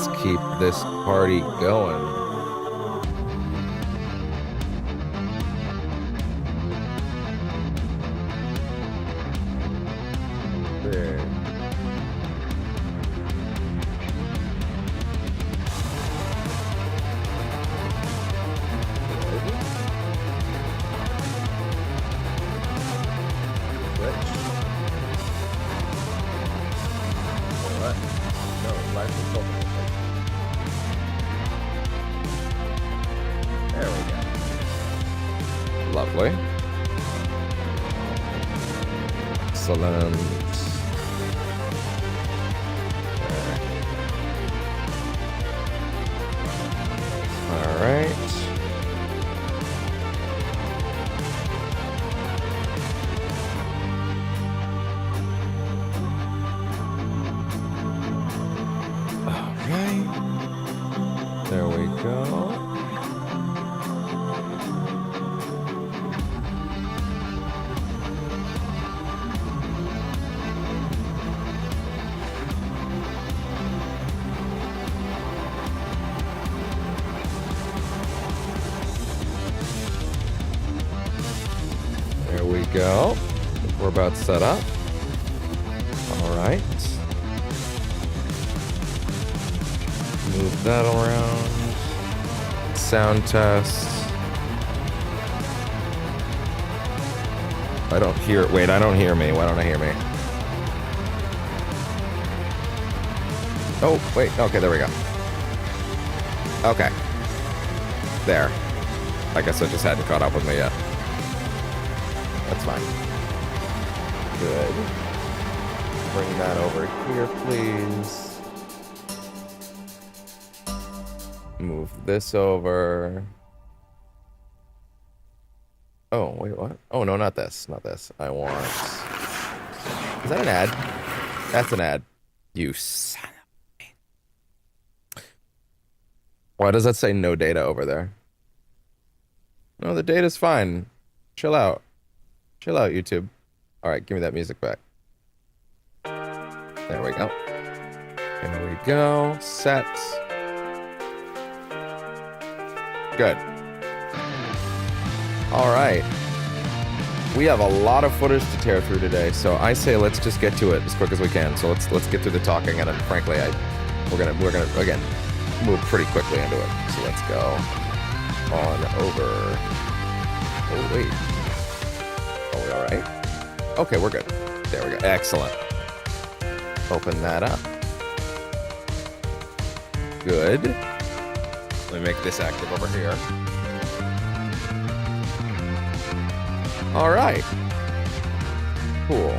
let's keep this party going. There. There we go. Lovely. Excellent. All right. There we go. There we go. We're about set up. All right. Move that around. Sound test. I don't hear. Wait, I don't hear me. Why don't I hear me? Oh, wait. Okay, there we go. Okay. There. I guess I just hadn't caught up with me yet. That's fine. Good. Bring that over here, please. Move this over. Oh, wait, what? Oh, no, not this. Not this. I want... Is that an ad? That's an ad. You son of a... Why does that say no data over there? No, the data's fine. Chill out. Chill out, YouTube. Alright, give me that music back. There we go. There we go. Set. Good. All right. We have a lot of footage to tear through today, so I say let's just get to it as quick as we can. So let's get through the talking, and frankly, we're gonna again move pretty quickly into it. So let's go on over. Oh wait. Are we all right? Okay, we're good. There we go. Excellent. Open that up. Good. Let me make this active over here. All right. Cool.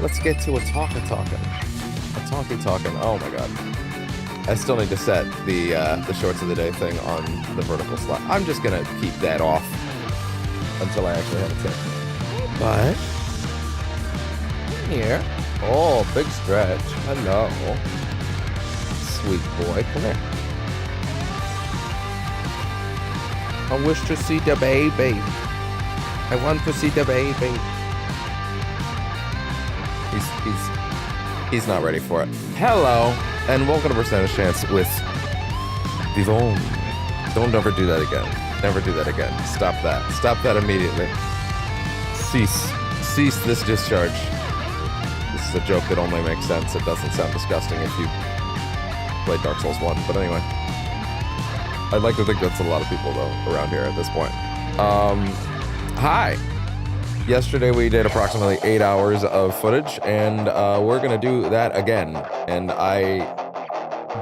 Let's get to a talking. Oh my god. I still need to set the shorts of the day thing on the vertical slot. I'm just gonna keep that off until I actually have it set. But here. Oh, big stretch. Hello. Sweet boy, come here. I wish to see the baby. I want to see the baby. He's not ready for it. Hello, and welcome to Percentage Chance with Vivon. Don't ever do that again. Never do that again. Stop that. Stop that immediately. Cease this discharge. This is a joke that only makes sense. It doesn't sound disgusting if you play Dark Souls 1, but anyway. I'd like to think that's a lot of people, though, around here at this point. Hi! Yesterday we did approximately 8 hours of footage, and we're gonna do that again. And I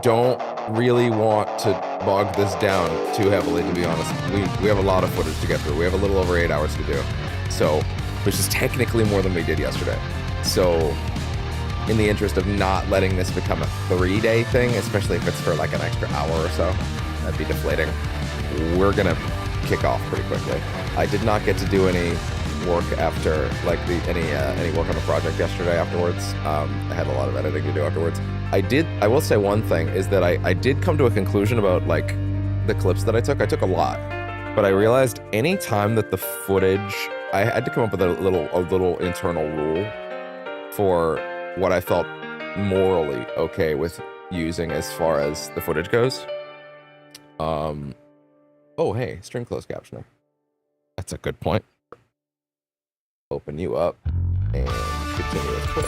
don't really want to bog this down too heavily, to be honest. We have a lot of footage to get through. We have a little over 8 hours to do. So, which is technically more than we did yesterday. So, in the interest of not letting this become a 3-day thing, especially if it's for like an extra hour or so, that'd be deflating. We're gonna kick off pretty quickly. I did not get to do any work after, like, any work on the project yesterday afterwards. I had a lot of editing to do afterwards. I will say one thing, is that I did come to a conclusion about, like, the clips that I took. I took a lot, but I realized any time that the footage, I had to come up with a little internal rule for what I felt morally okay with using as far as the footage goes. Oh, hey, string closed captioning. That's a good point. Open you up and continue with Twitch.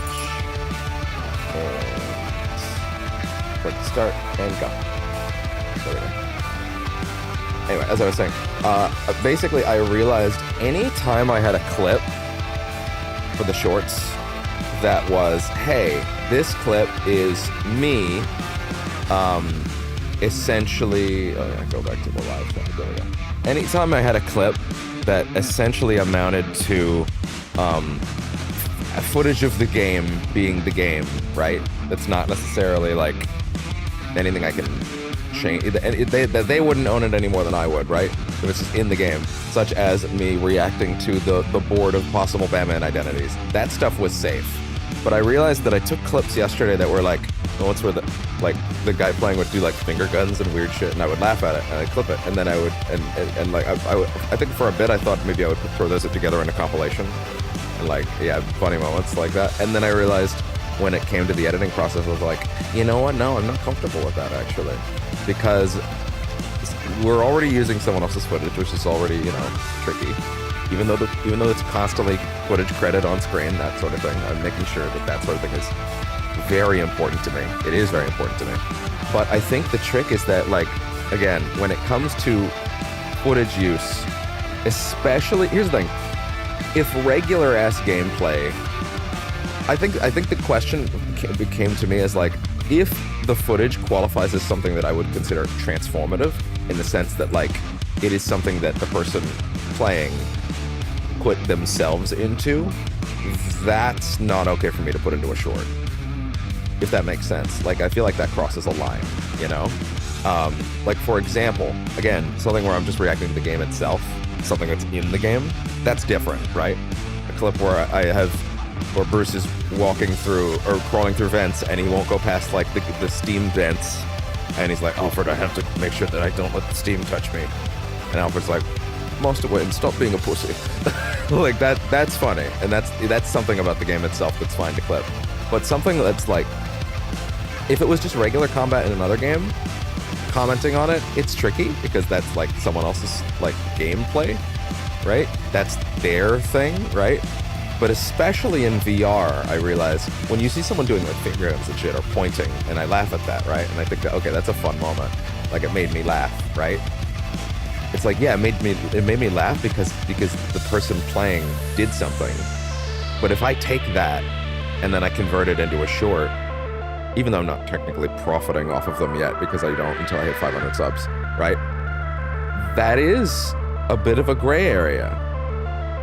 And click start and go. There we go. Anyway, as I was saying, basically I realized anytime I had a clip for the shorts that was, hey, this clip is me, essentially, oh yeah, go back to the live chat. There we go. Anytime I had a clip that essentially amounted to footage of the game being the game, right? That's not necessarily like anything I can change. They wouldn't own it any more than I would, right? If it's just in the game, such as me reacting to the board of possible Batman identities. That stuff was safe. But I realized that I took clips yesterday that were like, once where the guy playing would do like finger guns and weird shit, and I would laugh at it and I'd clip it, and then I would and like I think for a bit I thought maybe I would throw those together in a compilation, and like, yeah, funny moments like that. And then I realized when it came to the editing process, I was like, you know what? No, I'm not comfortable with that actually, because we're already using someone else's footage, which is already, you know, tricky. Even though it's constantly footage credit on screen, that sort of thing, I'm making sure that sort of thing is very important to me. It is very important to me. But I think the trick is that, like, again, when it comes to footage use, especially, here's the thing, if regular ass gameplay, I think the question came to me as like, if the footage qualifies as something that I would consider transformative, in the sense that like it is something that the person playing put themselves into, that's not okay for me to put into a short, if that makes sense. Like, I feel like that crosses a line, you know? Like, for example, again, something where I'm just reacting to the game itself, something that's in the game, that's different, right? A clip where where Bruce is walking through or crawling through vents and he won't go past like the steam vents, and he's like, Alfred, I have to make sure that I don't let the steam touch me. And Alfred's like, Master Wayne, stop being a pussy. Like, that's funny, and that's something about the game itself that's fine to clip. But something that's like, if it was just regular combat in another game, commenting on it, it's tricky, because that's like someone else's like gameplay, right? That's their thing, right? But especially in VR, I realize when you see someone doing like finger guns and shit or pointing, and I laugh at that, right? And I think that, okay, that's a fun moment. Like, it made me laugh, right? It's like, yeah, it made me laugh because the person playing did something. But if I take that and then I convert it into a short, even though I'm not technically profiting off of them yet, because I don't until I hit 500 subs, right? That is a bit of a gray area.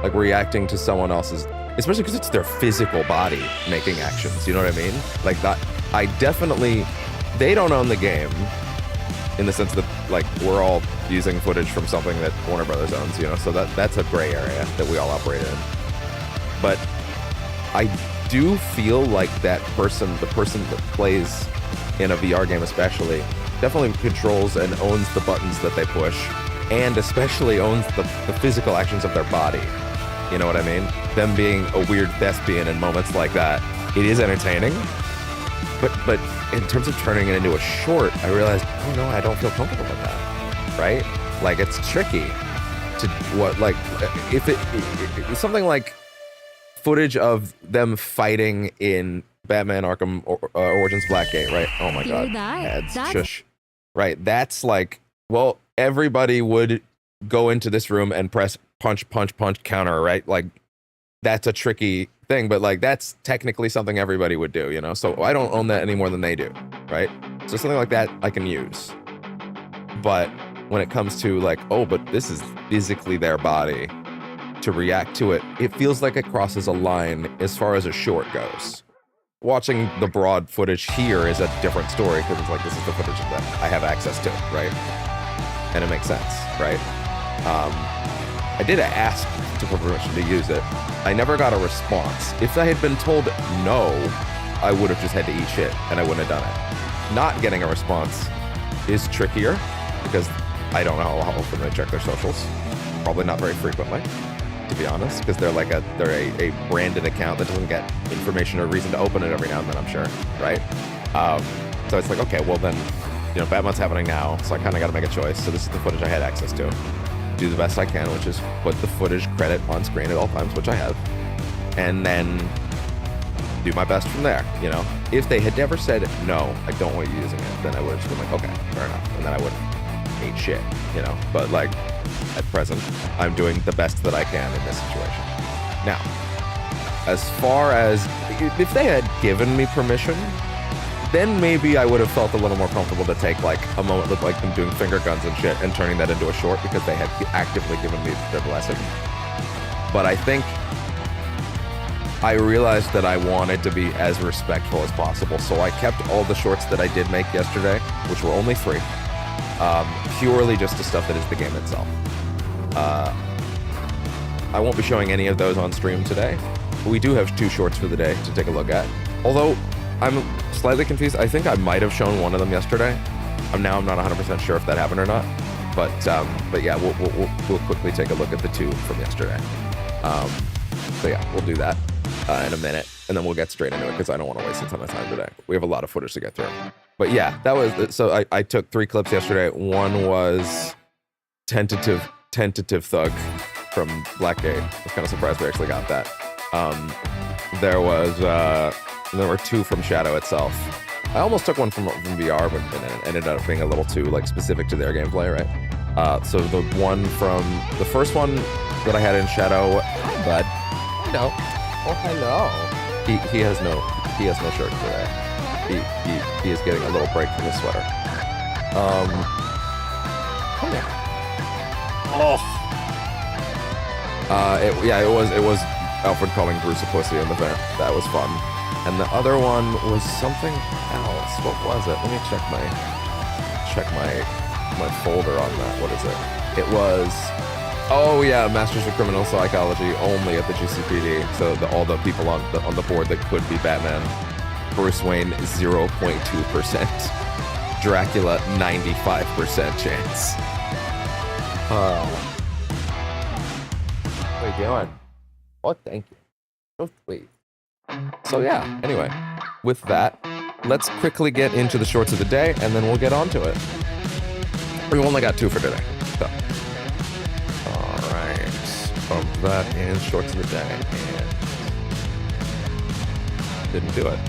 Like, reacting to someone else's, especially because it's their physical body making actions, you know what I mean? Like, that, I definitely, they don't own the game, in the sense that, like, we're all using footage from something that Warner Brothers owns, you know, so that's a gray area that we all operate in. But I do feel like the person that plays in a VR game especially, definitely controls and owns the buttons that they push, and especially owns the physical actions of their body. You know what I mean? Them being a weird thespian in moments like that, it is entertaining. But in terms of turning it into a short, I realized, oh no, I don't feel comfortable with that, right? Like, it's tricky to if it's something like footage of them fighting in Batman Arkham Origins Blackgate, right? Oh my god, ads, shush. Right, that's like, well, everybody would go into this room and press punch, punch, punch, counter, right? Like, that's a tricky thing, but like, that's technically something everybody would do, you know? So I don't own that any more than they do, right? So something like that I can use. But when it comes to like, oh, but this is physically their body, to react to it, it feels like it crosses a line as far as a short goes. Watching the broad footage here is a different story, because it's like, this is the footage that I have access to, right? And it makes sense, right? I did ask for permission to use it. I never got a response. If I had been told no, I would have just had to eat shit, and I wouldn't have done it. Not getting a response is trickier, because I don't know how often they check their socials. Probably not very frequently. to be honest, because they're like they're a branded account that doesn't get information or reason to open it every now and then, I'm sure, right? So it's like, okay, well then, you know, Batmonth's happening now, so I kind of got to make a choice. So this is the footage I had access to. Do the best I can, which is put the footage credit on screen at all times, which I have, and then do my best from there, you know? If they had never said, no, I don't want you using it, then I would have just been like, okay, fair enough. And then I would have ate shit, you know? But like, at present, I'm doing the best that I can in this situation. Now, as far as, if they had given me permission, then maybe I would have felt a little more comfortable to take like a moment with like them doing finger guns and shit and turning that into a short because they had actively given me their blessing. But I think I realized that I wanted to be as respectful as possible, so I kept all the shorts that I did make yesterday, which were only 3, purely just the stuff that is the game itself. I won't be showing any of those on stream today, but we do have 2 shorts for the day to take a look at. Although, I'm slightly confused. I think I might have shown one of them yesterday. Now I'm not 100% sure if that happened or not, but yeah, we'll quickly take a look at the 2 from yesterday. So yeah, we'll do that in a minute, and then we'll get straight into it because I don't want to waste a ton of time today. We have a lot of footage to get through. But yeah, that was, so I took 3 clips yesterday. One was Tentative Thug from Blackgate. I was kind of surprised we actually got that. There were 2 from Shadow itself. I almost took one from VR, but it ended up being a little too like specific to their gameplay, right? So the one from the first one that I had in Shadow, but no. Oh, hello. He has no shirt today. He is getting a little break from his sweater. Come here. Oh. It was Alfred calling Bruce a pussy in the vent. That was fun. And the other one was something else. What was it? Let me check my folder on that. What is it? It was, oh yeah, Masters of Criminal Psychology only at the GCPD. So all the people on the board that could be Batman. Bruce Wayne 0.2%. Dracula 95% chance. What are you doing? Oh, thank you. Oh, wait. So yeah, anyway, with that, let's quickly get into the shorts of the day, and then we'll get on to it. We only got 2 for today. So. Alright. So that is shorts of the day, and didn't do it.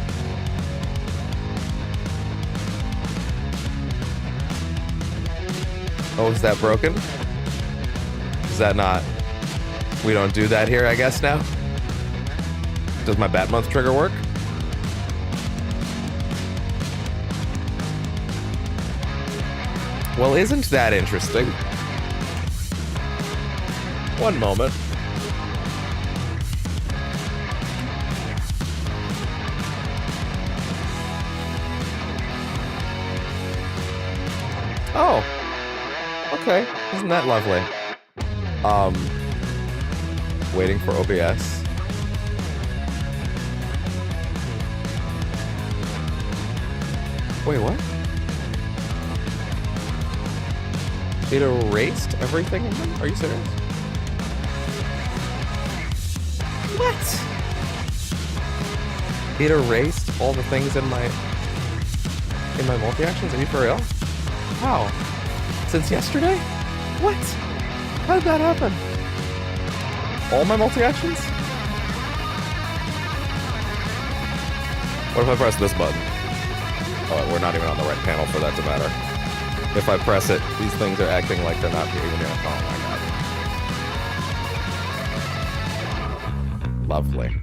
Oh, is that broken? Is that not? We don't do that here, I guess, now? Does my Batmonth trigger work? Well, isn't that interesting? One moment. Oh. Okay. Isn't that lovely? Waiting for OBS. Wait, what? It erased everything in them? Are you serious? What? It erased all the things in my multi-actions? Are you for real? How? Since yesterday? What? How did that happen? All my multi-actions? What if I press this button? Oh, we're not even on the right panel for that to matter. If I press it, these things are acting like they're not even here. Oh my god. Lovely.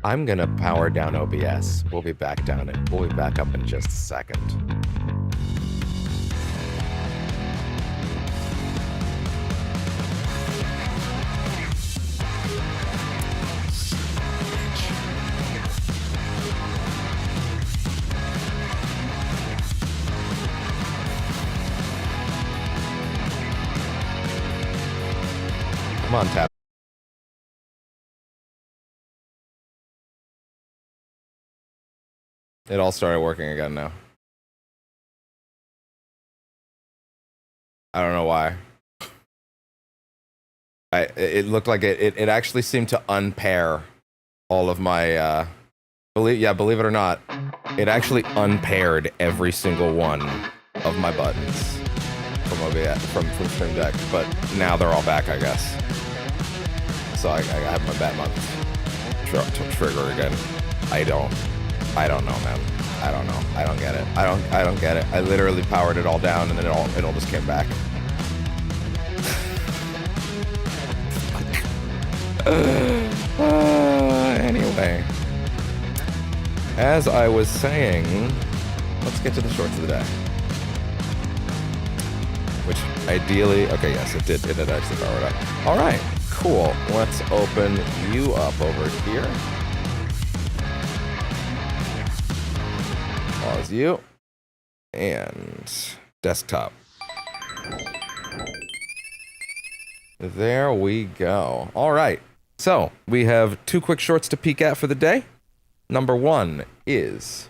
I'm gonna power down OBS. We'll be back up in just a second. Come on, tap. It all started working again now. I don't know why. It looked like it actually seemed to unpair all of my believe it or not, it actually unpaired every single one of my buttons from Stream Deck, but now they're all back, I guess. So I have my Batmonth trigger again. I don't know, man. I don't know. I don't get it. I don't get it. I literally powered it all down and then it all just came back. Anyway, as I was saying, let's get to the shorts of the day. Which ideally, okay, yes, it did actually power it up. All right, cool. Let's open you up over here. Pause you. And desktop. There we go. All right. So we have 2 quick shorts to peek at for the day. Number 1 is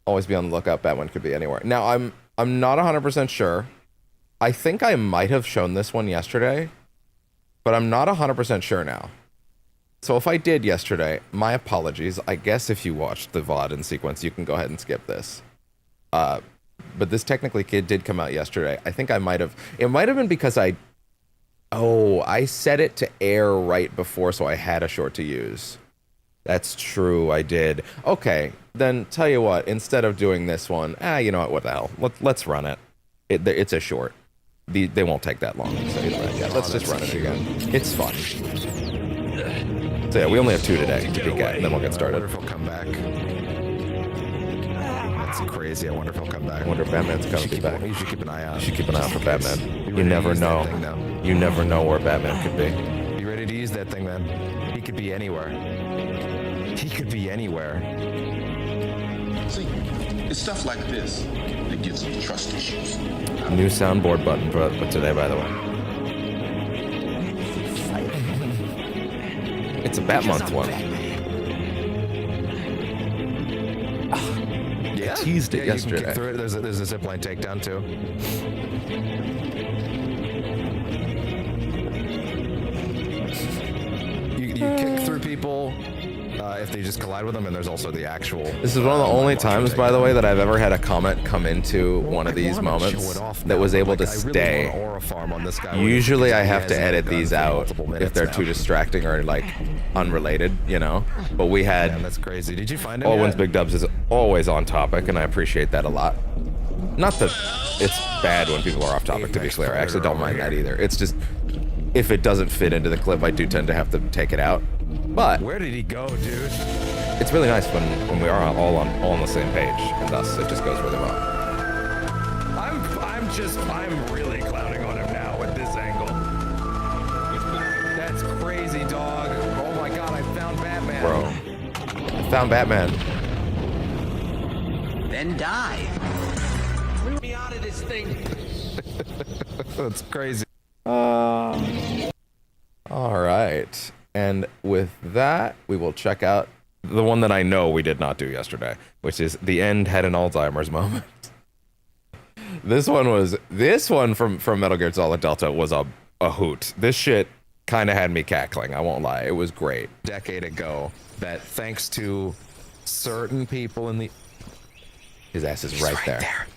always be on the lookout. Batman could be anywhere. Now I'm not 100% sure. I think I might have shown this one yesterday, but I'm not 100% sure now. So if I did yesterday, my apologies. I guess if you watched the VOD in sequence, you can go ahead and skip this. But this technically did come out yesterday. I think I might have. It might have been because I set it to air right before, so I had a short to use. That's true, I did. Okay, then tell you what, instead of doing this one, you know what the hell, let's run it. It's a short. They won't take that long, so yeah, let's just run it again. It's fun. So yeah, we only have 2 today to peek at, and then we'll get started. I wonder if he'll come back. That's crazy. I wonder if he'll come back. I wonder if Batman's coming back. You should keep an eye out. You should keep an eye out for Batman. You never know. You never know where Batman could be. You ready to use that thing, man? He could be anywhere. He could be anywhere. See, it's stuff like this that gives me trust issues. New soundboard button for today, by the way. It's a Batmonth one. Yeah, I teased it yesterday. You can kick through it. There's a zipline takedown too. You kick through people if they just collide with them, and there's also the actual. This is one of the only times, by the way, that I've ever had a comment come into one of these moments that was able to stay. Usually I have to edit these out if they're too distracting or like unrelated, you know. But we had. Man, that's crazy. Did you find it? All Wins Big Dubs is always on topic, and I appreciate that a lot. Not that it's bad when people are off topic, to be clear. I actually don't mind that either. It's just if it doesn't fit into the clip, I do tend to have to take it out. But where did he go, dude? It's really nice when we are all on the same page, and thus it just goes really well. I'm really clowning on him now with this angle. That's crazy, dog. Oh my god, I found Batman. Bro, I found Batman. Then die. Bring me out of this thing. That's crazy. All right. And with that, we will check out the one that I know we did not do yesterday, which is The End Had an Alzheimer's Moment. This one from Metal Gear Solid Delta was a hoot. This shit kind of had me cackling, I won't lie. It was great. A decade ago, that thanks to certain people in the... His ass is right there.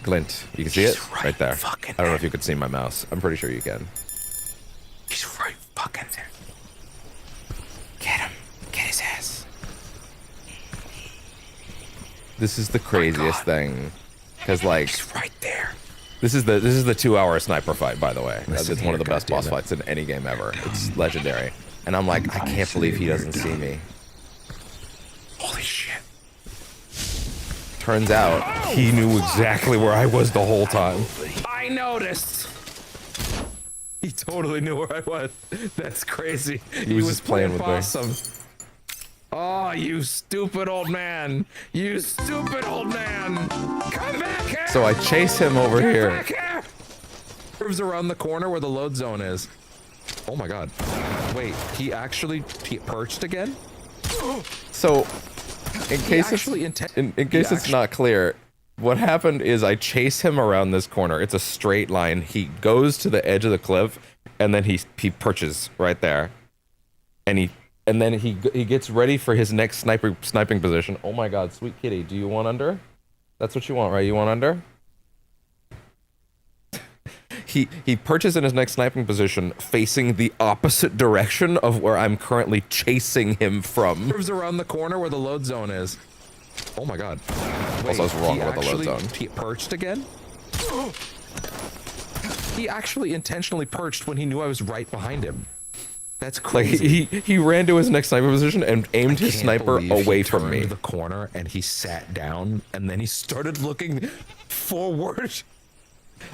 Glint, you can see it? Right there. I don't know if you could see my mouse. I'm pretty sure you can. He's right fucking there. Get him. Get his ass. This is the craziest thing, because like he's right there. This is the 2-hour sniper fight, by the way. It's one of the best boss fights in any game ever. It's legendary, and I'm like, I can't believe he doesn't see me. Holy shit! Turns out he knew exactly where I was the whole time. I noticed. He totally knew where I was. That's crazy. He was just playing with awesome. Oh, you stupid old man. You stupid old man. Come back here. So I chase him over here. Back here. Moves around the corner where the load zone is. Oh my god. Wait, he perched again? So, in case it's not clear, what happened is I chase him around this corner. It's a straight line. He goes to the edge of the cliff, and then he perches right there, and then he gets ready for his next sniping position. Oh my God, sweet kitty, do you want under? That's what you want, right? You want under? He perches in his next sniping position, facing the opposite direction of where I'm currently chasing him from. Moves around the corner where the load zone is. Oh my God. Wait, Also, I was wrong with the load zone. He perched again? He actually intentionally perched when he knew I was right behind him. That's crazy. Like he ran to his next sniper position and aimed his sniper away from me. He turned the corner and he sat down and then he started looking forward.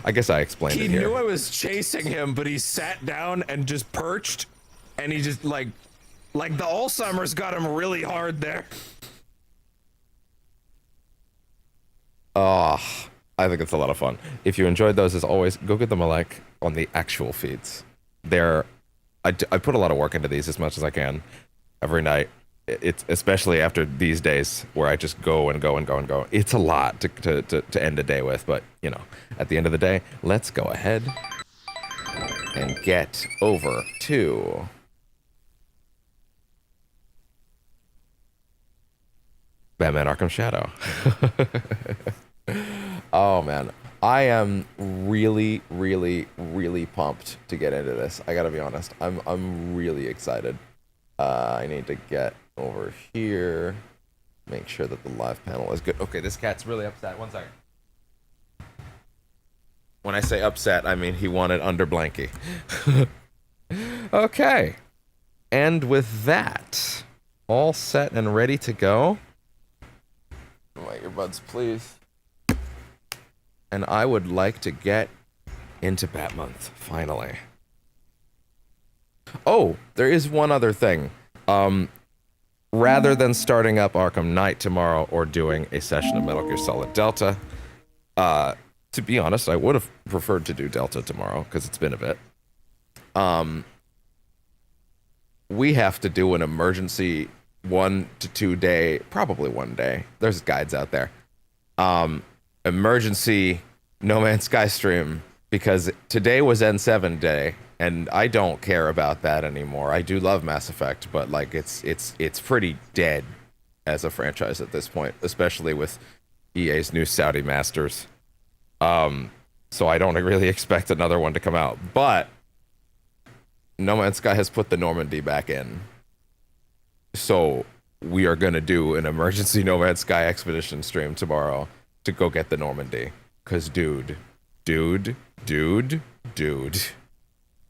I guess I explained it here. He knew I was chasing him, but he sat down and just perched, and he just like the Alzheimer's got him really hard there. Oh, I think it's a lot of fun. If you enjoyed those, as always, go give them a like on the actual feeds. I put a lot of work into these as much as I can every night. It's especially after these days where I just go and go and go and go. It's a lot to end a day with, but you know, at the end of the day, let's go ahead and get over to Batman Arkham Shadow. Oh man, I am really, really, really pumped to get into this. I gotta be honest. I'm really excited. I need to get over here, make sure that the live panel is good. Okay, this cat's really upset. 1 second. When I say upset, I mean he wanted under blankie. Okay, and with that all set and ready to go, my earbuds, please. And I would like to get into Batmonth finally. Oh, there is one other thing. Rather than starting up Arkham Knight tomorrow or doing a session of Metal Gear Solid Delta, to be honest, I would have preferred to do Delta tomorrow because it's been a bit. We have to do an emergency 1 to 2 day, probably 1 day. There's guides out there. Emergency No Man's Sky stream because today was N7 day. And I don't care about that anymore. I do love Mass Effect, but like it's pretty dead as a franchise at this point, especially with EA's new Saudi masters. So I don't really expect another one to come out. But No Man's Sky has put the Normandy back in. So we are gonna do an emergency No Man's Sky expedition stream tomorrow to go get the Normandy. Cause dude,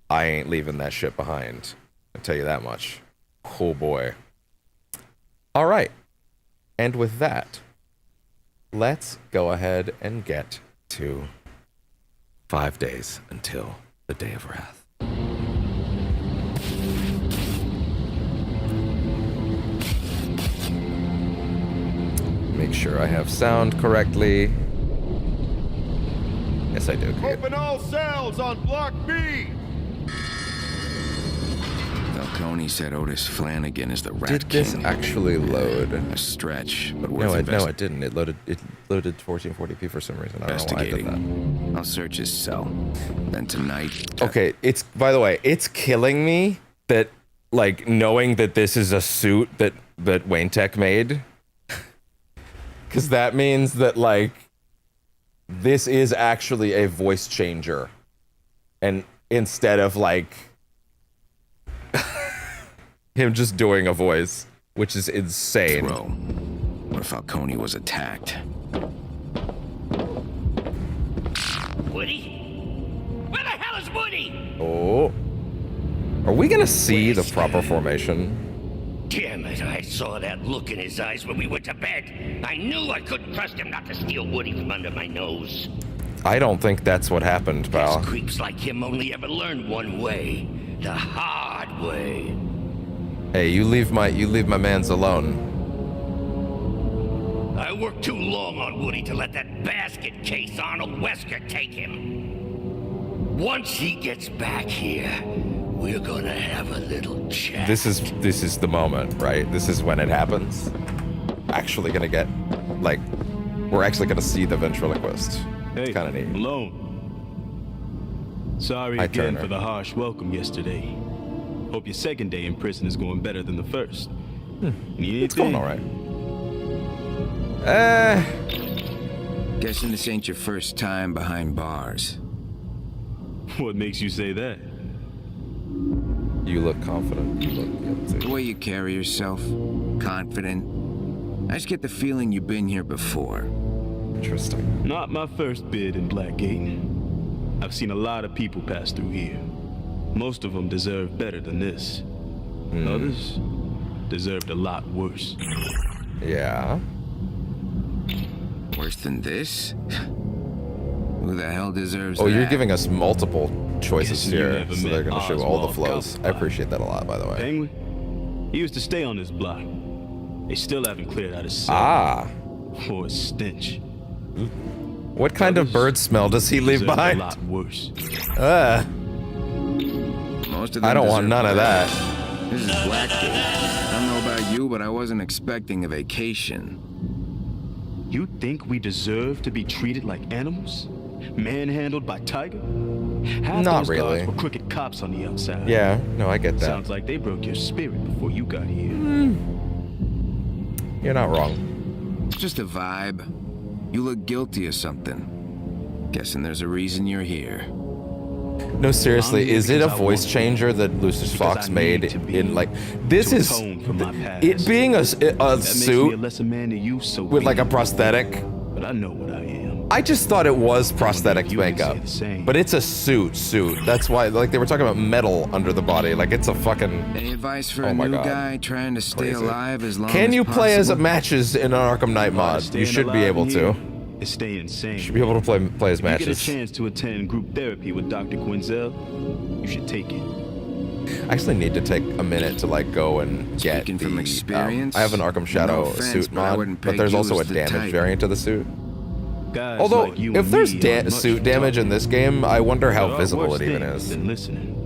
I ain't leaving that shit behind. I'll tell you that much. Oh boy. All right. And with that, let's go ahead and get to 5 days until the Day of Wrath. Make sure I have sound correctly. Yes, I do. Open all cells on Block B! Falcone said Otis Flanagan is the Rat Did this King. actually load? A stretch, but worth No, it didn't. It loaded 1440p for some reason. I don't know why I did that. I'll search his cell. Then tonight... Okay, it's, by the way, it's killing me that, like, knowing that this is a suit that Wayne Tech made. Because that means that, like, this is actually a voice changer. And instead of, like, him just doing a voice, which is insane. Throw. What if Falcone was attacked? Woody? Where the hell is Woody? Oh. Are we gonna see the proper formation? Damn it, I saw that look in his eyes when we went to bed. I knew I couldn't trust him not to steal Woody from under my nose. I don't think that's what happened, pal. These creeps like him only ever learn one way. The hard way. Hey, you leave my mans alone. I worked too long on Woody to let that basket case Arnold Wesker take him. Once he gets back here, we're gonna have a little chat. This is the moment, right? This is when it happens. Actually gonna get, like, We're actually gonna see the ventriloquist. Hey, It's kind of neat. Malone. Sorry Hi, again Turner. for the harsh welcome yesterday. Hope your second day in prison is going better than the first. Need It's going anything? all right. Guessing this ain't your first time behind bars. What makes you say that? You look confident. You look The guilty. way you carry yourself, confident. I just get the feeling you've been here before. Interesting. Not my first bid in Blackgate. I've seen a lot of people pass through here. Most of them deserve better than this. Others deserved a lot worse. Yeah. Worse than this? Who the hell deserves Oh, that? you're giving us multiple choices Guessing you here, never so they're met gonna show all the Oswald flows. I Cobblepot. appreciate that a lot, by the way. Penguin? He used to stay on this block. They still haven't cleared out his cell. Ah. For his stench. What kind of bird smell does he leave Deserved behind? A lot worse. Most of I them don't want deserve none of better. that. This is Blackgate. I don't know about you, but I wasn't expecting a vacation. You think we deserve to be treated like animals? Manhandled by Tiger? Half Not those really. guards were crooked cops on the outside. Yeah, no, I get that. Sounds like they broke your spirit before you got here. You're not wrong. It's just a vibe. You look guilty of something. Guessing there's a reason you're here. No, seriously, I'm here is it a because I voice want to. changer that Lucius Because Fox I made need to be in like this to is atone for my past. it being a That makes me a suit lesser man than you, so with like a be it. prosthetic? But I know what I am. I just thought it was prosthetic You can makeup, say the same. but it's a suit. That's why, like, they were talking about metal under the body. Like, it's a fucking. Any advice for Oh a my new God. guy trying to stay Crazy. alive as long Can as you play as possible? matches in an Arkham Knight mod? You Staying should be alive able here to. is stay insane. You should be able to play as You get a matches. chance to attend group therapy with Dr. Quinzel, you should take it. I actually need to take a minute to like go and get Speaking the. from experience, I have an Arkham Shadow no offense, suit but I mod, wouldn't but peg there's you also a as the damage type. variant of the suit. Guys Although, like you if and there's me aren't much suit to damage talk in this game, I wonder how about. visible Worse it even things is. than listening.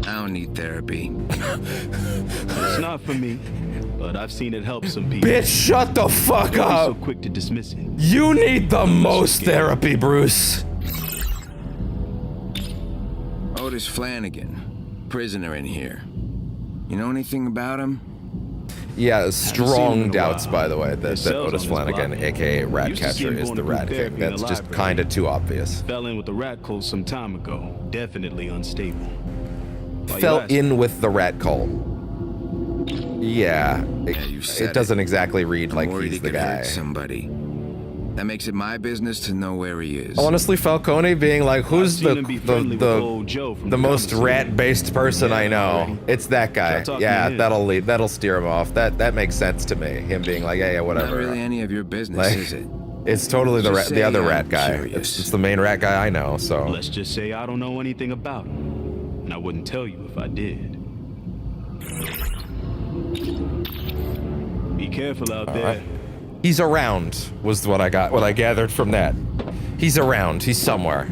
I don't need therapy. It's not for me, but I've seen it help some people. Bitch, shut the fuck Don't be so up! quick to dismiss it. You need the most therapy, Bruce. Otis Flanagan, prisoner in here. You know anything about him? Yeah, seen him strong in a doubts, while. by the way, that His cells Otis on this Flanagan, block. aka Used to see Ratcatcher, him is going the to Rat group King. therapy in That's the just library. kind of too obvious. Fell in with the rat cult some time ago. Definitely unstable. Why you Fell asking? in with the rat cult. Yeah, you said it doesn't exactly read I'm like worried he's he the could hurt guy. somebody. That makes it my business to know where he is. Honestly, Falcone being like, who's I've seen him be friendly with old Joe from the the most commissary. rat-based person I know? already. It's that guy. Gotta talk Yeah, to him. that'll steer him off. That makes sense to me. Him being like, yeah, Not whatever. really any of your business, Like, is it? It's totally the Just the say other I'm rat guy. curious. It's the main rat guy I know. So Let's just say I don't know anything about him. And I wouldn't tell you if I did. Be careful out there. he's around. Was what I got. What I gathered from that. He's around. He's somewhere.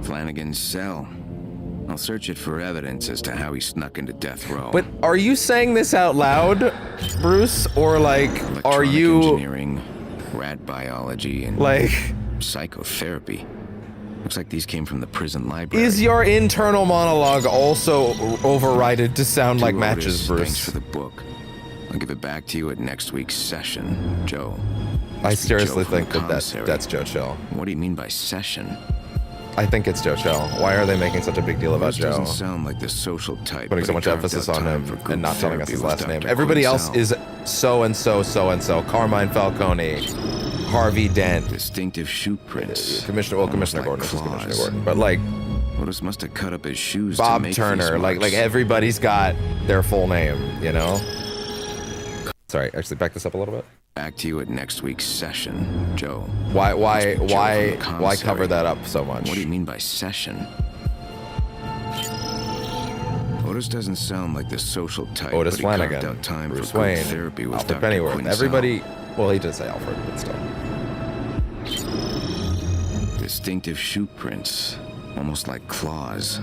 Flanagan's cell. I'll search it for evidence as to how he snuck into death row. But are you saying this out loud, Bruce, or like, are Electronic you engineering, rat biology, and like? psychotherapy. Looks like these came from the prison library. Is your internal monologue also overrided to sound To like Otis, matches, Thanks Bruce? for the book. I'll give it back to you at next week's session, Joe. I Must be seriously Joe from think the that commissary. that's Joe Chill. What do you mean by session? I think it's Joe Chill. Why are they making such a big deal about This Joe? doesn't sound like the social type. Putting but so he much carved emphasis out on time him for group and not telling us therapy his with last name. Dr. Everybody else Quinzel. is so-and-so. Carmine Falcone, Harvey Dent, distinctive shoe prints. Commissioner Almost Gordon like is Commissioner claws. Gordon. But like Otis must have cut up his shoes to Bob make Turner, these like marks. everybody's got their full name, you know? Sorry, actually back this up a little bit. Back to you at next week's session, Joe. Why Joe from the cover commissary. that up so much? What do you mean by session? Otis doesn't sound like the social type. Otis but he carved Flanagan, out time Bruce for group Wayne, therapy with Alfred Dr. Pennyworth. Quinzel. Everybody, well, he did say Alfred, but still. Distinctive shoe prints, almost like claws.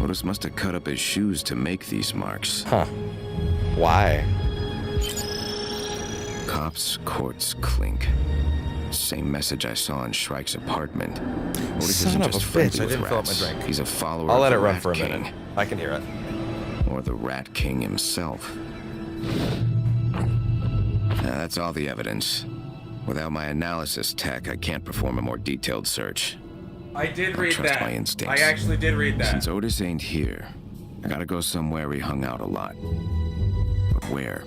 Otis must have cut up his shoes to make these marks. Huh. Why? cops, courts clink. Same message I saw in Shrike's apartment. Otis Son isn't of a just bitch, friendly I with didn't fill up my rats. drink. He's a follower I'll of let the it run Rat for a King. minute. I can hear it. Or the Rat King himself. That's all the evidence. Without my analysis tech, I can't perform a more detailed search. I did I read trust that. my instincts. I actually did read that. Since Otis ain't here, I gotta go somewhere he hung out a lot. But where?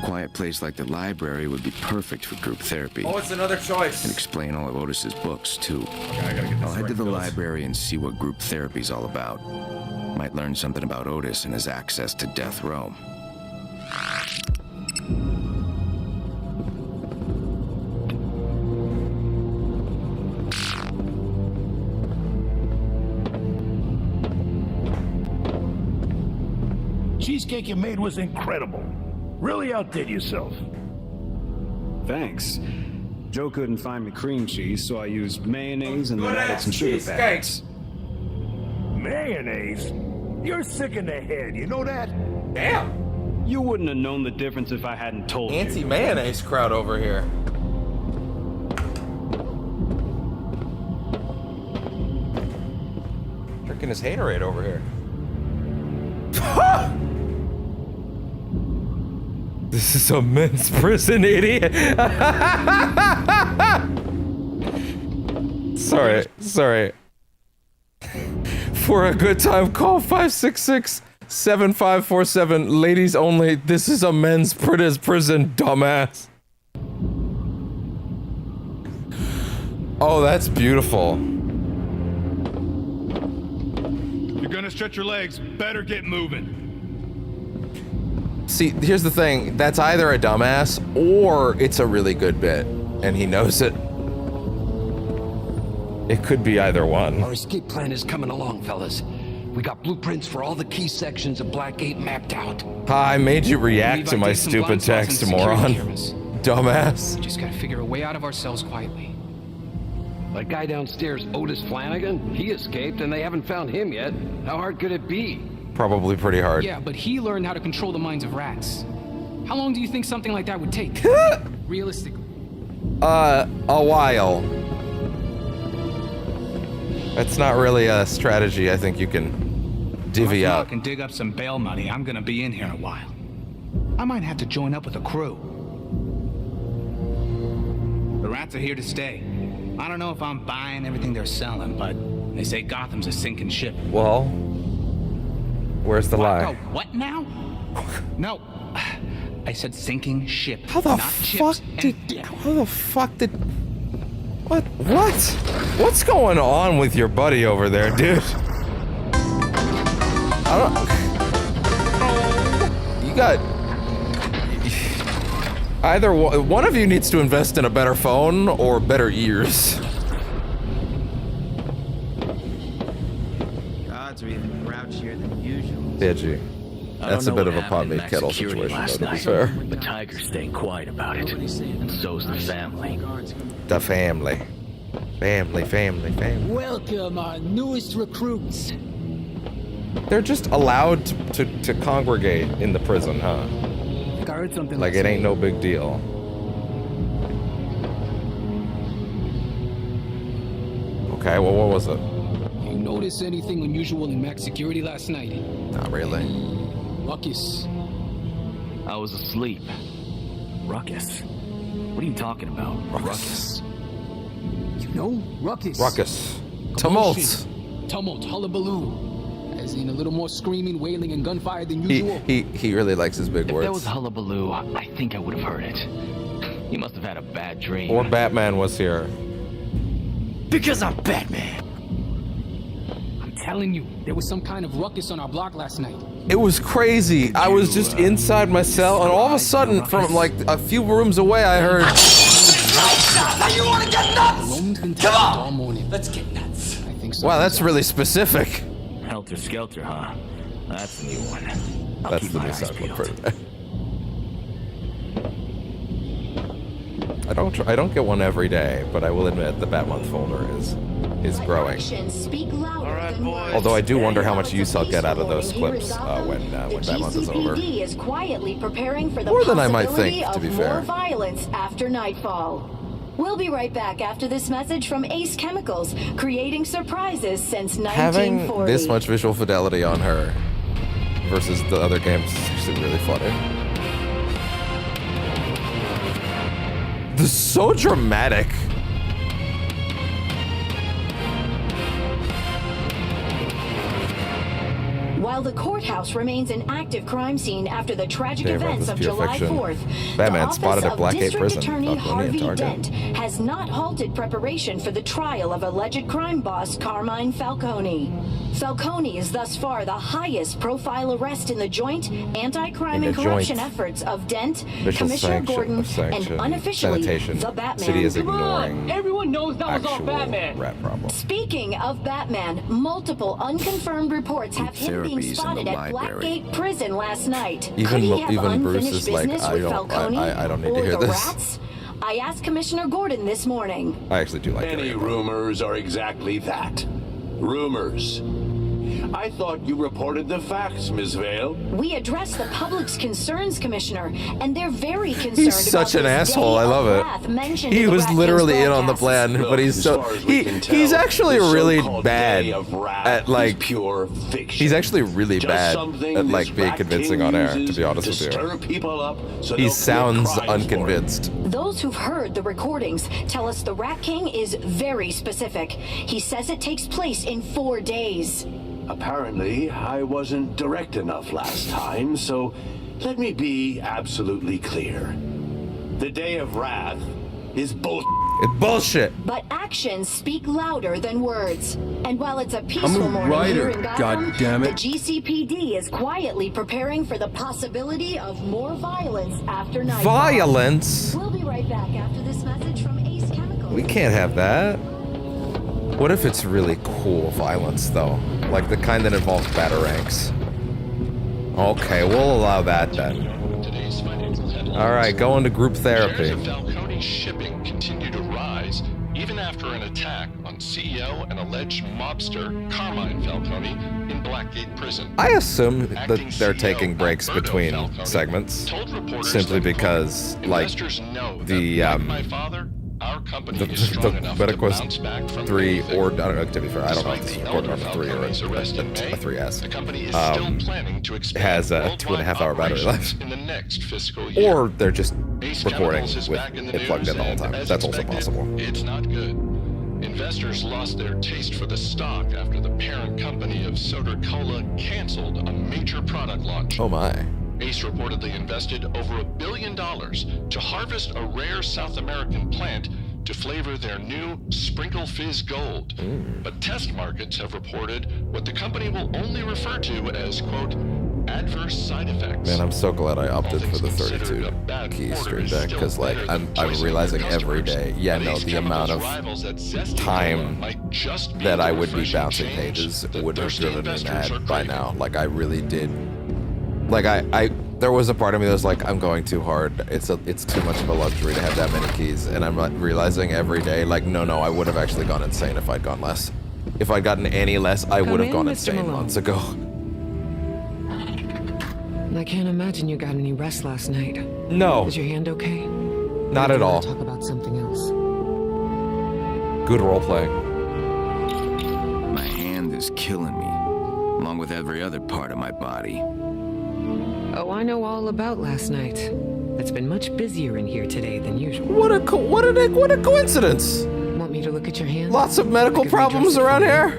Quiet place like the library would be perfect for group therapy. Oh, it's another choice. And explain all of Otis's books, too. Okay, I gotta get this I'll head to the right, library and see what group therapy's all about. Might learn something about Otis and his access to death row. Cheesecake you made was incredible. Really outdid yourself. Thanks. Joe couldn't find me cream cheese, so I used mayonnaise and then added some sugar cheesecake. packets. Mayonnaise? You're sick in the head, you know that? Damn. You wouldn't have known the difference if I hadn't told you. Anti-mayonnaise crowd over here. Drinking his haterade over here. This is a men's prison, idiot. Sorry. For a good time, call 566-7547. Ladies only. This is a men's prison, dumbass. Oh, that's beautiful. You're gonna stretch your legs. Better get moving. See, here's the thing. That's either a dumbass or it's a really good bit, and he knows it. It could be either one. Our escape plan is coming along, fellas. We got blueprints for all the key sections of Blackgate mapped out. I made you react to my stupid text, moron. Dumbass. Just gotta figure a way out of ourselves quietly. That guy downstairs, Otis Flanagan, he escaped and they haven't found him yet. How hard could it be? Probably pretty hard. Yeah, but he learned how to control the minds of rats. How long do you think something like that would take? Realistically. A while. That's not really a strategy I think you can divvy If I up. can dig up some bail money, I'm gonna be in here a while. I might have to join up with a crew. The rats are here to stay. I don't know if I'm buying everything they're selling, but they say Gotham's a sinking ship. Well, where's the lie? Oh, what now? No, I said sinking ship. How the not fuck chips did? and How the fuck did? What? What's going on with your buddy over there, dude? I don't. You got. Either one of you needs to invest in a better phone or better ears. Odds are even grouchier than usual. Digi. That's a bit of a pot meat kettle situation, though, to be fair. But Tiger's staying quiet about it, and so's the family. The family. Family. Welcome, our newest recruits. They're just allowed to congregate in the prison, huh? I think I heard something Like it ain't no big deal. Okay, well, what was it? You notice anything unusual in max security last night? Not really. Ruckus. I was asleep. Ruckus? What are you talking about? Ruckus. You know, ruckus. Ruckus. Tumult. Tumult, hullabaloo. As in a little more screaming, wailing, and gunfire than usual. He really likes his big If words. there was hullabaloo, I think I would have heard it. You must have had a bad dream. Or Batman was here. Because I'm Batman. I'm telling you, there was some kind of ruckus on our block last night. It was crazy. I was just inside my cell, and all of a sudden, from like a few rooms away, I heard. Now you want to get nuts? Come on! All morning. Let's get nuts. I think so. Wow, that's really specific. Helter Skelter, huh? That's the new one. I'll That's keep the my new eyes sound peeled. for today. I I don't get one every day, but I will admit the Batmonth folder is growing. Although I do wonder how much use I'll get out of those clips when Batmonth is over. Is quietly preparing for the More than I might think, to be fair. More violence after nightfall. We'll be right back after this message from Ace Chemicals, creating surprises since 1940. Having this much visual fidelity on her versus the other games is actually really funny. This is so dramatic. While the courthouse remains an active crime scene after the tragic events of July 4th, Batman the spotted office at Blackgate of prison. District Attorney Harvey Target. Dent has not halted preparation for the trial of alleged crime boss Carmine Falcone. Falcone is thus far the highest profile arrest in the joint anti-crime and corruption efforts of Dent, Commissioner Gordon, and unofficially the Batman. City is ignoring everyone knows that was all Batman. Rat problem. Speaking of Batman, multiple unconfirmed reports have him being spotted at Blackgate prison last night. Could he have Bruce unfinished is like, business I with don't Falcone need to hear or the this. Rats? I asked Commissioner Gordon this morning. I actually do like Many rumors are exactly that. Rumors. I thought you reported the facts, Ms. Vale. We addressed the public's concerns, Commissioner, and they're very concerned He's such an asshole. I love it. He was literally in on the plan, but he's so he's actually really bad at like pure fiction. He's actually really bad at like being convincing on air, to be honest with you. He sounds unconvinced. Those who've heard the recordings tell us the Rat King is very specific. He says it takes place in 4 days. Apparently, I wasn't direct enough last time, so let me be absolutely clear. The Day of Wrath is bullshit. It's bullshit. But actions speak louder than words. And while it's a peaceful morning here in Gotham, the GCPD is quietly preparing for the possibility of more violence after nightfall. Violence? We'll be right back after this message from Ace Chemicals. We can't have that. What if it's really cool violence, though? Like the kind that involves batarangs. Okay, we'll allow that then. Alright, go into group therapy. Shares of Falcone's shipping continue to rise, even after an attack on CEO and alleged mobster Carmine Falcone in Blackgate prison. I assume that they're taking breaks between segments, simply because, like, the Ubiquitous 3, or, I don't know, to be fair, I don't know if it's recorded on a 3 or a 3S, has a 2.5-hour battery life. Or they're just recording with it plugged in the whole time. That's also possible. It's not good. Investors lost their taste for the stock after the parent company of Soda Cola canceled a major product launch. Oh my. Ace reportedly invested over $1 billion to harvest a rare South American plant to flavor their new Sprinkle Fizz Gold. But test markets have reported what the company will only refer to as, quote, adverse side effects. Man, I'm so glad I opted for the 32 key Stream Deck, because like I'm realizing every day, the amount of time that I would be bouncing pages would have driven me mad by now. Like I really did. Like there was a part of me that was like, I'm going too hard. It's too much of a luxury to have that many keys, and I'm realizing every day, like, no, I would have actually gone insane if I'd gone less. If I'd gotten any less, I would have gone insane months ago. I can't imagine you got any rest last night. No. Is your hand okay? Not at all. Talk about something else. Good role playing. My hand is killing me, along with every other part of my body. Oh, I know all about last night. It's been much busier in here today than usual. What a coincidence! Want me to look at your hand? Lots of medical problems around here?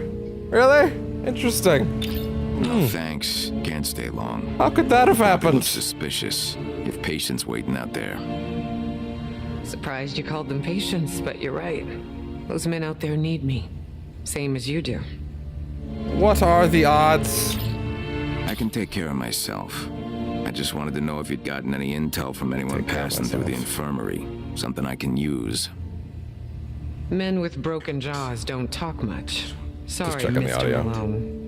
Really? Interesting. No thanks. Can't stay long. How could that have happened? Suspicious. You have patients waiting out there. Surprised you called them patients, but you're right. Those men out there need me. Same as you do. What are the odds? I can take care of myself. I just wanted to know if you'd gotten any intel from anyone passing through the infirmary. Something I can use. Men with broken jaws don't talk much. Sorry, just checking the audio. Malone.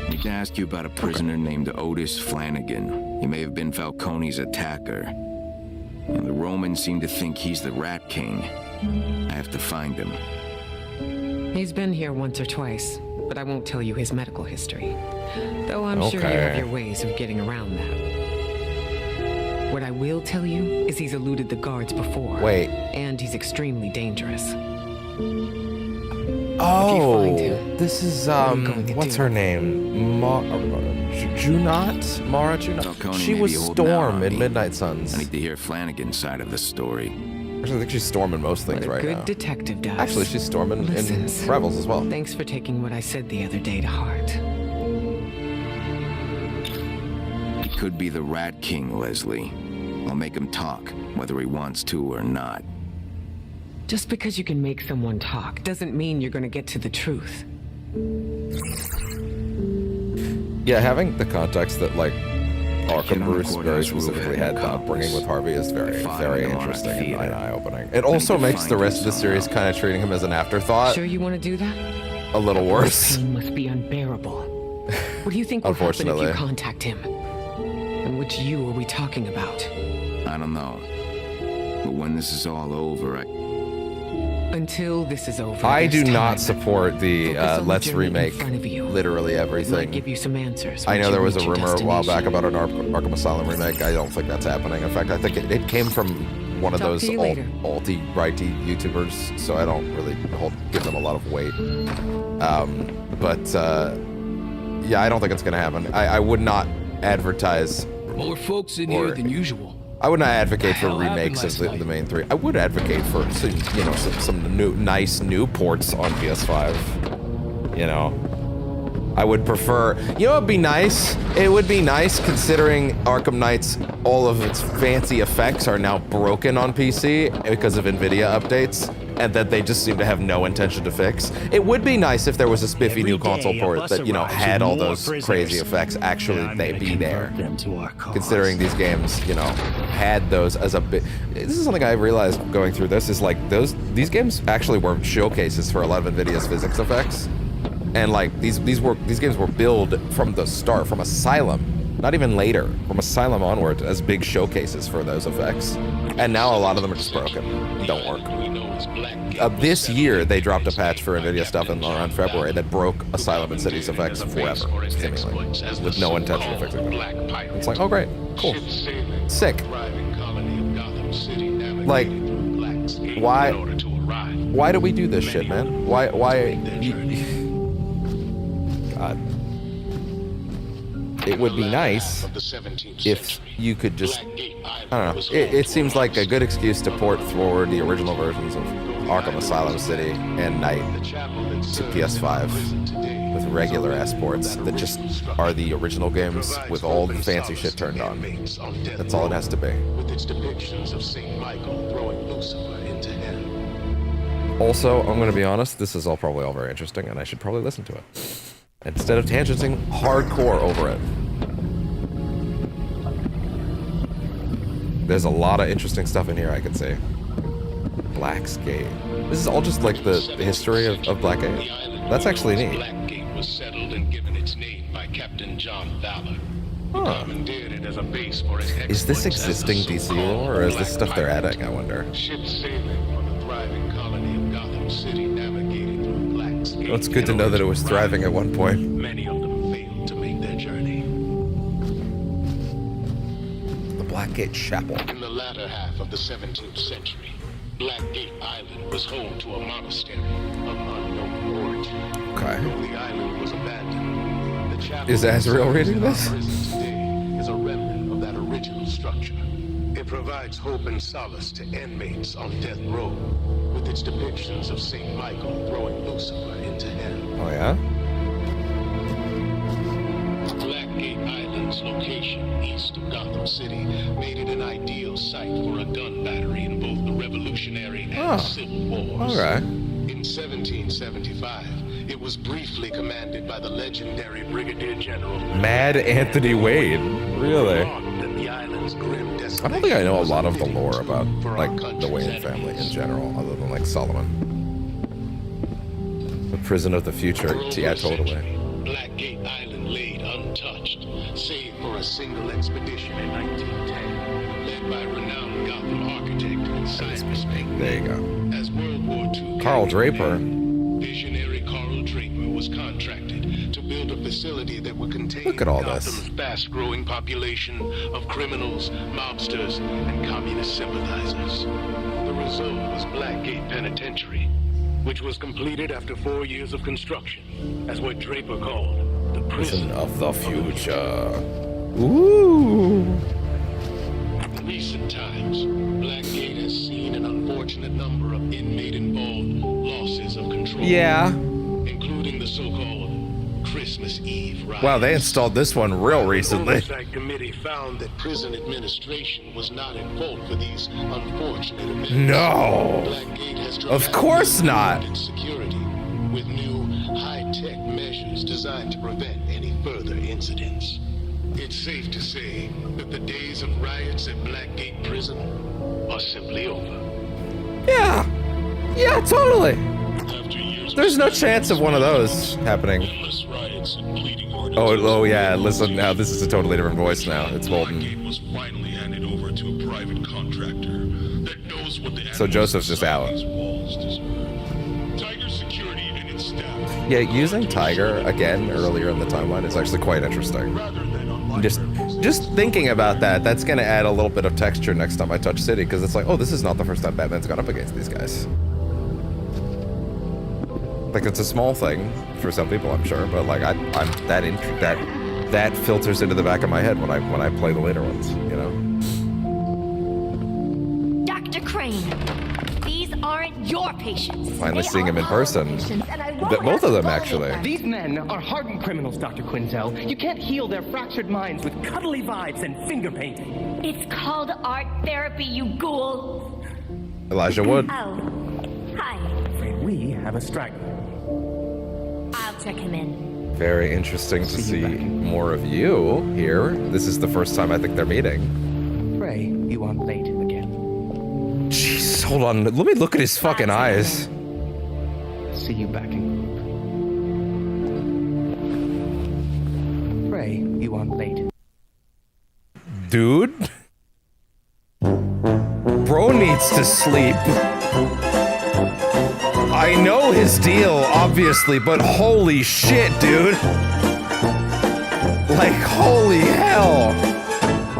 I need to ask you about a prisoner named Otis Flanagan. He may have been Falcone's attacker. And the Romans seem to think he's the Rat King. I have to find him. He's been here once or twice, but I won't tell you his medical history. Though I'm sure you have your ways of getting around that. What I will tell you is he's eluded the guards before. Wait. And he's extremely dangerous. Oh, this is, what's her name? Junot? Mara Junot? Falcone She may was be holding out Storm on in me. Midnight Suns. I need to hear Flanagan's side of the story. Actually, I think she's Storm in most things right now. Good detective does. Actually, she's Storm in Rebels as well. Thanks for taking what I said the other day to heart. He could be the Rat King, Leslie. I'll make him talk, whether he wants to or not. Just because you can make someone talk doesn't mean you're going to get to the truth. Yeah, having the context that, like, Arkham Bruce very specifically had the upbringing with Harvey is very, very interesting and eye-opening. It also makes the rest of the series kind of treating him as an afterthought Sure you want to do that? a little worse. Pain must be unbearable. What do you think will happen if you contact him? And which you are we talking about? I don't know. But when this is all over, Until this is over, I there's do not time. support the Focus on the let's journey in remake front of you. literally Might everything. give you some answers. I once know you there was a reach your rumor a while back destination. about an Arkham Asylum remake. I don't think that's happening. In fact, I think it came from one of Talk those to you later. alt-righty YouTubers, so I don't really give them a lot of weight. Yeah, I don't think it's going to happen. I would not advertise... More folks in here than usual. I would not advocate for hell happened remakes of last the main three. I would advocate for some nice new ports on PS5. You know, I would prefer. You know, it'd be nice. It would be nice considering Arkham Knight's all of its fancy effects are now broken on PC because of Nvidia updates, and that they just seem to have no intention to fix. It would be nice if there was a spiffy new console port that, you know, had all those crazy effects actually they be there. Considering these games, you know, had those as a bit. This is something I realized going through this is like these games actually were showcases for a lot of Nvidia's physics effects. And like these games were billed from the start, from Asylum, not even later, from Asylum onward, as big showcases for those effects. And now a lot of them are just broken, don't work. This year they dropped a patch for Nvidia stuff around February that broke Asylum and Cities effects forever, seemingly, with no intention of fixing them. It's like, oh great, cool, sick. Like, why do we do this shit, man? Why? God. It would be nice if you could just, I don't know, it seems like a good excuse to port forward the original versions of Arkham Asylum City and Night to PS5 with regular ass ports that just are the original games with all the fancy shit turned on. That's all it has to be. Also, I'm going to be honest, this is probably all very interesting and I should probably listen to it. Instead of tangenting hardcore over it. There's a lot of interesting stuff in here I could say. Blackgate. This is all just like the history of Blackgate. That's actually neat. Blackgate was settled and given its name by Captain John Valor. Commandeered it as a base for his Is this existing DC lore, or is this stuff they're adding, I wonder? Ships sailing for the thriving colony of Gotham City, navigating through Blackgate. Well, it's good to know that it was thriving at one point. Many of them failed to make their journey. The Blackgate Chapel. In the latter half of the 17th century, Blackgate Island was home to a monastery of unknown origin. Okay. The island was abandoned. The chapel Is Azrael reading this? today is a remnant of that original structure. It provides hope and solace to inmates on death row, with its depictions of St. Michael throwing Lucifer into hell. Oh yeah? Blackgate Island's location east of Gotham City made it an ideal site for a gun battery in both the Revolutionary and Civil Wars. Okay. In 1775, it was briefly commanded by the legendary Brigadier General Mad Anthony Wade. Really? The island's grim I don't think I know a lot of the lore about like the Wayne family in general, other than like Solomon. The Prison of the Future. Yeah, totally. Blackgate Island laid untouched, save for a single expedition in 1910, led by renowned Gotham There you go. As World War II Carl Draper. Visionary Carl Draper was contracted to build a facility that would contain Look at all Gotham's fast-growing population of criminals, mobsters, and communist sympathizers. The result was Blackgate Penitentiary, which was completed after 4 years of construction, as what Draper called the prison of the future. Ooh. In recent times, Blackgate has seen an unfortunate number of inmate-involved losses of control. Yeah. Including the so-called Christmas Eve riots. Wow, they installed this one real recently. The Oversight Committee found that prison administration was not at fault for these unfortunate events. No. Blackgate has Of course not. security with new high-tech measures designed to prevent any further incidents. It's safe to say that the days of riots at Blackgate Prison are simply over. Yeah. Yeah, totally. There's no chance of one of those happening. Oh yeah, listen now, this is a totally different voice now. It's Bolton. Was finally handed over to a private contractor that knows what the So Joseph's just out. Tiger Security and its staff. Yeah, using Tiger again earlier in the timeline is actually quite interesting. Just thinking about that, that's gonna add a little bit of texture next time I touch City, because it's like, oh, this is not the first time Batman's gone up against these guys. Like, it's a small thing for some people, I'm sure, but like I'm that filters into the back of my head when I play the later ones, you know. Dr. Crane, these aren't your patients. Finally seeing him in person. Both of them, actually. These men are hardened criminals, Dr. Quinzel. You can't heal their fractured minds with cuddly vibes and finger painting. It's called art therapy, you ghoul. Elijah Wood. Oh, hi. We have a straggler. I'll check him in. Very interesting to see more of you here. This is the first time I think they're meeting. Pray you aren't late again. Jeez, hold on. Let me look at his fucking eyes. See you back in group. Pray you aren't late. Dude? Bro needs to sleep. I know his deal, obviously, but holy shit, dude. Like, holy hell.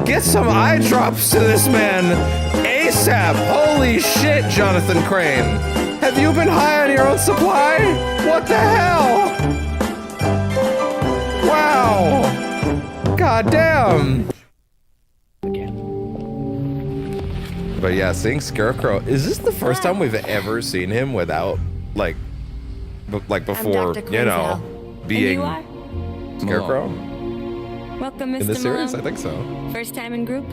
Get some eye drops to this man ASAP. Holy shit, Jonathan Crane. Have you been high on your own supply? What the hell? Wow. God damn. But yeah, seeing Scarecrow, is this the first time we've ever seen him without, like before, you know, being Scarecrow? Welcome, Mr. In this series? Malone. I think so. First time in group?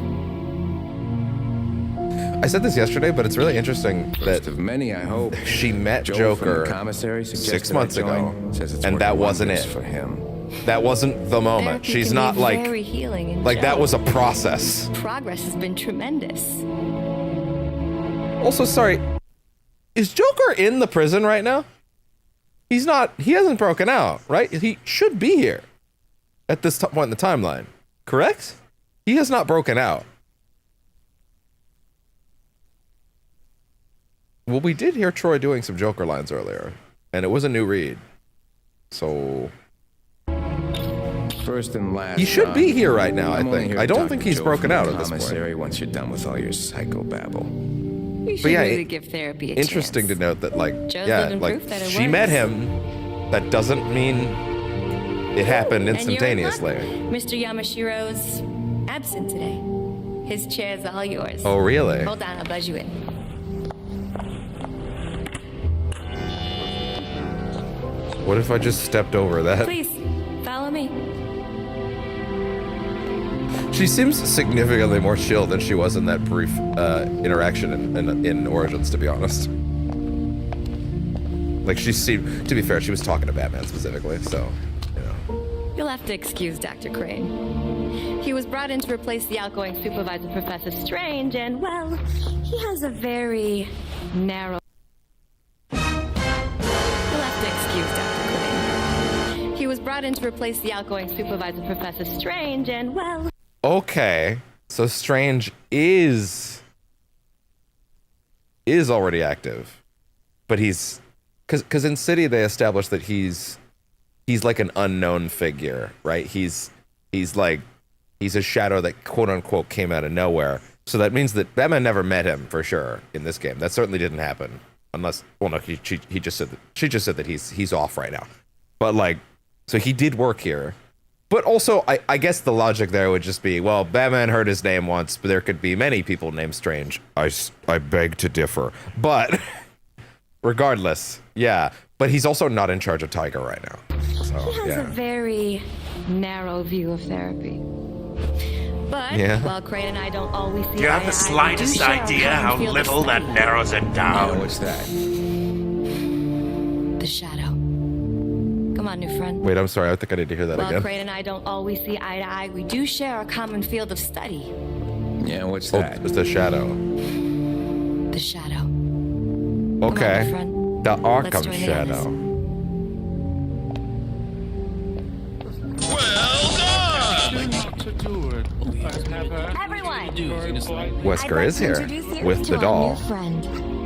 I said this yesterday, but it's really interesting that of many, I hope. She met Joe from the Joker commissary 6 months I ago, join, says it's and that working wasn't wonders it. for him. That wasn't the moment. Therapy She's can not be like, very healing and that Joe. was a process. Progress has been tremendous. Also, sorry, is Joker in the prison right now? He's not, he hasn't broken out, right? He should be here at this point in the timeline, correct? He has not broken out. Well, we did hear Troy doing some Joker lines earlier, and it was a new read. So First and last. he should be here right now, I I'm only think. here I to don't talk think to he's Joe broken from the out at this commissary point. once you're done with all your psychobabble. You should But yeah, really give therapy a interesting to note that, like, Joe's yeah, living like, proof that it she works. met him. That doesn't mean it happened And you're in luck. instantaneously. Mr. Yamashiro's absent today. His chair's all yours. Oh, really? Hold on, I'll buzz you in. What if I just stepped over that? Please, follow me. She seems significantly more chill than she was in that brief interaction in Origins, to be honest. Like, she seemed, to be fair, she was talking to Batman specifically, so, you know. You'll have to excuse Dr. Crane. He was brought in to replace the outgoing supervisor, Professor Strange, and, well, he has a very narrow... You'll have to excuse Dr. Crane. He was brought in to replace the outgoing supervisor, Professor Strange, and, well... Okay, so Strange is is already active, but he's because in City they established that he's like an unknown figure, right? He's a shadow that quote unquote came out of nowhere. So that means that Batman never met him for sure in this game. That certainly didn't happen, unless no, she just said that he's off right now. But like, so he did work here. But also, I guess the logic there would just be, well, Batman heard his name once, but there could be many people named Strange. I beg to differ. But regardless, yeah. But he's also not in charge of Tiger right now. So, he has a very narrow view of therapy. But while Crane and I don't always see Do you have the slightest idea how little that narrows it down? What's that? The Shadow. Come on, new friend. Wait, I'm sorry. I think I need to hear that While again. Crane and I don't always see eye to eye, we do share a common field of study. Yeah, what's that? It's the Shadow. The Shadow. Okay. Come on, The Let's Arkham join the Shadow. Everyone! Wesker is here with the doll.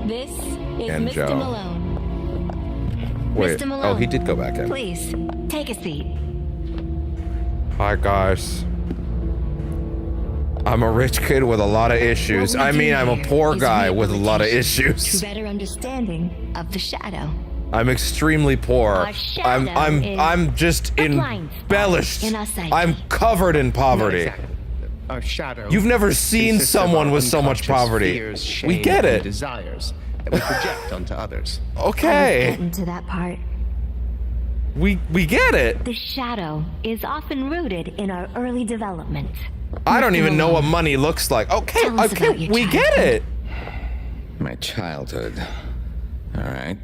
This is And Mr. Joe. Malone. Wait. Mr. Malone, Oh, he did go back in. Please, take a seat. Hi, guys. I'm a rich kid with a lot of issues. I mean, I'm a poor guy with a lot of To issues. better understanding of the Shadow. I'm extremely poor. Our shadow I'm just blind spot embellished. in our psyche. I'm covered in poverty. Our shadow. You've never seen consists of someone our with so much unconscious poverty. fears, shame, We get and it. desires that we project onto others. Okay. Getting to that part. We get it. The Shadow is often rooted in our early development. I don't even know what money looks like. Okay, Tell us about okay, your we get it. My childhood. All right.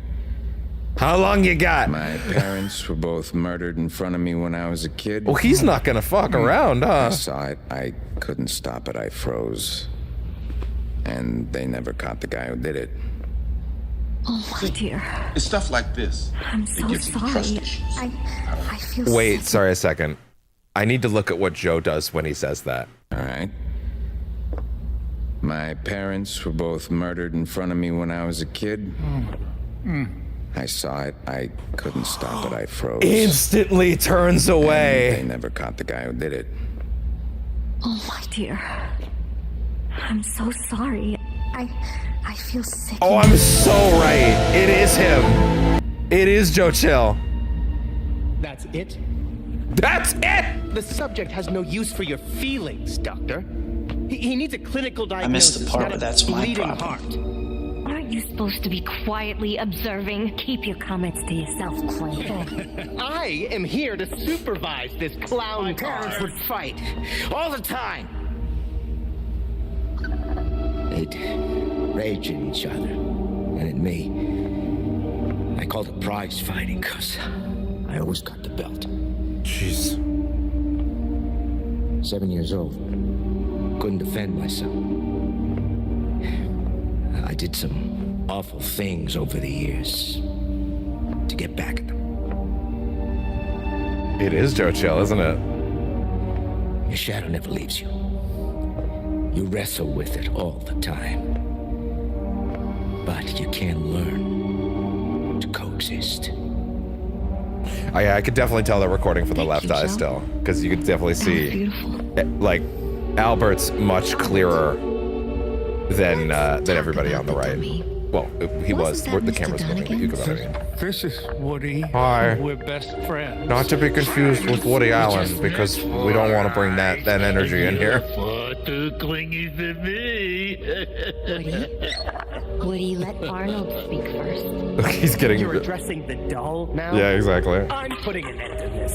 How long you got? My parents were both murdered in front of me when I was a kid. Well, he's not gonna fuck around, I huh? saw it. I couldn't stop it. I froze. And they never caught the guy who did it. Oh my dear. It's stuff like this. I'm so sorry. I feel Wait, sick. sorry a second. I need to look at what Joe does when he says that. All right. My parents were both murdered in front of me when I was a kid. I saw it. I couldn't stop it. I froze. Instantly turns away. And they never caught the guy who did it. Oh my dear. I'm so sorry. I feel sick. Oh, I'm so right. It is him. It is Joe Chill. That's it? That's it! The subject has no use for your feelings, Doctor. He needs a clinical I diagnosis, missed the part, not but a that's my bleeding problem. heart. Aren't you supposed to be quietly observing? Keep your comments to yourself, Quinn. I am here to supervise this clown My car. parents would fight all the time. They'd rage at each other and at me. I called it prize fighting because I always got the belt. Jeez. 7 years old. Couldn't defend myself. I did some awful things over the years to get back at them. It is Joe Chill, isn't it? Your shadow never leaves you. You wrestle with it all the time. But you can learn to coexist. I could definitely tell they're recording from the left eye still, because you could definitely see, like, Albert's much clearer than everybody on the right. Well, he was. The camera's moving, but you can better mean. This is Woody. Hi. We're best friends. Not to be confused with Woody Allen, because we don't want to bring that energy in here. Far too clingy for me. Woody, let Arnold speak first. He's getting. You're addressing the doll now? Yeah, exactly. I'm putting an end to this.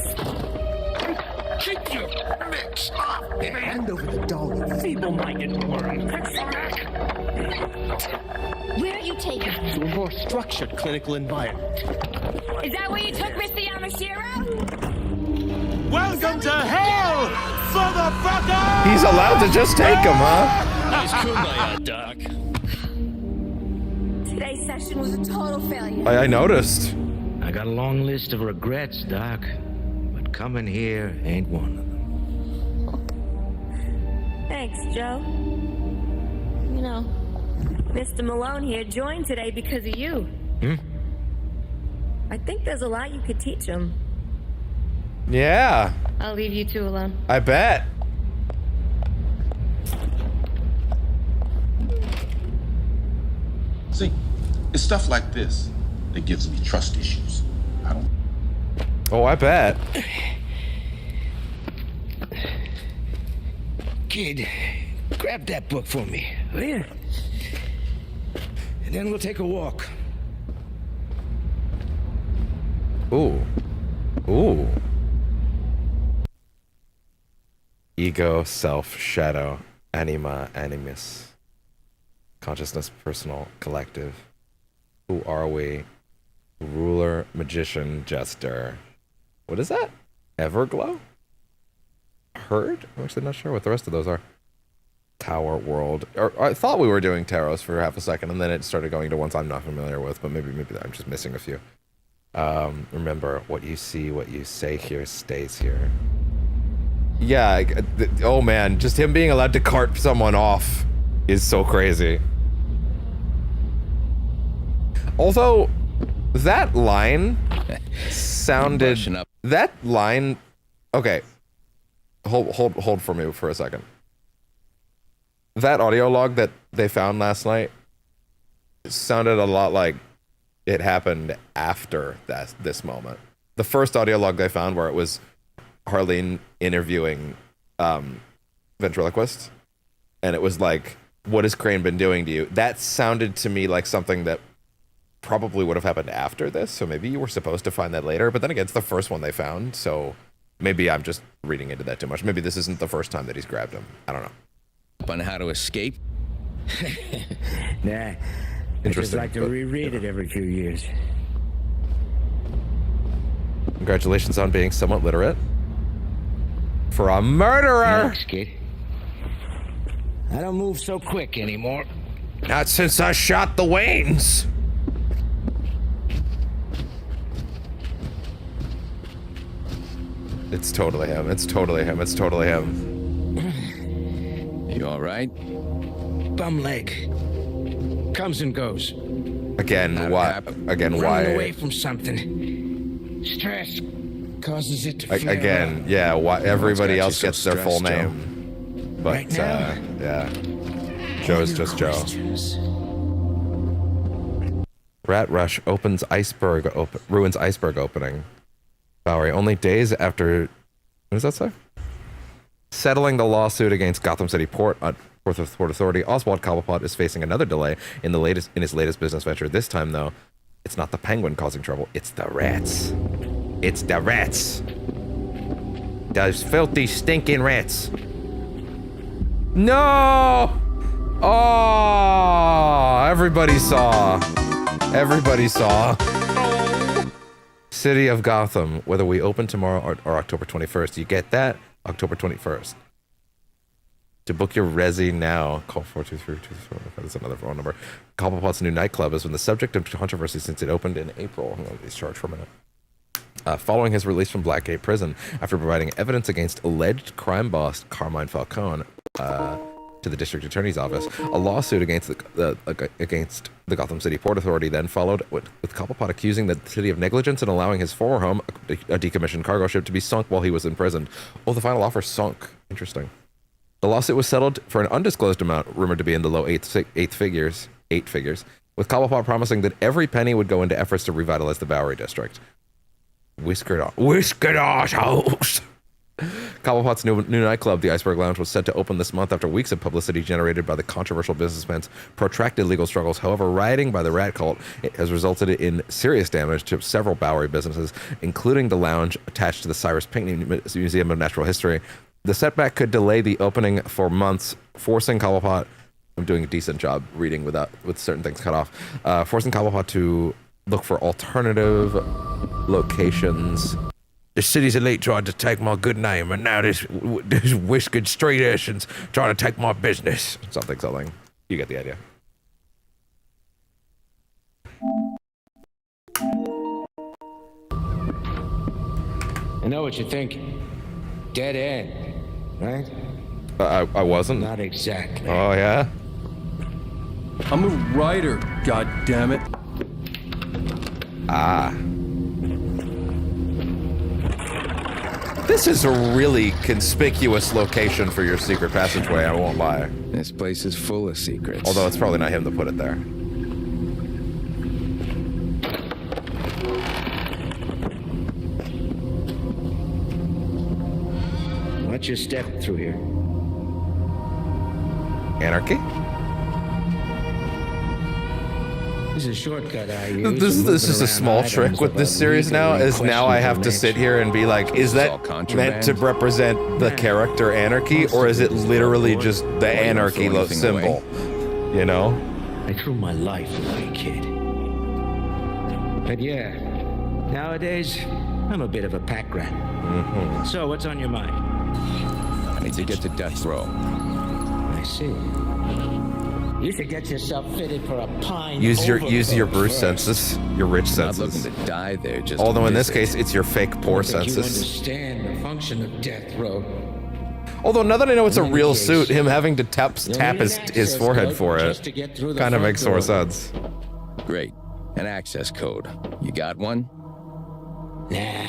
Keep your mitts off me. Hand over the doll, you feeble-minded worm. Where are you taking him? To a more structured clinical environment. Is that where you took Mr. Yamashiro? Welcome to hell, motherfucker! He's allowed to just take him, huh? Nice kumbaya, Doc. Today's session was a total failure. I noticed. I got a long list of regrets, Doc. But coming here ain't one of them. Thanks, Joe. You know, Mr. Malone here joined today because of you. I think there's a lot you could teach him. Yeah. I'll leave you two alone. I bet. See, it's stuff like this that gives me trust issues. I don't. Oh, I bet. Kid, grab that book for me, will you? And then we'll take a walk. Ooh. Ooh. Ego, self, shadow, anima, animus. Consciousness, personal, collective. Who are we? Ruler, magician, jester. What is that? Everglow? Herd? I'm actually not sure what the rest of those are. Tower, world. Or I thought we were doing tarots for half a second, and then it started going to ones I'm not familiar with, but maybe I'm just missing a few. Remember, what you see, what you say here stays here. Yeah, oh man, just him being allowed to cart someone off is so crazy. Although, that line sounded... That line... Okay. Hold for me for a second. That audio log that they found last night sounded a lot like it happened after this moment. The first audio log they found where it was Harleen interviewing ventriloquist, and it was like, what has Crane been doing to you? That sounded to me like something that probably would have happened after this, so maybe you were supposed to find that later, but then again, it's the first one they found, so maybe I'm just reading into that too much. Maybe this isn't the first time that he's grabbed him. I don't know. On how to escape? Nah. I just like to reread it every few years. Congratulations on being somewhat literate. For a murderer! Thanks, kid. I don't move so quick anymore. Not since I shot the Waynes! It's totally him. It's totally him. It's totally him. You all right? Bum leg. Comes and goes. Again, why? Again, why? Running away from something. Stress causes it to feel again, yeah. Why everybody else gets their full name, but right now, yeah. Joe's just Joe. Rat Rush ruins iceberg opening. Bowery, only days after, what does that say? Settling the lawsuit against Gotham City Port Authority, Oswald Cobblepot is facing another delay in his latest business venture. This time, though, it's not the Penguin causing trouble. It's the rats. It's the rats. Those filthy, stinking rats. No! Oh! Everybody saw. Everybody saw. City of Gotham, whether we open tomorrow or October 21st. You get that? October 21st. To book your resi now, call 423-224. That's another phone number. Cobblepot's new nightclub has been the subject of controversy since it opened in April. He's charged for a minute. Following his release from Blackgate prison, after providing evidence against alleged crime boss Carmine Falcone to the district attorney's office, a lawsuit against the Gotham City Port Authority then followed, with Cobblepot accusing the city of negligence in allowing his former home, a decommissioned cargo ship, to be sunk while he was imprisoned. Oh, the final offer sunk. Interesting. The lawsuit was settled for an undisclosed amount, rumored to be in the low eight figures, with Cobblepot promising that every penny would go into efforts to revitalize the Bowery district. Whiskered assholes. Cobblepot's new nightclub, the Iceberg Lounge, was set to open this month after weeks of publicity generated by the controversial businessman's protracted legal struggles. However, rioting by the rat cult has resulted in serious damage to several Bowery businesses, including the lounge attached to the Cyrus Pinckney Museum of Natural History. The setback could delay the opening for months, forcing Cobblepot... I'm doing a decent job reading with certain things cut off. Forcing Cobblepot to look for alternative locations. The city's elite tried to take my good name, and now this whiskered street urchins trying to take my business. Something. You get the idea. I know what you're thinking. Dead end, right? I wasn't. Not exactly. Oh, yeah? I'm a writer, goddammit. Ah. This is a really conspicuous location for your secret passageway, I won't lie. This place is full of secrets. Although it's probably not him to put it there. Watch your step through here. Anarchy? This is a shortcut I use. This is a small trick with this series now, is now I have to sit here and be like, is that meant to represent the character Anarchy, or is it literally just the Anarchy symbol? You know? I threw my life away, kid. But yeah, nowadays, I'm a bit of a pack rat. So, what's on your mind? I need to get to death row. I see. You should get yourself fitted for a pine. Use your Bruce senses, your rich senses. I'm not looking to die there, just although in this case, it's your fake poor You senses. understand the function of death row. Although now that I know it's a real suit, him having to tap his forehead for it kind of makes more sense. Great. An access code. You got one? Nah.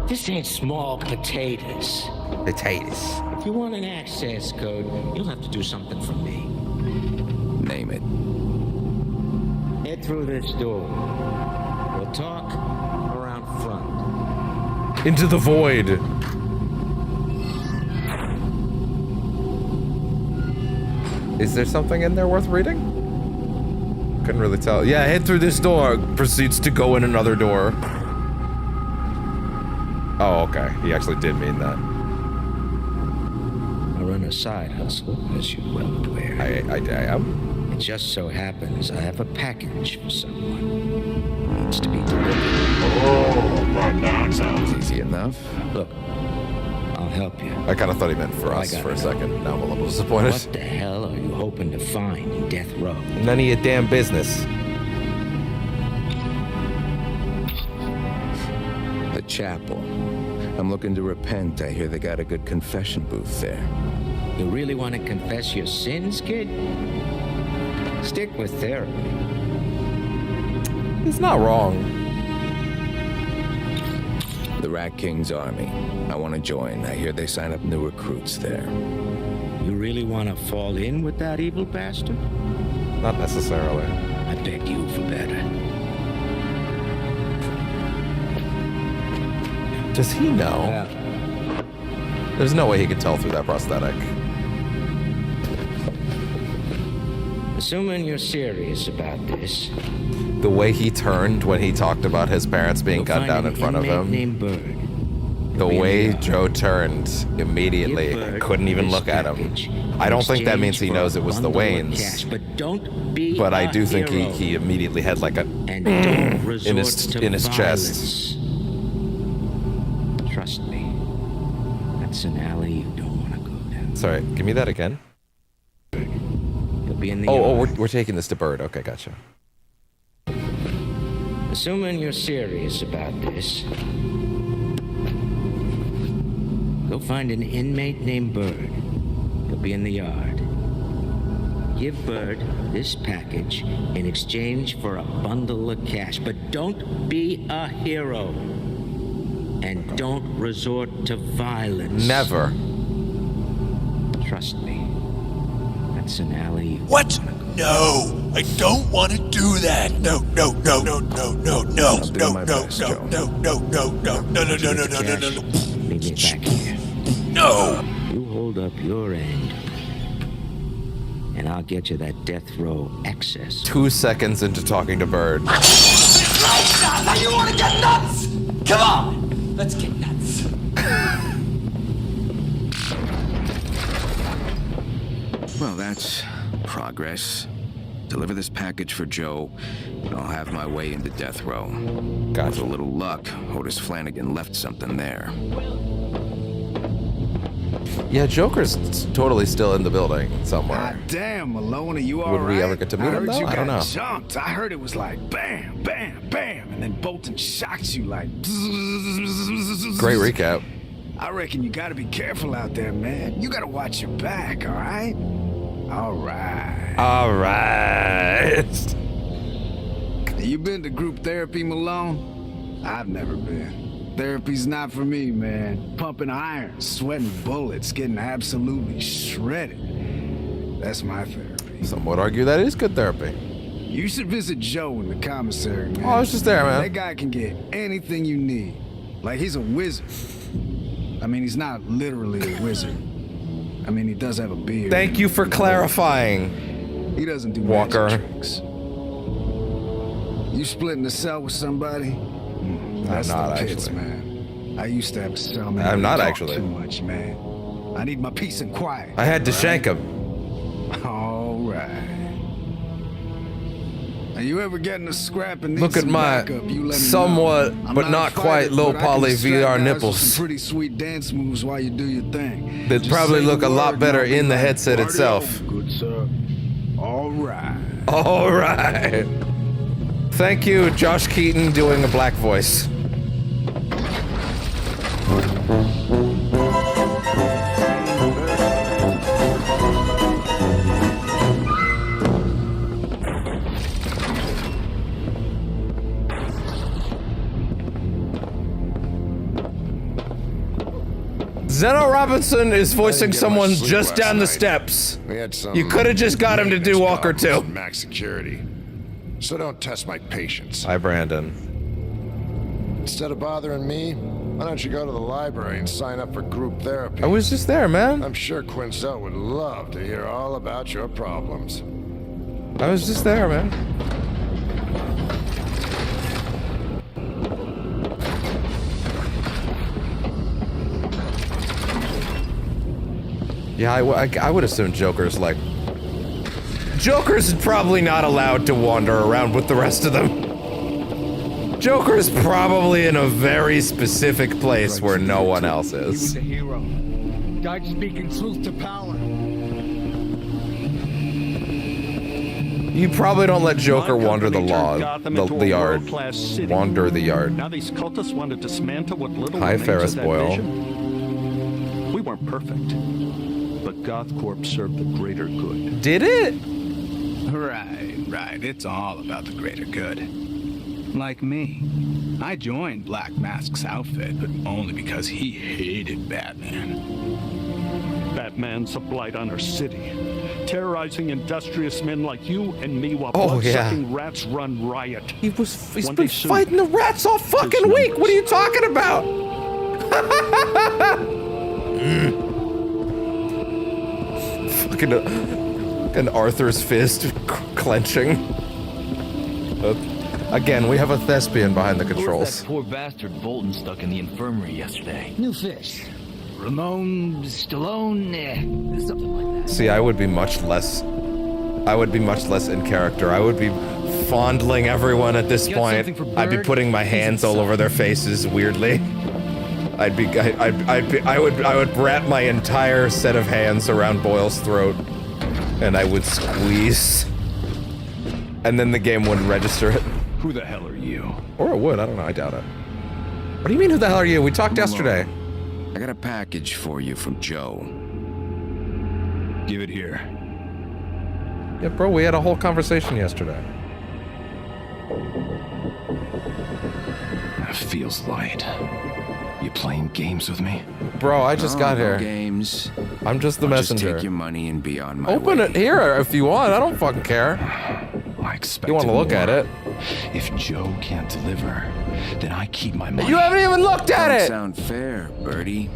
This ain't small potatoes. Potatoes. If you want an access code, you'll have to do something for me. Name it. Head through this door. We'll talk around front. Into the void. Is there something in there worth reading? Couldn't really tell. Yeah, head through this door. Proceeds to go in another door. Oh, okay. He actually did mean that. I run a side hustle, as you're well aware. I am. It just so happens I have a package for someone. Needs to be delivered. Oh, that sounds easy enough. Look, I'll help you. I kind of thought he meant for us for a second. Now I'm a little disappointed. What the hell are you hoping to find in Death Row? None of your damn business. The chapel. I'm looking to repent. I hear they got a good confession booth there. You really want to confess your sins, kid? Stick with therapy. He's not wrong. The Rat King's army. I want to join. I hear they sign up new recruits there. You really want to fall in with that evil bastard? Not necessarily. I beg you for better. Does he know? Yeah. There's no way he could tell through that prosthetic. Assuming you're serious about this. The way he turned when he talked about his parents being gunned down in front of him. Named Bird. The way Joe turned immediately, I couldn't even look at him. I don't think that means he knows it was the Waynes. But I do think he immediately had like a in his chest. Trust me, that's an alley you don't want to go down. Sorry, give me that again. You'll be in the we're taking this to Bird. Okay, gotcha. Assuming you're serious about this, go find an inmate named Bird. He'll be in the yard. Give Bird this package in exchange for a bundle of cash, but don't be a hero. And don't resort to violence. Never. Trust me. That's an alley. What? No, I don't want to do that. No. Leave me back here. No. You hold up your end, and I'll get you that death row access. 2 seconds into talking to Bird. Now you want to get nuts? Come on. Let's get nuts. Well, that's progress. Deliver this package for Joe, and I'll have my way into death row. Gotcha. With a little luck, Otis Flanagan left something there. Yeah, Joker's totally still in the building somewhere. God damn, Malone, are you all right? Would we ever get to meet him, though? I don't know. Jumped. I heard it was like bam, bam, bam, and then Bolton shocked you like. Great recap. I reckon you gotta be careful out there, man. You gotta watch your back, all right? All right. All right. You been to group therapy, Malone? I've never been. Therapy's not for me, man. Pumping iron, sweating bullets, getting absolutely shredded. That's my therapy. Some would argue that is good therapy. You should visit Joe in the commissary, man. Oh, I was just there, man. That guy can get anything you need. Like, he's a wizard. I mean, he's not literally a wizard. I mean, he does have a beard. Thank you for clarifying. He doesn't do Walker. magic tricks. You splitting a cell with somebody? That's I'm not the pits, actually. man. I used to have a cellmate. I'm not Talk actually. Too much, man. I need my peace and quiet. I had to right? shank him. All right. Now, you ever getting a scrap and need Look at some my backup, you let me somewhat, know. I'm but not a fighter, quite low but I can poly distract VR guys with nipples. some pretty sweet dance moves while you do your thing. They Just probably say look the a lot word better and I'll be in the like, headset "Party itself. on, good sir. All right. All right. Thank you, Josh Keaton, doing a black voice. Zeno Robinson is voicing someone just down the steps. You could have just got him to do Walker too. Max security. So don't test my patience. Hi, Brandon. Instead of bothering me, why don't you go to the library and sign up for group therapy? I was just there, man. I'm sure Quinzel would love to hear all about your problems. I was just there, man. Yeah, I would assume Joker's like... Joker's probably not allowed to wander around with the rest of them. Joker's probably in a very specific place where no one else He was is. a hero. Died speaking truth to power. You probably don't let Joker My wander the company law, turned Gotham the into a yard. world-class city. Wander the yard. Now these cultists want to dismantle what little Hi, remains Ferris of that Boyle. vision. We weren't perfect, but GothCorp served the greater good. Did it? Right. It's all about the greater good. Like me. I joined Black Mask's outfit, but only because he hated Batman. Batman's a blight on our city, terrorizing industrious men like you and me while Oh, yeah. blood-sucking rats run riot. He's One been day soon, fighting the rats all fucking week. What are you talking about? Fucking Arthur's fist clenching. Again, we have a thespian behind the Who was controls. that poor bastard Bolton stuck in the infirmary yesterday? New fish. Ramon Stallone, something like that. See, I would be much less in character. I would be fondling everyone at this You got point. something for I'd be Bird? putting my hands all over their faces weirdly. I would wrap my entire set of hands around Boyle's throat, and I would squeeze. And then the game wouldn't register it. Who the hell are you? Or it would, I don't know, I doubt it. What do you mean, who the hell are you? We talked yesterday. I got a package for you from Joe. Give it here. Yeah, bro, we had a whole conversation yesterday. That feels light. You playing games with me? Bro, I just got here. Games. I'm just the I'll messenger. Just take your money and be on my Open way. it here if you want. I don't fucking care. I expect You want to look at it? If Joe can't deliver, then I keep my money. You haven't even looked at Don't it! sound fair, Birdie.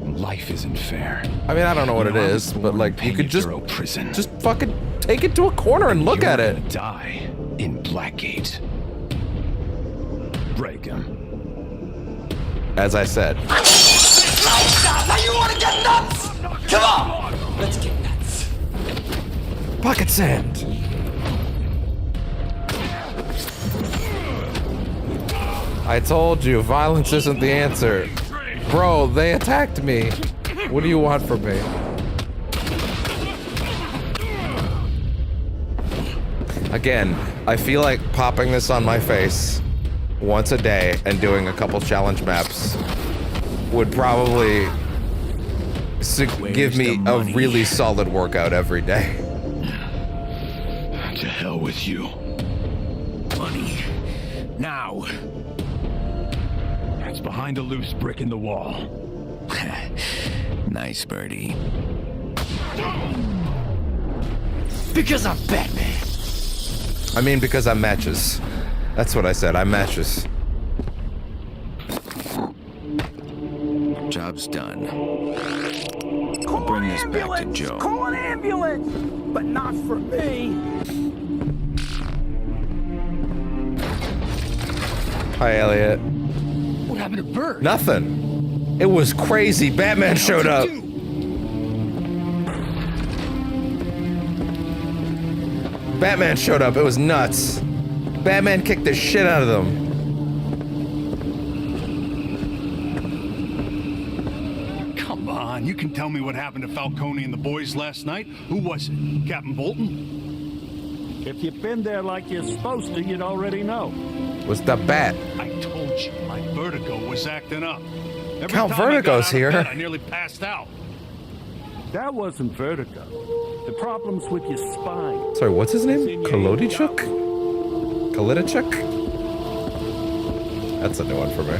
Life isn't fair. I mean, I don't know what it is, but like, you could just fucking take it to a corner and look at it. Die in Blackgate. Break him. As I said. Now you want to get nuts? Come on, let's get nuts. Pocket sand. I told you, violence isn't the answer. Bro, they attacked me. What do you want from me? Again, I feel like popping this on my face once a day and doing a couple challenge maps would probably give me a really solid workout every day. To hell with you. Money. Now. That's behind a loose brick in the wall. Nice, Birdie. Because I'm Batman. I mean, because I'm matches. That's what I said. I'm matches. Job's done. I'll bring this back to Joe. Call an ambulance! But not for me! Hi, Elliot. What happened to Bird? Nothing. It was crazy. Batman showed up. Batman showed up. It was nuts. Batman kicked the shit out of them. Come on, you can tell me what happened to Falcone and the boys last night. Who was it? Captain Bolton? If you've been there like you're supposed to, you'd already know. Was the Bat? I told you, my vertigo was acting up. Every Count time I got Vertigo's out of here. bed, I nearly passed out. That wasn't vertigo. The problem's with your spine. Sorry, what's his name? Kolodichuk? Kolodichuk? That's a new one for me.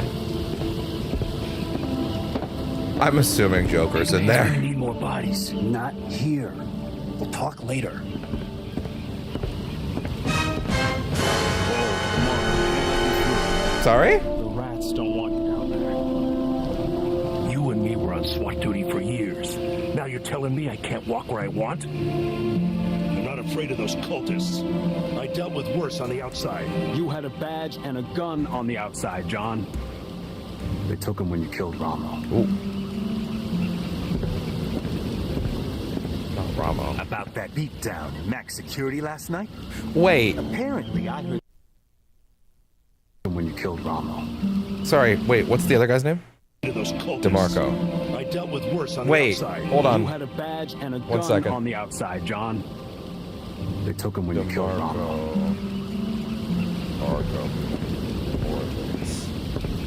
I'm assuming Joker's in there. We need more bodies. Not here. We'll talk later. Sorry? The rats don't want you down there. You and me were on SWAT duty for years. Now you're telling me I can't walk where I want? I'm not afraid of those cultists. I dealt with worse on the outside. You had a badge and a gun on the outside, John. They took him when you killed Ramo. Ooh. Oh, Ramo. About that beatdown in Max Security last night? Wait. Apparently I heard when you killed Ramo. Sorry, wait, what's the other guy's name? Those cultists. DeMarco. I dealt with worse on the Wait, outside. hold on. You had a badge and a 1 gun second. on the outside, John. They took him when you killed Ramo. Arkham.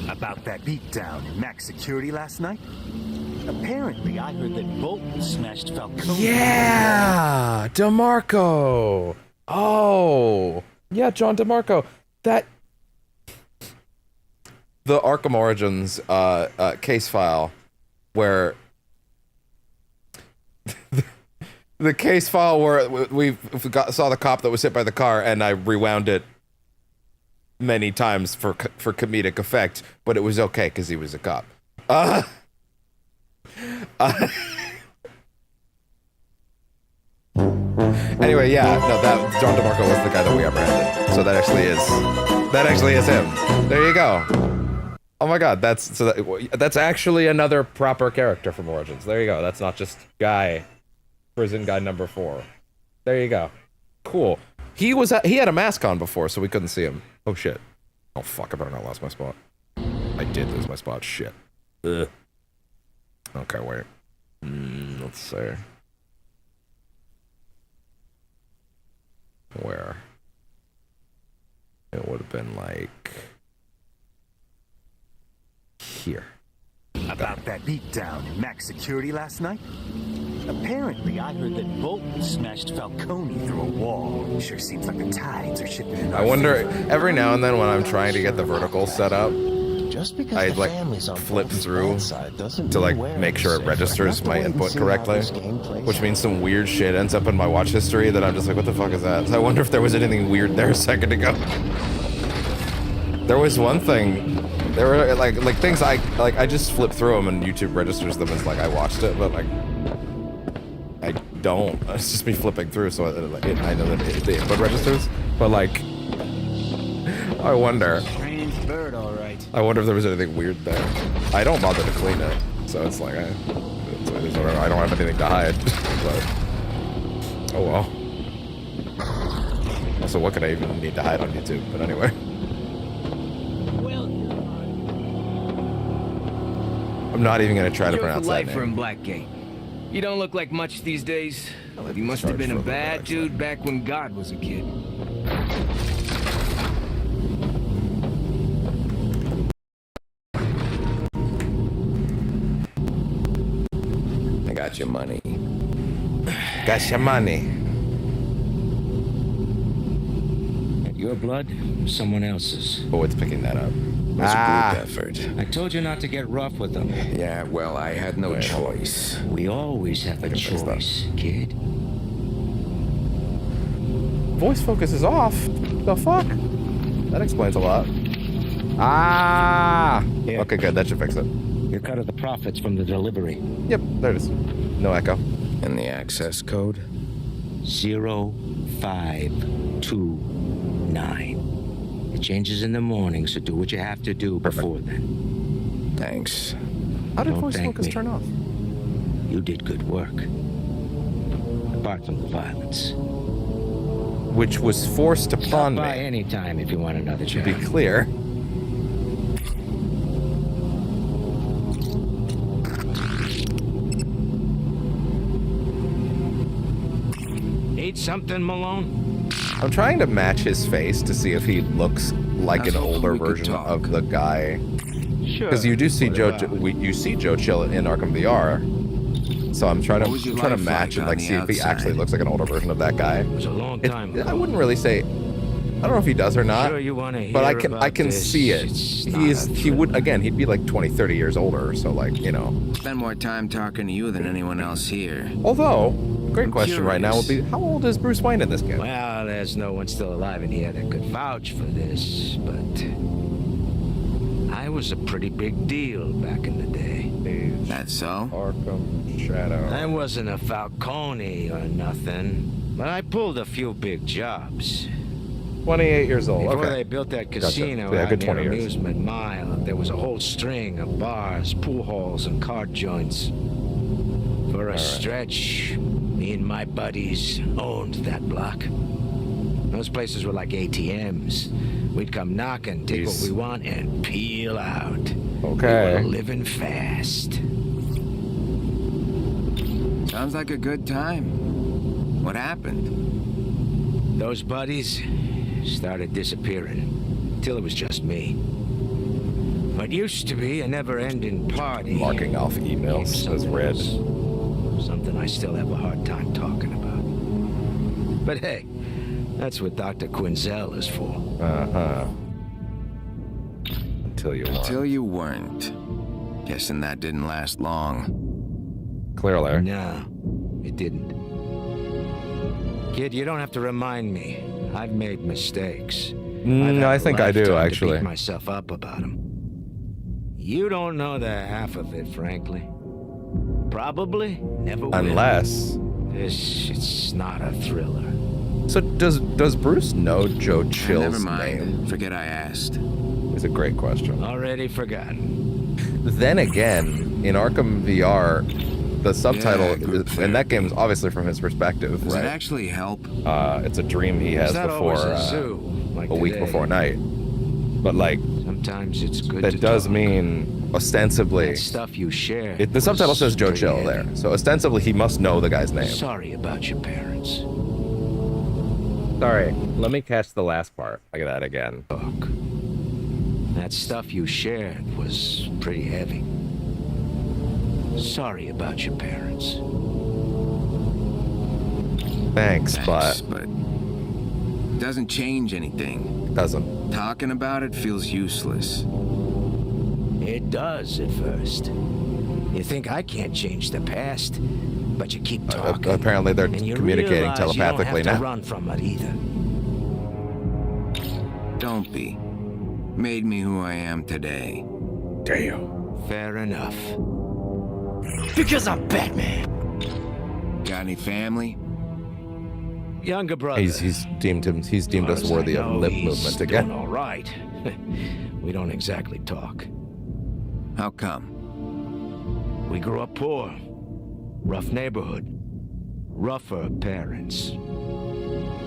About that beatdown in Max Security last night? Apparently I heard that Bolton smashed Falcone. Yeah! DeMarco! Oh! Yeah, John DeMarco. That... The Arkham Origins case file where... the case file where we saw the cop that was hit by the car, and I rewound it many times for comedic effect, but it was okay because he was a cop. Anyway, yeah, no, that John DeMarco was the guy that we apprehended, so that actually is him. There you go. Oh my God, that's actually another proper character from Origins. There you go. That's not just prison guy number 4. There you go. Cool. He had a mask on before, so we couldn't see him. Oh shit. Oh fuck, I better not lost my spot. I did lose my spot. Shit. Ugh. Okay, wait. Let's see. Where? It would have been like... here. About that beatdown in Max Security last night? Apparently, I heard that Bolton smashed Falcone through a wall. Sure seems like the tides are shifting in our I wonder, favor. every now and then when I'm trying to get the vertical set up, I like flip through to like make sure it registers my input correctly, which means some weird shit ends up in my watch history that I'm just like, what the fuck is that? So I wonder if there was anything weird there a second ago. There was one thing, there were like things I just flip through them and YouTube registers them as like I watched it, but like I don't. It's just me flipping through, so I know that the input registers. But like, I wonder. Strange bird, all right. I wonder if there was anything weird there. I don't bother to clean it, so it's like I don't have anything to hide. But oh well. Also, what could I even need to hide on YouTube? But anyway. I'm not even gonna try to pronounce that name. From Blackgate. You don't look like much these days. You must have been a bad dude back when God was a kid. Got your money. Got your money. Your blood, someone else's. Oh, it's picking that up. It was a group effort. I told you not to get rough with them. Yeah, well, I had no choice. We always have a choice, kid. Voice focus is off. The fuck? That explains a lot. Ah! Yeah. Okay, good. That should fix it. Your cut of the profits from the delivery. Yep, there it is. No echo. And the access code? 0529. It changes in the morning, so do what you have to do before then. Thanks. How did Don't voice thank focus me. turn off? You did good work. Apart from the violence. Which was forced upon Stop me. by any time if you want another To job. be clear. Need something, Malone? I'm trying to match his face to see if he looks like an older version of the guy. Sure. Because you do see Joe. What about? You see Joe Chill in Arkham VR. So I'm trying What was your to life match like and on see if the he actually outside? looks like an older version of that guy. It was a long time ago. I wouldn't really say. I don't know if he does or not. Sure you want to but I hear can about this? see it. It's not a He would again. He'd be like 20, 30 years older. So like Spend more time talking to you than anyone else here. Although, great I'm question right now would be, how old is Bruce Wayne in this game? Well, there's no one still alive in here that could vouch for this, but I was a pretty big deal back in the day. That's so? Arkham Shadow. I wasn't a Falcone or nothing, but I pulled a few big jobs. 28 years old. Before Okay. they built that Gotcha. casino Yeah, out good near 20 years. Amusement Mile, there was a whole string of bars, pool halls, and card joints. For a stretch, me and my buddies owned that block. Those places were like ATMs. We'd come knocking, take what we want, and peel out. Okay. We were living fast. Sounds like a good time. What happened? Those buddies started disappearing, till it was just me. What used to be a never-ending party. Marking off emails as red. Something I still have a hard time talking about. But hey, that's what Dr. Quinzel is for. Uh-huh. Until you weren't. Until you weren't. Guessing that didn't last long. Clearly. No, it didn't. Kid, you don't have to remind me. I've made mistakes. I think I do, To actually. beat myself up about them. You don't know the half of it, frankly. Probably never will. Unless. It's not a thriller. So does Bruce know Joe Chill's Never mind. name? Forget I asked. It's a great question. Already forgotten. Then again, in Arkham VR, the subtitle and that game is obviously from his perspective, Does right? it actually help? It's a dream he has It's not before always a zoo, like a week today. before night. But like Sometimes it's good that to does talk. mean ostensibly That stuff you share. the subtitle says Joe pretty Chill heavy. there. So ostensibly he must know the guy's name. Sorry about your parents. Sorry, let me catch the last part. Look at that again. Look, that stuff you shared was pretty heavy. Sorry about your parents. Thanks, but it doesn't change anything. Doesn't. Talking about it feels useless. It does at first. You think I can't change the past, but you keep talking. Apparently they're and you communicating realize telepathically you don't have now. to run from it either. Don't be. Made me who I am today. Damn. Fair enough. Because I'm Batman. Got any family? Younger brother. He's deemed us As worthy I of know, lip he's movement again. doing all right. We don't exactly talk. How come? We grew up poor. Rough neighborhood. Rougher parents.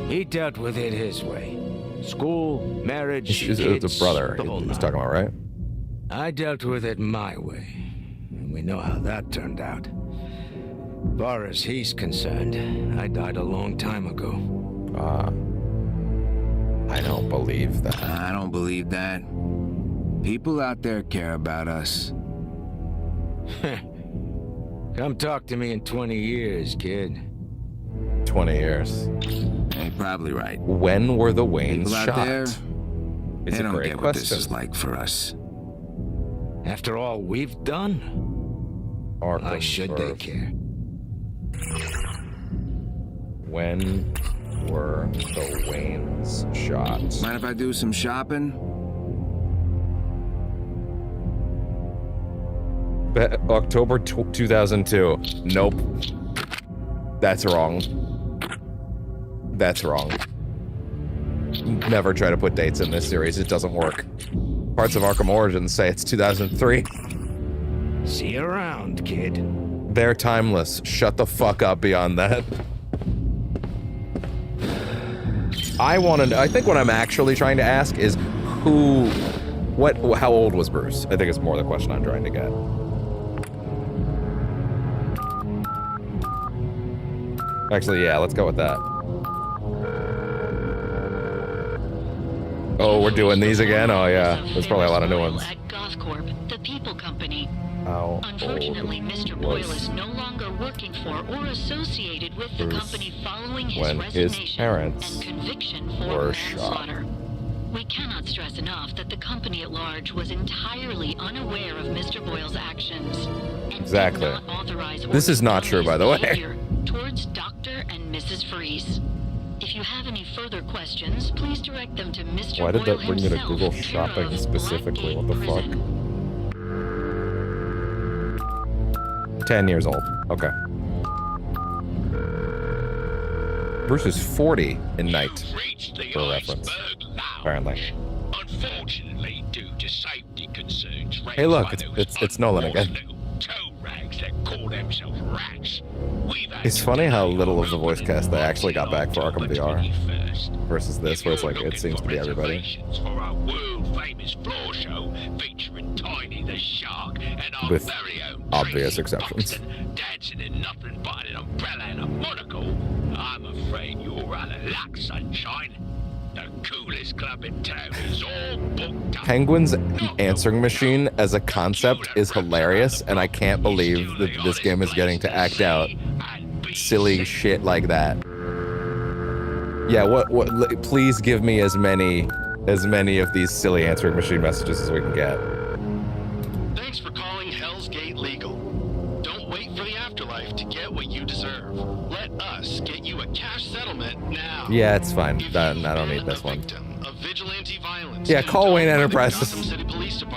He dealt with it his way. School, marriage, It's kids, a brother the whole he's nine. talking about, right? I dealt with it my way. And we know how that turned out. Far as he's concerned, I died a long time ago. I don't believe that. I don't believe that. People out there care about us. Come talk to me in 20 years, kid. 20 years. You're probably right. When were the Waynes People out shot? there, It's they a don't great get what this question. is like for us. After all we've done, why should they care? When were the Waynes shot? Mind if I do some shopping? October 2002. Nope. That's wrong. That's wrong. Never try to put dates in this series. It doesn't work. Parts of Arkham Origins say it's 2003. See you around, kid. They're timeless. Shut the fuck up beyond that. I think what I'm actually trying to ask is how old was Bruce? I think it's more the question I'm trying to get. Actually, yeah, let's go with that. Oh, we're doing these again? Oh, yeah. There's probably a lot of new ones. At Gothcorp, the people company. How Unfortunately, Mr. Boyle is no longer working for or associated with the company following his resignation and conviction for manslaughter. We cannot stress enough that the company at large was entirely unaware of Mr. Boyle's actions and Exactly. did not authorize This is not true, by the way. towards Dr. and Mrs. Freeze. If you have any further questions, please direct them to Mr. Why did Boyle that bring you to himself, Google care Shopping of specifically? What the Blackgate fuck? 10 years old. Okay. Bruce is 40 in Night, for reference. Apparently. Unfortunately, due to safety concerns, Hey, look, it's Nolan again. that call themselves rats. It's funny how little of the voice cast they actually got back for Arkham VR versus this, where it's like it seems to be everybody. For our world-famous floor show featuring Tiny the Shark and our With very own obvious Tracy exceptions. Buxton dancing in nothing but an umbrella and a monocle, I'm afraid you're out of luck, sunshine. The coolest club in town is all booked up. Penguin's answering machine as a concept is hilarious, and I can't believe that this game is getting to act out silly shit like that. Yeah, what please give me as many of these silly answering machine messages as we can get. Thanks for calling Hell's Gate Legal. Don't wait for the afterlife to get what you deserve. Let us get you a cash settlement now. Yeah, it's fine. I don't need this one. Of vigilante violence. Yeah, call Wayne Enterprises.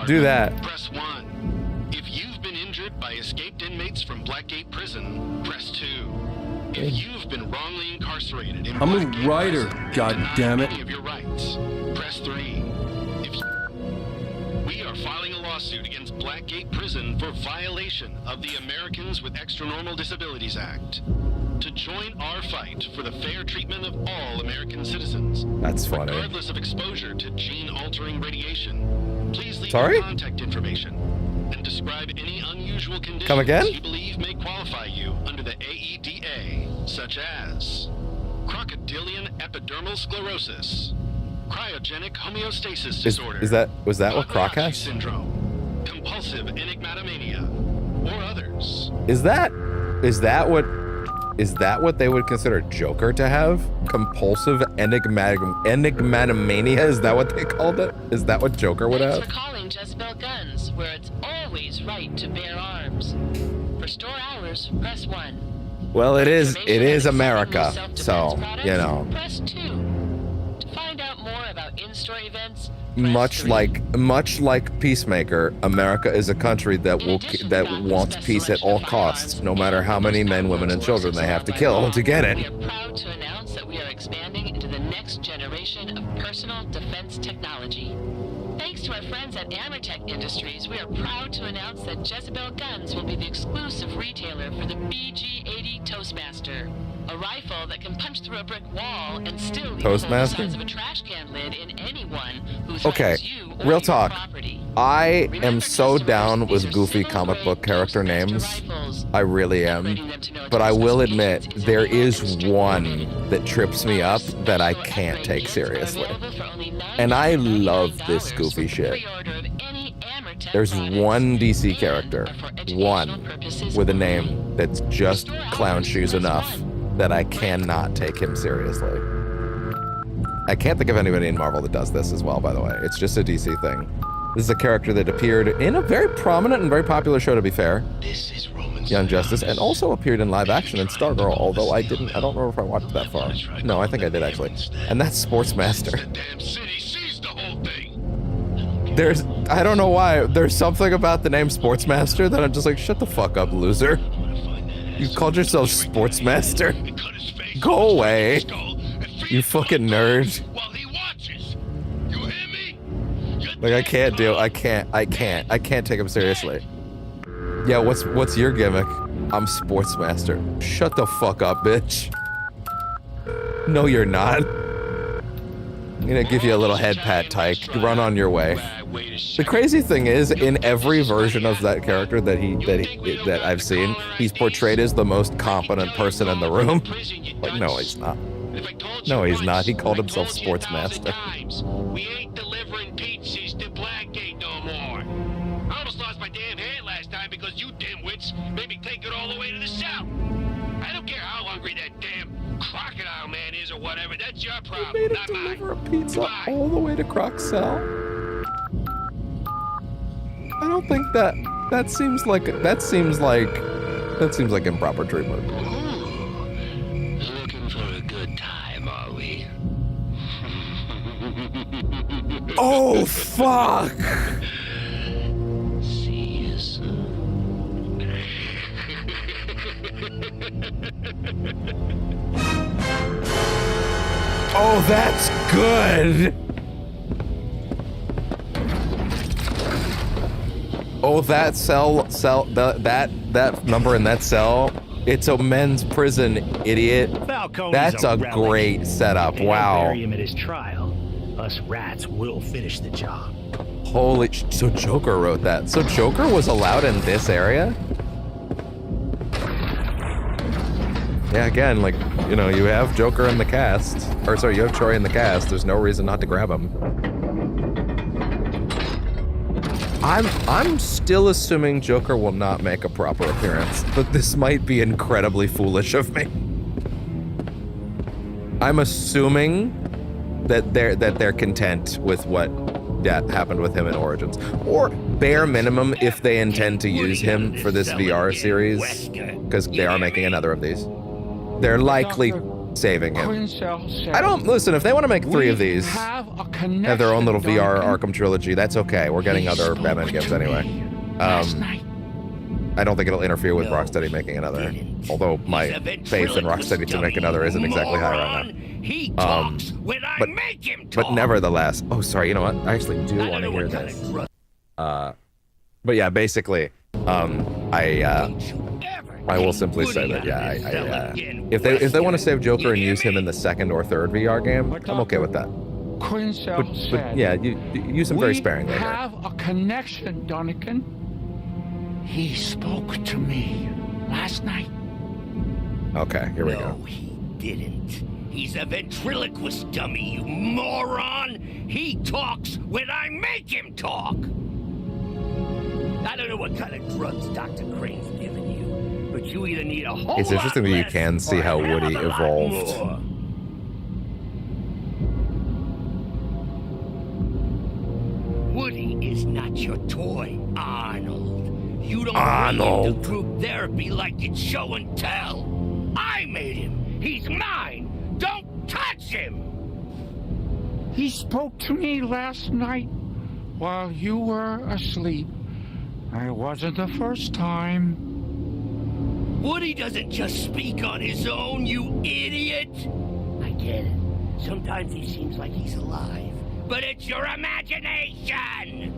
Do that. Press 1. If you've been injured by escaped inmates from Blackgate Prison, press 2. If you've been wrongly incarcerated in I'm a Blackgate writer, Prison, God damn it. any of your rights, press 3. We are filing a lawsuit against Blackgate Prison for violation of the Americans with Extranormal Disabilities Act. To join our fight for the fair treatment of all American citizens, That's funny. regardless of exposure to gene-altering radiation, please leave Sorry? your contact information and describe any unusual conditions Come again? you believe may qualify you under the AEDA, such as crocodilian epidermal sclerosis, cryogenic homeostasis disorder, Was that what Croc Cockroach has? syndrome, compulsive enigmatomania, or others. Is that what they would consider Joker to have? Compulsive enigmatomania? Is that what they called it? Is that what Joker would Thanks have? for calling Jezebel Guns, where it's always right to bear arms. For store hours, press 1. Well, it is America, so, you know. Press 2. To find out more about in-store events, Much like Peacemaker, America is a country that wants peace at all costs, no matter how many men, women, and children they have to kill to get it. we are proud to announce that we are expanding into the next generation of personal defense technology. Thanks to our friends at Amertech Industries, we are proud to announce that Jezebel Guns will be the exclusive retailer for the BG-80 Toastmaster, a rifle that can punch through a brick wall and still leave the size of a trash can lid in anyone who Okay, threatens you or real your talk. property. I am so down with goofy comic book character names. I really am. But I will admit, there is one that trips me up that I can't take seriously. And I love this goofy shit. There's one DC character, one, with a name that's just clown shoes enough that I cannot take him seriously. I can't think of anybody in Marvel that does this as well, by the way. It's just a DC thing. This is a character that appeared in a very prominent and very popular show, to be fair. Young Justice, and also appeared in live action in Stargirl, although I don't remember if I watched that far. No, I think I did actually. And that's Sportsmaster. I don't know why, there's something about the name Sportsmaster that I'm just like, shut the fuck up, loser. You called yourself Sportsmaster? Go away. You fucking nerd. Like, I can't take him seriously. Yeah, what's your gimmick? I'm Sportsmaster. Shut the fuck up, bitch. No, you're not. I'm gonna give you a little head pat, Tyke. Run on your way. The crazy thing is, in every version of that character that I've seen, he's portrayed as the most competent person in the room. Like, no, he's not. No, he's not. He called himself Sportsmaster. We ain't delivering pizzas to Blackgate no more. I almost lost my damn head last time because you dimwits made me take it all the way to the south. I don't care how hungry that damn crocodile man is or whatever. That's your problem, Made him not mine. deliver a pizza all the way to Croc-Cell. I don't think that seems like improper treatment. Looking for a good time, are we? Oh fuck! See you soon. Oh, that's good. Oh, that that number in that cell. It's a men's prison, idiot. That's a great setup. Wow. Bury him at his trial. Us rats will finish the job. Holy, so Joker wrote that. So Joker was allowed in this area? Yeah, again, like, you know, you have Joker in the cast. Or sorry, you have Troy in the cast. There's no reason not to grab him. I'm still assuming Joker will not make a proper appearance, but this might be incredibly foolish of me. I'm assuming that they're content with what happened with him in Origins, or bare minimum if they intend to use him for this VR series, because they are making another of these. They're likely saving him. I don't listen. If they want to make 3 of these, have their own little VR Arkham trilogy, that's okay. We're getting other Batman games anyway. I don't think it'll interfere with Rocksteady making another. Although my faith in Rocksteady to make another isn't exactly high right now. But nevertheless, oh sorry, you know what? I actually do want to hear this. But yeah, basically, I will simply say that if they want to save Joker and use him in the 2nd or 3rd VR game, I'm okay with that. But yeah, you use him very sparingly. We have a connection, Donegan. He spoke to me last night. Okay, here we go. No, he didn't. He's a ventriloquist dummy, you moron! He talks when I make him talk! I don't know what kind of drugs Dr. Crane's giving you, but you either need a whole It's interesting that you can see how Woody evolved. Woody is not your toy, Arnold. You don't need the group therapy like it's show and tell. I made him. He's mine. Don't touch him. He spoke to me last night while you were asleep. It wasn't the first time. Woody doesn't just speak on his own, you idiot. I get it. Sometimes he seems like he's alive, but it's your imagination.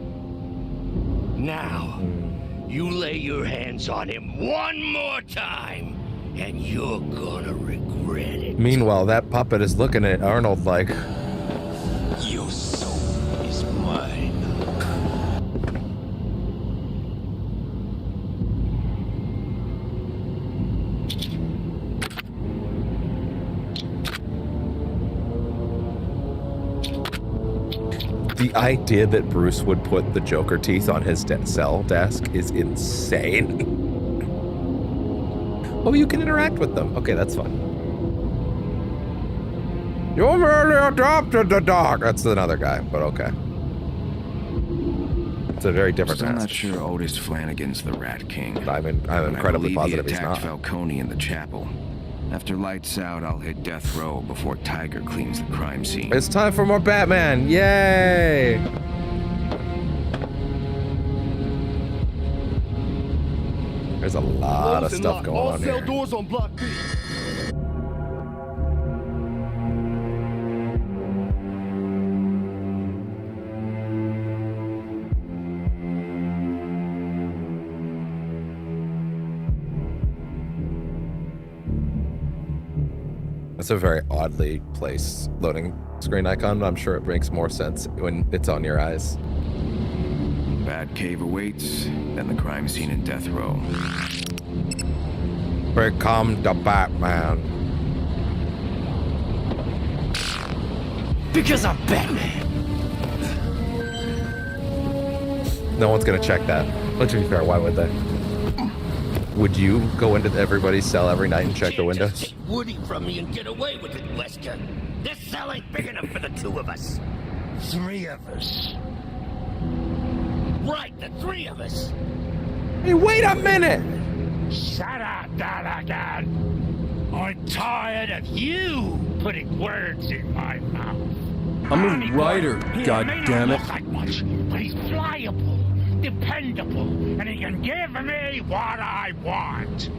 Now, you lay your hands on him one more time, and you're gonna regret it. Meanwhile, that puppet is looking at Arnold like, your soul is mine. the idea that Bruce would put the Joker teeth on his cell desk is insane. Oh, you can interact with them. Okay, that's fun. You merely adopted the dog. That's another guy, but okay. It's a very different Still mask. not sure Otis Flanagan's the Rat King. I'm incredibly positive he's not. He attacked Falcone in the chapel. After lights out, I'll hit death row before Tiger cleans the crime scene. It's time for more Batman. Yay! There's a lot of stuff going on here. Doors on Blackgate. It's a very oddly placed loading screen icon, but I'm sure it makes more sense when it's on your eyes. Batcave awaits, then the crime scene in death row. Become the Batman. Because I'm Batman. No one's gonna check that. But to be fair, why would they? Would you go into everybody's cell every night and check the windows? Take Woody from me and get away with it, Lester. This cell ain't big enough for the two of us. Three of us. Right, the three of us. Hey, wait a minute! Shut up, Dalagan. I'm tired of you putting words in my mouth. I'm a writer, God damn it. Look like much, but he's pliable, dependable, and he can give me what I want.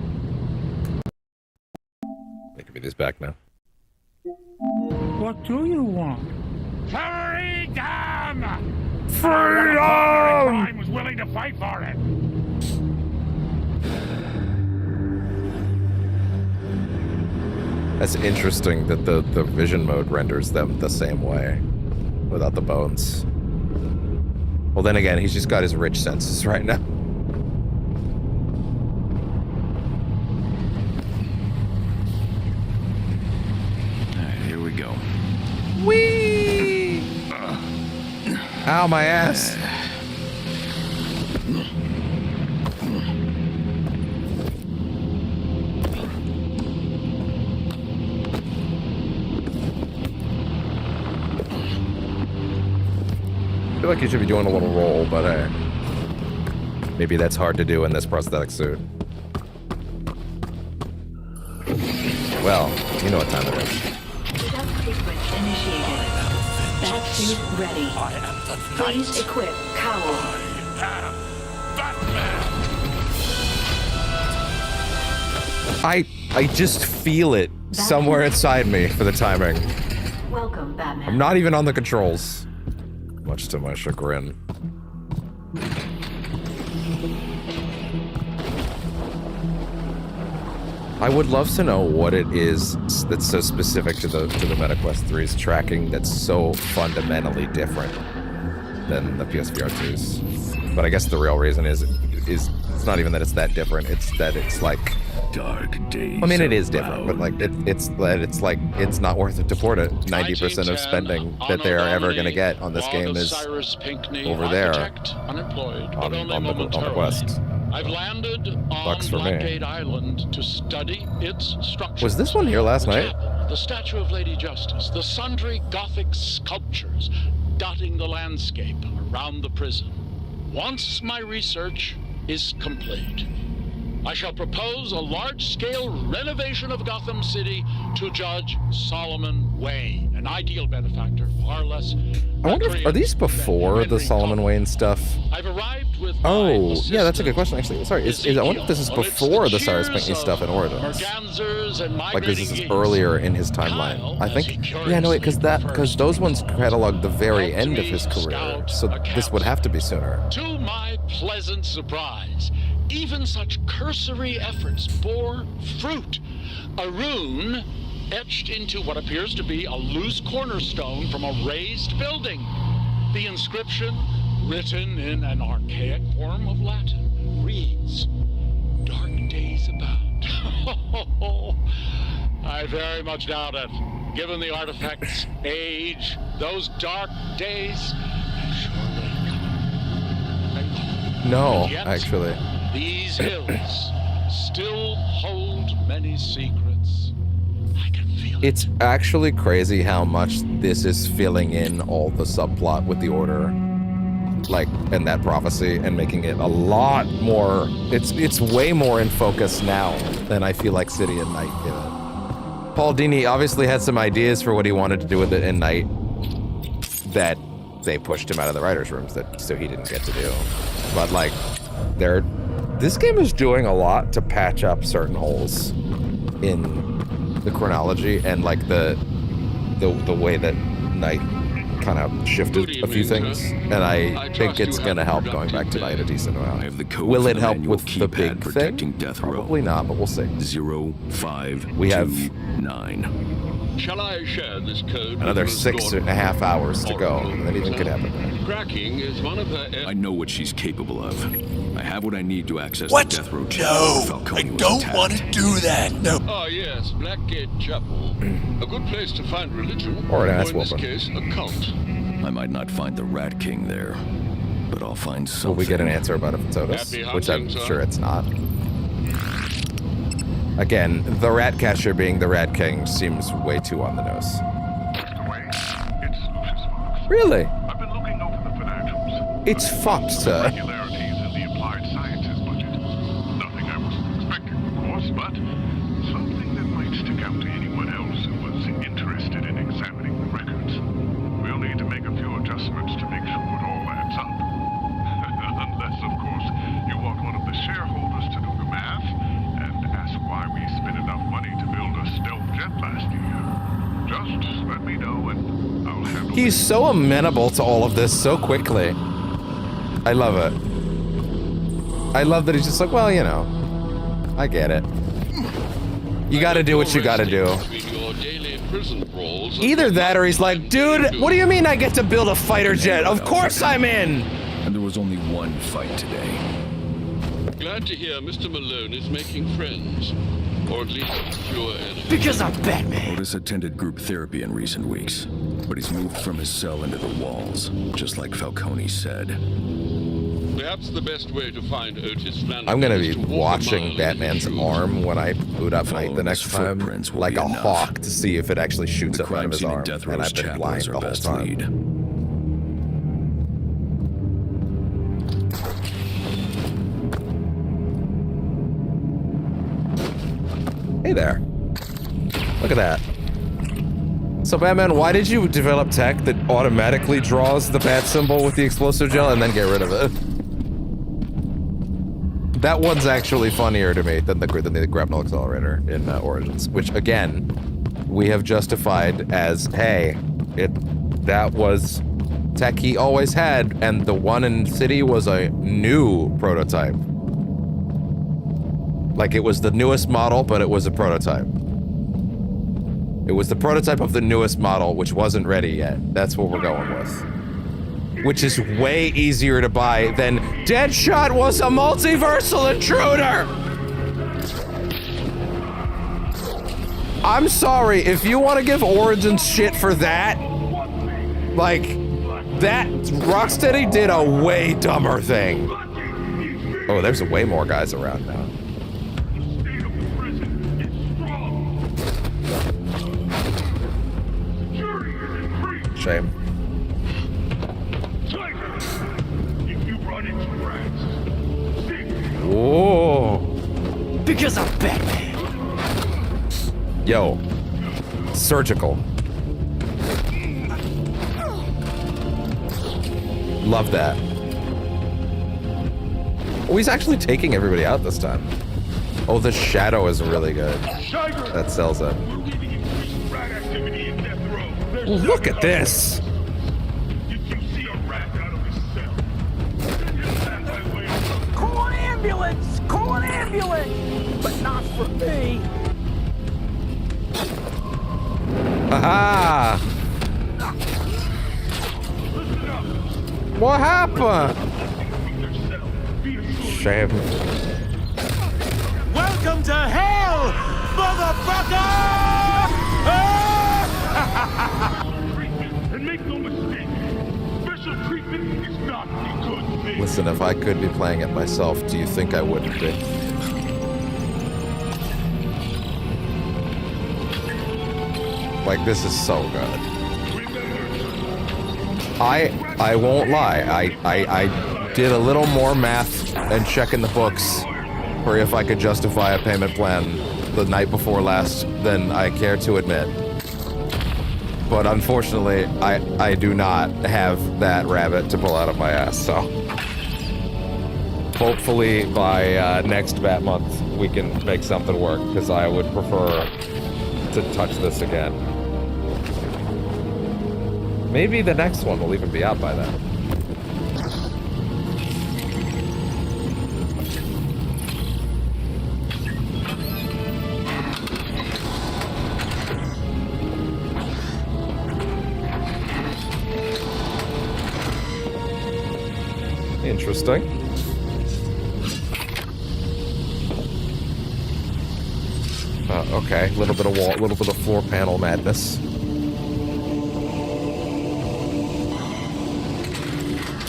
They can be this back now. What do you want? Freedom! Freedom! I was willing to fight for it. That's interesting that the vision mode renders them the same way without the bones. Well, then again, he's just got his rich senses right now. Alright, here we go. Whee! Ow, my ass. I feel like you should be doing a little roll, but maybe that's hard to do in this prosthetic suit. Well, you know what time it is. Sequence initiated. Batsuit ready. I am the Please knight. equip cowl. I am Batman. I just feel it somewhere inside me for the timing. Welcome, Batman. I'm not even on the controls, much to my chagrin. I would love to know what it is that's so specific to the MetaQuest 3's tracking that's so fundamentally different than the PSVR 2's. But I guess the real reason is it's not even that it's that different. It's that it's like dark days. I mean, it is different, but like it's like it's not worth it to port it. 90% of spending that they are ever going to get on this game is over there on the Quest. I've landed on Blackgate Island to study its structure. Was this one here last night? The statue of Lady Justice, the sundry Gothic sculptures dotting the landscape around the prison. Once my research is complete, I shall propose a large-scale renovation of Gotham City to Judge Solomon Wayne, an ideal benefactor, far less. I wonder if, are these before the Solomon Wayne stuff? I've arrived with oh, yeah, that's a good question, actually. Sorry, I wonder if this is before the Cyrus Pinckney stuff in Origins. Like, this is earlier in his timeline. I think, yeah, no, wait, because those ones catalog the very end of his career, so this would have to be sooner. To my pleasant surprise, even such cursory efforts bore fruit. A rune etched into what appears to be a loose cornerstone from a raised building. The inscription, written in an archaic form of Latin, reads, "Dark days about." I very much doubt it. Given the artifact's age, those dark days have surely come. No, Yet, actually. these hills still hold many secrets. I can feel It's actually crazy how much this is filling in all the subplot with the Order, like, and that prophecy, and making it a lot more. It's way more in focus now than I feel like City and Night give it. Paul Dini obviously had some ideas for what he wanted to do with it in Night that they pushed him out of the writers' rooms, so he didn't get to do. But like, this game is doing a lot to patch up certain holes in the chronology and like the way that Night kind of shifted a few things, and I think it's gonna help going back to Night a decent amount. Will it help with the big thing? Probably not, but we'll see. 0529. Shall I share this code? Another 6.5 hours to go, and then anything could happen. Cracking is one of her. I know what she's capable of. I have what I need to access What? the death row No, channel. I don't want to do that. No. Ah, yes, Blackgate Chapel. A good place to find religion. Or an ass in this whooping. case, a cult. I might not find the Rat King there, but I'll find something. Will we get an answer about if it's Otis? Happy Which I'm hunting, sir. sure it's not. Again, the Rat Catcher being the Rat King seems way too on the nose. Really? I've been looking over the financials. It's fucked, sir. Irregularities in the applied sciences budget. Nothing I wasn't expecting, of course, but something that might stick out to anyone else who was interested in examining the records. We'll need to make a few adjustments to make sure it all adds up. Unless, of course, you want one of the shareholders to do the math and ask why we spent enough money to build a stealth jet last year. Just let me know and I'll handle He's so amenable to all of this so quickly. I love it. I love that he's just like, well, you know, I get it. You gotta do what you gotta do. Either that or he's like, dude, what do you mean I get to build a fighter jet? Of course I'm in! And there was only one fight today. Glad to hear Mr. Malone is making friends. Or at least fewer enemies. Because I'm Batman. Otis attended group therapy in recent weeks, but he's moved from his cell into the walls, just like Falcone said. Perhaps the best way to find Otis Flanagan I'm gonna is be to walk a watching mile in Batman's his shoes. arm when I boot up Night the next time, like a hawk, to see if it actually shoots up out of his arm. And I've been blind the whole time. Hey there. Look at that. So Batman, why did you develop tech that automatically draws the bat symbol with the explosive gel and then get rid of it? That one's actually funnier to me than the grapnel accelerator in Origins, which again, we have justified as, hey, that was tech he always had, and the one in City was a new prototype. Like, it was the newest model, but it was a prototype. It was the prototype of the newest model, which wasn't ready yet. That's what we're going with. Which is way easier to buy than Deadshot was a multiversal intruder! I'm sorry, if you want to give Origins shit for that, like, that Rocksteady did a way dumber thing. Oh, there's way more guys around now. Shame. Whoa. Because I'm Batman. Yo. Surgical. Love that. Oh, he's actually taking everybody out this time. Oh, the shadow is really good. That sells it. Look at this. Call an ambulance! Call an ambulance! But not for me. Aha! What happened? Shame. Welcome to hell, motherfucker! And make no mistake, special treatment is not a good thing. Listen, if I could be playing it myself, do you think I wouldn't be? Like, this is so good. I won't lie. I did a little more math and checking the books for if I could justify a payment plan the night before last than I care to admit. But unfortunately, I do not have that rabbit to pull out of my ass, so. Hopefully by next Batmonth we can make something work, because I would prefer to touch this again. Maybe the next one will even be out by then. Interesting. Okay, a little bit of wall, a little bit of floor panel madness.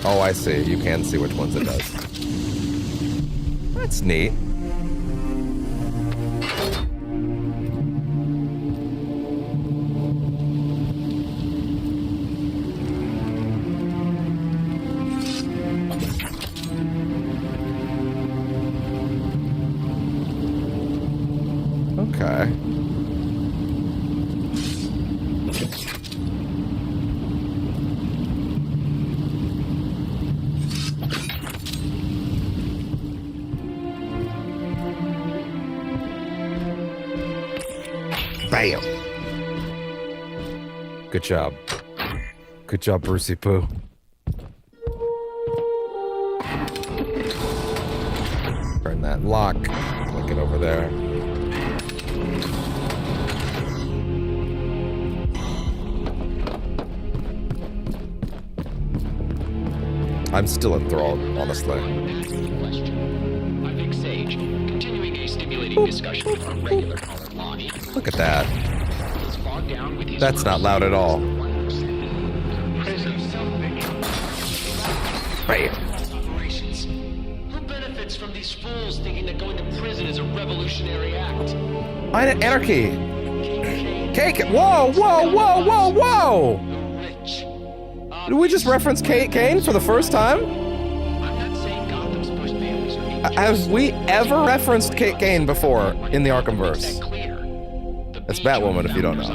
Oh, I see. You can see which ones it does. That's neat. Okay. Bam! Good job. Good job, Brucey Poo. Turn that lock. Click it over there. I'm still enthralled, honestly. I'm Vic Sage, continuing a stimulating discussion with our regular caller, Lonnie. Look at that. That's not loud at all. Bam. Who benefits from these fools thinking that going to prison is a revolutionary act? Anarchy. Cake. Whoa, whoa, whoa, whoa, whoa. Did we just reference Kane for the first time? Have we ever referenced Kane before in the Arkhamverse? That's Batwoman, if you don't know.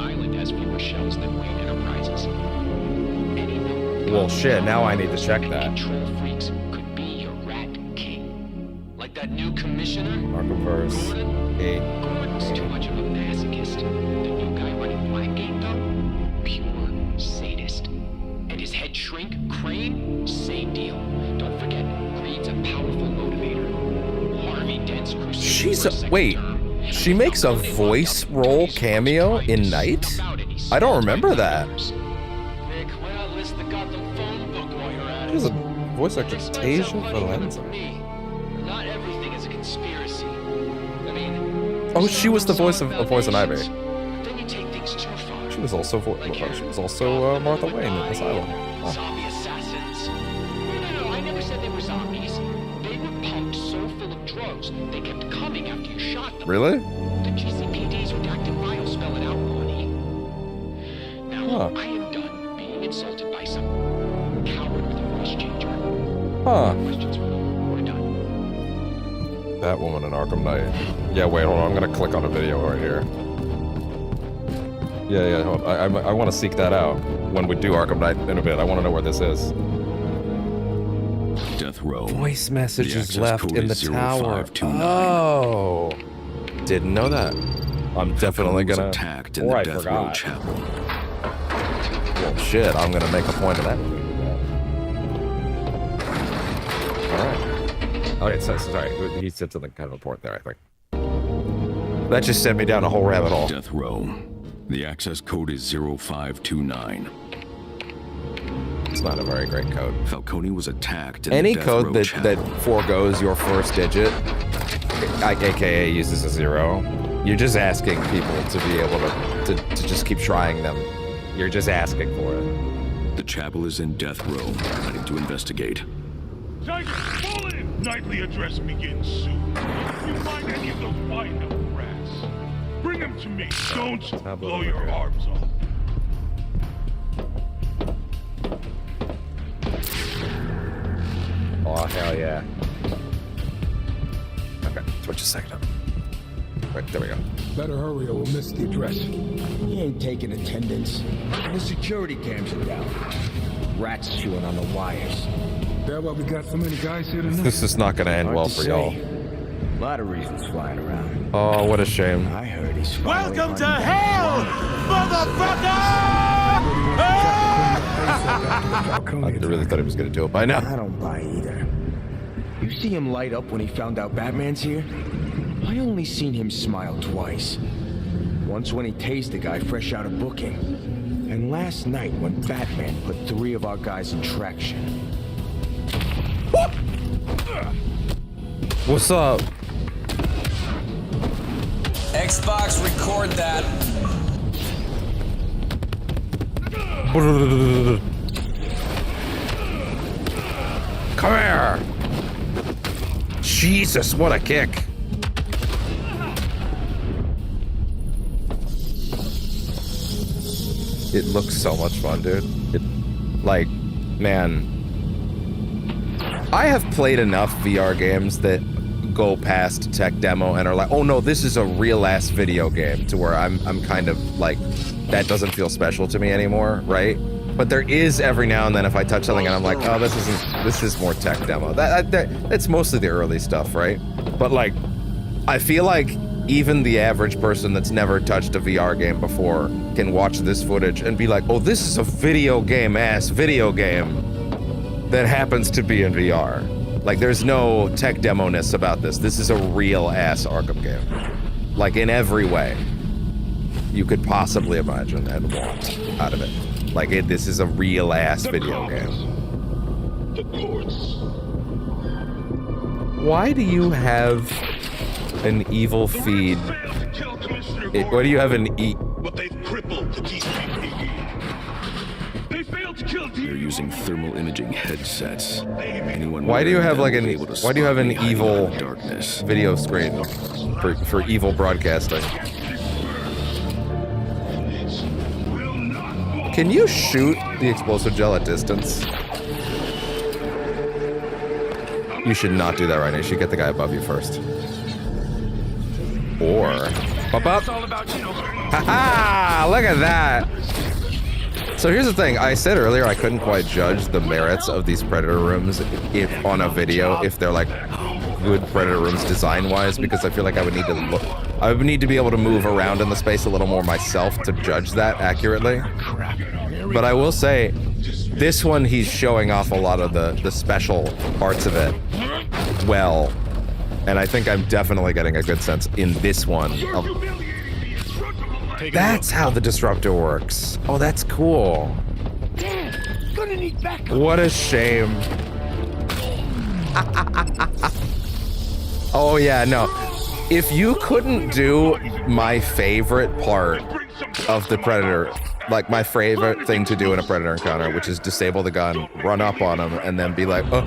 Well, shit, now I need to check that. Like that new commissioner? Arkhamverse 8. Gordon's too much of a masochist. The new guy running Blackgate, though? Pure sadist. And his head shrink, Crane? Same deal. Don't forget, greed's a powerful motivator. Harvey Dent's crusade. She's a... Wait. She makes a voice role cameo in Night? I don't remember that. She has a voice actor, Tasia Valenza. Not everything is a conspiracy. I mean... Oh, she was the voice of Poison Ivy. Then you take things too far. She was also Martha Wayne in Asylum. Oh. Zombie assassins. No, I never said they were zombies. They were punks so full of drugs, they kept coming after you shot them. Really? The GCPD's redacted files spell it out, Lonnie. Now, I am done being insulted by some coward with a voice changer. Questions for them. We're done. Batwoman in Arkham Knight. Yeah, wait, hold on. I'm gonna click on a video right here. Yeah, hold on. I want to seek that out when we do Arkham Knight in a bit. I want to know where this is. Death Row. Voice messages left in the tower. 0529. Oh, didn't know that. I'm definitely gonna. Attacked in the Death Row Chapel. Well, shit. I'm gonna make a point of that. All right. Okay, so sorry. He said something kind of important there, I think. That just sent me down a whole rabbit hole. Death Row. The access code is 0529. It's not a very great code. Falcone was attacked in any the Death code Row that Chapel. foregoes your first digit, aka uses a 0, you're just asking people to be able to just keep trying them. You're just asking for it. The chapel is in Death Row, ready to investigate. Tiger, pull in! Nightly address begins soon. If you find any of those wind-up rats, bring them to me. Don't blow your arms off. yeah. Okay, switch a second up. Right, there we go. Better hurry or we'll miss the address. He ain't taking attendance. The security cams are down. Rats chewing on the wires. Yeah, well, we got so many guys here tonight. This is not gonna end well for y'all. A lot of reasons flying around. Oh, what a shame. I heard he's Welcome to hell, motherfucker! I really thought he was gonna do it by now. I don't buy either. You see him light up when he found out Batman's here? I only seen him smile twice. Once when he tased the guy fresh out of booking. And last night when Batman put 3 of our guys in traction. What's up? Xbox, record that. Come here! Jesus, what a kick! It looks so much fun, dude. Like, man. I have played enough VR games that go past tech demo and are like, oh no, this is a real-ass video game, to where I'm kind of like, that doesn't feel special to me anymore, right? But there is every now and then if I touch something and I'm like, oh, this is more tech demo. That's mostly the early stuff, right? But like, I feel like even the average person that's never touched a VR game before can watch this footage and be like, oh, this is a video game that happens to be in VR. Like, there's no tech demo-ness about this. This is a real-ass Arkham game. Like, in every way you could possibly imagine and want out of it. Like, this is a real-ass video game. The courts. Why do you have an evil feed? Why do you have an But they've crippled the GCPD. They failed to kill They're using thermal imaging headsets. Why do you have like an evil darkness video screen for evil broadcasting? Can you shoot the explosive gel at distance? You should not do that right now. You should get the guy above you first. Or pop up. Haha! Look at that. So here's the thing. I said earlier I couldn't quite judge the merits of these Predator rooms if on a video if they're like good Predator rooms design-wise, because I feel like I would need to look. I would need to be able to move around in the space a little more myself to judge that accurately. But I will say, this one he's showing off a lot of the special parts of it well. And I think I'm definitely getting a good sense in this one of... That's how the disruptor works. Oh, that's cool. Gonna need backup. What a shame. Oh yeah, no. If you couldn't do my favorite part of the Predator, like my favorite thing to do in a Predator encounter, which is disable the gun, run up on him, and then be like, bam,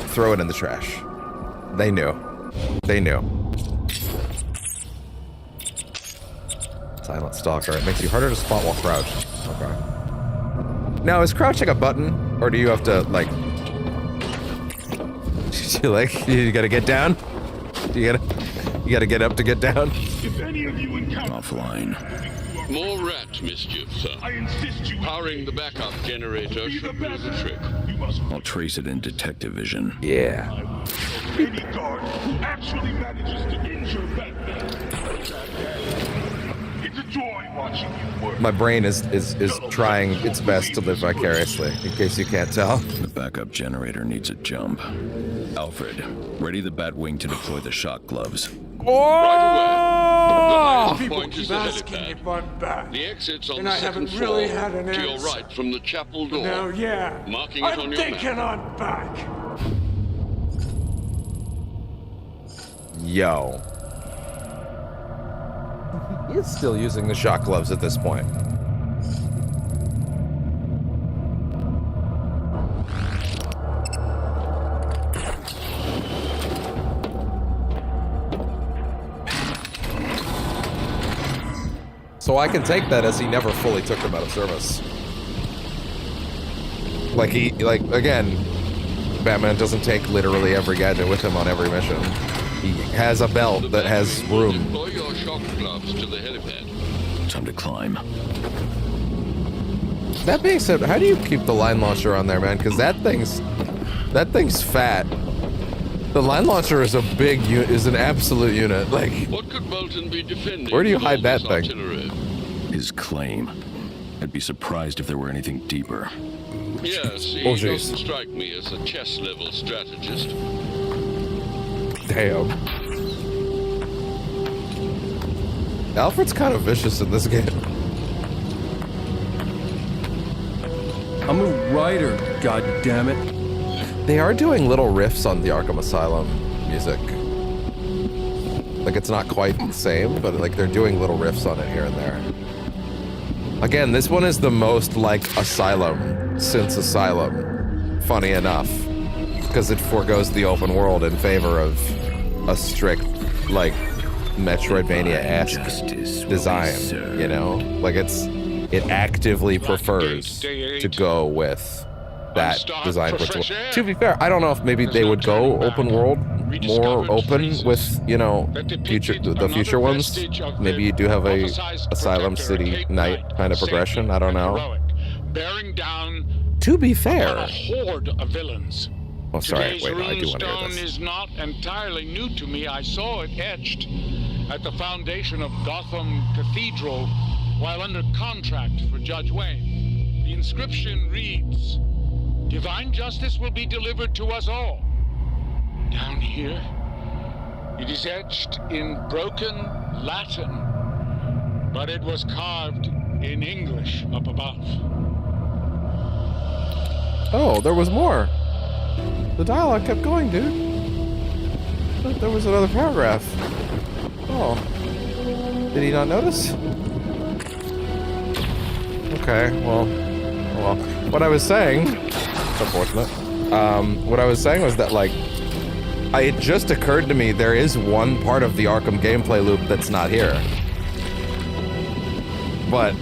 throw it in the trash. They knew. They knew. Silent Stalker. It makes you harder to spot while crouched. Okay. Now, is crouching a button, or do you have to like? You gotta get down? You gotta get up to get down? If any of you encounter offline. More rat mischief, sir. I insist you powering the backup generator should do the trick. I'll trace it in detective vision. Yeah. Any guard who actually manages to injure Batman. It's a joy watching you work. My brain is trying its best to live vicariously, in case you can't tell. The backup generator needs a jump. Alfred, ready the Batwing to deploy the shock gloves. Oh! People keep asking me if I'm back. The exit's on the second floor. Really had an to your answer. right from the chapel door. No, yeah. Marking it on your map. I'm back. Yo. He is still using the shock gloves at this point. So I can take that as he never fully took them out of service. Like again, Batman doesn't take literally every gadget with him on every mission. He has a belt that has room. Deploy your shock gloves to the helipad. Time to climb. That being said, how do you keep the line launcher on there, man? Because that thing's fat. The line launcher is a big unit, is an absolute unit. Like, What could Bolton be defending? where do you with hide all that this thing? artillery? His claim. I'd be surprised if there were anything deeper. Yes, he Oh, jeez. doesn't strike me as a chess-level strategist. Damn. Alfred's kind of vicious in this game. I'm a writer, goddammit. They are doing little riffs on the Arkham Asylum music. Like, it's not quite the same, but like they're doing little riffs on it here and there. Again, this one is the most like Asylum since Asylum, funny enough, because it forgoes the open world in favor of a strict, like, Metroidvania-esque design, you know? Like, it actively prefers to go with that design principle. To be fair, I don't know if maybe they would go open world, more open with, you know, the future ones. Maybe you do have a Asylum City Night kind of progression. I don't know. Bearing down To be fair. a horde of villains. Oh, sorry. Today's Wait, no, I do want to hear runestone this. is not entirely new to me. I saw it etched at the foundation of Gotham Cathedral while under contract for Judge Wayne. The inscription reads, "Divine justice will be delivered to us all." Down here, it is etched in broken Latin, but it was carved in English up above. Oh, there was more. The dialogue kept going, dude. I thought there was another paragraph. Oh. Did he not notice? Okay, well. What I was saying, it's unfortunate. What I was saying was that, like, it just occurred to me there is one part of the Arkham gameplay loop that's not here. But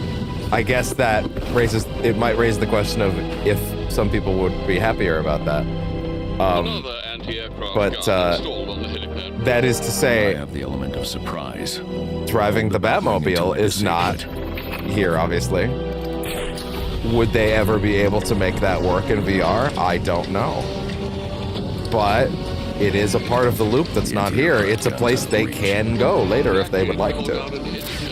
I guess that it might raise the question of if some people would be happier about that. Another anti-aircraft But gun installed on the helipad. that is to say, I have the element of surprise. driving the Batmobile is not here, obviously. Would they ever be able to make that work in VR? I don't know. But it is a part of the loop that's not here. It's a place they can go later if they would like to.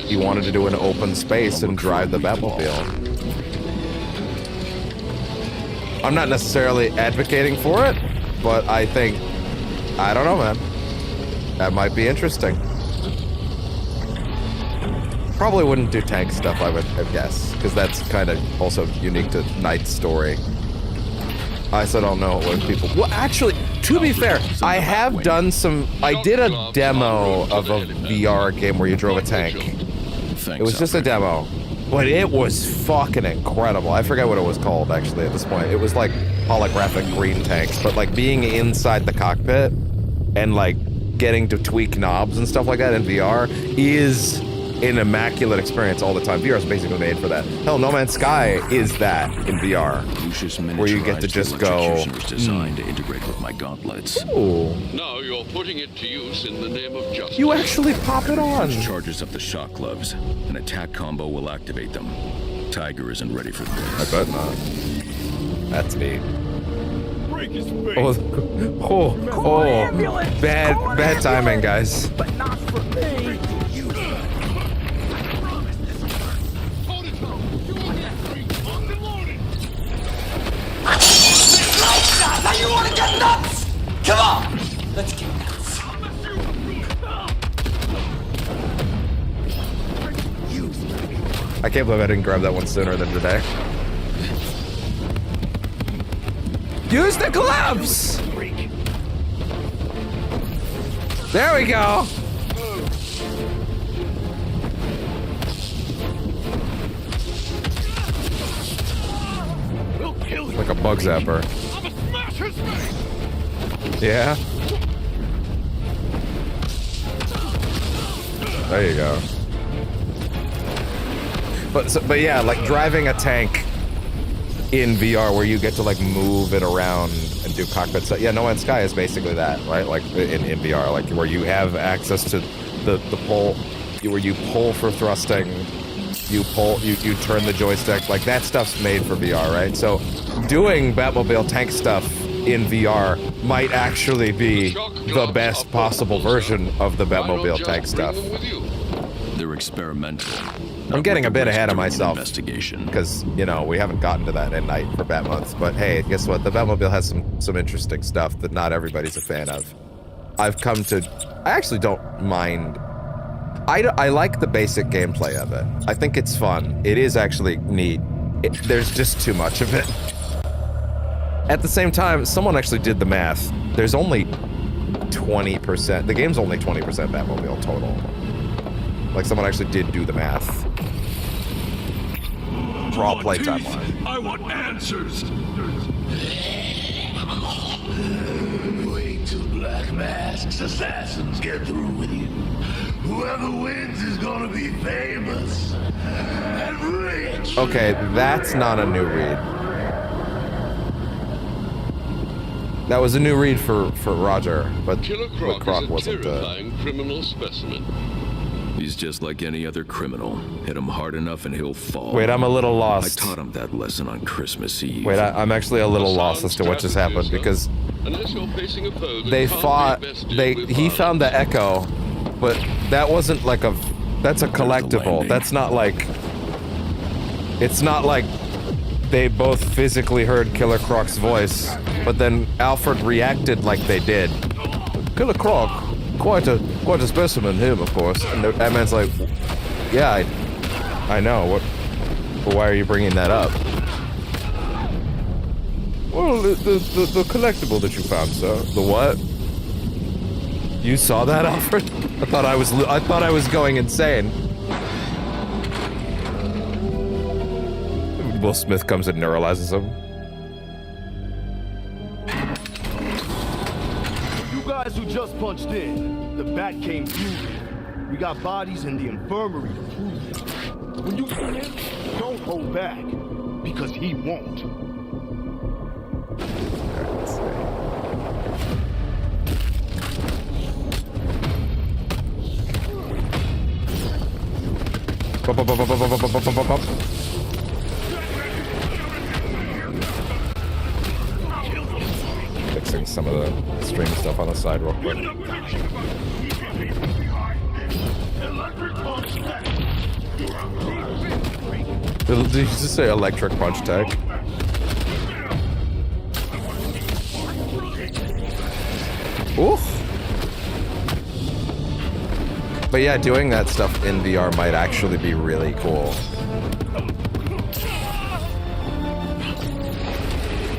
He wanted to do an open space and drive the Batmobile. I'm not necessarily advocating for it, but I think, I don't know, man. That might be interesting. Probably wouldn't do tank stuff, I would guess, because that's kind of also unique to Knight's story. I still don't know what people... Well, actually, to be fair, I have done some... I did a demo of a VR game where you drove a tank. It was just a demo, but it was fucking incredible. I forget what it was called, actually, at this point. It was like holographic green tanks, but like being inside the cockpit and like getting to tweak knobs and stuff like that in VR is an immaculate experience all the time. VR is basically made for that. Hell, No Man's Sky is that in VR, where you get to just go. Designed to integrate with my gauntlets. Ooh. Now you're putting it to use in the name of justice. You actually pop it on. Charges up the shock gloves. An attack combo will activate them. Tiger isn't ready for this. I bet not. That's neat. Bad timing, guys. But not for me. Now you want to get nuts? Come on, let's get nuts. I can't believe I didn't grab that one sooner than today. Use the gloves! There we go! Like a bug zapper. Yeah? There you go. But yeah, like driving a tank in VR where you get to like move it around and do cockpit stuff. Yeah, No Man's Sky is basically that, right? Like in VR, like where you have access to the pull, where you pull for thrusting, you turn the joystick. Like that stuff's made for VR, right? So doing Batmobile tank stuff in VR might actually be the best possible version of the Batmobile tank stuff. They're experimental. I'm getting a bit ahead of myself because, you know, we haven't gotten to that at night for Batmonth. But hey, guess what? The Batmobile has some interesting stuff that not everybody's a fan of. I actually don't mind. I like the basic gameplay of it. I think it's fun. It is actually neat. There's just too much of it. At the same time, someone actually did the math. There's only 20%. The game's only 20% Batmobile total. Like, someone actually did do the math. Raw playtime wise. I want answers. Wait till Black Mask's assassins get through with you. Whoever wins is gonna be famous and rich. Okay, that's not a new read. That was a new read for Roger, but Killer Croc is a wasn't. terrifying criminal specimen. He's just like any other criminal. Hit him hard enough and he'll fall. Wait, I'm a little lost. I taught him that lesson on Christmas Eve. Wait, I'm actually a little lost as to what just happened because they fought. He found the Echo, but that wasn't like a. That's a collectible. That's not like. It's not like they both physically heard Killer Croc's voice, but then Alfred reacted like they did. Killer Croc, quite a specimen, him, of course. And that man's like, yeah, I know. What? Why are you bringing that up? Well, the collectible that you found, sir. The what? You saw that, Alfred? I thought I was going insane. Will Smith comes and neuralizes him. You guys who just punched in, the bat came through. We got bodies in the infirmary to prove it. When you see him, don't hold back, because he won't. Fixing some of the stream stuff on the side real quick. Did you just say electric punch tag? Oof. But yeah, doing that stuff in VR might actually be really cool.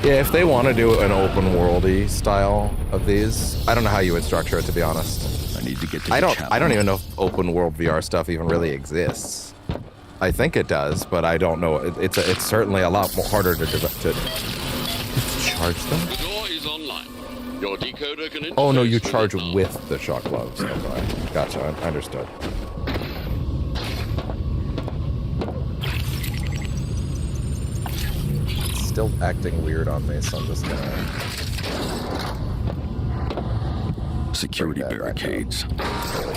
Yeah, if they want to do an open worldy style of these, I don't know how you would structure it, to be honest. I need to get to I don't even know if open world VR stuff even really exists. I think it does, but I don't know. It's certainly a lot more harder to charge them. The door is online. Your decoder can Oh no, you charge with the shock gloves. Okay, gotcha. I understood. Still acting weird on me, so I'm just gonna... Security barricades.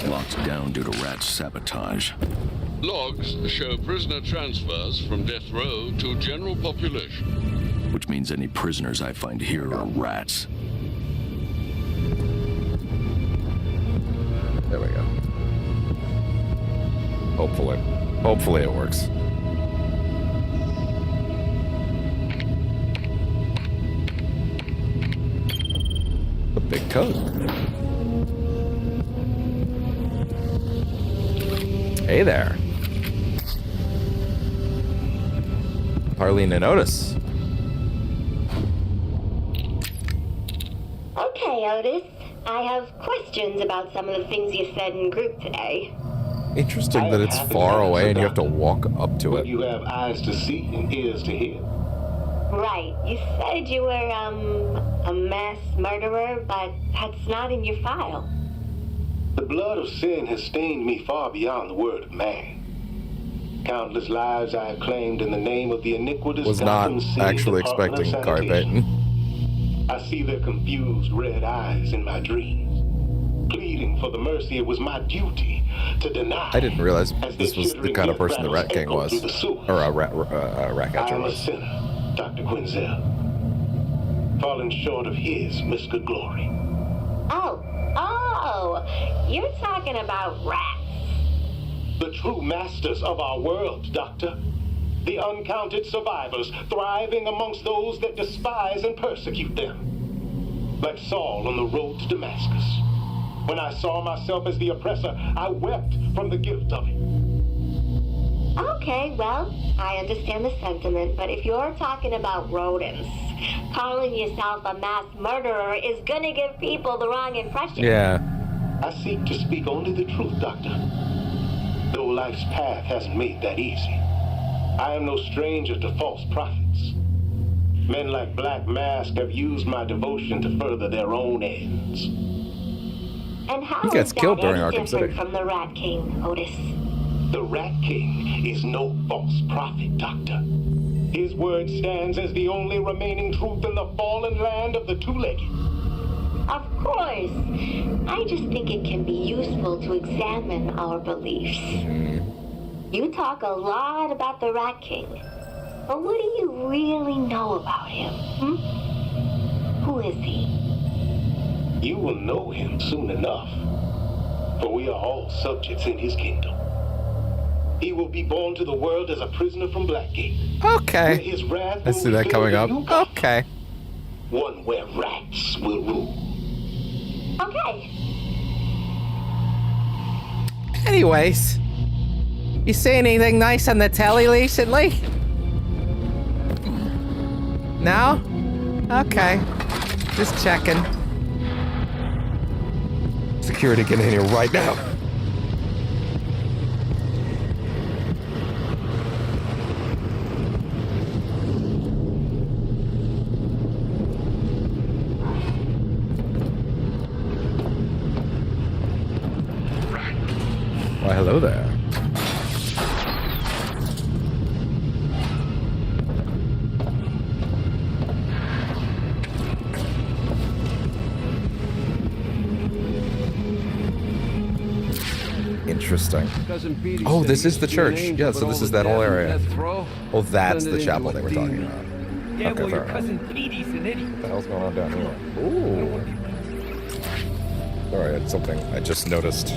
Locked down due to rat sabotage. Logs show prisoner transfers from death row to general population. Which means any prisoners I find here are rats. There we go. Hopefully it works. A big code. Hey there. Harleen and Otis. Okay, Otis. I have questions about some of the things you said in group today. Interesting that it's far away and you have to walk up to it. You have eyes to see and ears to hear. Right. You said you were, a mass murderer, but that's not in your file. The blood of sin has stained me far beyond the word of man. Countless lives I have claimed in the name of the iniquitous Was not Gotham City actually Department of expecting Guy Sanitation. Payton. I see their confused red eyes in my dreams, pleading for the mercy it was my duty to deny. I didn't realize this was the kind of person the Rat King was, or a rat catcher I'm a was. sinner, Dr. Quinzel, falling short of his misgood glory. Oh, you're talking about rats. The true masters of our world, Doctor. The uncounted survivors thriving amongst those that despise and persecute them. Like Saul on the road to Damascus. When I saw myself as the oppressor, I wept from the gift of it. Okay, well, I understand the sentiment, but if you're talking about rodents, calling yourself a mass murderer is gonna give people the wrong impression. Yeah. I seek to speak only the truth, Doctor. Though life's path hasn't made that easy. I am no stranger to false prophets. Men like Black Mask have used my devotion to further their own ends. And how He gets is that killed during any Arkham different City. from the Rat King, Otis? The Rat King is no false prophet, Doctor. His word stands as the only remaining truth in the fallen land of the two-legged. Of course. I just think it can be useful to examine our beliefs. You talk a lot about the Rat King, but what do you really know about him? Who is he? You will know him soon enough, for we are all subjects in his kingdom. He will be born to the world as a prisoner from Blackgate. Okay. Where his wrath I will see that fill coming the up. new Gotham, Okay. one where rats will rule. Okay. Anyways, you see anything nice on the telly recently? No? Okay. Just checking. Security, get in here right now. Why, hello there. Interesting. Oh, this is the church. Yeah, so this is that whole area. Oh, that's the chapel they were talking about. Yeah, Okay, well, your fair cousin enough. Petey's an idiot. What the hell's going on down here? Ooh. Sorry, it's something I just noticed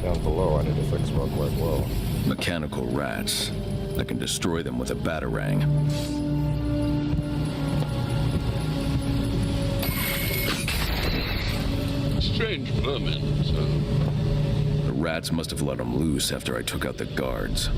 down below. I need to fix real quick. Whoa. Mechanical rats. I can destroy them with a batarang. Strange vermin, so. The rats must have let them loose after I took out the guards.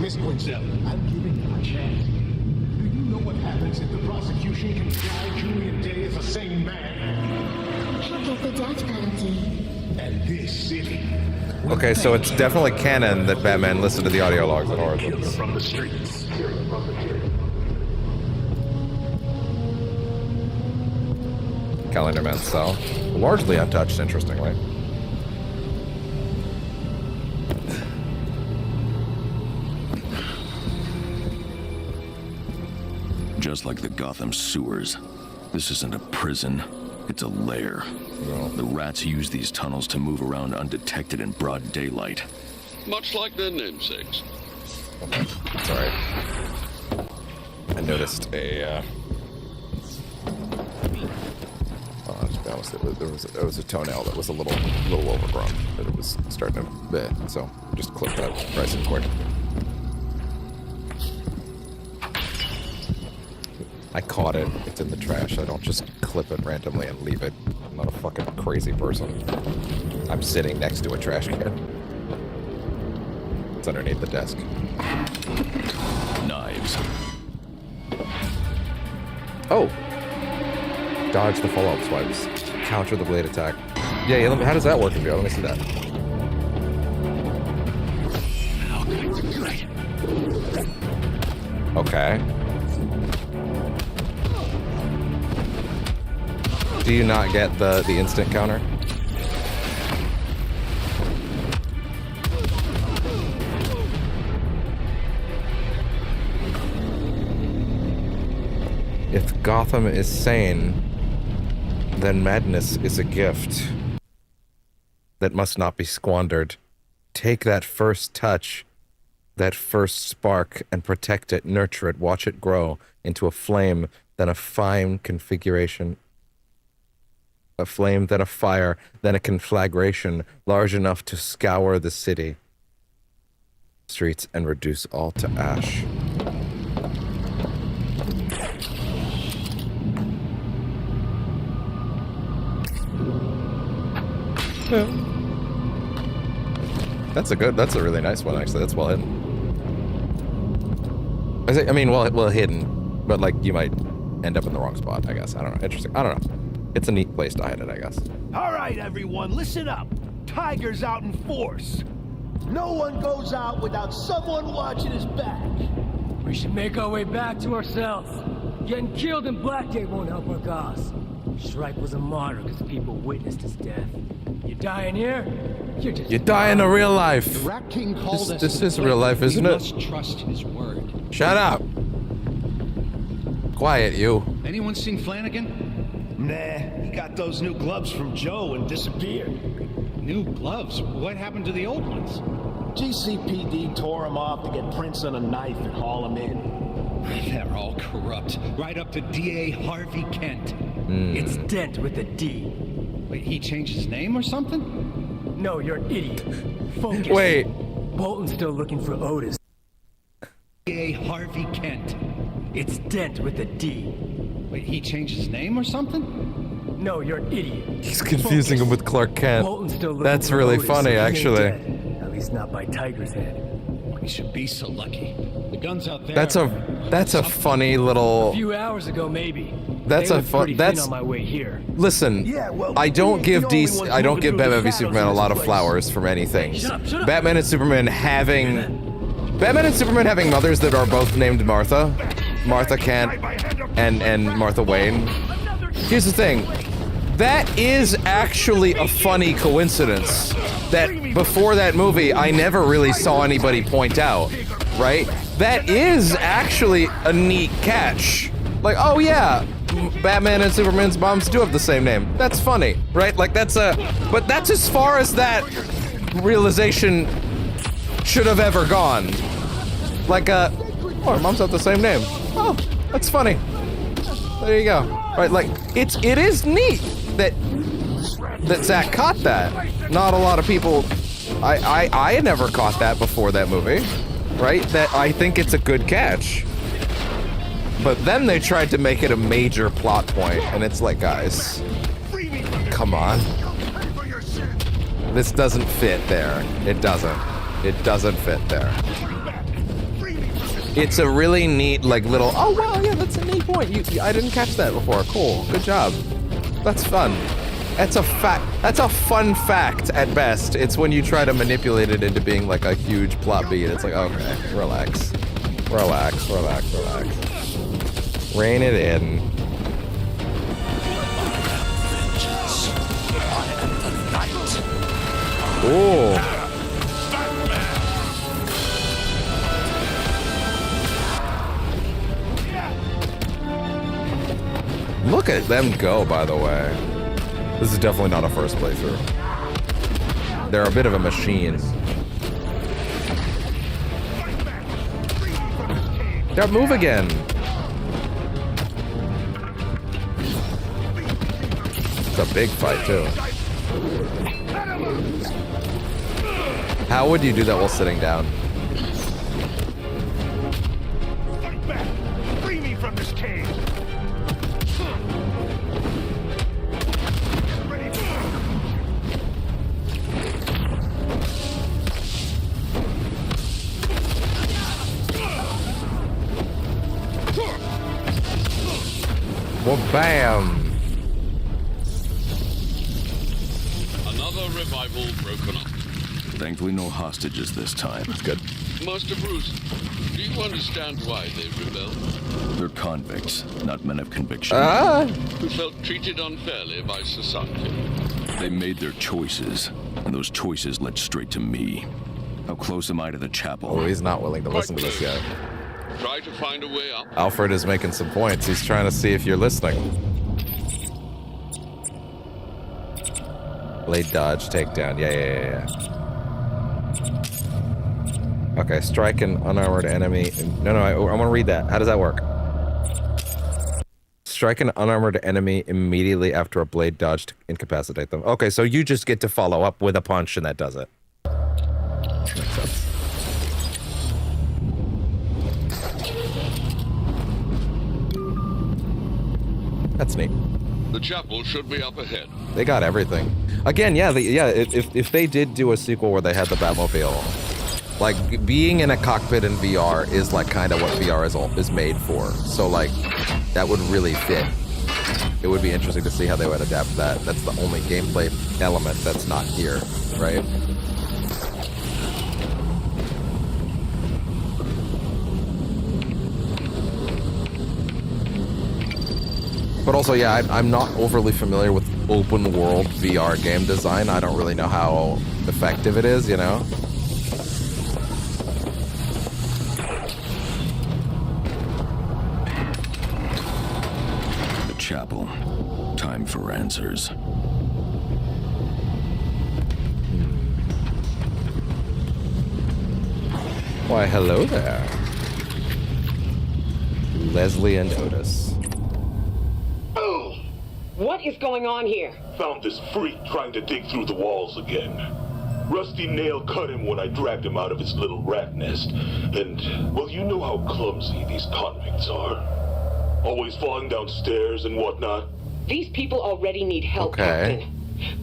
Miss Quinzel, I'm giving you a chance. Do you know what happens if the prosecution can try Julian Day as a sane man? He'll get the death penalty. And this city. Okay, so it's definitely canon that Batman listened to the audio logs in Origins. From the streets. Calendar Man's cell. Largely untouched, interestingly. Just like the Gotham sewers. This isn't a prison, it's a lair. The rats use these tunnels to move around undetected in broad daylight. Much like their namesakes. Sorry. I noticed a, to be honest, there was a toenail that was a little overgrown, but it was starting to bleh, so just clip that nice and quick. I caught it. It's in the trash. I don't just clip it randomly and leave it. I'm not a fucking crazy person. I'm sitting next to a trash can. It's underneath the desk. Knives. Oh! Dodge the follow-up swipes. Counter the blade attack. Yeah, how does that work in VR? Let me see that. Okay. Do you not get the instant counter? If Gotham is sane, then madness is a gift that must not be squandered. Take that first touch, that first spark, and protect it, nurture it, watch it grow into a flame, then a fine configuration. A flame, then a fire, then a conflagration large enough to scour the city, streets, and reduce all to ash. That's a really nice one, actually. That's well hidden. I mean, well hidden, but like you might end up in the wrong spot, I guess. I don't know. Interesting. I don't know. It's a neat place to hide it, I guess. All right, everyone, listen up. Tiger's out in force. No one goes out without someone watching his back. We should make our way back to ourselves. Getting killed in Blackgate won't help our cause. Shrike was a martyr because people witnessed his death. You die in here, you're just... You die in the real life. The Rat King called us. This is real life, isn't it? You must trust his word. Shut up. Quiet, you. Anyone seen Flanagan? Nah, he got those new gloves from Joe and disappeared. New gloves? What happened to the old ones? GCPD tore him off to get prints on a knife and haul him in. They're all corrupt. Right up to D.A. Harvey Kent. It's Dent with a D. Wait, he changed his name or something? No, you're an idiot. Focus. Wait. Bolton's still looking for Otis. D.A. Harvey Kent. It's Dent with a D. Wait, he changed his name or something? No, you're an idiot. He's confusing him with Clark Kent. Bolton's still looking That's for really Otis, funny, so he ain't actually. dead. At least not by Tiger's head. We should be so lucky. The guns out there. That's a funny little. A few hours ago, maybe. That's a fun. That's on my way here. Listen, I don't give DC. I don't give Batman v Superman a lot of flowers from anything. Shut up. Batman and Superman having mothers that are both named Martha Kent and Martha Wayne. Here's the thing. That is actually a funny coincidence that before that movie, I never really saw anybody point out, right? That is actually a neat catch. Like, oh yeah, Batman and Superman's moms do have the same name. That's funny, right? Like but that's as far as that realization should have ever gone. Like, oh, our moms have the same name. Oh, that's funny. There you go. Right, like, it is neat that Zach caught that. Not a lot of people, I never caught that before that movie, right? That I think it's a good catch. But then they tried to make it a major plot point, and it's like, guys, come on. This doesn't fit there. It doesn't. It doesn't fit there. It's a really neat, like, little, oh, wow, yeah, that's a neat point. I didn't catch that before. Cool. Good job. That's fun. That's a fun fact at best. It's when you try to manipulate it into being like a huge plot beat. It's like, okay, relax. Relax, relax, relax. Rein it in. Ooh. Look at them go, by the way. This is definitely not a first playthrough. They're a bit of a machine. Got move again. It's a big fight, too. How would you do that while sitting down? Fight back! Free me from this cage! Well, bam! Another revival broken up. Thankfully, no hostages this time. That's good. Master Bruce, do you understand why they rebelled? They're convicts, not men of conviction. Who felt treated unfairly by society. They made their choices, and those choices led straight to me. How close am I to the chapel? Oh, he's not willing to listen to this yet. Try to find a way up. Alfred is making some points. He's trying to see if you're listening. Blade dodge, takedown. Yeah. Okay, strike an unarmored enemy. No, I want to read that. How does that work? Strike an unarmored enemy immediately after a blade dodge to incapacitate them. Okay, so you just get to follow up with a punch and that does it. Makes sense. That's neat. The chapel should be up ahead. They got everything. Again, if they did do a sequel where they had the Batmobile, like, being in a cockpit in VR is like kind of what VR is made for. So like, that would really fit. It would be interesting to see how they would adapt that. That's the only gameplay element that's not here, right? But also, yeah, I'm not overly familiar with open world VR game design. I don't really know how effective it is, you know? The chapel. Time for answers. Why, hello there. Leslie and Otis. Oh! What is going on here? Found this freak trying to dig through the walls again. Rusty Nail cut him when I dragged him out of his little rat nest. And, well, you know how clumsy these convicts are. Always falling down stairs and whatnot. These people already need help, Captain.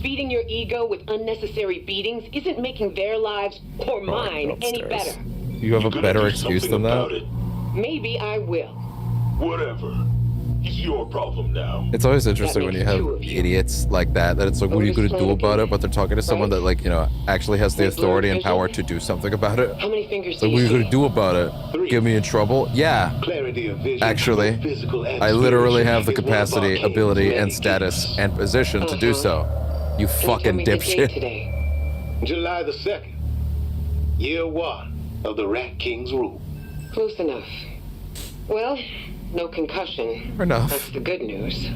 Feeding your ego with unnecessary beatings isn't making their lives, or mine, any better. You have a better excuse than that? Maybe I will. Whatever. It's your problem now. It's always interesting when you have idiots like that it's like, what are you going to do about it? But they're talking to someone that, like, you know, actually has the authority and power to do something about it. How many fingers So what are you going to do about it? Get me in trouble? Yeah. Actually, I literally have the capacity, ability, and status and position to do so. You fucking dipshit. July the 2nd. Year 1 of the Rat King's rule. Close enough. Well, no concussion. Fair enough. That's the good news.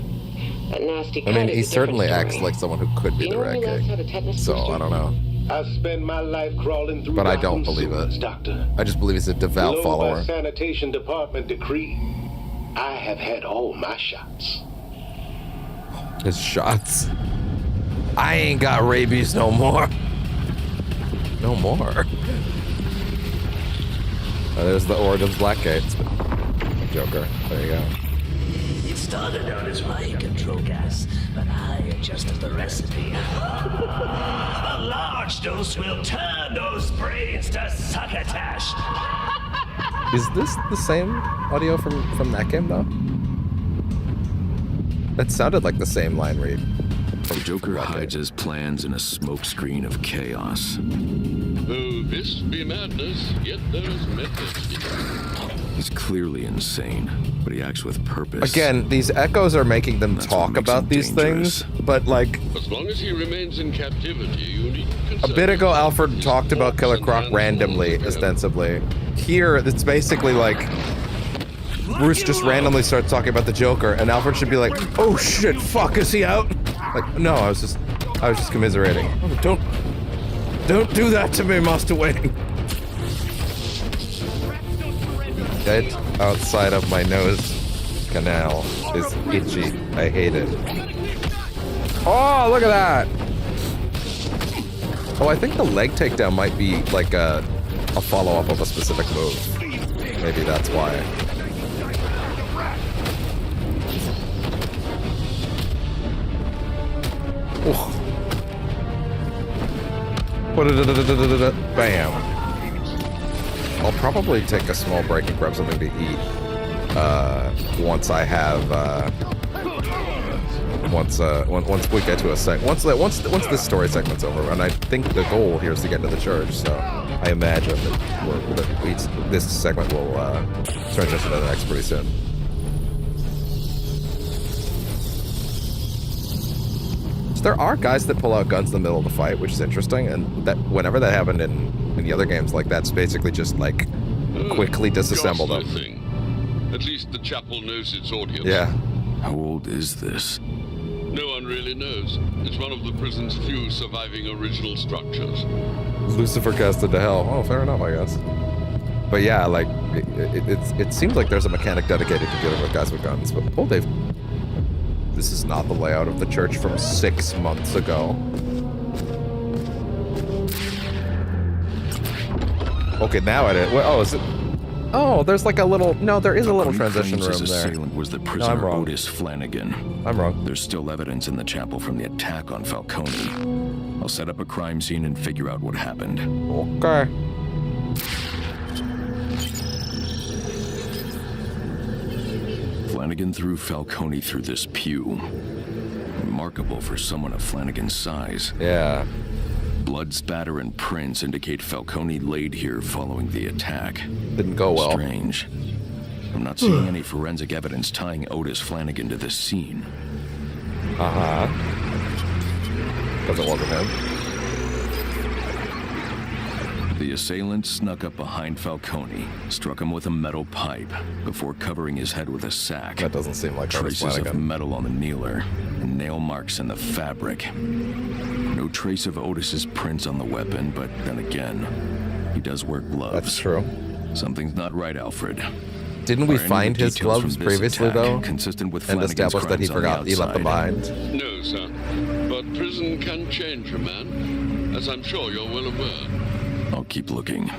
That nasty I mean, cut he is a certainly different acts story. like someone who could be the Rat King. So, I don't know. I spend my life crawling through But I don't Gotham believe sewers, it. Doctor. I just believe he's a devout Below follower. by sanitation department decree, I have had all my shots. His shots. I ain't got rabies no more. No more. Oh, there's the origin of Blackgate. Joker. There you go. It started out as my control gas, but I adjusted the recipe. A large dose will turn those brains to succotash. Is this the same audio from that game, though? That sounded like the same line read. The Joker hides his plans in a smokescreen of chaos. Though this be madness, yet there is method. He's clearly insane, but he acts with purpose. Again, these echoes are making them talk about these things, but like... As long as he remains in captivity, you need A bit ago, Alfred talked about Killer Croc randomly, ostensibly. Here, it's basically like... Bruce just randomly starts talking about the Joker, and Alfred should be like, "Oh shit, fuck, is he out?" Like, no, I was just commiserating. Oh, don't do that to me, Master Wayne. Dead outside of my nose canal is itchy. I hate it. Oh, look at that! Oh, I think the leg takedown might be like a follow-up of a specific move. Maybe that's why. Bam. I'll probably take a small break and grab something to eat once I have once we get to a once this story segment's over, and I think the goal here is to get to the church, so I imagine that this segment will transition to the next pretty soon. So there are guys that pull out guns in the middle of the fight, which is interesting, and that whenever that happened in the other games, like that's basically just like quickly disassemble them. At least the chapel knows its audience. Yeah. How old is this? No one really knows. It's one of the prison's few surviving original structures. Lucifer casted to hell. Oh, fair enough, I guess. But yeah, like, it seems like there's a mechanic dedicated to dealing with guys with guns. But, oh, this is not the layout of the church from 6 months ago. Okay, now it is. Well, oh, is it? Oh, there's like a little... No, there is a little transition room there. Assailant was the prisoner I'm wrong. Otis Flanagan. I'm wrong. There's still evidence in the chapel from the attack on Falcone. I'll set up a crime scene and figure out what happened. Okay. Flanagan threw Falcone through this pew. Remarkable for someone of Flanagan's size. Yeah. Blood spatter and prints indicate Falcone laid here following the attack. Didn't go well. Strange. I'm not seeing any forensic evidence tying Otis Flanagan to this scene. Uh-huh. Because it wasn't him. The assailant snuck up behind Falcone, struck him with a metal pipe before covering his head with a sack. That doesn't seem like Otis Traces of Flanagan. metal on the kneeler, and nail marks in the fabric. No trace of Otis's prints on the weapon, but then again, he does wear gloves. That's true. Something's not right, Alfred. Didn't we Are any find of the his details gloves from this previously, attack though? consistent with And Flanagan's established that he crimes on the forgot he left them outside? behind? No, sir. But prison can change a man, as I'm sure you're well aware. I'll keep looking.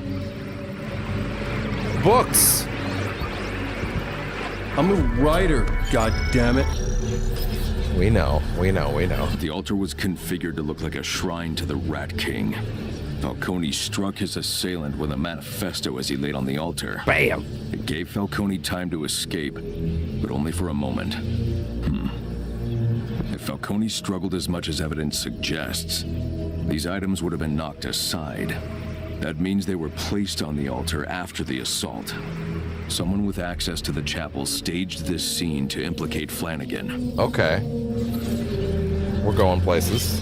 Books! I'm a writer, goddammit. We know. The altar was configured to look like a shrine to the Rat King. Falcone struck his assailant with a manifesto as he laid on the altar. Bam! It gave Falcone time to escape, but only for a moment. If Falcone struggled as much as evidence suggests, these items would have been knocked aside. That means they were placed on the altar after the assault. Someone with access to the chapel staged this scene to implicate Flanagan. Okay. We're going places.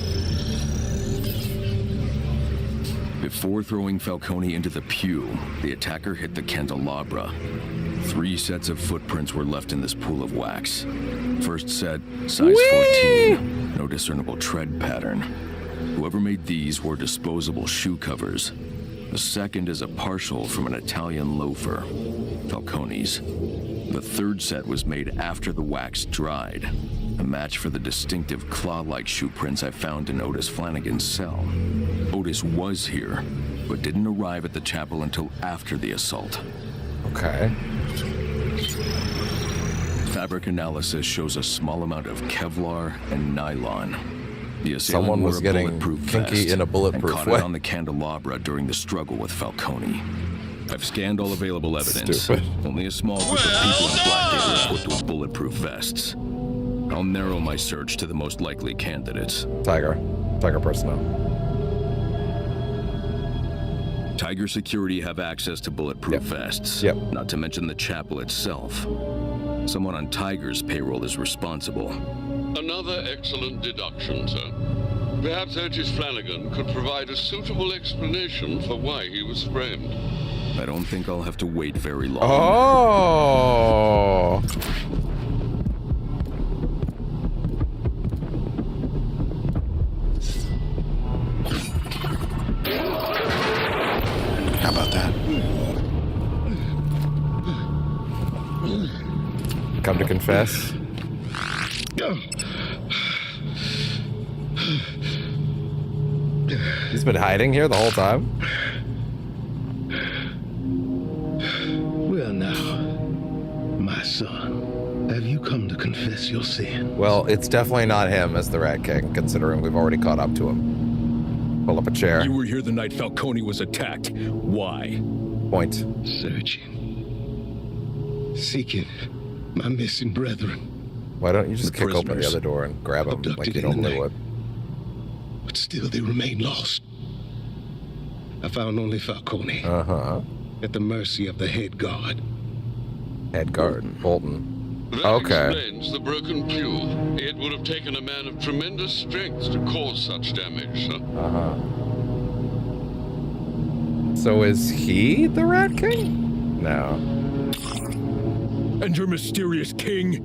Before throwing Falcone into the pew, the attacker hit the candelabra. 3 sets of footprints were left in this pool of wax. First set, size 14, no discernible tread pattern. Whoever made these wore disposable shoe covers. The second is a partial from an Italian loafer, Falcone's. The third set was made after the wax dried, a match for the distinctive claw-like shoe prints I found in Otis Flanagan's cell. Otis was here, but didn't arrive at the chapel until after the assault. Okay. Fabric analysis shows a small amount of Kevlar and nylon. The assailant Someone was wore a getting bulletproof kinky vest in a bulletproof and caught way. it on the candelabra during the struggle with Falcone. I've scanned all available evidence. Stupid. Only a small group of people in Blackgate were equipped with bulletproof vests. I'll narrow my search to the most likely candidates. Tiger personnel. Tiger Security have access to bulletproof vests. Yep. Not to mention the chapel itself. Someone on Tiger's payroll is responsible. Another excellent deduction, sir. Perhaps Otis Flanagan could provide a suitable explanation for why he was framed. I don't think I'll have to wait very long. Oh! How about that? Come to confess. He's been hiding here the whole time? Well now, my son, have you come to confess your sin? Well, it's definitely not him as the Rat King, considering we've already caught up to him. Pull up a chair. You were here the night Falcone was attacked. Why? Point. Searching. Seeking my missing brethren. Why don't you just The kick open the prisoners other door and grab him like abducted you in the normally night. would? But still they remain lost. I found only Falcone. At the mercy of the head guard. Head guard, Bolton. That explains the broken pew. It would have taken a man of tremendous strength to cause such damage, sir. So is he the Rat King? No. And your mysterious king?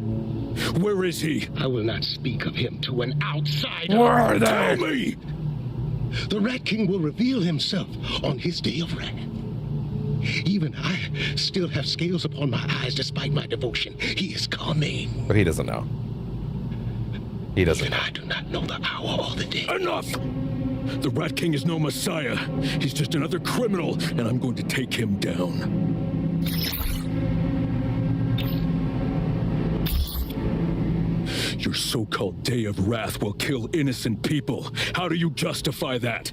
Where is he? I will not speak of him to an outsider. Where are they? Tell me! The Rat King will reveal himself on his day of wrath. Even I still have scales upon my eyes despite my devotion. He is coming. But he doesn't know. He doesn't. Even I do not know the hour or the day. Enough! The Rat King is no messiah. He's just another criminal, and I'm going to take him down. Your so-called Day of Wrath will kill innocent people. How do you justify that?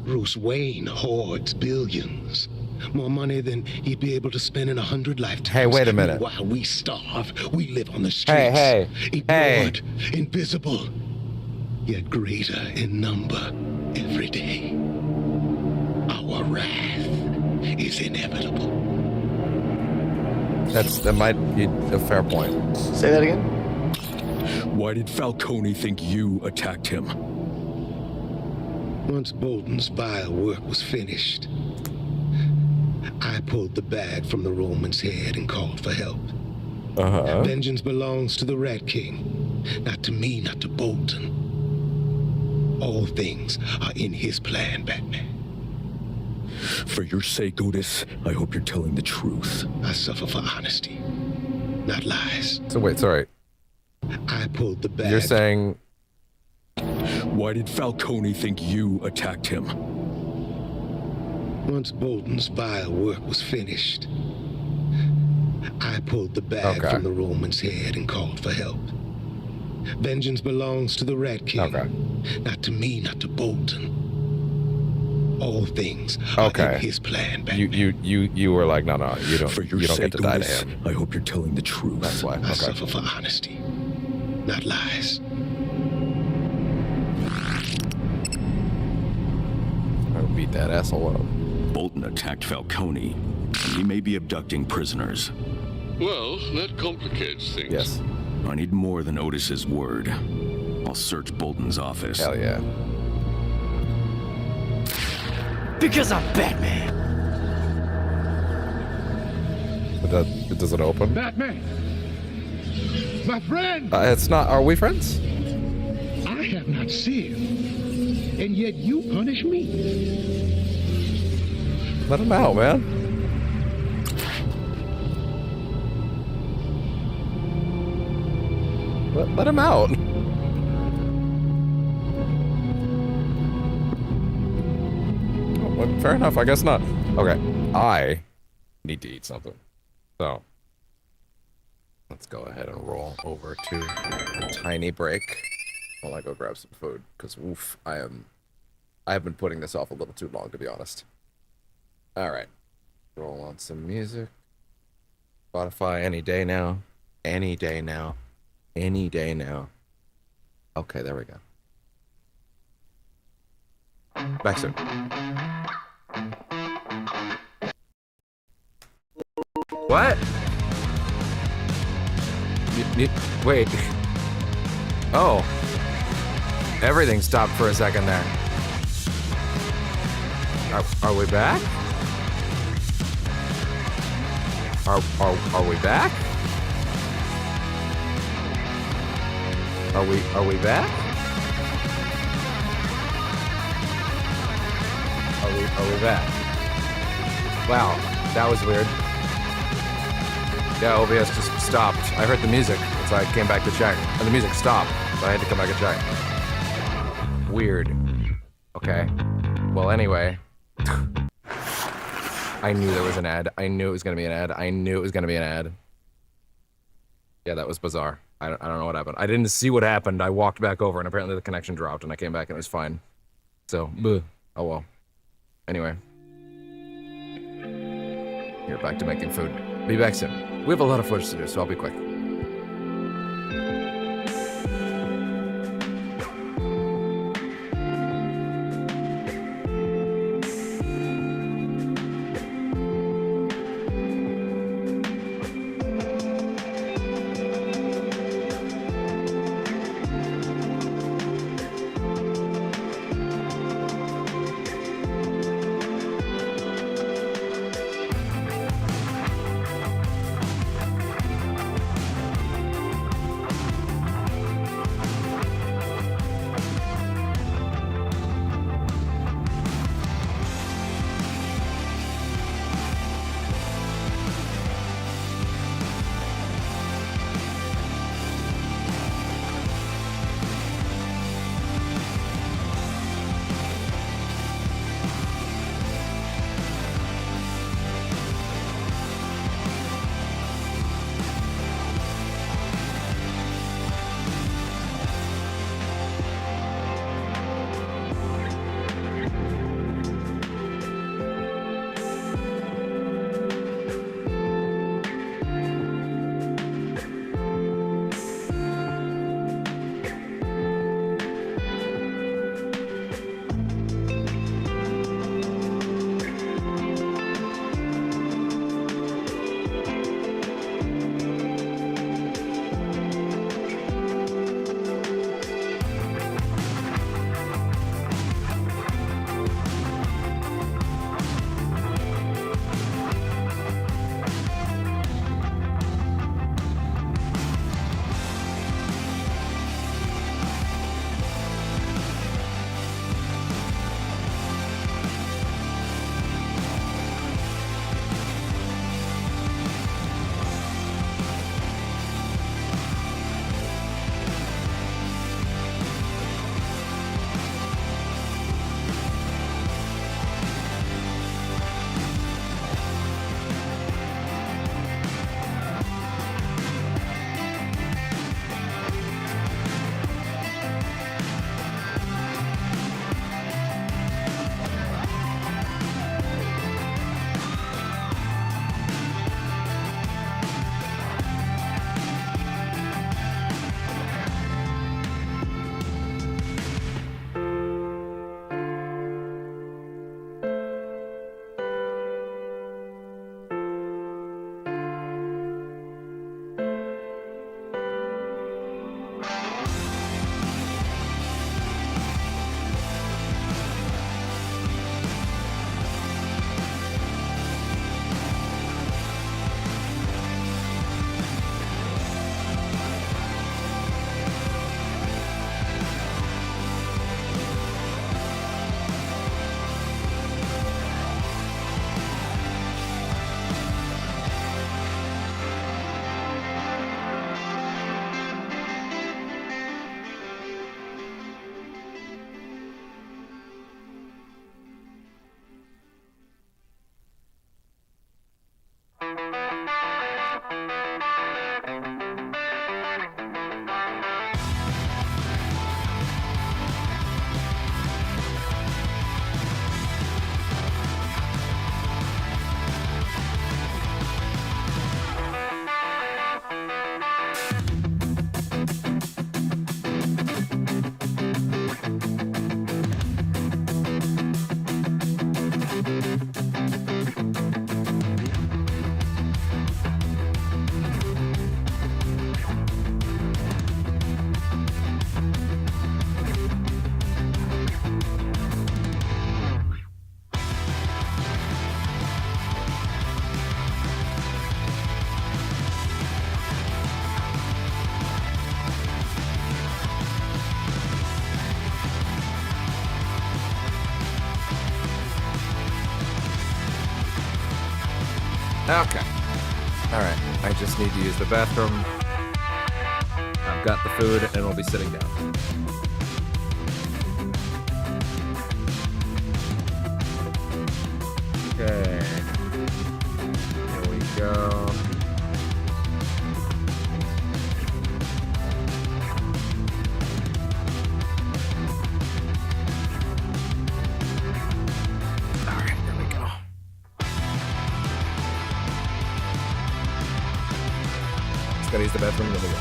Bruce Wayne hoards billions. More money than he'd be able to spend in 100 lifetimes. Hey, wait a minute. While we starve, we live on the streets. Ignored, invisible, yet greater in number every day. Our wrath is inevitable. That might be a fair point. Say that again? Why did Falcone think you attacked him? Once Bolton's vile work was finished, I pulled the bag from the Roman's head and called for help. Vengeance belongs to the Rat King. Not to me, not to Bolton. All things are in his plan, Batman. For your sake, Otis, I hope you're telling the truth. I suffer for honesty, not lies. So wait, sorry. I pulled the bag. You're saying... Why did Falcone think you attacked him? Once Bolton's vile work was finished, I pulled the bag from the Roman's head and called for help. Vengeance belongs to the Rat King. Not to me, not to Bolton. All things are in his plan, Batman. You were like, no, you don't. For your you don't sake, get to die Otis, to him. I hope you're telling the truth. That's why. I suffer for honesty, not lies. I would beat that asshole up. Bolton attacked Falcone. He may be abducting prisoners. Well, that complicates things. Yes. I need more than Otis's word. I'll search Bolton's office. Hell yeah. Because I'm Batman. Does it open? Batman! My friend! It's not. Are we friends? I have not sinned, and yet you punish me. Let him out, man. Let him out. Oh, well, fair enough. I guess not. Okay. I need to eat something. So let's go ahead and roll over to a tiny break while I go grab some food. Because oof, I have been putting this off a little too long, to be honest. All right, roll on some music. Spotify any day now. Any day now. Any day now. Okay, there we go. Back soon. What? Wait. Oh. Everything stopped for a second there. Are we back? Are we back? Are we back? Are we back? Wow, that was weird. Yeah, OBS just stopped. I heard the music, so I came back to check. And the music stopped, so I had to come back and check. Weird. Okay. Well, anyway. I knew there was an ad. I knew it was gonna be an ad. I knew it was gonna be an ad. Yeah, that was bizarre. I don't know what happened. I didn't see what happened. I walked back over, and apparently the connection dropped, and I came back, and it was fine. So, bleh. Oh well. Anyway. Here, back to making food. Be back soon. We have a lot of footage to do, so I'll be quick. Okay. Alright, I just need to use the bathroom. I've got the food, and we'll be sitting down. Okay. Here we go. Gotta use the bathroom, then we go.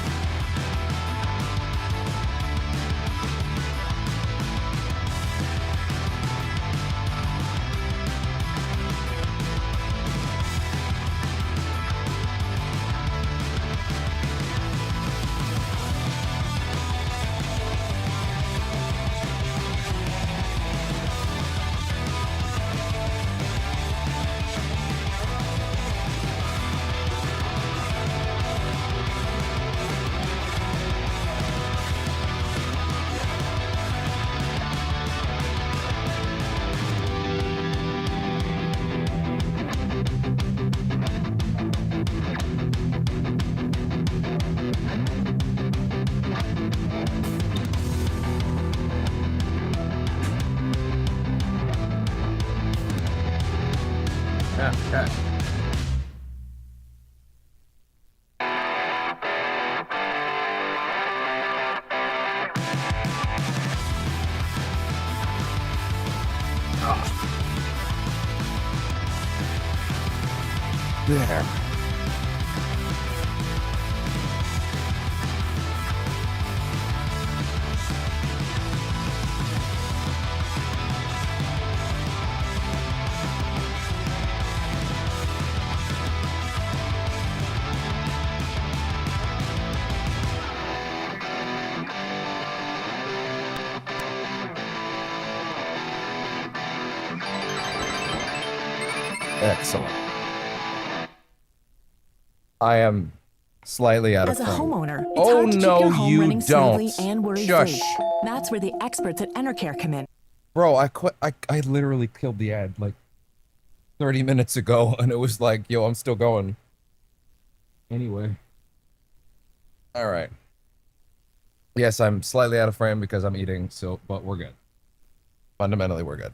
Okay. There. Excellent. I am slightly out of As a frame. homeowner, it's oh hard to no, keep your home you running smoothly don't. and worry-free. Shush. That's where the experts at Enercare come in. Bro, I quit. I literally killed the ad like 30 minutes ago, and it was like, yo, I'm still going. Anyway. All right. Yes, I'm slightly out of frame because I'm eating, so, but we're good. Fundamentally, we're good.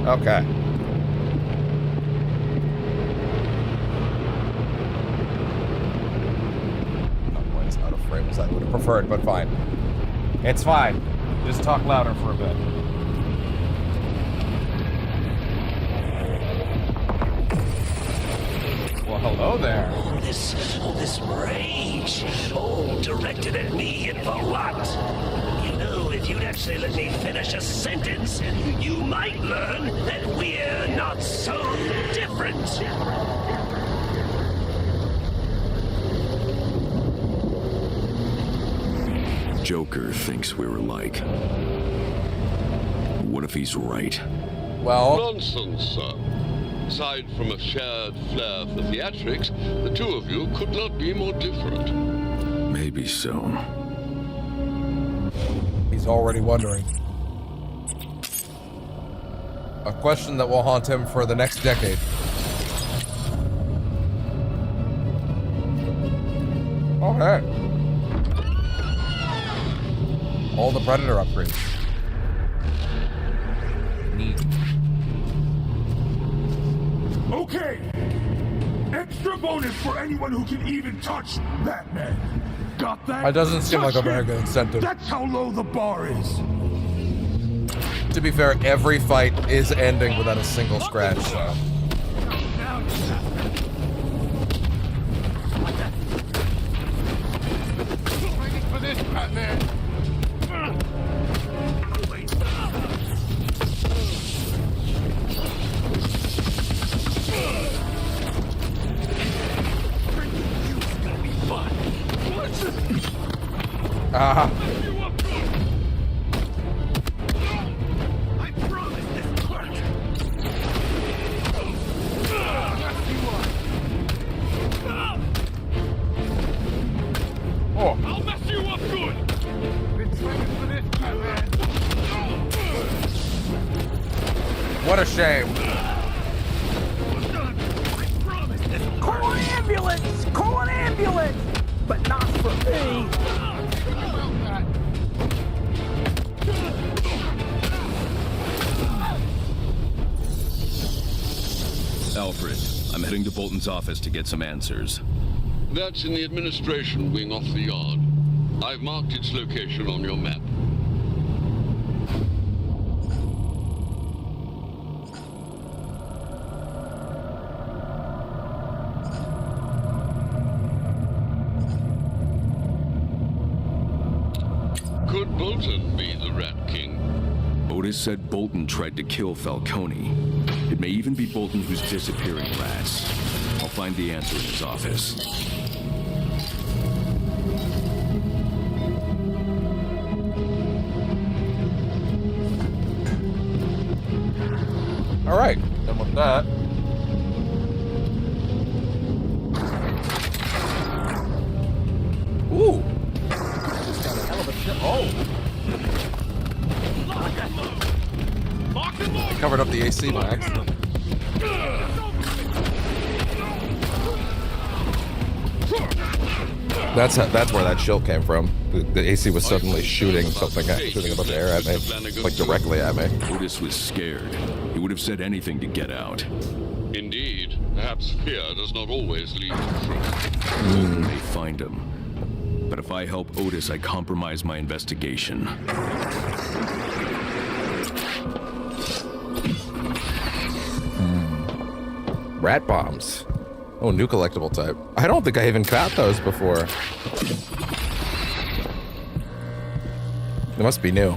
Okay. Not quite as out of frame as I would have preferred, but fine. It's fine. Just talk louder for a bit. Well, hello there. This rage, all directed at me and for what? You know, if you'd actually let me finish a sentence, you might learn that we're not so different. Joker thinks we're alike. What if he's right? Well... Nonsense, sir. Aside from a shared flair for theatrics, the two of you could not be more different. Maybe so. He's already wondering. A question that will haunt him for the next decade. Okay. All the Predator upgrades. Neat. Okay. Extra bonus for anyone who can even touch Batman. Got that? It doesn't seem like a Touch very him. good incentive. That's how low the bar is. To be fair, every fight is ending without a single scratch, so... Waiting for this, Batman. Ah. I'll mess you up good. What a shame. Call an ambulance! Call an ambulance! But not for me! Alfred, I'm heading to Bolton's office to get some answers. That's in the administration wing off the yard. I've marked its location on your map. Could Bolton be the Rat King? Otis said Bolton tried to kill Falcone. It may even be Bolton who's disappearing rats. I'll find the answer in his office. All right, done with that. Ooh. This got a hell of a ship. Oh. I covered up the AC by accident. That's where that chill came from. The AC was suddenly shooting something, shooting a bunch of air at me, like directly at me. Otis was scared. He would have said anything to get out. Indeed. Perhaps fear does not always lead to truth. Bolton may find him. But if I help Otis, I compromise my investigation. Rat bombs. Oh, new collectible type. I don't think I even got those before. They must be new.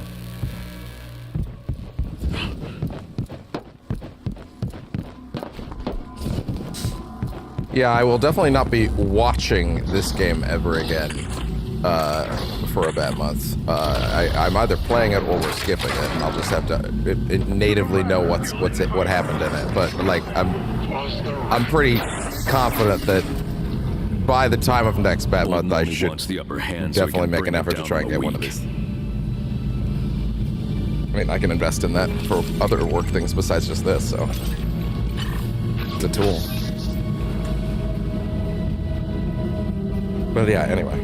Yeah, I will definitely not be watching this game ever again for a Batmonth. I'm either playing it or we're skipping it. I'll just have to natively know what happened in it. But like, I'm pretty confident that by the time of next Batmonth, I should definitely make an effort to try and get one of these. I mean, I can invest in that for other work things besides just this, so it's a tool. But yeah, anyway.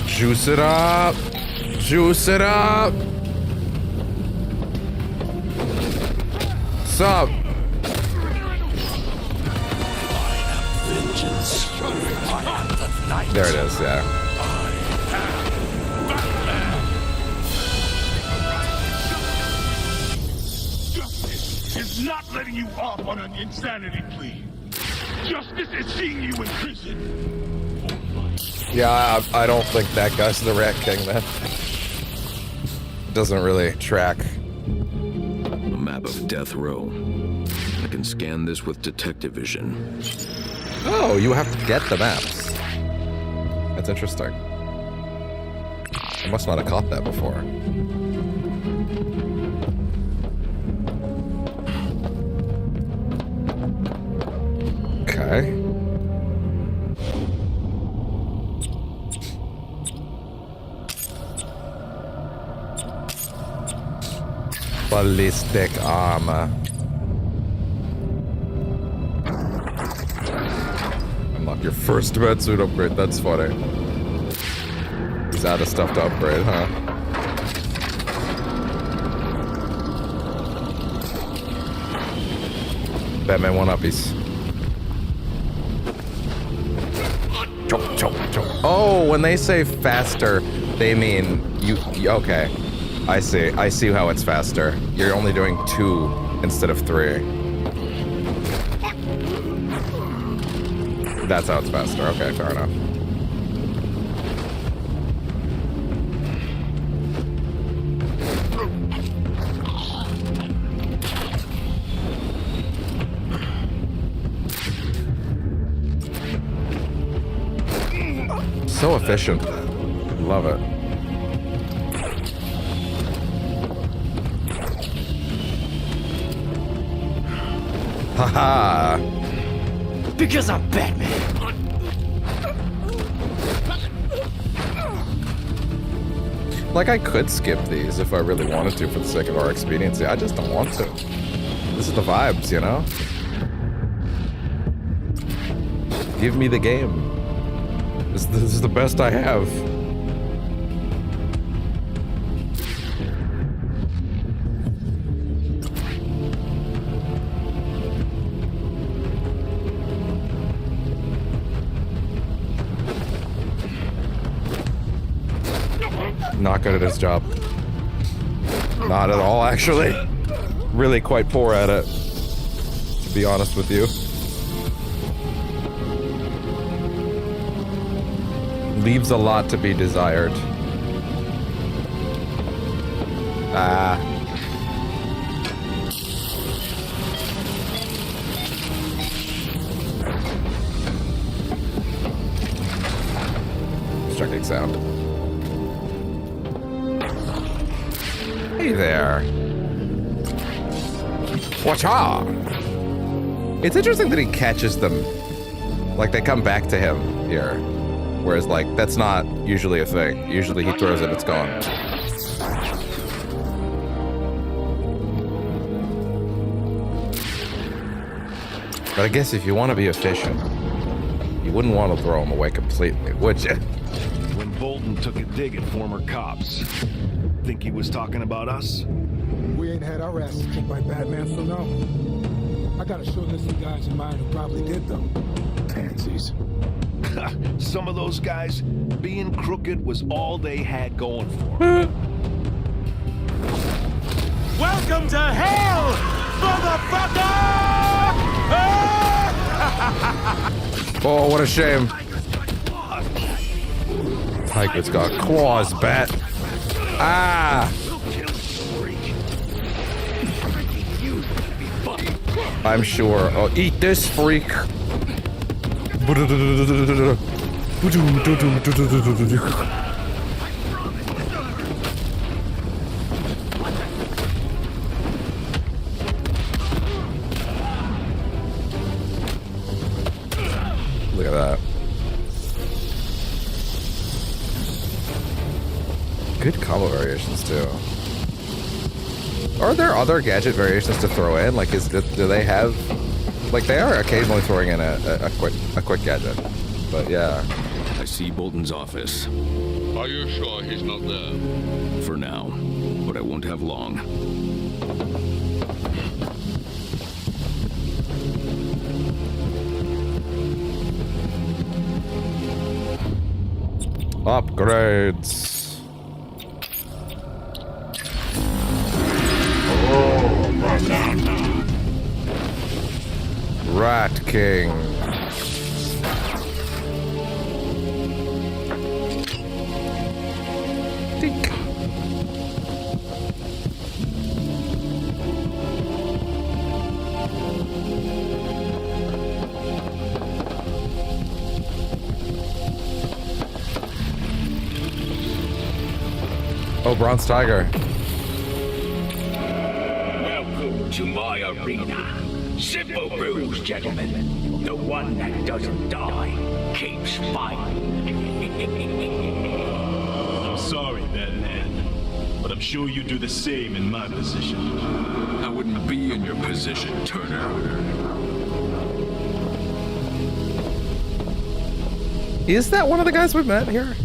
Juice it up! Juice it up! What's up? There it is, yeah. Justice is not letting you off on an insanity plea. Justice is seeing you in prison. Yeah, I don't think that guy's the Rat King, man. Doesn't really track. A map of Death Row. I can scan this with detective vision. Oh, you have to get the maps. That's interesting. I must not have caught that before. Okay. Ballistic armor. Unlock your first wetsuit upgrade. That's funny. He's out of stuff to upgrade, huh? Batman 1-uppies. Chop, chop, chop. Oh, when they say faster, they mean you. Okay. I see. I see how it's faster. You're only doing 2 instead of 3. That's how it's faster. Okay, fair enough. So efficient. Love it. Haha. Because I'm Batman. Like, I could skip these if I really wanted to for the sake of our expediency. I just don't want to. This is the vibes, you know? Give me the game. This is the best I have. Not good at his job. Not at all, actually. Really quite poor at it, to be honest with you. Leaves a lot to be desired. Ah. Striking sound. Hey there. Watcha! It's interesting that he catches them. Like, they come back to him here. Whereas, like, that's not usually a thing. Usually he throws it, it's gone. But I guess if you want to be efficient, you wouldn't want to throw them away completely, would you? When Bolton took a dig at former cops, think he was talking about us? We ain't had our asses kicked by Batman, so no. I got a short list of guys in mind who probably did, though. Pansies. Some of those guys, being crooked was all they had going for. Welcome to hell, motherfucker! Oh, what a shame. Tiger's got claws, Bat. Ah! I'm sure. Oh, eat this, freak. Look at that. Good combo variations too. Are there other gadget variations to throw in? Like, do they have? Like, they are occasionally throwing in a quick gadget, but yeah. I see Bolton's office. Are you sure he's not there? For now, but I won't have long. Upgrades. Rat King. Dink. Oh, Bronze Tiger. Welcome to my arena. Simple rules, gentlemen. The one that doesn't die keeps fighting. I'm sorry, Batman, but I'm sure you do the same in my position. I wouldn't be in your position, Turner. Is that one of the guys we met here?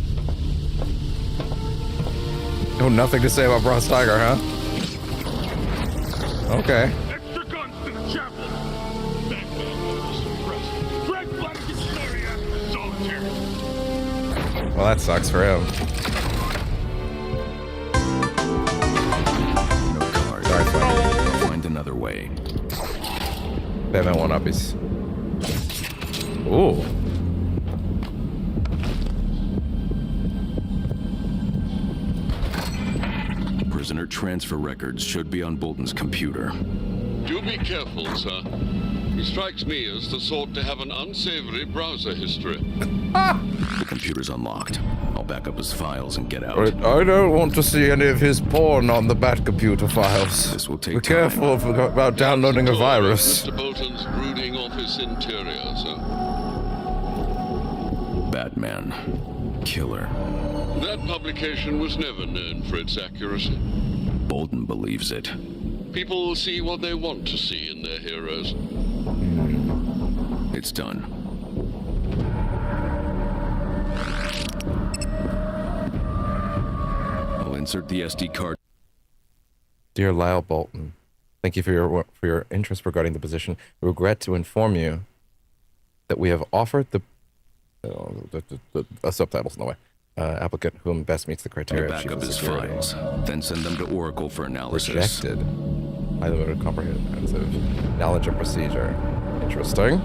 Oh, nothing to say about Bronze Tiger, huh? Okay. Extra guns to the chapel! Batman is suppressed. Drag Blackgate's area solitary. Well, that sucks for him. No cars. I'll find another way. Batman 1-uppies. Ooh. Prisoner transfer records should be on Bolton's computer. Do be careful, sir. He strikes me as the sort to have an unsavory browser history. The computer's unlocked. I'll back up his files and get out. I don't want to see any of his porn on the Batcomputer files. This will take Be careful about downloading a virus. Mr. Bolton's brooding office interior, sir. Batman. Killer. That publication was never known for its accuracy. Bolton believes it. People will see what they want to see in their heroes. It's done. I'll insert the SD card. Dear Lyle Bolton, thank you for your interest regarding the position. We regret to inform you that we have offered the subtitles in the way. Applicant whom best meets the criteria. Back up his files, then send them to Oracle for analysis. Rejected. High limited comprehensive knowledge and procedure. Interesting.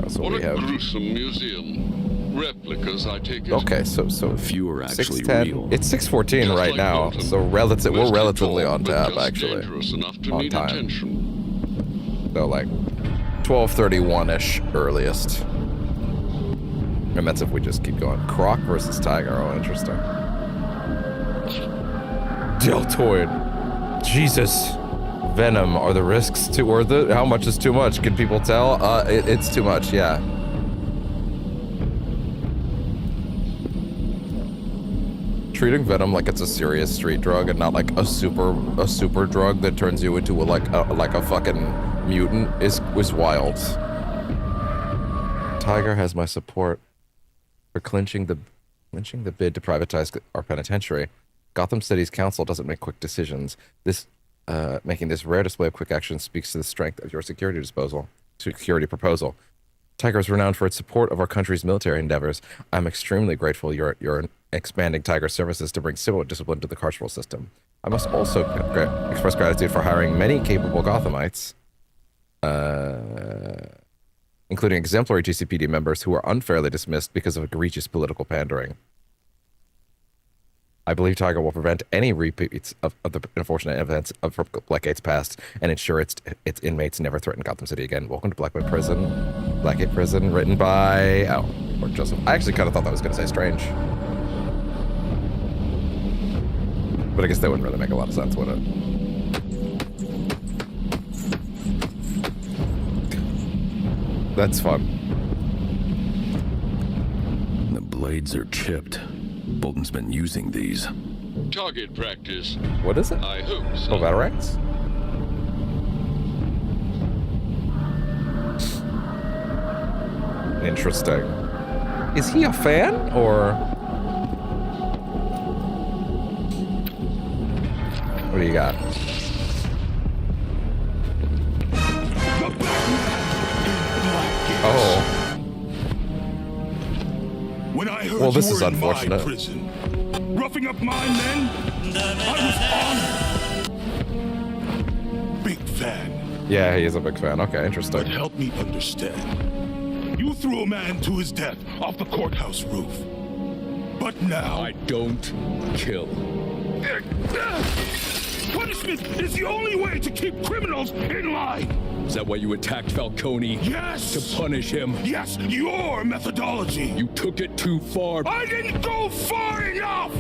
So what we have a gruesome museum. Replicas, I take it. Okay, so few are actually 610. real. It's 6:14 right like now, Bolton. so we're relatively on but tab just actually. dangerous enough to On need time. attention. So like 12:31-ish earliest. And that's if we just keep going. Croc versus Tiger. Oh, interesting. Deltoid. Jesus. Venom. Are the risks too worth it? How much is too much? Can people tell? It's too much, yeah. Treating Venom like it's a serious street drug and not like a super drug that turns you into like a fucking mutant was wild. Tiger has my support for clinching the bid to privatize our penitentiary. Gotham City's council doesn't make quick decisions. Making this rare display of quick action speaks to the strength of your security proposal. Tiger is renowned for its support of our country's military endeavors. I'm extremely grateful you're expanding Tiger services to bring civil discipline to the carceral system. I must also express gratitude for hiring many capable Gothamites, including exemplary GCPD members who were unfairly dismissed because of egregious political pandering. I believe Tiger will prevent any repeats of the unfortunate events of Blackgate's past and ensure its inmates never threaten Gotham City again. Welcome to Blackgate Prison, written by or Joseph. I actually kind of thought that was going to say Strange, but I guess that wouldn't really make a lot of sense, would it? That's fun. The blades are chipped. Bolton's been using these. Target practice. What is it? I hope so. Oh, Batarang? Interesting. Is he a fan, or what do you got? Oh. When I heard Well, this you is were in unfortunate. my prison, roughing up my men, I was honored. Big fan. Yeah, he is a big fan. Okay, interesting. But help me understand. You threw a man to his death off the courthouse roof. But now... I don't kill. Punishment is the only way to keep criminals in line. Is that why you attacked Falcone? Yes! To punish him? Yes, your methodology. You took it too far. I didn't go far enough!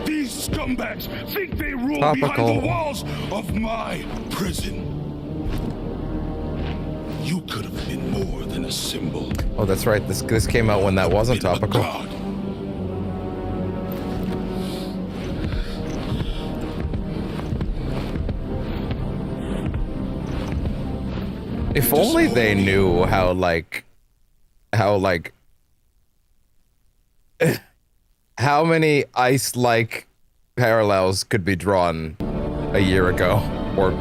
These scumbags think they rule behind the walls of my prison. You could have been more than a symbol. Oh, that's right. This came out when that wasn't topical. If only they knew how many ice-like parallels could be drawn a year ago, or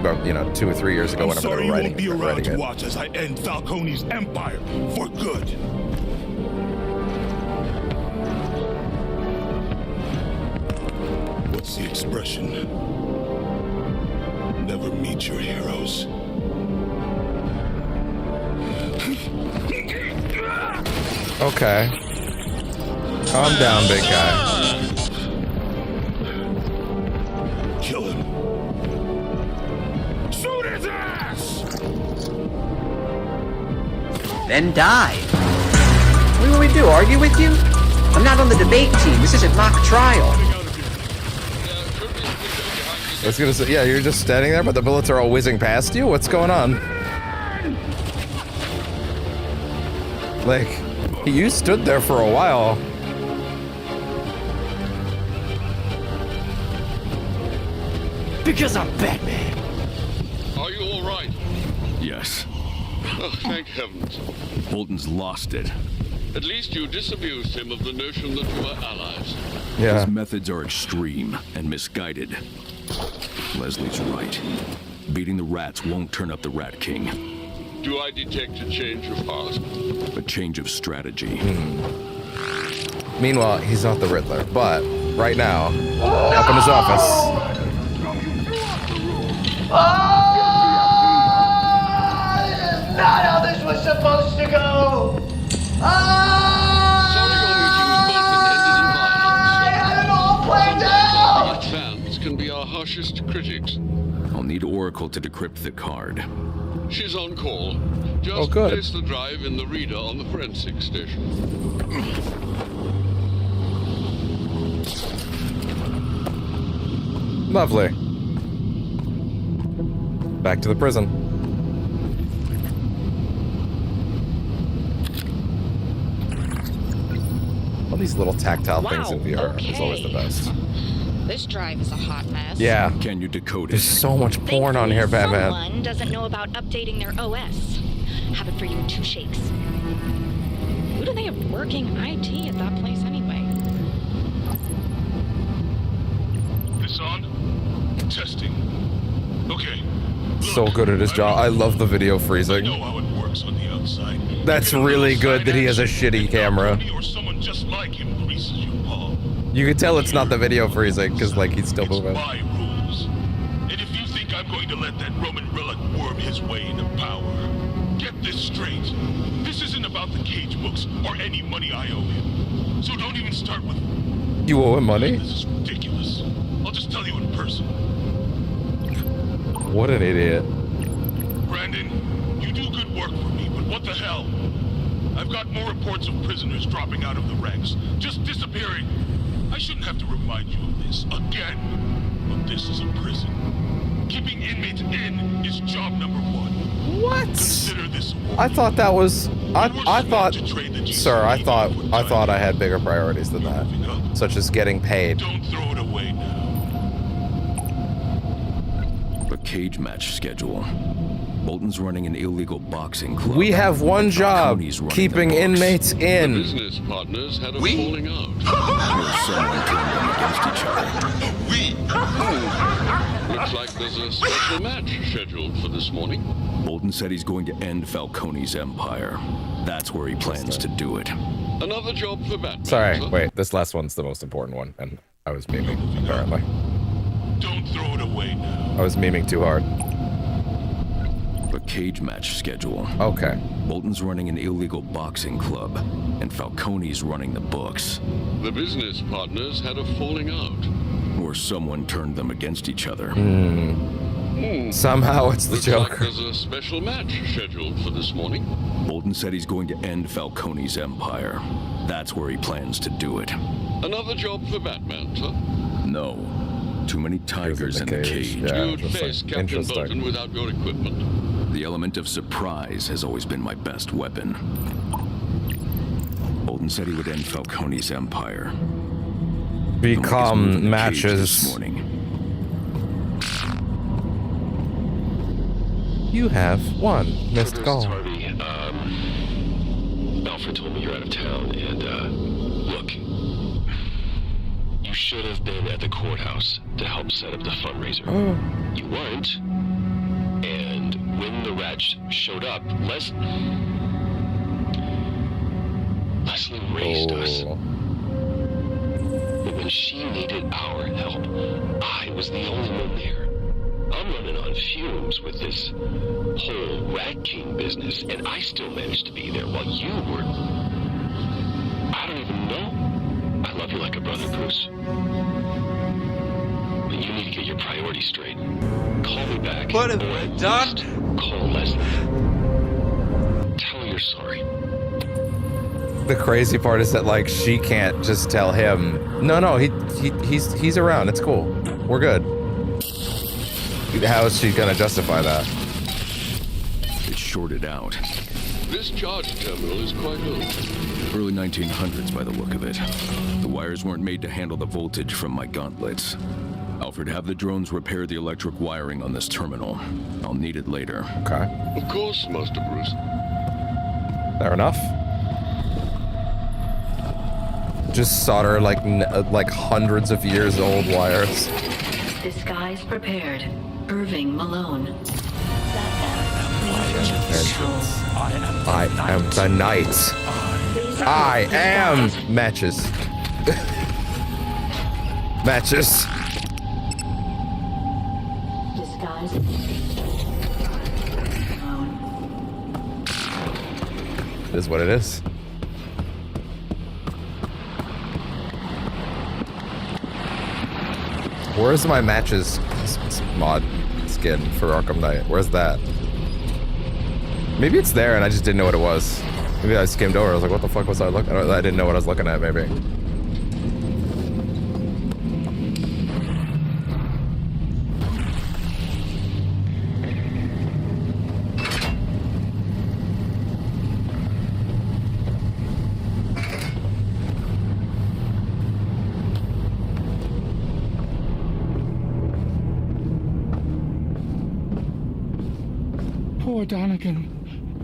2 or 3 years ago, whenever they were writing be around to it. watch as I end Falcone's empire for good. What's the expression? Never meet your heroes. Okay. Calm down, big guy. Kill him. Shoot his ass! Then die. What do you want me to do, argue with you? I'm not on the debate team. This isn't mock trial. I was gonna say, yeah, you're just standing there, but the bullets are all whizzing past you? What's going on? Like, you stood there for a while. Because I'm Batman. Are you all right? Yes. Oh, thank heavens. Bolton's lost it. At least you disabused him of the notion that you are allies. Yeah. His methods are extreme and misguided. Leslie's right. Beating the rats won't turn up the Rat King. Do I detect a change of heart? A change of strategy. Meanwhile, he's not the Riddler, but right now, up in his office. This is not how this was supposed to go! Sorry your meeting with Bolton ended in violence. I had it all planned out! Fans can be our harshest critics. I'll need Oracle to decrypt the card. She's on call. Just place the drive in the reader on the forensic station. Lovely. Back to the prison. All these little tactile things in VR is always the best. This drive is a hot mess. Yeah. Can you decode it? There's so much porn on here, Batman. Someone doesn't know about updating their OS. Have it for you in 2 shakes. Who do they have working IT at that place anyway? This on? Testing. Okay. So good at his job. I love the video freezing. I know how it works on the outside. That's really good that he has a shitty camera. Or someone just like him greases your palm. You can tell it's not the video freezing because, like, he's still moving. My rules. And if you think I'm going to let that Roman relic worm his way into power, get this straight. This isn't about the Cage books or any money I owe him. So don't even start with. You owe him money? This is ridiculous. I'll just tell you in person. What an idiot. Brandon, you do good work for me, but what the hell? I've got more reports of prisoners dropping out of the ranks, just disappearing. I shouldn't have to remind you of this again, but this is a prison. Keeping inmates in is job number 1. What? Consider this a warning. I thought that was. I thought, sir. I thought I had bigger priorities than that, such as getting paid. Don't throw it away now. A cage match schedule. Bolton's running an illegal boxing club. We have one job: keeping inmates in. The business partners had a falling out. Someone turned them against each other. Looks like there's a special match scheduled for this morning. Bolton said he's going to end Falcone's empire. That's where he plans to do it. Another job for Batman. Sorry, wait. This last one's the most important one, and I was memeing apparently. Don't throw it away now. I was memeing too hard. A cage match schedule. Okay. Bolton's running an illegal boxing club, and Falcone's running the books. The business partners had a falling out. Or someone turned them against each other. Somehow it's the Looks like Joker. there's a special match scheduled for this morning. Bolton said he's going to end Falcone's empire. That's where he plans to do it. Another job for Batman, sir? No. Too many tigers in the cage. Yeah, You'd face Captain Bolton without your equipment. The element of surprise has always been my best weapon. Bolton said he would end Falcone's empire. Become matches. This morning. You have one missed This call. is Harvey. Alfred told me you're out of town, and look, you should have been at the courthouse to help set up the fundraiser. You weren't, and when the rats showed up, Leslie raised us. But when she needed our help, I was the only one there. I'm running on fumes with this whole Rat King business, and I still managed to be there while you were... I don't even know. I love you like a brother, Bruce. But you need to get your priorities straight. Call me back. What have I done? Call Leslie. Tell her you're sorry. The crazy part is that, like, she can't just tell him, no, he's around. It's cool. We're good. How is she gonna justify that? It's shorted out. This charge terminal is quite old. Early 1900s by the look of it. The wires weren't made to handle the voltage from my gauntlets. Alfred, have the drones repair the electric wiring on this terminal. I'll need it later. Okay. Of course, Master Bruce. Fair enough. Just solder like hundreds of years old wires. Disguise prepared. Irving Malone. I am the knight. I am matches. Matches. Disguise. It is what it is. Where's my matches mod skin for Arkham Knight? Where's that? Maybe it's there and I just didn't know what it was. Maybe I skimmed over. I was like, what the fuck was I looking at? I didn't know what I was looking at, maybe. Poor Donegan.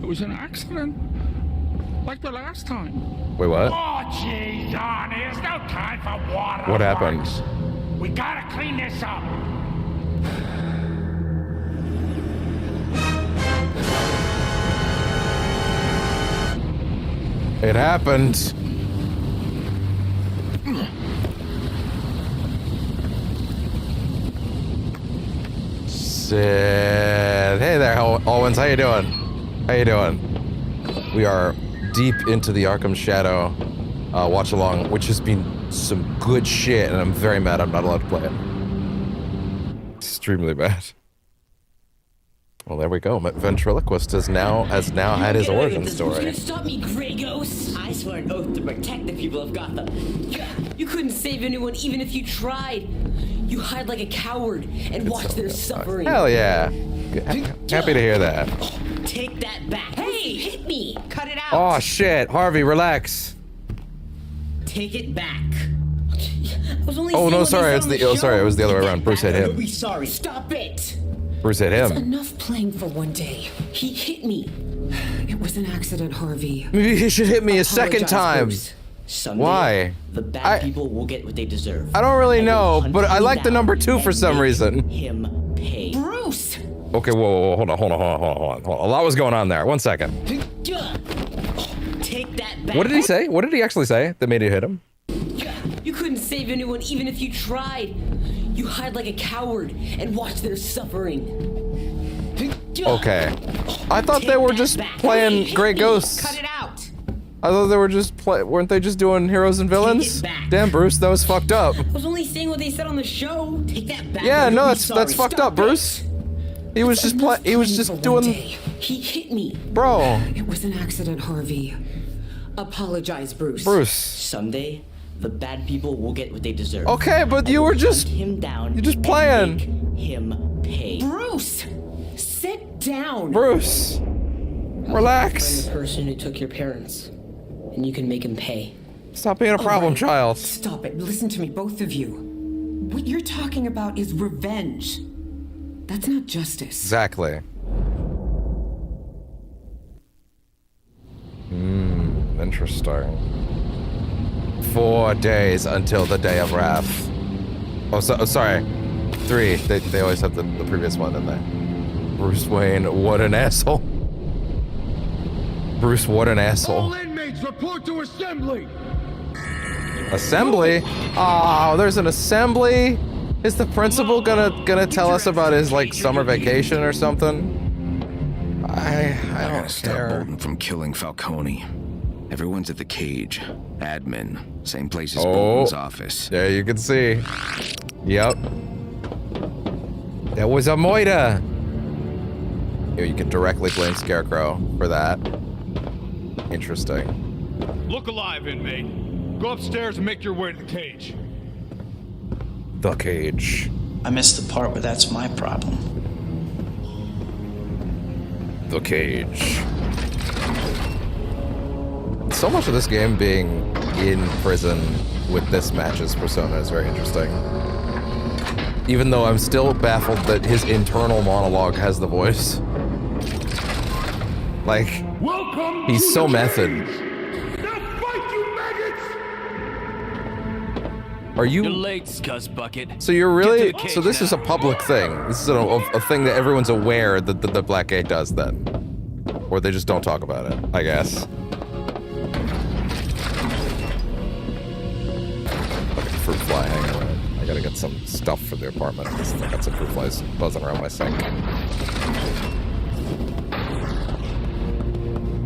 It was an accident. Like the last time. Wait, what? Oh, jeez, Donnie, there's no time for water. What happened? We gotta clean this up. It happened. Sid. Hey there, Owens. How you doing? How you doing? We are deep into the Arkham Shadow watch along, which has been some good shit, and I'm very mad I'm not allowed to play it. Extremely bad. Well, there we go. Ventriloquist has now had his origin story. Stop me, Grey Ghost! I swear an oath to protect the people of Gotham. You couldn't save anyone even if you tried. You hide like a coward and watch their suffering. Hell yeah. Happy to hear that. Take that back. Hey, hit me. Cut it out. Oh shit, Harvey, relax. Take it back. I was only Oh no, saying sorry, what they said on the sorry, it was the other way show. around. Bruce hit him. Be sorry. Stop it. Bruce hit him. It's enough playing for one day. He hit me. It was an accident, Harvey. Maybe he should hit me a second time. Someday, Why? The bad people will get what they deserve. I don't really know, but I like the number 2 for some reason. Him pay. Bruce! Okay, whoa, hold on. A lot was going on there. 1 second. Take that back. What did he say? What did he actually say that made you hit him? You couldn't save anyone even if you tried. You hide like a coward and watch their suffering. Okay. I thought they were just playing Great Ghosts. Cut it out. I thought they were just weren't they just doing heroes and villains? Damn, Bruce, that was fucked up. I was only saying what they said on the show. Take that back. Yeah, no, that's fucked up, Bruce. He was just doing. He hit me. Bro. It was an accident, Harvey. Apologize, Bruce. Bruce. Someday, the bad people will get what they deserve. Okay, but you were just him down. You're just playing. Him pay. Bruce, sit down. Bruce, relax. Find the person who took your parents, and you can make him pay. Stop being a problem child. Stop it. Listen to me, both of you. What you're talking about is revenge. That's not justice. Exactly. Interesting. 4 days until the day of wrath. Oh, sorry. 3. They always have the previous one in there. Bruce Wayne, what an asshole. Bruce, what an asshole. All inmates report to assembly. Assembly? Oh, there's an assembly? Is the principal gonna tell us about his like summer vacation or something? I don't stop care. Bolton from killing Falcone. Everyone's at the cage. Admin. Same place as Oh, Bolton's office. There you can see. Yep. That was a moida. Here, you can directly blame Scarecrow for that. Interesting. Look alive, inmate. Go upstairs and make your way to the cage. The cage. I missed the part where that's my problem. The cage. So much of this game being in prison with this match's persona is very interesting. Even though I'm still baffled that his internal monologue has the voice. Like, he's so method. Are you? You're late, Scuzz Bucket. So you're really? So this is a public thing. This is a thing that everyone's aware that the Blackgate does then, or they just don't talk about it, I guess. Fucking fruit fly hanging around. I gotta get some stuff for the apartment. I got some fruit flies buzzing around my sink.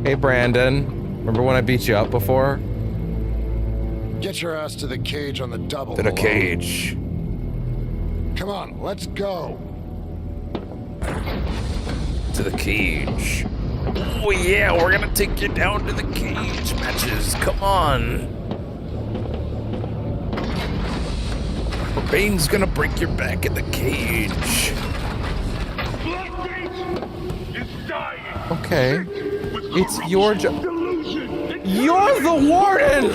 Hey Brandon, remember when I beat you up before? Get your ass to the cage on the double. To the cage. Come on, let's go. To the cage. Oh yeah, we're gonna take you down to the cage matches. Come on. Bane's gonna break your back in the cage. Okay. It's your job. You're the warden!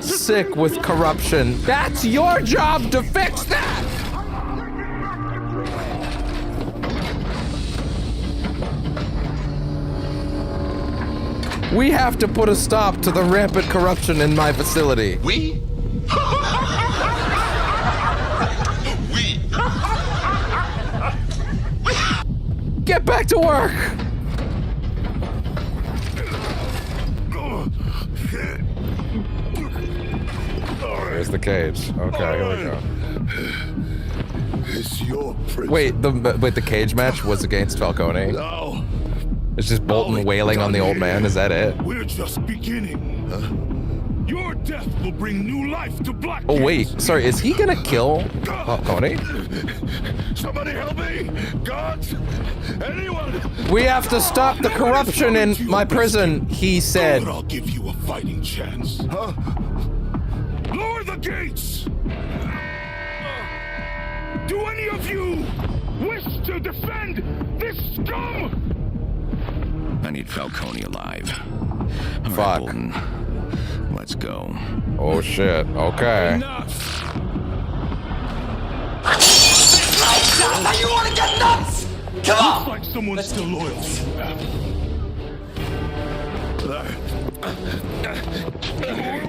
Sick with corruption. That's your job to fix that! We have to put a stop to the rampant corruption in my facility. We? Get back to work! There's the cage. Okay, here we go. It's your prison. Wait, the cage match was against Falcone? No. It's just Bolton wailing on the old man, is that it? We're just beginning. Your death will bring new life to Blackgate. Oh wait, sorry, is he gonna kill Falcone? Somebody help me! Gods! Anyone! We have to stop the corruption in my prison, he said. I'll give you a fighting chance. Huh? Lower the gates! Do any of you wish to defend this scum? I need Falcone alive. All Fuck. right, Bolton. Let's go. Oh shit, okay. Enough! Now you want to get nuts? Come on! Looks like someone's still loyal.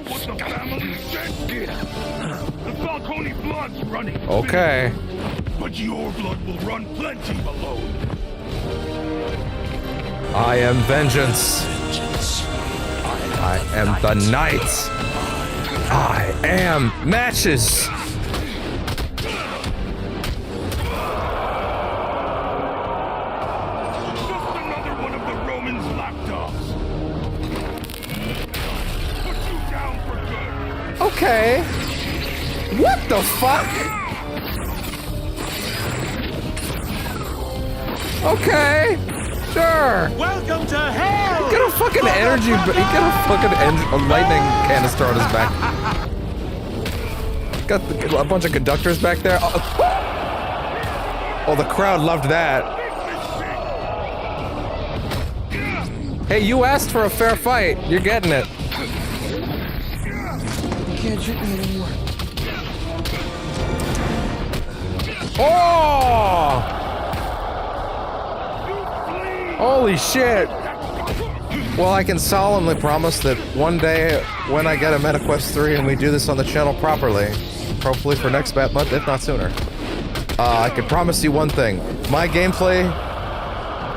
What the family said? The Falcone blood's running. Okay. But your blood will run plenty, Malone. I am vengeance. I am the knight. I am matches. Just another one of the Romans' lapdogs. Put you down for good. Okay. What the fuck? Okay. Sure. Welcome to hell! Get a fucking energy. He got a fucking a lightning canister on his back. Got a bunch of conductors back there. Oh, the crowd loved that. Hey, you asked for a fair fight. You're getting it. You can't shoot me anymore. Oh! Holy shit! Well, I can solemnly promise that one day when I get a MetaQuest 3 and we do this on the channel properly, hopefully for next Batmonth, if not sooner, I can promise you one thing. My gameplay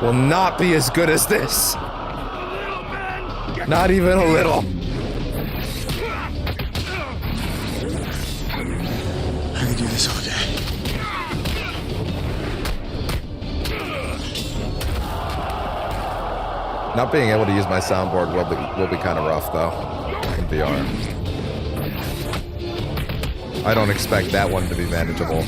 will not be as good as this. Not even a little. I can do this all day. Not being able to use my soundboard will be kind of rough though in VR. I don't expect that one to be manageable.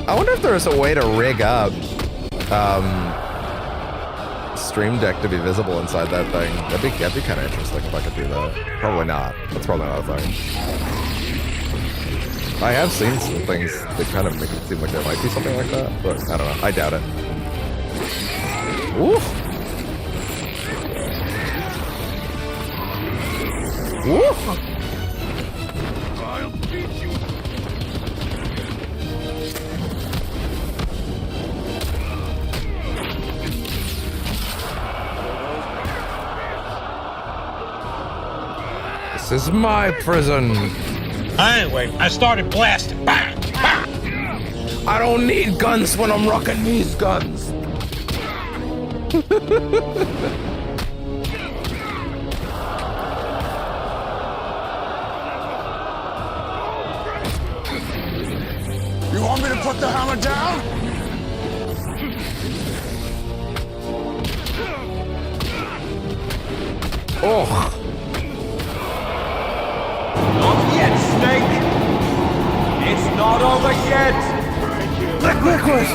I wonder if there's a way to rig up Stream Deck to be visible inside that thing. That'd be kind of interesting if I could do that. Probably not. That's probably not a thing. I have seen some things that kind of make it seem like there might be something like that, but I don't know. I doubt it. Oof. I'll teach you. This is my prison. Anyway, I started blasting. Bang! Bang! I don't need guns when I'm rocking these guns. You want me to put the hammer down? Oh. Not yet, Snake. It's not over yet. Liquid.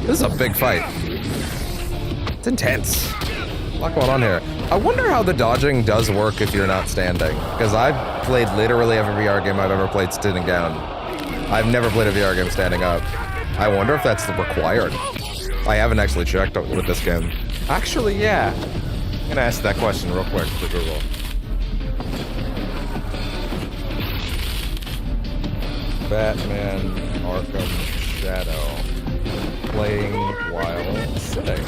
This is a big fight. It's intense. A lot going on here. I wonder how the dodging does work if you're not standing. Because I've played literally every VR game I've ever played sitting down. I've never played a VR game standing up. I wonder if that's required. I haven't actually checked with this game. Actually, yeah. I'm gonna ask that question real quick to Google. Batman Arkham Shadow. Playing while sitting.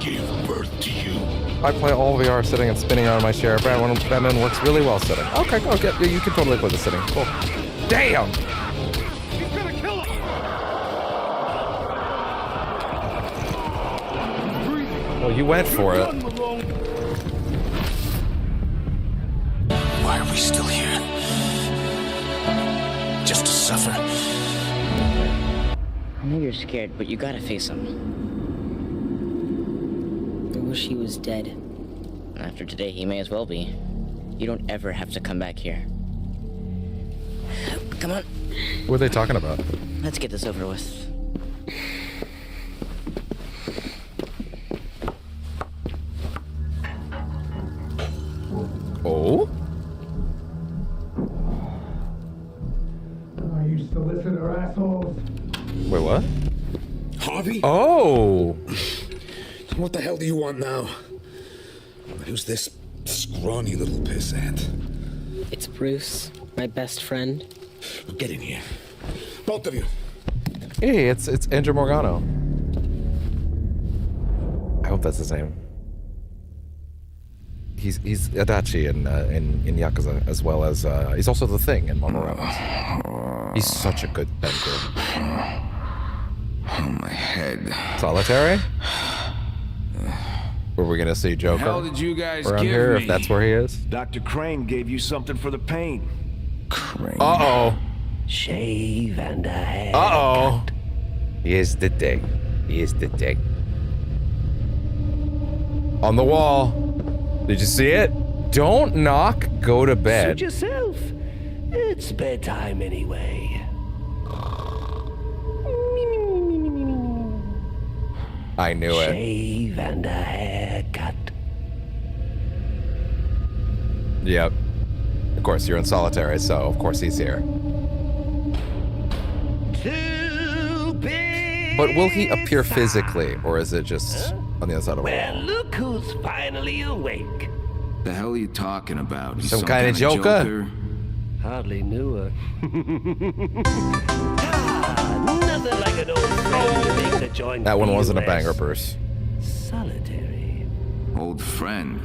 Gave birth to you. I play all VR sitting and spinning around my chair. Batman works really well sitting. Okay, you can totally play the sitting. Cool. Damn! He's gonna kill him! Well, you went for it. Why are we still here? Just to suffer. I know you're scared, but you gotta face him. I wish he was dead. After today, he may as well be. You don't ever have to come back here. Come on. What are they talking about? Let's get this over with. Oh? I used to listen to assholes. Wait, what? Harvey? Oh! What the hell do you want now? Who's this scrawny little pissant? It's Bruce, my best friend. Get in here. Both of you. Hey, it's Andrew Morgano. I hope that's his name. He's Adachi in Yakuza, as well as he's also the Thing in Marvel Rivals. He's such a good bender. Oh, my head. Solitary? Were we gonna see Joker? The hell did you guys around give here, me? if that's where he is? Dr. Crane gave you something for the pain. Crane. Uh-oh. Shave and a hair. Uh-oh. Here's the thing. Here's the thing. On the wall. Did you see it? Don't knock, go to bed. Suit yourself. It's bedtime anyway. I knew it. Shave and a haircut. Yep. Of course, you're in solitary, so of course he's here. But will he appear physically, or is it just on the other side of the wall? Well, look who's finally awake. The hell are you talking about? Some kind of Joker? Hardly knew her. Nothing like an old friend to make the joint. That one wasn't a US. banger, Bruce. Solitary. Old friend?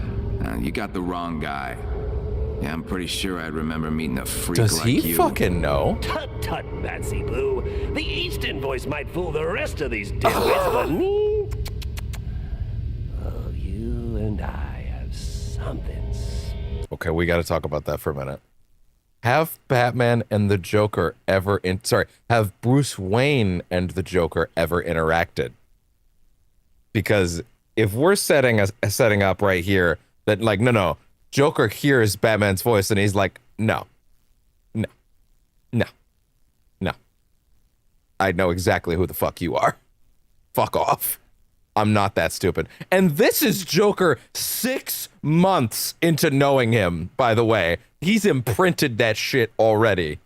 You got the wrong guy. Yeah, I'm pretty sure I'd remember meeting a freak Does like he you. fucking know? Tut tut, Batsy Blue. The Eastern voice might fool the rest of these dimwits, but me. Oh, you and I have something. Okay, we got to talk about that for a minute. Have Batman and the Joker ever have Bruce Wayne and the Joker ever interacted? Because if we're setting up right here that like no, Joker hears Batman's voice and he's like, no. I know exactly who the fuck you are. Fuck off. I'm not that stupid. And this is Joker 6 months into knowing him, by the way. He's imprinted that shit already.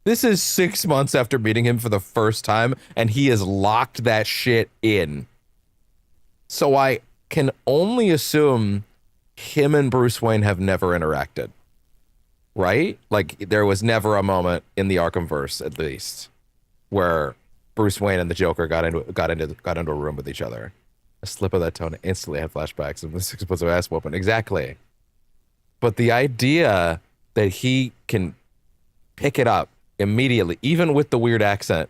This is 6 months after meeting him for the first time, and he has locked that shit in. So I can only assume him and Bruce Wayne have never interacted. Right? Like, there was never a moment in the Arkhamverse, at least, where Bruce Wayne and the Joker got into a room with each other. A slip of that tone instantly had flashbacks of the 6 months of ass whooping. Exactly. But the idea that he can pick it up immediately, even with the weird accent,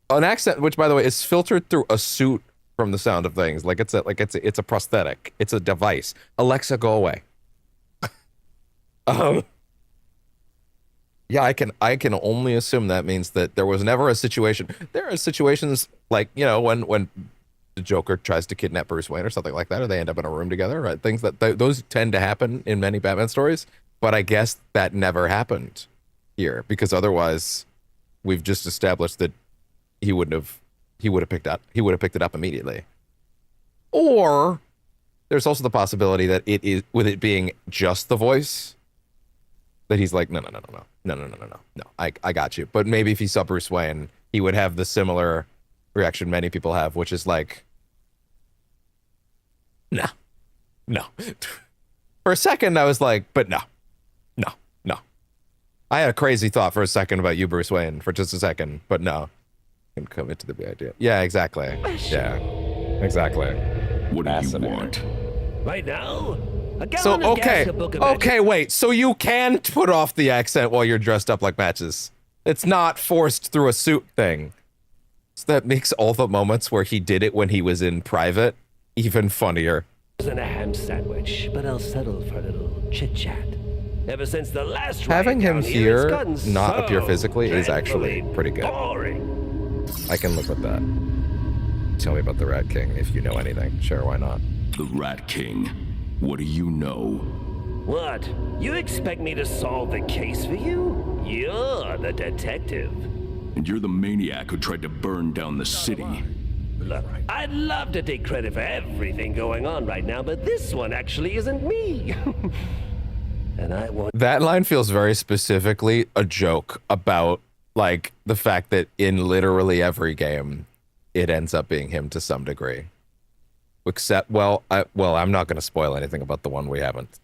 an accent which, by the way, is filtered through a suit from The Sound of Things, like it's a prosthetic, it's a device. Alexa, go away. Yeah, I can only assume that means that there was never a situation. There are situations like, you know, when the Joker tries to kidnap Bruce Wayne or something like that, or they end up in a room together, right? Things that those tend to happen in many Batman stories, but I guess that never happened here, because otherwise we've just established that he would have picked it up immediately. Or there's also the possibility that it is, with it being just the voice, that he's like, no, I got you. But maybe if he saw Bruce Wayne, he would have the similar reaction many people have, which is like, no. For a second, I was like, but no. I had a crazy thought for a second about you, Bruce Wayne, for just a second, but no. I can commit to the idea. Yeah, exactly. Yeah, exactly. What do you want? Right now? So, okay, wait. So you can put off the accent while you're dressed up like Matches. It's not forced through a suit thing. So that makes all the moments where he did it when he was in private even funnier. And a ham sandwich, but I'll settle for a little chit-chat. Ever since the last having him here not so appear physically is actually pretty good. Boring. I can live with that. Tell me about the Rat King if you know anything. Sure, why not? The Rat King. What do you know? What? You expect me to solve the case for you? You're the detective. And you're the maniac who tried to burn down the city. Look, I'd love to take credit for everything going on right now, but this one actually isn't me. And I want... That line feels very specifically a joke about, like, the fact that in literally every game, it ends up being him to some degree. Except, I'm not going to spoil anything about the one we haven't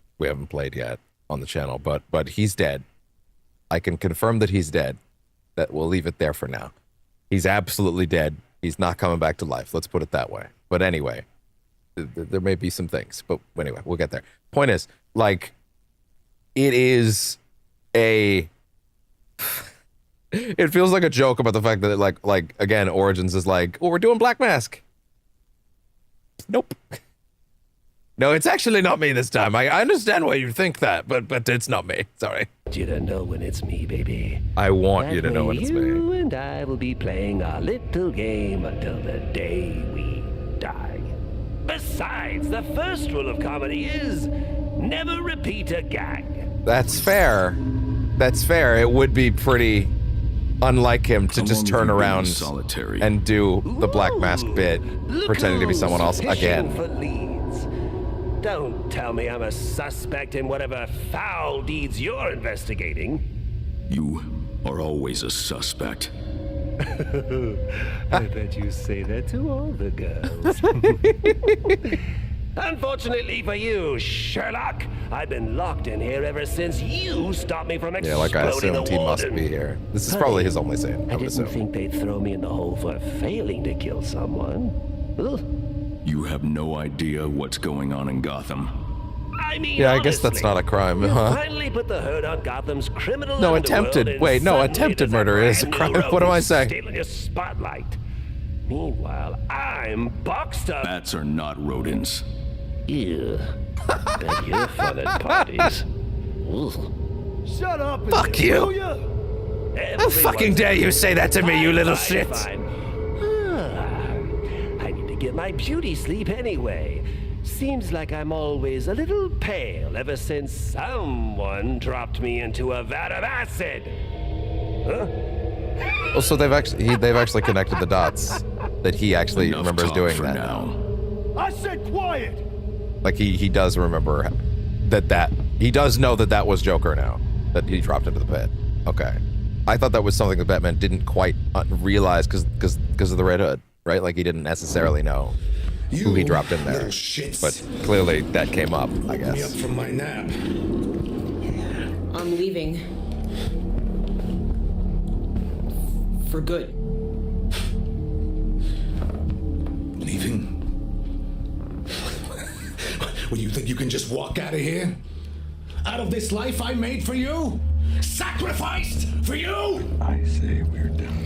played yet on the channel, but he's dead. I can confirm that he's dead. That we'll leave it there for now. He's absolutely dead. He's not coming back to life. Let's put it that way. But anyway, there may be some things, but anyway, we'll get there. Point is, like, it is a... It feels like a joke about the fact that, like again, Origins is like, oh, we're doing Black Mask. Nope. No, it's actually not me this time. I understand why you think that, but it's not me. Sorry. You don't know when it's me, baby. I want you to know when it's me. You and I will be playing our little game until the day we die. Besides, the first rule of comedy is never repeat a gag. That's fair. That's fair. It would be pretty unlike him to just turn around and do the Black Mask bit, pretending to be someone else again. For leads. Don't tell me I'm a suspect in whatever foul deeds you're investigating. You are always a suspect. I bet you say that to all the girls. Unfortunately for you, Sherlock, I've been locked in here ever since you stopped me from exploding like I assumed the he warden. must be here. This is probably his only scene, I didn't think they'd throw me in the hole for failing to kill someone. Ugh. You have no idea what's going on in Gotham. I mean, yeah, I guess that's not a crime, huh? Finally put the hurt on Gotham's criminal No, underworld, attempted. and Wait, no, suddenly attempted there's a murder is a brand crime. new What am I rogue saying? stealing your spotlight. Meanwhile, I'm boxed up. Bats are not rodents. Ew. Bet you're fun at parties. Shut up! Fuck you! How fucking dare you say that to me, you little shit! I need to get my beauty sleep anyway. Seems like I'm always a little pale ever since someone dropped me into a vat of acid. Huh? Well, so they've actually connected the dots that he actually remembers doing that. I said quiet. Like he does remember that He does know that that was Joker now, that he dropped into the pit. Okay. I thought that was something that Batman didn't quite realize because of the Red Hood, right? Like he didn't necessarily know who he dropped in there. But clearly that came up, I guess. Me up from my nap. I'm leaving. For good. Leaving? Well, you think you can just walk out of here? Out of this life I made for you? Sacrificed for you? I say we're done.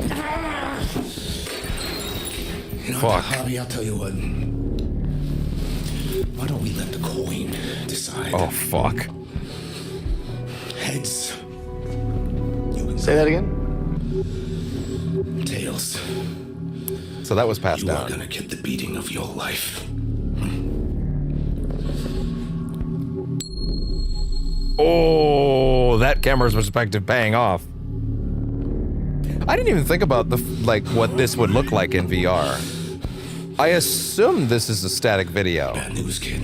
You know, Fuck. Harvey, I'll tell you what. Why don't we let the coin decide? Oh, fuck. Heads. Say that again? Tails. So that was passed You down. are gonna get the beating of your life. Oh, that camera's perspective paying off. I didn't even think about what this would look like in VR. I assume this is a static video. Bad news, kid.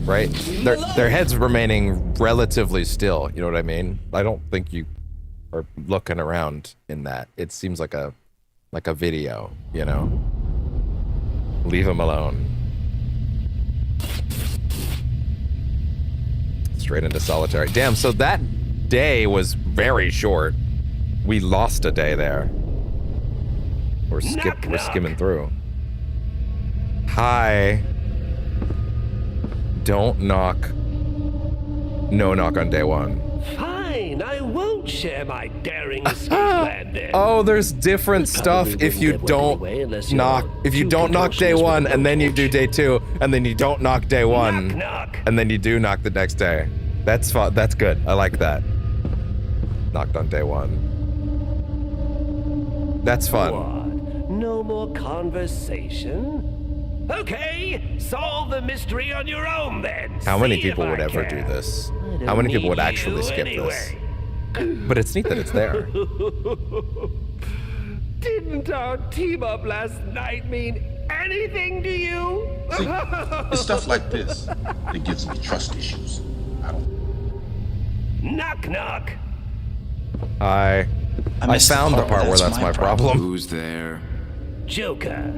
Right? Their heads remaining relatively still, you know what I mean? I don't think you are looking around in that. It seems like a video, you know? Leave him alone. Straight into solitary. Damn, so that day was very short. We lost a day there. We're skimming through. Hi. Don't knock. No knock on day one. Fine, I won't share my daring escape plan then. Oh, there's different stuff if you don't knock. If you don't knock day one and then you do day two and then you don't knock day one and then you do knock the next day. That's fun. That's good. I like that. Knocked on day one. That's fun. What? No more conversation? Okay, solve the mystery on your own then. How many See people if would I ever can. do this? I How many people would don't actually need skip you this? anyway. But it's neat that it's there. Didn't our team up last night mean anything to you? See, it's stuff like this that gives me trust issues. Knock knock. I found the part where that's my problem. Who's there? Joker.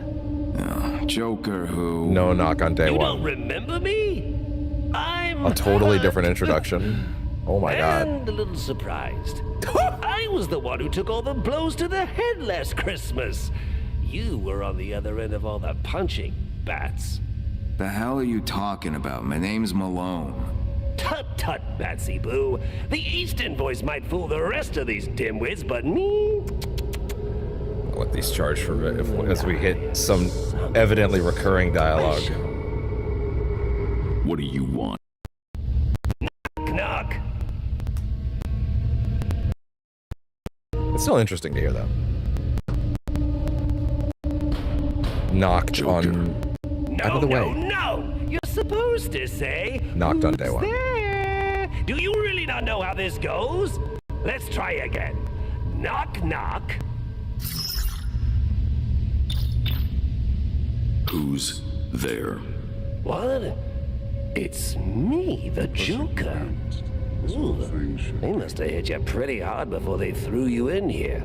No, Joker who? No knock on day You one. don't remember me? I'm A totally different introduction. Oh my god. and a little surprised. I was the one who took all the blows to the head last Christmas. You were on the other end of all the punching, Bats. The hell are you talking about? My name's Malone. Tut tut, Batsy Boo. The Eastern voice might fool the rest of these dimwits, but me? What these charge for as we hit some evidently recurring dialogue. What do you want? Knock. It's still interesting to hear though. Knocked Joker. on out of the way. No! You're supposed to say... Knocked on day one. There. Do you really not know how this goes? Let's try again. Knock, knock. Who's there? What? It's me, the Joker. Ooh, they must have hit you pretty hard before they threw you in here.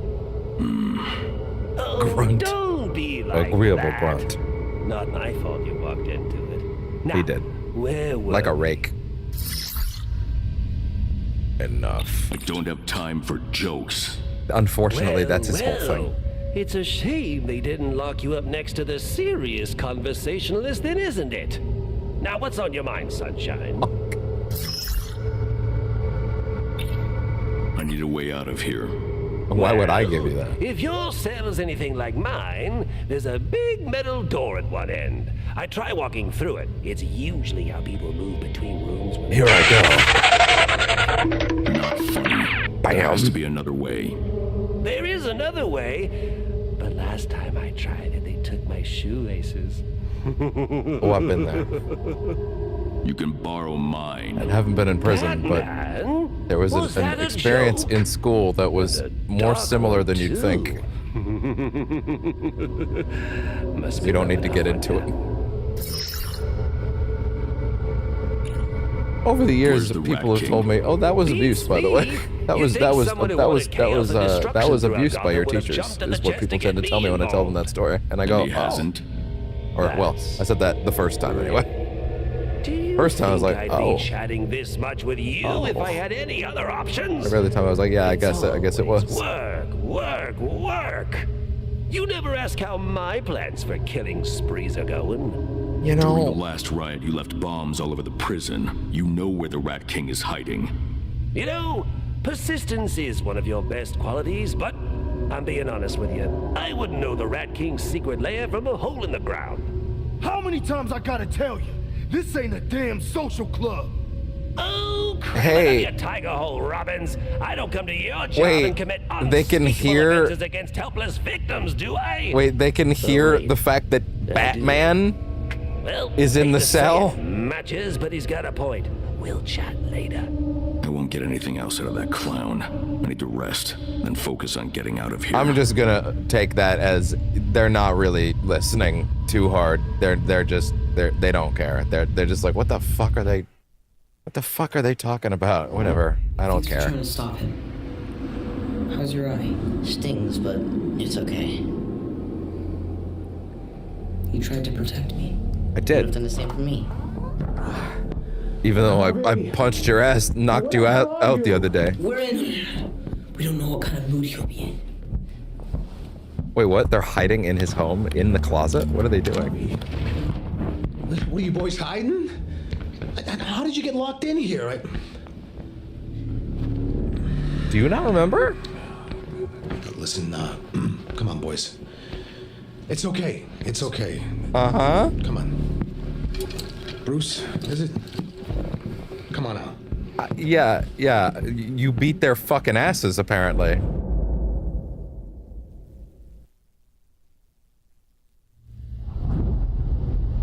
Oh, Grunt. don't be like Agreeable that. grunt. Not my fault you walked into it. Now, He did. Where were Like a we? rake. Enough. I don't have time for jokes. Unfortunately, that's his whole thing. It's a shame they didn't lock you up next to the serious conversationalist, then, isn't it? Now, what's on your mind, Sunshine? I need a way out of here. Why would I give you that? If your cell is anything like mine, there's a big metal door at one end. I try walking through it. It's usually how people move between rooms. When Here I Not funny. There has to be another way. There is another way, but last time I tried it, they took my shoelaces. Oh, I've been there. You can borrow mine. I haven't been in prison, but there was Was that an a experience joke? in school that was more similar than you'd think. We don't need to get into it. Over the years, Where's the people Rat have told me, "Oh, that was abuse, by the way. That was abuse by your teachers." Is what people tend to tell me when I tell them that story, and I go, He hasn't. Or well, I said that the first time anyway. First time I was like, I'd oh. be chatting this much with you if I had any other options. Every other time I was like, yeah, I guess it was. Work. You never ask how my plans for killing sprees are going. You know, During the last riot, you left bombs all over the prison. You know where the Rat King is hiding. You know, persistence is one of your best qualities, but I'm being honest with you. I wouldn't know the Rat King's secret lair from a hole in the ground. How many times I gotta tell you? This ain't a damn social club. Oh, crap. Hey. You tiger hole, Robbins. I don't come to your job and commit they can hear offenses against helpless victims, do I? Wait, they can hear the fact that Batman is in the cell? Matches, but he's got a point. We'll chat later. I won't get anything else out of that clown. I need to rest, then focus on getting out of here. I'm just gonna take that as they're not really listening too hard. They don't care. They're just like, what the fuck are they talking about? Whatever. I don't care. Trying to stop him. How's your eye? Stings, but it's okay. You tried to protect me. I did. You've done the same for me. Even though I punched your ass, knocked you out the other day. We're in. We don't know what kind of mood he'll be in. Wait, what? They're hiding in his home, in the closet? What are they doing? What are you boys hiding? How did you get locked in here? Do you not remember? Listen, come on, boys. It's okay. It's okay. Uh-huh. Come on. Bruce, is it? Come on out. Yeah. You beat their fucking asses, apparently.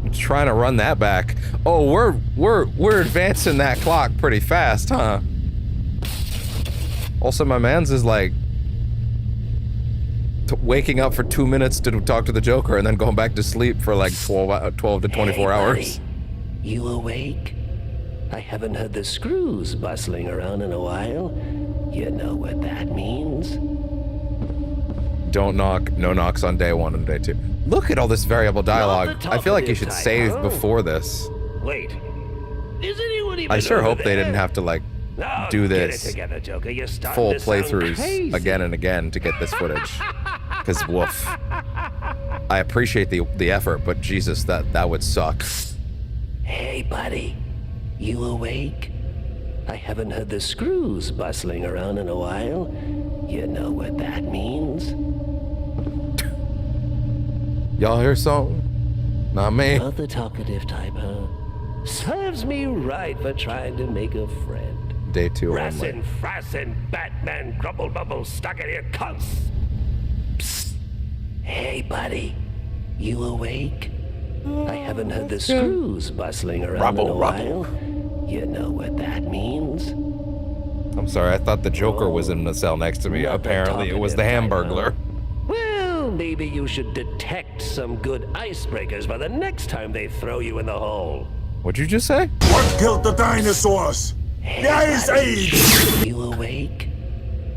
I'm trying to run that back. Oh, we're advancing that clock pretty fast, huh? Also, my man's is like waking up for 2 minutes to talk to the Joker and then going back to sleep for like 12 to 24 hours. You awake? I haven't heard the screws bustling around in a while. You know what that means? Don't knock. No knocks on day 1 and day 2. Look at all this variable dialogue. I feel like you should save before this. Wait. Is anyone even I sure hope over they there? didn't have to like No, do get it this together, Joker. You're starting full to sound playthroughs crazy. again and again to get this footage. Because woof. I appreciate the effort, but Jesus, that would suck. Hey, buddy. You awake? I haven't heard the screws bustling around in a while. You know what that means? Y'all hear something? Not me. Not the talkative type, huh? Serves me right for trying to make a friend. Day 2 only. Rassin, frassin, Batman, grumble bubble, stuck in here, cunts. Psst. Hey, buddy. You awake? I haven't heard the screws bustling around in a while. You know what that means? I'm sorry, I thought the Joker was in the cell next to me. Apparently, it was the Hamburglar. Well, maybe you should detect some good icebreakers by the next time they throw you in the hole. What'd you just say? What killed the dinosaurs? The Ice Age! You awake?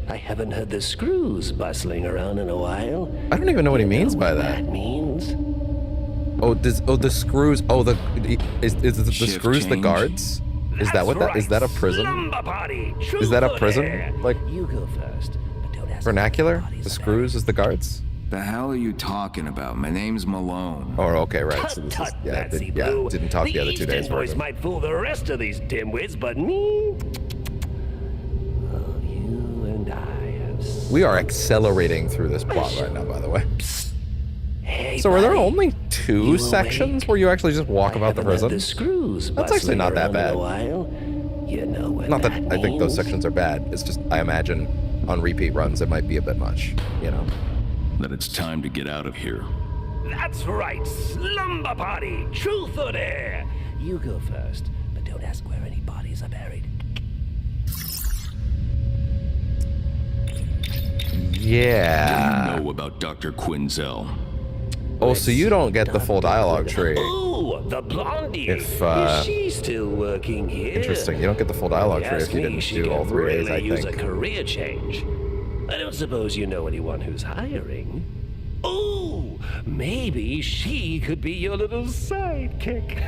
I haven't heard the screws bustling around in a while. I don't even know what he means by that. Means? Oh, the screws. Oh, is the Shift screws the change. guards? Is that what that is? That a prison? Is that a prison? Like You go first, but don't ask vernacular? The screws is the guards? The hell are you talking about? My name's Malone. Oh, okay, right. So this is didn't talk the other 2 days. Eastern boys might fool the rest of these dimwits, but me? Oh, you and I have... We are accelerating through this plot right now, by the way. Hey, So, are there buddy. only 2 sections where you actually just walk about the prison? The screws That's actually not that bad. You know what Not that that I think those means? sections are bad. It's just I imagine on repeat runs it might be a bit much, you know. That it's time to get out of here. That's right, slumber party, truth or dare. You go first, but don't ask where any bodies are buried. Yeah. What do you know about Dr. Quinzel? Oh, so you don't get the full dialogue tree. Ooh, the blondie. If, Is she still working here? Interesting. You don't get the full dialogue tree if you didn't do all 3 days, I use think. a career change. I don't suppose you know anyone who's hiring. Oh, maybe she could be your little sidekick.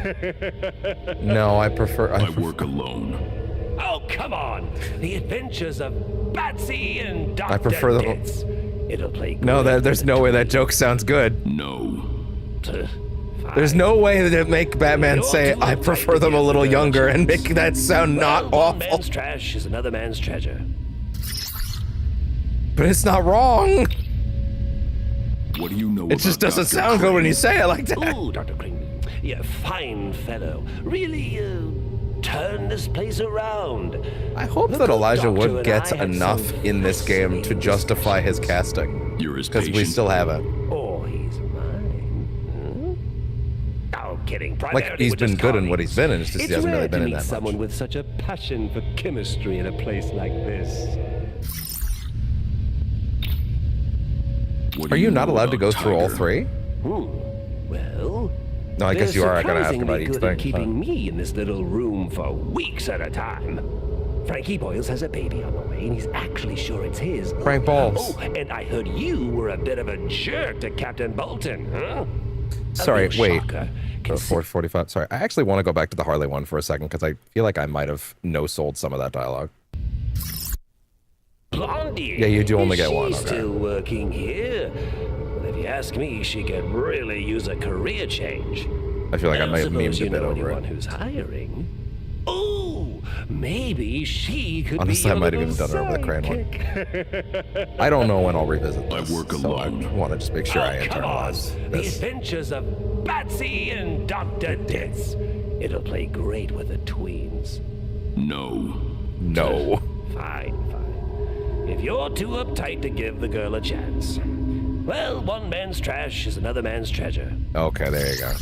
No, I prefer. I work alone. Oh, come on! The Adventures of Batsy and Dr. I prefer the. Ditz. It'll play. No, there's no way that joke sounds good. No. There's no way to make Batman say, "I prefer them a little younger," and make that sound not awful. One man's trash is another man's treasure. But it's not wrong. What do you know? It just doesn't sound good when you say it like that. Ooh, Dr. Crane. Yeah, fine fellow. Really, turn this place around. I hope that Elijah Wood gets enough in this game to justify his casting. You're his because we still haven't. Oh, he's mine. Oh, kidding. Like, he's been good in what he's been in, it's just he hasn't really been in that much. Someone with such a passion for chemistry in a place like this. Are you not allowed to go through all 3? Well, no, I guess you are. I gotta ask about each good thing. at keeping me in this little room for weeks at a time. Frankie Boyles has a baby on the way, and he's actually sure it's his. Frank Balls. Oh, and I heard you were a bit of a jerk to Captain Bolton, huh? Sorry, wait. 4:45. Sorry, I actually want to go back to the Harley one for a second because I feel like I might have no-sold some of that dialogue. Blondie. Yeah, you do only get one. She's still working here. Well, if you ask me, she could really use a career change. I feel like I might have memed you a bit know over anyone it. who's hiring? Oh, maybe she could Honestly, be I might have even done it over the Crane one. I don't know when I'll revisit this. I work alone. So I want to just make sure I internalize The this. Adventures of Batsy and Dr. Ditz. It'll play great with the tweens. No. No. Fine. If you're too uptight to give the girl a chance. Well, one man's trash is another man's treasure. Okay, there you go.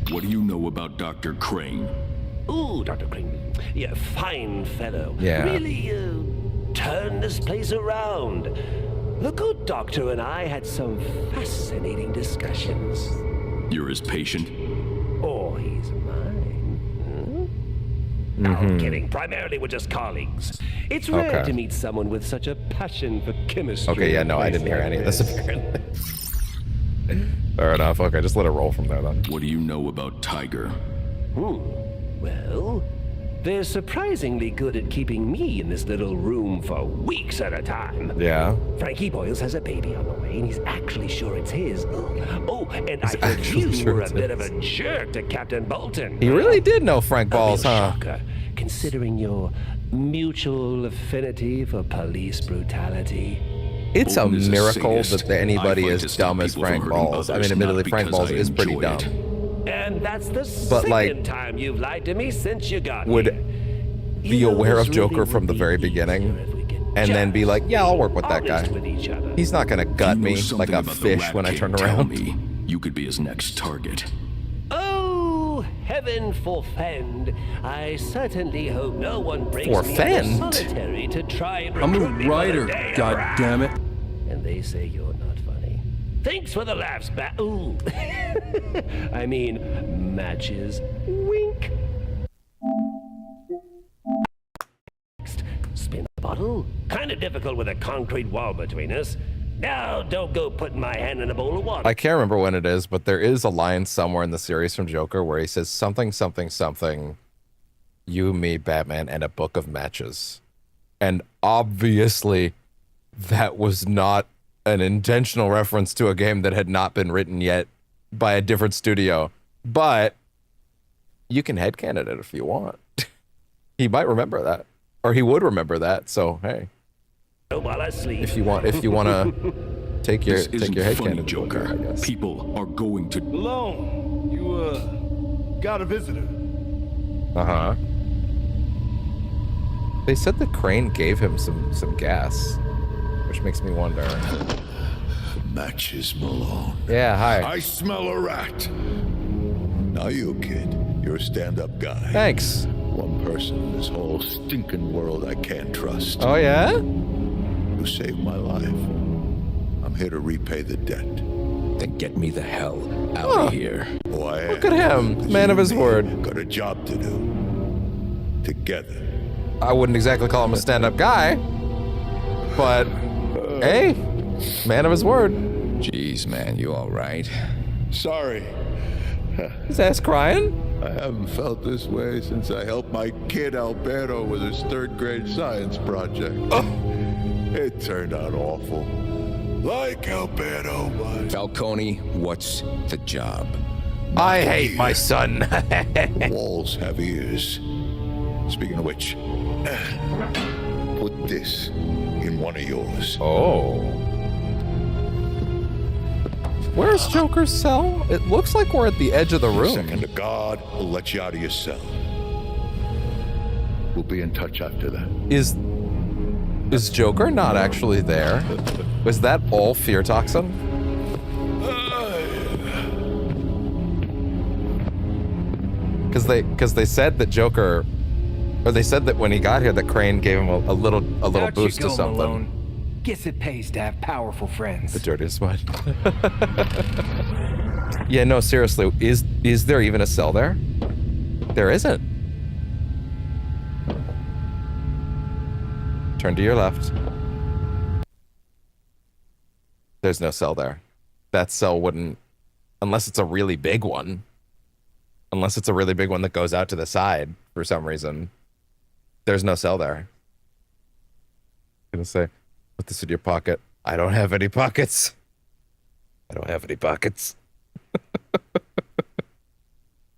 What do you know about Dr. Crane? Ooh, Dr. Crane. Yeah, fine fellow. Yeah. Really, turn this place around. The good doctor and I had some fascinating discussions. You're his patient? Oh, he's mine. No, kidding. Primarily, we're just colleagues. It's rare to meet someone with such a passion for chemistry. Okay, yeah, no, I didn't hear any of this apparently. Fair enough. Okay, just let it roll from there then. What do you know about Tiger? Well, they're surprisingly good at keeping me in this little room for weeks at a time. Yeah. Frankie Boyles has a baby on the way, and he's actually sure it's his. Oh, and I heard you were a bit of a jerk to Captain Bolton. He really did know Frank Balls, huh? Shocker, considering your mutual affinity for police brutality. It's a miracle that anybody as dumb as Frank Balls. I mean, admittedly, Frank Balls is pretty dumb. And that's the second time you've lied to me since you got would here. be aware of Joker from the very beginning and then be like, yeah, I'll work with that guy. He's not gonna gut me like a fish when I turn around. Me, you could be his next target. Oh, heaven forfend. I certainly hope no one brings me Forfend? into solitary to try and I'm recruit a me for the writer, day of God wrath. damn it. And they say you're not funny. Thanks for the laughs, Ooh. I mean, matches. Wink. Spin a bottle? Kind of difficult with a concrete wall between us. Now, don't go putting my hand in a bowl of water. I can't remember when it is, but there is a line somewhere in the series from Joker where he says something, something, something, you, me, Batman, and a book of matches. And obviously, that was not an intentional reference to a game that had not been written yet by a different studio. But you can headcanon it if you want. He might remember that. Or he would remember that, so hey. While I sleep. If you want to take your headcanon, Joker. I guess. People are going to Malone, you got a visitor. Uh-huh. They said the Crane gave him some gas, which makes me wonder. Matches, Malone. Yeah, hi. I smell a rat. Now you, kid, you're a stand-up guy. Thanks. One person in this whole stinking world I can't trust. Oh, yeah? You saved my life. I'm here to repay the debt. then get me the hell out of here. Look at him, man of his word. Got a job to do. Together. I wouldn't exactly call him a stand-up guy, but hey, man of his word. Jeez, man, you all right? Sorry. His ass crying? I haven't felt this way since I helped my kid Alberto with his 3rd grade science project. It turned out awful. Like Alberto, but... Falcone, what's the job? I hate my son. Walls have ears. Speaking of which, put this in one of yours. Oh. Where's Joker's cell? It looks like we're at the edge of the room. Second to God, we'll let you out of your cell. We'll be in touch after that. Is Joker not actually there? Was that all fear toxin? Because they said that Joker, or they said that when he got here, that Crane gave him a little boost to something. Malone. Guess it pays to have powerful friends. The dirtiest one. Yeah, no, seriously, is there even a cell there? There isn't. Turn to your left. There's no cell there. That cell wouldn't, unless it's a really big one. Unless it's a really big one that goes out to the side for some reason. There's no cell there. I'm gonna say, put this in your pocket. I don't have any pockets. I don't have any pockets.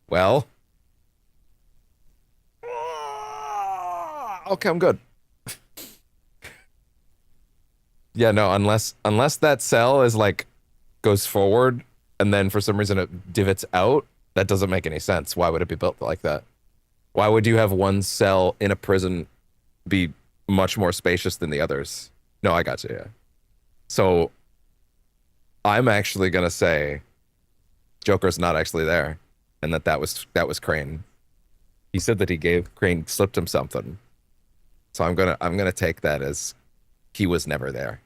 Well. Okay, I'm good. Yeah, no, unless that cell is like, goes forward, and then for some reason it divots out, that doesn't make any sense. Why would it be built like that? Why would you have one cell in a prison be much more spacious than the others? No, I got you, yeah. So, I'm actually gonna say Joker's not actually there, and that was Crane. He said that Crane slipped him something. So I'm gonna take that as he was never there.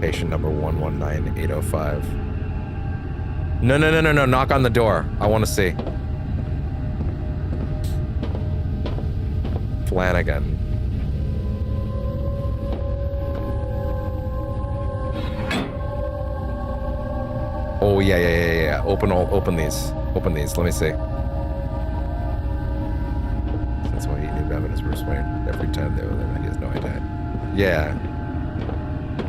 Patient number 119805. No, knock on the door. I want to see. Flanagan. Oh, yeah. Open these. Let me see. That's why he knew Batman as Bruce Wayne. Every time they were there, he has no idea. Yeah.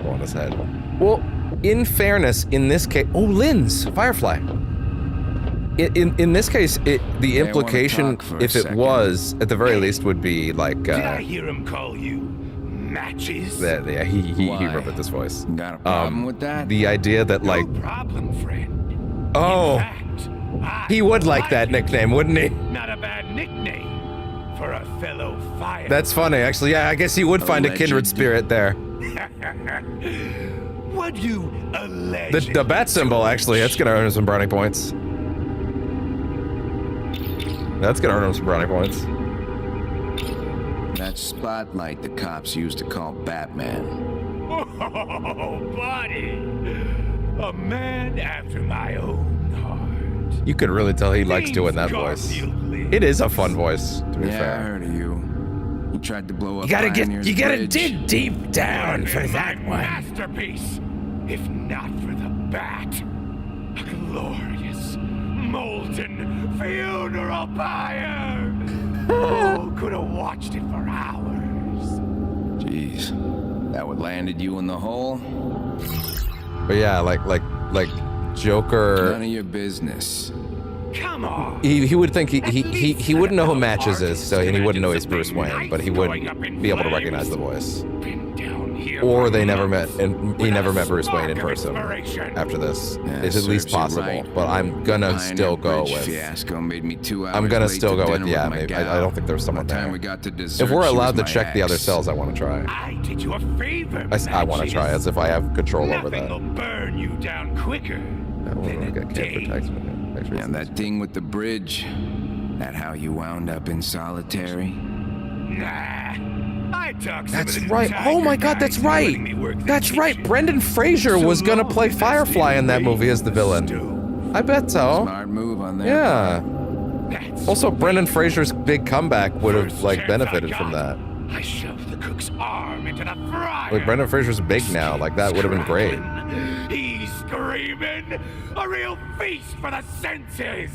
Go on his head. Well, in fairness, in this case... Oh, Lynn's! Firefly! In this case, the implication, if it was, at the very least, would be like... Did I hear him call you matches? Yeah, he remembered this voice. Got a problem with that? The idea that, like... No problem, friend. Oh! He would like that nickname, wouldn't he? Not a bad nickname for a fellow fire. That's funny, actually. Yeah, I guess he would find a kindred spirit there. What you alleged? The bat symbol, actually, that's gonna earn him some brownie points. That's gonna earn him some brownie points. That spotlight the cops used to call Batman. Oh, buddy. A man after my own heart. You could really tell he likes doing that voice. It is a fun voice, to be fair. I heard of you. You tried to blow up You gotta Pioneer's dig deep down for that one. Masterpiece. If not for the bat. A glorious, molten funeral pyre. Who could have watched it for hours? Jeez. That would landed you in the hole? But yeah, like Joker. None of your business. Come on. He would think he wouldn't know who Matches is, so and he wouldn't know he's Bruce Wayne, but he would be able to recognize the voice. Or they never met, and he never met Bruce Wayne in person after this. Yeah, it's at least possible, right. but I'm gonna still go with. Fiasco made me 2 hours I'm gonna late still to go with dinner yeah. my Maybe, gal. I don't think there's someone By the time there. we got to dessert, If we're she allowed was to my check the other ex. cells, I want to try. I did you a favor. I want to try as if I have control over Nothing that. will burn you down quicker than a day. And that thing with the bridge, that how you wound up in solitary? Nah, That's right. Oh my God, that's right. That's right. Brendan Fraser was gonna play Firefly in that movie as the villain. I bet so. Smart move on that. Yeah. Also, Brendan Fraser's big comeback would have like benefited from that. I shoved the cook's arm into the fryer. Like Brendan Fraser's big now. Like that would have been great. He's screaming. A real feast for the senses.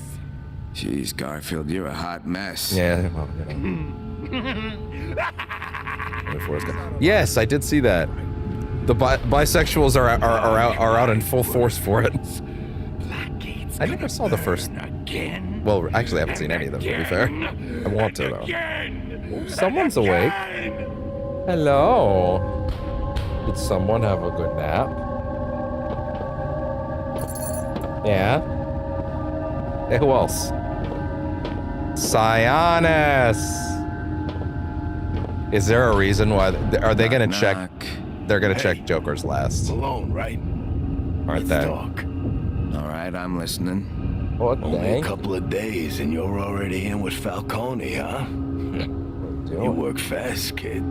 Jeez, Garfield, you're a hot mess. Yeah. Well, yes, I did see that. The bisexuals are out in full force for it. I never saw the first. Well, actually, I haven't seen any of them, to be fair. I want to, though. Ooh, someone's awake. Hello. Did someone have a good nap? Yeah? Hey, who else? Cyanus! Is there a reason why? Are they gonna check? They're gonna check Joker's last. Malone, right? Aren't they? All right, I'm listening. What Only a couple of days and you're already in with Falcone, huh? You work fast, kid.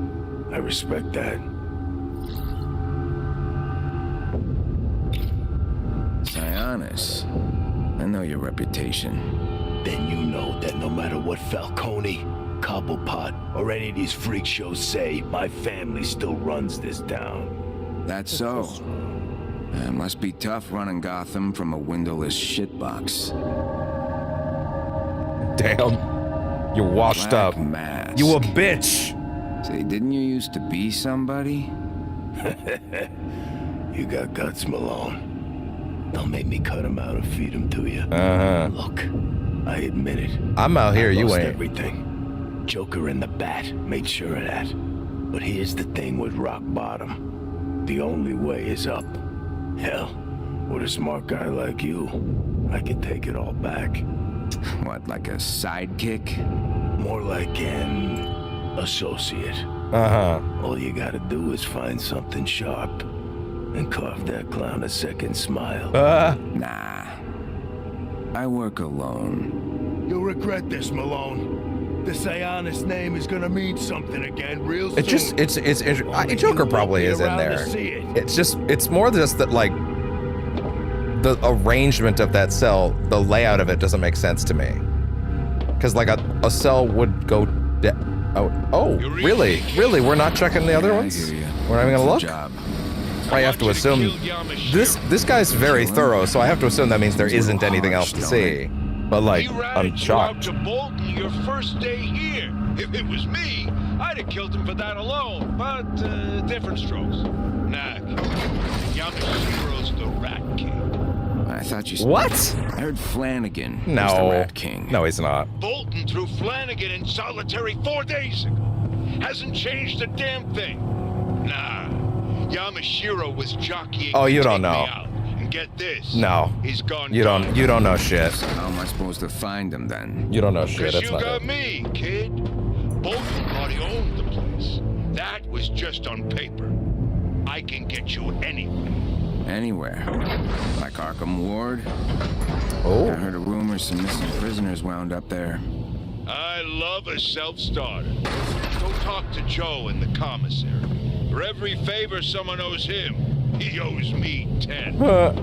I respect that. Cyanus, I know your reputation. Then you know that no matter what Falcone, Cobblepot, or any of these freak shows say, my family still runs this town. That's so. It must be tough running Gotham from a windowless shitbox. Damn. You're washed Black up. Mask. You a bitch. Say, didn't you used to be somebody? You got guts, Malone. Don't make me cut him out and feed him to you. Look, I admit it. I'm out here, you lost ain't. Everything. Joker and the Bat made sure of that. But here's the thing with rock bottom. The only way is up. Hell, with a smart guy like you, I could take it all back. What, like a sidekick? More like an associate. All you gotta do is find something sharp and carve that clown a second smile. Nah. I work alone. You'll regret this, Malone. The Cyanus name is gonna mean something again real soon. Joker probably is in there. It's more just that, like, the arrangement of that cell, the layout of it doesn't make sense to me. Because, like, a cell would go really? Really? We're not checking the other ones? We're not even gonna look? I have to assume this guy's very thorough, so I have to assume that means there isn't anything else to see. But, like, I'm shocked. To Bolton your first day here. If it was me, I'd have killed him for that alone. But different strokes. Nah, Yamashita's the Rat King. I thought you. What? I heard Flanagan. No. Was the Rat King. No, he's not. Bolton threw Flanagan in solitary 4 days ago. Hasn't changed a damn thing. Nah, Yamashiro was jockeying. Oh, you don't to take know. me out. And get this. No. He's gone. You don't know shit. How am I supposed to find him then? You don't know shit. Because That's you not got it. me, kid. Bolton thought he owned the place. That was just on paper. I can get you anywhere. Anywhere. Like Arkham Ward? Oh. I heard a rumor some missing prisoners wound up there. I love a self-starter. Go talk to Joe in the commissary. For every favor someone owes him, he owes me 10. Live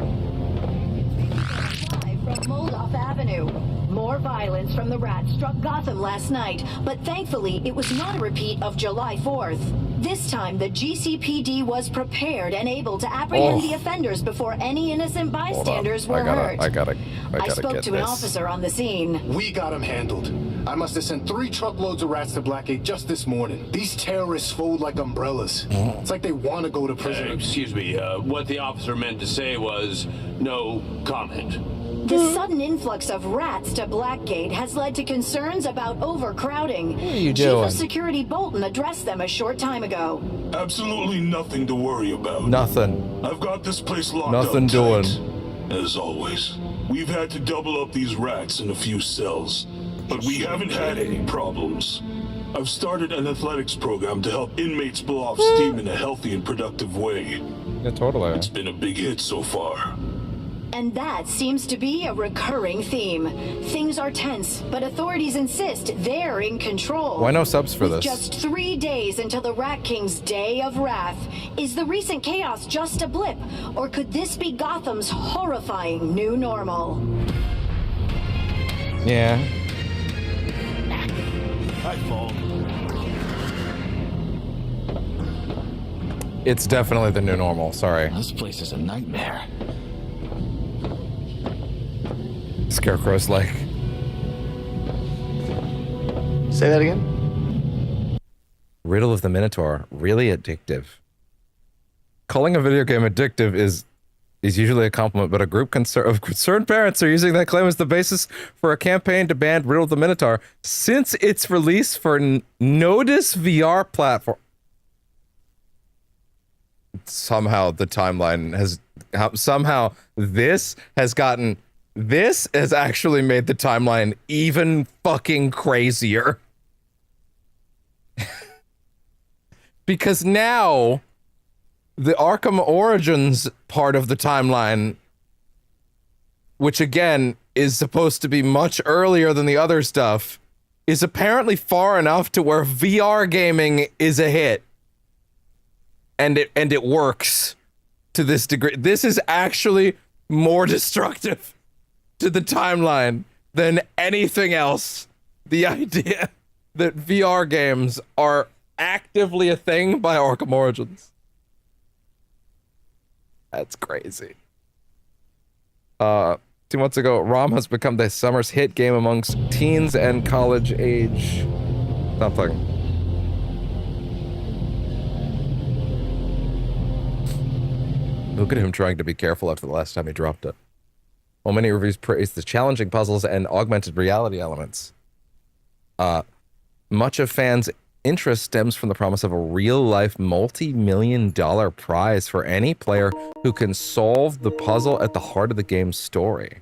from Moldoff Avenue. More violence from the Rat struck Gotham last night, but thankfully it was not a repeat of July 4th. This time, the GCPD was prepared and able to apprehend the offenders before any innocent bystanders were hurt. I gotta I spoke get to an this. officer on the scene. We got him handled. I must have sent 3 truckloads of rats to Blackgate just this morning. These terrorists fold like umbrellas. It's like they want to go to prison. Excuse me, what the officer meant to say was no comment. The sudden influx of rats to Blackgate has led to concerns about overcrowding. What are you Chief doing? of Security Bolton addressed them a short time ago. Absolutely nothing to worry about. Nothing. I've got this place locked Nothing up doing. tight. As always, we've had to double up these rats in a few cells, but we haven't had any problems. I've started an athletics program to help inmates blow off steam in a healthy and productive way. Yeah, totally. It's been a big hit so far. And that seems to be a recurring theme. Things are tense, but authorities insist they're in control. Why no subs for With this? just 3 days until the Rat King's Day of Wrath, is the recent chaos just a blip, or could this be Gotham's horrifying new normal? Yeah. I fall. It's definitely the new normal, sorry. This place is a nightmare. Scarecrow's like... Say that again? Riddle of the Minotaur, really addictive. Calling a video game addictive is usually a compliment, but a group of concerned parents are using that claim as the basis for a campaign to ban Riddle of the Minotaur since its release for Notice VR platform. Somehow the timeline has... Somehow this has actually made the timeline even fucking crazier. Because now the Arkham Origins part of the timeline, which again is supposed to be much earlier than the other stuff, is apparently far enough to where VR gaming is a hit. And it works to this degree. This is actually more destructive to the timeline than anything else. The idea that VR games are actively a thing by Arkham Origins. That's crazy. 2 months ago, ROM has become the summer's hit game amongst teens and college age. Something. Look at him trying to be careful after the last time he dropped it. While many reviews praise the challenging puzzles and augmented reality elements, much of fans' interest stems from the promise of a real-life multi-million-dollar prize for any player who can solve the puzzle at the heart of the game's story.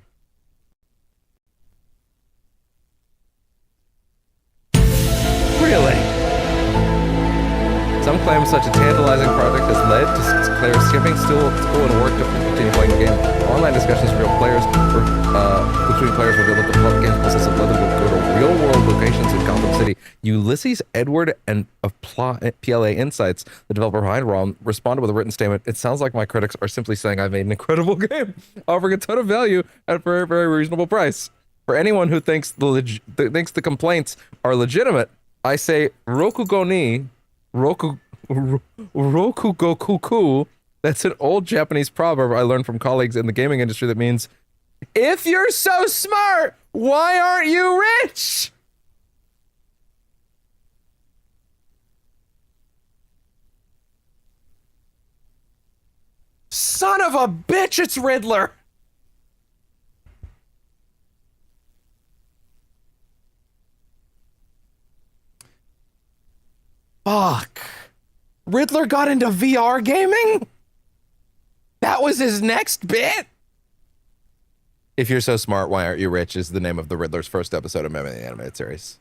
Really? Some claim such a tantalizing project has led to players skipping school and work to continue playing the game. Online discussions with real players, between players reveal that the game's process of leather will go to real-world locations in Gotham City. Ulysses Edward and of PLA Insights, the developer behind ROM, responded with a written statement. It sounds like my critics are simply saying I've made an incredible game, offering a ton of value at a very, very reasonable price. For anyone who thinks the complaints are legitimate, I say Rokugo ni Rokugokuku. That's an old Japanese proverb I learned from colleagues in the gaming industry that means, if you're so smart, why aren't you rich? Son of a bitch, it's Riddler. Fuck. Riddler got into VR gaming? That was his next bit? If you're so smart, why aren't you rich is the name of the Riddler's first episode of Batman the Animated Series.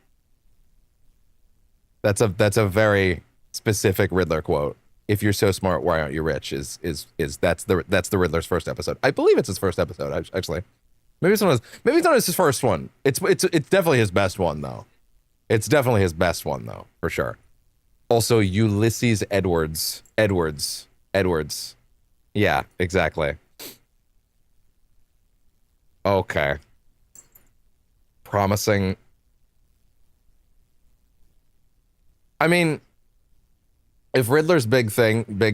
That's a very specific Riddler quote. If you're so smart, why aren't you rich is that's the Riddler's first episode. I believe it's his first episode, actually. Maybe it's not his first one. It's definitely his best one though. It's definitely his best one though, for sure. Also, Ulysses Edwards. Yeah, exactly. Okay. Promising. I mean, if Riddler's big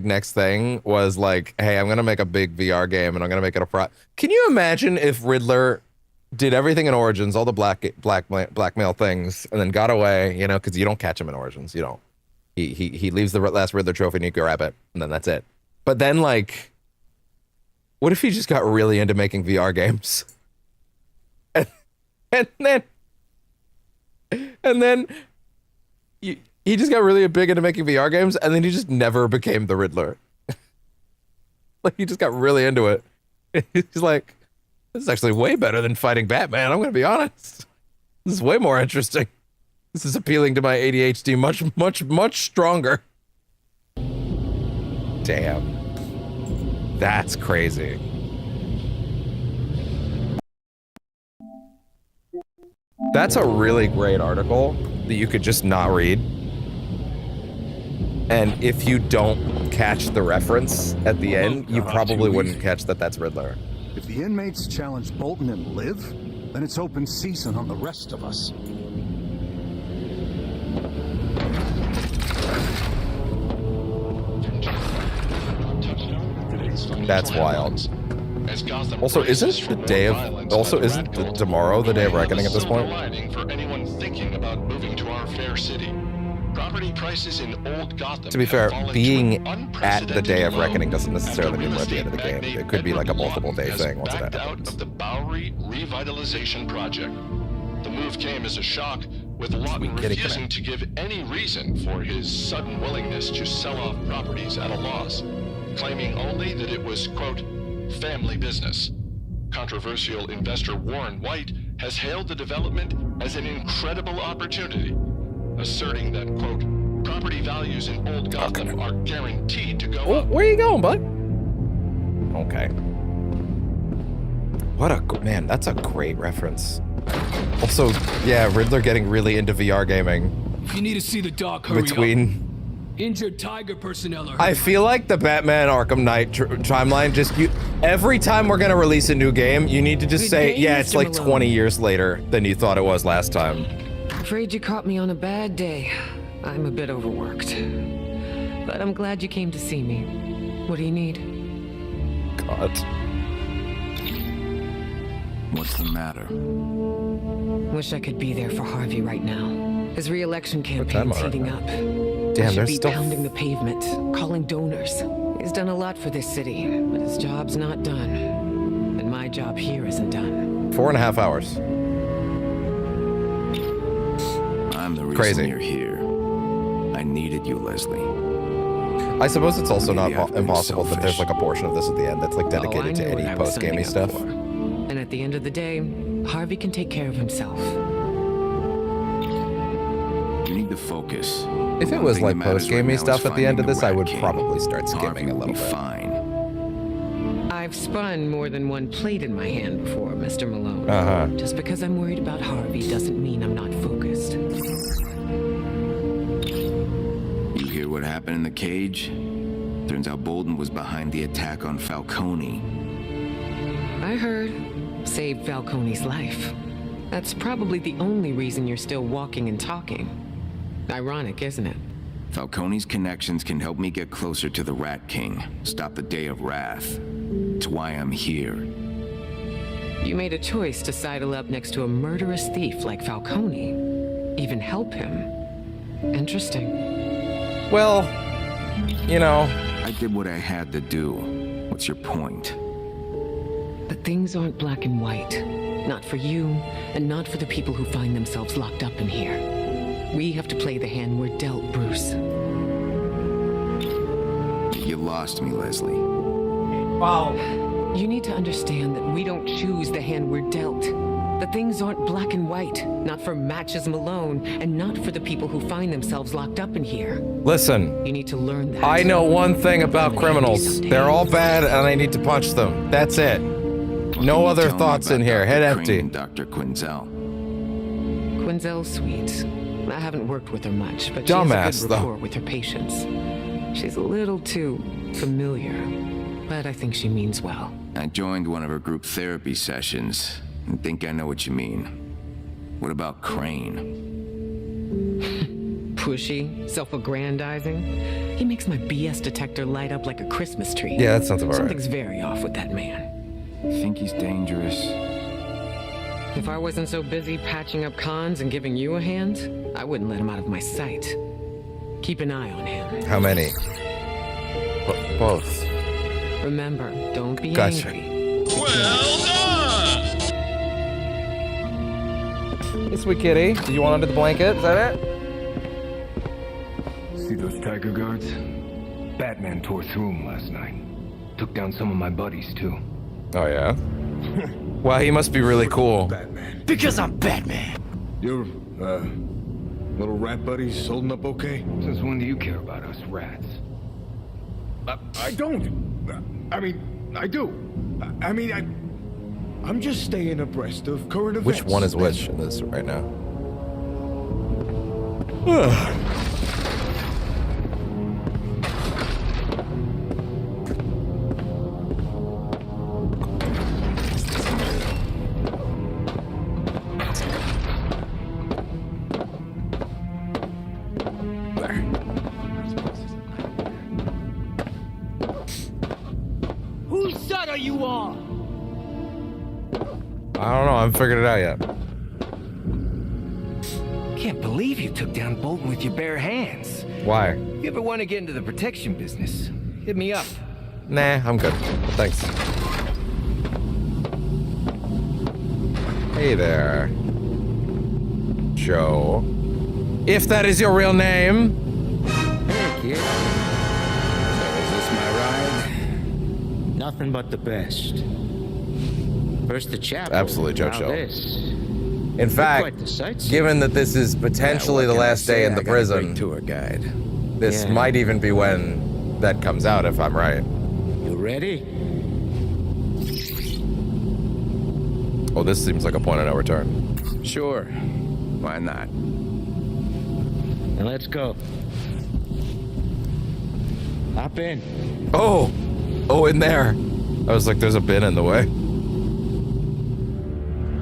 next thing was like, hey, I'm gonna make a big VR game and I'm gonna make it a Can you imagine if Riddler did everything in Origins, all the blackmail things, and then got away, you know, because you don't catch him in Origins, you don't. He leaves the last Riddler trophy and you grab it, and then that's it. But then, like, what if he just got really into making VR games? And then he just got really big into making VR games, and then he just never became the Riddler. Like, he just got really into it. He's like, this is actually way better than fighting Batman, I'm gonna be honest. This is way more interesting. This is appealing to my ADHD much stronger. Damn. That's crazy. That's a really great article that you could just not read. And if you don't catch the reference at the end, you probably wouldn't catch that that's Riddler. If the inmates challenge Bolton and live, then it's open season on the rest of us. That's wild. Also, isn't the day of tomorrow the day of reckoning at this point? For anyone thinking about moving to our fair city. Property prices in Old Gotham. To be fair, being at the day of reckoning doesn't necessarily mean we're at the end of the game. It could be like a multiple day thing once it happens. Of the Bowery Revitalization Project. The move came as a shock, with Lawton refusing to give any reason for his sudden willingness to sell off properties at a loss, claiming only that it was, quote, family business. Controversial investor Warren White has hailed the development as an incredible opportunity, asserting that, quote, property values in Old Gotham are guaranteed to go up. Where you going, bud? Okay. What a man, that's a great reference. Also, yeah, Riddler getting really into VR gaming. If you need to see the doc, hurry between up. Injured Tiger personnel are I feel like the Batman Arkham Knight timeline every time we're gonna release a new game, you need to just say, yeah, it's like 20 years later than you thought it was last time. Afraid you caught me on a bad day. I'm a bit overworked. But I'm glad you came to see me. What do you need? God. What's the matter? Wish I could be there for Harvey right now. His re-election campaign's heating up. Damn, there's still pounding the pavement, calling donors. He's done a lot for this city, but his job's not done. And my job here isn't done. 4.5 hours. I'm the reason Crazy. You're here. I needed you, Leslie. I suppose it's also not impossible that there's like a portion of this at the end that's like dedicated to any post-gaming stuff. And at the end of the day, Harvey can take care of himself. You need to focus. If it was like post-gaming stuff at the end of this, I would probably start skimming a little bit. Fine. I've spun more than one plate in my hand before, Mr. Malone. Just because I'm worried about Harvey doesn't mean I'm not focused. You hear what happened in the cage? Turns out Bolton was behind the attack on Falcone. I heard. Saved Falcone's life. That's probably the only reason you're still walking and talking. Ironic, isn't it? Falcone's connections can help me get closer to the Rat King, stop the Day of Wrath. It's why I'm here. You made a choice to sidle up next to a murderous thief like Falcone. Even help him. Interesting. Well, you know. I did what I had to do. What's your point? But things aren't black and white. Not for you, and not for the people who find themselves locked up in here. We have to play the hand we're dealt, Bruce. You lost me, Leslie. Wow. You need to understand that we don't choose the hand we're dealt. The things aren't black and white, not for Matches Malone, and not for the people who find themselves locked up in here. Listen, you need to learn that. I know one thing about criminals. They're all bad and I need to punch them. That's it. No other thoughts in here. Head empty. Dr. Quinzel. Quinzel's sweet. I haven't worked with her much, but Dumbass, she has a good rapport with her patients. She's a little too familiar, but I think she means well. I joined one of her group therapy sessions and think I know what you mean. What about Crane? Pushy, self-aggrandizing. He makes my BS detector light up like a Christmas tree. Yeah, that sounds about right. Something's very off with that man. Think he's dangerous? If I wasn't so busy patching up cons and giving you a hand, I wouldn't let him out of my sight. Keep an ey on him. How many? Both. Remember, don't be Gotcha. angry. Well done! Hey, sweet kitty. Do you want under the blanket? Is that it? See those tiger guards? Batman tore through them last night. Took down some of my buddies, too. Oh, yeah? Wow, he must be really cool. Batman. Because I'm Batman. Your, little rat buddies holding up okay? Since when do you care about us rats? I don't. I mean, I do. I mean, I'm just staying abreast of current events. Which one is which in this right now? Whose side are you on? I don't know. I haven't figured it out yet. Can't believe you took down Bolton with your bare hands. Why? You ever want to get into the protection business? Hit me up. Nah, I'm good. Thanks. Hey there, Joe. If that is your real name. Hey, kid. So is this my ride? Nothing but the best. First the chapel. Absolutely, Joe now Show. this. In fact, given that this is potentially the last day in the prison, tour guide. This might even be when that comes out, if I'm right. You ready? Oh, this seems like a point of no return. Sure. Why not? Now let's go. Hop in. Oh! Oh, in there. I was like, there's a bin in the way.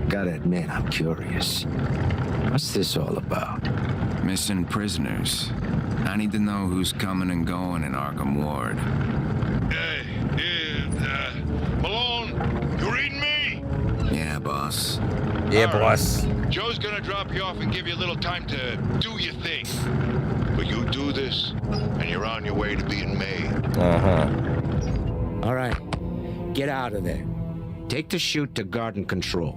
Gotta admit, I'm curious. What's this all about? Missing prisoners. I need to know who's coming and going in Arkham Ward. Malone, you reading me? Yeah, boss. Yeah, boss. Joe's gonna drop you off and give you a little time to do your thing. But you do this, and you're on your way to being made. All right. Get out of there. Take the chute to garden control.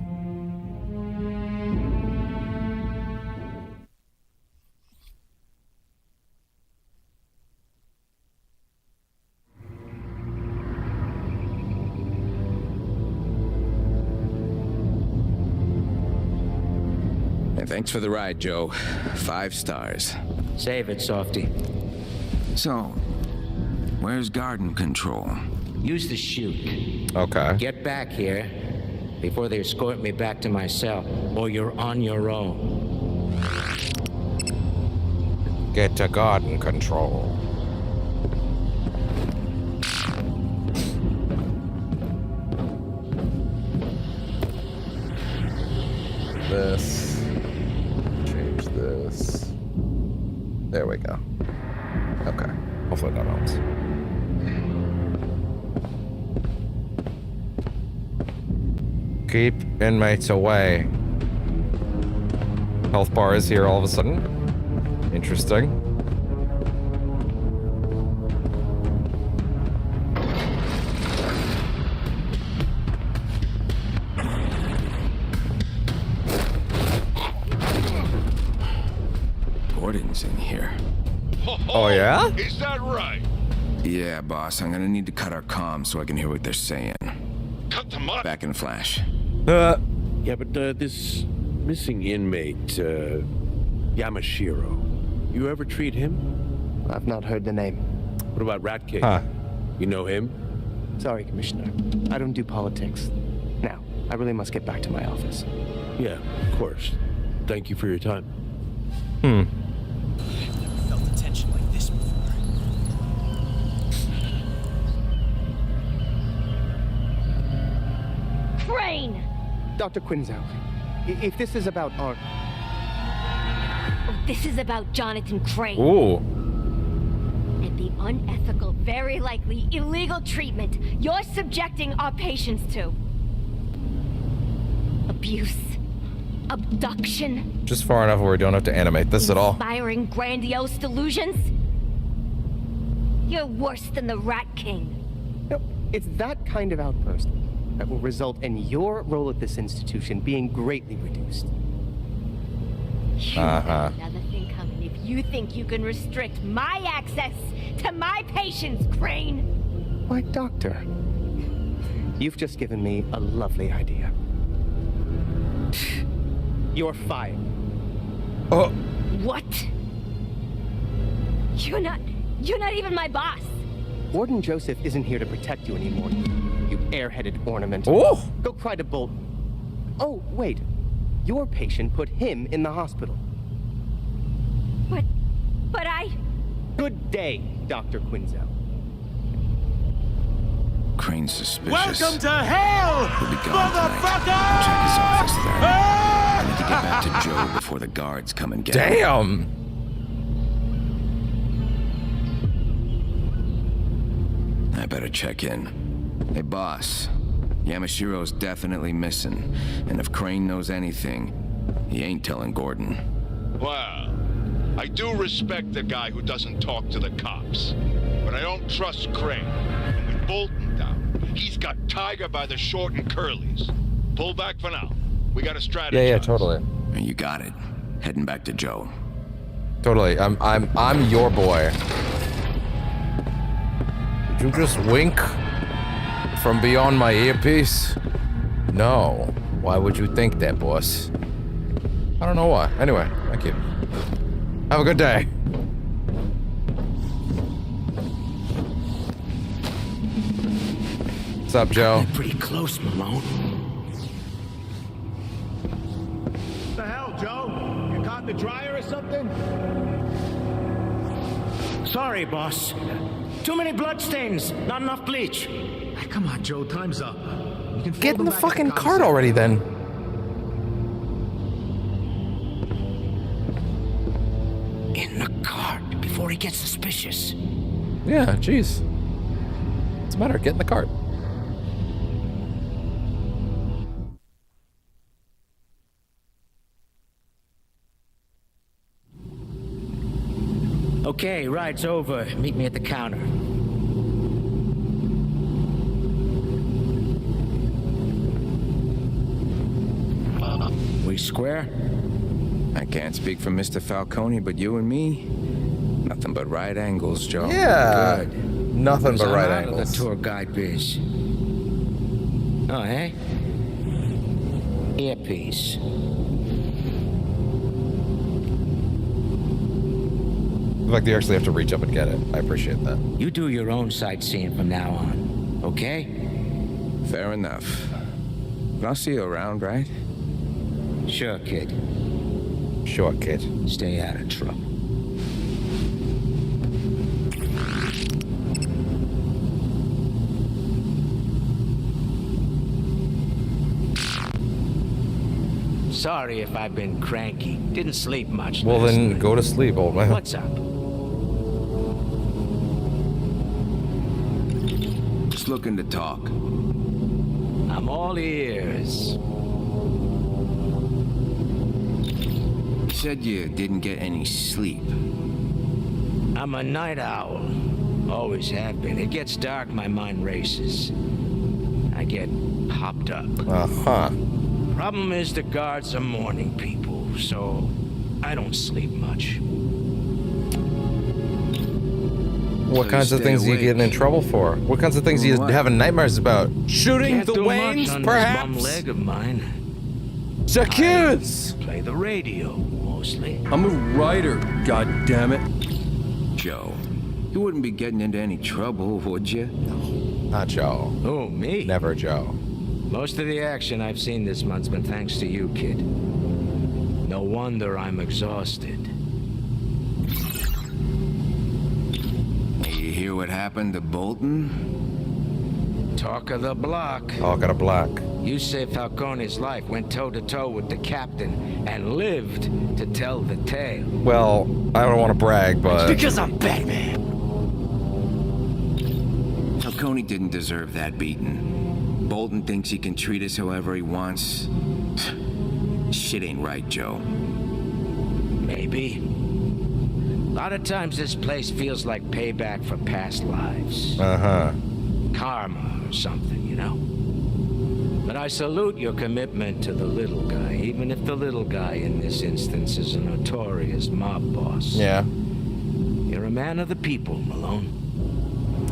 Hey, thanks for the ride, Joe. 5 stars. Save it, Softy. So, where's garden control? Use the chute. Okay. Get back here before they escort me back to my cell, or you're on your own. Get to garden control. This. Change this. There we go. Okay. Hopefully that helps. Keep inmates away. Health bar is here all of a sudden. Interesting. Gordon's in here. Oh, yeah? Is that right? Yeah, boss. I'm gonna need to cut our comms so I can hear what they're saying. Cut them up. Back in Flash. Yeah, but this missing inmate, Yamashiro, you ever treat him? I've not heard the name. What about Ratcade? Huh. You know him? Sorry, Commissioner. I don't do politics. Now, I really must get back to my office. Yeah, of course. Thank you for your time. Hmm. I've never felt a tension like this before. Crane! Dr. Quinzel, if this is about art... Oh, this is about Jonathan Crane. Ooh. And the unethical, very likely illegal treatment you're subjecting our patients to. Abuse. Abduction. Just far enough where we don't have to animate this at all. Inspiring grandiose delusions. You're worse than the Rat King. No, it's that kind of outburst that will result in your role at this institution being greatly reduced. Uh-huh. Another thing coming if you think you can restrict my access to my patients, Crane. Why, Doctor, you've just given me a lovely idea. You're fired. Oh. What? You're not even my boss. Warden Joseph isn't here to protect you anymore. You airheaded ornament. Oh! Go cry to Bolton. Oh, wait. Your patient put him in the hospital. But I... Good day, Dr. Quinzel. Crane's suspicious. Welcome to hell, He'll be gone tonight. Check his office then. I need to get back to Joe before the guards come and get him. Damn! I better check in. Hey, boss. Yamashiro's definitely missing. And if Crane knows anything, he ain't telling Gordon. Well, I do respect the guy who doesn't talk to the cops. But I don't trust Crane. And with Bolton down, he's got Tiger by the short and curlies. Pull back for now. We gotta strategize. Yeah, totally. You got it. Heading back to Joe. Totally. I'm your boy. Did you just wink from beyond my earpiece? No. Why would you think that, boss? I don't know why. Anyway, thank you. Have a good day. What's up, Joe? Pretty close, Malone. What the hell, Joe? You caught in the dryer or something? Sorry, boss. Too many bloodstains. Not enough bleach. Come on, Joe. Time's up. You can Get in the fucking cart already, then. In the cart before he gets suspicious. Yeah, jeez. What's the matter? Get in the cart. Okay, ride's over. Meet me at the counter. We square? I can't speak for Mr. Falcone, but you and me, nothing but right angles, Joe. Yeah. Good. Nothing but I'm right out of angles. the tour guide biz. Oh, hey? Earpiece. Like they actually have to reach up and get it. I appreciate that. You do your own sightseeing from now on, okay? Fair enough. But I'll see you around, right? Sure, kid. Sure, kid. Stay out of trouble. Sorry if I've been cranky. Didn't sleep much. Well, last then night. go to sleep, old man. What's up? Just looking to talk. I'm all ears. You said you didn't get any sleep. I'm a night owl. Always have been. It gets dark, my mind races. I get hopped up. Uh-huh. Problem is the guards are morning people, so I don't sleep much. What kinds of things are you getting in trouble for? What kinds of things are you having nightmares about? Shooting Can't the do Waynes, much on perhaps? This bum leg of mine. Secures! Play the radio, mostly. I'm a writer, goddammit. Joe, you wouldn't be getting into any trouble, would you? No, not Joe. Oh, me? Never Joe. Most of the action I've seen this month's been thanks to you, kid. No wonder I'm exhausted. You hear what happened to Bolton? Talk of the block. Talk of the block. You saved Falcone's life, went toe-to-toe with the captain, and lived to tell the tale. Well, I don't want to brag, but... Because I'm Batman! Falcone didn't deserve that beating. Bolton thinks he can treat us however he wants. Shit ain't right, Joe. Maybe. A lot of times this place feels like payback for past lives. Uh-huh. Karma or something, you know? But I salute your commitment to the little guy, even if the little guy in this instance is a notorious mob boss. Yeah. You're a man of the people, Malone.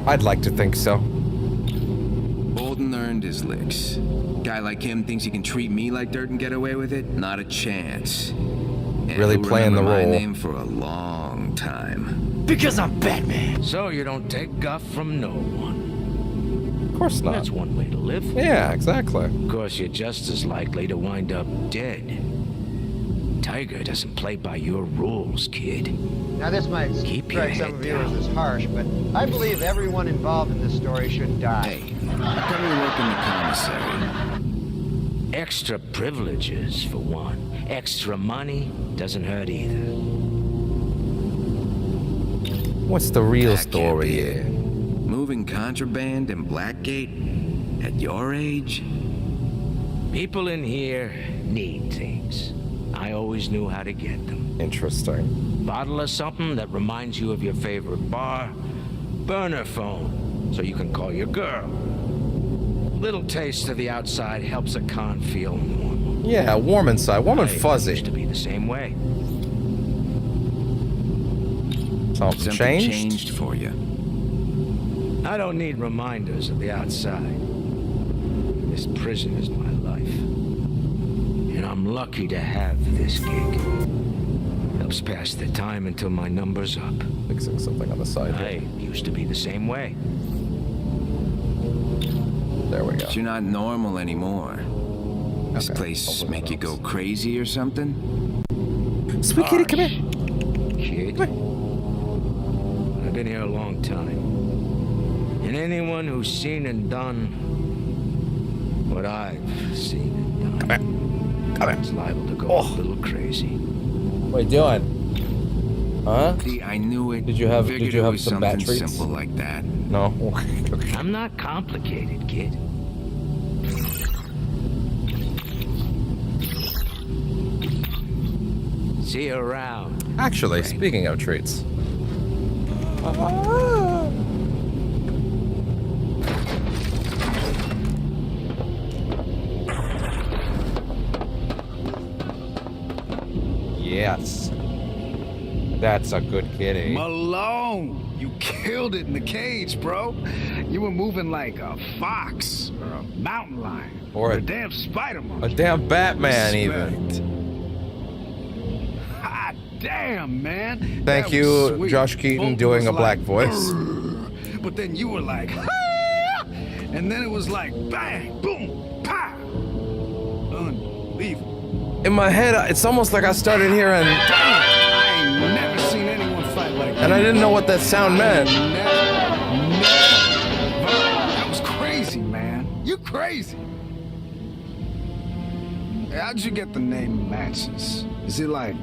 I'd like to think so. Bolton earned his licks. Guy like him thinks he can treat me like dirt and get away with it? Not a chance. And Really he'll playing the remember role. my name for a long time. Because I'm Batman. So you don't take guff from no one. course not. That's one way to live. Yeah, exactly. Of course, you're just as likely to wind up dead. Tiger doesn't play by your rules, kid. Now, this might strike some viewers as harsh, but I believe everyone involved in this story should die. Hey, I probably work in the commissary. Extra privileges, for one. Extra money doesn't hurt either. What's the real That story can't be here? it. Moving contraband in Blackgate at your age? People in here need things. I always knew how to get them. Interesting. Bottle of something that reminds you of your favorite bar. Burner phone, so you can call your girl. Little taste of the outside helps a con feel normal. Yeah, warm inside, warm and fuzzy. Used to be the same way. Something changed for you. I don't need reminders of the outside. This prison is my life. And I'm lucky to have this gig. Helps pass the time until my number's up. Fixing something on the side here. I used to be the same way. There we go. But you're not normal anymore. This place make you go crazy or something? Sweet kitty, come here. Kid. I've been here a long time. And anyone who's seen and done what I've seen and done is liable to go a little crazy. What are you doing? Huh? See, I knew it. Did you have Figured it was some bat something treats? simple like that. No. I'm not complicated, kid. See you around. Actually, speaking of treats. Yes. That's a good kitty. Malone, you killed it in the cage, bro. You were moving like a fox or a mountain lion Or a damn spider monkey. A damn Batman, Respect. even. Hot damn, man. Thank That you, was sweet. Josh Keaton, Both doing was a black like, voice. "Urgh," but then you were like, "Ah!" And then it was like, bang, boom, pow. Unbelievable. In my head, it's almost like I started hearing. I ain't never seen anyone fight like that. And I didn't know what that sound meant. That was crazy, man. You crazy. How'd you get the name Matches? Is it like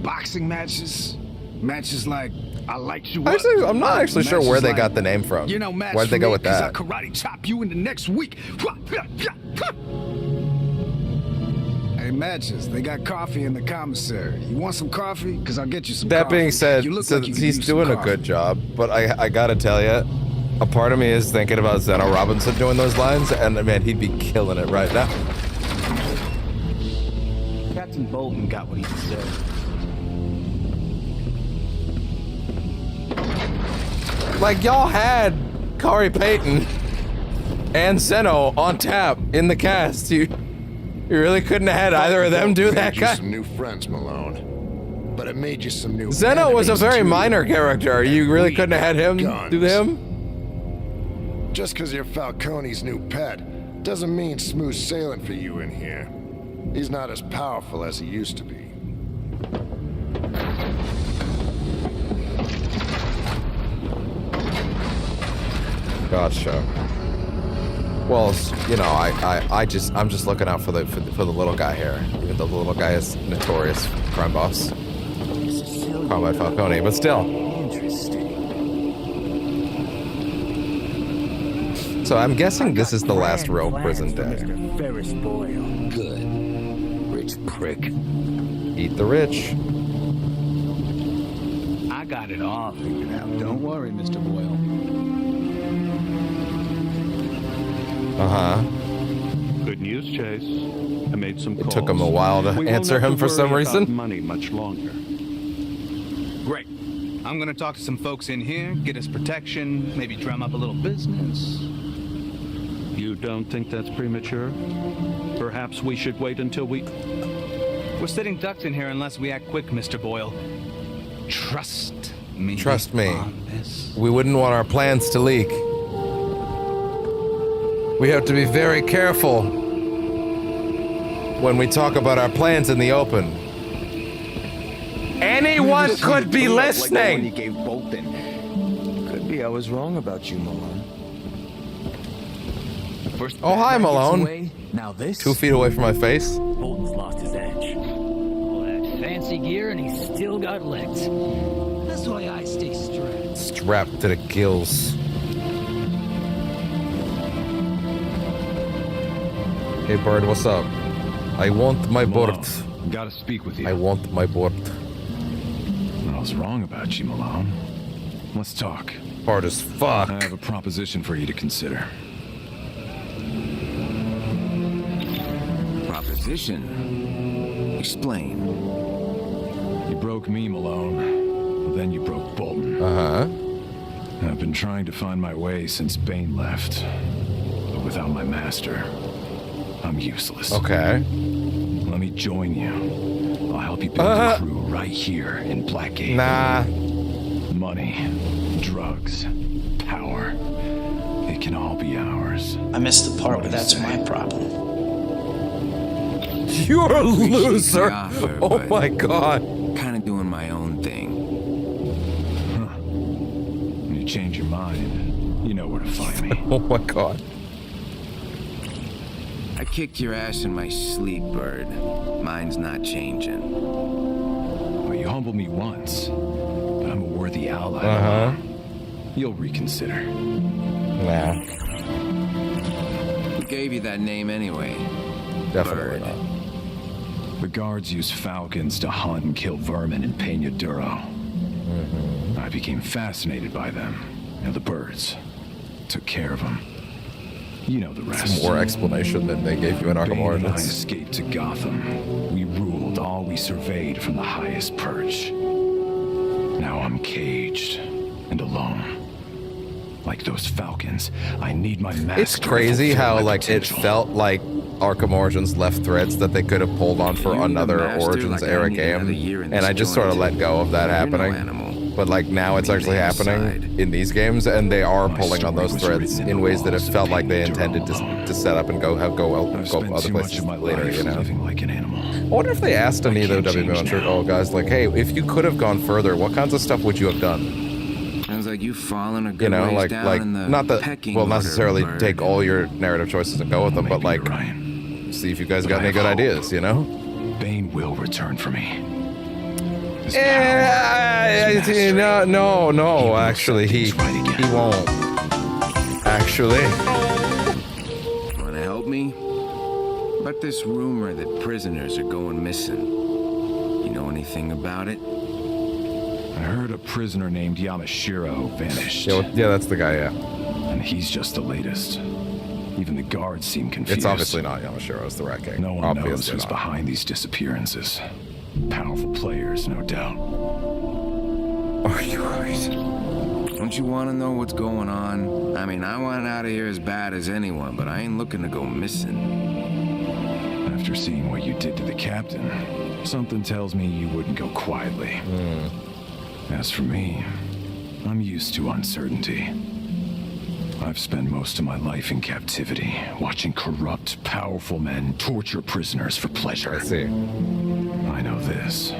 boxing matches? Matches like I light you up? Actually, I'm not actually sure where Matches they like, got the name from. You know, match Why'd they for go me with 'cause that? I karate chop you in the next week. Hey, Matches, they got coffee in the commissary. You want some coffee? Because I'll get you some That coffee. being said, You look so like you could he's use some doing a coffee. good job, but I gotta tell you, a part of me is thinking about Zeno Robinson doing those lines, and man, he'd be killing it right now. Captain Bolton got what he deserved. Like, y'all had Corey Payton and Zeno on tap in the cast. You really couldn't have had either of them do that made you guy. some new friends, Malone. But it made you some new Zeno was a enemies, very too. minor character. You really couldn't have had him Guns. do him. Just because you're Falcone's new pet doesn't mean smooth sailing for you in here. He's not as powerful as he used to be. Gotcha. Well, you know, I'm just looking out for the little guy here. Even though the little guy is notorious crime boss, Carmine Falcone, but still. So I'm guessing this is the last real prison day. Ferris Boyle. Good. Rich prick. Eat the rich. I got it all figured out. Don't worry, Mr. Boyle. Uh-huh. Good news, Chase. I made some calls. It took him a while to We won't answer have him for some worry about reason. money much longer. Great. I'm gonna talk to some folks in here, get us protection, maybe drum up a little business. You don't think that's premature? Perhaps we should wait until we... We're sitting ducks in here unless we act quick, Mr. Boyle. Trust me. Trust me. We wouldn't want our plans to leak. We have to be very careful when we talk about our plans in the open. Anyone could be listening! Like gave Bolton. Could be I was wrong about you, Malone. First oh, hi, Malone. Away, now this. 2 feet away from my face. Bolton's lost his edge. All that fancy gear and he's still got legs. That's why I stay strapped. Strapped to the gills. Hey, Bird, what's up? I want my board. Gotta speak with you. I want my board. I was wrong about you, Malone. Let's talk. Hard as fuck. I have a proposition for you to consider. Proposition? Explain. You broke me, Malone. Well, then you broke Bolton. Uh-huh. I've been trying to find my way since Bane left. But without my master, I'm useless. Okay. Let me join you. I'll help you build a crew right here in Blackgate. Nah. Money, drugs, power. It can all be ours. I missed the part where that's my problem. You're a loser. Offer, oh my god. Kind of doing my own thing. Huh. When you change your mind, you know where to find me. Oh my god. I kicked your ass in my sleep, Bird. Mine's not changing. Well, you humbled me once, but I'm a worthy ally. Uh-huh. You'll reconsider. Nah. Who gave you that name anyway? Definitely Bird. not. The guards use falcons to hunt and kill vermin in Peña Duro. I became fascinated by them, and the birds. Took care of them. You know the rest. Some more explanation than they gave you in Arkham Bane and I Origins. escaped to Gotham. We ruled all we surveyed from the highest perch. Now I'm caged and alone. Like those falcons, I need my master. It's crazy how like potential. it felt like Arkham Origins left threads that they could have pulled on for another Origins era game, and I just sort of let go of that happening. But like now it's actually happening in these games, and they are pulling on those threads in ways that it felt like they intended to set up and go other places later. You know. Like an animal. I wonder if they asked any of the WB guys, like, hey, if you could have gone further, what kinds of stuff would you have done? Sounds like you've fallen a good You know, ways like down in the not that pecking we'll order, necessarily Bird. take all your narrative choices and go with them, but like see if you guys got any good ideas, you know? Bane will return for me. No, actually, he won't. Actually. Wanna help me? About this rumor that prisoners are going missing. You know anything about it? I heard a prisoner named Yamashiro vanished. Yeah, that's the guy, yeah. And he's just the latest. Even the guards seem confused. It's obviously not Yamashiro, it's the Rat King. No one knows who's behind these disappearances. Powerful players, no doubt. Are you right? Don't you want to know what's going on? I mean, I want out of here as bad as anyone, but I ain't looking to go missing. After seeing what you did to the captain, something tells me you wouldn't go quietly. As for me, I'm used to uncertainty. I've spent most of my life in captivity, watching corrupt, powerful men torture prisoners for pleasure. I see. I know this.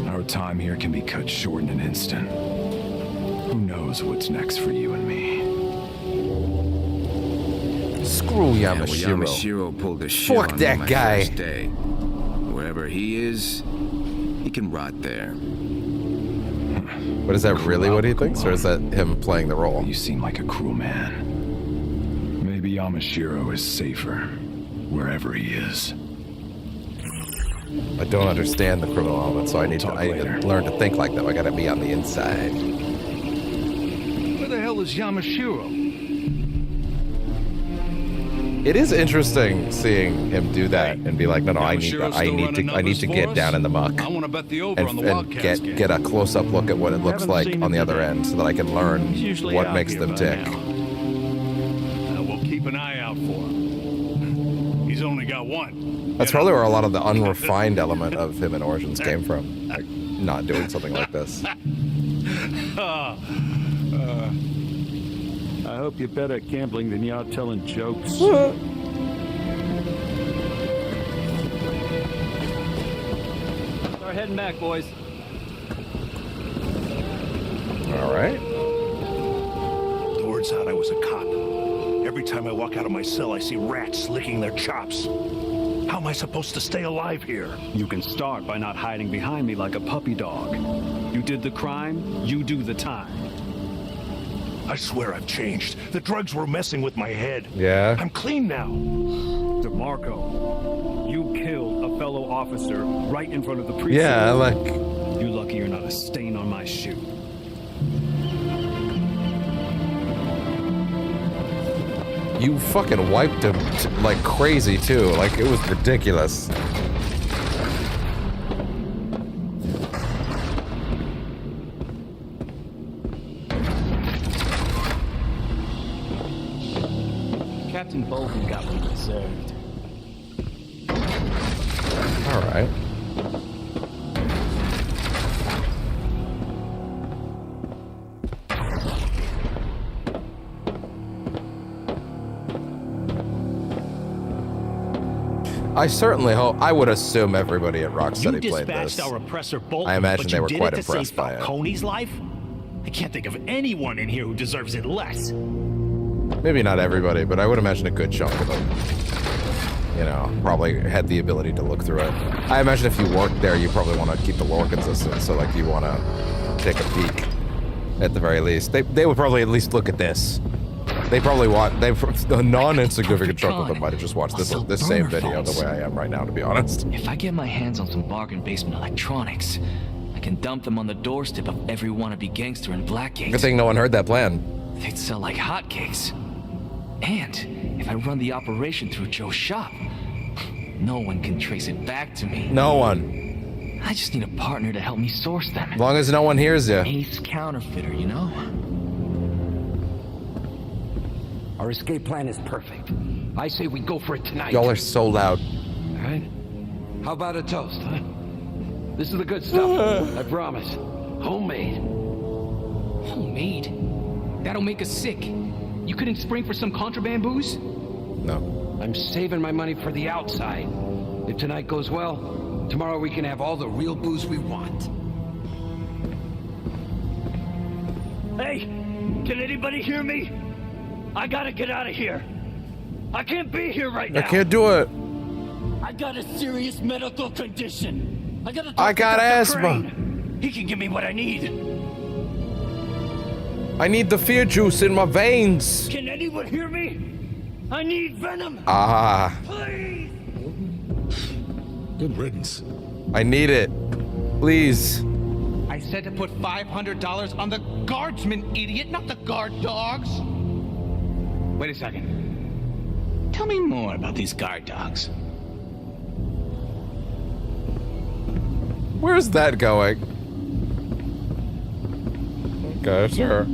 Our time here can be cut short in an instant. Who knows what's next for you and me? Screw Yamashiro. Yeah, well, Yamashiro pulled the shit Fuck on that me my guy. First day. Wherever he is, he can rot there. But is that really what he thinks, or is that him playing the role? You seem like a cruel man. Maybe Yamashiro is safer wherever he is. I don't understand the criminal element, so I need to learn to think like that. I gotta be on the inside. Where the hell is Yamashiro? It is interesting seeing him do that and be like, no, I need to get down in the muck. I want to bet the over on the and Wildcats game. get a close-up look at what it looks like on the other end, so that I can learn what makes them tick. We'll keep an eye out for him. He's only got one. That's probably where a lot of the unrefined element of him in Origins came from, like not doing something like this. I hope you're better at gambling than you are telling jokes. Start heading back, boys. All right. The word's out I was a cop. Every time I walk out of my cell, I see rats licking their chops. How am I supposed to stay alive here? You can start by not hiding behind me like a puppy dog. You did the crime, you do the time. I swear I've changed. The drugs were messing with my head. Yeah. I'm clean now. DeMarco, you killed a fellow officer right in front of the precinct. Yeah, like... You're lucky you're not a stain on my shoe. You fucking wiped him like crazy too. Like it was ridiculous. Captain Bolton got what he deserved. All right. I certainly hope. I would assume everybody at Rocksteady played this. Our oppressor Bolton, I imagine but they you were did quite it to impressed save by it. Falcone's life? I can't think of anyone in here who deserves it less. Maybe not everybody, but I would imagine a good chunk of them. You know, probably had the ability to look through it. I imagine if you worked there, you probably want to keep the lore consistent, so like you want to take a peek at the very least. They would probably at least look at this. They probably watch. A non-insignificant chunk of them might have just watched this same video the way I am right now, to be honest. If I get my hands on some bargain basement electronics, I can dump them on the doorstep of every wannabe gangster in Blackgate. Good thing no one heard that plan. They'd sell like hotcakes. And if I run the operation through Joe's shop, no one can trace it back to me. No one. I just need a partner to help me source them. As long as no one hears you. Ace counterfeiter, you know? Our escape plan is perfect. I say we go for it tonight. Y'all are so loud. All right. How about a toast, huh? This is the good stuff. I promise. Homemade. Homemade? That'll make us sick. You couldn't spring for some contraband booze? No. I'm saving my money for the outside. If tonight goes well, tomorrow we can have all the real booze we want. Hey, can anybody hear me? I gotta get out of here. I can't be here right now. I can't do it. I got a serious medical condition. I got asthma. Crane. He can give me what I need. I need the fear juice in my veins. Can anyone hear me? I need venom. Ah. Please. Good riddance. I need it. Please. I said to put $500 on the guardsmen, idiot, not the guard dogs. Wait a second. Tell me more about these guard dogs. Where's that going? Okay, sure.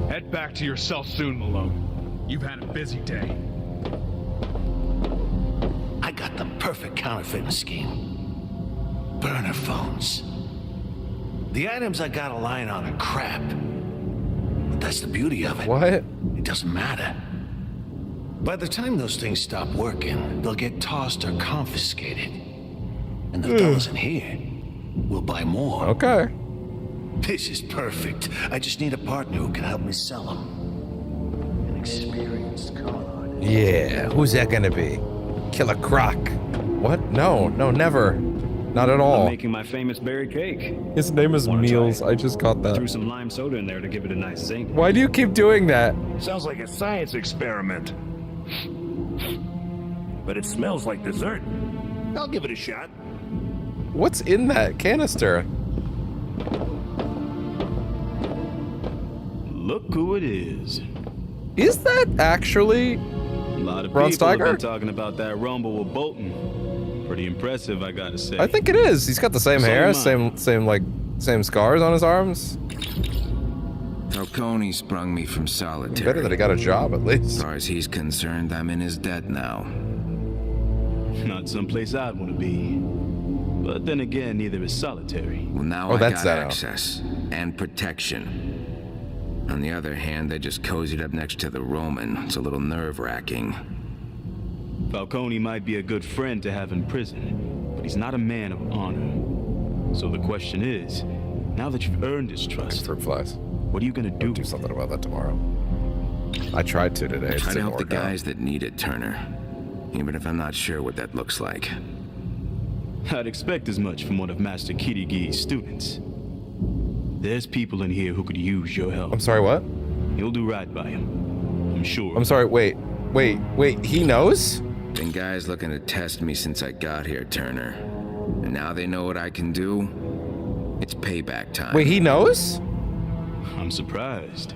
Head back to your cell soon, Malone. You've had a busy day. I got the perfect counterfeiting scheme. Burner phones. The items I got a line on are crap. But that's the beauty of it. What? It doesn't matter. By the time those things stop working, they'll get tossed or confiscated. And the fellas in here will buy more. Okay. This is perfect. I just need a partner who can help me sell them. An experienced con. Yeah, who's that gonna be? Killer Croc. What? No, never. Not at all. I'm making my famous berry cake. His name is Meals. I just caught that. Threw some lime soda in there to give it a nice zing. Why do you keep doing that? Sounds like a science experiment. But it smells like dessert. I'll give it a shot. What's in that canister? Look who it is. Is that actually A lot of Ron people have Steiger? been talking about that rumble with Bolton. Pretty impressive, I gotta say. I think it is. He's got the same So hair, am I. same scars on his arms. Falcone sprung me from solitary. Better that he got a job at least. As far as he's concerned, I'm in his debt now. Not someplace I'd want to be. But then again, neither is solitary. Well, now I got access and protection. On the other hand, they just cozied up next to the Roman. It's a little nerve-wracking. Falcone might be a good friend to have in prison, but he's not a man of honor. So the question is, now that you've earned his trust, what are you gonna do? Do something about that tomorrow. I tried to today. Try to help the guys that need it, Turner. Even if I'm not sure what that looks like. I'd expect as much from one of Master Kirigi's students. There's people in here who could use your help. I'm sorry, what? You'll do right by him, I'm sure. I'm sorry, wait, he knows? Been guys looking to test me since I got here, Turner. And now they know what I can do. It's payback time. Wait, he knows? I'm surprised.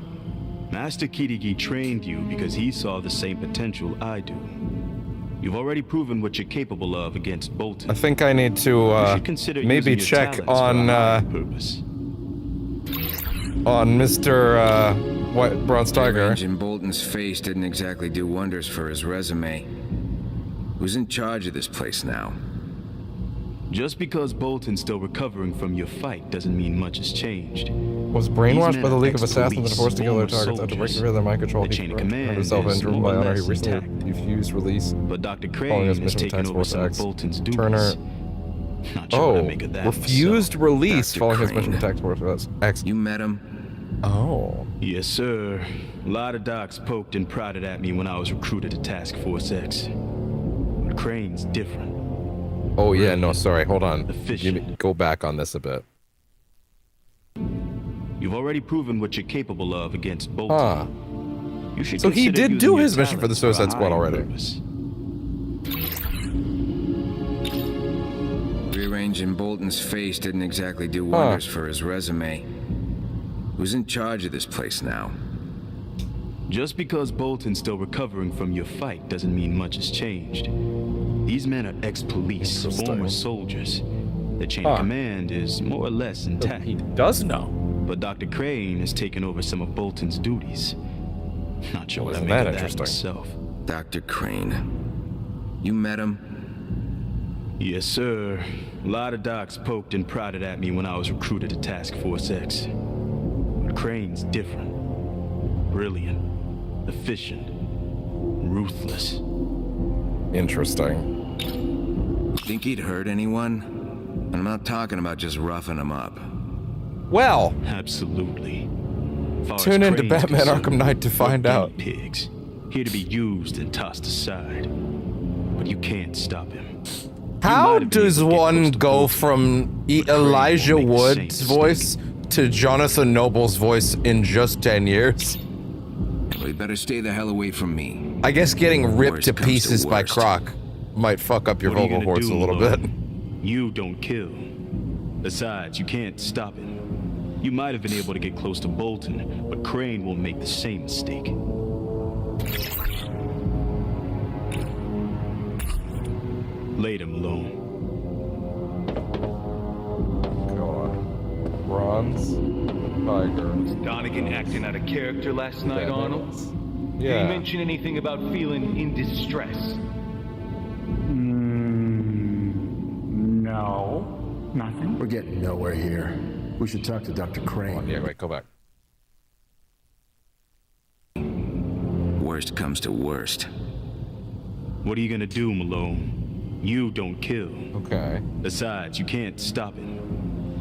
Master Kirigi trained you because he saw the same potential I do. You've already proven what you're capable of against Bolton. I think I need to maybe check on Mr. what, Bronze Tiger. Rearranging Bolton's face didn't exactly do wonders for his resume. Who's in charge of this place now? Just because Bolton's still recovering from your fight doesn't mean much has changed. Was brainwashed by the League of Assassins and forced to kill their targets after breaking through their mind control. He turned himself in, driven by honor. He recently refused release. But Dr. Crane has taken over some of Bolton's duties. Turner. Not sure what I make of that refused release following his mission to Task Force X. You met him? Oh. Yes, sir. A lot of docs poked and prodded at me when I was recruited to Task Force X. But Crane's different. Oh yeah, no, sorry, hold on. Go back on this a bit. You've already proven what you're capable of against Bolton. You should so he did do his mission for the Suicide Squad already. Rearranging Bolton's face didn't exactly do wonders for his resume. Who's in charge of this place now? Just because Bolton's still recovering from your fight doesn't mean much has changed. These men are ex-police, former soldiers. The chain of command is more or less intact. He does know. But Dr. Crane has taken over some of Bolton's duties. Not sure what I Isn't make that of that interesting? myself. Dr. Crane. You met him? Yes, sir. A lot of docs poked and prodded at me when I was recruited to Task Force X. But Crane's different. Brilliant. Efficient. Ruthless. Interesting. Think he'd hurt anyone? And I'm not talking about just roughing him up. Well, absolutely. Tune into Batman Arkham Knight to find out. Pigs, here to be used and tossed aside. But you can't stop him. How does one go from Elijah Wood's voice to Jonathan Noble's voice in just 10 years? Well, you better stay the hell away from me. I guess getting ripped to pieces by Croc might fuck up your vocal cords a little bit. You don't kill. Besides, you can't stop it. You might have been able to get close to Bolton, but Crane will make the same mistake. Later, Malone. Go on. Bronze Tiger. Was Donegan acting out of character last night, Arnold? Yeah. Did he mention anything about feeling in distress? No. Nothing. We're getting nowhere here. We should talk to Dr. Crane. Yeah, wait, go back. Worst comes to worst. What are you gonna do, Malone? You don't kill. Okay. Besides, you can't stop it.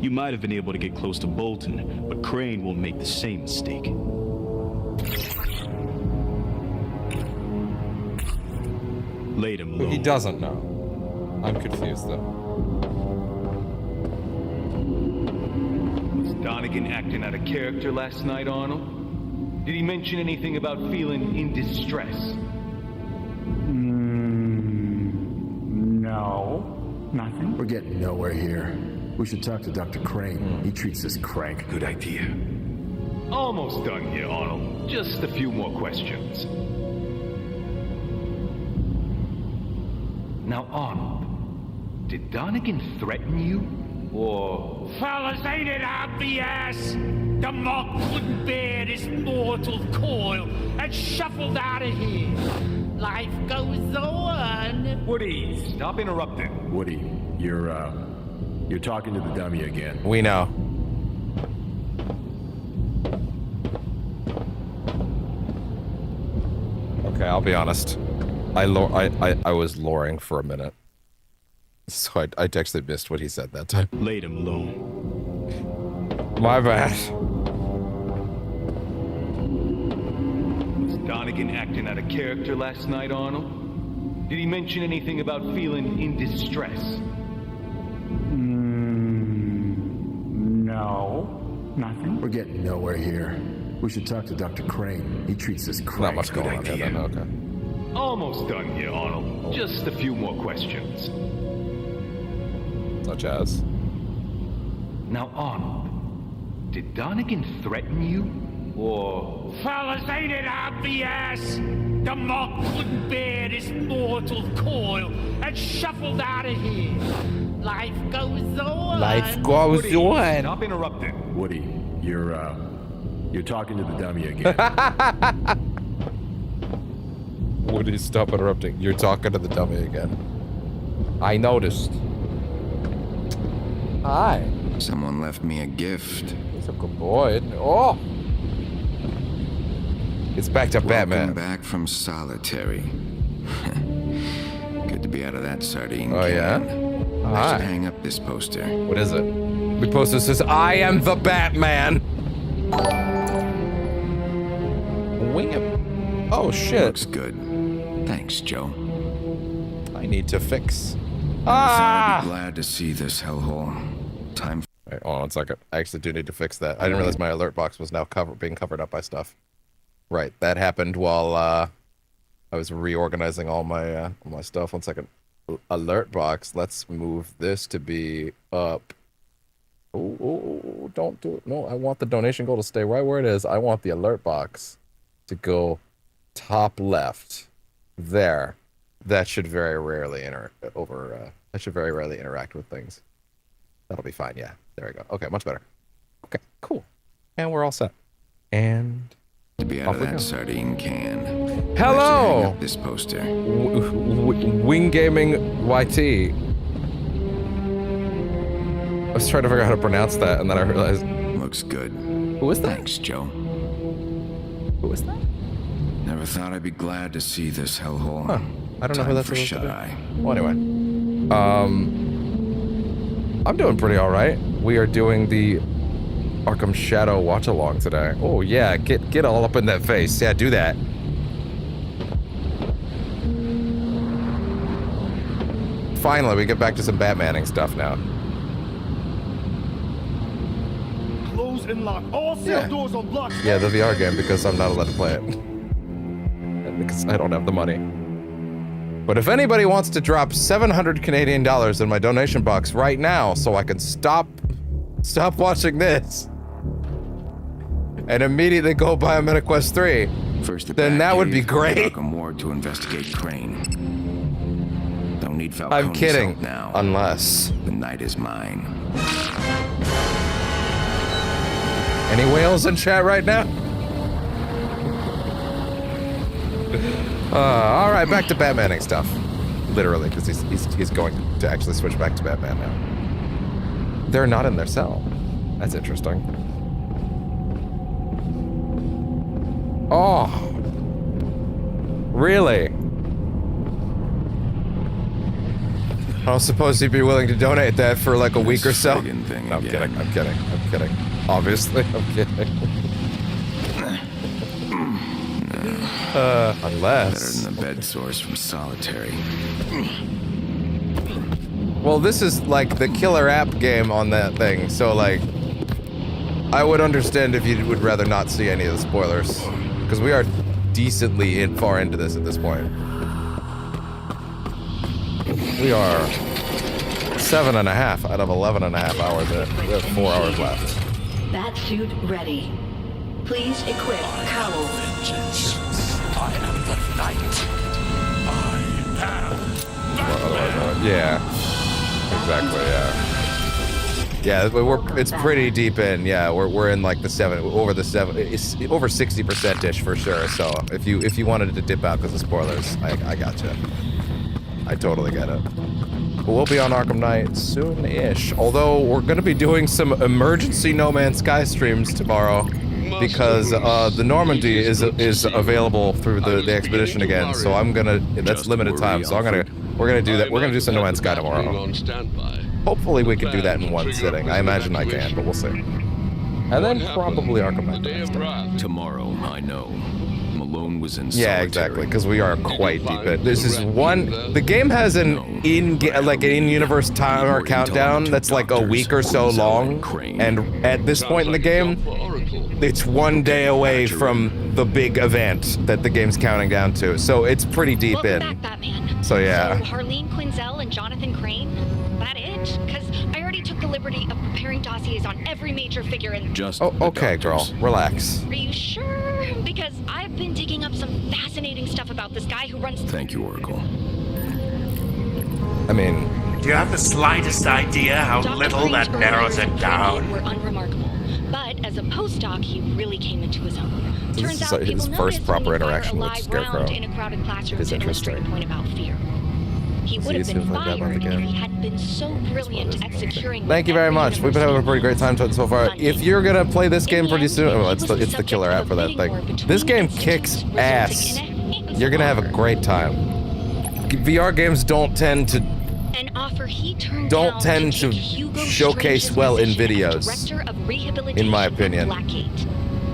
You might have been able to get close to Bolton, but Crane will make the same mistake. Later, Malone. He doesn't know. I'm confused though. Was Donegan acting out of character last night, Arnold? Did he mention anything about feeling in distress? No. Nothing. We're getting nowhere here. We should talk to Dr. Crane. He treats this crank. Good idea. Almost done here, Arnold. Just a few more questions. Now, Arnold, did Donegan threaten you? Or... Fellas, ain't it obvious? The mob couldn't bear this mortal coil and shuffled out of here. Life goes on. Woody, stop interrupting. Woody, you're, You're talking to the dummy again. We know. Okay, I'll be honest. I was loring for a minute. So I actually missed what he said that time. Laid him alone. My bad. Was Donegan acting out of character last night, Arnold? Did he mention anything about feeling in distress? No, nothing. We're getting nowhere here. We should talk to Dr. Crane. He treats this crank. Not much going on here then, okay. Almost done here, Arnold. Just a few more questions. Such as? Now, Arnold, did Donegan threaten you? Or... Fellas, ain't it obvious? The mock couldn't bear this mortal coil and shuffled out of here. Life goes on. Life goes Woody, on. Stop interrupting. Woody, you're talking to the dummy again. Woody, stop interrupting. You're talking to the dummy again. I noticed. Hi. Someone left me a gift. He's a good boy. Oh! It's back to Batman. Welcome back from solitary. Good to be out of that sardine Oh, can. yeah? I should Hi. hang up this poster. What is it? The poster says, I am the Batman! Wing him. Oh, shit. Looks good. Thanks, Joe. I need to fix. I'd be glad to see this hellhole. Time for... Wait, hold on 1 second. I actually do need to fix that. I didn't realize my alert box was now being covered up by stuff. Right, that happened while I was reorganizing all my stuff. 1 second. Alert box. Let's move this to be up. Oh, don't do it. No, I want the donation goal to stay right where it is. I want the alert box to go top left. There. That should very rarely that should very rarely interact with things. That'll be fine. Yeah, there we go. Okay, much better. Okay, cool. And we're all set. And to be out of that sardine can. Hello! Hang up this poster. Wing Gaming YT. I was trying to figure out how to pronounce that, and then I realized. Looks good. Who is that? Thanks, Joe. Who is that? Never thought I'd be glad to see this hellhole. Huh. I don't know who that's for supposed to be. shut-eye. Well, anyway. I'm doing pretty alright. We are doing the Arkham Shadow watch-along today. Oh, yeah. Get all up in that face. Yeah, do that. Finally, we get back to some Batmaning stuff now. Close and lock all cell doors on block. Yeah, the VR game, because I'm not allowed to play it. And because I don't have the money. But if anybody wants to drop 700 Canadian dollars in my donation box right now so I can stop watching this and immediately go buy a MetaQuest 3, then that would be great. Arkham Ward to investigate Crane. Don't need Falcone's I'm kidding. help now. Unless the night is mine. Any whales in chat right now? All right, back to Batmaning stuff. Literally, because he's going to actually switch back to Batman now. They're not in their cell. That's interesting. Oh, really? I don't suppose you'd be willing to donate that for like a week or so? No, I'm kidding. I'm kidding. Obviously, I'm kidding. Unless... Better than the bed sores from solitary. Well, this is like the killer app game on that thing, so like... I would understand if you would rather not see any of the spoilers. Because we are decently far into this at this point. We are 7.5 out of 11.5 hours in. We have 4 hours left. Batsuit ready. Please equip cowl. I am the night. Yeah. Exactly, yeah. Yeah, it's pretty deep in. Yeah, we're in like the 7, over the 7, it's over 60%ish for sure. So if you wanted to dip out because of spoilers, I gotcha. I totally get it. we'll be on Arkham Knight soon-ish. Although we're going to be doing some emergency No Man's Sky streams tomorrow because the Normandy is available through the expedition again. So I'm gonna. That's limited time. So we're gonna do that. We're gonna do some No Man's Sky tomorrow. Hopefully we can do that in one sitting. I imagine I can, but we'll see. And then probably Arkham Knight. Tomorrow, I know. Malone was in Yeah, exactly, because we are quite deep in. This is one. The game has an in-universe timer countdown that's like a week or so long, and at this point in the game, it's 1 day away from the big event that the game's counting down to. So it's pretty deep in. Welcome back, Batman. So yeah. So Harleen Quinzel and Jonathan Crane. That it? Because I already took the liberty of preparing dossiers on every major figure in. Okay, girl, relax. Are you sure? Because I've been digging up some fascinating stuff about this guy who runs. Thank you, Oracle. I mean, do you have the slightest idea how little that narrows it down? Were unremarkable, but as a postdoc, he really came into his own. This is his first proper interaction with Scarecrow. In a crowded classroom It's to illustrate a interesting. point about fear. He would have been fired if he hadn't been so brilliant at securing. Thank you very much. We've been having a pretty great time so far. If you're gonna play this game pretty soon, well, it's the killer app for that thing. This game kicks ass. You're gonna have a great time. VR games don't tend to showcase well in videos, in my opinion.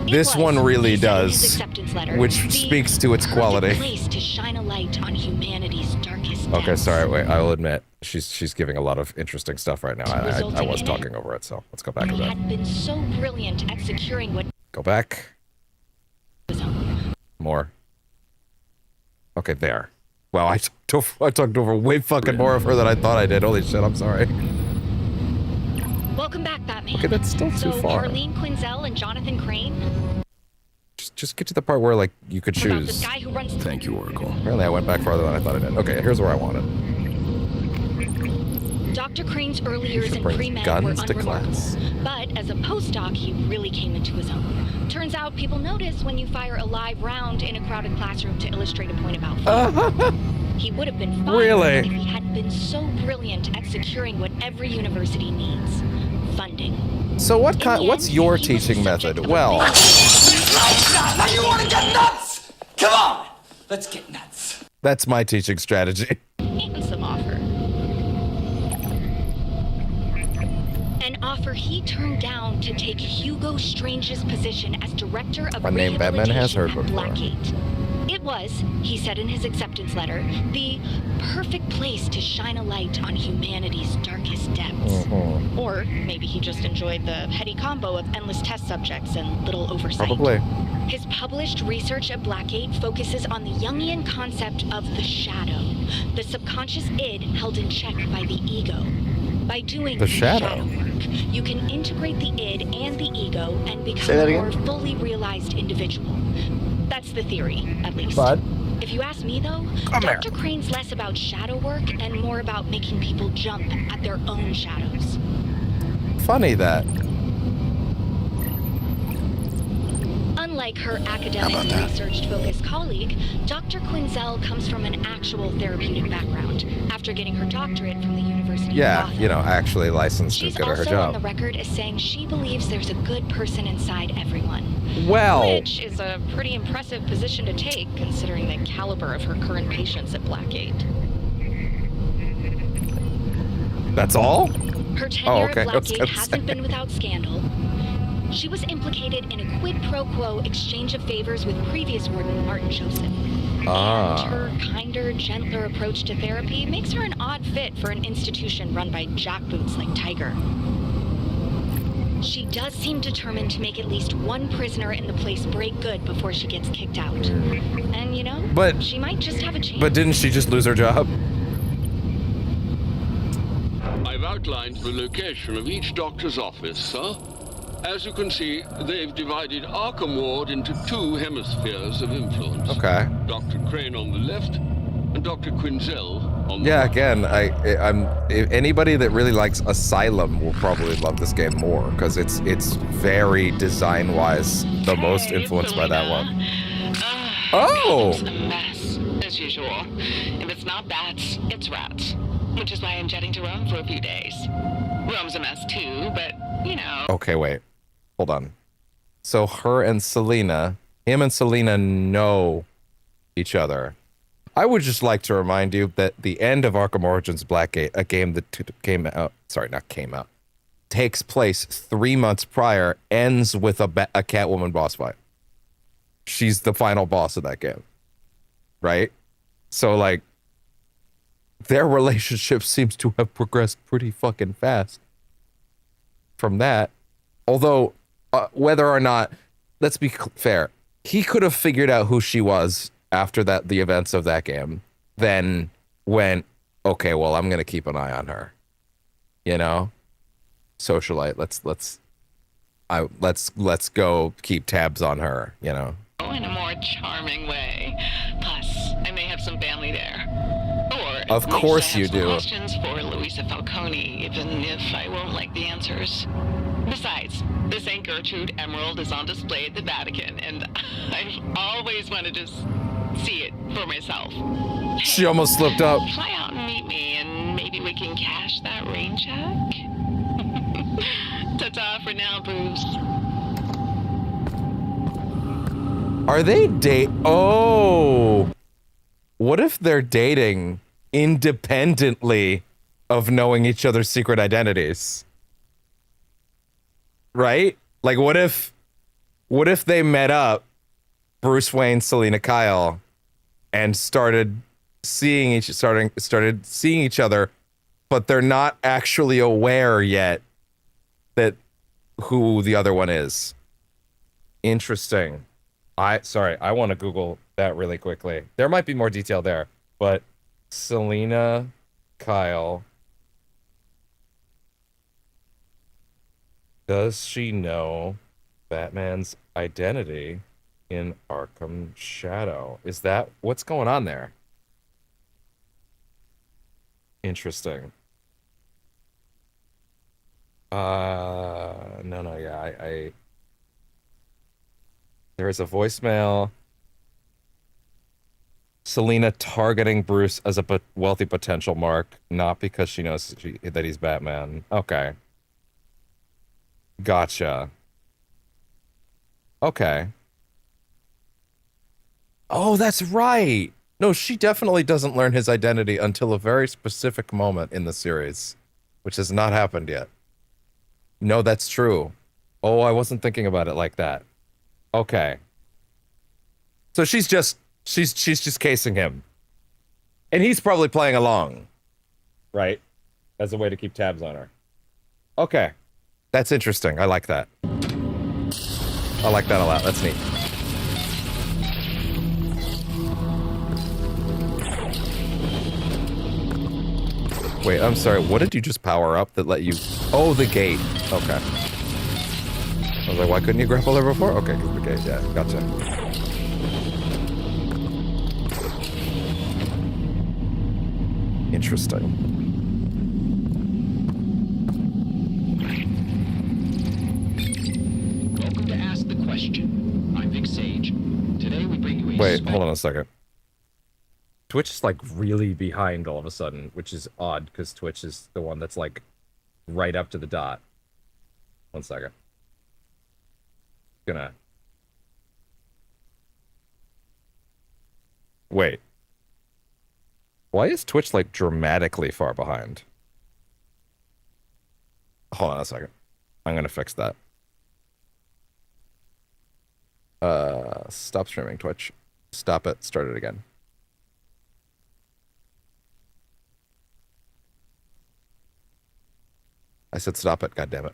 This one really does, which speaks to its quality. Okay, sorry, wait, I will admit, she's giving a lot of interesting stuff right now. I was talking over it, so let's go back to that. Had been so brilliant at securing what. Go back. More. Okay, there. Wow, I talked over way fucking more of her than I thought I did. Holy shit, I'm sorry. Welcome back, Batman. Okay, that's still too far. Harleen Quinzel and Jonathan Crane. Just get to the part where, like, you could choose. This guy who runs. Thank you, Oracle. Apparently I went back farther than I thought I did. Okay, here's where I wanted. Dr. Crane's early years in pre-med were unremarkable, but as a postdoc, he really came into his own. Turns out people notice when you fire a live round in a crowded classroom to illustrate a point about fear. He would have been fired if he hadn't been so brilliant at securing what every university needs: funding. So what's your teaching method? Well, Now you want to get nuts? Come on, let's get nuts. That's my teaching strategy. Handsome offer. An offer he turned down to take Hugo Strange's position as director of A name Batman has heard at before. Blackgate. It was, he said in his acceptance letter, the perfect place to shine a light on humanity's darkest depths. Or maybe he just enjoyed the heady combo of endless test subjects and little oversight. Probably. His published research at Blackgate focuses on the Jungian concept of the shadow, the subconscious id held in check by the ego. By doing The shadow work, you can integrate the id and the ego and become a more fully realized individual. That's the theory, at least. But if you ask me, though, Dr. Crane's less about shadow work and more about making people jump at their own shadows. funny that. Unlike her academic research-focused colleague, Dr. Quinzel comes from an actual therapeutic background after getting her doctorate from the University of Yeah, you know, actually licensed She's to get her also on the job. record as saying she believes there's a good person inside everyone. Well, Which is a pretty impressive position to take, considering the caliber of her current patients at Blackgate. that's all? Her tenure okay. at I was Blackgate gonna hasn't say. been without scandal. She was implicated in a quid pro quo exchange of favors with previous warden Martin Joseph. And her kinder, gentler approach to therapy makes her an odd fit for an institution run by jackboots like Tiger. She does seem determined to make at least one prisoner in the place break good before she gets kicked out. And you know, But- she might just have a chance. But didn't she just lose her job? I've outlined the location of each doctor's office, sir. As you can see, they've divided Arkham Ward into two hemispheres of influence. Okay. Dr. Crane on the left, and Dr. Quinzel on the Yeah, right. again, if anybody that really likes Asylum will probably love this game more because it's very design-wise the most influenced by that one. Oh! It's a mess, as usual. If it's not bats, it's rats. which is why I'm jetting to Rome for a few days. Rome's a mess too, but, you know. Okay, wait. Hold on. So him and Selina know each other. I would just like to remind you that the end of Arkham Origins Blackgate, a game that takes place 3 months prior, ends with a Catwoman boss fight. She's the final boss of that game. Right? So, like, their relationship seems to have progressed pretty fucking fast from that. Although, whether or not, let's be fair, he could have figured out who she was after the events of that game, then went, okay, well, I'm gonna keep an eye on her. You know? Socialite, let's go keep tabs on her, you know? In a more charming way. Plus, I may have some family there. Or of course you do. Questions for Louisa Falcone, even if I won't like the answers. Besides, the St. Gertrude Emerald is on display at the Vatican, and I've always wanted to see it for myself. She almost slipped up. Fly out and meet me, and maybe we can cash that rain check. Ta-ta for now, Bruce. Are they Oh, what if they're dating independently of knowing each other's secret identities? Right? Like, what if they met up, Bruce Wayne, Selina Kyle, and started seeing each other, but they're not actually aware yet that who the other one is. Interesting. I want to Google that really quickly. There might be more detail there, but Selina Kyle, does she know Batman's identity in Arkham Shadow? Is that what's going on there? Interesting. No, yeah, there is a voicemail. Selina targeting Bruce as a wealthy potential mark, not because she knows that he's Batman. Okay. Gotcha. Okay. Oh, that's right. No, she definitely doesn't learn his identity until a very specific moment in the series, which has not happened yet. No, that's true. Oh, I wasn't thinking about it like that. Okay. So she's just casing him. And he's probably playing along. Right? As a way to keep tabs on her. Okay. That's interesting. I like that. I like that a lot. That's neat. Wait, I'm sorry. What did you just power up that let you... Oh, the gate. Okay. I was like, why couldn't you grapple her before? Okay, because the gate. Yeah, gotcha. Interesting. Welcome to Ask the Question. I'm Vic Sage. Today we bring you a... Wait, hold on a second. Twitch is like really behind all of a sudden, which is odd because Twitch is the one that's like right up to the dot. 1 second. Gonna wait. Why is Twitch like dramatically far behind? Hold on a second. I'm gonna fix that. Stop streaming, Twitch. Stop it. Start it again. I said stop it. God damn it.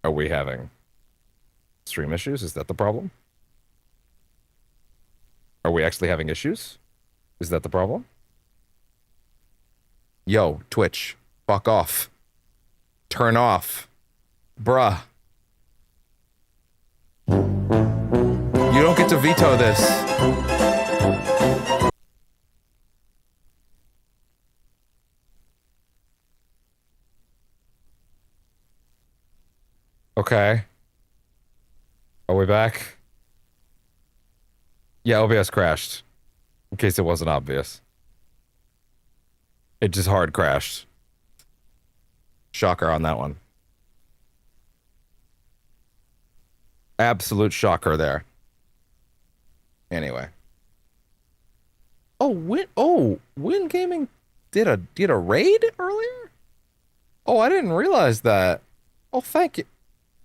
Are we having stream issues? Is that the problem? Are we actually having issues? Is that the problem? Yo, Twitch, fuck off. Turn off. Bruh. You don't get to veto this. Okay. Are we back? Yeah, OBS crashed. In case it wasn't obvious. It just hard crashed. Shocker on that one. Absolute shocker there. Anyway. Oh, Win Gaming did a raid earlier? Oh, I didn't realize that. Oh, thank you.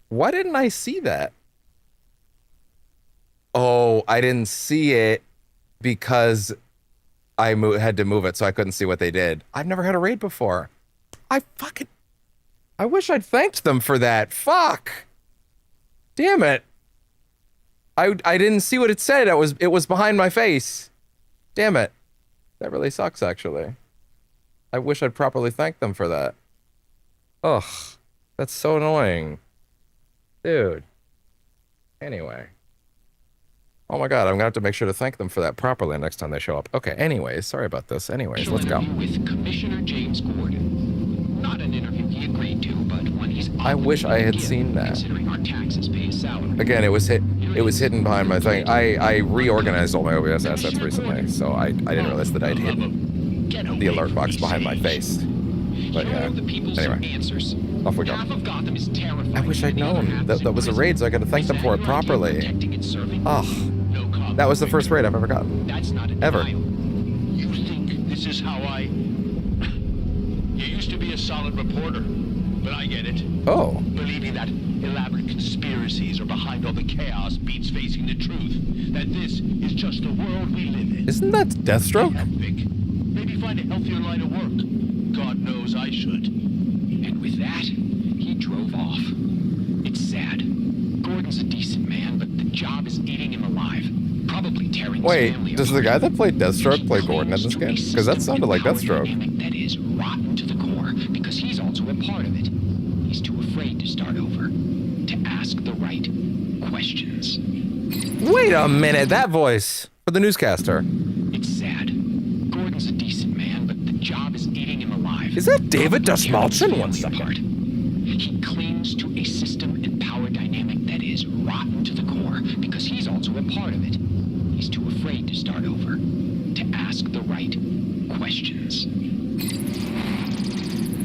Why didn't I see that? Oh, I didn't see it because I had to move it, so I couldn't see what they did. I've never had a raid before. I wish I'd thanked them for that. Fuck. Damn it. I didn't see what it said. It was behind my face. Damn it. That really sucks, actually. I wish I'd properly thanked them for that. Ugh. That's so annoying. Dude. Anyway. Oh my god, I'm gonna have to make sure to thank them for that properly next time they show up. Okay, anyways, sorry about this. Anyways, let's go. With Commissioner James Gordon. Not an interview he agreed to, but one he's I wish I had seen that. considering our taxes pay his salary. Again, it was hidden behind my thing. I reorganized all my OBS assets recently, so I didn't realize that I'd hidden the alert box behind my face. But yeah. Anyway. Off we go. I wish I'd known. That was a raid, so I gotta thank them for it properly. Ugh. That was the first raid I've ever gotten. Ever. You think this is how I... You used to be a solid reporter, but I get it. Oh. Believing that elaborate conspiracies are behind all the chaos beats facing the truth. That this is just the world we live in. Isn't that Deathstroke? Vic, maybe find a healthier line of work. God knows I should. And with that, he drove off. It's sad. Gordon's a decent man, but the job is eating him alive. Probably tearing his family Wait, does the guy that played Deathstroke play Gordon in this game? Because that sounded like Deathstroke. That is rotten to the core, because he's also a part of it. He's too afraid to start over, to ask the right questions. Wait a minute, that voice for the newscaster. It's sad. Gordon's a decent man, but the job is eating him alive. Is that David Dastmalchian? One second. He clings to a system and power dynamic that is rotten to the core, because he's also a part of it. He's too afraid to start over, to ask the right questions.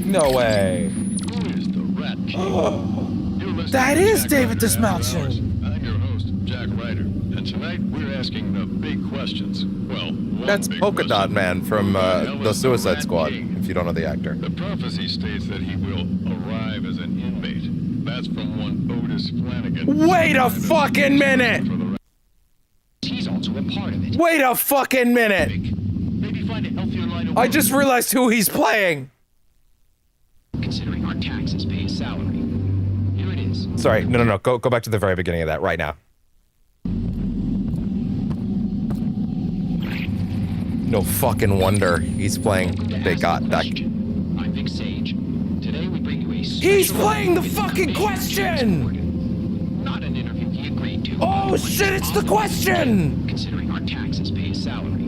No way. Who is the Rat King? That is David Dastmalchian. I'm your host, Jack Ryder, and tonight we're asking the big questions. Well, That's Polka Dot Man from the Suicide Squad, if you don't know the actor. The prophecy states that he will arrive as an inmate. That's from one Otis Flanagan. Wait a fucking minute! He's also a part of it. Wait a fucking minute! Maybe find a healthier line of I work. just realized who he's playing! Considering our taxes pay his salary. Here it is. Sorry, no. Go back to the very beginning of that right now. No fucking wonder he's playing They Got That. I'm Vic Sage. Today we bring you a He's playing the fucking question! Not an interview he agreed to. Oh shit, it's the question! Considering our taxes pay his salary.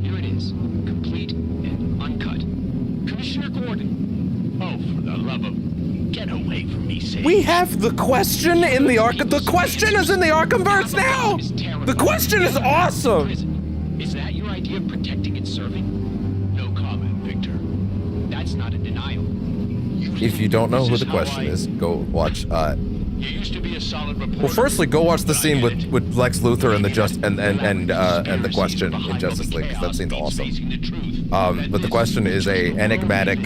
Here it is. Complete and uncut. Commissioner Gordon. Oh, for the love of... Get away from me, Sage. We have the question in the Arkham. The question is in the Arkhamverse now! The question is awesome! Is that your idea of protecting and serving? No comment, Victor. That's not a denial. If you don't know who the question is, go watch. You used to be a solid reporter. Well, firstly, go watch the scene with Lex Luthor and the question in Justice League, because that scene's awesome. But the question is a enigmatic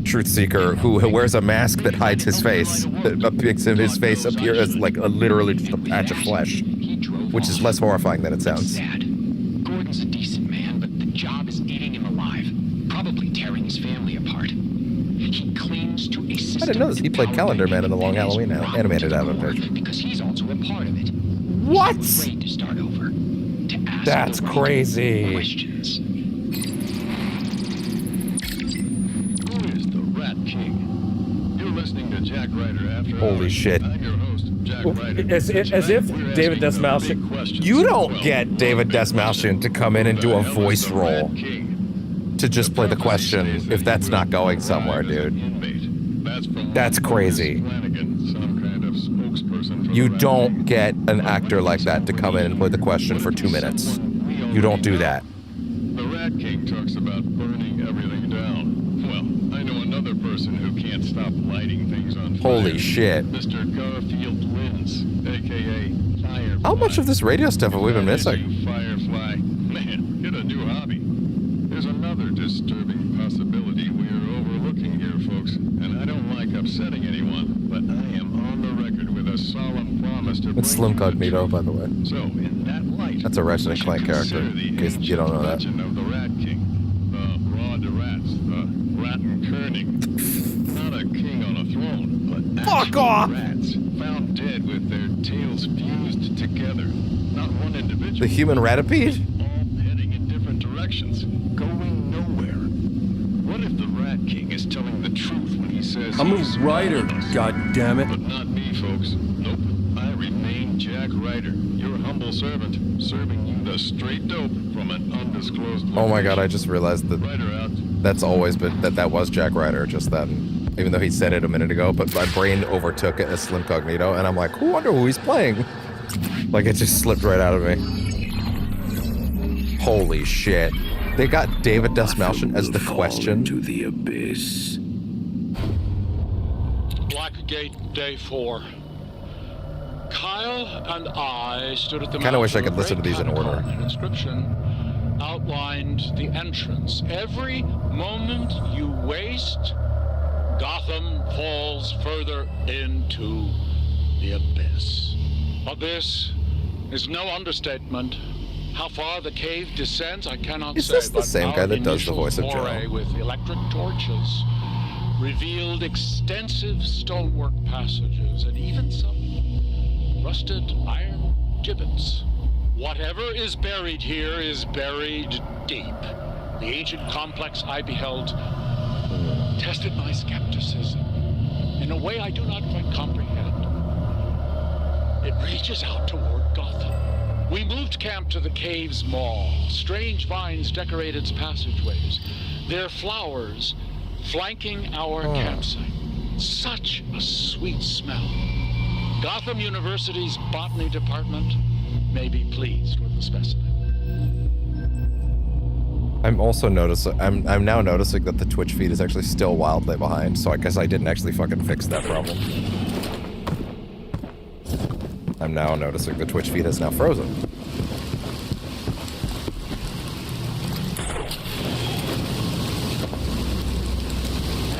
truth seeker who wears a mask that hides his face, that makes his face appear as like literally just a patch of flesh, which is less horrifying than it sounds. Gordon's a decent man, but the job is eating him alive, probably tearing his family apart. He clings to a system. I didn't know this. He played Calendar Man in the Long Halloween animated adaptation. Because he's also a part of it. What? He's afraid to start over, to ask That's the right crazy. questions. Who is the Rat King? You're listening to Jack Ryder after Holy hours. shit. I'm your host, Jack Ryder. As if David Dastmalchian. You don't get David Dastmalchian to come in and do a voice role to just play the question if that's not going somewhere, dude. That's crazy. You don't get an actor like that to come in and play the question for 2 minutes. You don't do that. The Rat Rat King talks about burning everything down. Well, I know another person who can't stop lighting things on fire. Holy shit. Mr. Garfield Lins, a.k.a. Firefly. How much of this radio stuff have we been missing? Firefly. Man, get a new hobby. There's another disturbing possibility we're overlooking here, folks. And I don't like upsetting anyone, but I am on the record with a solemn promise to It's Slim Cognito, by the way. So, in that light, that's a Ratchet and Clank character, in case you don't know that. Of the Rat King, the Rod Rats, the Rattenkönig. Not a king on a throne, but fuck off! Rats found dead with their tails fused together. Not one individual. The human ratipede? All heading in different directions, going nowhere. What if the Rat King is telling the truth when he says I'm a he's writer, one of us? goddammit. But not me, folks. Nope. I remain Jack Ryder, your humble servant, serving you the straight dope from an undisclosed location. Oh my god, I just realized that Ryder out. that's always been, that was Jack Ryder just then. Even though he said it a minute ago, but my brain overtook it as Slim Cognito, and I'm like, I wonder who he's playing. Like, it just slipped right out of me. Holy shit. They got David Desmalchian as the Question. To the abyss. Blackgate, day 4. Kyle and I stood at the Kinda wish I could mouth of a listen to great these in order. catacomb. An inscription outlined the entrance. Every moment you waste, Gotham falls further into the abyss. Abyss is no understatement. How far the cave descends, I cannot Is say. this the same but guy our that does the initial voice of foray Joe? with electric torches revealed extensive stonework passages and even some rusted iron gibbets. Whatever is buried here is buried deep. The ancient complex I beheld tested my skepticism in a way I do not quite comprehend. It reaches out toward Gotham. We moved camp to the cave's maw. Strange vines decorate its passageways, their flowers flanking our campsite. Such a sweet smell. Gotham University's botany department may be pleased with the specimen. I'm also noticing, I'm now noticing that the Twitch feed is actually still wildly behind, so I guess I didn't actually fucking fix that problem. I'm now noticing the Twitch feed is now frozen.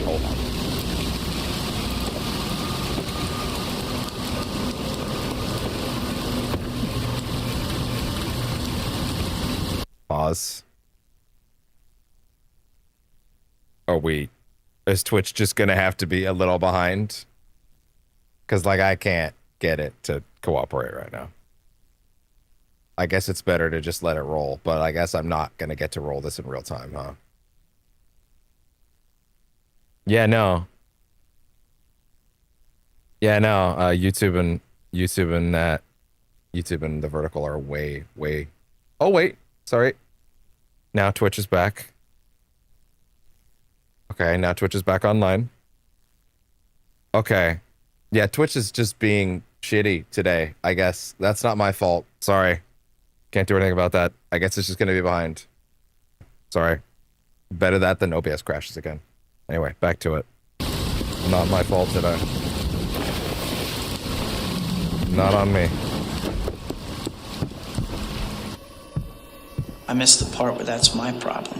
Hold on. Pause. Are we... Is Twitch just gonna have to be a little behind? Because, like, I can't get it to cooperate right now. I guess it's better to just let it roll, but I guess I'm not gonna get to roll this in real time, huh? Yeah, no. Yeah, no. YouTube and the Vertical are way. Oh wait, sorry. Now Twitch is back. Okay, now Twitch is back online. Okay. Yeah, Twitch is just being shitty today, I guess. That's not my fault. Sorry. Can't do anything about that. I guess it's just going to be behind. Sorry. Better that than OBS crashes again. Anyway, back to it. Not my fault today. Not on me. I missed the part where that's my problem.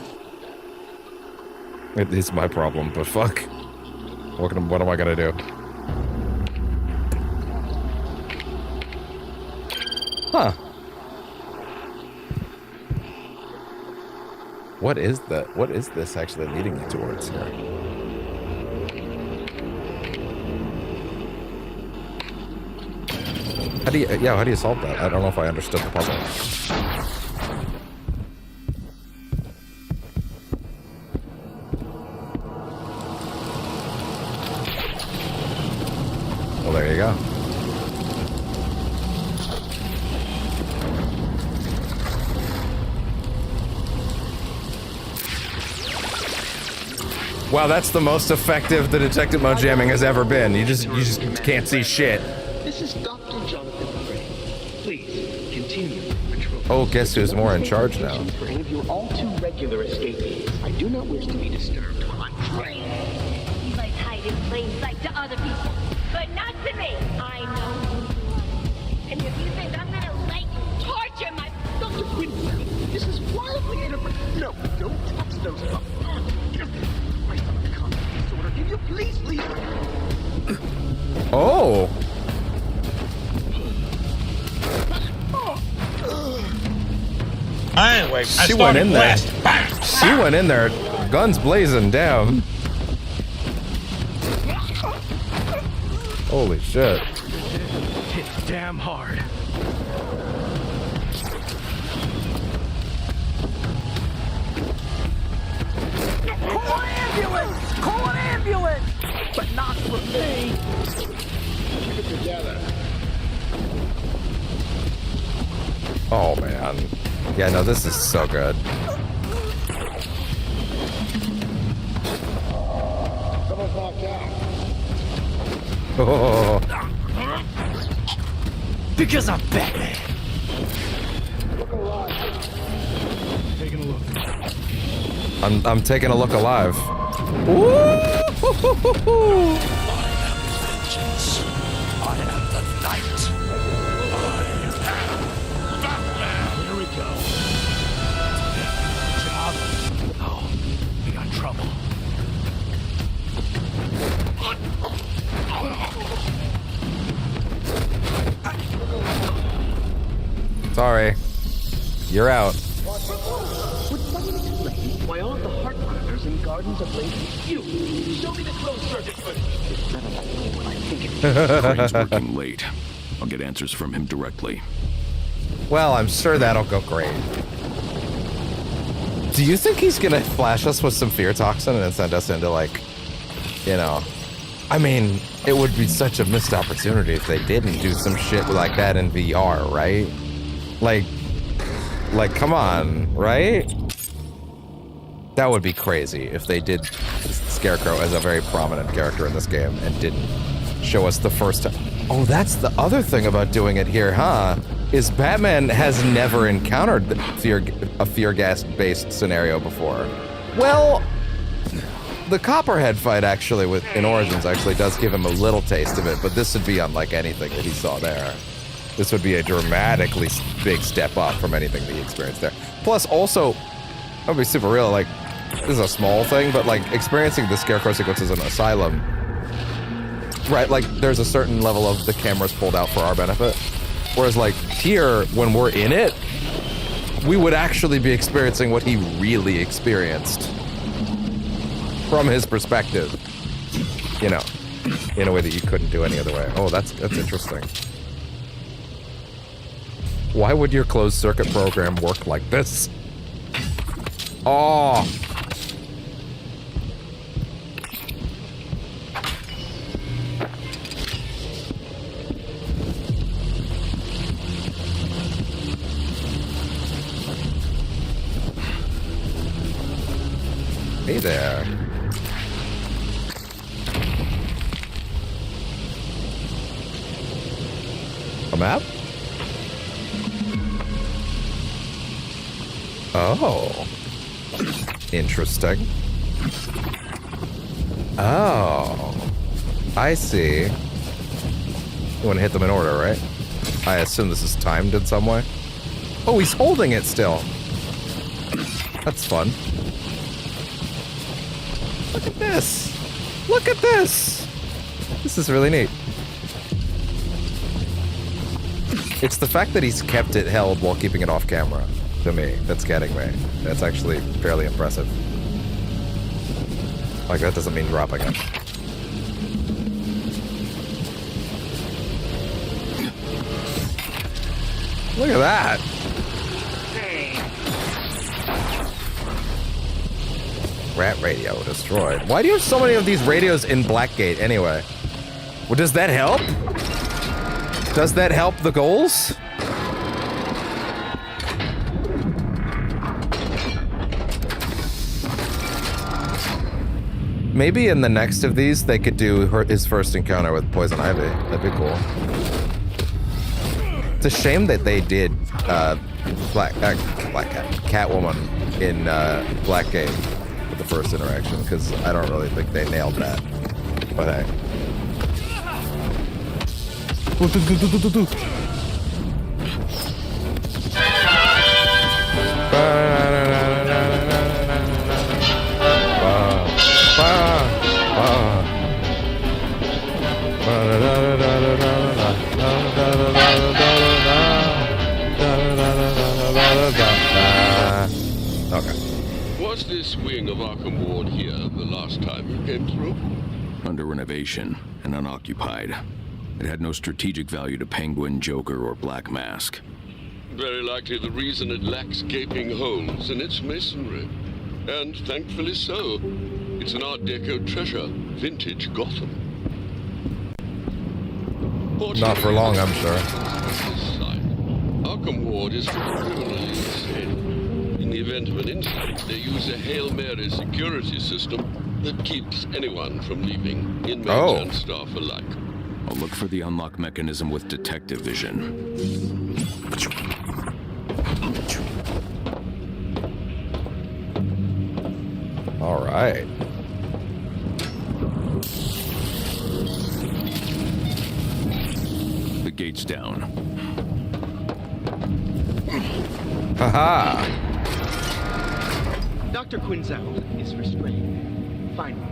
It is my problem, but fuck. What am I gonna do? Huh. What is this actually leading me towards here? How do you solve that? I don't know if I understood the puzzle. Well, there you go. Wow, that's the most effective the detective mode jamming has ever been. You just can't see shit. This is Dr. Jonathan Gray. Please continue patrol. Oh, guess who's more in charge now? For any of your all too regular escapees, I do not wish to be disturbed while I'm trained. You might hide in plain sight to other people, but not to me. I know who you are. And if you think I'm gonna let you torture my... Dr. Quincy, this is wildly inappropriate. No, don't touch those pups. My stomach contact disorder. Can you please leave? Oh. Anyway, She went in there. She went in there, guns blazing down. Holy shit. It's damn hard. Call an ambulance! Call an ambulance! But not for me. Keep it together. Oh man. Yeah, no, this is so good. Someone's knocked out. Oh. Because I'm Batman. Look alive. Taking a look. I'm taking a look alive. I am the night. Here we go. Job. Oh, we got trouble. Sorry. You're out. Would someone explain why all the heart monitors in Gardens of Latent fuse? Show me the closed circuit first. It's none of that what I think it is. Crane's working late. I'll get answers from him directly. Well, I'm sure that'll go great. Do you think he's gonna flash us with some fear toxin and send us into, like, you know, I mean, it would be such a missed opportunity if they didn't do some shit like that in VR, right? Like, come on, right? That would be crazy if they did Scarecrow as a very prominent character in this game and didn't show us the first time. Oh, that's the other thing about doing it here, huh? Is Batman has never encountered a fear gas-based scenario before. Well, the Copperhead fight actually in Origins actually does give him a little taste of it, but this would be unlike anything that he saw there. This would be a dramatically big step up from anything that he experienced there. Plus, also, that would be super real, like, this is a small thing, but, like, experiencing the Scarecrow sequences in Asylum, right, like, there's a certain level of the cameras pulled out for our benefit. Whereas, like, here, when we're in it, we would actually be experiencing what he really experienced. From his perspective. You know, in a way that you couldn't do any other way. Oh, that's interesting. Why would your closed circuit program work like this? Oh! Hey there. A map? Oh. Interesting. Oh. I see. You want to hit them in order, right? I assume this is timed in some way. Oh, he's holding it still. That's fun. Look at this. Look at this. This is really neat. It's the fact that he's kept it held while keeping it off camera, to me, that's getting me. That's actually fairly impressive. Like, that doesn't mean dropping it. Look at that. Rat radio destroyed. Why do you have so many of these radios in Blackgate anyway? Well, does that help? Does that help the goals? Maybe in the next of these, they could do his first encounter with Poison Ivy. That'd be cool. It's a shame that they did Catwoman in Blackgate with the first interaction, because I don't really think they nailed that. But hey. Okay. Was this wing of Arkham Ward here the last time you came through? Under renovation and unoccupied. It had no strategic value to Penguin, Joker, or Black Mask. Very likely the reason it lacks gaping holes in its masonry. And thankfully so. It's an Art Deco treasure, vintage Gotham. Not for long, I'm sure. Arkham Ward is criminally insane. In the event of an incident, they use a Hail Mary security system that keeps anyone from leaving, inmates and staff alike. I'll look for the unlock mechanism with detective vision. All right. The gate's down. Haha! Dr. Quinzel is restrained. Finally.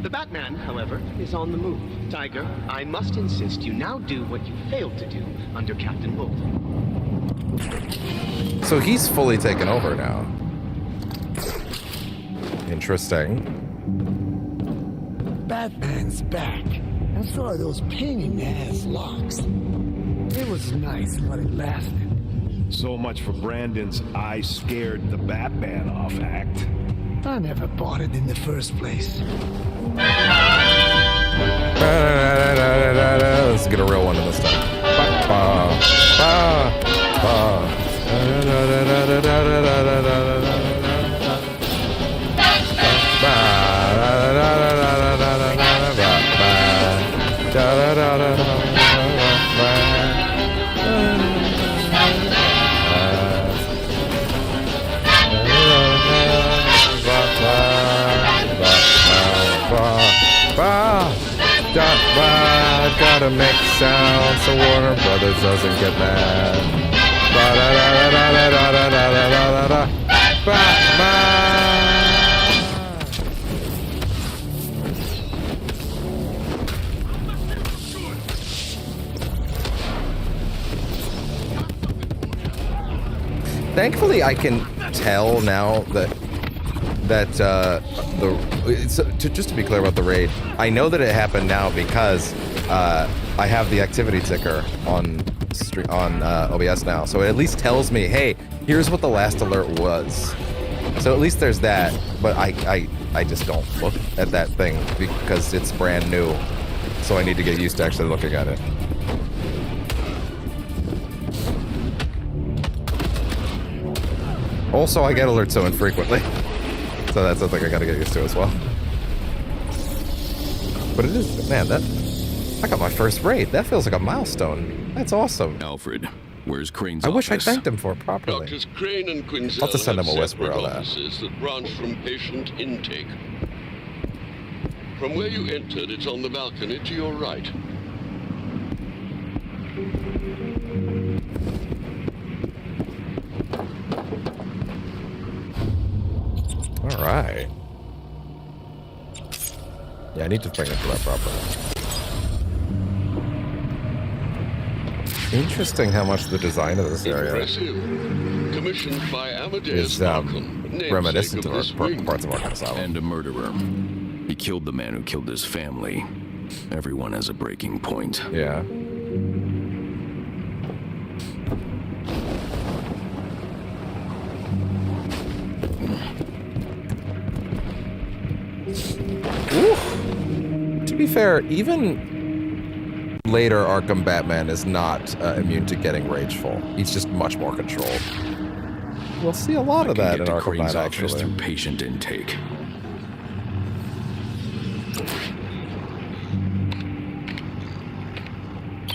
The Batman, however, is on the move. Tiger, I must insist you now do what you failed to do under Captain Bolton. So he's fully taken over now. Interesting. Batman's back. And so are those pain-in-the-ass locks. It was nice while it lasted. So much for Brandon's I scared the Batman off act. I never bought it in the first place. Let's get a real one in this time. Gotta make sound so Warner Brothers doesn't get mad. Thankfully, I can tell now just to be clear about the raid, I know that it happened now because I have the activity ticker on OBS now, so it at least tells me, hey, here's what the last alert was. So at least there's that, but I just don't look at that thing because it's brand new, so I need to get used to actually looking at it. Also, I get alerts so infrequently. So that's something I gotta get used to as well. But it is, man, I got my first raid. That feels like a milestone. That's awesome. Alfred, where's Crane's I wish I office? thanked him for it properly. Doctors Crane and Quinzel I'll just send him a have whisper separate of that. offices that branch from patient intake. From where you entered, it's on the balcony to your right. All right. Yeah, I need to bring it to that properly. Interesting how much the design of this area Commissioned by Amadeus is Arkham, reminiscent namesake of this our wing. parts of Arkham Asylum. And a murderer. He killed the man who killed his family. Everyone has a breaking point. Yeah. To be fair, even later Arkham Batman is not immune to getting rageful. He's just much more controlled. We'll see a lot of that in Arkham Knight, actually. Through patient intake.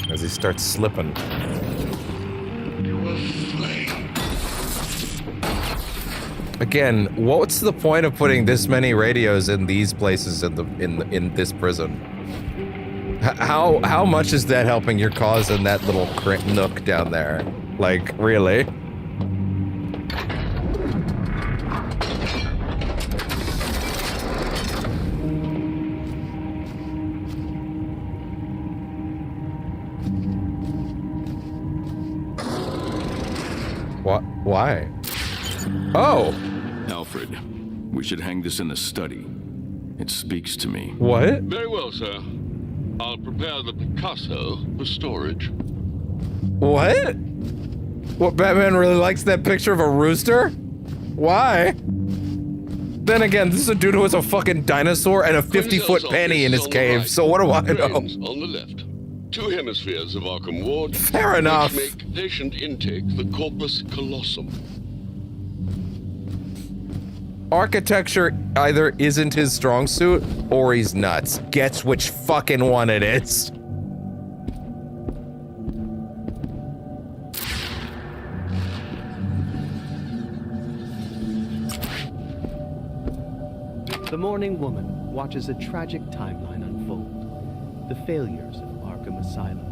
As he starts slipping. You were slain. Again, what's the point of putting this many radios in these places in this prison? How much is that helping your cause in that little nook down there? Like, really? What? Why? Oh! Alfred, we should hang this in the study. It speaks to me. What? Very well, sir. I'll prepare the Picasso for storage. What? What, Batman really likes that picture of a rooster? Why? Then again, this is a dude who has a fucking dinosaur and a 50-foot penny in his cave, so what do I know? On the left. 2 hemispheres of Arkham Ward. Fair enough. Which make patient intake the corpus callosum. Architecture either isn't his strong suit, or he's nuts. Guess which fucking one it is. The Morning Woman watches a tragic timeline unfold. The failures of Arkham Asylum,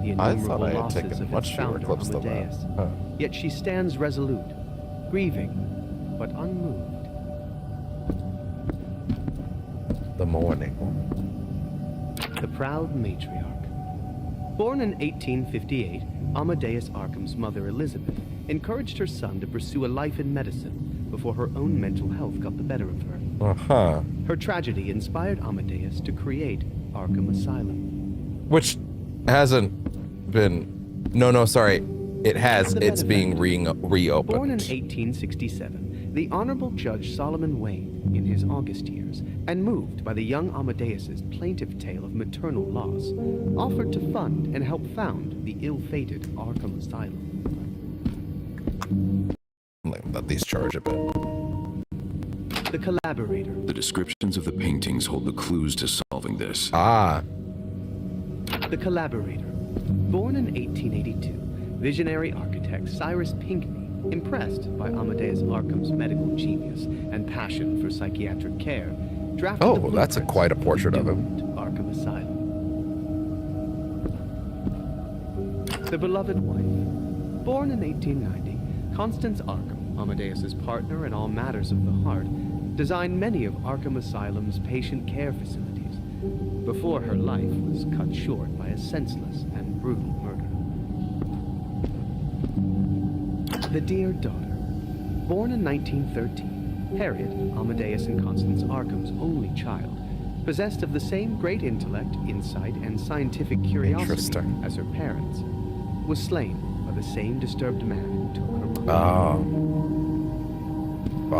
the innumerable losses of its founder, Amadeus. Yet she stands resolute, grieving, but unmoved. The Morning. The proud matriarch. Born in 1858, Amadeus Arkham's mother, Elizabeth, encouraged her son to pursue a life in medicine before her own mental health got the better of her. Her tragedy inspired Amadeus to create Arkham Asylum. Which hasn't been... No, sorry. It has. It's being reopened. Born in 1867, the Honorable Judge Solomon Wayne, in his August years, and moved by the young Amadeus's plaintive tale of maternal loss, offered to fund and help found the ill-fated Arkham Asylum. Let these charge a bit. The Collaborator. The descriptions of the paintings hold the clues to solving this. The Collaborator. Born in 1882, visionary architect Cyrus Pinckney, impressed by Amadeus Arkham's medical genius and passion for psychiatric care, drafted Oh, that's quite a portrait of him. Arkham Asylum. The Beloved Wife. Born in 1890, Constance Arkham, Amadeus's partner in all matters of the heart, designed many of Arkham Asylum's patient care facilities before her life was cut short by a senseless and brutal murder. The Dear Daughter. Born in 1913, Harriet, Amadeus and Constance Arkham's only child, possessed of the same great intellect, insight, and scientific curiosity as her parents, was slain by the same disturbed man who took her mother.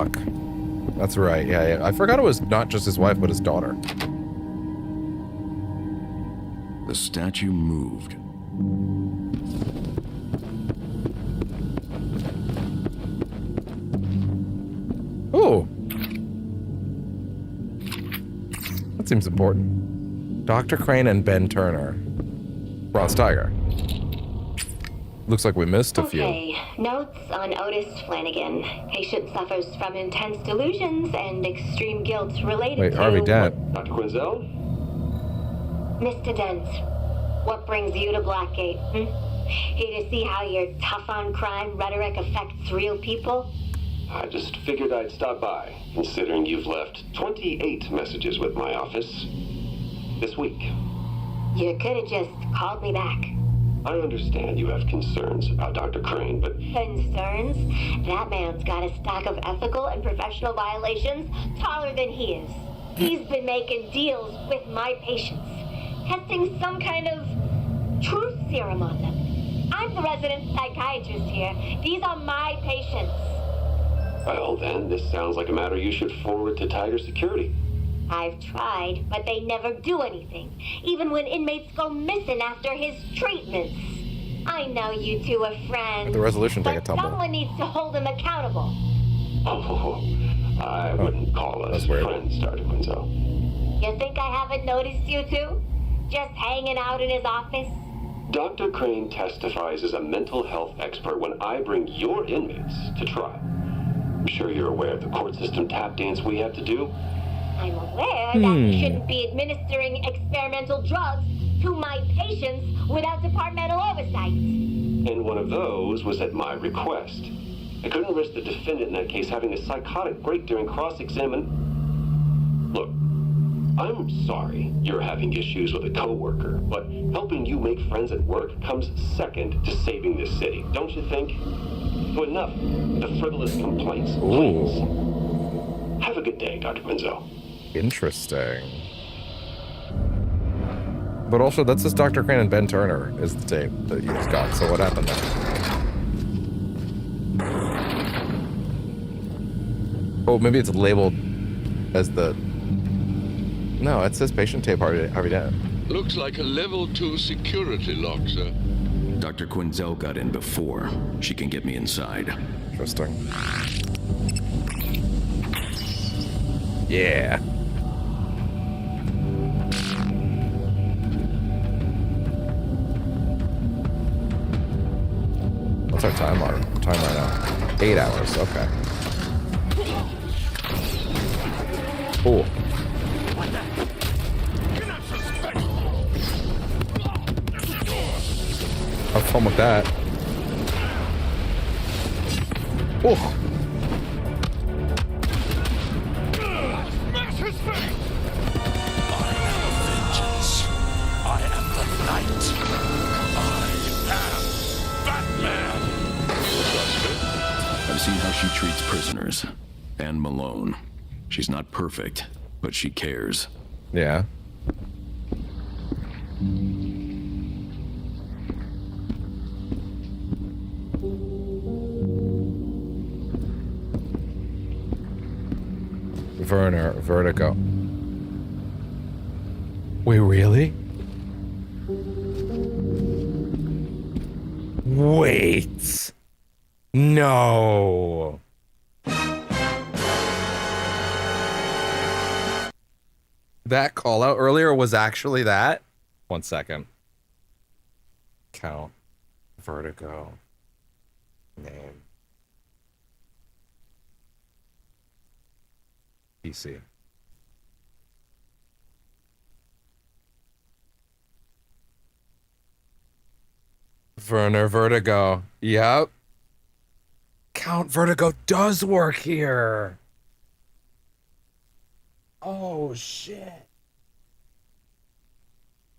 Fuck. That's right, yeah. I forgot it was not just his wife, but his daughter. The statue moved. Ooh. That seems important. Dr. Crane and Ben Turner. Bronze Tiger. Looks like we missed a few. Okay, notes on Otis Flanagan. Patient suffers from intense delusions and extreme guilt related to... Harvey Dent. Dr. Quinzel? Mr. Dent, what brings you to Blackgate? Here to see how your tough-on-crime rhetoric affects real people? I just figured I'd stop by, considering you've left 28 messages with my office this week. You could have just called me back. I understand you have concerns about Dr. Crane, but... Concerns? That man's got a stack of ethical and professional violations taller than he is. He's been making deals with my patients, testing some kind of truth serum on them. I'm the resident psychiatrist here. These are my patients. Well, then, this sounds like a matter you should forward to Tiger Security. I've tried, but they never do anything, even when inmates go missing after his treatments. I know you two are friends, The resolution take a but tumble. someone needs to hold him accountable. Oh, I wouldn't call us friends, Dr. Quinzel. You think I haven't noticed you two? Just hanging out in his office? Dr. Crane testifies as a mental health expert when I bring your inmates to trial. I'm sure you're aware of the court system tap dance we have to do. I'm aware that you shouldn't be administering experimental drugs to my patients without departmental oversight. And one of those was at my request. I couldn't risk the defendant in that case having a psychotic break during cross-examination. Look, I'm sorry you're having issues with a coworker, but helping you make friends at work comes second to saving this city, don't you think? So enough with the frivolous complaints, please. Have a good day, Dr. Quinzel. Interesting. But also, that's just Dr. Crane and Ben Turner is the tape that he's got, so what happened there? Oh, maybe it's labeled as the... No, it says patient tape Harvey Dent. Looks like a level 2 security lock, sir. Dr. Quinzel got in before. She can get me inside. Interesting. Yeah. What's our time right now? 8 hours, okay. Oh. Have fun with that. Oh. Smash his face! I am the vengeance. I am the night. I am Batman. I've seen how she treats prisoners. And Malone. She's not perfect, but she cares. Yeah. Werner, Vertigo. Wait, really? Wait. No. That call out earlier was actually that? 1 second. Count. Vertigo. Name. PC. Werner Vertigo. Yep. Count Vertigo does work here. Oh shit.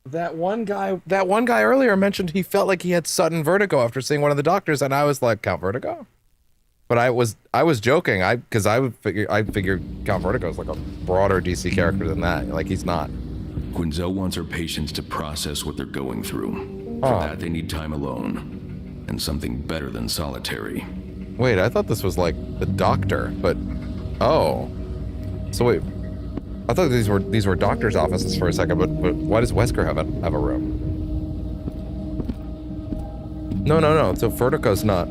That one guy earlier mentioned he felt like he had sudden vertigo after seeing one of the doctors, and I was like, Count Vertigo? But I was joking, because I figured Count Vertigo is like a broader DC character than that. Like, he's not. Quinzel wants her patients to process what they're going through. For that, they need time alone. And something better than solitary. Wait, I thought this was like the doctor, but... Oh. So wait. I thought these were doctor's offices for a second, but why does Wesker have a room? No. So Vertigo's not...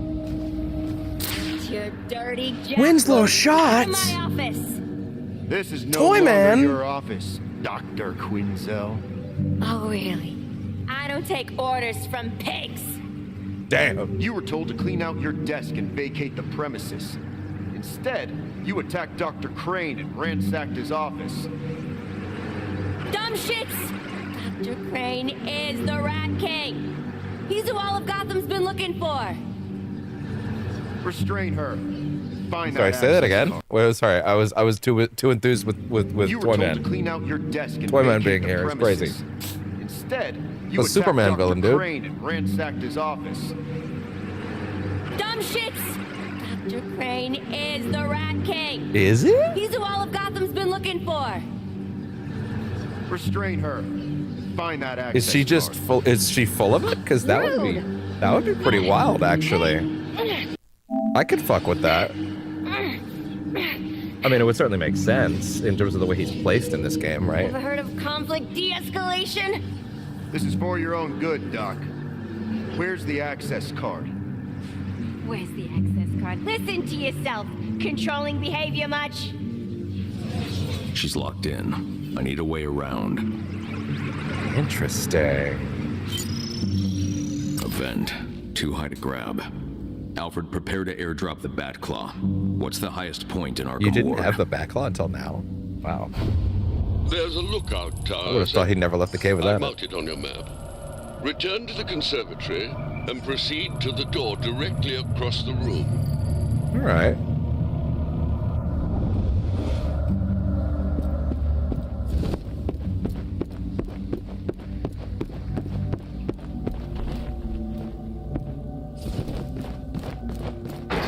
Your dirty Winslow shots! My office. This is no Toy longer Man. your office, Dr. Quinzel. Oh, really? I don't take orders from pigs. Damn. You were told to clean out your desk and vacate the premises. Instead, you attacked Dr. Crane and ransacked his office. Dumb shits! Dr. Crane is the Rat King. He's who all of Gotham's been looking for. Restrain her. Find Sorry, that say that access again. card. Wait, sorry, I was too enthused with You were Toy told Man. to clean out your desk and Toy Man vacate being the here is premises. crazy. Instead, you A attacked Superman Dr. villain, dude. Crane and ransacked his office. Dumb shits! Dr. Crane is the Rat King. Is he? He's who all of Gotham's been looking for. Restrain her. Find that access Is she just card. full? Is she full of it? Because that would be pretty wild, actually. I could fuck with that. I mean, it would certainly make sense in terms of the way he's placed in this game, right? Ever heard of conflict de-escalation? This is for your own good, Doc. Where's the access card? Where's the access card? Listen to yourself. Controlling behavior much? She's locked in. I need a way around. Interesting. A vent. Too high to grab. Alfred, prepare to airdrop the Batclaw. What's the highest point in Arkham You didn't Ward? have the Batclaw until now? Wow. There's a lookout tower. I would have thought he'd never left the cave I without marked it on your map. Return to the conservatory and proceed to the door directly across the room. All right.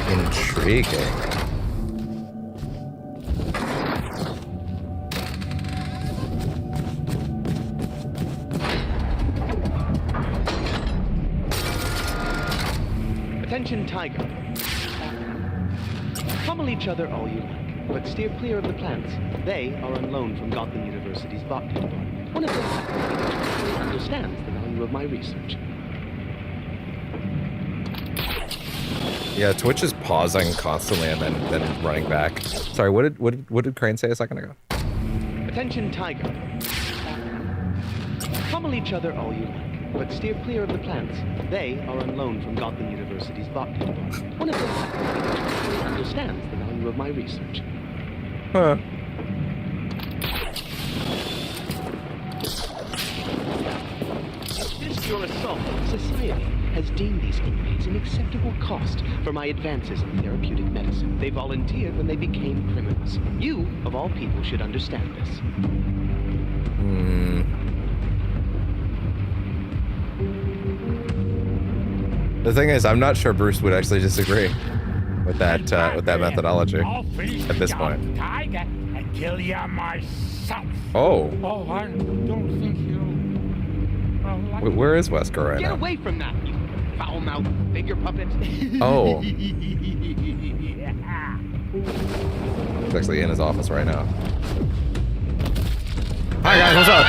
Intriguing. Attention, Tiger. Pummel each other all you like, but steer clear of the plants. They are on loan from Gotham University's botany department. One of their faculty understands the value of my research. Yeah, Twitch is pausing constantly and then running back. Sorry, what did Crane say a second ago? Attention, Tiger. Pummel each other all you like, but steer clear of the plants. They are on loan from Gotham University's botany department. One of their faculty understands the value of my research. Huh. This your assault on society has deemed these inmates an acceptable cost for my advances in therapeutic medicine. They volunteered when they became criminals. You, of all people, should understand this. The thing is, I'm not sure Bruce would actually disagree with that methodology at this point. Tiger and kill you myself. Oh. Oh, I don't think you. Wait, where is Wesker right Get now? away from that, you foul-mouthed figure puppet. Oh. He's actually in his office right now. Hi guys, what's up?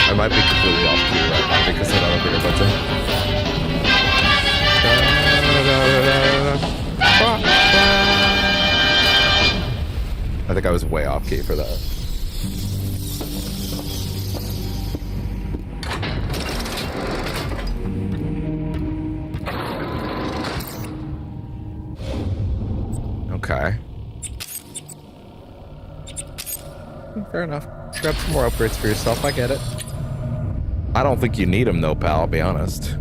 I might be completely off key right now because I don't think it's I think I was way off key for that. Okay. Fair enough. Grab some more upgrades for yourself, I get it. I don't think you need them though, pal, I'll be honest.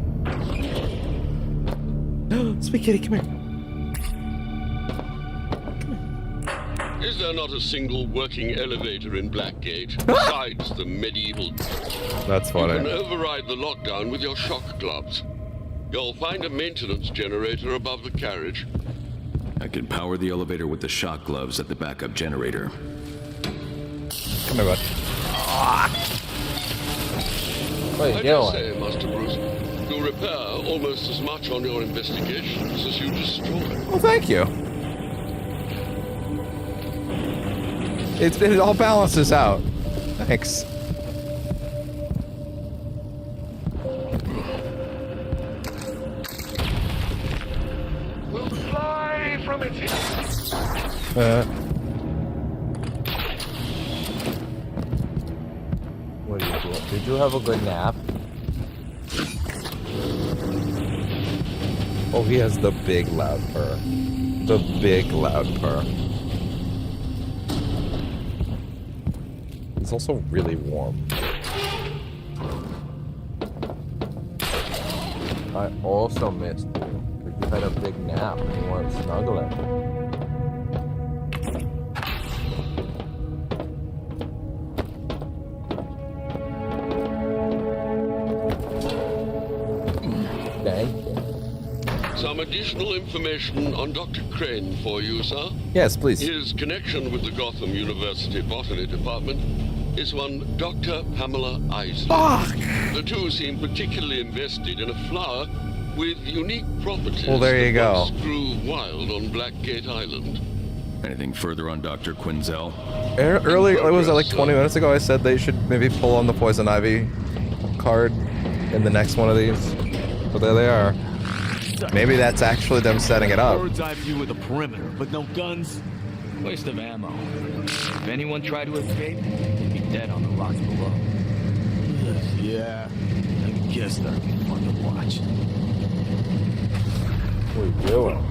Sweet kitty, come here. Is there not a single working elevator in Blackgate besides the medieval? That's funny. You can override the lockdown with your shock gloves. You'll find a maintenance generator above the carriage. I can power the elevator with the shock gloves at the backup generator. Come here, bud. What are you I doing? dare say, Master Bruce, you repair almost as much on your investigations as you destroy. Well, thank you. It all balances out. Thanks. We'll fly from it. What are you doing? Did you have a good nap? Oh, he has the big loud purr. The big loud purr. It's also really warm. I also missed you because you had a big nap and you weren't snuggling. Thank you. Some additional information on Dr. Crane for you, sir. Yes, please. His connection with the Gotham University Botany Department is one Dr. Pamela Isley. Fuck! The two seem particularly invested in a flower with unique properties. Well, there you go. That grew wild on Blackgate Island. Anything further on Dr. Quinzel? Earlier, was it like 20 minutes ago? I said they should maybe pull on the poison ivy card in the next one of these. But there they are. Maybe that's actually them setting it up. Bird's eye view with a perimeter, but no guns. Waste of ammo. If anyone tried to escape, they'd be dead on the rocks below. Yeah, I guess that'd be fun to watch. What are you doing?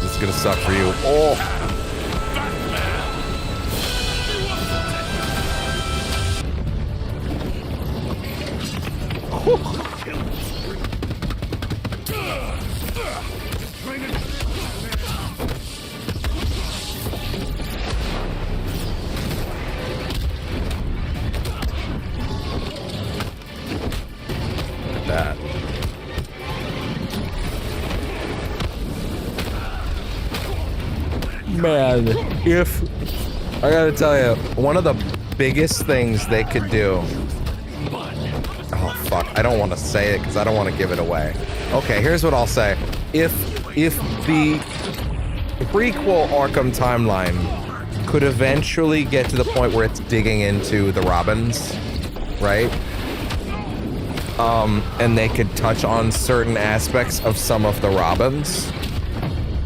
This is gonna suck for you. Oh! That. Man, if I gotta tell you, one of the biggest things they could do. Oh fuck! I don't want to say it because I don't want to give it away. Okay, here's what I'll say: if the prequel Arkham timeline could eventually get to the point where it's digging into the Robins, right? And they could touch on certain aspects of some of the Robins,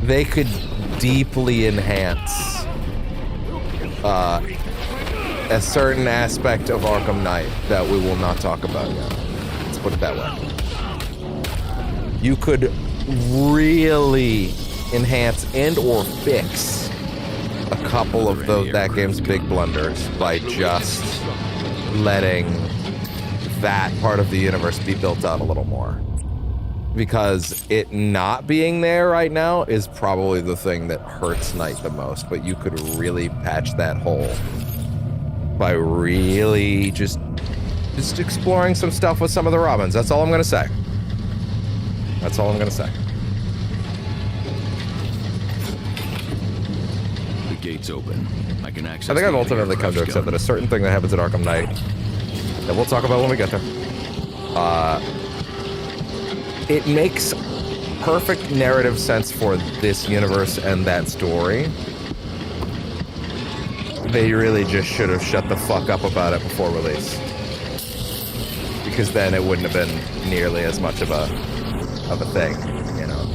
they could deeply enhance a certain aspect of Arkham Knight that we will not talk about yet. Let's put it that way. You could really enhance and or fix a couple of that game's big blunders by just letting that part of the universe be built out a little more. Because it not being there right now is probably the thing that hurts Knight the most, but you could really patch that hole by really just exploring some stuff with some of the Robins. That's all I'm gonna say. That's all I'm gonna say. The gate's open. I can access. I think I've ultimately come to accept that a certain thing that happens at Arkham Knight that we'll talk about when we get there. It makes perfect narrative sense for this universe and that story. They really just should have shut the fuck up about it before release. Because then it wouldn't have been nearly as much of a thing, you know.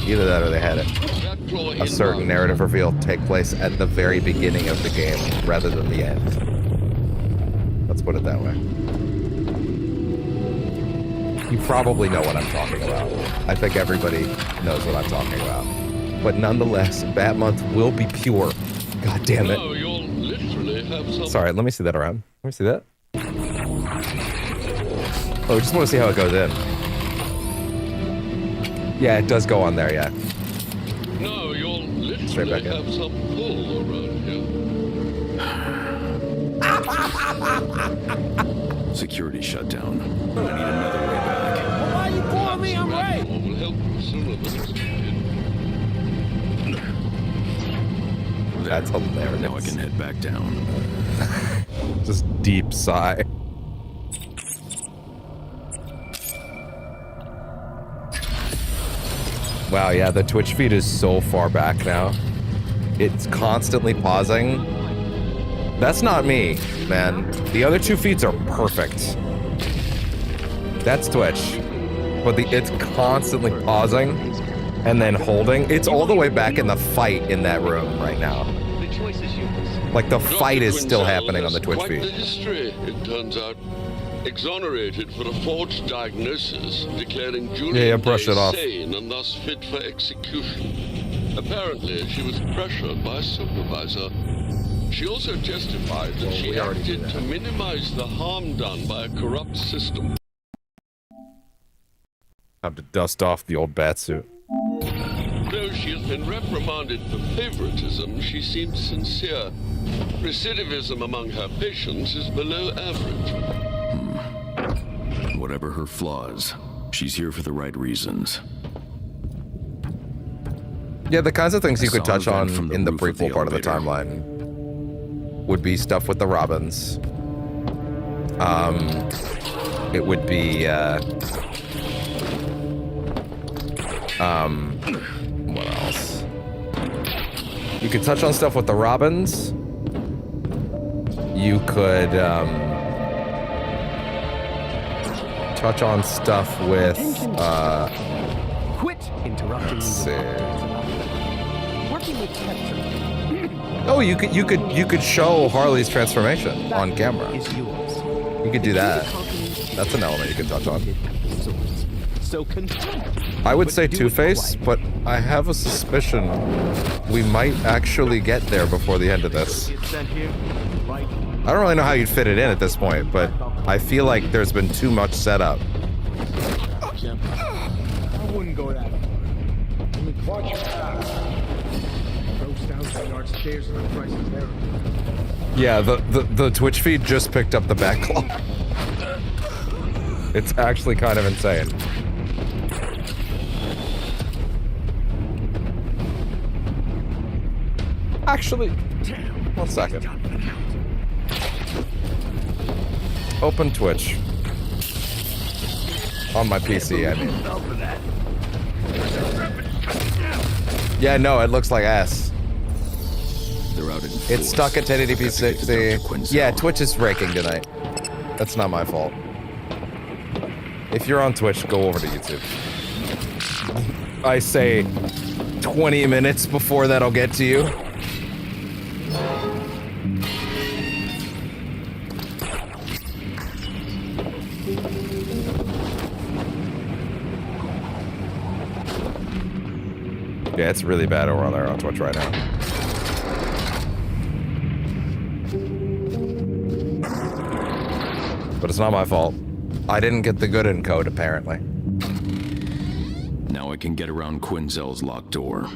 Either that or they had a certain narrative reveal take place at the very beginning of the game rather than the end. Let's put it that way. You probably know what I'm talking about. I think everybody knows what I'm talking about. But nonetheless, Batmonth will be pure. God damn it. No, you'll literally have some... Sorry, let me see that around. Let me see that. Oh, we just want to see how it goes in. Yeah, it does go on there, yeah. No, you'll literally have some pull around here. Security shut down. I need another way back. Well, why are you calling me? I'm right. Will help you sooner than expected. That's hilarious. Now I can head back down. Just deep sigh. Wow, yeah, the Twitch feed is so far back now. It's constantly pausing. That's not me, man. The other two feeds are perfect. That's Twitch. But it's constantly pausing and then holding. It's all the way back in the fight in that room right now. Like the fight is still happening on the Twitch feed. Quite the history, it turns out. Exonerated for a forged diagnosis, declaring Julian brush it off. sane and thus fit for execution. Apparently, she was pressured by a supervisor. She also testified that she acted to minimize the harm done by a corrupt system. Time to dust off the old batsuit. Though she has been reprimanded for favoritism, she seems sincere. Recidivism among her patients is below average. Whatever her flaws, she's here for the right reasons. Yeah, the kinds of things you could saw a touch vent on from the in the roof of the prequel part of the elevator. timeline would be stuff with the Robins. It would be, what else? You could touch on stuff with the Robins. You could, touch on stuff with, Quit interrupting let's see. Working with Spectre Oh, you could show Harley's transformation on camera. is yours. You could do that. That's an element you can touch on. So I would say Two-Face, but I have a suspicion we might actually get there before the end of this. I don't really know how you'd fit it in at this point, but I feel like there's been too much setup. I wouldn't go that far. I mean, watch your ass. Roast down to the yard stairs and the price is there. Yeah, the Twitch feed just picked up the backlog. It's actually kind of insane. Actually, 1 second. Open Twitch. On my PC, I mean. Yeah, no, it looks like ass. They're out in It's stuck at 1080p 60. Yeah, Twitch is breaking tonight. That's not my fault. If you're on Twitch, go over to YouTube. I say 20 minutes before that'll get to you. Yeah, it's really bad over there on Twitch right now. But it's not my fault. I didn't get the good encode, apparently. Now I can get around Quinzel's locked door.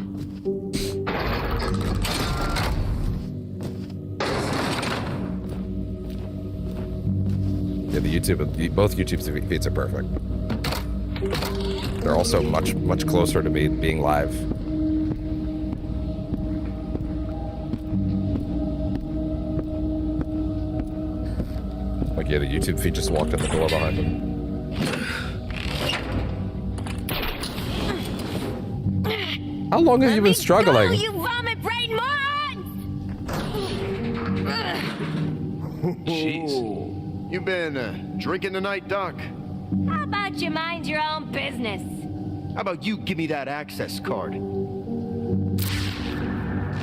Yeah, both YouTube feeds are perfect. They're also much closer to being live. Like, yeah, the YouTube feed just walked in the door behind him. How long have you been struggling? You vomit brain moron! Jeez. You been drinking tonight, Doc? How about you mind your own business? How about you give me that access card?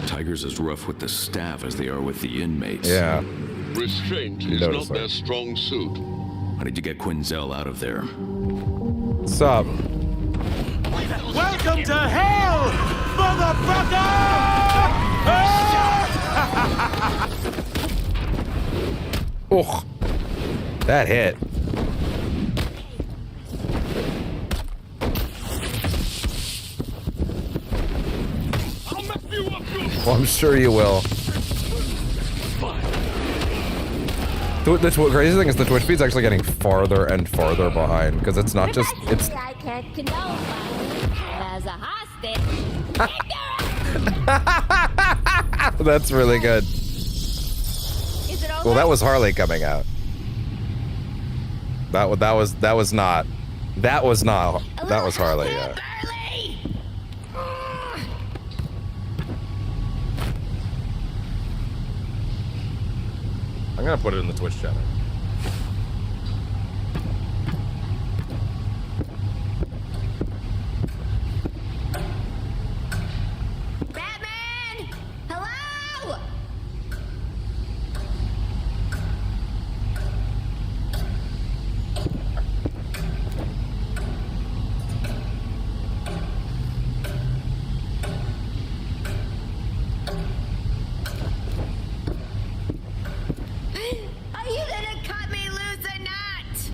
Tiger's as rough with the staff as they are with the inmates. Yeah. Restraint is not their strong suit. How did you get Quinzel out of there? Sup? Welcome to hell, motherfucker! Oh, that hit. Well, I'm sure you will. The crazy thing is the Twitch feed's actually getting farther and farther behind because it's not just it's. I can't condone violence as a hostage. That's really good. Is it over? Well, that was Harley coming out. That was not Harley. Yeah. I'm gonna put it in the Twitch channel. Batman! Hello! Are you gonna cut me loose or not?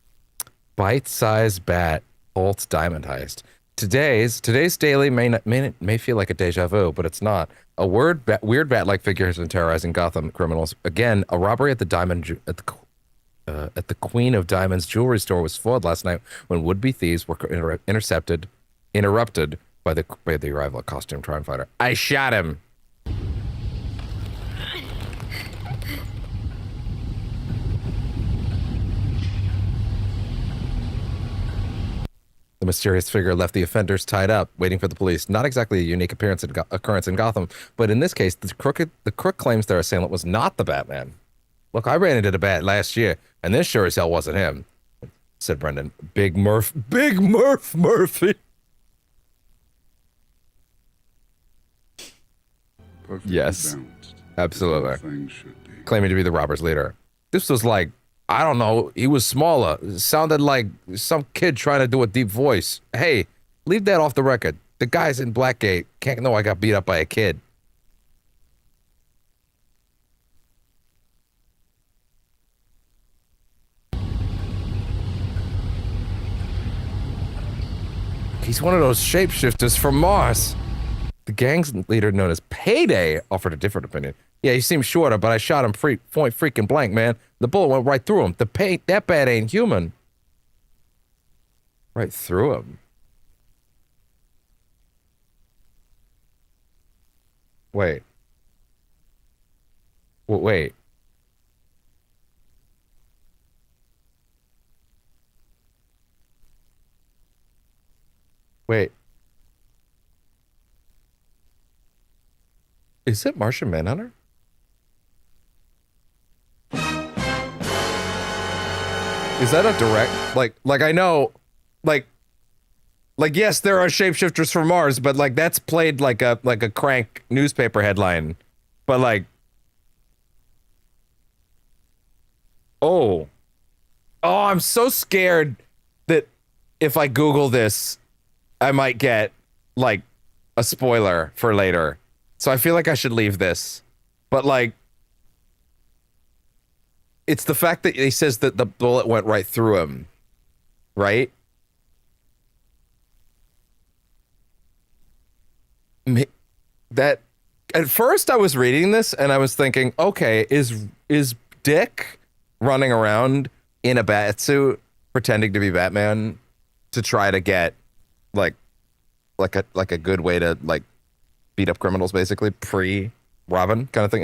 Bite-sized bat Bolt's diamond heist. Today's daily may feel like a deja vu, but it's not. Weird bat-like figure has been terrorizing Gotham criminals again. A robbery at the Queen of Diamonds jewelry store was foiled last night when would-be thieves were interrupted by the arrival of costume Tron Fighter. I shot him. The mysterious figure left the offenders tied up, waiting for the police. Not exactly a unique occurrence in Gotham, but in this case, the crook claims their assailant was not the Batman. Look, I ran into the Bat last year, and this sure as hell wasn't him, said Brendan. Big Murphy. Perfectly yes, balanced. absolutely. Things should be. Claiming to be the robbers' leader. This was like, I don't know, he was smaller. It sounded like some kid trying to do a deep voice. Hey, leave that off the record. The guys in Blackgate can't know I got beat up by a kid. He's one of those shapeshifters from Mars. The gang's leader, known as Payday, offered a different opinion. Yeah, he seemed shorter, but I shot him point freaking blank, man. The bullet went right through him. That Bat ain't human. Right through him. Wait. Wait. Wait. Is it Martian Manhunter? Is that a direct, like I know, like yes, there are shapeshifters from Mars, but like that's played like a crank newspaper headline, but like, oh, I'm so scared that if I Google this, I might get like a spoiler for later. So I feel like I should leave this, but like, it's the fact that he says that the bullet went right through him, right? That at first I was reading this and I was thinking, okay, is Dick running around in a bat suit pretending to be Batman to try to get like a good way to like beat up criminals, basically pre-Robin kind of thing?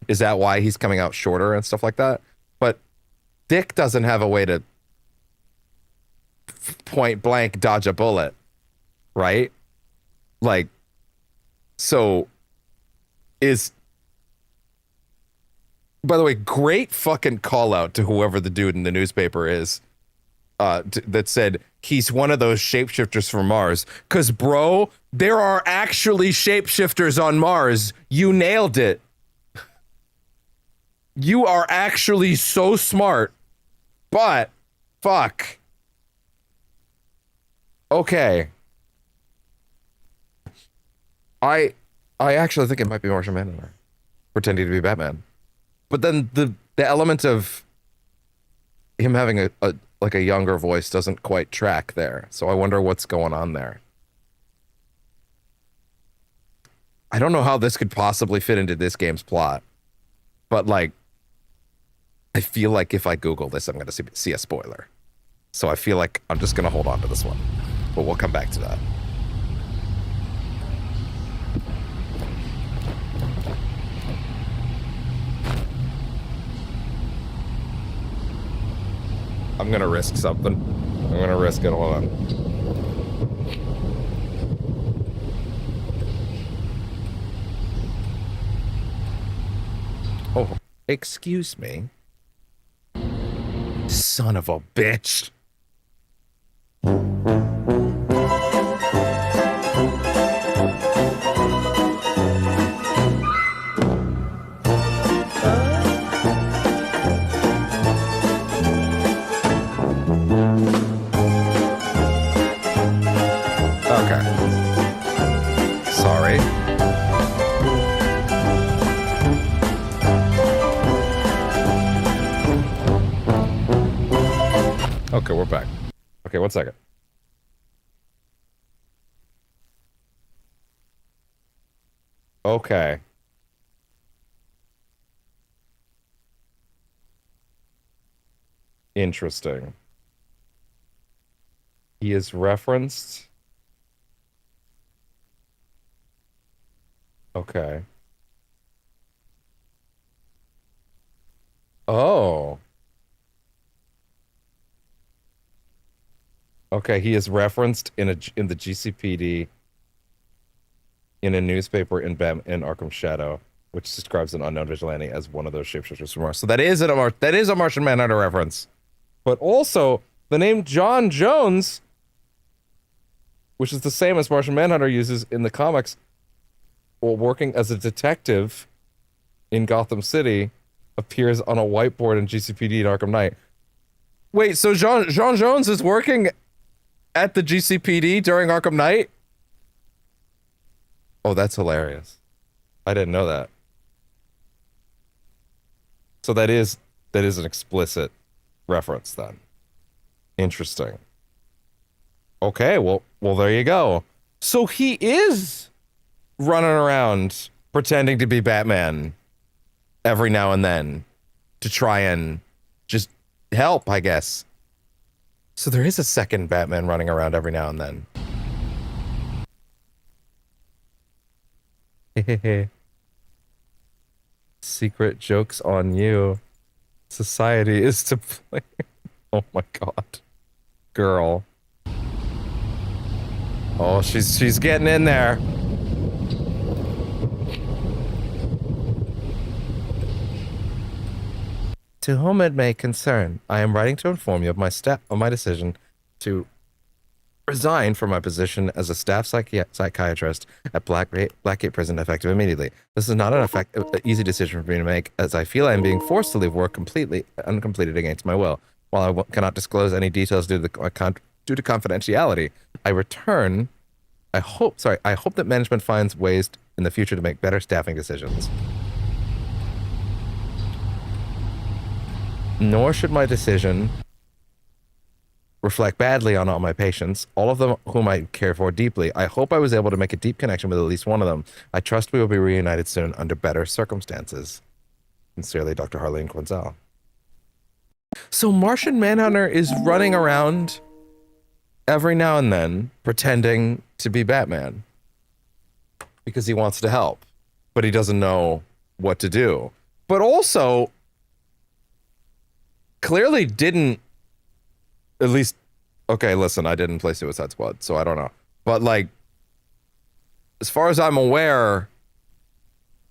Is that why he's coming out shorter and stuff like that? But Dick doesn't have a way to point blank dodge a bullet, right? Like, so by the way, great fucking call out to whoever the dude in the newspaper is that said he's one of those shapeshifters from Mars. Because, bro, there are actually shapeshifters on Mars. You nailed it. You are actually so smart, but fuck. Okay. I actually think it might be Martian Manhunter pretending to be Batman. But then the element of him having a younger voice doesn't quite track there. So I wonder what's going on there. I don't know how this could possibly fit into this game's plot. But like, I feel like if I Google this, I'm going to see a spoiler. So I feel like I'm just going to hold on to this one. But we'll come back to that. I'm going to risk something. I'm going to risk it. Hold on. Oh, excuse me. Son of a bitch. Okay. Sorry. Okay, we're back. Okay, 1 second. Okay. Interesting. He is referenced Okay. Oh. Okay, he is referenced in the GCPD in a newspaper in Arkham Shadow, which describes an unknown vigilante as one of those shapeshifters from Mars. So that is a Martian Manhunter reference. But also, the name John Jones, which is the same as Martian Manhunter uses in the comics, while working as a detective in Gotham City, appears on a whiteboard in GCPD in Arkham Knight. Wait, so John Jones is working at the GCPD during Arkham Knight? Oh, that's hilarious. I didn't know that. So that is an explicit reference then. Interesting. Okay, well there you go. So he is running around pretending to be Batman every now and then to try and just help, I guess. So there is a second Batman running around every now and then. Secret jokes on you. Society is to blame. Oh my god. Girl. Oh, she's getting in there. To whom it may concern, I am writing to inform you of my decision to resign from my position as a staff psychiatrist at Blackgate Prison effective immediately. This is not an easy decision for me to make, as I feel I am being forced to leave work completely uncompleted against my will. While I cannot disclose any details due to confidentiality, I hope that management finds ways in the future to make better staffing decisions. Nor should my decision reflect badly on all my patients, all of them whom I care for deeply. I hope I was able to make a deep connection with at least one of them. I trust we will be reunited soon under better circumstances. Sincerely, Dr. Harleen Quinzel. So Martian Manhunter is running around every now and then pretending to be Batman because he wants to help, but he doesn't know what to do. But also, clearly didn't, at least, okay, listen, I didn't play Suicide Squad, so I don't know. But, like, as far as I'm aware,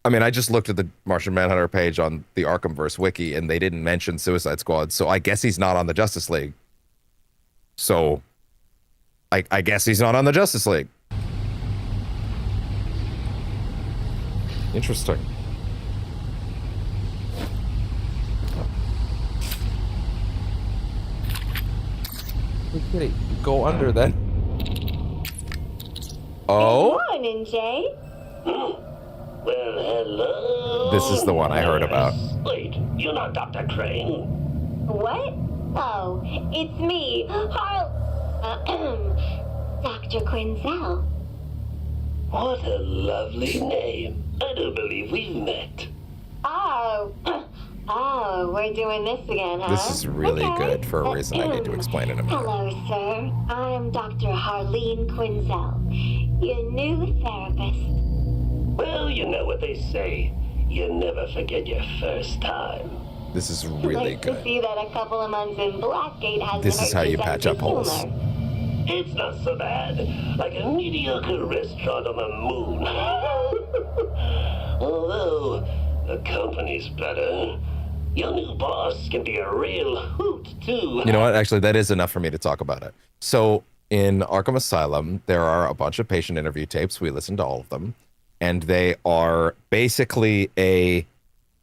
I mean, I just looked at the Martian Manhunter page on the Arkhamverse wiki, and they didn't mention Suicide Squad, so I guess he's not on the Justice League. So, I guess he's not on the Justice League. Interesting. Okay, go under then. Oh? Good morning, Jay. Well, hello. This is the one I heard about. Wait, you're not Dr. Crane. What? Oh, it's me, Dr. Quinzel. What a lovely name. I do believe we've met. Oh, we're doing this again, huh? This is really good for a reason I need to explain in a minute. Hello, sir. I'm Dr. Harleen Quinzel, your new therapist. Well, you know what they say. You never forget your first time. This is really Nice good. to see that a couple of months in Blackgate has This is how you patch up holes. It's not so bad. Like a mediocre restaurant on the moon. Although, the company's better. Your new boss can be a real hoot, too. You know what? Actually, that is enough for me to talk about it. So, in Arkham Asylum, there are a bunch of patient interview tapes. We listened to all of them. And they are basically a...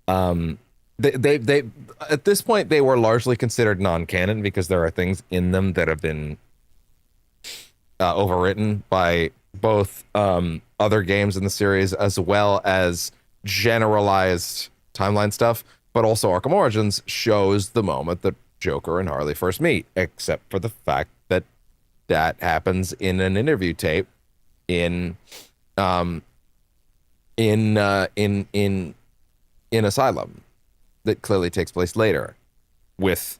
They at this point, they were largely considered non-canon because there are things in them that have been overwritten by both other games in the series as well as generalized timeline stuff. But also Arkham Origins shows the moment that Joker and Harley first meet, except for the fact that that happens in an interview tape in Asylum that clearly takes place later with,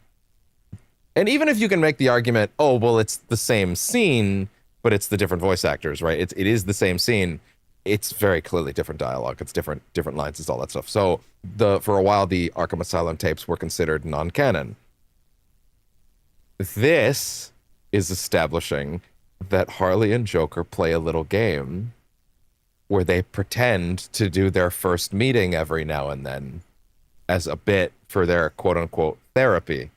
and even if you can make the argument, oh, well, it's the same scene, but it's the different voice actors, right? It is the same scene. it's very clearly different dialogue. It's different lines, it's all that stuff. So for a while, the Arkham Asylum tapes were considered non-canon. This is establishing that Harley and Joker play a little game where they pretend to do their first meeting every now and then as a bit for their quote-unquote therapy,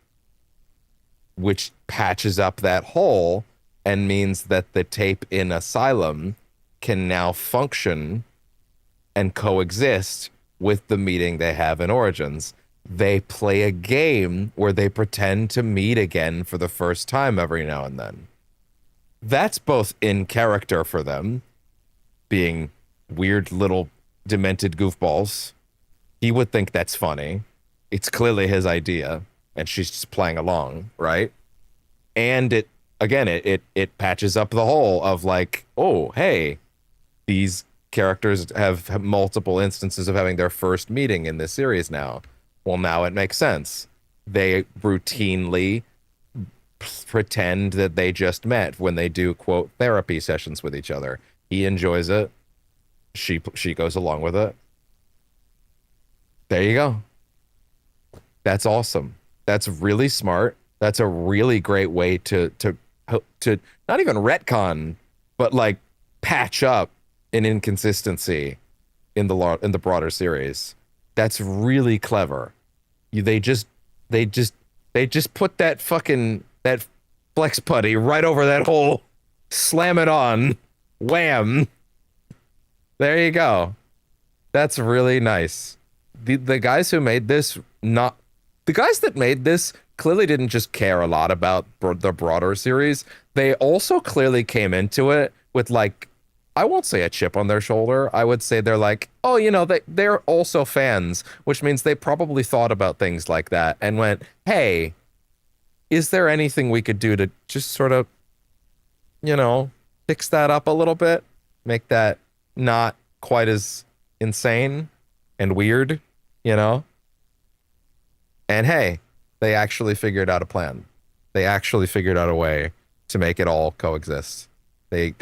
which patches up that hole and means that the tape in Asylum can now function and coexist with the meeting they have in Origins. They play a game where they pretend to meet again for the first time every now and then. That's both in character for them, being weird little demented goofballs. He would think that's funny. It's clearly his idea, and she's just playing along, right? And it patches up the hole of like, oh, hey, these characters have multiple instances of having their first meeting in this series now. Well, now it makes sense. They routinely pretend that they just met when they do, quote, therapy sessions with each other. He enjoys it. She goes along with it. There you go. That's awesome. That's really smart. That's a really great way to not even retcon, but like patch up an inconsistency in the broader series. That's really clever. They just put that flex putty right over that hole, slam it on, wham. There you go. That's really nice. The guys who made this, the guys that made this clearly didn't just care a lot about the broader series. They also clearly came into it with like, I won't say a chip on their shoulder. I would say they're like, oh, they're also fans, which means they probably thought about things like that and went, hey, is there anything we could do to just sort of, fix that up a little bit? Make that not quite as insane and weird, And hey, they actually figured out a plan. They actually figured out a way to make it all coexist. They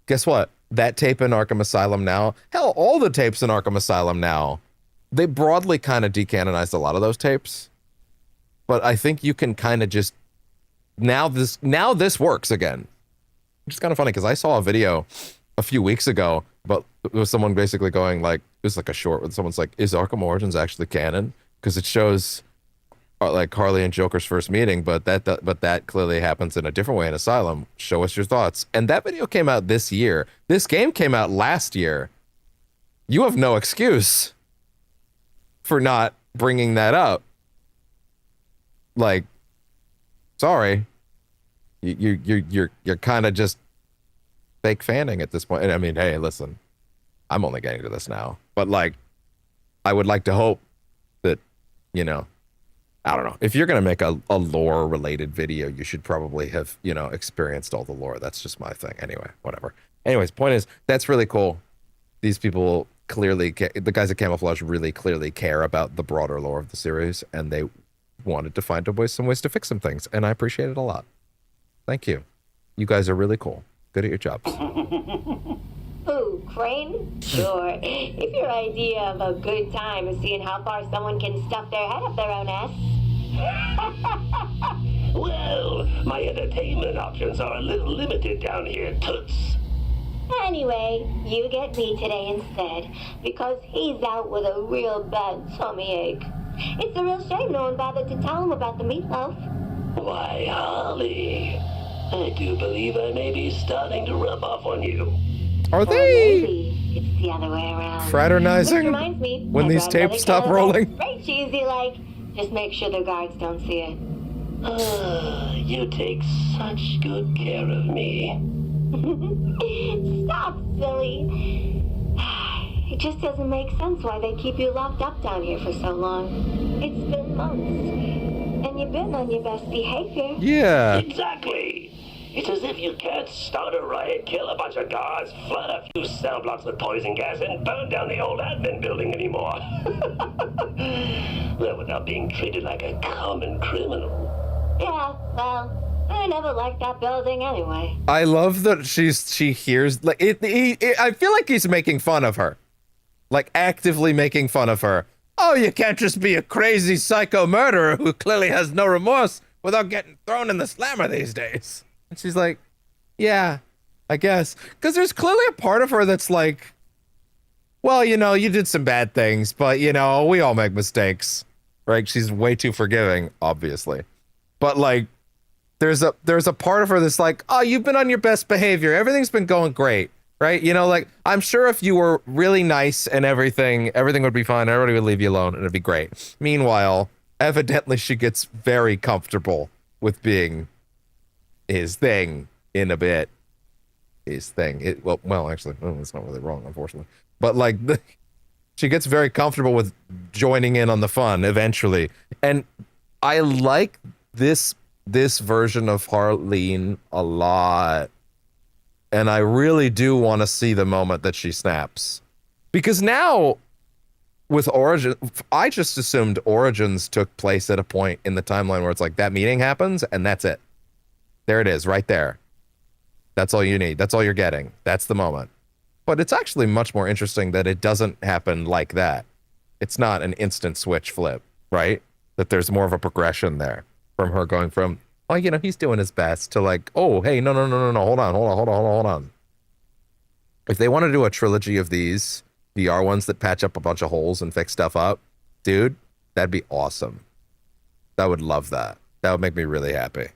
guess what? That tape in Arkham Asylum now, hell, all the tapes in Arkham Asylum now, they broadly kind of decanonized a lot of those tapes. But I think you can kind of just, now this works again. Which is kind of funny because I saw a video a few weeks ago, but it was someone basically going like, it was like a short where someone's like, is Arkham Origins actually canon? Because it shows like Harley and Joker's first meeting, but that clearly happens in a different way in Asylum. Show us your thoughts. And that video came out this year. This game came out last year. You have no excuse for not bringing that up. Like, sorry, you're kind of just fake fanning at this point. And I mean, hey, listen, I'm only getting to this now, but like, I would like to hope that, I don't know. If you're going to make a lore-related video, you should probably have, experienced all the lore. That's just my thing. Anyway, whatever. Anyways, point is, that's really cool. These people clearly, the guys at Camouflage really clearly care about the broader lore of the series, and they wanted to find some ways to fix some things, and I appreciate it a lot. Thank you. You guys are really cool. Good at your jobs. Ooh, Crane? Sure. If your idea of a good time is seeing how far someone can stuff their head up their own ass. Well, my entertainment options are a little limited down here, Toots. Anyway, you get me today instead, because he's out with a real bad tummy ache. It's a real shame no one bothered to tell him about the meatloaf. Why, Holly, I do believe I may be starting to rub off on you. Are they? Maybe it's the other way around. Fraternizing? Which reminds me, when these tapes stop rolling? Right cheesy like, just make sure the guards don't see it. You take such good care of me. Stop, silly. It just doesn't make sense why they keep you locked up down here for so long. It's been months, and you've been on your best behavior. Yeah. Exactly. It's as if you can't start a riot, kill a bunch of guards, flood a few cell blocks with poison gas, and burn down the old admin building anymore. Well, without being treated like a common criminal. Yeah, well, I never liked that building anyway. I love that she hears like I feel like he's making fun of her, like actively making fun of her. Oh, you can't just be a crazy psycho murderer who clearly has no remorse without getting thrown in the slammer these days. And she's like, yeah, I guess, because there's clearly a part of her that's like, well, you know, you did some bad things, but you know, we all make mistakes, right? She's way too forgiving, obviously, but like. There's a part of her that's like, oh, you've been on your best behavior. Everything's been going great, right? You know, like, I'm sure if you were really nice and everything would be fine. Everybody would leave you alone and it'd be great. Meanwhile, evidently she gets very comfortable with being his thing in a bit. His thing. Well, actually, it's not really wrong, unfortunately. But like, she gets very comfortable with joining in on the fun eventually. And I like this version of Harleen a lot, and I really do want to see the moment that she snaps, because now with Origin, I just assumed Origins took place at a point in the timeline where it's like that meeting happens and that's it. There it is, right there. That's all you need. That's all you're getting. That's the moment. But it's actually much more interesting that it doesn't happen like that. It's not an instant switch flip, right? That there's more of a progression there. From her going from, oh, you know, he's doing his best to like, oh, hey, no, hold on. If they want to do a trilogy of these VR ones that patch up a bunch of holes and fix stuff up, dude, that'd be awesome. I would love that. That would make me really happy.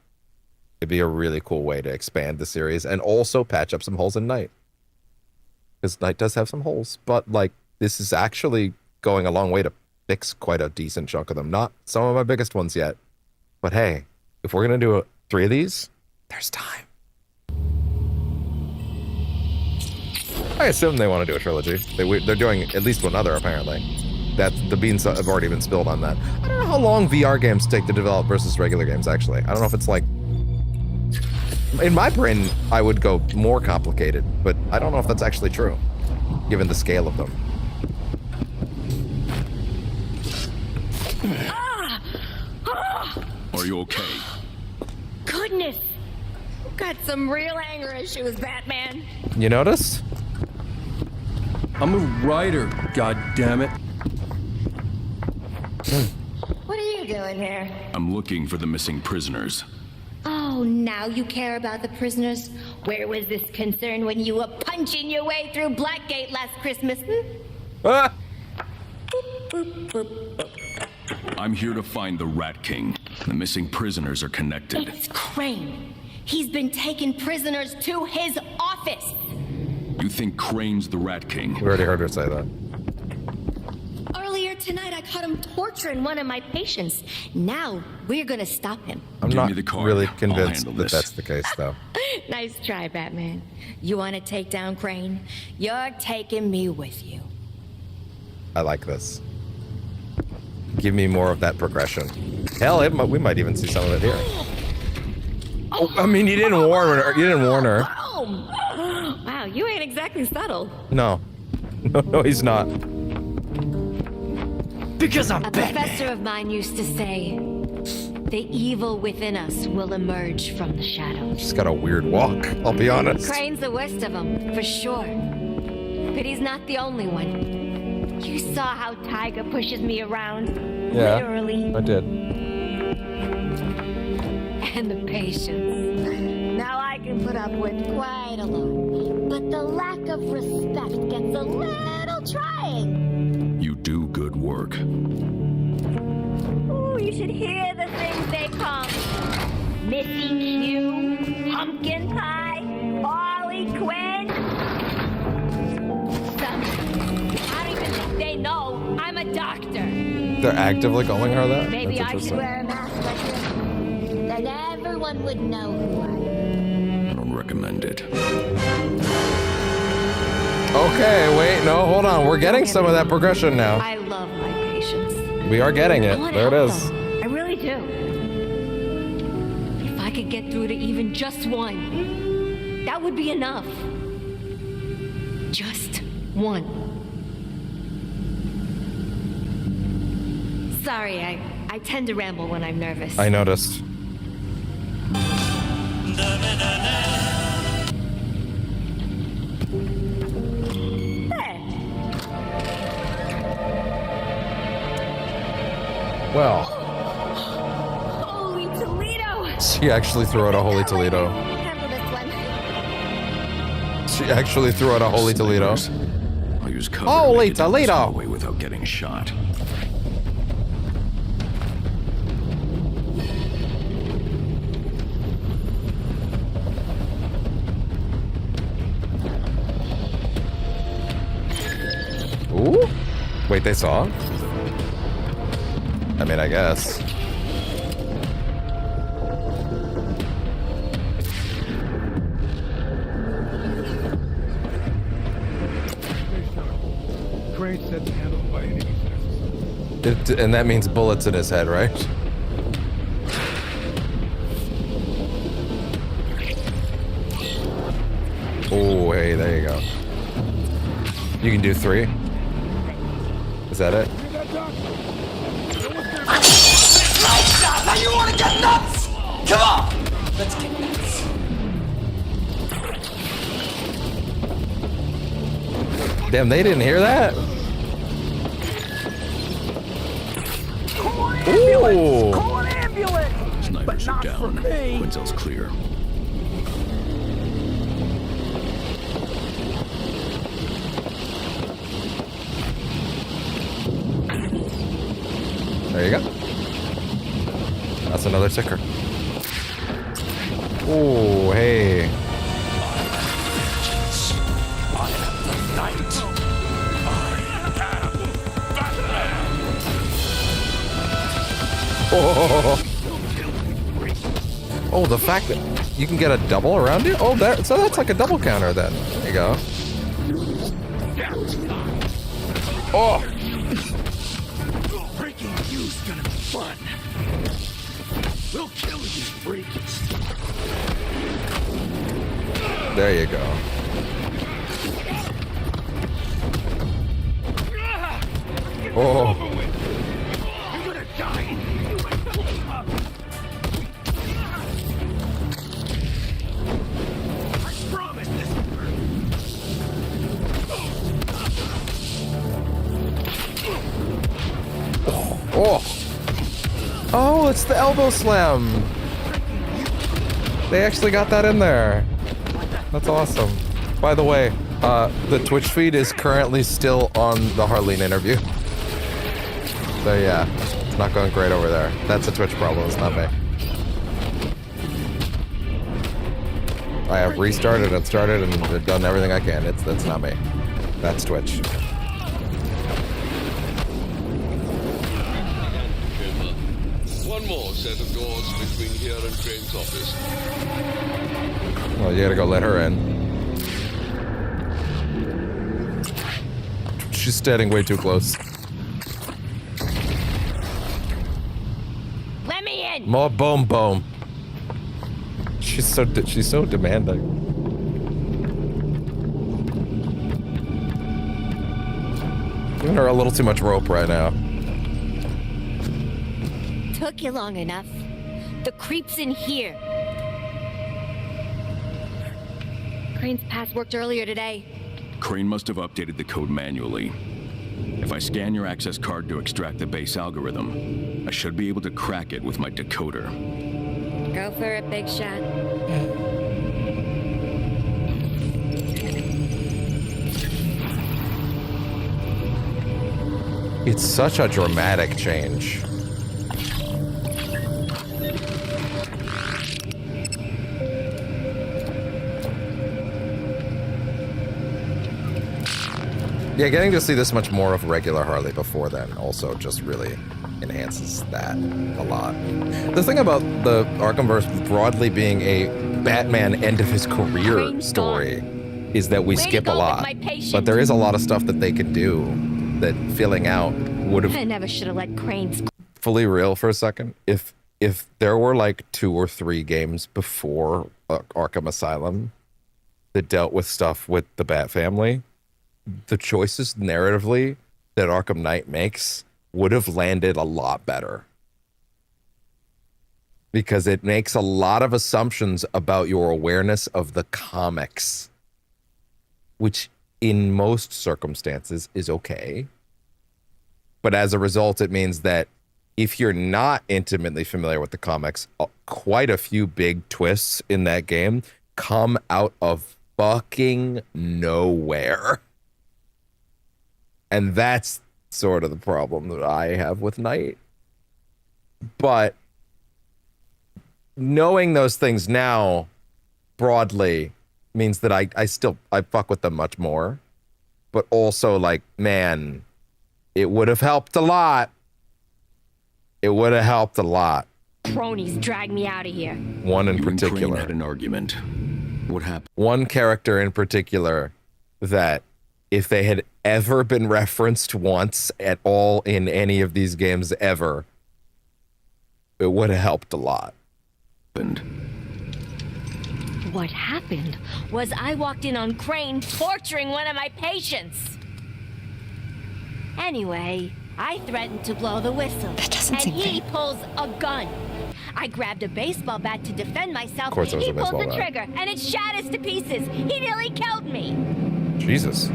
It'd be a really cool way to expand the series and also patch up some holes in Night. Because Night does have some holes, but like, this is actually going a long way to fix quite a decent chunk of them. Not some of my biggest ones yet. But hey, if we're going to do 3 of these, there's time. I assume they want to do a trilogy. They're doing at least one other, apparently. The beans have already been spilled on that. I don't know how long VR games take to develop versus regular games, actually. I don't know if it's like... In my brain, I would go more complicated, but I don't know if that's actually true, given the scale of them. Are you okay? Goodness! Got some real anger issues, Batman. You notice? I'm a writer, goddammit. What are you doing here? I'm looking for the missing prisoners. Oh, now you care about the prisoners? Where was this concern when you were punching your way through Blackgate last Christmas? Ah! Boop, boop, boop, boop. I'm here to find the Rat King. The missing prisoners are connected. It's Crane. He's been taking prisoners to his office. You think Crane's the Rat King? We already heard her say that. Earlier tonight, I caught him torturing one of my patients. Now, we're gonna stop him. I'm not really convinced that that's the case, though. Nice try, Batman. You want to take down Crane? You're taking me with you. I like this. Give me more of that progression. Hell, we might even see some of it here. Oh, I mean, you didn't warn her. You didn't warn her. Wow, you ain't exactly subtle. No, he's not. Because I'm Batman. A professor of mine used to say, the evil within us will emerge from the shadows. She's got a weird walk, I'll be honest. Crane's the worst of them, for sure. But he's not the only one. You saw how Tiger pushes me around. Yeah, literally. I did. And the patience. Now I can put up with quite a lot. But the lack of respect gets a little trying. You do good work. Ooh, you should hear the things they call me. Missy Q, Pumpkin Pie, Harley Quinn. I don't even think they know I'm a doctor. They're actively calling her that? Maybe I should wear a mask like this. Then everyone would know who I am. I don't recommend it. Okay, wait, no, hold on. We're getting some of that progression now. I love my patients. We are getting it. There it is. I really do. If I could get through to even just one, that would be enough. Just one. Sorry, I tend to ramble when I'm nervous. I noticed. Well. Holy Toledo! She actually threw out a Holy Toledo. Handle this one. She actually threw out a Holy Toledo. I'll use cover Holy to get down this Toledo! hallway without getting shot. Ooh. Wait, they saw? I mean, I guess. Crane said to handle by any means. And that means bullets in his head, right? Oh, hey, there you go. You can do 3. Is that it? Now you want to get nuts? Come on! Let's get nuts. Damn, they didn't hear that? Ooh. Call an ambulance! Snipers are down. Quintel's clear. There you go. That's another ticker. Oh, hey. Oh, the fact that you can get a double around it? Oh, so that's like a double counter then. There you go. Oh! Breaking you's gonna be fun. We'll kill you, freak. There you go. Oh. You're gonna die. I promise this will work. Oh. Oh, it's the elbow slam. They actually got that in there. That's awesome. By the way, the Twitch feed is currently still on the Harleen interview. So yeah, it's not going great over there. That's a Twitch problem, it's not me. I have restarted and started and done everything I can. That's not me. That's Twitch. One more set of doors between here and Crane's office. Well, you gotta go let her in. She's standing way too close. Let me in. More boom boom. She's so demanding. Giving her a little too much rope right now. Took you long enough. The creep's in here. Crane's pass worked earlier today. Crane must have updated the code manually. If I scan your access card to extract the base algorithm, I should be able to crack it with my decoder. Go for it, big shot. It's such a dramatic change. Yeah, getting to see this much more of regular Harley before then also just really enhances that a lot. The thing about the Arkhamverse broadly being a Batman end of his career story is that we skip a lot. But there is a lot of stuff that they can do that filling out would have... I never should have let Crane's... Fully real for a second. If there were like 2 or 3 games before Arkham Asylum that dealt with stuff with the Bat family, the choices narratively that Arkham Knight makes would have landed a lot better. Because it makes a lot of assumptions about your awareness of the comics, which in most circumstances is okay. But as a result, it means that if you're not intimately familiar with the comics, quite a few big twists in that game come out of fucking nowhere. And that's sort of the problem that I have with Knight. But knowing those things now broadly means that I fuck with them much more. But also, like, man, it would have helped a lot. It would have helped a lot. Cronies drag me out of here. One in particular had an argument. What happened? One character in particular that, if they had ever been referenced once at all in any of these games ever, it would have helped a lot. What happened was I walked in on Crane torturing one of my patients. Anyway, I threatened to blow the whistle, and he pulls a gun. I grabbed a baseball bat to defend myself. Of course it was he a baseball pulled the bat. trigger, and it shatters to pieces. He nearly killed me. Jesus.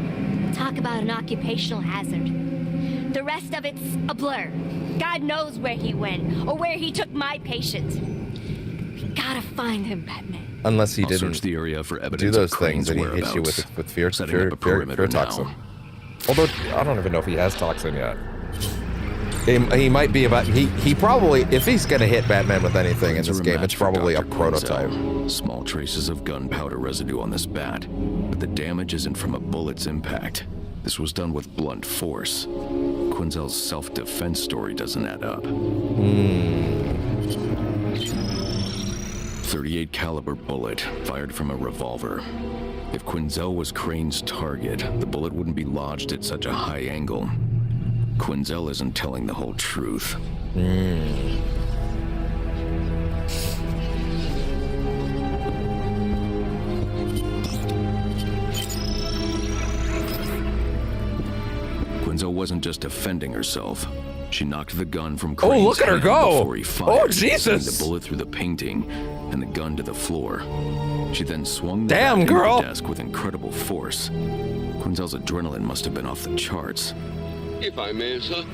Talk about an occupational hazard. The rest of it's a blur. God knows where he went, or where he took my patient. We gotta find him, Batman. Unless he I'll didn't search the area for do evidence those of things Crane's and he hits you whereabouts. with fear Setting up a perimeter toxin. now. Although I don't even know if he has toxin yet. He might be about he probably, if he's gonna hit Batman with anything in this game, it's probably a prototype. Small traces of gunpowder residue on this bat, but the damage isn't from a bullet's impact. This was done with blunt force. Quinzel's self-defense story doesn't add up. 38 caliber bullet fired from a revolver. If Quinzel was Crane's target, the bullet wouldn't be lodged at such a high angle. Quinzel isn't telling the whole truth. Quinzel wasn't just defending herself. She knocked the gun from Crane's look at her hand go! before he fired, Oh, Jesus! sending the bullet through the painting and the gun to the floor. She then swung the Damn, bat into girl! the desk with incredible force. Quinzel's adrenaline must have been off the charts. If I may, sir,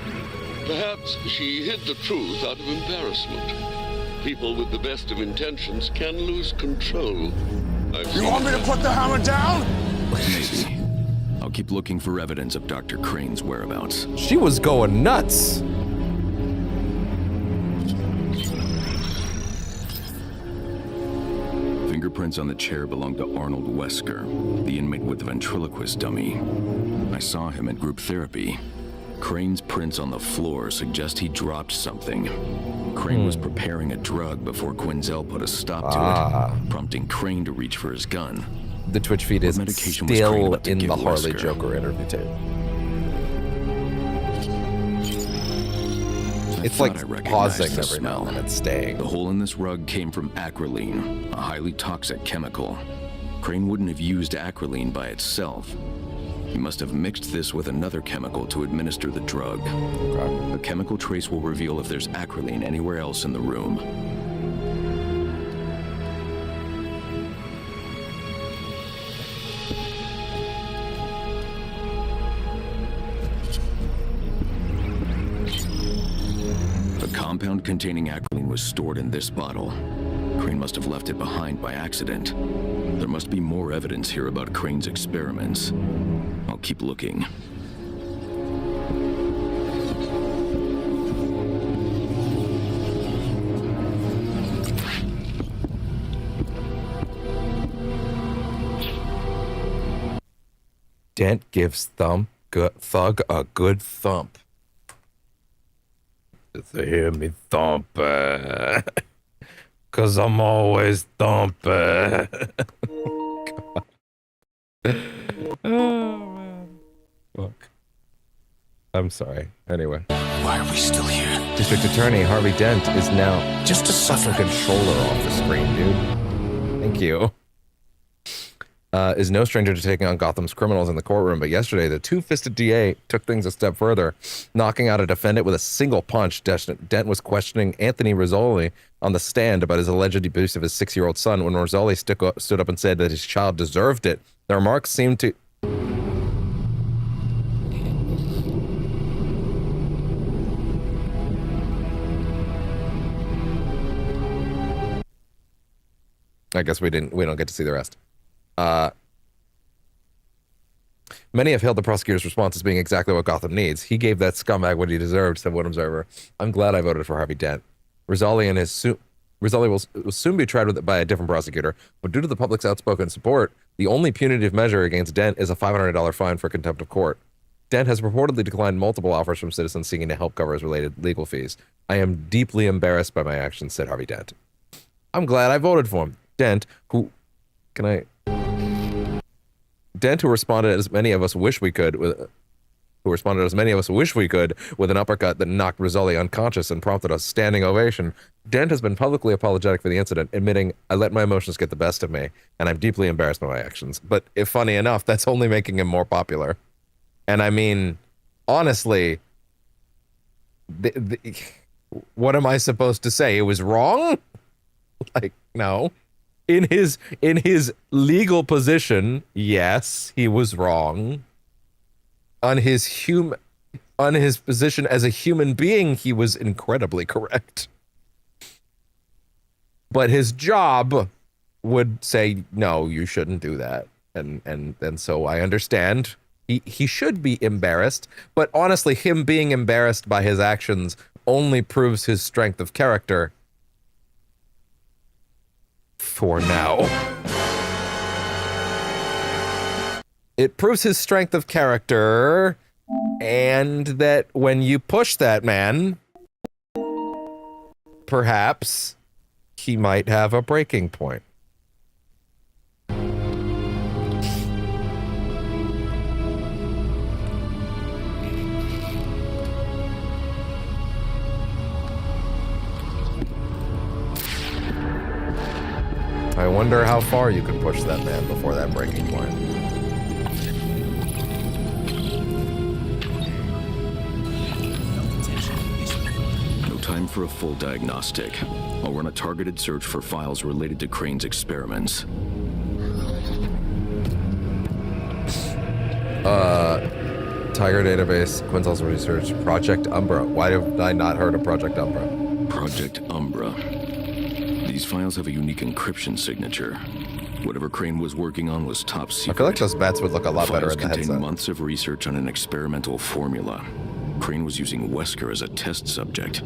perhaps she hid the truth out of embarrassment. People with the best of intentions can lose control. You want me to put the hammer down? Maybe. I'll keep looking for evidence of Dr. Crane's whereabouts. She was going nuts. Fingerprints on the chair belonged to Arnold Wesker, the inmate with the ventriloquist dummy. I saw him at group therapy. Crane's prints on the floor suggest he dropped something. Crane was preparing a drug before Quinzel put a stop to it, prompting Crane to reach for his gun. The Twitch feed is medication was Crane still about to in give the Harley Wesker? Joker interview tape. It's like pausing every now and then, it's staying. The hole in this rug came from acrolein, a highly toxic chemical. Crane wouldn't have used acrolein by itself. He must have mixed this with another chemical to administer the drug. A chemical trace will reveal if there's acrolein anywhere else in the room. The compound containing acrolein was stored in this bottle. Crane must have left it behind by accident. There must be more evidence here about Crane's experiments. I'll keep looking. Dent gives Thug a good thump. Just to hear me thump, 'cause I'm always thumping. Oh, man. Fuck. I'm sorry. Anyway. Why are we still here? District Attorney Harvey Dent is now just a fucking controller off the screen, dude. Thank you. Is no stranger to taking on Gotham's criminals in the courtroom, but yesterday the two-fisted DA took things a step further, knocking out a defendant with a single punch. Dent was questioning Anthony Rizzoli on the stand about his alleged abuse of his 6-year-old son when Rizzoli stood up and said that his child deserved it. The remarks seemed to... I guess we don't get to see the rest. Many have hailed the prosecutor's response as being exactly what Gotham needs. He gave that scumbag what he deserved, said one observer. I'm glad I voted for Harvey Dent. Rizzoli will soon be tried by a different prosecutor, but due to the public's outspoken support, the only punitive measure against Dent is a $500 fine for contempt of court. Dent has reportedly declined multiple offers from citizens seeking to help cover his related legal fees. I am deeply embarrassed by my actions, said Harvey Dent. I'm glad I voted for him. Dent, who responded as many of us wish we could with an uppercut that knocked Rizzoli unconscious and prompted a standing ovation. Dent has been publicly apologetic for the incident, admitting, I let my emotions get the best of me, and I'm deeply embarrassed by my actions. But if funny enough, that's only making him more popular. And I mean, honestly, what am I supposed to say? It was wrong? Like, no. In his legal position, yes, he was wrong. On his position as a human being, he was incredibly correct. But his job would say, no, you shouldn't do that. And so I understand. He should be embarrassed, but honestly, him being embarrassed by his actions only proves his strength of character. For now. It proves his strength of character, and that when you push that man, perhaps he might have a breaking point. I wonder how far you can push that man before that breaking point. No time for a full diagnostic. I'll run a targeted search for files related to Crane's experiments. Tiger database, Quintel's research, Project Umbra. Why have I not heard of Project Umbra? Project Umbra. These files have a unique encryption signature. Whatever Crane was working on was top secret. I feel like those bats would look a lot better in the headset. Contain months of research on an experimental formula. Crane was using Wesker as a test subject.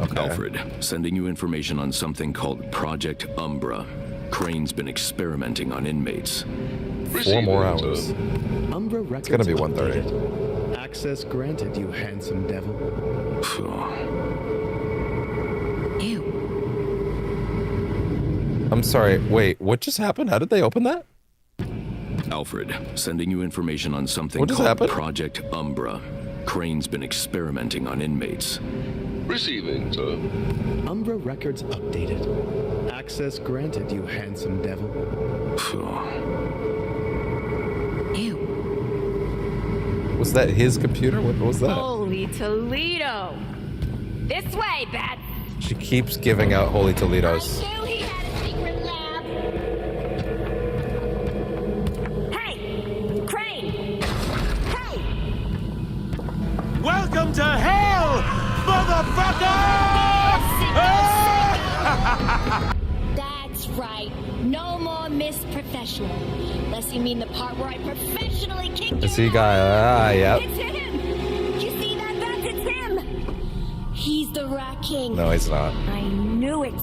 Okay. Alfred, sending you information on something called Project Umbra. Crane's been experimenting on inmates. 4 more hours. Umbra It's gonna be 1:30. Access granted, you handsome devil. Ew. I'm sorry, wait, what just happened? How did they open that? Alfred, sending you information on something called Project Umbra. Crane's been experimenting on inmates. Receiving, sir. Umbra records updated. Access granted, you handsome devil. Ew. Was that his computer? What was that? Holy Toledo! This way, Bat! She keeps giving out Holy Toledos. I knew he had a secret lab! Hey! Crane! Hey! Welcome to hell, motherfucker! That's right. No more Miss Professional. Unless you mean the part where I professionally kicked Is he guy? Yep. It's him! You see that, Bat? It's him! He's the Rat King. No, he's not. I knew it.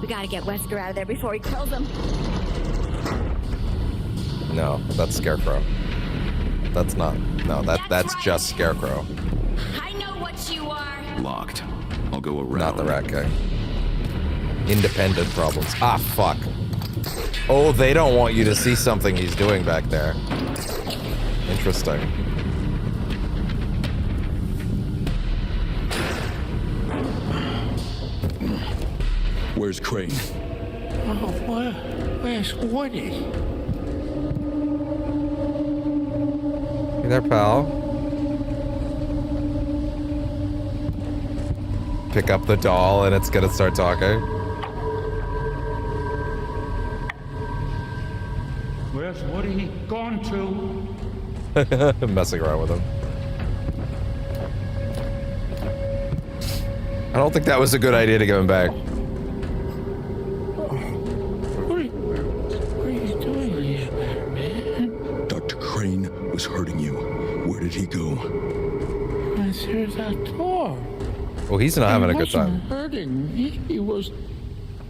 We gotta get Wesker out of there before he kills him. No, that's Scarecrow. That's not. No, that's right. Just Scarecrow. I know what you are. Locked. I'll go around. Not the Rat King. Independent problems. Ah, fuck. Oh, they don't want you to see something he's doing back there. Interesting. Where's Crane? Oh, where's Woody? Hey there, pal. Pick up the doll and it's gonna start talking. Where's Woody gone to? Messing around with him. I don't think that was a good idea to give him back. was hurting you. Where did he go? Through that door. Well, he's not having a good time. He wasn't hurting me. He was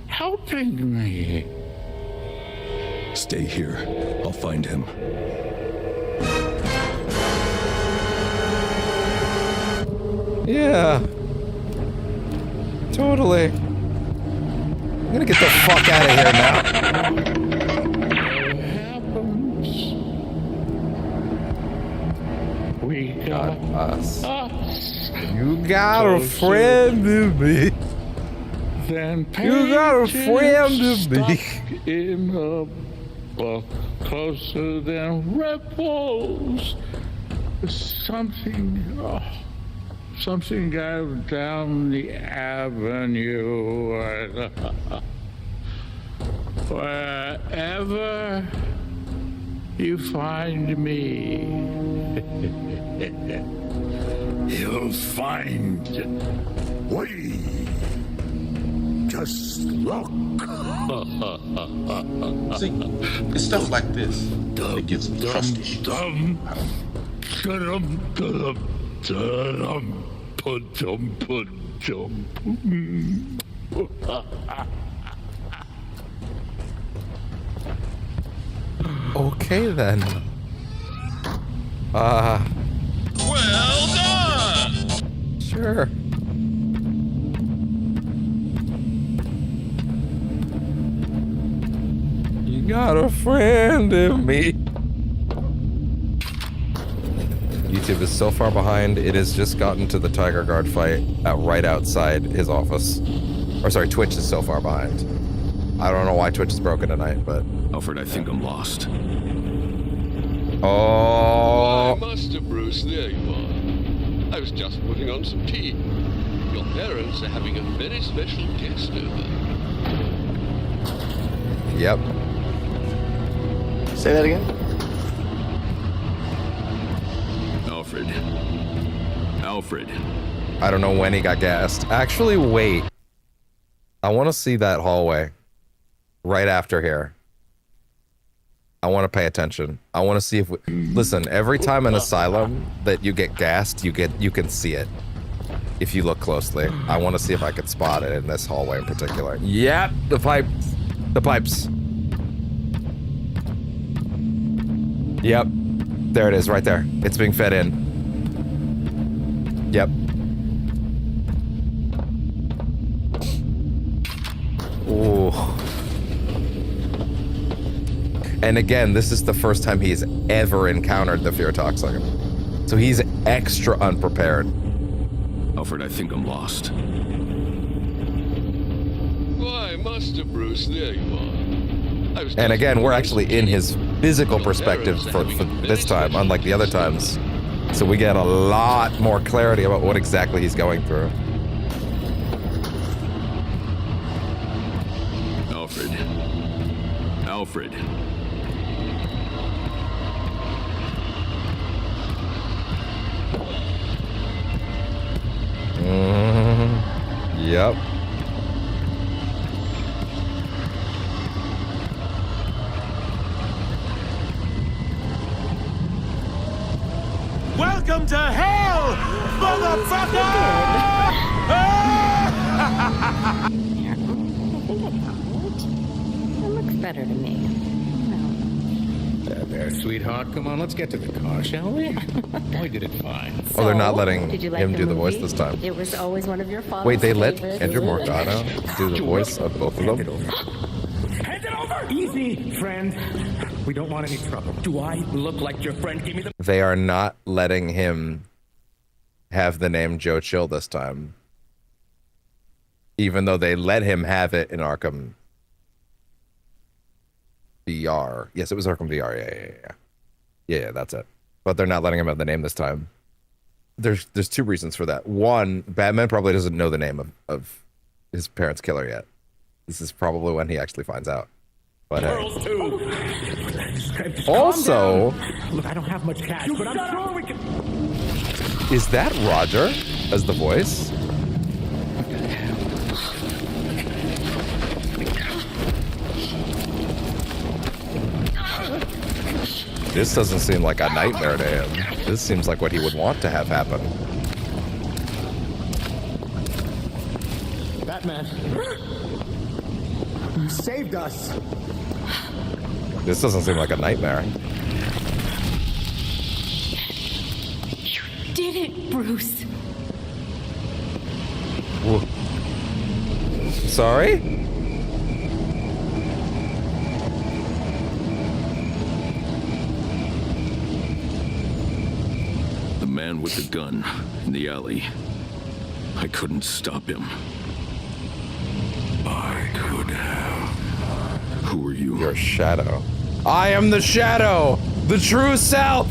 helping me. Stay here. I'll find him. Yeah. Totally. I'm gonna get the fuck out of here now. We got us. You got a friend in me. Then You got a friend in me. In a book closer than ripples. Something got down the avenue. Wherever you find me, you'll find we. Just look. See, it's stuff like this that gives me trust issues. Okay then. Well done. Sure. You got a friend in me. YouTube is so far behind, it has just gotten to the Tiger Guard fight right outside his office. Or sorry, Twitch is so far behind. I don't know why Twitch is broken tonight, but... Alfred, I think I'm lost. Oh... Why, Master Bruce, there you are. I was just putting on some tea. Your parents are having a very special guest over. Yep. Say that again? Alfred. I don't know when he got gassed. Actually, wait. I want to see that hallway. Right after here. I want to pay attention. I want to see if we... Listen, every time in Asylum that you get gassed, you can see it. If you look closely. I want to see if I can spot it in this hallway in particular. Yep, the pipes. The pipes. Yep. There it is, right there. It's being fed in. Yep. Ooh. And again, this is the first time he's ever encountered the fear toxin. So he's extra unprepared. Alfred, I think I'm lost. Why, Master Bruce, there you are. And again, we're actually in his physical perspective for this time, unlike the other times. So we get a lot more clarity about what exactly he's going through. Alfred. Yep. Welcome to hell, motherfucker! It looks better to me. There, sweetheart. Come on, let's get to the car, shall we? We did it fine. Oh, they're not letting Did you like him the do the voice movie? this time. It was always one of your father's Wait, they let favorites. Andrew Morgado do the voice of both of them? Hand it over! Easy, friend. We don't want any trouble. Do I look like your friend? Give me the... They are not letting him have the name Joe Chill this time. Even though they let him have it in Arkham VR. Yes, it was Arkham VR. Yeah, that's it. But they're not letting him have the name this time. There's two reasons for that. One, Batman probably doesn't know the name of his parents' killer yet. This is probably when he actually finds out. But also, look, I don't have much cash, but I'm sure we can. Is that Roger as the voice? This doesn't seem like a nightmare to him. This seems like what he would want to have happen. Batman. You saved us. This doesn't seem like a nightmare. You did it, Bruce. Whoa. Sorry? The man with the gun in the alley. I couldn't stop him. I could have. Who are you? Your Shadow. I am the Shadow! The true self!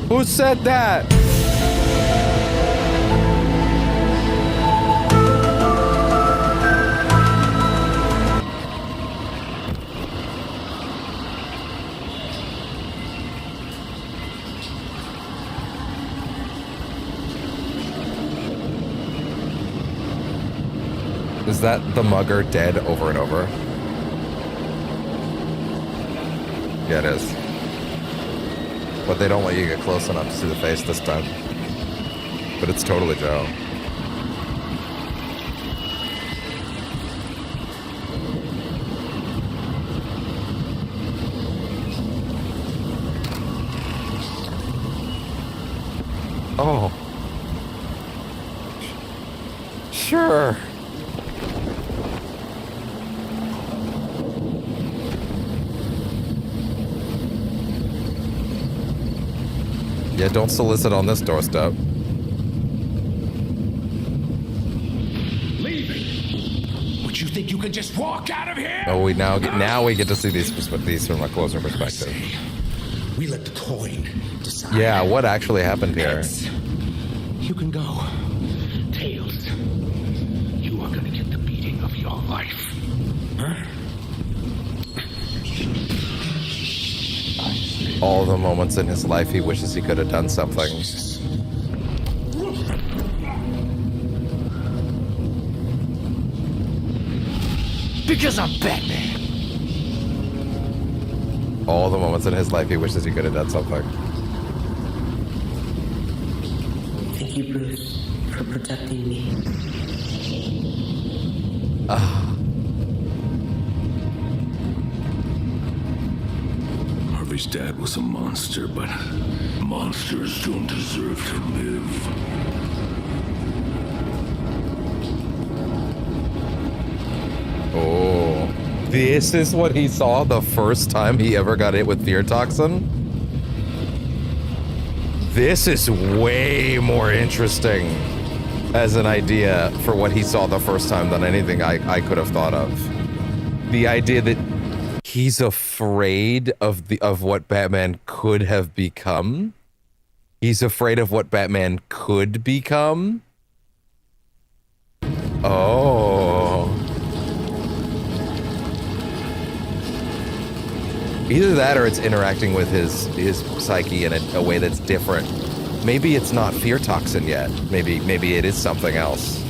Who said that? Is that the mugger dead over and over? Yeah, it is. But they don't let you get close enough to see the face this time. But it's totally Joe. Oh. Sure. Yeah, don't solicit on this doorstep. Leaving? Would you think you could just walk out of here? Oh, we now get to see these from a closer perspective. We let the coin decide. Yeah, what actually happened here? Heads, you can go. Tails, you are gonna get the beating of your life. Huh? All the moments in his life he wishes he could have done something. Because I'm Batman. All the moments in his life he wishes he could have done something. Thank you, Bruce, for protecting me. Harvey's dad was a monster, but monsters don't deserve to live. Oh. This is what he saw the first time he ever got hit with fear toxin? This is way more interesting as an idea for what he saw the first time than anything I could have thought of. The idea that he's afraid of what Batman could have become. He's afraid of what Batman could become. Oh. Either that or it's interacting with his psyche in a way that's different. Maybe it's not fear toxin yet. Maybe it is something else.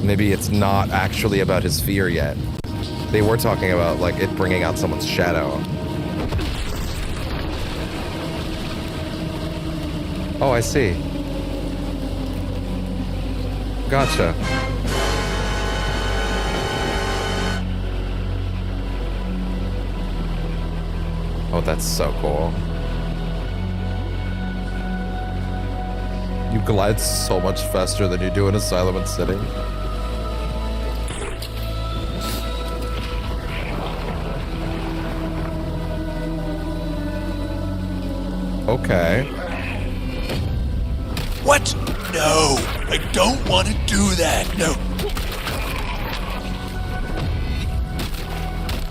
Maybe it's not actually about his fear yet. They were talking about like it bringing out someone's shadow. Oh, I see. Gotcha. Oh, that's so cool. You glide so much faster than you do in Asylum and City. Okay. What? No, I don't want to do that. No.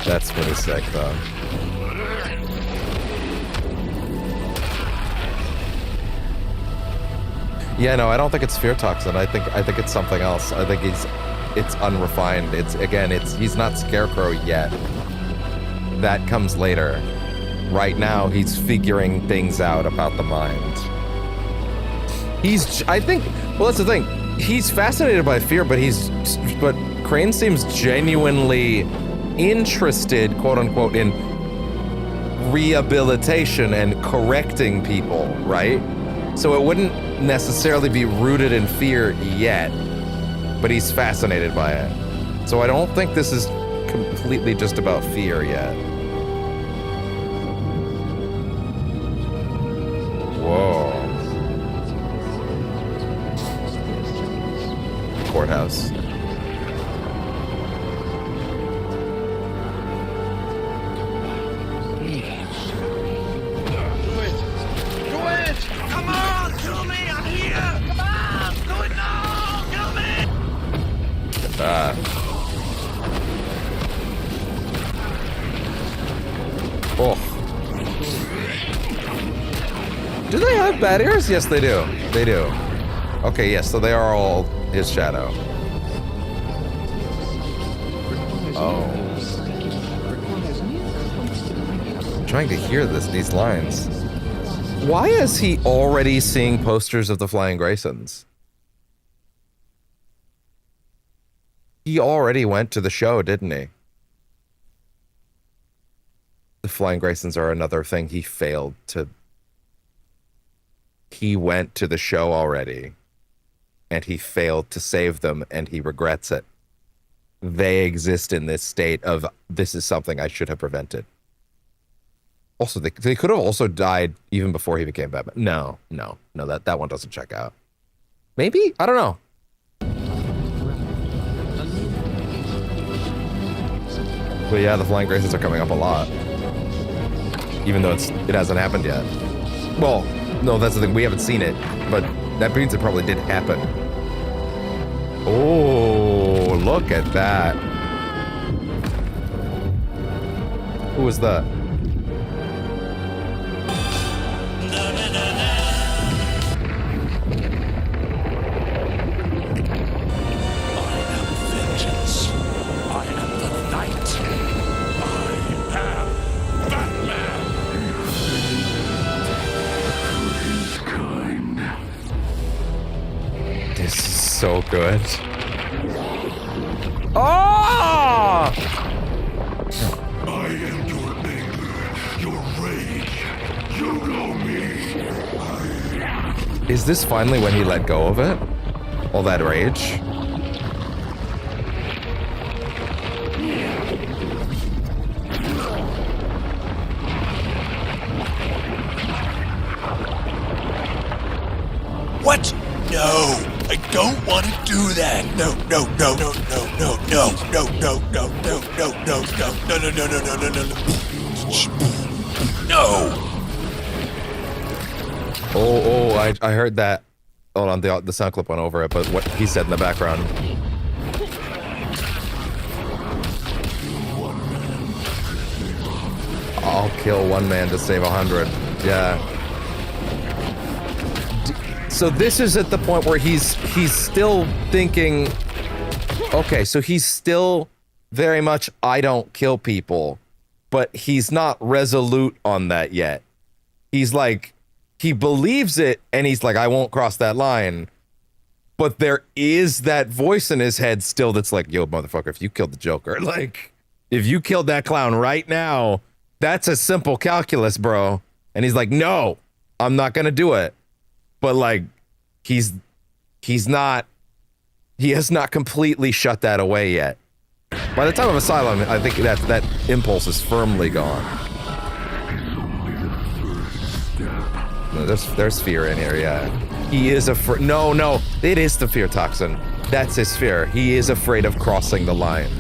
That's pretty sick, though. Yeah, no, I don't think it's fear toxin. I think it's something else. I think it's unrefined. He's not Scarecrow yet. That comes later. Right now, he's figuring things out about the mind. That's the thing. He's fascinated by fear, but Crane seems genuinely interested, quote unquote, in rehabilitation and correcting people, right? So it wouldn't necessarily be rooted in fear yet, but he's fascinated by it. So I don't think this is completely just about fear yet. Whoa. Courthouse. Come on, kill me! I'm here! Come on! Do it now! Kill me! Oh. Do they have bat ears? Yes, they do. They do. Okay, yes, so they are all his shadow. Oh. I'm trying to hear these lines. Why is he already seeing posters of the Flying Graysons? He already went to the show, didn't he? The Flying Graysons are another thing he failed to... He went to the show already, and he failed to save them, and he regrets it. They exist in this state of, this is something I should have prevented. Also, they could have also died even before he became Batman. No, that one doesn't check out. Maybe? I don't know. But yeah, the Flying Graysons are coming up a lot. Even though it hasn't happened yet. Well, no, that's the thing. We haven't seen it, but that means it probably did happen. Oh, look at that. Who was that? So good. Oh! I am your anger, your rage. You know me. Is this finally when he let go of it? All that rage? What? No. I don't want to do that. No. Oh, I heard that. Hold on, the sound clip went over it, but what he said in the background. I'll kill one man to save 100. Yeah. So this is at the point where he's still thinking, okay, so he's still very much, I don't kill people, but he's not resolute on that yet. He's like, he believes it, and he's like, I won't cross that line. But there is that voice in his head still that's like, yo, motherfucker, if you killed the Joker, like, if you killed that clown right now, that's a simple calculus, bro. And he's like, no, I'm not gonna do it. But like, he has not completely shut that away yet. By the time of Asylum, I think that impulse is firmly gone. No, there's fear in here, yeah. He is afraid. No, it is the fear toxin. That's his fear. He is afraid of crossing the line.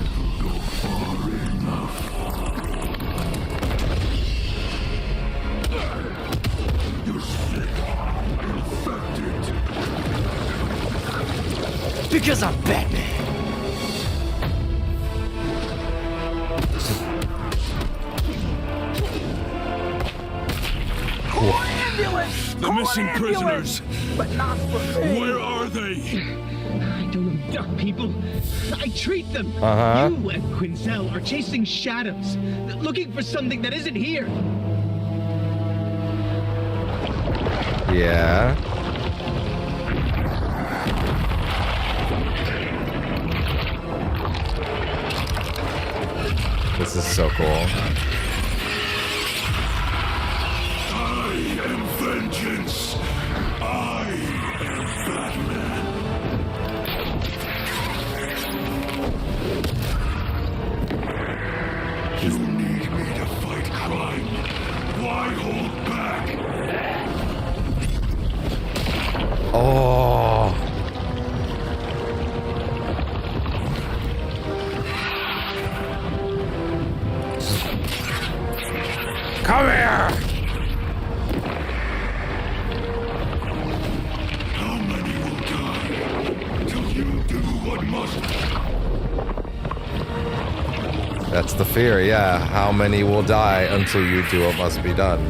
Because I'm Batman. Ambulance! The missing prisoners. But not for me. Where are they? I don't abduct people. I treat them. Uh-huh. You and Quinzel are chasing shadows, looking for something that isn't here. Yeah. This is so cool. I am vengeance. I am Batman. You need me to fight crime. Why hold back? Oh. Come here! How many will die till you do what must? That's the fear, yeah. How many will die until you do what must be done?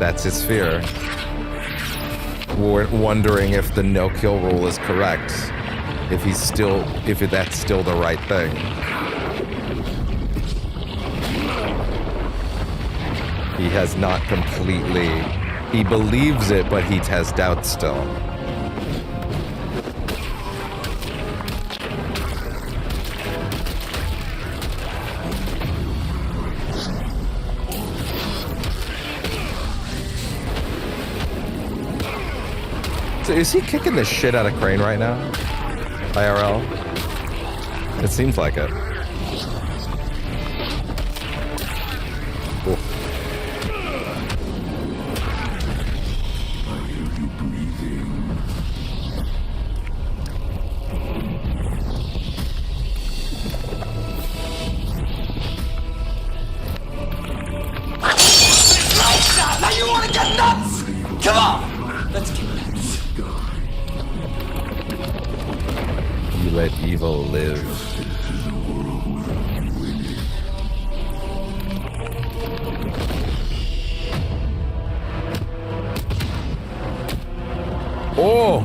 That's his fear. We're wondering if the no-kill rule is correct. If that's still the right thing. He has not completely... He believes it, but he has doubts still. So is he kicking the shit out of Crane right now? IRL? It seems like it. Cool. Now you want to get nuts? Come on, let's get nuts. You let evil live. Oh!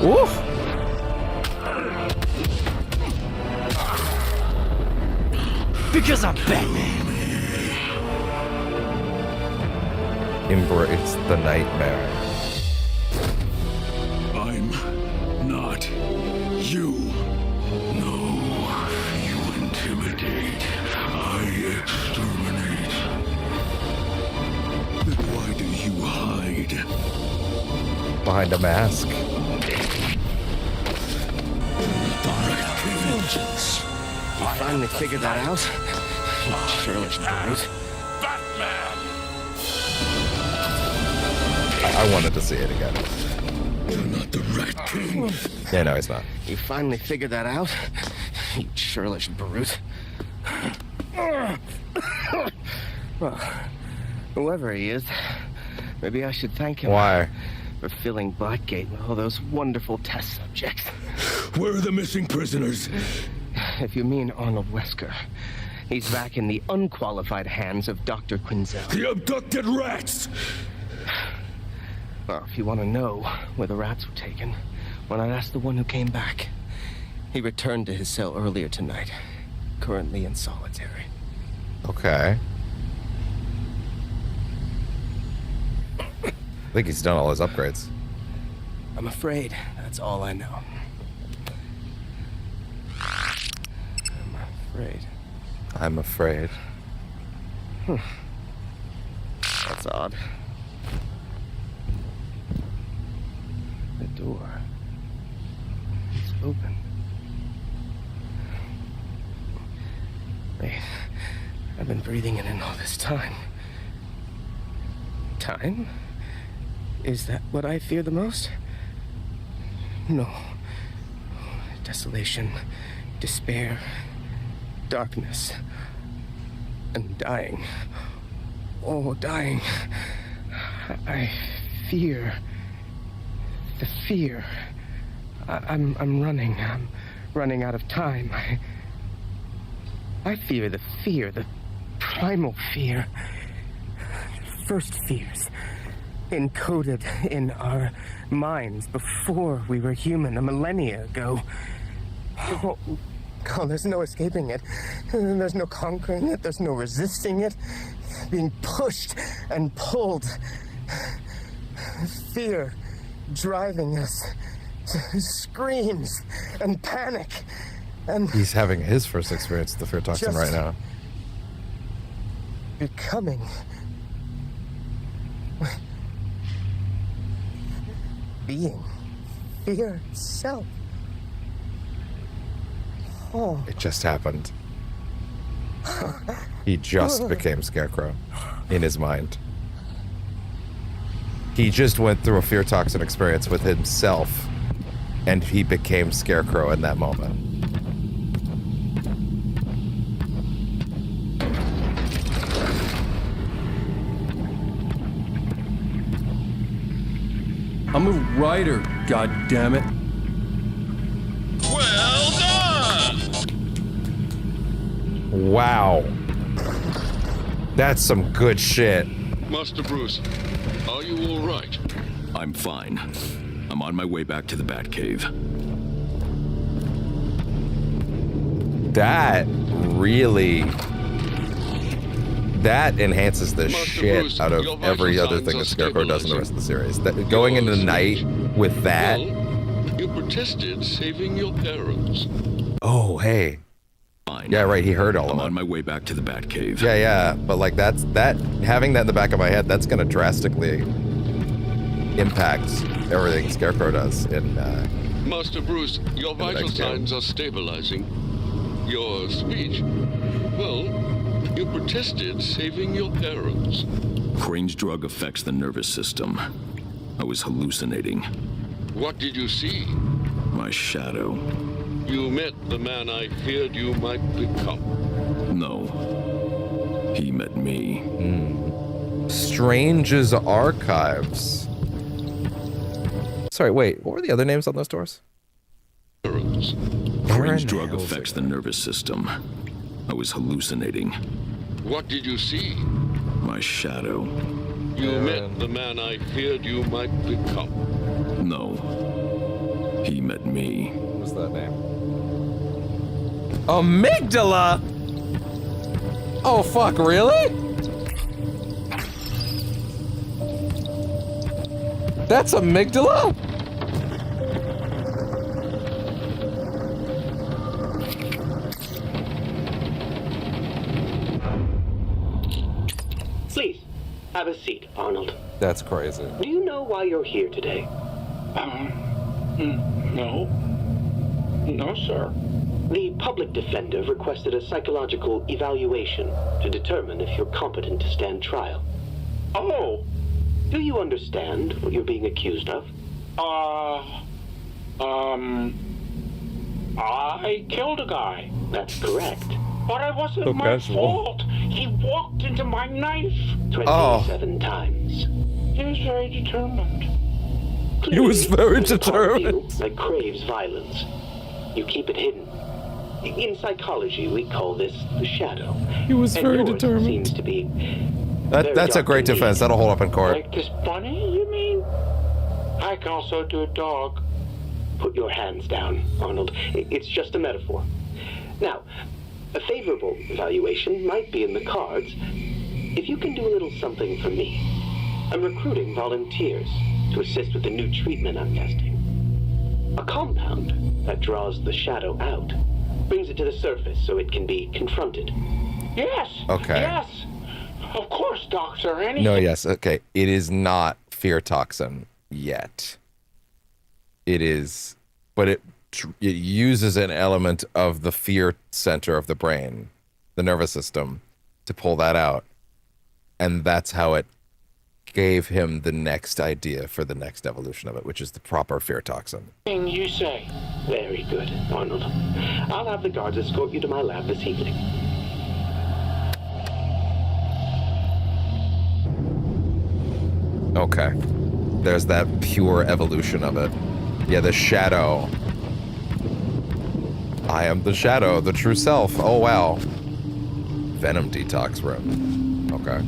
Ooh! Because I'm Batman. Embrace the nightmare. I'm not you. No, you intimidate. I exterminate. Then why do you hide? Behind a mask. Vengeance. You finally figured that out? You churlish brute. I wanted to see it again. You're not the Rat King. Yeah, no, he's not. You finally figured that out? You churlish brute. Well, whoever he is, maybe I should thank him. Why? For filling Blackgate with all those wonderful test subjects. Where are the missing prisoners? If you mean Arnold Wesker, he's back in the unqualified hands of Dr. Quinzel. The abducted rats! Well, if you want to know where the rats were taken, when I asked the one who came back, he returned to his cell earlier tonight, currently in solitary. Okay. I think he's done all his upgrades. I'm afraid that's all I know. I'm afraid. That's odd. The door is open. Wait, I've been breathing it in all this time. Time? Is that what I fear the most? No. Desolation, despair, darkness, and dying. Oh, dying. I fear the fear. I'm running. I'm running out of time. I fear the fear, the primal fear. First fears. Encoded in our minds before we were human a millennia ago. Oh, God, there's no escaping it. There's no conquering it. There's no resisting it. Being pushed and pulled. Fear driving us. Screams and panic. And he's having his first experience with the fear toxin right now. Becoming. Being. Fear itself. Oh. It just happened. He just became Scarecrow in his mind. He just went through a fear toxin experience with himself, and he became Scarecrow in that moment. I'm a writer, goddammit. Well done! Wow. That's some good shit. Master Bruce, are you all right? I'm fine. I'm on my way back to the Batcave. That really... That enhances the shit Bruce, out of every other thing that Scarecrow does in the rest of the series. That, going into the night with that... Well, you protested saving your parents. Oh, hey. Fine. Yeah, right, he heard all of it. I'm on my way back to the Batcave. Yeah, but like having that in the back of my head, that's gonna drastically impact everything Scarecrow does in Master Bruce, your vital signs are stabilizing. Your speech, well, you protested saving your parents. Crane's drug affects the nervous system. I was hallucinating. What did you see? My shadow. You met the man I feared you might become. No. He met me. Strange's Archives. Sorry, wait, what were the other names on those doors? Crane's drug affects the nervous system. I was hallucinating. What did you see? My shadow. You met the man I feared you might become. No. He met me. What was that name? Amygdala? Oh, fuck, really? That's Amygdala? Please, have a seat, Arnold. That's crazy. Do you know why you're here today? No. No, sir. The public defender requested a psychological evaluation to determine if you're competent to stand trial. Oh! Do you understand what you're being accused of? I killed a guy. That's correct. But it wasn't my fault. He walked into my knife. 27 times. He was very determined. He was very determined. That craves violence. You keep it hidden. In psychology, we call this the shadow. He was very determined. Seems to be. That's a great defense. That'll hold up in court. Like this bunny, you mean? I can also do a dog. Put your hands down, Arnold. It's just a metaphor. Now, a favorable evaluation might be in the cards. If you can do a little something for me, I'm recruiting volunteers to assist with the new treatment I'm testing. A compound that draws the shadow out, brings it to the surface so it can be confronted. Yes. Okay. Yes. Of course, Doctor. Anything. No, yes, okay. It is not fear toxin yet. It is, but it uses an element of the fear center of the brain, the nervous system, to pull that out. And that's how it gave him the next idea for the next evolution of it, which is the proper fear toxin. You say. Very good, Arnold. I'll have the guards escort you to my lab this evening. Okay. There's that pure evolution of it. Yeah, the shadow. I am the shadow, the true self. Oh, wow. Venom detox room. Okay.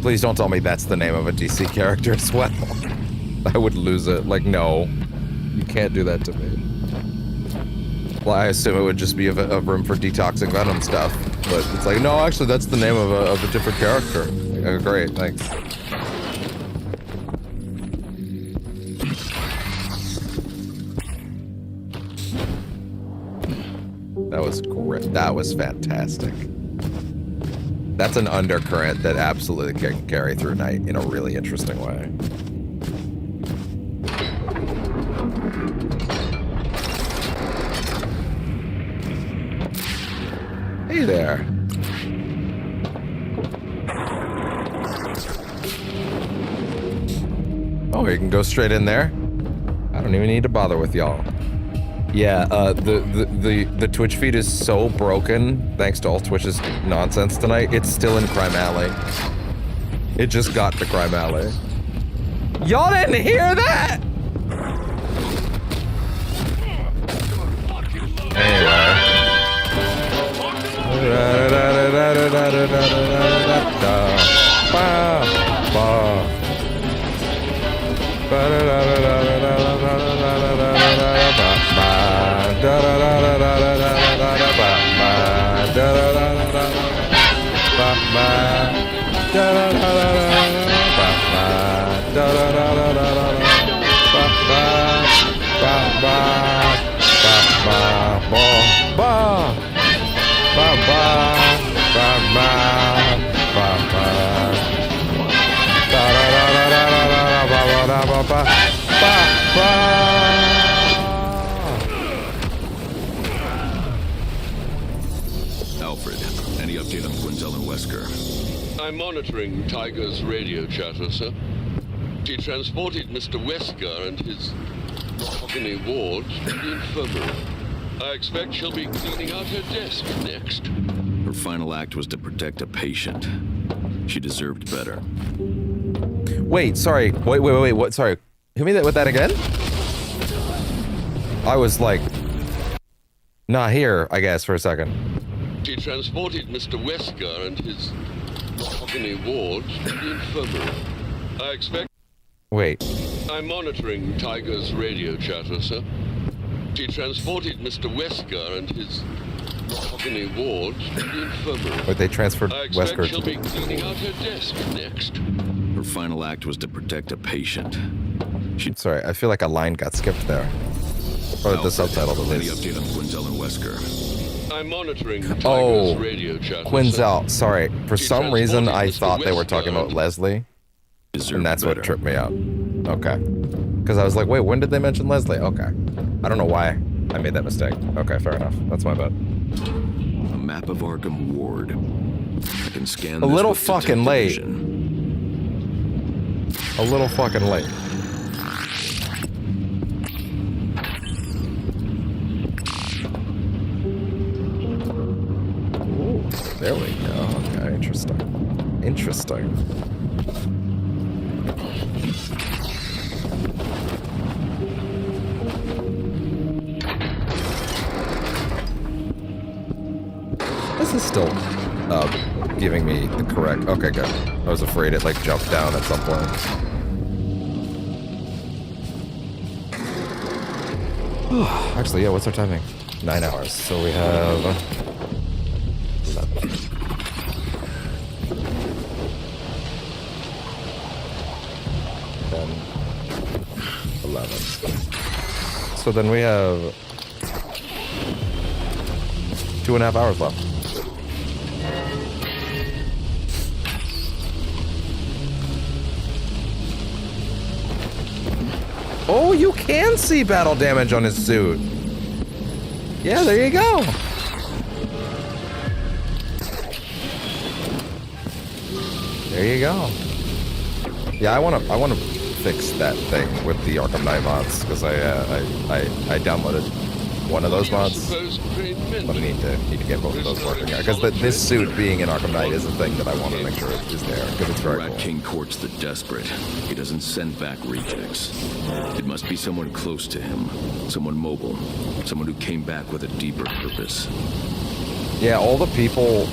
Please don't tell me that's the name of a DC character as well. I would lose it. Like, no. You can't do that to me. Well, I assume it would just be a room for detoxing Venom stuff. But it's like, no, actually, that's the name of a different character. Oh, great, thanks. That was great. That was fantastic. That's an undercurrent that absolutely can carry through night in a really interesting way. Hey there. Oh, you can go straight in there? I don't even need to bother with y'all. Yeah, the Twitch feed is so broken, thanks to all Twitch's nonsense tonight, it's still in Crime Alley. It just got to Crime Alley. Y'all didn't hear that? Anyway. Alfred, any update on Quinzel and Wesker? I'm monitoring Tiger's radio chatter, sir. She transported Mr. Wesker and his agony ward to the infirmary. I expect she'll be cleaning out her desk next. Her final act was to protect a patient. She deserved better. Wait, sorry. Wait, what? Sorry. Hit me with that again? I was like, not here, I guess, for a second. She transported Mr. Wesker and his agony ward to the infirmary. I expect... Wait. I'm monitoring Tiger's radio chatter, sir. She transported Mr. Wesker and his agony ward to the infirmary. But they transferred Wesker she'll be cleaning out her desk next. Her final act was to protect a patient. Sorry, I feel like a line got skipped there. Or the subtitle at Any least. update on Quinzel and Wesker? I'm monitoring Tiger's radio chatter. Quinzel, sorry. For some reason, I thought they were talking about Leslie. And that's what tripped me out. Okay. Because I was like, wait, when did they mention Leslie? Okay. I don't know why I made that mistake. Okay, fair enough. That's my bad. A map of Arkham Ward. I can scan A this little with fucking late. A little fucking late. Ooh, there we go. Okay, interesting. Interesting. This is still giving me the correct... Okay, good. I was afraid it, like, jumped down at some point. Actually, yeah, what's our timing? 9 hours. So we have... 11. 10. 11. So then we have 2.5 hours left. Oh, you can see battle damage on his suit. Yeah, there you go. There you go. Yeah, I wanna fix that thing with the Arkham Knight mods because I downloaded one of those mods, but I need to get both of those working because this suit being in Arkham Knight is a thing that I want to make sure is there because it's very cool. King courts the desperate. He doesn't send back rejects. It must be someone close to him, someone mobile, someone who came back with a deeper purpose. Yeah, all the people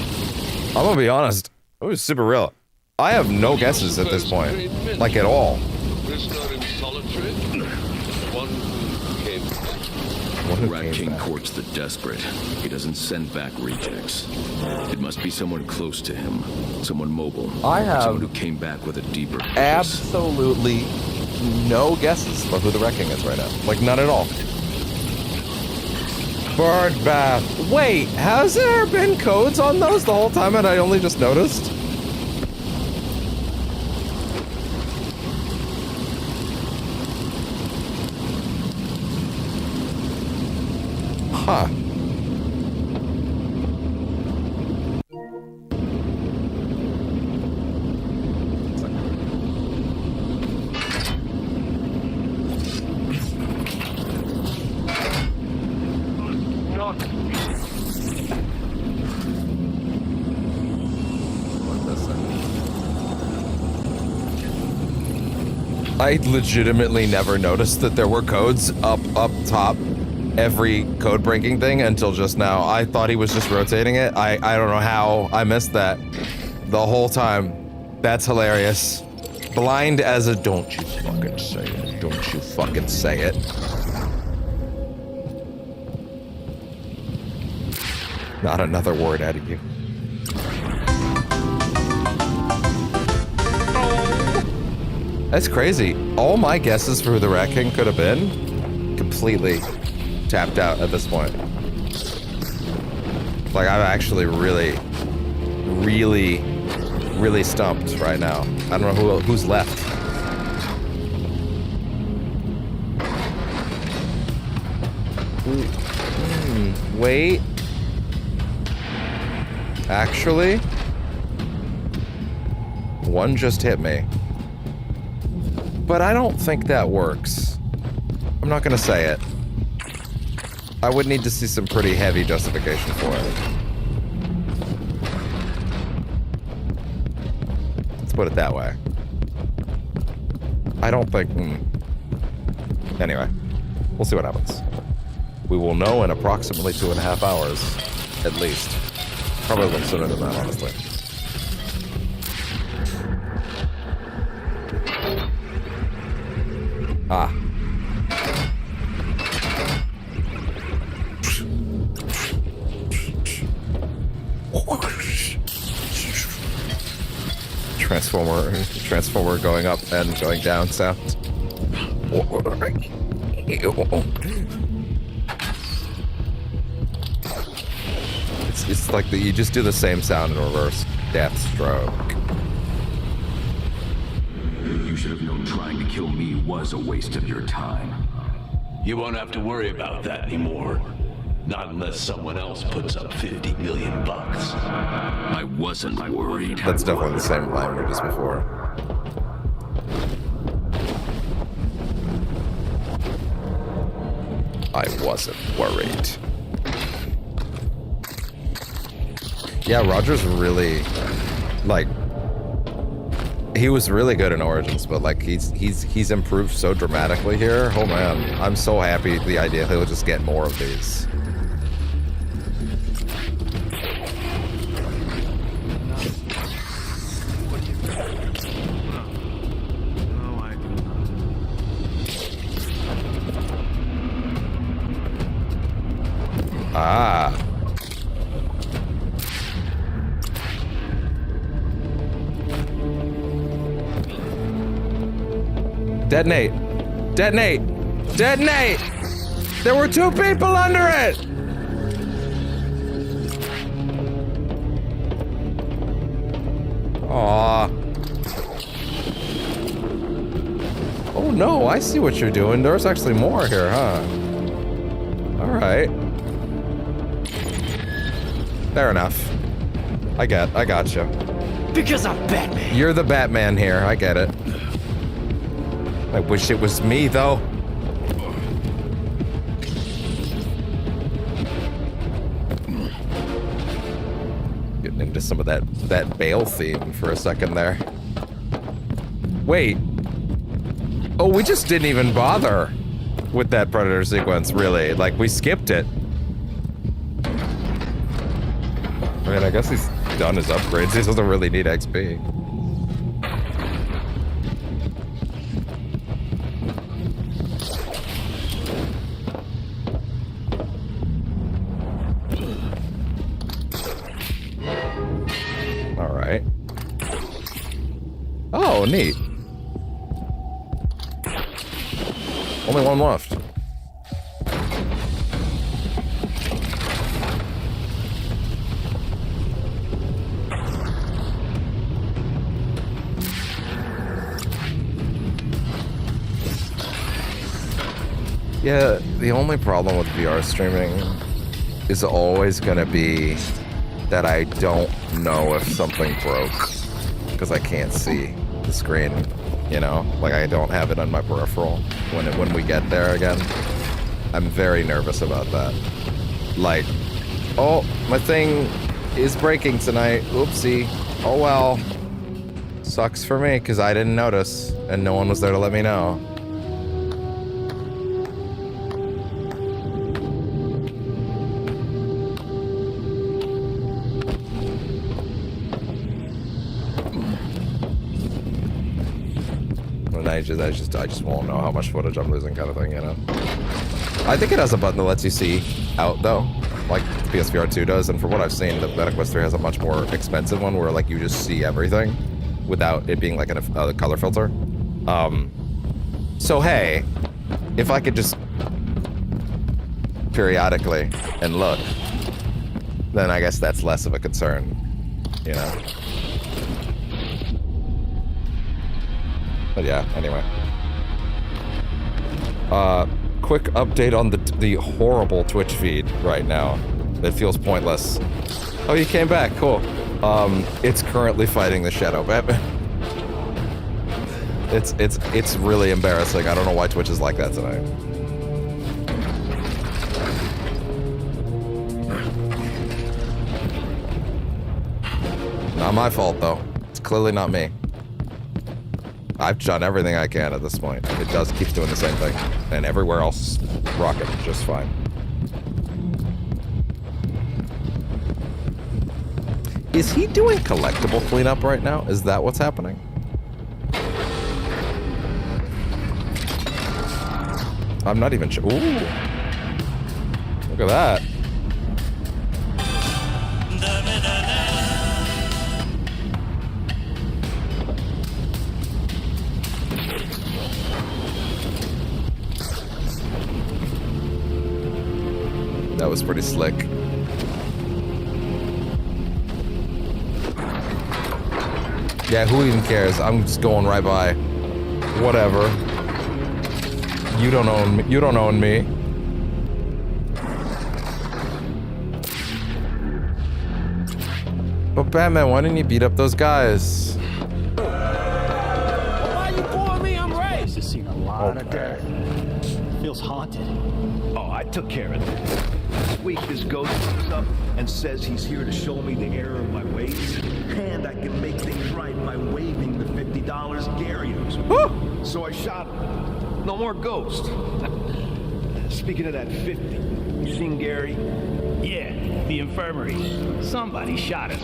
I'm gonna be honest. It was super real. I have no guesses at this point. Like, at all. Prisoner in solitary. One who came back. Rat King courts the desperate. He doesn't send back rejects. It must be someone close to him. Someone mobile. I have someone who came back with a deeper purpose. Absolutely no guesses for who the Rat King is right now. Like, none at all. Bird bath. Wait, has there been codes on those the whole time and I only just noticed? Huh. I legitimately never noticed that there were codes up top every code breaking thing until just now. I thought he was just rotating it. I don't know how I missed that the whole time. That's hilarious. Blind as a don't you fucking say it. Don't you fucking say it. Not another word out of you. That's crazy. All my guesses for who the Rat King could have been completely tapped out at this point. Like, I'm actually really stumped right now. I don't know who's left. Wait. Actually, one just hit me. But I don't think that works. I'm not gonna say it. I would need to see some pretty heavy justification for it. Let's put it that way. I don't think... Anyway, we'll see what happens. We will know in approximately 2.5 hours, at least. Probably a little sooner than that, honestly. Ah. Transformer going up and going down sound. It's like you just do the same sound in reverse. Deathstroke. You should have known trying to kill me was a waste of your time. You won't have to worry about that anymore. Not unless someone else puts up $50 million. I wasn't worried. That's definitely the same language as before. I wasn't worried. Yeah, Roger's really, like, he was really good in Origins, but like he's improved so dramatically here. Oh man, I'm so happy the idea he'll just get more of these. Ah. Detonate! Detonate! Detonate! There were 2 people under it! Aww. Oh no, I see what you're doing. There's actually more here, huh? Alright. Fair enough. I gotcha. Because I'm Batman. You're the Batman here, I get it. I wish it was me, though. Getting into some of that Bale theme for a second there. Wait. Oh, we just didn't even bother with that Predator sequence, really. Like, we skipped it. I mean, I guess done his upgrades. He doesn't really need XP. All right. Oh, neat. Only one left. Yeah, the only problem with VR streaming is always going to be that I don't know if something broke because I can't see the screen, you know? Like, I don't have it on my peripheral when we get there again. I'm very nervous about that. Like, oh, my thing is breaking tonight. Oopsie. Oh well. Sucks for me because I didn't notice and no one was there to let me know. I just won't know how much footage I'm losing, kind of thing, you know? I think it has a button that lets you see out, though, like the PSVR 2 does, and from what I've seen, the Meta Quest 3 has a much more expensive one where, like, you just see everything without it being, like, a color filter. So, hey, if I could just periodically and look, then I guess that's less of a concern, you know? But yeah, anyway. Quick update on the horrible Twitch feed right now. It feels pointless. Oh, you came back, cool. It's currently fighting the Shadow Batman. It's really embarrassing. I don't know why Twitch is like that tonight. Not my fault though. It's clearly not me. I've done everything I can at this point. It does keep doing the same thing. And everywhere else, rocking just fine. Is he doing collectible cleanup right now? Is that what's happening? I'm not even sure. Ooh. Look at that. That was pretty slick. Yeah, who even cares? I'm just going right by. Whatever. You don't own me. You don't own me. But Batman, why didn't you beat up those guys? Why you pulling me? I'm right. This has seen a lot of death. Feels haunted. Oh, I took care of that. This week, this ghost comes up and says he's here to show me the error of my ways, and I can make things right by waiving the $50 Gary owes me. So I shot him. No more ghost. Speaking of that 50, you seen Gary? Yeah, the infirmary. Somebody shot him.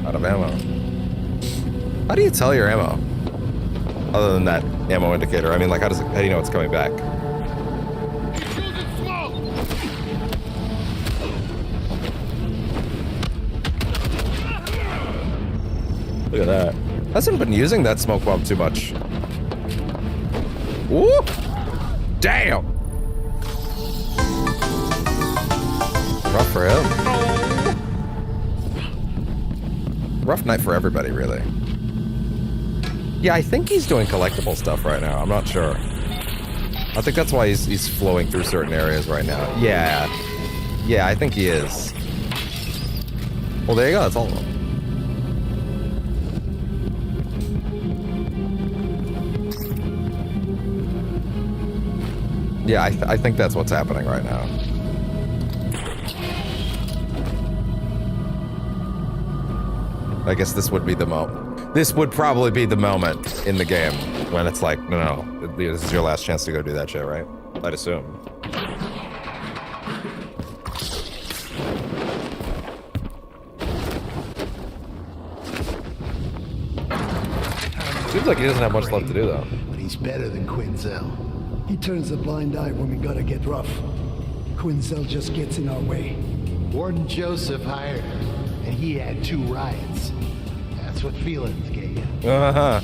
Out of ammo. How do you tell your ammo? Other than that ammo indicator. I mean, like, how do you know it's coming back? Look at that. Hasn't been using that smoke bomb too much. Ooh! Damn! Rough for him. Rough night for everybody, really. Yeah, I think he's doing collectible stuff right now. I'm not sure. I think that's why he's flowing through certain areas right now. Yeah. Yeah, I think he is. Well, there you go. That's all of them. Yeah, I think that's what's happening right now. I guess this would be the this would probably be the moment in the game when it's like, no, this is your last chance to go do that shit, right? I'd assume. Seems like he doesn't have much left to do, though. But he's better than Quinzel. He turns a blind eye when we gotta get rough. Quinzel just gets in our way. Warden Joseph hired him, and he had 2 riots. That's what feelings get you. Uh-huh.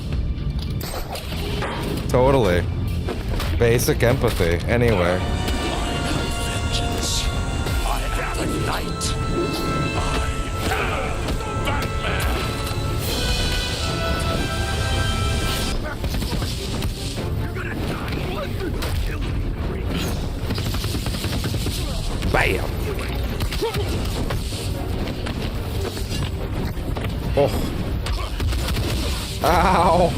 Totally. Basic empathy. Anyway. Vengeance. I am the night. I am Batman. You're gonna die. Kill me, Bam. Oh. Ow.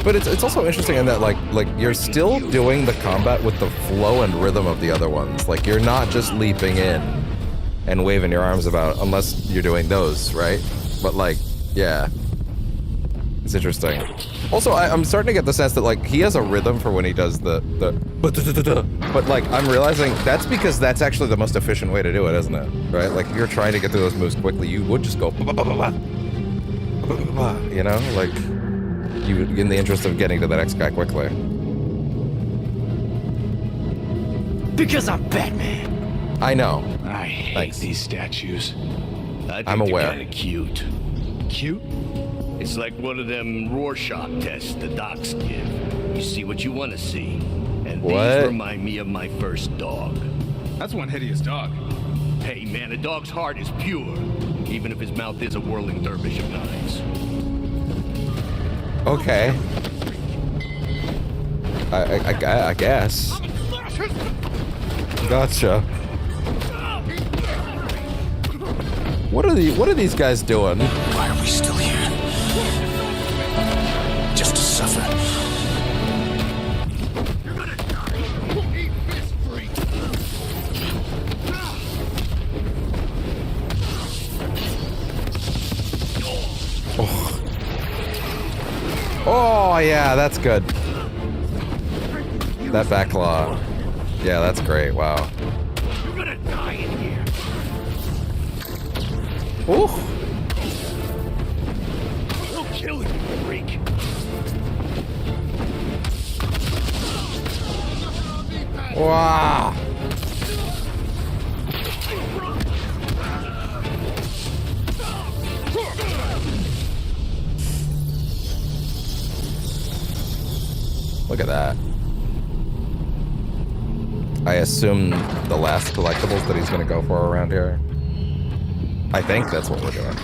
But it's also interesting in that like you're still doing the combat with the flow and rhythm of the other ones. Like you're not just leaping in and waving your arms about unless you're doing those, right? But like, yeah. It's interesting. Also, I'm starting to get the sense that like he has a rhythm for when he does the but like I'm realizing that's because that's actually the most efficient way to do it, isn't it? Right? Like if you're trying to get through those moves quickly, you would just go you know, like you in the interest of getting to the next guy quickly. Because I'm Batman. I know. I hate these statues. I'm aware. They're kinda cute. Cute? It's like one of them Rorschach tests the docs give. You see what you want to see. And these remind me of my first dog. That's one hideous dog. Hey man, a dog's heart is pure, even if his mouth is a whirling dervish of knives. Okay. I guess. Gotcha. What are these guys doing? Why are we still here? Just to suffer. You're gonna die. Eat this freak. Oh yeah, that's good. That back claw. Yeah, that's great. Wow. You're gonna die in here. Ooh. We'll kill you, freak. Wow. Look at that. I assume the last collectibles that he's gonna go for around here. I think that's what we're doing.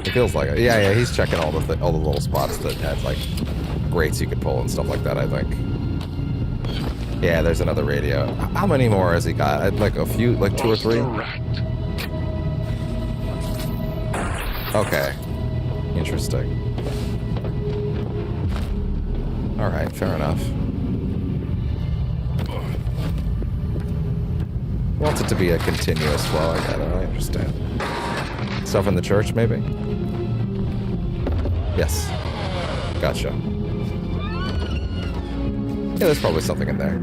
It feels like it. Yeah, he's checking all the little spots that had like grates you could pull and stuff like that, I think. Yeah, there's another radio. How many more has he got? Like a few, like 2 or 3? Okay. Interesting. Alright, fair enough. Wants it to be a continuous flow, I get it, I understand. Stuff in the church, maybe? Yes. Gotcha. Yeah, there's probably something in there.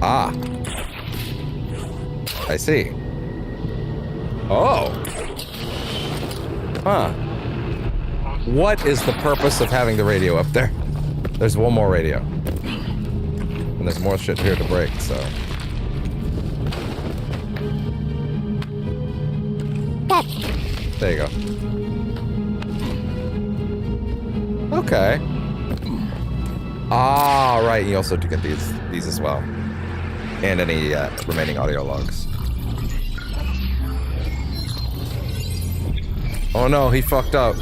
Ah. I see. Oh. Huh. What is the purpose of having the radio up there? There's one more radio. And there's more shit here to break, so. Pop! There you go. Okay. Ah, right. You also do get these as well. And any remaining audio logs. Oh no, he fucked up.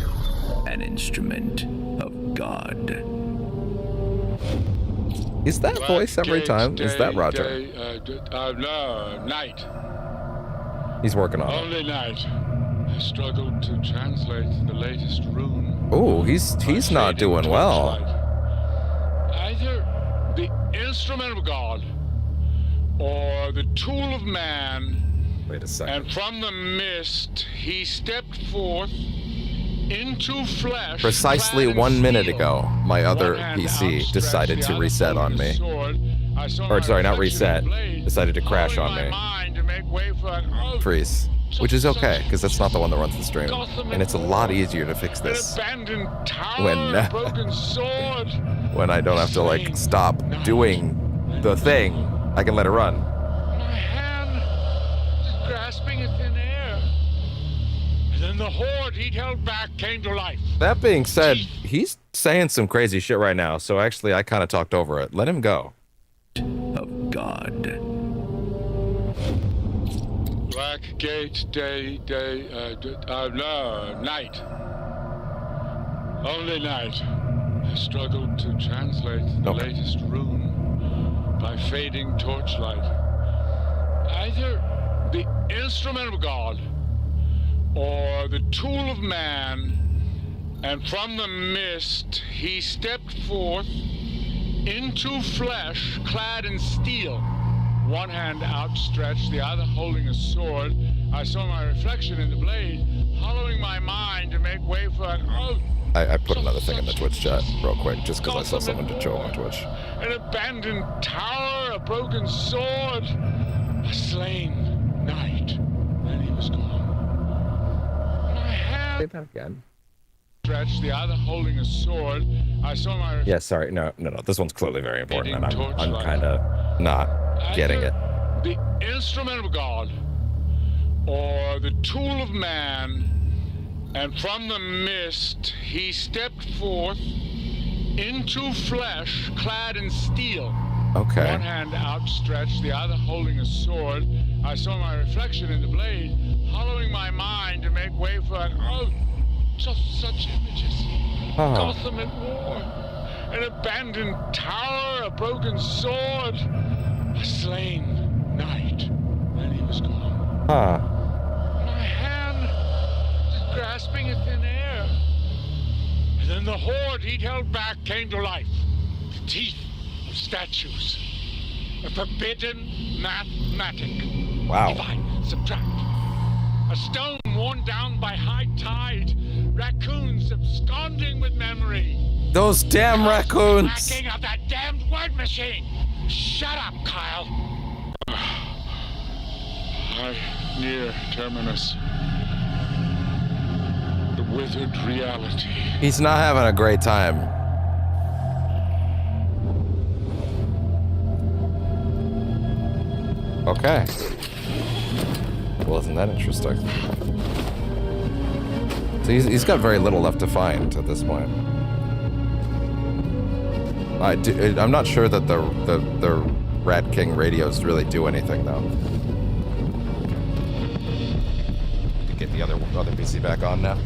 An instrument of God. Is that voice every time? Is that Roger? No, night. He's working on it. Only night. I struggled to translate the latest rune. Oh, he's not doing well. Either the instrument of God or the tool of man. Wait a second. And from the mist he stepped forth into flesh. Precisely 1 minute ago, my other PC decided to reset on me. Or sorry, not reset. Decided to crash on me. Freeze. Which is okay, because that's not the one that runs the stream. And it's a lot easier to fix this when I don't have to like stop doing the thing. I can let it run. My hand grasping at thin air. And then the horde he'd held back came to life. That being said, he's saying some crazy shit right now, so actually I kind of talked over it. Let him go. Of God. Blackgate, night. Only night. I struggled to translate the latest rune by fading torchlight. Either the instrument of God or the tool of man, and from the mist he stepped forth into flesh clad in steel. One hand outstretched, the other holding a sword. I saw my reflection in the blade, hollowing my mind to make way for an oath. I put another thing in the Twitch chat real quick, just because I saw someone to show on Twitch. An abandoned tower, a broken sword, a slain knight. Then he was gone. My hand. Say that again. Stretched, the other holding a sword. I saw my. Yeah, sorry. No. This one's clearly very important, and I'm kind of not getting it. The instrument of God or the tool of man, and from the mist he stepped forth into flesh clad in steel. Okay. One hand outstretched, the other holding a sword. I saw my reflection in the blade, hollowing my mind to make way for an oath. Just such images. Gotham at war. An abandoned tower, a broken sword, a slain knight. Then he was gone. My hand grasping at thin air. And then the horde he'd held back came to life. The teeth of statues. A forbidden mathematic. Wow. Divide, subtract. A stone worn down by high tide. Raccoons absconding with memory. Those damn raccoons! Hacking of that damned word machine! Shut up, Kyle! I near terminus. The withered reality. He's not having a great time. Okay. Well, isn't that interesting? So he's got very little left to find at this point. I'm not sure that the Rat King radios really do anything though. Get the other PC back on now.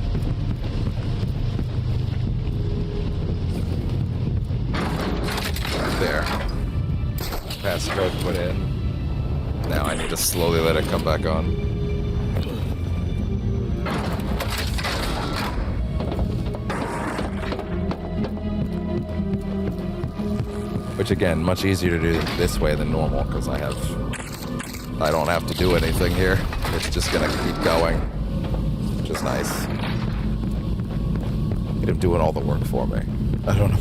There. Passcode put in. Now I need to slowly let it come back on. Which again, much easier to do this way than normal because I don't have to do anything here. It's just gonna keep going, which is nice. Get him doing all the work for me. I don't know.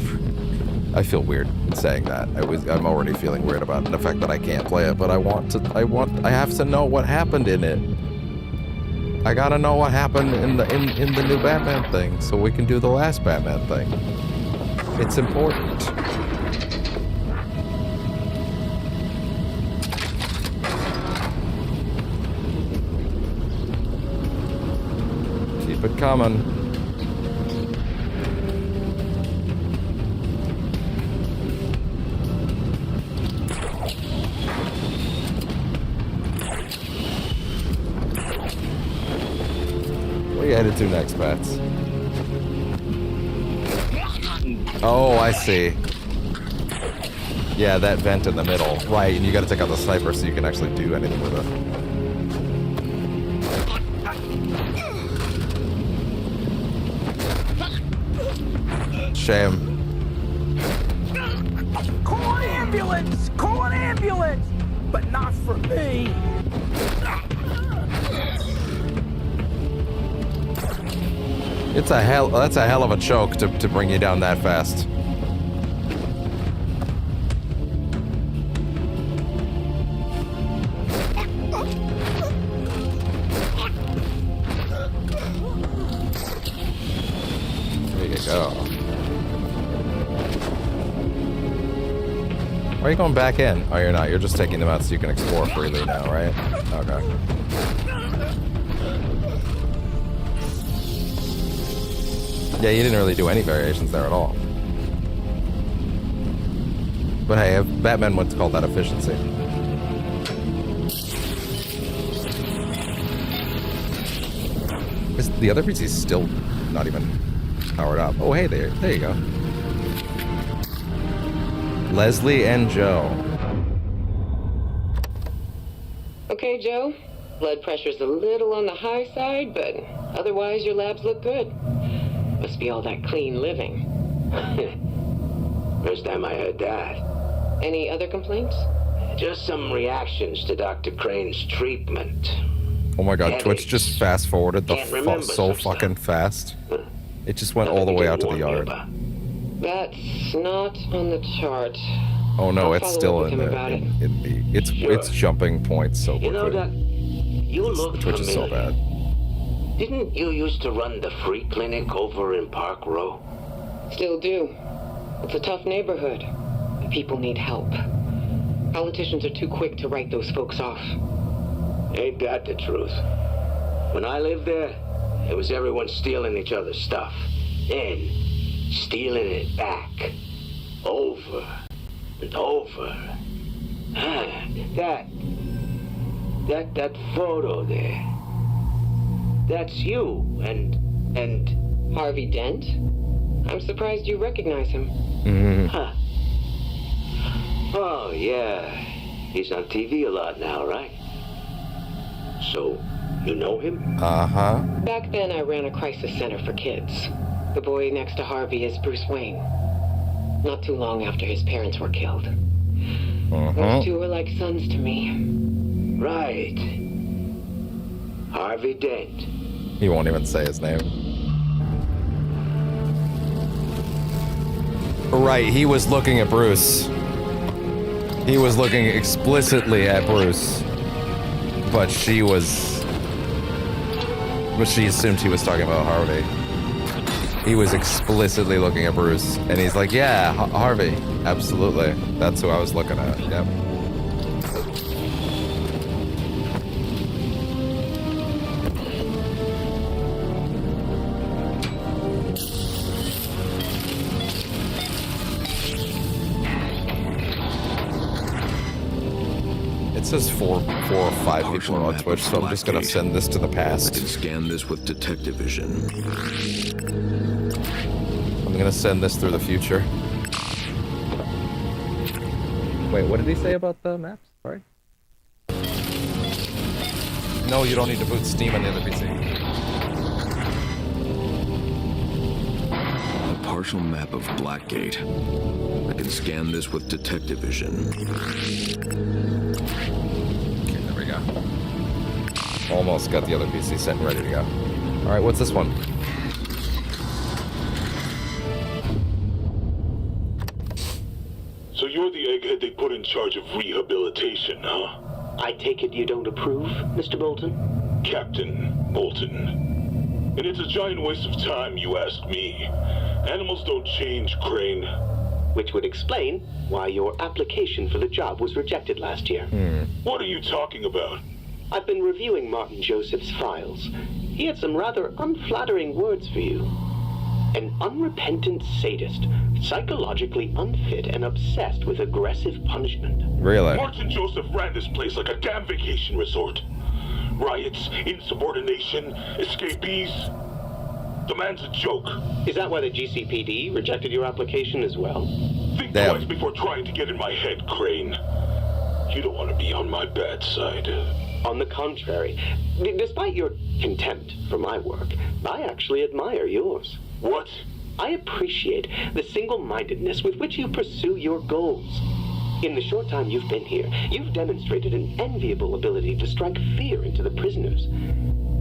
I feel weird in saying that. I'm already feeling weird about the fact that I can't play it, but I have to know what happened in it. I gotta know what happened in the new Batman thing so we can do the last Batman thing. It's important. Keep it coming. What are you headed to next, Bats? Oh, I see. Yeah, that vent in the middle. Right, and you gotta take out the sniper so you can actually do anything with it. shame. Call an ambulance! Call an ambulance! But not for me! That's a hell of a choke to bring you down that fast. There you go. Why are you going back in? Oh, you're not. You're just taking them out so you can explore freely now, right? Okay. Yeah, you didn't really do any variations there at all. But hey, if Batman would call that efficiency. The other PC's still not even powered up. Oh, hey, there you go. Leslie and Joe. Okay, Joe. Blood pressure's a little on the high side, but otherwise your labs look good. Must be all that clean living. First time I heard that. Any other complaints? Just some reactions to Dr. Crane's treatment. Oh my god, Twitch just fast forwarded the so fucking fast. It just went all the way out to the yard. That's not on the chart. Oh no, I'll it's still in the it's jumping points so quickly. You know, Doc, you look Twitch is so bad. Didn't you used to run the free clinic over in Park Row? Still do. It's a tough neighborhood. The people need help. Politicians are too quick to write those folks off. Ain't that the truth? When I lived there, it was everyone stealing each other's stuff. Then, stealing it back. Over and over. That photo there. That's you and Harvey Dent? I'm surprised you recognize him. Huh. Oh, yeah. He's on TV a lot now, right? So, you know him? Uh-huh. Back then, I ran a crisis center for kids. The boy next to Harvey is Bruce Wayne. Not too long after his parents were killed. Those two were like sons to me. Right. Harvey Dent. He won't even say his name. Right, he was looking at Bruce. He was looking explicitly at Bruce. But she assumed he was talking about Harvey. He was explicitly looking at Bruce, and he's like, yeah, Harvey, absolutely. That's who I was looking at, yep. It says four or five people on Twitch, so I'm just gonna send this to the past. I can scan this with detective vision. I'm gonna send this through the future. Wait, what did he say about the maps? Sorry. No, you don't need to boot Steam on the other PC. A partial map of Blackgate. I can scan this with detective vision. Okay, there we go. Almost got the other PC set and ready to go. Alright, what's this one? So you're the egghead they put in charge of rehabilitation, huh? I take it you don't approve, Mr. Bolton? Captain Bolton. And it's a giant waste of time, you ask me. Animals don't change, Crane. Which would explain why your application for the job was rejected last year. What are you talking about? I've been reviewing Martin Joseph's files. He had some rather unflattering words for you. An unrepentant sadist, psychologically unfit and obsessed with aggressive punishment. Really? Martin Joseph ran this place like a damn vacation resort. Riots, insubordination, escapees. The man's a joke. Is that why the GCPD rejected your application as well? Think twice before trying to get in my head, Crane. You don't want to be on my bad side. On the contrary, despite your contempt for my work, I actually admire yours. What? I appreciate the single-mindedness with which you pursue your goals. In the short time you've been here, you've demonstrated an enviable ability to strike fear into the prisoners.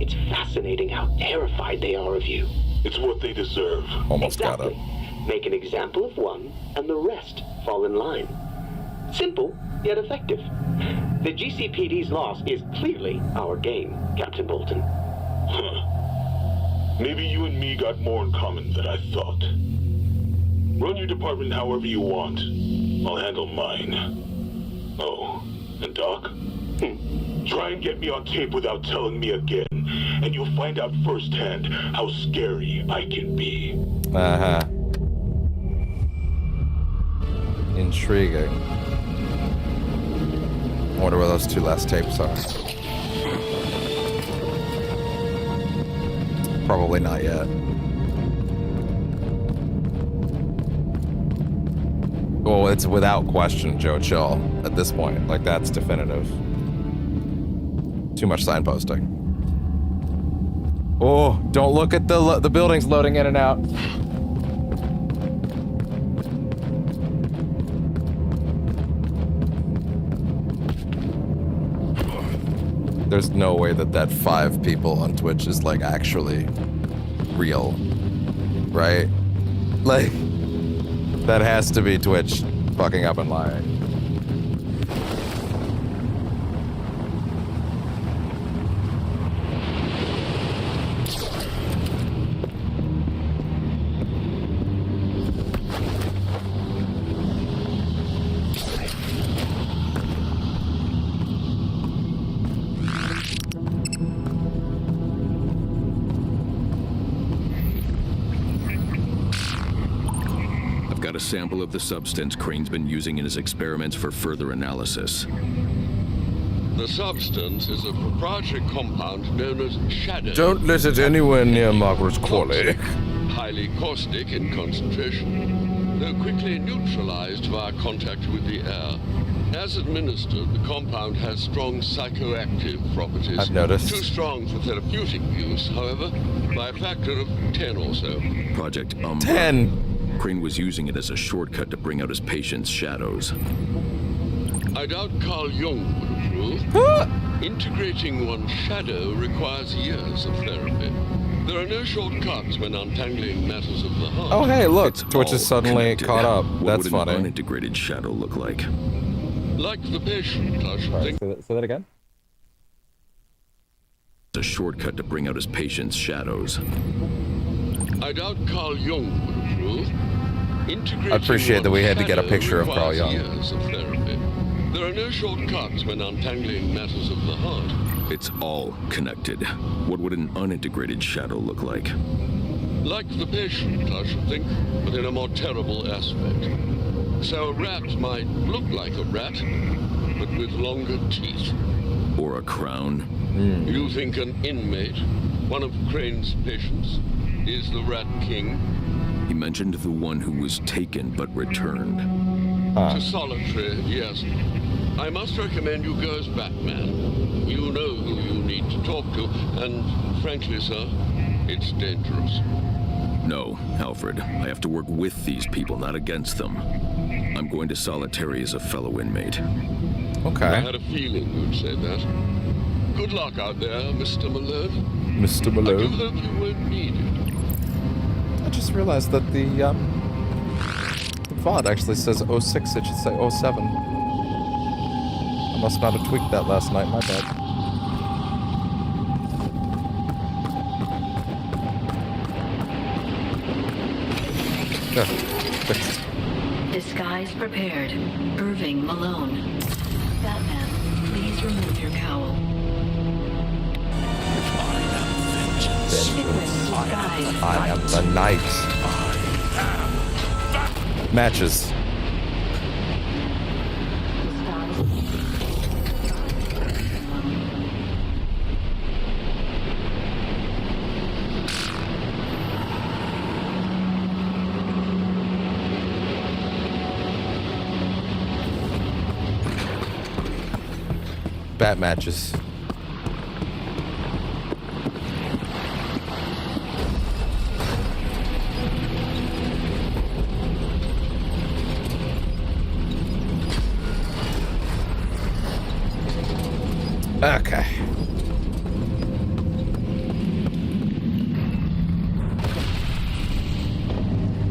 It's fascinating how terrified they are of you. It's what they deserve. Almost got it. Make an example of one, and the rest fall in line. Simple, yet effective. The GCPD's loss is clearly our gain, Captain Bolton. Huh. Maybe you and me got more in common than I thought. Run your department however you want. I'll handle mine. Oh, and Doc? Try and get me on tape without telling me again, and you'll find out firsthand how scary I can be. Uh-huh. Intriguing. I wonder where those two last tapes are. Probably not yet. Well, it's without question Joe Chill at this point. Like, that's definitive. Too much signposting. Oh, don't look at the buildings loading in and out. There's no way that 5 people on Twitch is, like, actually real. Right? Like, that has to be Twitch fucking up and lying. Sample of the substance Crane's been using in his experiments for further analysis. The substance is a proprietary compound known as Shadow. Don't let it anywhere near Margaret Qualley. Highly caustic in concentration, though quickly neutralized via contact with the air. As administered, the compound has strong psychoactive properties. I've noticed. Too strong for therapeutic use, however, by a factor of 10 or so. Project Umbra. 10! Crane was using it as a shortcut to bring out his patient's shadows. I doubt Carl Jung would approve. Integrating one's shadow requires years of therapy. There are no shortcuts when untangling matters of the heart. Oh, hey, look, Twitch is suddenly caught up. That's funny. What would an unintegrated shadow look like? Like the patient, I should think. Say that again? A shortcut to bring out his patient's shadows. I doubt Carl Jung would approve. I appreciate that we had to get a picture of Carl Jung. Years of therapy. There are no shortcuts when untangling matters of the heart. It's all connected. What would an unintegrated shadow look like? Like the patient, I should think, but in a more terrible aspect. So a rat might look like a rat, but with longer teeth. Or a crown. You think an inmate, one of Crane's patients, is the Rat King? He mentioned the one who was taken but returned. To solitary, yes. I must recommend you go as Batman. You know who you need to talk to, and frankly, sir, it's dangerous. No, Alfred. I have to work with these people, not against them. I'm going to solitary as a fellow inmate. Okay. I had a feeling you'd say that. Good luck out there, Mr. Malone. Mr. Malone. I do hope you won't need it. I just realized that the font actually says 06, it should say 07. I must not have tweaked that last night, my bad. There, fixed. Disguise prepared. Irving Malone. Batman, please remove your cowl. I am the knight. Matches. Bat matches.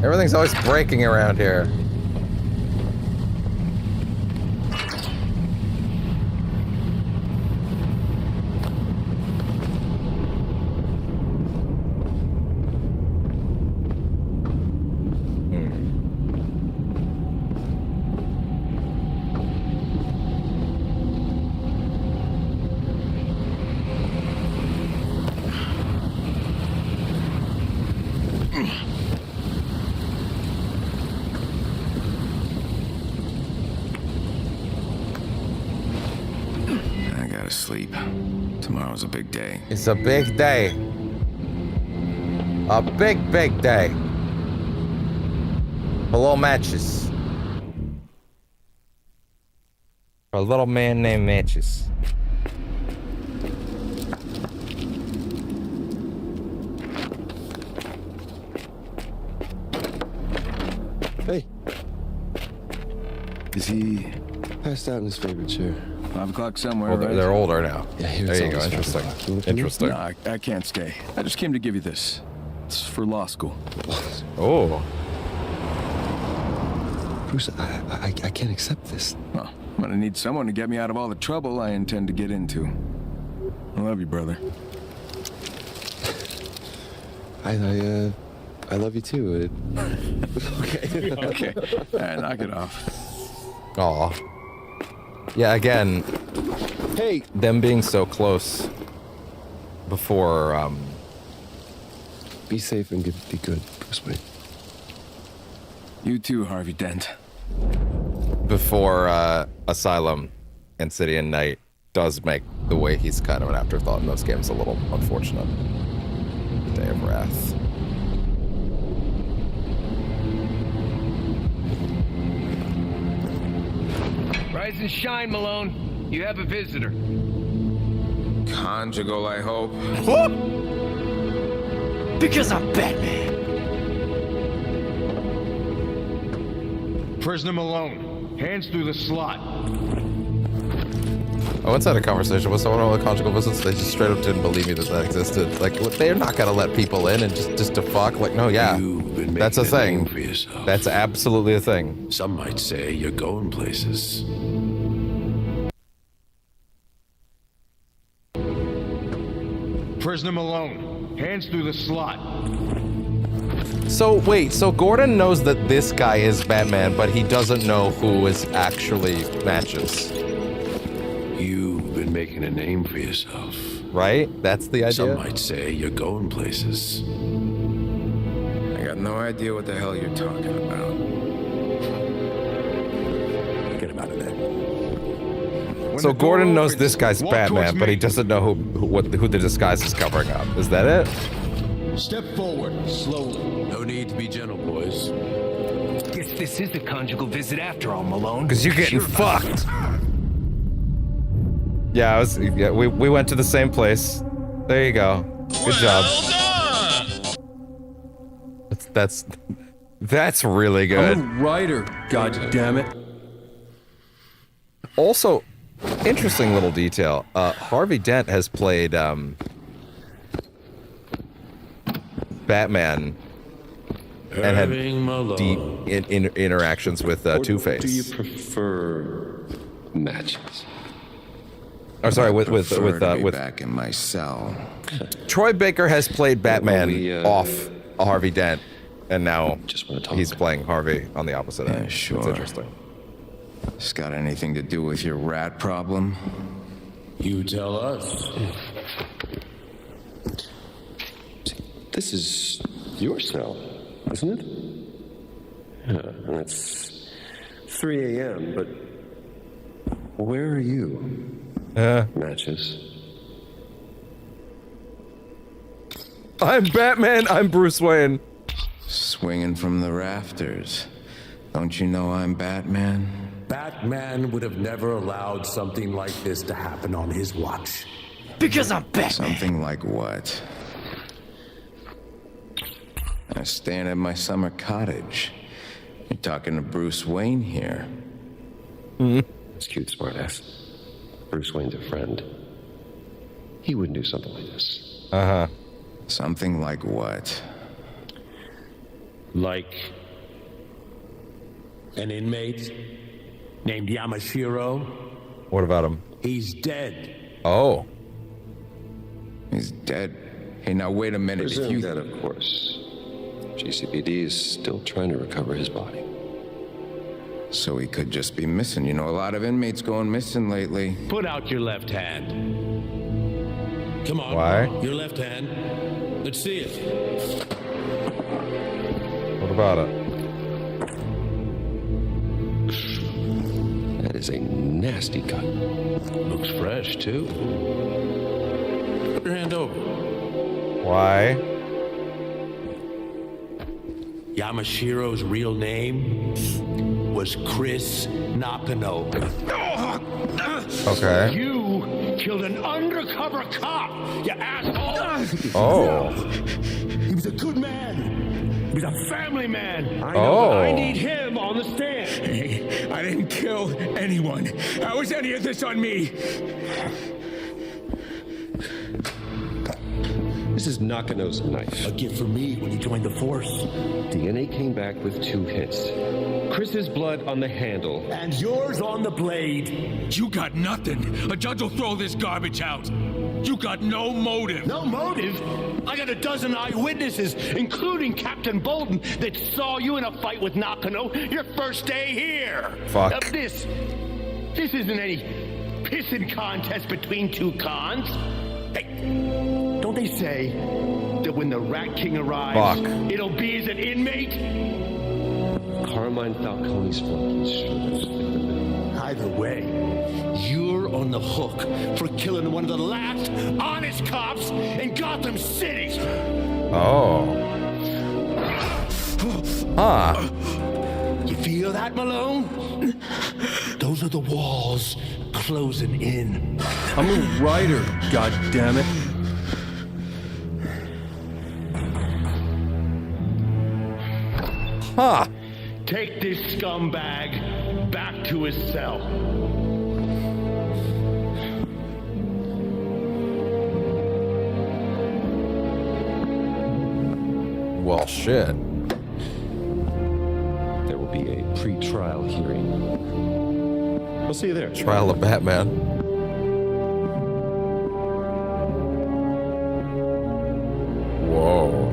Everything's always breaking around here. Sleep. Tomorrow's a big day. It's a big day. A big, big day. Hello, Matches. A little man named Matches. Hey. Is he passed out in his favorite chair? 5 o'clock somewhere. Oh, they're older now. Yeah, here there you go. Interesting. Interesting. No, I can't stay. I just came to give you this. It's for law school. Oh. Bruce, I can't accept this. Well, I'm gonna need someone to get me out of all the trouble I intend to get into. I love you, brother. I love you too. Okay. Okay. All right, knock it off. Aw. Yeah, again, hey, them being so close before, be safe and be good, Bruce Wayne. You too, Harvey Dent. Before, Asylum and City and Night does make the way he's kind of an afterthought in those games a little unfortunate. Day of Wrath. Rise and shine, Malone. You have a visitor. Conjugal, I hope. Because I'm Batman. Prisoner Malone, hands through the slot. I once had a conversation with someone on the conjugal visits. They just straight up didn't believe me that existed. Like, they're not gonna let people in and just to fuck. Like, no, yeah, that's a thing. For yourself. That's absolutely a thing. Some might say you're going places. Prisoner Malone, hands through the slot. So wait, so Gordon knows that this guy is Batman, but he doesn't know who is actually Matches. You've been making a name for yourself. Right? That's the idea? Some might say you're going places. I got no idea what the hell you're talking about. Get him out of there. So Gordon knows this guy's Batman, but he doesn't know who the disguise is covering up. Is that it? Step forward, slowly. No need to be gentle, boys. Guess this is a conjugal visit after all, Malone. Because you're getting fucked. Yeah, we went to the same place. There you go. Good job. That's really good. I'm a writer, goddammit. Also, interesting little detail. Harvey Dent has played Batman and had deep interactions with Two-Face. Do you prefer Matches? Oh, sorry, with back in my cell. Troy Baker has played Batman off Harvey Dent, and now he's playing Harvey on the opposite end. Sure. It's interesting. This got anything to do with your rat problem? You tell us. This is your cell, isn't it? Yeah, and it's 3 a.m., but where are you? Matches. I'm Batman, I'm Bruce Wayne. Swinging from the rafters. Don't you know I'm Batman? Batman would have never allowed something like this to happen on his watch. Because I'm Batman. Something like what? I'm staying at my summer cottage. You're talking to Bruce Wayne here. It's cute, smartass. Bruce Wayne's a friend. He wouldn't do something like this. Uh-huh. Something like what? Like an inmate named Yamashiro? What about him? He's dead. Oh. He's dead. Hey, now wait a minute. Presume If you... that, of course. GCPD is still trying to recover his body. So he could just be missing. You know, a lot of inmates going missing lately. Put out your left hand. Come on. Why? Your left hand. Let's see it. What about it? That is a nasty cut. Looks fresh, too. Put your hand over. Why? Yamashiro's real name was Chris Nakano. Okay. You killed an undercover cop, you asshole! Oh. He was a good man. He was a family man. I know, Oh. but I need him on the stand. Hey, I didn't kill anyone. How is any of this on me? This is Nakano's knife. A gift for me when he joined the force. DNA came back with 2 hits. Chris's blood on the handle. And yours on the blade. You got nothing. A judge will throw this garbage out. You got no motive. No motive? I got a dozen eyewitnesses, including Captain Bolton, that saw you in a fight with Nakano your first day here. Fuck. This isn't any pissing contest between 2 cons. Hey, don't they say that when the Rat King arrives, it'll be as an inmate? Carmine Falcone's fault. Either way, you're on the hook for killing one of the last honest cops in Gotham City. Oh. Huh. You feel that, Malone? Those are the walls closing in. I'm a writer, goddammit. Huh. Take this scumbag back to his cell. Well, shit. There will be a pre-trial hearing. We'll see you there. Trial of Batman. Whoa.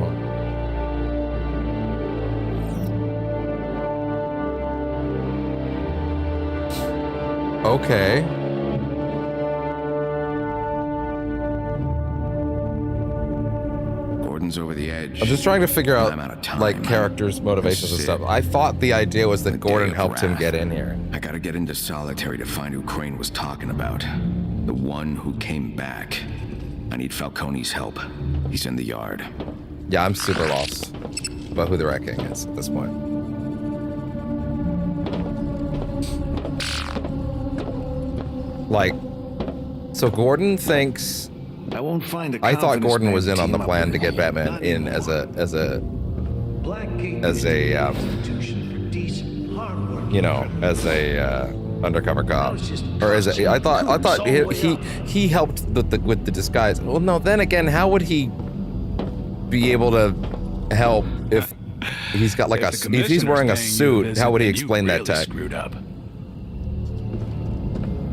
Okay. Gordon's over the edge. I'm just trying to figure out, I'm out of time. like, characters' motivations and stuff. I thought the idea was that Gordon helped him get in here. I gotta get into solitary to find who Crane was talking about. The one who came back. I need Falcone's help. He's in the yard. Yeah, I'm super lost about who the Rat King is at this point. Like, so Gordon thinks... I won't find a I thought Gordon was in on the team up plan with to get Batman in as a undercover cop, or as a, I thought he helped with the disguise. Well, no, then again, how would he be able to help if he's got like if he's wearing a suit? How would he explain that tech?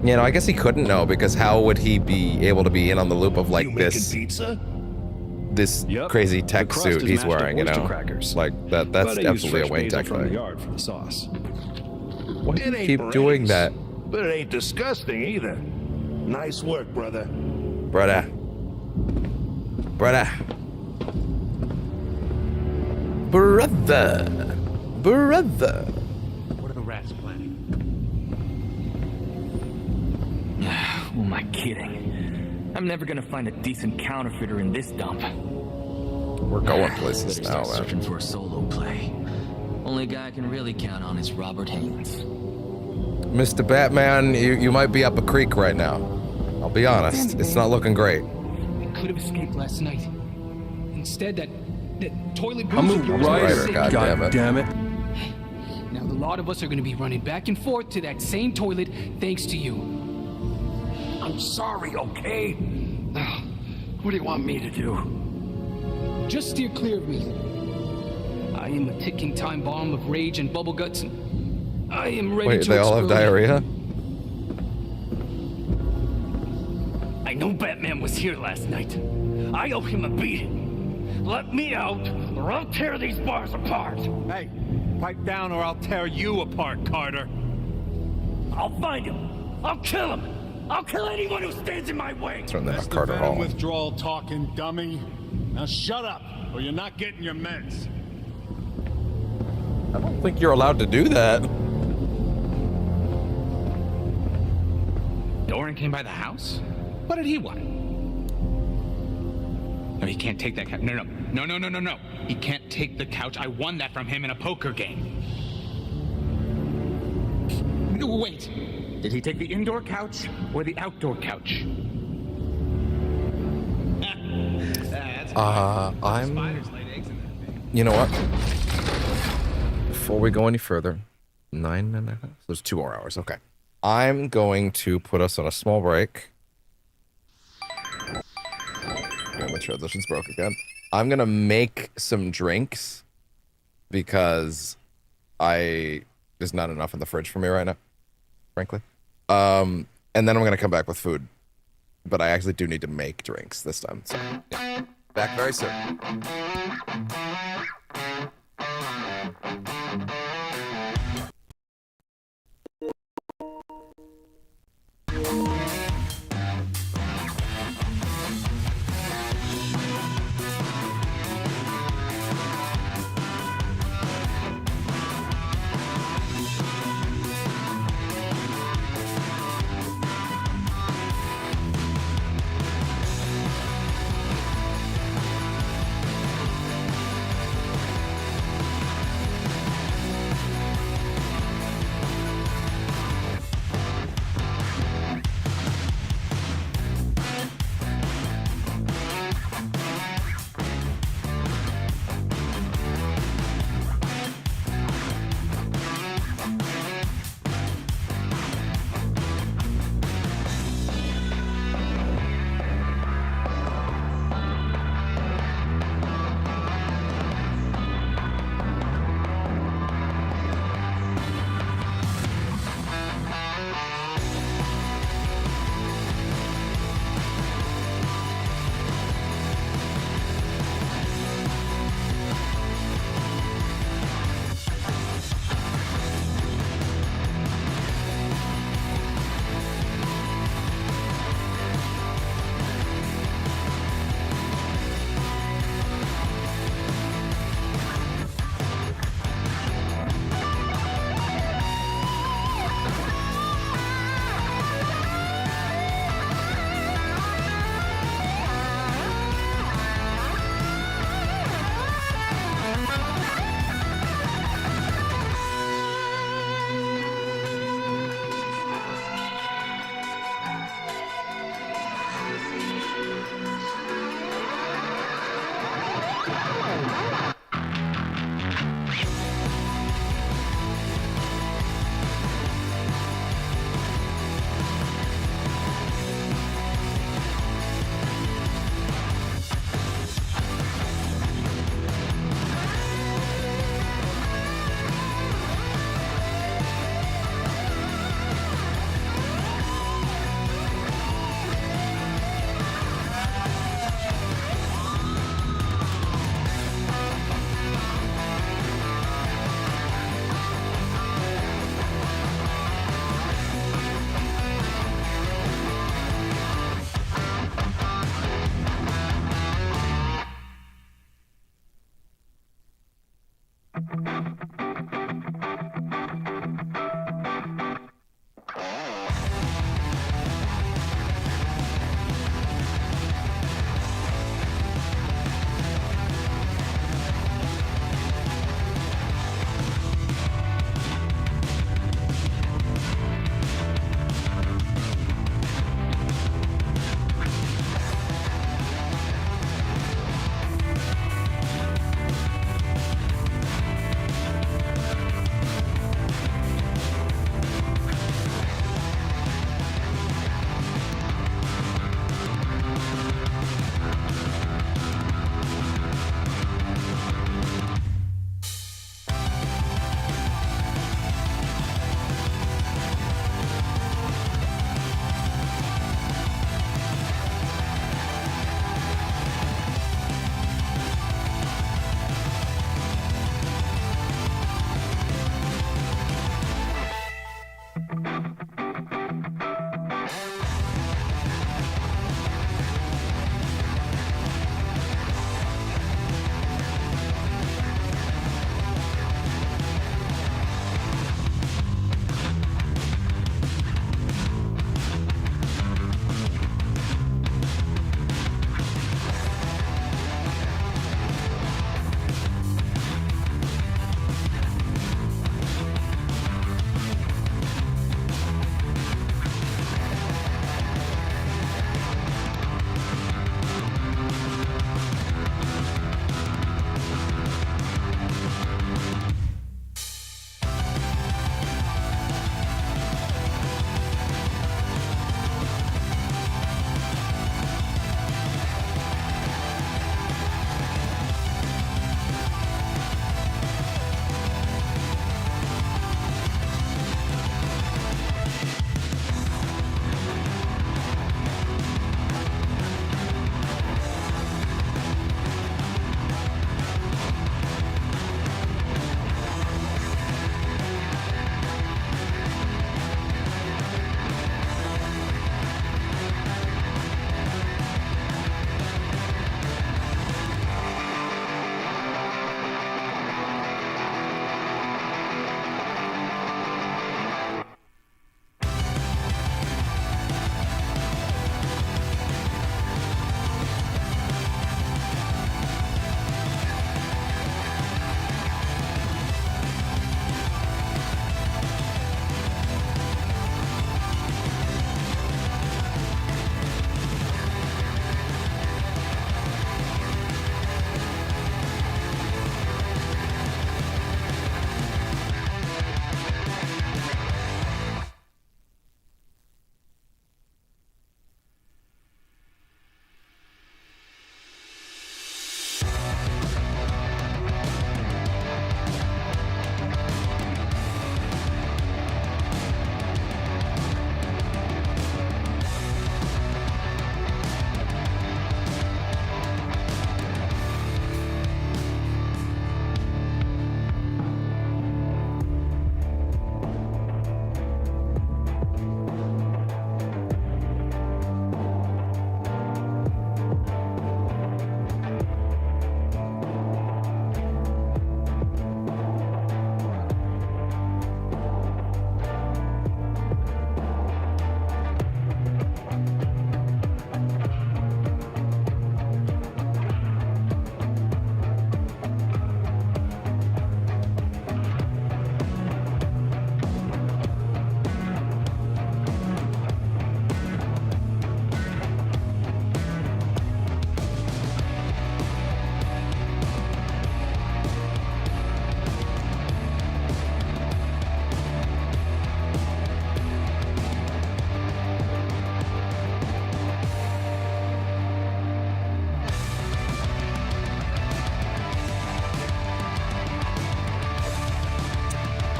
You know, I guess he couldn't know, because how would he be able to be in on the loop of like this crazy tech suit he's wearing, you know? Like that's absolutely a Wayne Tech thing. Why do you keep doing that? But it ain't disgusting either. Nice work, brother. Brother. What are the rats planning? Who am I kidding? I'm never gonna find a decent counterfeiter in this dump. We're going places now, man. Searching for a solo play. Only guy I can really count on is Robert Haynes. Mr. Batman, you might be up a creek right now. I'll be honest, it's not looking great. We could have escaped last night. Instead, that toilet I'm a booster writer, God damn it. Now the lot of us are going to be running back and forth to that same toilet thanks to you. I'm sorry, okay? What do you want me to do? Just steer clear of me. I am a ticking time bomb of rage and bubble guts, and I am ready Wait, to they all have explode. diarrhea? I know Batman was here last night. I owe him a beating. Let me out, or I'll tear these bars apart. Hey, pipe down or I'll tear you apart, Carter. I'll find him. I'll kill him. I'll kill anyone who stands in my way. Turn that That's off, Carter the venom Hall. withdrawal talking, dummy. Now shut up, or you're not getting your meds. I don't think you're allowed to do that. Doran came by the house? What did he want? No, he can't take that couch. No. He can't take the couch. I won that from him in a poker game. No, wait. Did he take the indoor couch or the outdoor couch? You know what? Before we go any further, 9.5. So there's 2 more hours. Okay. I'm going to put us on a small break. Okay, my transition's broke again. I'm gonna make some drinks because there's not enough in the fridge for me right now, frankly. And then I'm gonna come back with food. But I actually do need to make drinks this time. So yeah. Back very soon.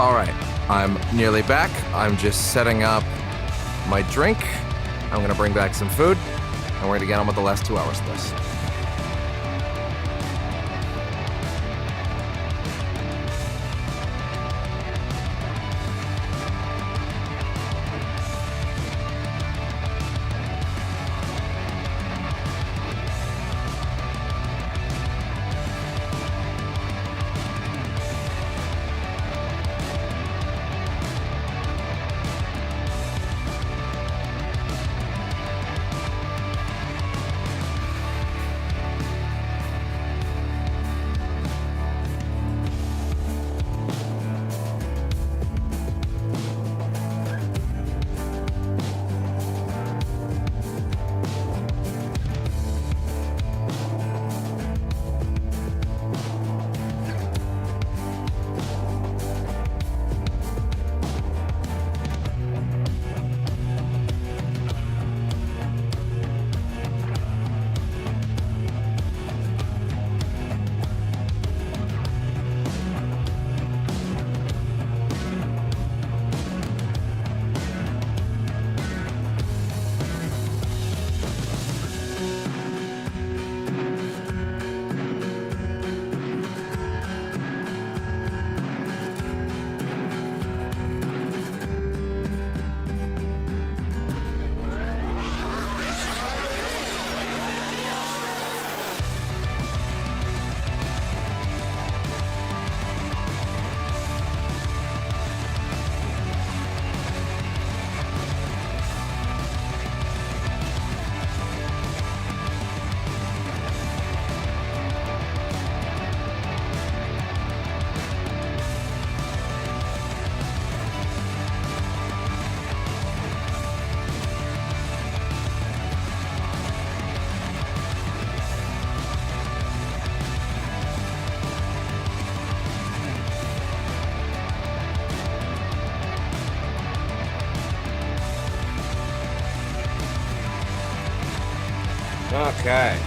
All right, I'm nearly back. I'm just setting up my drink. I'm gonna bring back some food, and we're gonna get on with the last 2 hours of this. Okay.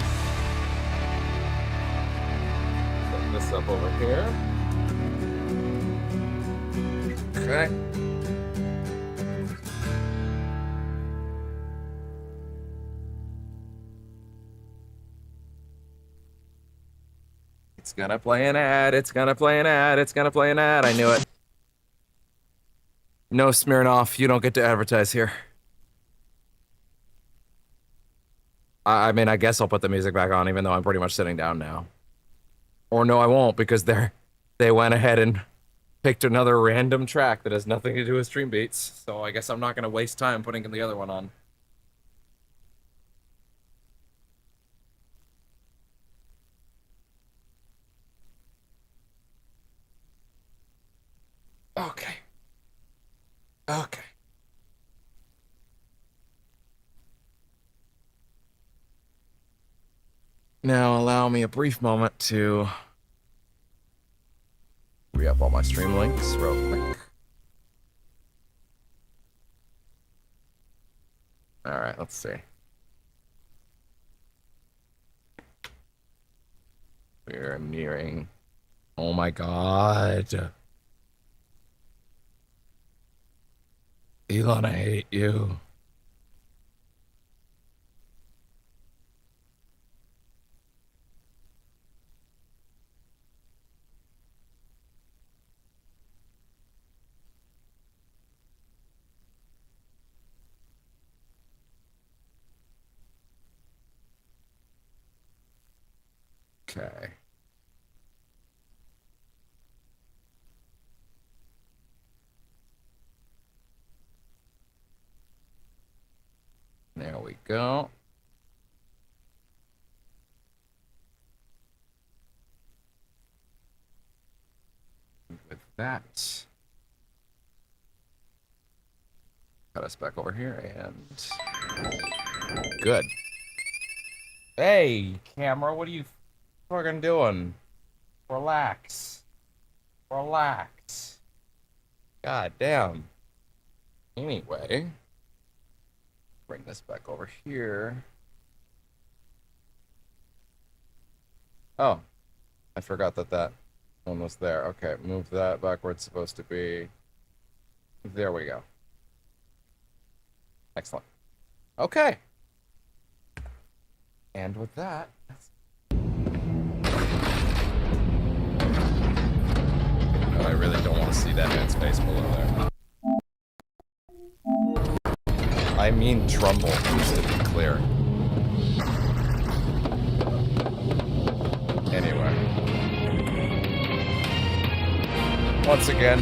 Set this up over here. Okay. It's gonna play an ad. It's gonna play an ad. It's gonna play an ad. I knew it. No, Smirnoff, you don't get to advertise here. I mean, I guess I'll put the music back on, even though I'm pretty much sitting down now. Or no, I won't, because they went ahead and picked another random track that has nothing to do with Stream Beats. So I guess I'm not going to waste time putting the other one on. Okay. Okay. Now allow me a brief moment to re-up all my stream links real quick. Alright, let's see. We're nearing... Oh my god. Elon, I hate you. Okay. There we go. With that, cut us back over here and good. Hey, camera, what are you fucking doing? Relax. Relax. God damn. Anyway, bring this back over here. Oh, I forgot that Almost there. Okay, move that back where it's supposed to be. There we go. Excellent. Okay. And with that... I really don't want to see that man's face below there. I mean Trumbull, just to be clear. Anyway. Once again,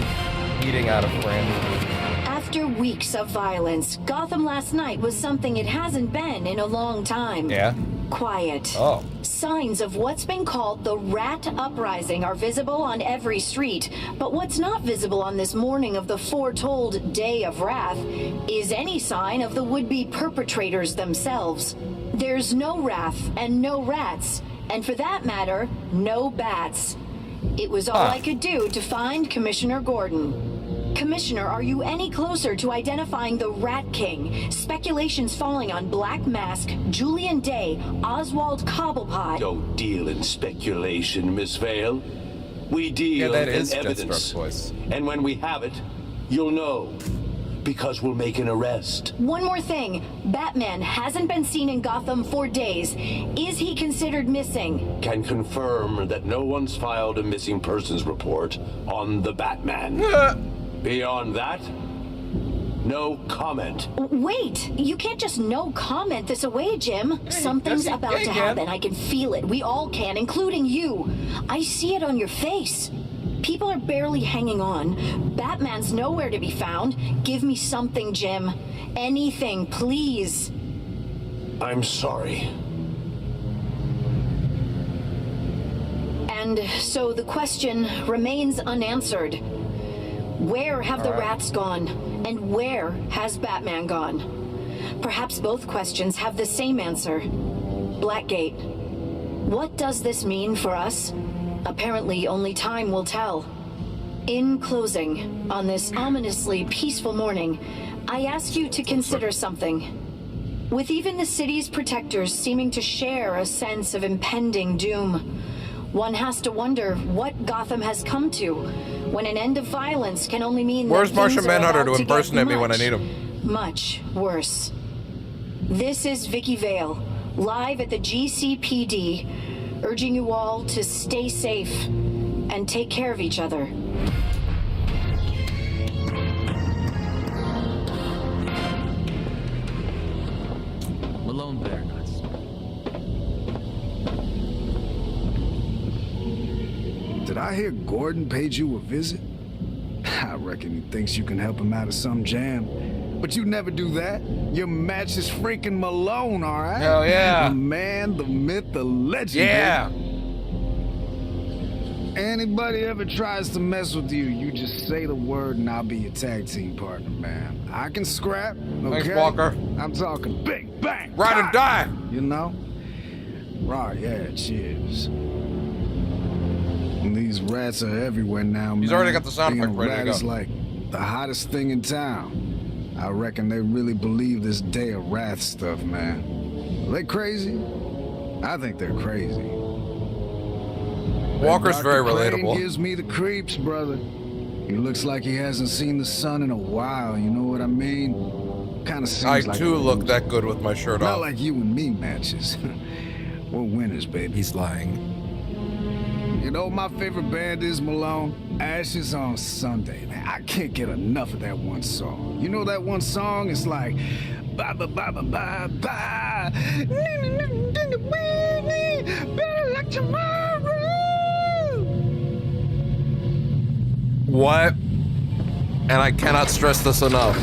eating out of frame. After weeks of violence, Gotham last night was something it hasn't been in a long time. Yeah? Quiet. Oh. Signs of what's been called the Rat Uprising are visible on every street, but what's not visible on this morning of the foretold Day of Wrath is any sign of the would-be perpetrators themselves. There's no wrath and no rats, and for that matter, no bats. It was all I could do to find Commissioner Gordon. Commissioner, are you any closer to identifying the Rat King? Speculations falling on Black Mask, Julian Day, Oswald Cobblepot. Don't deal in speculation, Miss Vale. We deal in evidence. And when we have it, you'll know. Because we'll make an arrest. One more thing. Batman hasn't been seen in Gotham for days. Is he considered missing? Can confirm that no one's filed a missing persons report on the Batman. Beyond that, no comment. Wait, you can't just no comment this away, Jim. Something's about to happen. I can feel it. We all can, including you. I see it on your face. People are barely hanging on. Batman's nowhere to be found. Give me something, Jim. Anything, please. I'm sorry. And so the question remains unanswered. Where have the rats gone? And where has Batman gone? Perhaps both questions have the same answer. Blackgate. What does this mean for us? Apparently, only time will tell. In closing, on this ominously peaceful morning, I ask you to consider something. With even the city's protectors seeming to share a sense of impending doom, one has to wonder what Gotham has come to, when an end of violence can only mean Where's Martian Manhunter to to impersonate me when I need him? Much worse. This is Vicky Vale, live at the GCPD, urging you all to stay safe and take care of each other. Malone there, nuts. Did I hear Gordon paid you a visit? I reckon he thinks you can help him out of some jam. But you never do that. Your match is freaking Malone, all right? Hell yeah. The man, the myth, the legend. Yeah. Baby. Anybody ever tries to mess with you, you just say the word and I'll be your tag team partner, man. I can scrap, okay? Thanks, Walker. I'm talking big bang. Ride and die. You know? Right, yeah, cheers. And these rats are everywhere now, man. He's already got the sound effect ready to go. Is like the hottest thing in town. I reckon they really believe this Day of Wrath stuff, man. Are they crazy? I think they're crazy. Walker's very Crane relatable. Gives me the creeps, brother. He looks like he hasn't seen the sun in a while, you know what I mean? Kind of seems I like too look that good with my shirt not off. like you and me matches. We're winners, baby. He's lying. You know what my favorite band is, Malone? Ashes on Sunday, man. I can't get enough of that one song. You know that one song? It's like bye bye bye bye bye bye. Better like tomorrow. What? And I cannot stress this enough.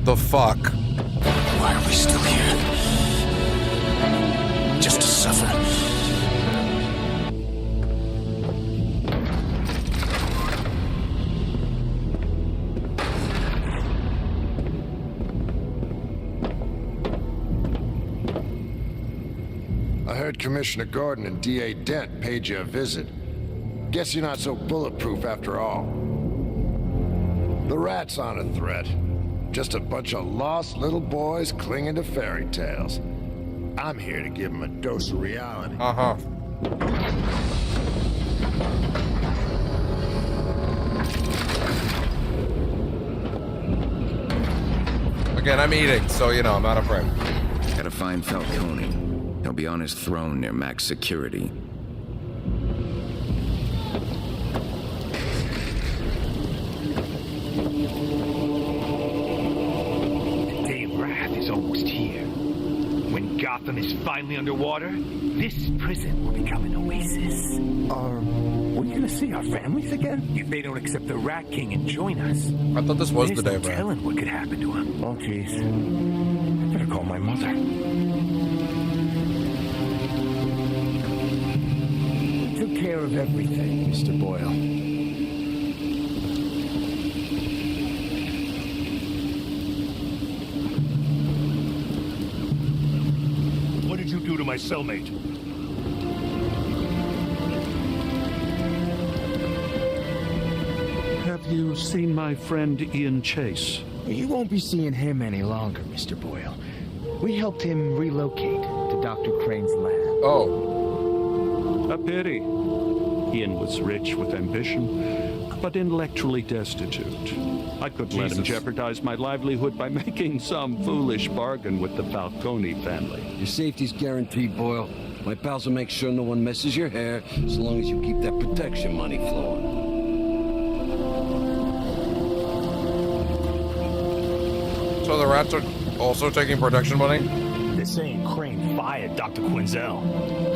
The fuck? Why are we still here? Just to suffer. I heard Commissioner Gordon and D.A. Dent paid you a visit. Guess you're not so bulletproof after all. The rats aren't a threat. Just a bunch of lost little boys clinging to fairy tales. I'm here to give them a dose of reality. Uh-huh. Again, I'm eating, so you know, I'm not afraid. Gotta find Falcone. He'll be on his throne near max security. The day of wrath is almost here. When Gotham is finally underwater, this prison will become an oasis. We're gonna see our families again? If they don't accept the Rat King and join us. I thought this was the day, There's no bro. telling what could happen to him. Oh, jeez. I better call my mother. Took care of everything, Mr. Boyle. What did you do to my cellmate? Have you seen my friend Ian Chase? You won't be seeing him any longer, Mr. Boyle. We helped him relocate to Dr. Crane's lab. Oh. A pity. Ian was rich with ambition, but intellectually destitute. I couldn't let him jeopardize my livelihood by making some foolish bargain with the Falcone family. Your safety's guaranteed, Boyle. My pals will make sure no one messes your hair as long as you keep that protection money flowing. So the rats are also taking protection money? They're saying Crane fired Dr. Quinzel.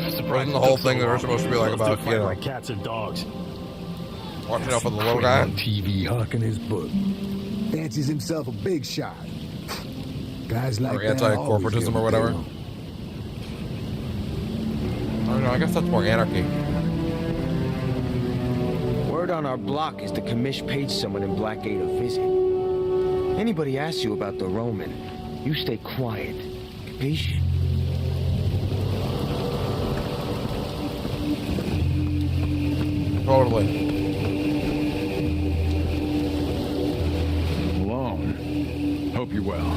Wasn't the whole thing that we're supposed to be like about, you know, like cats and dogs. watching out for the little guy? On TV hawking his book. Fancies himself a big shot. Guys like Or that anti-corporatism or whatever? I don't know, I guess that's more anarchy. Word on our block is the commish paid someone in Blackgate a visit. Anybody asks you about the Roman, you stay quiet. Capiche? Totally. Malone, hope you're well.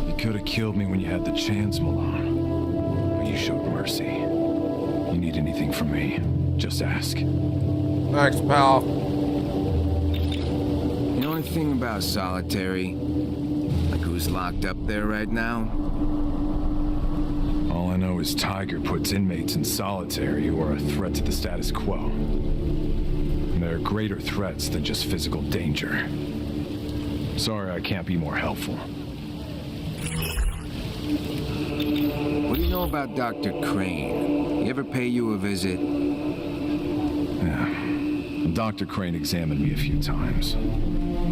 You could have killed me when you had the chance, Malone. But you showed mercy. You need anything from me, just ask. Thanks, pal. The only thing about solitary, like who's locked up there right now? All I know is Tiger puts inmates in solitary who are a threat to the status quo. And there are greater threats than just physical danger. Sorry I can't be more helpful. What do you know about Dr. Crane? He ever pay you a visit? Yeah. Dr. Crane examined me a few times.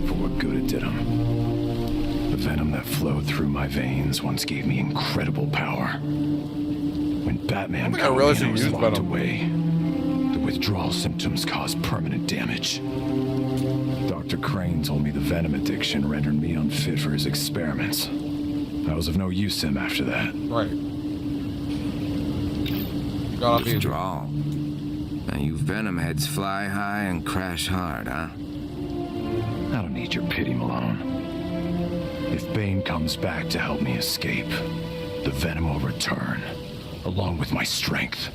For what good it did him. The venom that flowed through my veins once gave me incredible power. When Batman caught me and I was locked away, the withdrawal symptoms caused permanent damage. Dr. Crane told me the venom addiction rendered me unfit for his experiments. I was of no use to him after that. Right. Withdrawal. Now you venom heads fly high and crash hard, huh? I don't need your pity, Malone. If Bane comes back to help me escape, the venom will return, along with my strength.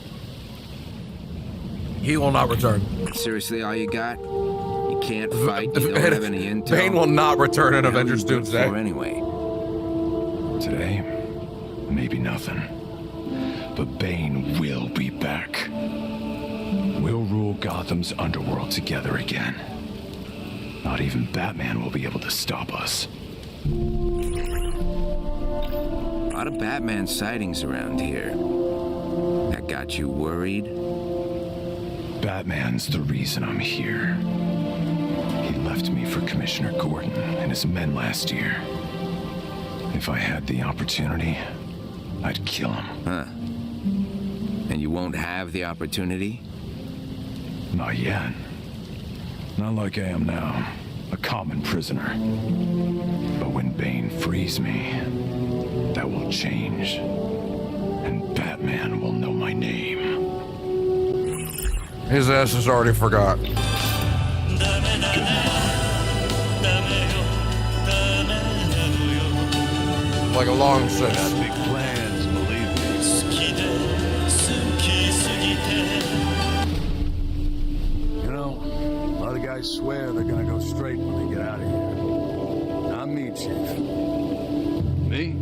He will not return. Seriously, all you got? You can't fight, you don't have any intel? Bane will not return in Avengers Doomsday. Anyway. Today, maybe nothing. But Bane will be back. We'll rule Gotham's underworld together again. Not even Batman will be able to stop us. A lot of Batman sightings around here. That got you worried? Batman's the reason I'm here. He left me for Commissioner Gordon and his men last year. If I had the opportunity, I'd kill him. Huh. And you won't have the opportunity? Not yet. Not like I am now, a common prisoner. But when Bane frees me, that will change. And Batman will know my name. His ass has already forgot. Like a long since. Big plans, believe me. You know, a lot of guys swear they're gonna go straight when they get out of here. Not me, Chief? Me?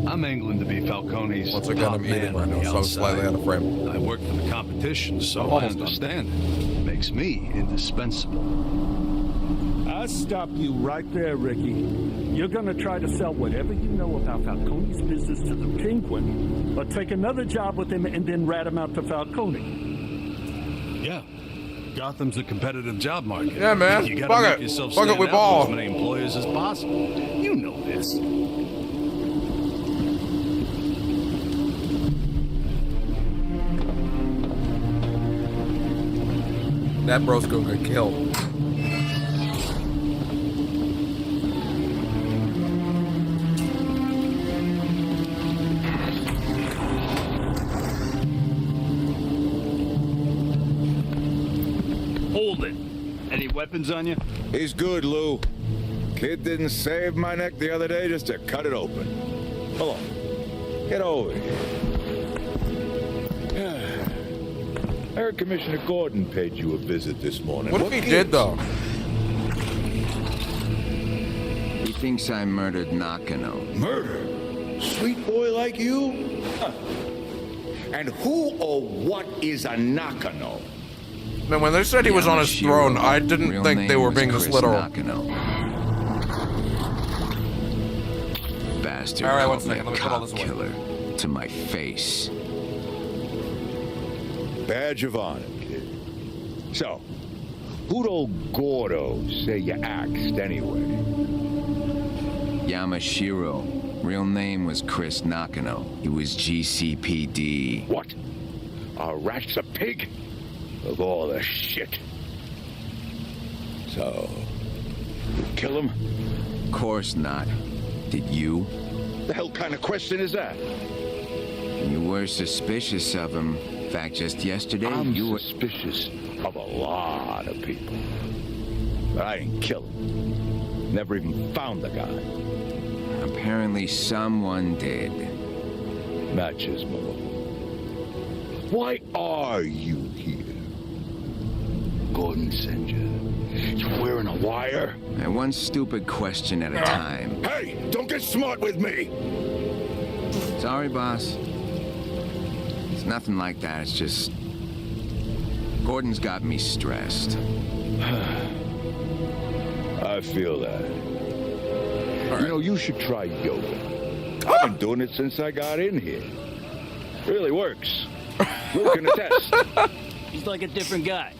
I'm angling to be Falcone's Once again, top I'm eating man right on now, the so I'm slightly outside. out of frame. I work for the competition, so I'm I almost done. understand it. Makes me indispensable. I'll stop you right there, Ricky. You're gonna try to sell whatever you know about Falcone's business to the Penguin, or take another job with him and then rat him out to Falcone. Yeah. Gotham's a competitive job market. Yeah, man. You gotta Fuck make it. yourself Fuck it, stand we out ball. with as many employers as possible. You know this. That bro's gonna get killed. Hold it. Any weapons on you? He's good, Lou. Kid didn't save my neck the other day just to cut it open. Hello. Get over here. I heard Commissioner Gordon paid you a visit this morning. What if he did, though? He thinks I murdered Nakano. Murder? Sweet boy like you? Huh. And who or what is a Nakano? Man, when they said he was on his throne, I didn't think they were being this literal. Bastard. All right, one called me second. a Let me put all cop this away. killer to my face. Badge of honor, kid. So, who'd old Gordo say you axed anyway? Yamashiro. Real name was Chris Nakano. He was GCPD. What? A rat's a pig? Of all the shit. So, you kill him? Of course not. Did you? The hell kind of question is that? You were suspicious of him. In fact, just yesterday, you were suspicious of a lot of people. But I didn't kill him. Never even found the guy. Apparently someone did. Matches, Malone. Why are you here? Gordon sent you. You wearing a wire? And one stupid question at a time. Hey, don't get smart with me! Sorry, boss. It's nothing like that. It's just... Gordon's got me stressed. I feel that. You know, you should try yoga. I've been doing it since I got in here. Really works. Lou can attest. He's like a different guy.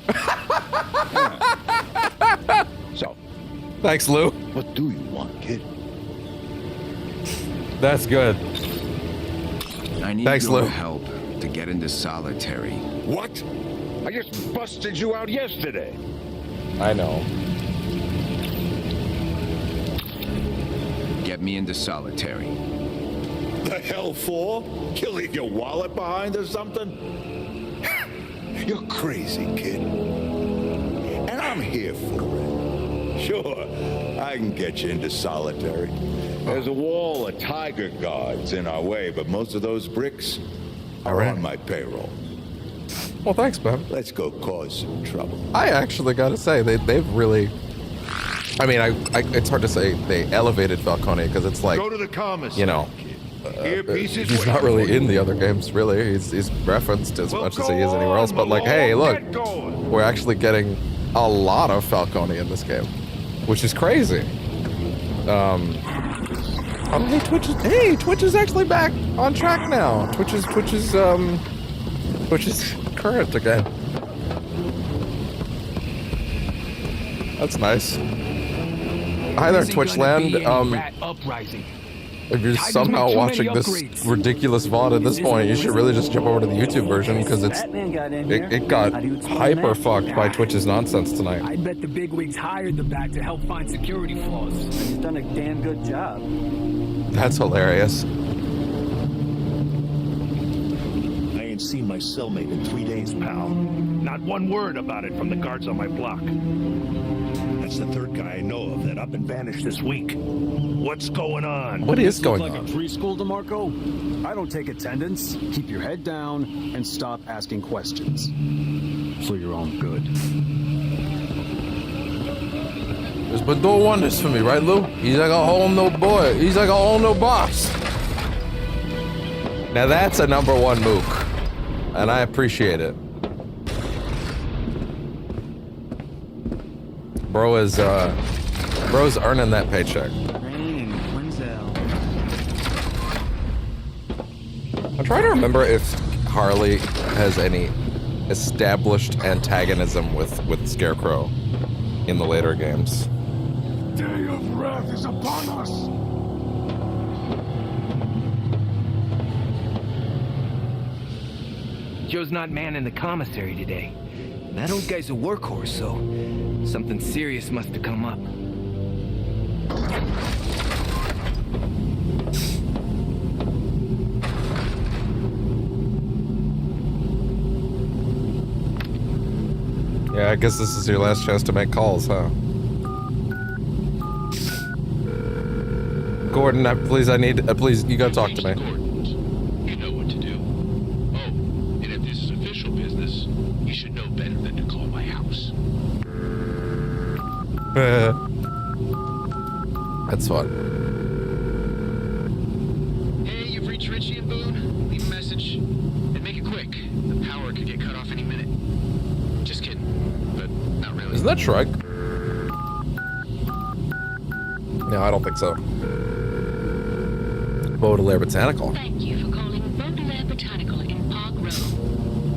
So. Thanks, Lou. What do you want, kid? That's good. I need Thanks, your Lou. help to get into solitary. What? I just busted you out yesterday. I know. Get me into solitary. The hell for? You leave your wallet behind or something? You're crazy, kid. And I'm here for it. Sure, I can get you into solitary. There's a wall of tiger guards in our way, but most of those bricks are on my payroll. Well, thanks, man. Let's go cause some trouble. I actually gotta say, they've really... I mean, it's hard to say they elevated Falcone, because it's like... Go to the commerce. You know... Earpieces he's not really in the other games, really. He's referenced as much as he is anywhere else. But like, hey, look, we're actually getting a lot of Falcone in this game, which is crazy. Oh, hey, Twitch is actually back on track now. Twitch is current again. That's nice. Hi there, Twitchland. Uprising. If you're somehow watching this ridiculous VOD at this point, you should really just jump over to the YouTube version, because it got hyper fucked by Twitch's nonsense tonight. I bet the bigwigs hired the Bat to help find security flaws. He's done a damn good job. That's hilarious. I ain't seen my cellmate in 3 days, pal. Not one word about it from the guards on my block. That's the third guy I know of that up and vanished this week. What's going on? What is going like on? a preschool, DeMarco? I don't take attendance. Keep your head down and stop asking questions. For your own good. He's been doing wonders for me, right, Lou? He's like a whole new boy. He's like a whole new boss. Now that's a #1 mook, and I appreciate it. Bro's earning that paycheck. I'm trying to remember if Harley has any established antagonism with Scarecrow in the later games. Day of wrath is upon us. Joe's not manning the commissary today. That old guy's a workhorse, so something serious must have come up. Yeah, I guess this is your last chance to make calls, huh? Gordon, please, please, you gotta talk to me. You know what to do. Oh, and if this is official business, you should know better than to call my house. That's fun. Hey, you've reached Richie and Boone. Leave a message. And make it quick. The power could get cut off any minute. Just kidding. But not really. Isn't that Shrek? No, I don't think so. Baudelaire Botanical. Thank you for calling Baudelaire Botanical in Park Row.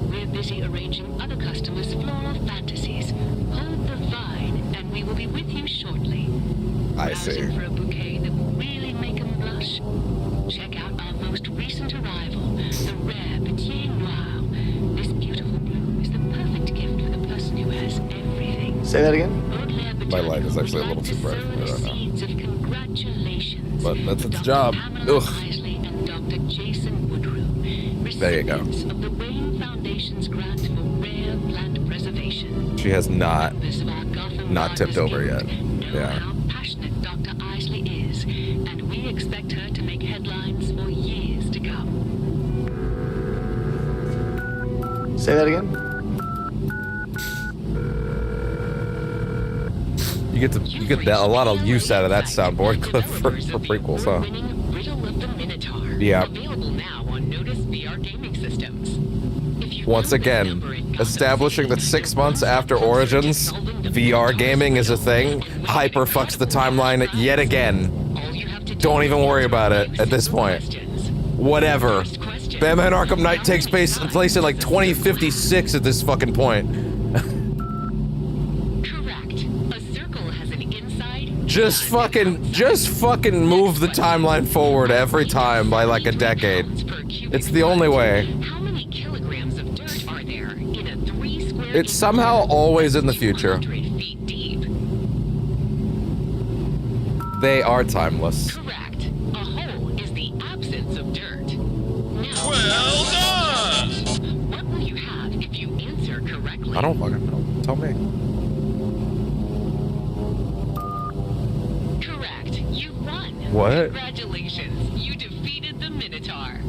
We're busy arranging other customers' floral fantasies. Hold the vine, and we will be with you shortly. I see. For a bouquet that will really make them blush. Check out our most recent arrival, the rare Petit Noir. This beautiful blue is the perfect gift for the person who has everything. Say that again? My light is actually a little too bright for me right now. But that's its job. Ugh. There you go. She has not tipped over yet. Yeah. Passionate Dr. Isley is, and we expect her to make headlines for years to come. Say that again? You get a lot of use out of that soundboard clip for prequels, huh? Yeah. Once again, establishing that 6 months after Origins, VR gaming is a thing, hyper fucks the timeline yet again. Don't even worry about it at this point. Whatever. Batman Arkham Knight takes place in like 2056 at this fucking point. Just fucking move the timeline forward every time by like a decade. It's the only way. It's somehow always in the future. They are timeless. Correct. A hole is the absence of dirt. Well done! What will you have if you answer correctly? I don't fucking know. Tell me. What? Congratulations, you defeated the Minotaur.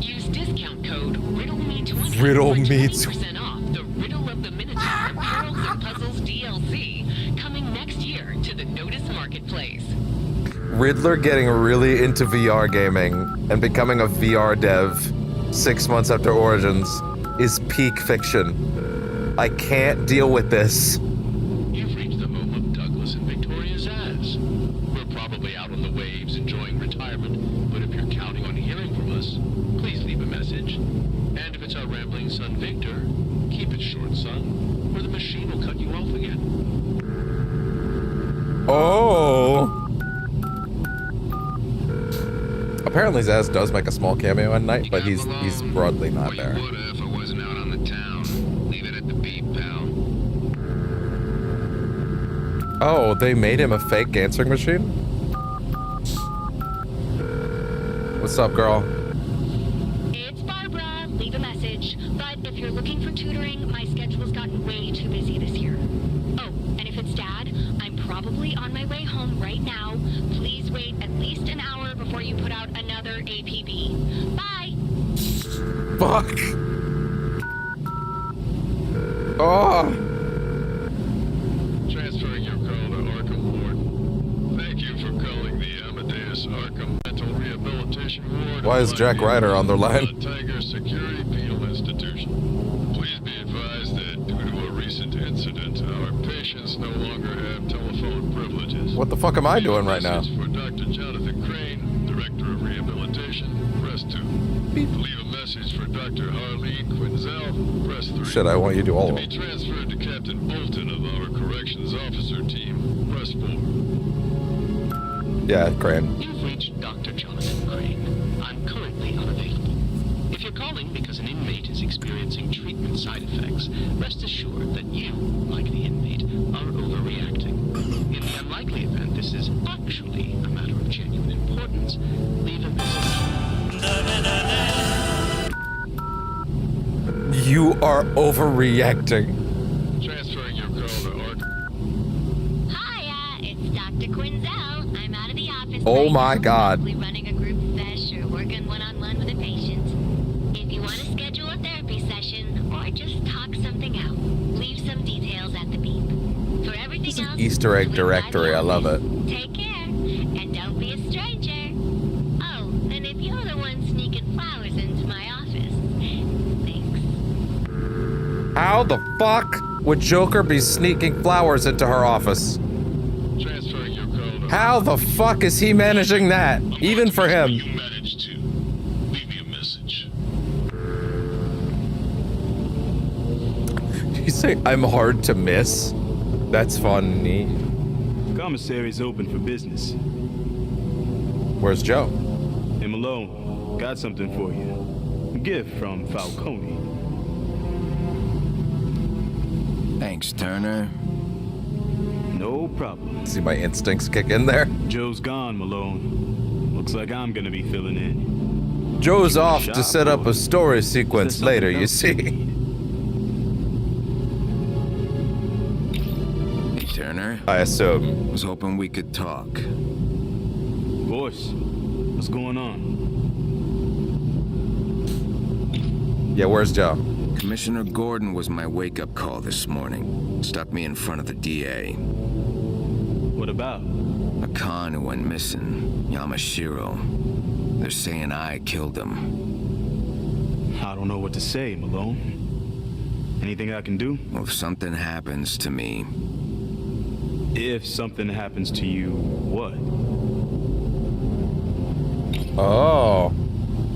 Use discount code RIDDLEME20 Riddle for me 20% off the Riddle of the Minotaur Pearls and Puzzles DLC, coming next year to the Notice Marketplace. Riddler getting really into VR gaming and becoming a VR dev 6 months after Origins is peak fiction. I can't deal with this. You've reached the home of Douglas and Victoria Zaz. We're probably out on the waves enjoying retirement, but if you're counting on hearing from us, please leave a message. And if it's our rambling son Victor, keep it short, son, or the machine will cut you off again. Oh. Apparently Zaz does make a small cameo at night, but he's broadly not there. If I wasn't out on the town, leave it at the beat, pal. Oh, they made him a fake answering machine? What's up, girl? It's Barbara. Leave a message. But if you're looking for tutoring, my schedule's gotten way too busy this year. Oh, and if it's Dad, I'm probably on my way home right now. Please wait at least an hour before you put out another APB. Bye! Fuck! Oh! Transferring your girl to Arkham Ward. Why is Jack Ryder on the line? Tiger Security Penal Institution. Please be advised that due to a recent incident, our patients no longer have telephone privileges. What the fuck am I doing right now? For Dr. Jonathan Crane, Director of Rehabilitation, press 2. Leave a message for Dr. Harleen Quinzel, press 3. Shit, I want you to do all of To them. be transferred to Captain Bolton of our Corrections Officer Team, press 4. Yeah, Crane. You've reached Dr. Jonathan Crane. I'm currently unavailable. If you're calling because an inmate is experiencing treatment side effects, rest assured that you, like the inmate, are overreacting. In the unlikely event this is actually a matter of genuine importance, leave a message. You are overreacting. Transferring your call to Arkham. Hiya, it's Dr. Quinzel. I'm out of the office. Oh my god. Running a group sesh or working one-on-one with a patient. If you want to schedule a therapy session or just talk something out, leave some details at the beep. For everything else, Easter egg directory, I love it. take care and don't be a stranger. Oh, and if you're the one sneaking flowers into my office, thanks. How the fuck would Joker be sneaking flowers into her office? Transferring your call to How the fuck is he managing that? Even for him. You managed to. Leave me a message. You say I'm hard to miss? That's funny. Commissary's open for business. Where's Joe? Hey, Malone, got something for you. A gift from Falcone. Thanks, Turner. No problem. See my instincts kick in there? Joe's gone, Malone. Looks like I'm gonna be filling in. Joe's off to set up a story sequence later, you else see. Hey, Turner. I assume. Was hoping we could talk. Boss, what's going on? Yeah, where's Joe? Commissioner Gordon was my wake-up call this morning. Stuck me in front of the DA. What about? A con who went missing, Yamashiro. They're saying I killed him. I don't know what to say, Malone. Anything I can do? Well, if something happens to me... If something happens to you, what? Oh.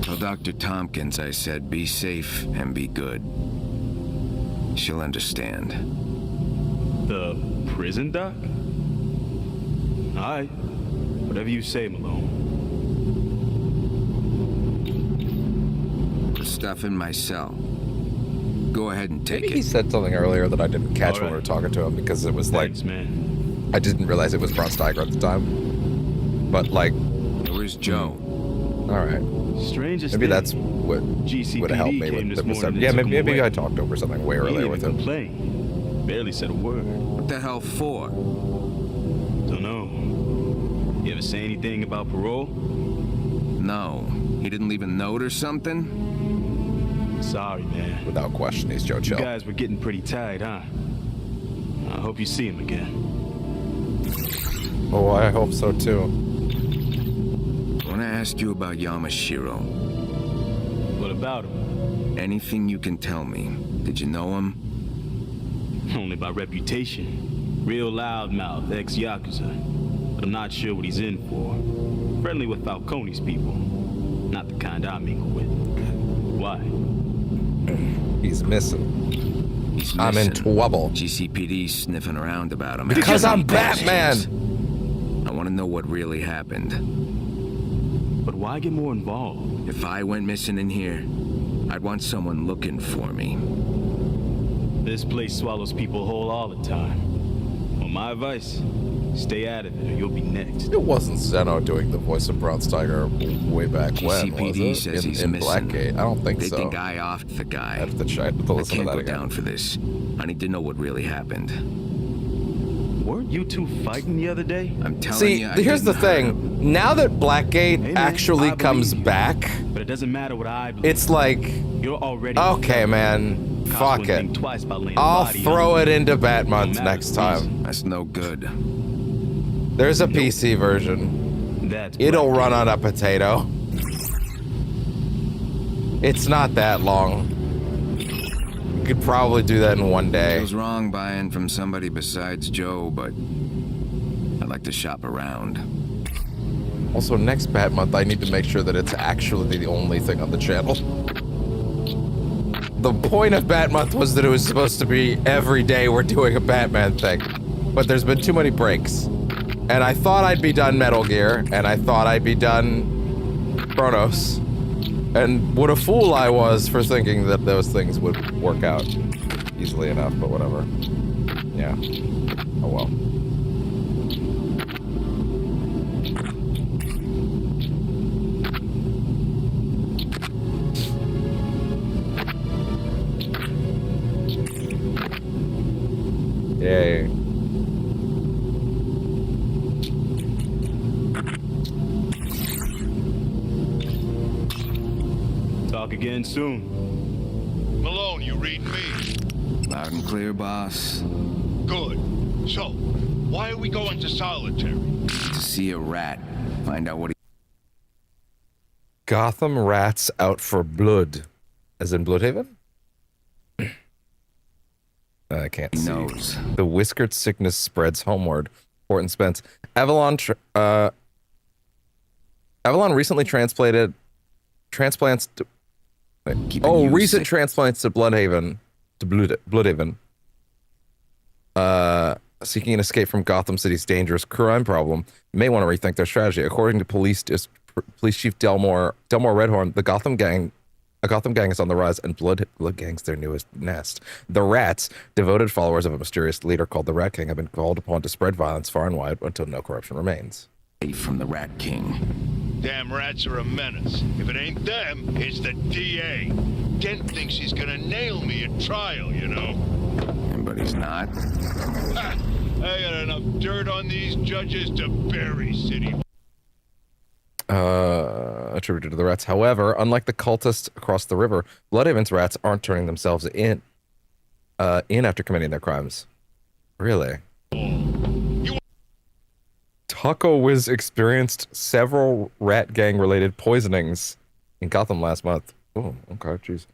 Tell Dr. Tompkins I said be safe and be good. She'll understand. The prison doc? Alright. Whatever you say, Malone. The stuff in my cell. Go ahead and take Maybe it. he said something earlier that I didn't catch when we Alright. were talking to him because it was Thanks, like... man. I didn't realize it was Bronze Tiger at the time. But like... Where's Joe? Alright. Strangest Maybe thing. that's what would have helped me came with this the morning perception. and Yeah, took him maybe away. I talked over something way He earlier didn't with even him. complain. Barely said a word. What the hell for? Don't know. You ever say anything about parole? No. He didn't leave a note or something? Sorry, man. Without question, he's Joe You Chill. guys were getting pretty tight, huh? I hope you see him again. Oh, I hope so too. I want to ask you about Yamashiro. What about him? Anything you can tell me. Did you know him? Only by reputation. Real loudmouth, ex-Yakuza. But I'm not sure what he's in for. Friendly with Falcone's people. Not the kind I mingle with. Why? He's missing. He's I'm in missing. trouble. GCPD's sniffing around about him. Because asking I'm Batman! questions. I want to know what really happened. But why get more involved? If I went missing in here, I'd want someone looking for me. This place swallows people whole all the time. Well, my advice, stay out of it or you'll be next. It wasn't Zeno doing the voice of Bronze Tiger way back when, was GCPD it? says he's in missing. Blackgate. I don't think They so. think I offed the guy. I have to try to listen I to can't that go again. down for this. I need to know what really happened. Weren't you two fighting the other day? I'm telling See, you, I here's the didn't hurt him. thing. Now that Blackgate Hey, man, actually I comes believe you. back, But it doesn't matter what I believe. it's like, You're already okay, man, Cops fuck wouldn't it. think twice about laying a I'll body throw on it you. into No Batmonth matter next the time. reason. That's no good. There's a PC version. That's It'll Blackgate. run on a potato. It's not that long. You could probably do that in one day. Feels wrong buying from somebody besides Joe, but I'd like to shop around. Also, next Batmonth, I need to make sure that it's actually the only thing on the channel. The point of Batmonth was that it was supposed to be every day we're doing a Batman thing. But there's been too many breaks. And I thought I'd be done Metal Gear, and I thought I'd be done Chronos. And what a fool I was for thinking that those things would work out easily enough, but whatever. Yeah. Oh well. Yay. Talk again soon. Malone, you read me? Loud and clear, boss. Good. So, why are we going to solitary? To see a rat. Find out what he... Gotham rats out for blood. As in Bloodhaven? I can't see. Knows. The whiskered sickness spreads homeward. Port and Spence. Avalon recently transplants to... recent transplants to Bloodhaven. Seeking an escape from Gotham City's dangerous crime problem may want to rethink their strategy. According to Police Chief Delmore Redhorn, a Gotham gang is on the rise, and Blood Gang's their newest nest. The Rats, devoted followers of a mysterious leader called the Rat King, have been called upon to spread violence far and wide until no corruption remains. From the Rat King. Damn rats are a menace. If it ain't them, it's the DA. Dent thinks he's gonna nail me at trial, you know. But he's not. Ha! I got enough dirt on these judges to bury City. Attributed to the rats. However, unlike the cultists across the river, Bloodhaven's rats aren't turning themselves in after committing their crimes. Really? Taco Wiz experienced several rat gang related poisonings in Gotham last month. Oh, okay, jeez.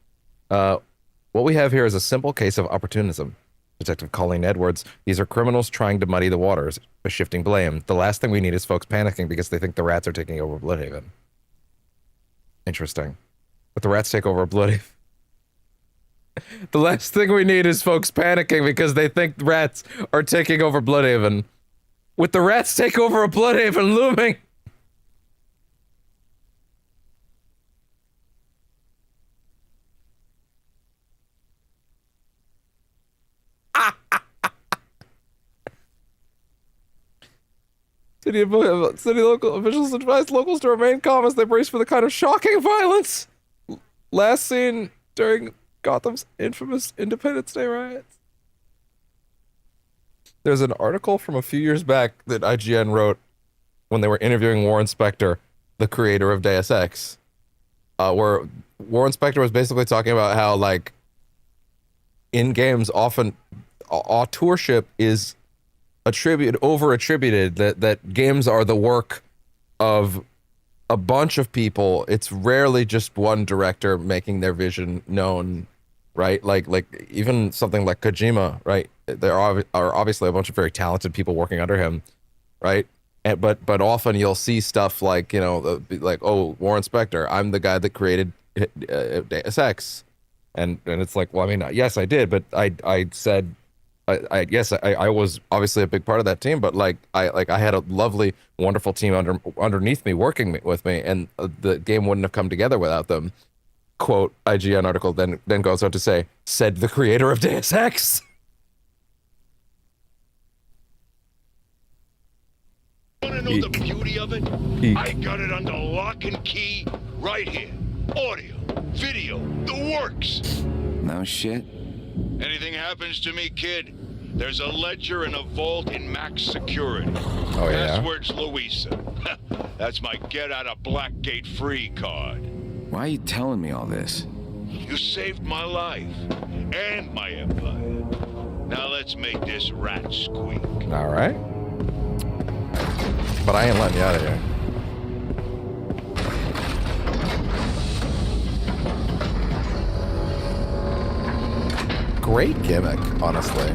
What we have here is a simple case of opportunism. Detective Colleen Edwards. These are criminals trying to muddy the waters, shifting blame. The last thing we need is folks panicking because they think the rats are taking over Bloodhaven. Interesting. But the rats take over Bloodhaven. The last thing we need is folks panicking because they think rats are taking over Bloodhaven. With the rats take over a Bloodhaven looming. City local officials advised locals to remain calm as they brace for the kind of shocking violence last seen during Gotham's infamous Independence Day riots. There's an article from a few years back that IGN wrote when they were interviewing Warren Spector, the creator of Deus Ex, where Warren Spector was basically talking about how, like, in games often authorship is over-attributed, that games are the work of a bunch of people. It's rarely just one director making their vision known, right? Like even something like Kojima, right? There are obviously a bunch of very talented people working under him, right? But often you'll see stuff like, you know, like, oh, Warren Spector, I'm the guy that created Deus Ex, and it's like, well, I mean, yes, I did, but I said. I was obviously a big part of that team, but I had a lovely, wonderful team underneath me working with me, and the game wouldn't have come together without them. Quote, IGN article then goes on to say, said the creator of Deus Ex. Want to know the beauty of it? I got it under lock and key right here. Audio, video, the works. No shit. Anything happens to me, kid, there's a ledger in a vault in max security. Oh, yeah? Password's Louisa. That's my get-out-of-Blackgate free card. Why are you telling me all this? You saved my life and my empire. Now let's make this rat squeak. All right. But I ain't letting you out of here. great gimmick, honestly.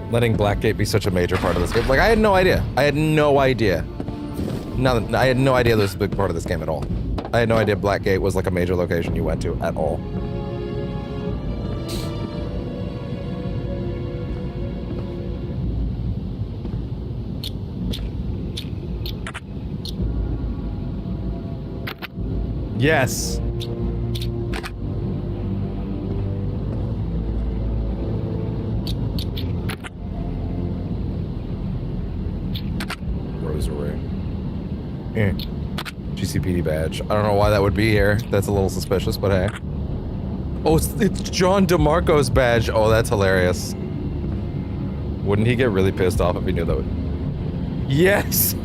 Letting Blackgate be such a major part of this game. Like, I had no idea. I had no idea. I had no idea this was a big part of this game at all. I had no idea Blackgate was like a major location you went to at all. Yes. Rosary. GCPD badge. I don't know why that would be here. That's a little suspicious, but hey. Oh, it's John DeMarco's badge. Oh, that's hilarious. Wouldn't he get really pissed off if he knew that would... Yes!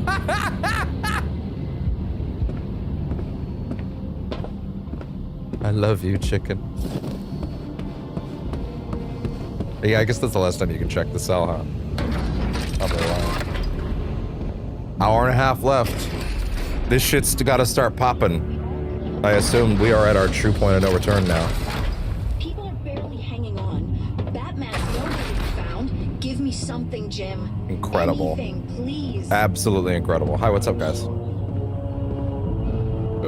I love you, chicken. Yeah, I guess that's the last time you can check the cell, huh? Hour and a half left. This shit's gotta start popping. I assume we are at our true point of no return now. People are barely hanging on. Batman's nowhere to be found. Give me something, Jim. Incredible. Anything, please. Absolutely incredible. Hi, what's up, guys? Who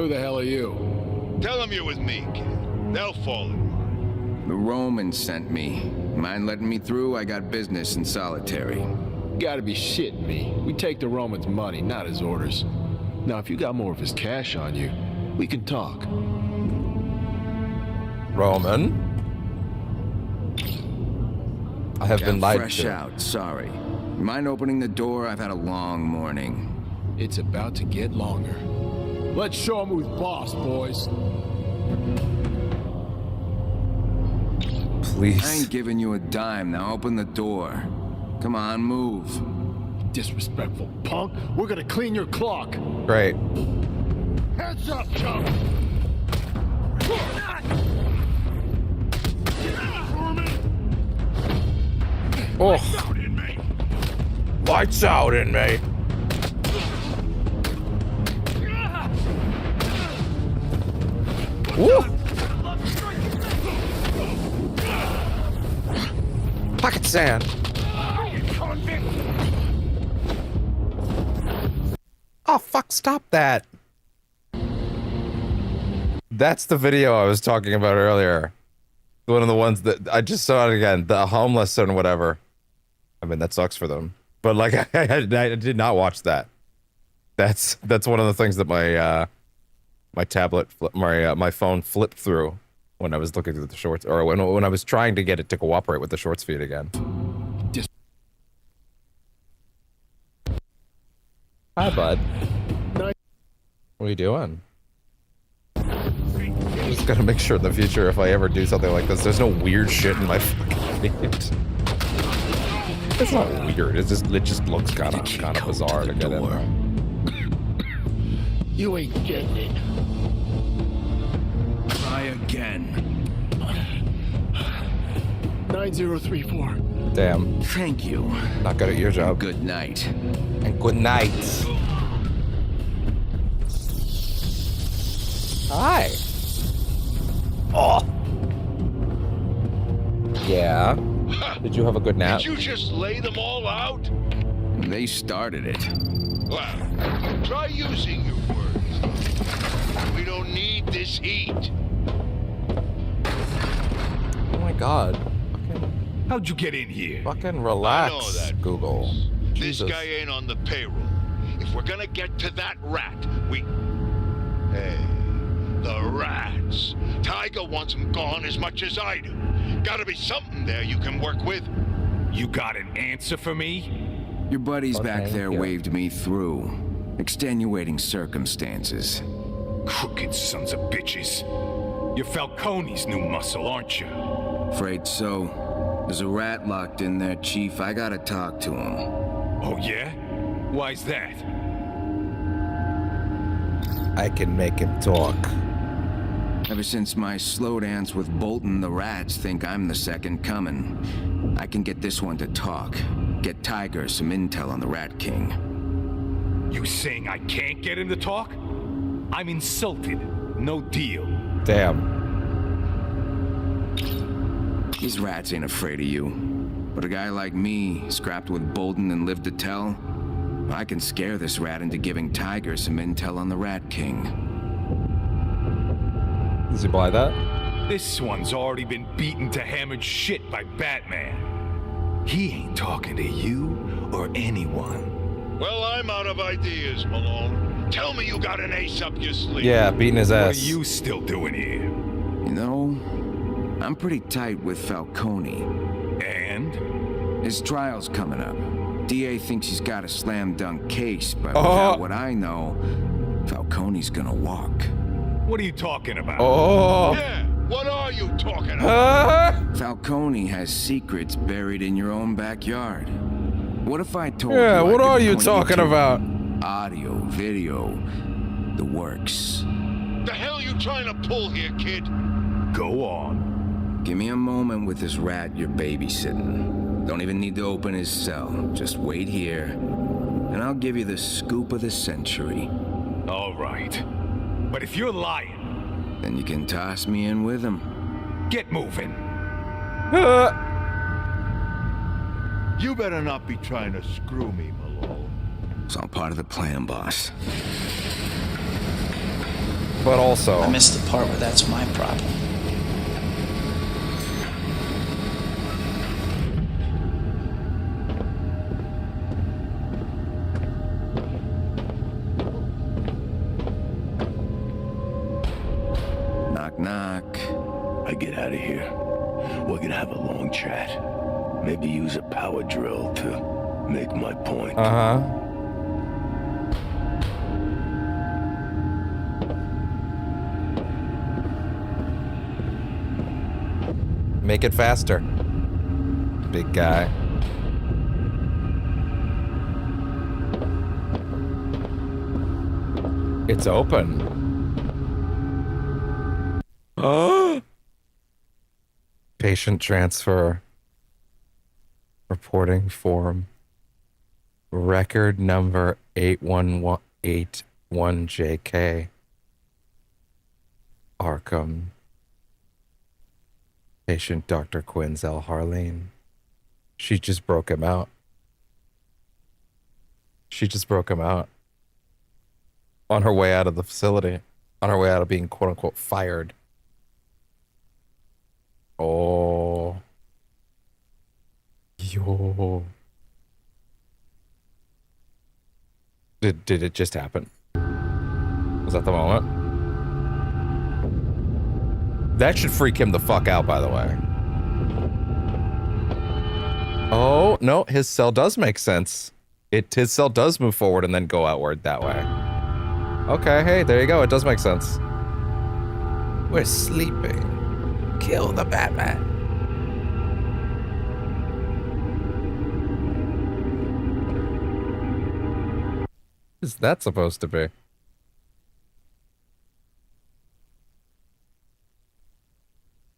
the hell are you? Tell them you're with me, kid. They'll fall in line. The Romans sent me. Mind letting me through? I got business in solitary. You gotta be shitting me. We take the Roman's money, not his orders. Now, if you got more of his cash on you, we can talk. Roman? I have been lied fresh to. out, sorry. Mind opening the door? I've had a long morning. It's about to get longer. Let's show him who's boss, boys. Please. I ain't giving you a dime. Now open the door. Come on, move. Disrespectful punk. We're gonna clean your clock. Great. Heads up, chump. Oh. Lights out in me. Woo! Pocket sand. Oh, fuck, stop that. That's the video I was talking about earlier. One of the ones that I just saw it again, the homeless and whatever. I mean, that sucks for them. But like, I did not watch that. That's one of the things that my my tablet, my phone flipped through when I was looking through the shorts, or when I was trying to get it to cooperate with the shorts feed again. Hi, bud. What are you doing? Just gotta make sure in the future, if I ever do something like this, there's no weird shit in my fucking feed. It's not weird. It just looks kind of bizarre to get in there. You ain't getting it. Try again. 9034. Damn. Thank you. Not good at your job. Good night. And good night. Hi. Oh. Yeah. Did you have a good nap? Did you just lay them all out? They started it. Well, try using your words. We don't need this heat. Oh my god. How'd you get in here? Fucking relax, I know that. Google. This Jesus. guy ain't on the payroll. If we're gonna get to that rat, Hey, the rats. Tiger wants them gone as much as I do. Gotta be something there you can work with. You got an answer for me? Your buddies back there waved me through. Extenuating circumstances. Crooked sons of bitches. You're Falcone's new muscle, aren't you? Afraid so. There's a rat locked in there, Chief. I gotta talk to him. Oh, yeah? Why's that? I can make him talk. Ever since my slow dance with Bolton, the rats think I'm the second coming. I can get this one to talk. Get Tiger some intel on the Rat King. You saying I can't get him to talk? I'm insulted. No deal. Damn. These rats ain't afraid of you. But a guy like me, scrapped with Bolton and lived to tell, I can scare this rat into giving Tiger some intel on the Rat King. Does he buy that? This one's already been beaten to hammered shit by Batman. He ain't talking to you or anyone. Well, I'm out of ideas, Malone. Tell me you got an ace up your sleeve. Yeah, beating his ass. What are you still doing here? You know, I'm pretty tight with Falcone. And? His trial's coming up. DA thinks he's got a slam dunk case, but without what I know, Falcone's gonna walk. What are you talking about? Oh. Yeah, what are you talking about? Falcone has secrets buried in your own backyard. What if I told Yeah, you? what I are could you point talking to about? Audio, video, the works. The hell you trying to pull here, kid? Go on. Give me a moment with this rat you're babysitting. Don't even need to open his cell. Just wait here, and I'll give you the scoop of the century. All right. But if you're lying, then you can toss me in with him. Get moving. You better not be trying to screw me, Malone. It's all part of the plan, boss. But also, I missed the part where that's my problem. Knock, knock. I get out of here. We're gonna have a long chat. Maybe use a power drill to make my point. Make it faster. Big guy. It's open. Oh! Patient transfer. Reporting form. Record number 81181JK. Arkham. Patient Dr. Quinzel Harleen. She just broke him out. She just broke him out. On her way out of the facility. On her way out of being quote-unquote fired. Oh. Yo. Did it just happen? Was that the moment? That should freak him the fuck out, by the way. Oh, no, his cell does make sense. His cell does move forward and then go outward that way. Okay, hey, there you go. It does make sense. We're sleeping. Kill the Batman. What is that supposed to be?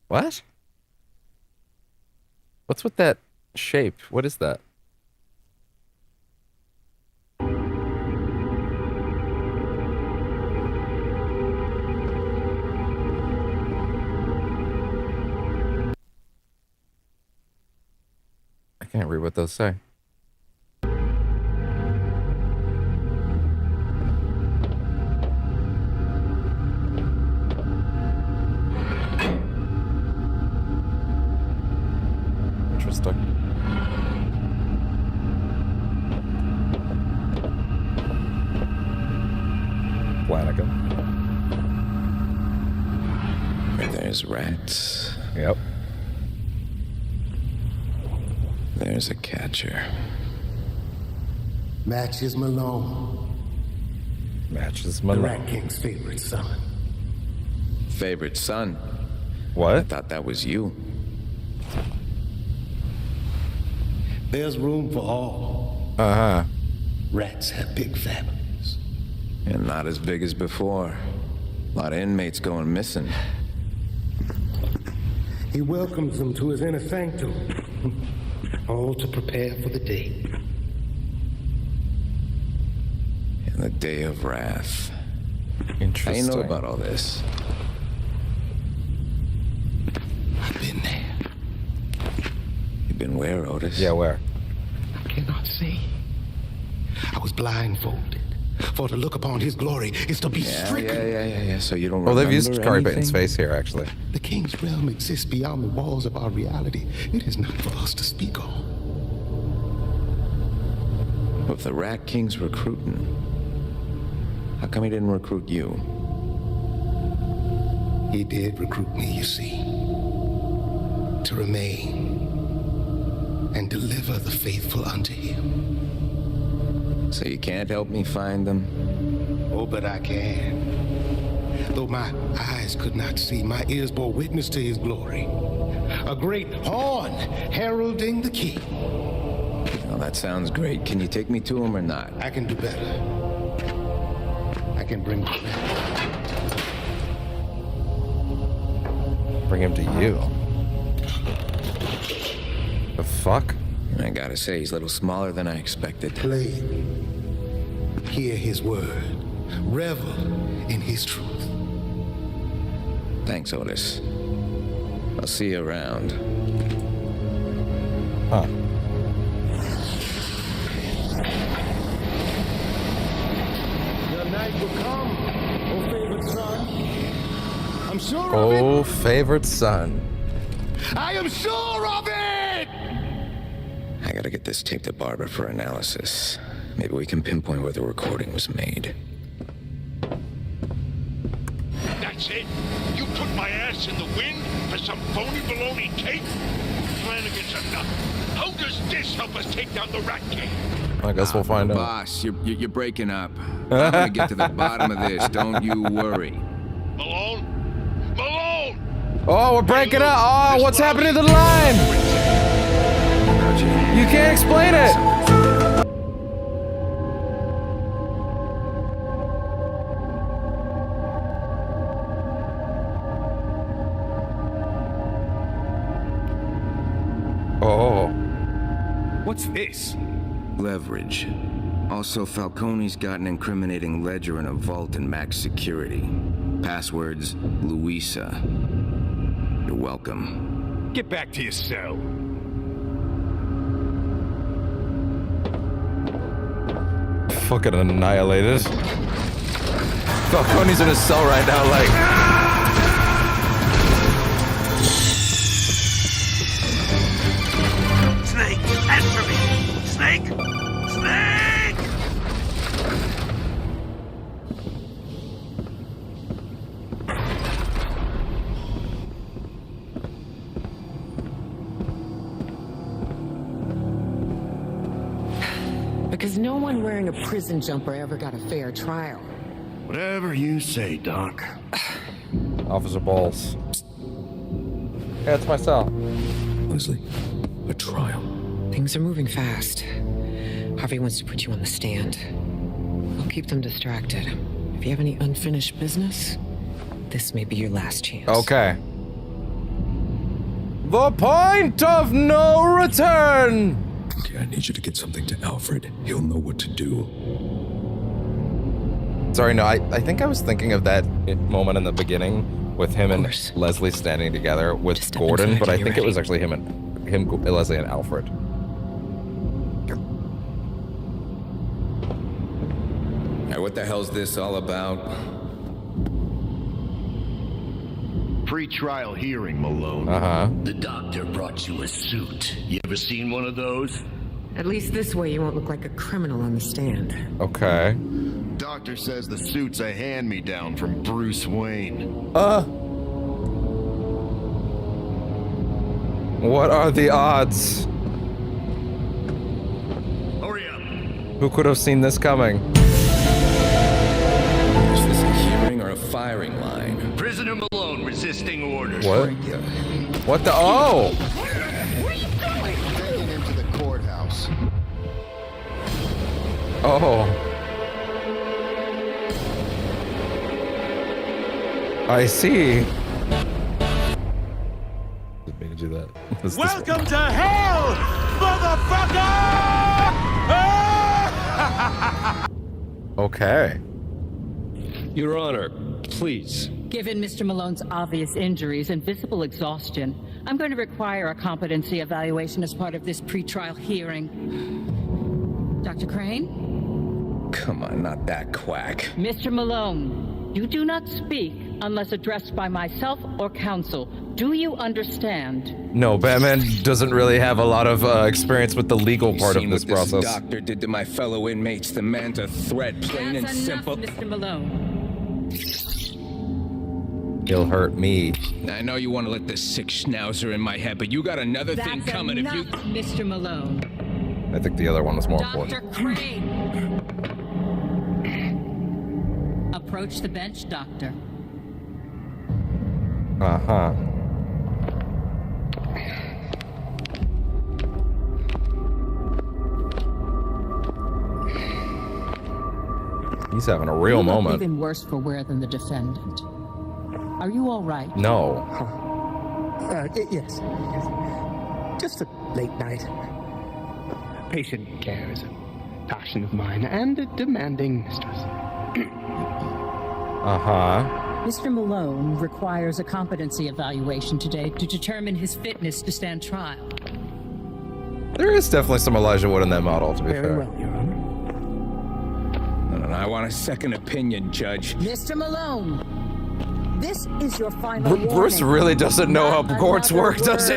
What? What's with that shape? What is that? I can't read what those say. Interesting. Flanagan. There's rats. Yep. There's a catcher. Matches Malone. Matches The Malone. Rat King's favorite son. Favorite son? What? I thought that was you. There's room for all. Uh-huh. Rats have big families. And not as big as before. A lot of inmates going missing. He welcomes them to his inner sanctum. All to prepare for the day. And the day of wrath. Interesting. How you know about all this? been where, Otis? Yeah, where? I cannot see. I was blindfolded. For to look upon his glory is to be stricken. Yeah. So you don't Well, remember they've used Corey anything? Baton's face here, actually. The king's realm exists beyond the walls of our reality. It is not for us to speak on. Well, if the Rat King's recruiting, how come he didn't recruit you? He did recruit me, you see. To remain and deliver the faithful unto him. So you can't help me find them? Oh, but I can. Though my eyes could not see, my ears bore witness to his glory. A great horn heralding the king. Well, that sounds great. Can you take me to him or not? I can do better. I can bring him back. Bring him to you. The fuck? I gotta say, he's a little smaller than I expected. Play it. Hear his word. Revel in his truth. Thanks, Otis. I'll see you around. Huh. The night will come, oh favorite son. I'm sure of Oh, favorite son. it. I am sure of it! I gotta get this tape to Barbara for analysis. Maybe we can pinpoint where the recording was made. That's it? You put my ass in the wind for some phony baloney tape? Flanagan's enough. How does this help us take down the Rat King? I guess we'll find out. Boss, you're breaking up. I'm gonna get to the bottom of this. Don't you worry. Malone? Malone! Oh, we're breaking up. Oh, what's happening to the line? You can't explain it. Oh. What's this? Leverage. Also, Falcone's got an incriminating ledger in a vault in max security. Passwords, Louisa. You're welcome. Get back to your cell. Fucking annihilated. Falcone's in his cell right now, like. Snake, answer me! Snake! Snake! Because no one wearing a prison jumper ever got a fair trial. Whatever you say, Doc. Officer Balls. Yeah, it's my cell. Leslie, a trial. Things are moving fast. Harvey wants to put you on the stand. I'll keep them distracted. If you have any unfinished business, this may be your last chance. Okay. The point of no return! Okay, I need you to get something to Alfred. He'll know what to do. Sorry, no, I think I was thinking of that moment in the beginning with him and Leslie standing together with Gordon, but I think it was actually Leslie and Alfred. Now, what the hell's this all about? Pre-trial hearing, Malone. Uh-huh. The doctor brought you a suit. You ever seen one of those? At least this way you won't look like a criminal on the stand. Okay. Doctor says the suit's a hand-me-down from Bruce Wayne. What are the odds? Hurry up. Who could have seen this coming? Is this a hearing or a firing line? Prisoner Malone resisting orders. What? What the? Oh! Taking him to the courthouse. Oh. I see. Didn't mean to do that. Welcome to hell, motherfucker! Okay. Your Honor, please, Given Mr. Malone's obvious injuries and visible exhaustion, I'm going to require a competency evaluation as part of this pretrial hearing. Dr. Crane? Come on, not that quack. Mr. Malone, you do not speak unless addressed by myself or counsel. Do you understand? No, Batman doesn't really have a lot of experience with the legal part of this process. What this doctor did to my fellow inmates. The man's a threat, plain and simple. Mr. Malone. He'll hurt me. I know you want to let this sick schnauzer in my head, but you got another thing coming if you... Mr. Malone. I think the other one was more important. Dr. Crane. Approach the bench, Doctor. Uh-huh. He's having a real moment. Even worse for wear than the defendant. Are you all right? No. Yes. Just a late night. Patient care is a passion of mine and a demanding mistress. Uh-huh. Mr. Malone requires a competency evaluation today to determine his fitness to stand trial. There is definitely some Elijah Wood in that model, to be fair. Very well, Your Honor. No, I want a second opinion, Judge. Mr. Malone, this is your final Bruce really doesn't know how courts work, does he?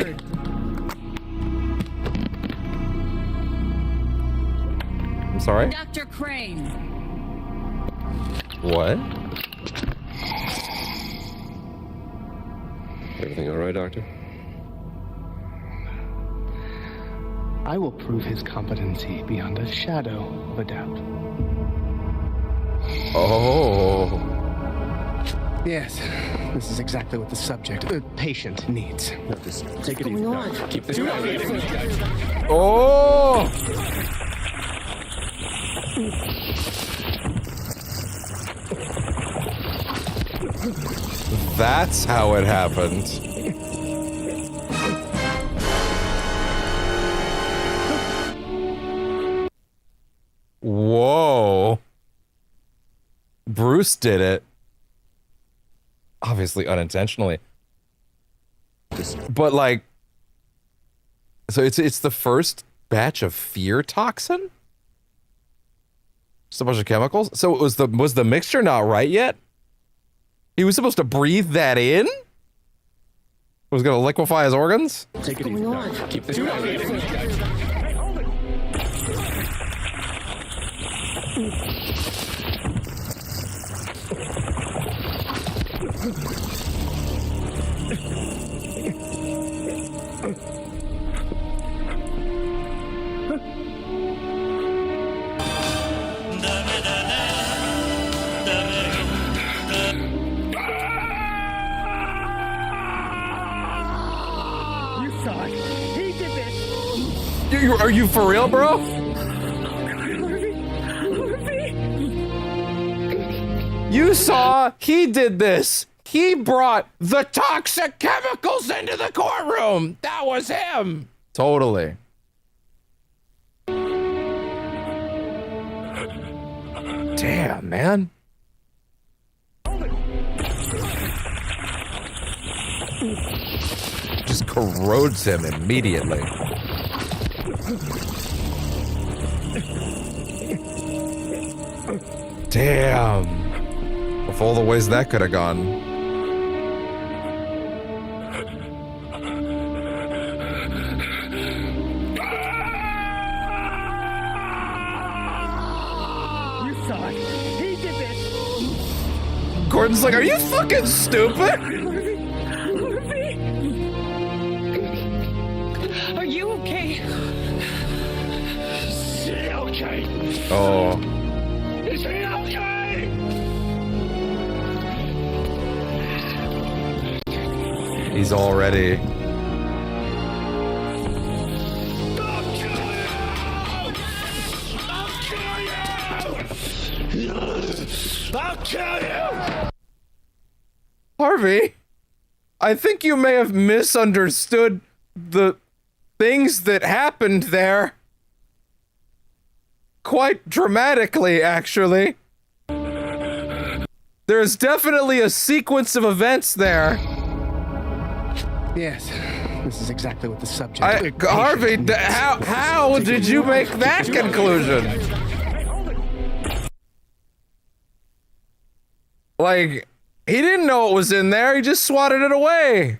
I'm sorry? Dr. Crane. What? Everything all right, Doctor? I will prove his competency beyond a shadow of a doubt. Oh. Yes, this is exactly what the subject, the patient, needs. Take it easy, Doctor. Keep this down. Oh! That's how it happened. Whoa. Bruce did it. Obviously unintentionally. But like, so it's the first batch of fear toxin? Just a bunch of chemicals? So it was the mixture not right yet? He was supposed to breathe that in? It was gonna liquefy his organs? Take it easy, Doctor. Keep this down. He did this. Are you for real, bro? You saw he did this. He brought the toxic chemicals into the courtroom. That was him. Totally. Damn, man. Just corrodes him immediately. Damn. Of all the ways that could have gone. Gordon's like, are you fucking stupid? Are you okay? Is he okay? Oh. Is he okay? He's all ready. I'll kill you! Harvey, I think you may have misunderstood the things that happened there. Quite dramatically, actually. There's definitely a sequence of events there. Yes, this is exactly what the subject... Harvey, how did you make that conclusion? Like, he didn't know it was in there, he just swatted it away.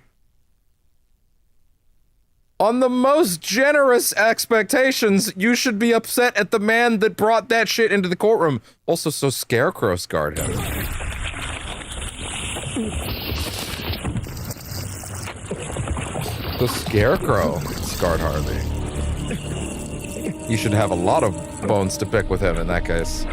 On the most generous expectations, you should be upset at the man that brought that shit into the courtroom. Also, so Scarecrow scarred him. The Scarecrow scarred Harvey. You should have a lot of bones to pick with him in that case.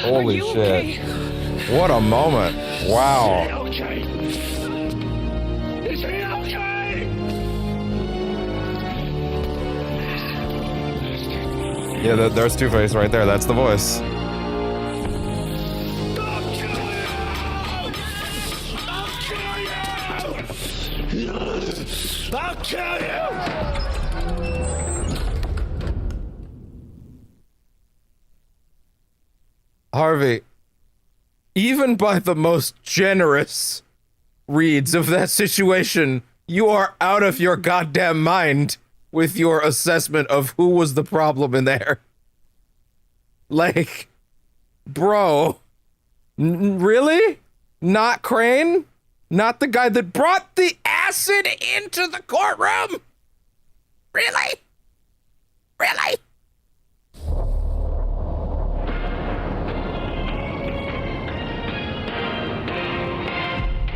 Holy shit. What a moment. Wow. Is he okay? Yeah, there's Two-Face right there. That's the voice. I'll kill you! Harvey, even by the most generous reads of that situation, you are out of your goddamn mind with your assessment of who was the problem in there. Like, bro, really? Not Crane? Not the guy that brought the acid into the courtroom? Really? Really?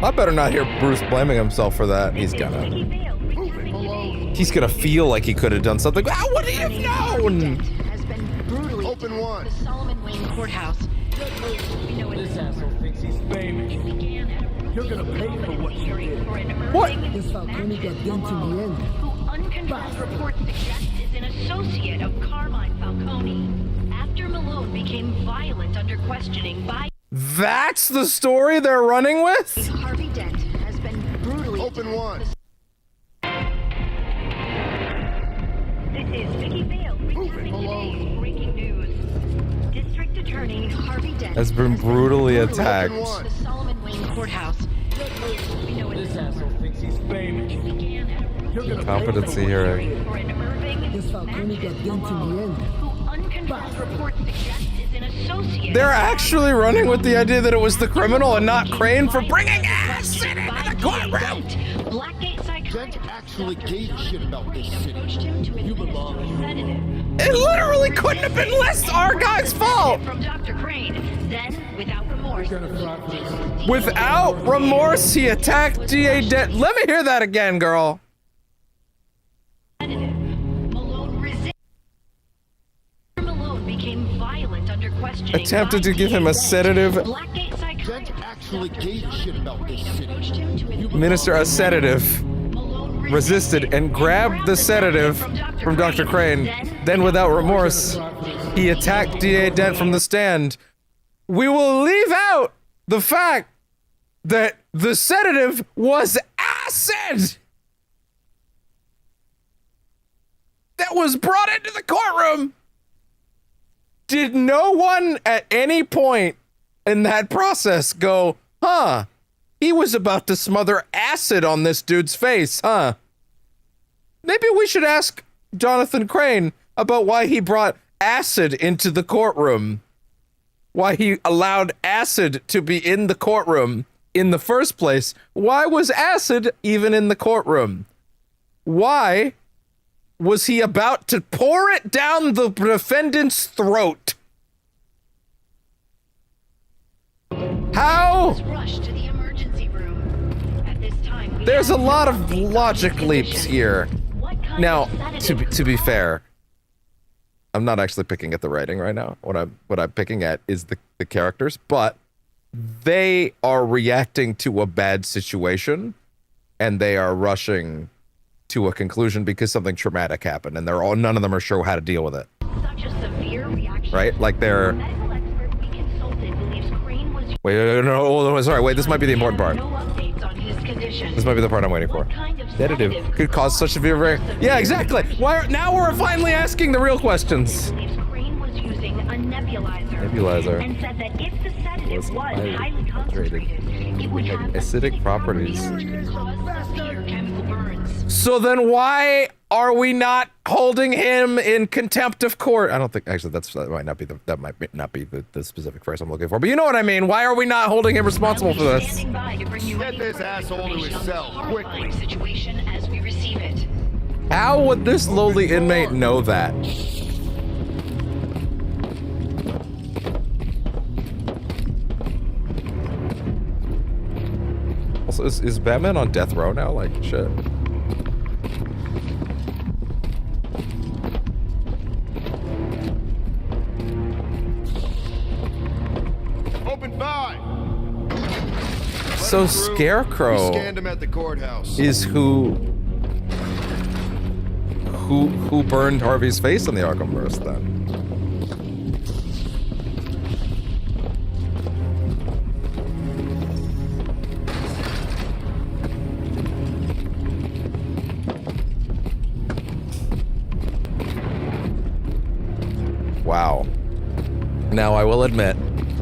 I better not hear Bruce blaming himself for that. He's gonna feel like he could have done something. How would he have known? Has been brutally Open one. the Solomon Wayne courthouse. We know This asshole thinks he's famous. You're gonna pay for what you did. What? This Falcone got done to the end. Who unconfirmed reports suggest is an associate of Carmine Falcone. After Malone became violent under questioning by... That's the story they're running with? Harvey Dent has been brutally... Open one. This is Vicky Vale returning today's breaking news. District Attorney Harvey Dent Has been brutally attacked. the Solomon Wayne courthouse. We know This asshole thinks he's famous. You're gonna Competency hearing. for an Irving This Falcone got done to the end. who unconfirmed reports suggest is an associate... They're actually running with the idea that it was the criminal and not Crane for bringing acid into the courtroom. Blackgate Dent actually gave a shit about this city. You belong. It literally couldn't have been less our guy's fault. From Dr. Crane. Then, without remorse... Without remorse, he attacked DA Dent. Let me hear that again, girl. Malone became violent under questioning. Attempted to give him a sedative. Dent actually gave a shit about this city. Minister a sedative. Resisted and grabbed the sedative from Dr. Crane. Then, without remorse, he attacked DA Dent from the stand. We will leave out the fact that the sedative was acid that was brought into the courtroom. Did no one at any point in that process go, huh, he was about to smother acid on this dude's face, huh? Maybe we should ask Jonathan Crane about why he brought acid into the courtroom. Why he allowed acid to be in the courtroom in the first place. Why was acid even in the courtroom? Why was he about to pour it down the defendant's throat? How? There's a lot of logic leaps here. Now, to be fair, I'm not actually picking at the writing right now. What I'm picking at is the characters, but they are reacting to a bad situation, and they are rushing to a conclusion because something traumatic happened, and none of them are sure how to deal with it. Such a severe reaction. Right? Like they're. Medical expert we consulted believes Crane was. Wait, sorry. Wait, this might be the important part. No updates on his condition. This might be the part I'm waiting for. Sedative could cause such severe. Yeah, exactly. Now we're finally asking the real questions. Believes Crane was using a Nebulizer. and said that if the sedative was highly concentrated, it would have acidic properties. cause severe chemical burns. So then why are we not holding him in contempt of court? I don't think actually that might not be the specific phrase I'm looking for, but you know what I mean. Why are we not holding him responsible for this? Get this asshole to his cell quickly. Situation as we receive it. How would this lowly inmate know that? Also, is Batman on death row now? Like, shit. Open 5. So Scarecrow We scanned him at the courthouse. is who burned Harvey's face in the Arkhamverse then. Wow. Now I will admit,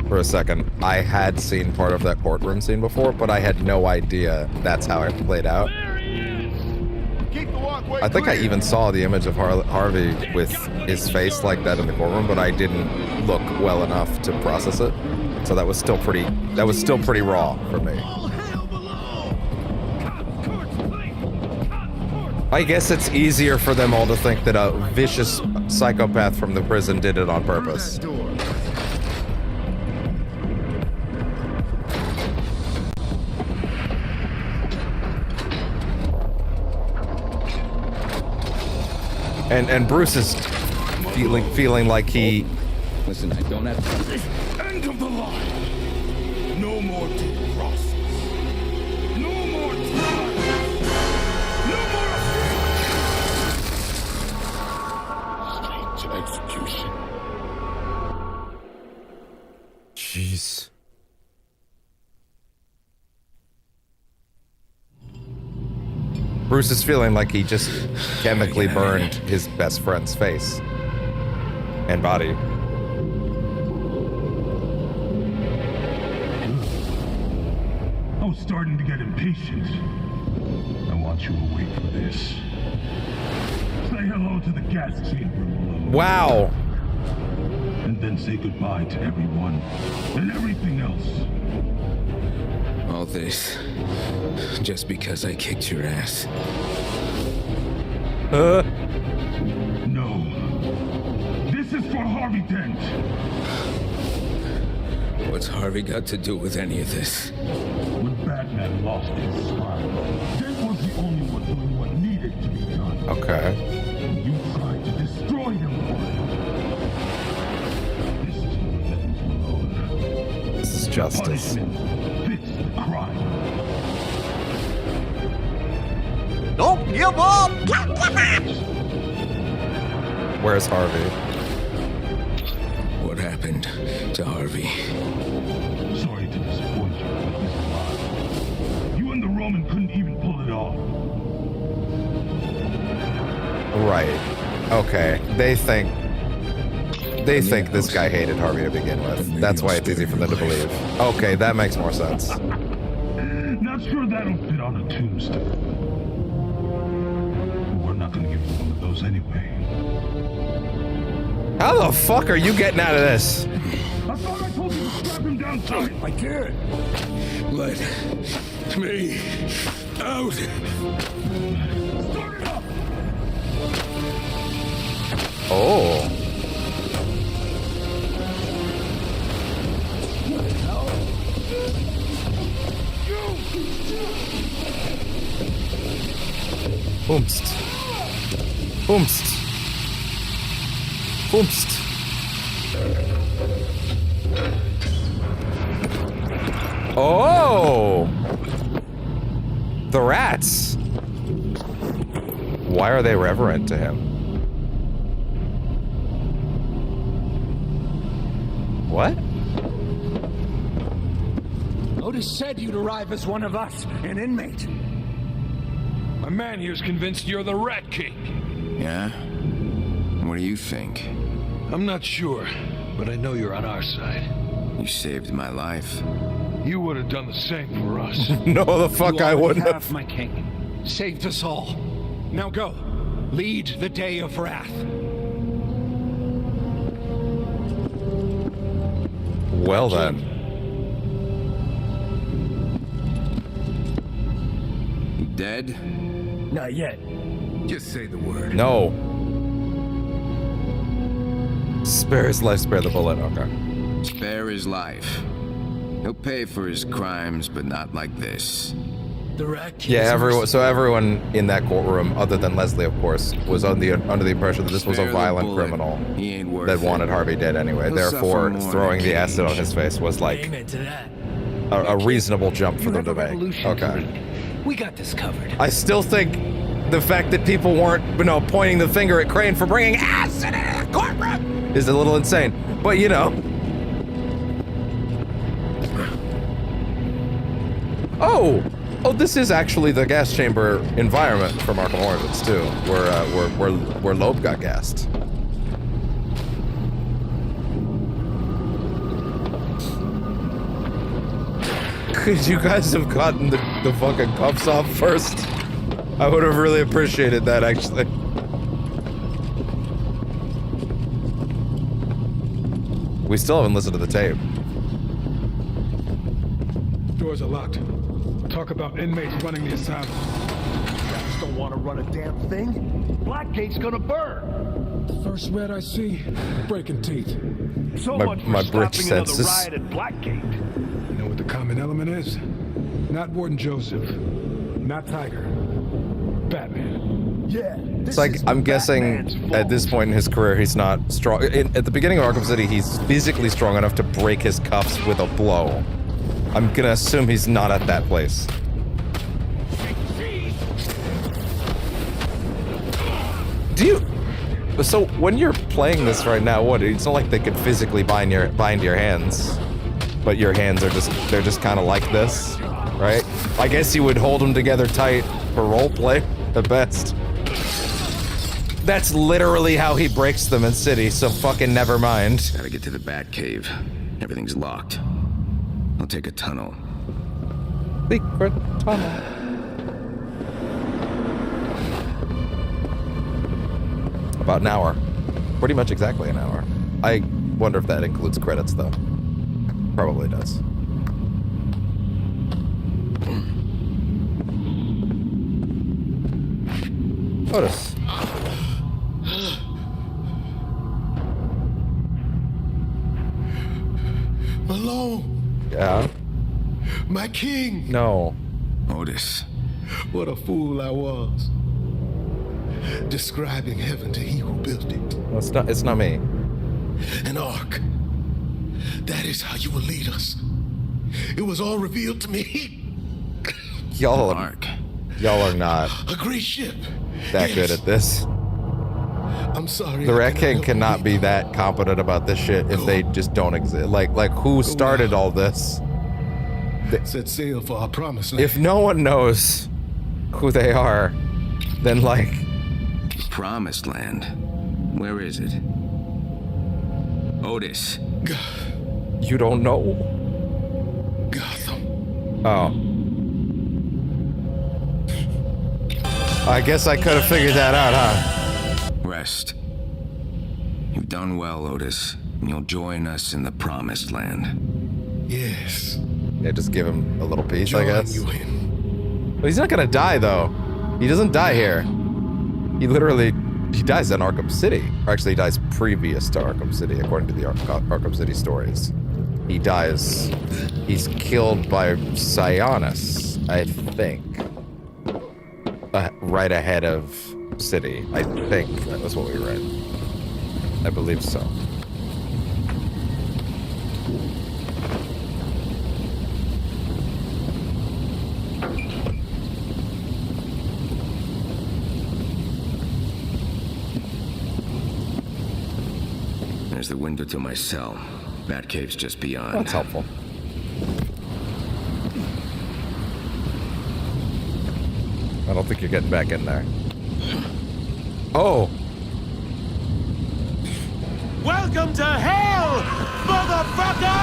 for a second, I had seen part of that courtroom scene before, but I had no idea that's how it played out. I think I even saw the image of Harvey with his face like that in the courtroom, but I didn't look well enough to process it. So that was still pretty raw for me. I guess it's easier for them all to think that a vicious psychopath from the prison did it on purpose. And Bruce is feeling like he. Listen, I don't have to. End of the line. No more deep crosses. No more trials. No more straight to execution. Jeez. Bruce is feeling like he just chemically burned his best friend's face and body. I was starting to get impatient. I want you to wait for this. Say hello to the gas chamber below. Wow. And then say goodbye to everyone and everything else. All this, just because I kicked your ass. No. This is for Harvey Dent. What's Harvey got to do with any of this? When Batman lost his smile, Dent was the only one doing what needed to be done. Okay. And you tried to destroy him for it. This is let him alone. This is justice. Punishment fits the crime. Don't give up! Where's Harvey? What happened to Harvey? Sorry to disappoint you, but he's alive. You and the Roman couldn't even pull it off. Right. Okay. They think this guy hated Harvey to begin with. That's why it's easy for them to believe. Okay, that makes more sense. Not sure that'll fit on a tombstone. We're not gonna give you one of those anyway. How the fuck are you getting out of this? I thought I told you to strap him down tight. I can't. Let me out. Start it up. Oh. Boomst. Boomst. Boomst. Oh! The rats. why are they reverent to him? What? Otis said you'd arrive as one of us, an inmate. My man here's convinced you're the Rat King. Yeah? What do you think? I'm not sure, but I know you're on our side. You saved my life. You would have done the same for us. No, the fuck I wouldn't have. My king. Saved us all. Now go. Lead the day of wrath. Well then. Dead? Not yet. Just say the word. No. Spare his life, spare the bullet. Okay. Spare his life. He'll pay for his crimes, but not like this. The Rat King. Yeah, everyone in that courtroom, other than Leslie, of course, was under the impression that this was a violent criminal that wanted Harvey dead anyway. Therefore, throwing the acid on his face was like a reasonable jump for them to make. Okay. We got this covered. I still think the fact that people weren't, pointing the finger at Crane for bringing acid in the courtroom is a little insane. But Oh, this is actually the gas chamber environment from Arkham Origins too, where Loeb got gassed. Could you guys have gotten the fucking cuffs off first? I would have really appreciated that, actually. We still haven't listened to the tape. Doors are locked. Talk about inmates running the asylum. Rats don't want to run a damn thing. Blackgate's gonna burn. The first rat I see, breaking teeth. So My- much for my bridge stopping another senses. riot at Blackgate. You know what the common element is? Not Warden Joseph. Not Tiger. Batman. Yeah. It's like, I'm guessing at this point in his career, he's not strong. At the beginning of Arkham City, he's physically strong enough to break his cuffs with a blow. I'm gonna assume he's not at that place. So when you're playing this right now, what? It's not like they could physically bind your hands, but your hands are they're just kind of like this, right? I guess you would hold them together tight for roleplay at best. That's literally how he breaks them in City, so fucking never mind. Gotta get to the Batcave. Everything's locked. I'll take a tunnel. Secret tunnel. About an hour. Pretty much exactly an hour. I wonder if that includes credits, though. Probably does. Otis. Malone. Yeah? My king. No. Otis. What a fool I was. Describing heaven to he who built it. Well, it's not me. An ark. That is how you will lead us. It was all revealed to me. Y'all are not a great ship. that good at this. I'm sorry. The Rat King cannot be that competent about this shit if they just don't exist. Like who started all this? Set sail for our promised land. If no one knows who they are, then like... Promised land? Where is it? Otis. You don't know? Gotham. Oh. I guess I could have figured that out, huh? Rest. You've done well, Otis. And you'll join us in the promised land. Yes. Yeah, just give him a little piece, I guess. Well, he's not gonna die, though. He doesn't die here. He dies in Arkham City. Or actually, he dies previous to Arkham City, according to the Arkham City stories. He dies... He's killed by Sionis, I think. Right ahead of City. I think that was what we read. I believe so. the window to my cell. Batcave's just beyond. That's helpful. I don't think you're getting back in there. Oh! Welcome to hell, motherfucker!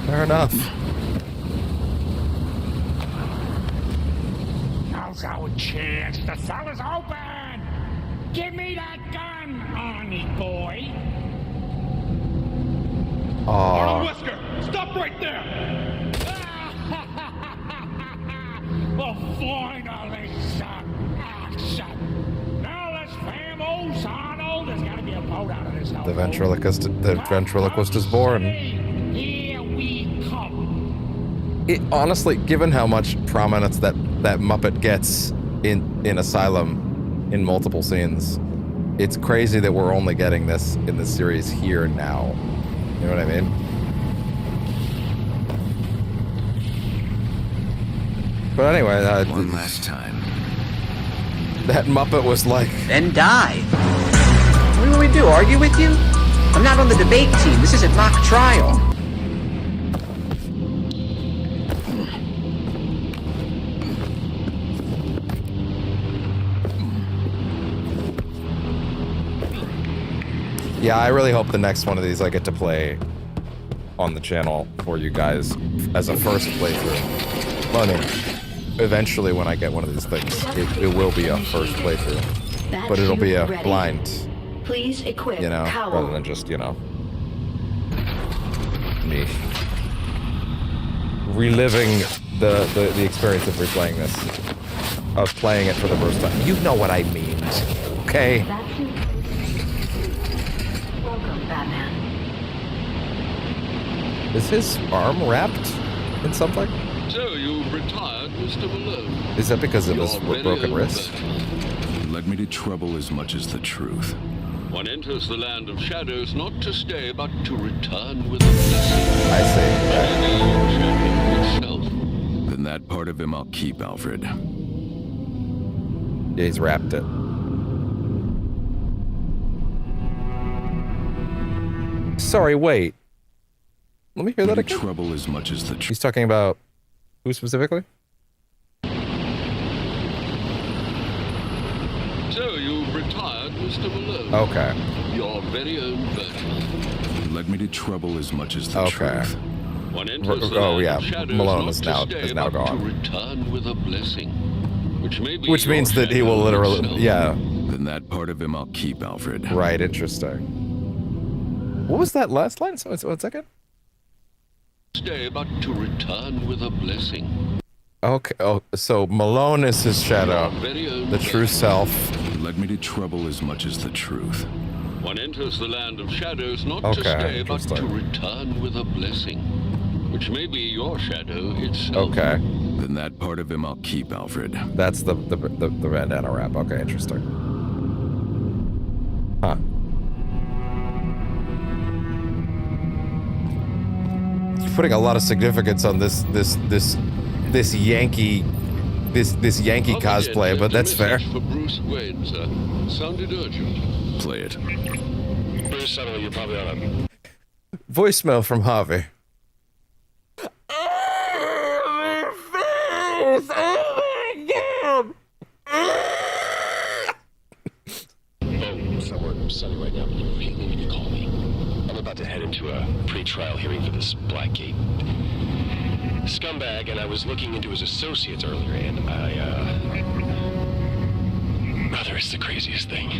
Fair enough. Now's our chance. The cell is open! Give me that gun, Arnie boy! Aww. Whisker, stop right there! Well, finally, some action! Now let's famos, Arnold! There's gotta be a boat out of this hell. The ventriloquist is born. Here we come. Honestly, given how much prominence that Muppet gets in Asylum in multiple scenes, it's crazy that we're only getting this in the series here now. You know what I mean? But anyway, one last time. That Muppet was like, then die. What do we do? Argue with you? I'm not on the debate team. This isn't mock trial. yeah, I really hope the next one of these I get to play on the channel for you guys as a first playthrough. Well, I mean, eventually when I get one of these things, it will be a first playthrough. But it'll be a blind, Please equip you know, cowl. rather than just, you know, me reliving the experience of replaying this, of playing it for the first time. You know what I mean, okay? Welcome, Batman. Is his arm wrapped in something? So you've retired, Mr. Malone. Is that because of his broken wrist? Led me to trouble as much as the truth. One enters the land of shadows not to stay, but to return with a blessing. I see. Maybe your shadow itself. Then that part of him I'll keep, Alfred. Yeah, he's wrapped it. Sorry, wait. Let me hear that again. Trouble as much as the truth. He's talking about who specifically? So you've retired, Mr. Malone. Okay. Your very own Batman. Led me to trouble as much as the truth. One enters the Oh land yeah, of shadows Malone not is to now stay, now but gone. to return with a blessing, which may be Which means that he will literally, yeah. Then that part of him I'll keep, Alfred. Right, interesting. What was that last line? So 1 second. Stay, but to return with a blessing. Okay. Oh, so Malone is his shadow, the true self. Led me to trouble as much as the truth. One enters the land of shadows not to stay, but to return with a blessing, which may be your shadow itself. Okay. Then that part of him I'll keep, Alfred. That's the bandana wrap. Okay, interesting. Huh. You're putting a lot of significance on this Yankee cosplay, but that's fair. For Bruce Wayne, sir. Sounded urgent. Play it. Bruce, I know you're probably on a Voicemail from Harvey. Somewhere sunny right now, but you really need to call me. I'm about to head into a pre-trial hearing for this Blackgate scumbag, and I was looking into his associates earlier, and brother, it's the craziest thing.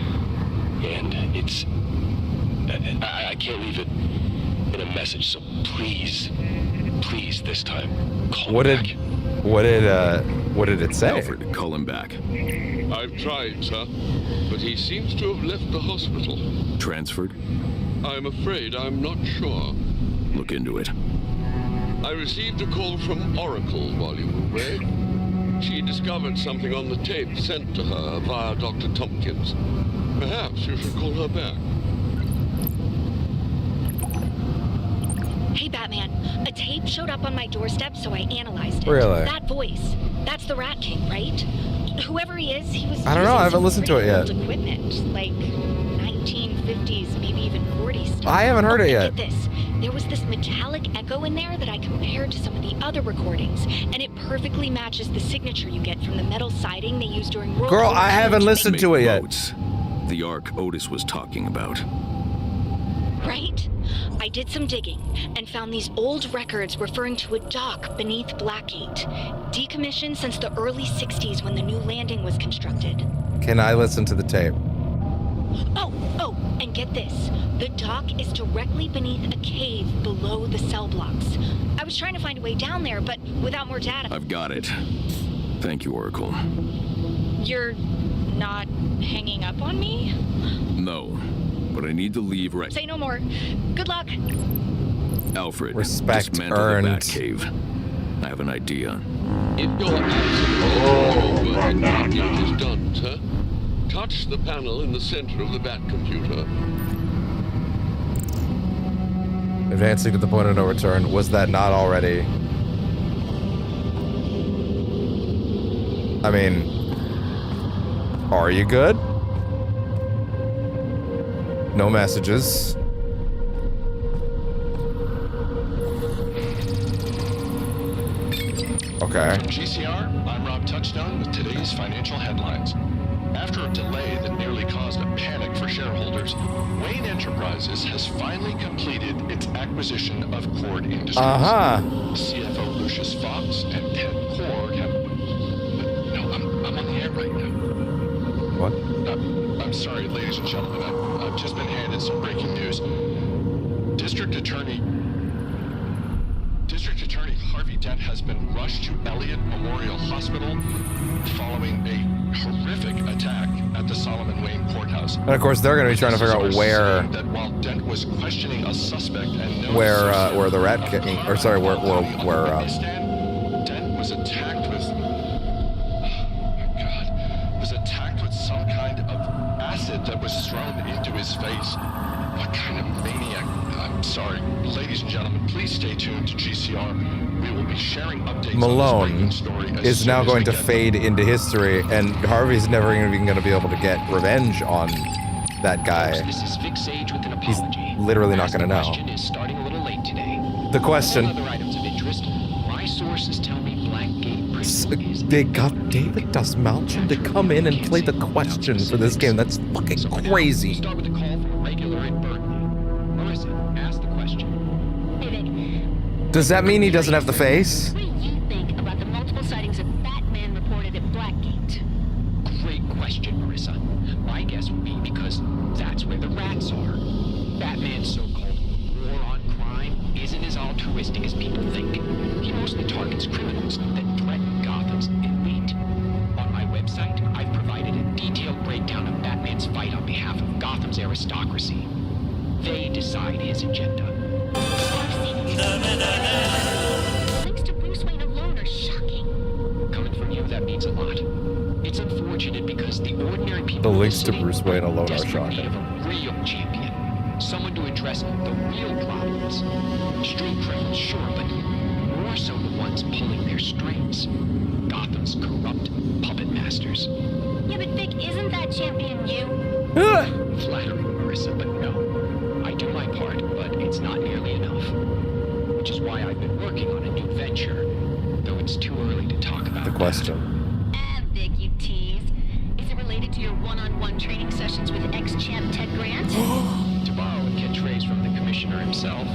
And it's... I can't leave it in a message, so please, this time, call me back. What did it say? Alfred, call him back. I've tried, sir, but he seems to have left the hospital. Transferred? I'm afraid I'm not sure. Look into it. I received a call from Oracle while you were away. She discovered something on the tape sent to her via Dr. Tompkins. Perhaps you should call her back. Hey, Batman. A tape showed up on my doorstep, so I analyzed it. Really? That voice. That's the Rat King, right? whoever he is, he was I don't know, I haven't listened to it yet. old equipment, like 1950s, maybe even 40s stuff. I haven't heard it yet. Get this. There was this metallic echo in there that I compared to some of the other recordings, and it perfectly matches the signature you get from the metal siding they used during World Girl, War II. I haven't listened to it yet. The Ark Otis was talking about. Right? I did some digging and found these old records referring to a dock beneath Blackgate, decommissioned since the early 60s when the new landing was constructed. Can I listen to the tape? Oh, and get this. The dock is directly beneath a cave below the cell blocks. I was trying to find a way down there, but without more data. I've got it. Thank you, Oracle. You're not hanging up on me? No, but I need to leave right. Say no more. Good luck. Alfred, Respect dismantle earned. the Batcave. I have an idea. If you're absolutely sure that is done, sir, touch the panel in the center of the Bat computer. Advancing to the point of no return. Was that not already? I mean, are you good? No messages. Okay. GCR, I'm Rob Touchstone with today's financial headlines. After a delay that nearly caused a panic for shareholders, Wayne Enterprises has finally completed its acquisition of Cord Industries. CFO Lucius Fox and Ted Cord have... No, I'm on the air right now. What? I'm sorry, ladies and gentlemen. I've just been handed some breaking news. District Attorney Harvey Dent has been rushed to Elliott Memorial Hospital following a horrific attack at the Solomon Wayne Courthouse. And of course, they're going to be trying to figure out where that while Dent was questioning a suspect and no where the rat kicking, or sorry, where Dent was attacked with was attacked with some kind of acid that was thrown into his face. What kind of maniac? I'm sorry, ladies and gentlemen, please stay tuned to GCR. We will be sharing updates. Malone is now going to fade into history, and Harvey's never even going to be able to get revenge on that guy. This is Vic Sage with an He's apology. literally not going to know. Question is starting a little late today. The question. Other items of interest. My sources tell me Blackgate prison is... They got David Dastmalchian to come in and play the question for this game. That's fucking crazy. Start with a call from regular Ed Burton. Marissa, ask the question. Does that mean he doesn't have the face? What do you think about the multiple sightings of Batman reported at Blackgate? Great question, Marissa. My guess would be because that's where the rats are. Batman's so-called war on crime isn't as altruistic as people think. He mostly targets criminals that threaten Gotham's elite. On my website, I've provided a detailed breakdown of Batman's fight on behalf of Gotham's aristocracy. They decide his agenda. Links to Bruce Wayne alone are shocking. Coming from you, that means a lot. It's unfortunate because the ordinary people... The links to Bruce Wayne alone are desperate need shocking. of a real champion. Someone to address the real problems. Street criminals, sure, but more so the ones pulling their strings. Gotham's corrupt puppet masters. Yeah, but Vic, isn't that champion you? Flattering, Marissa, but no. I do my part, but it's not nearly enough. Which is why I've been working on a new venture, though it's too early to talk about The question. Vic, you tease. Is it related to your one-on-one training sessions with ex-champ Ted Grant? To borrow a catchphrase from the commissioner himself.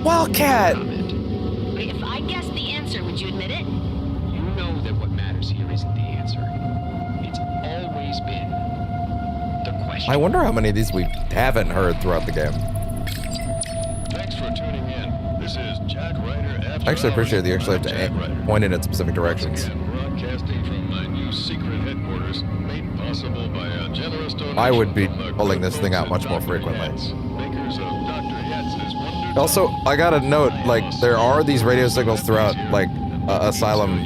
Wildcat! If I guessed the answer, would you admit it? You know that what matters here isn't the answer. It's always been the question. I wonder how many of these we haven't heard throughout the game. Thanks for tuning in. This is Jack Ryder. I actually appreciate that you actually have to point it in specific directions. Broadcasting from my new secret headquarters, made possible by a generous donation. I would be pulling this thing out much more frequently. Also, I gotta note, like, there are these radio signals throughout, like, Asylum,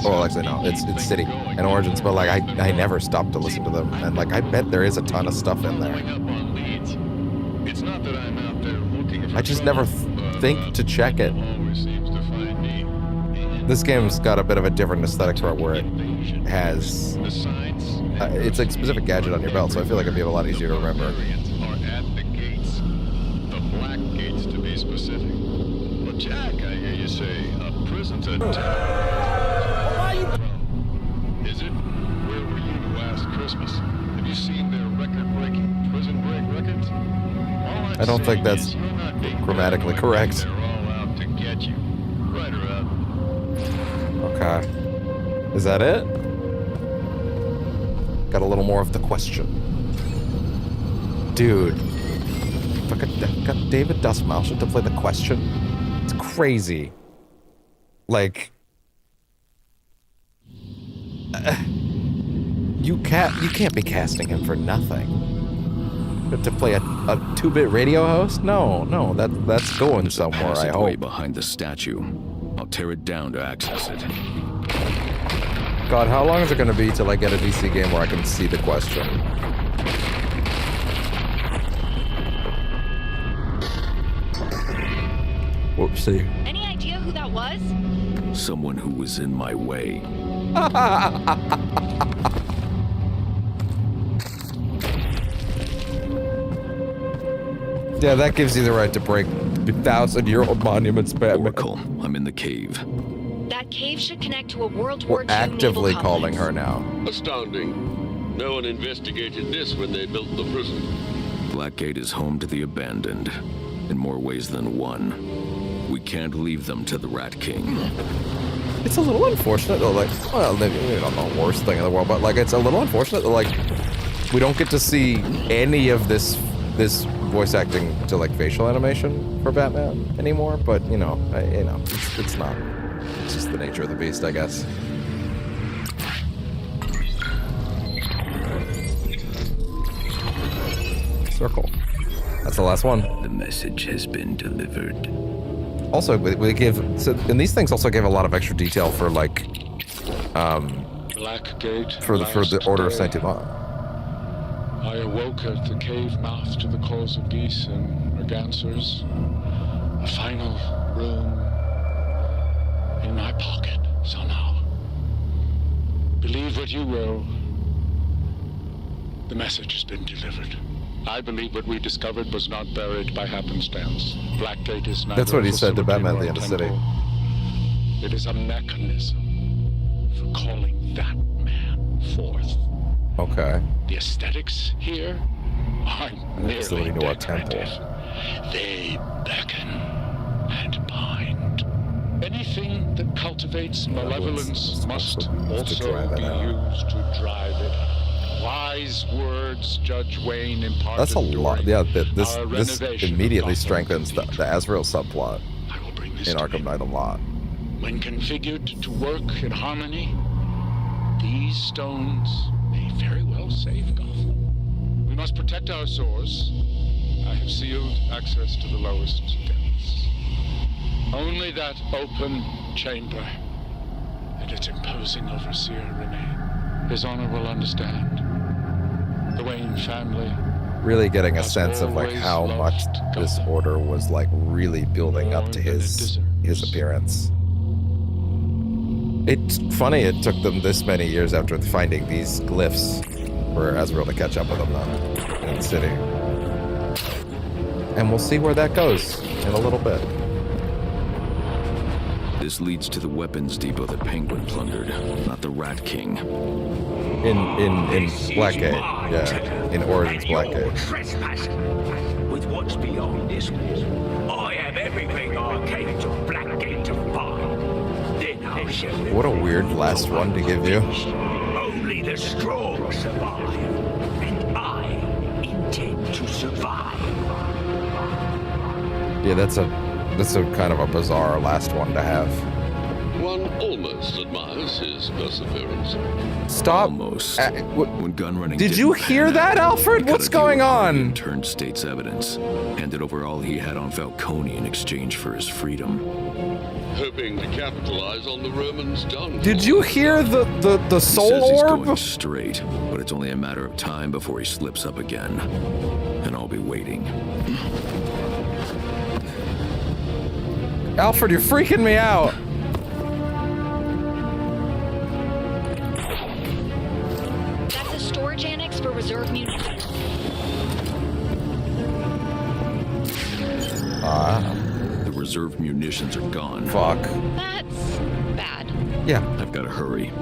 well, actually, no, it's City and Origins, but, like, I never stopped to listen to them, and, like, I bet there is a ton of stuff in there. It's not that I'm out there looking for I just never think to check it. always seems to find me. And this game's got a bit of a different aesthetic to it, where it has it's like a specific gadget on your belt, so I feel like it'd be a lot easier to remember. Are at the gates. The Blackgates, to be specific. But Jack, I hear you say, a prison to Is it? Where were you last Christmas? Have you seen their record-breaking prison break records? I don't think that's grammatically correct. They're all out to get you. Right or out. Okay. Is that it? Got a little more of the question. Dude. Fucking got David Dustmouth to play the question. It's crazy. Like... you can't be casting him for nothing. To play a 2-bit radio host? No, that's going somewhere, I hope. Behind the statue. I'll tear it down to access it. God, how long is it going to be till I get a DC game where I can see the question? Whoopsie. Any idea who that was? Someone who was in my way. Yeah, that gives you the right to break 1,000-year-old monuments, Batman. Oracle, I'm in the cave. That cave should connect to a World War II We're actively naval calling complex. her now. Astounding. No one investigated this when they built the prison. Blackgate is home to the abandoned, in more ways than one. We can't leave them to the Rat King. It's a little unfortunate, though, like, well, maybe not the worst thing in the world, but, like, it's a little unfortunate that, like, we don't get to see any of this voice acting to, like, facial animation for Batman anymore, but, it's not. It's just the nature of the beast, I guess. Circle. That's the last one. The message has been delivered. Also, and these things also gave a lot of extra detail for, like, Blackgate. for the Order of Saint Ivan. I awoke at the cave mouth to the calls of geese and mergansers. A final room in my pocket, somehow. Believe what you will. The message has been delivered. I believe what we discovered was not buried by happenstance. Blackgate is not. That's what he said to Batman at the end of the city. It is a mechanism for calling that man forth. Okay. The aesthetics here are merely into our temple. They beckon and bind. Anything that cultivates malevolence must also be used to drive it. Wise words, Judge Wayne imparted. That's a lot. Yeah, this renovation immediately strengthens the Azrael subplot in Arkham Knight a lot. When configured to work in harmony, these stones may very well save Gotham. We must protect our source. I have sealed access to the lowest depths. Only that open chamber and its imposing overseer remain. His honor will understand. The Wayne family Really getting a sense of like how much this order was like really building up to his appearance. It's funny it took them this many years after finding these glyphs for Azrael to catch up with them though in the city. And we'll see where that goes in a little bit. This leads to the weapons depot that Penguin plundered, not the Rat King. In Blackgate, yeah. In Origins Blackgate. With what's beyond this wall, I have everything I came to Blackgate to find. Then I'll show them. What a weird last one to give you. Only the strong survive, and I intend to survive. Yeah, that's a kind of a bizarre last one to have. One almost admires his perseverance. Stop. Almost. When gun running. Did you hear that, Alfred? What's going on? Turned state's evidence. Handed over all he had on Falcone in exchange for his freedom. Hoping to capitalize on the Romans' downfall. Did you hear the soul he says he's orb? Going straight, but it's only a matter of time before he slips up again. And I'll be waiting. Alfred, you're freaking me out. The reserve munitions are gone. Fuck. That's bad. Yeah. I've got to hurry.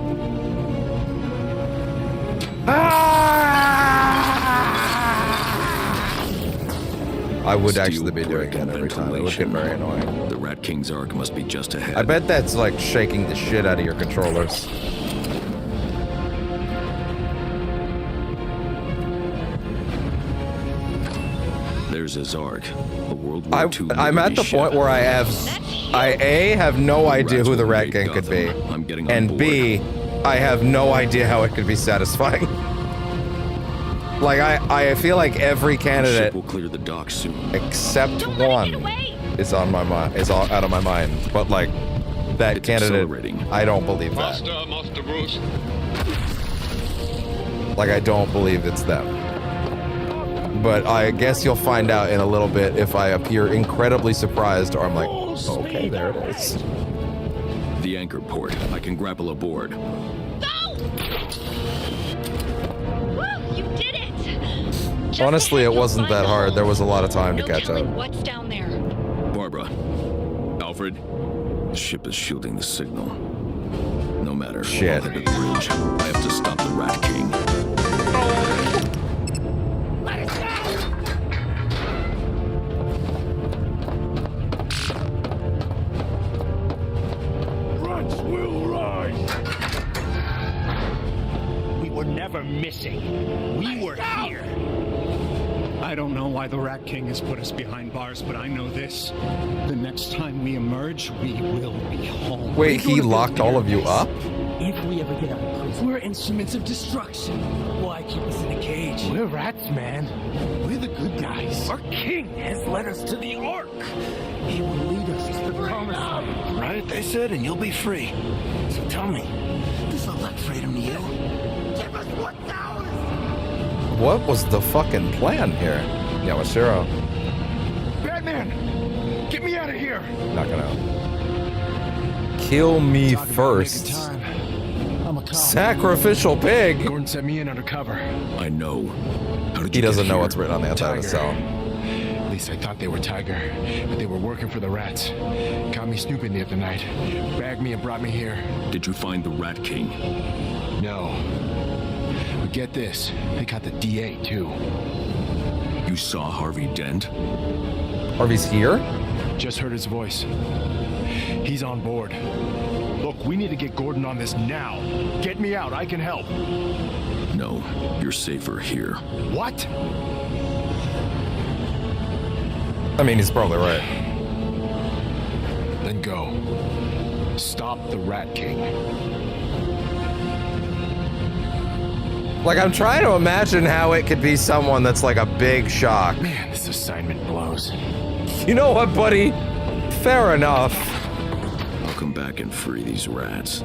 I would actually be doing that every time. It would get very annoying. The Rat King's Ark must be just ahead. I bet that's like shaking the shit out of your controllers. There's his Ark. A World War II I'm at the point where I have no idea who the Rat King could be, I'm getting on and board. B, I have no idea how it could be satisfying. Like I feel like every candidate Ship will clear the dock soon. except one is on my mind, is all out of my mind. But like that candidate, I don't believe that. Master Bruce. Like I don't believe it's them. But I guess you'll find out in a little bit if I appear incredibly surprised or I'm like, okay, there it is. The anchor port. I can grapple aboard. Honestly, it wasn't that hard. There was a lot of time to catch up. What's down there? Barbara. Alfred. The ship is shielding the signal. No matter. Shit. I'll hit the bridge. I have to stop the Rat King. Rats will rise. We were never missing. We were here. I don't know why the Rat King has put us behind bars, but I know this. The next time we emerge, we will be home. Wait, he locked all of you up? If we ever get out of prison, we're instruments of destruction. Why keep us in a cage? We're rats, man. We're the good guys. Our king has led us to the Ark. He will lead us to the promised land. Right, they said, and you'll be free. So tell me, does it look like freedom to you? Give us what's ours! What was the fucking plan here? Yamashiro. Batman! Get me out of here! Not gonna. Kill me first. I'm a cop. Sacrificial pig! Gordon sent me in undercover. I know. How did He you doesn't get know here? what's written on the outside of the cell. At least I thought they were Tiger, but they were working for the rats. Caught me snooping the other night. Bagged me and brought me here. Did you find the Rat King? No. But get this, they got the DA too. You saw Harvey Dent? Harvey's here? Just heard his voice. He's on board. Look, we need to get Gordon on this now. Get me out, I can help. No, you're safer here. What? I mean, he's probably right. Then go. Stop the Rat King. Like, I'm trying to imagine how it could be someone that's like a big shock. Man, this assignment blows. You know what, buddy? Fair enough. I'll come back and free these rats.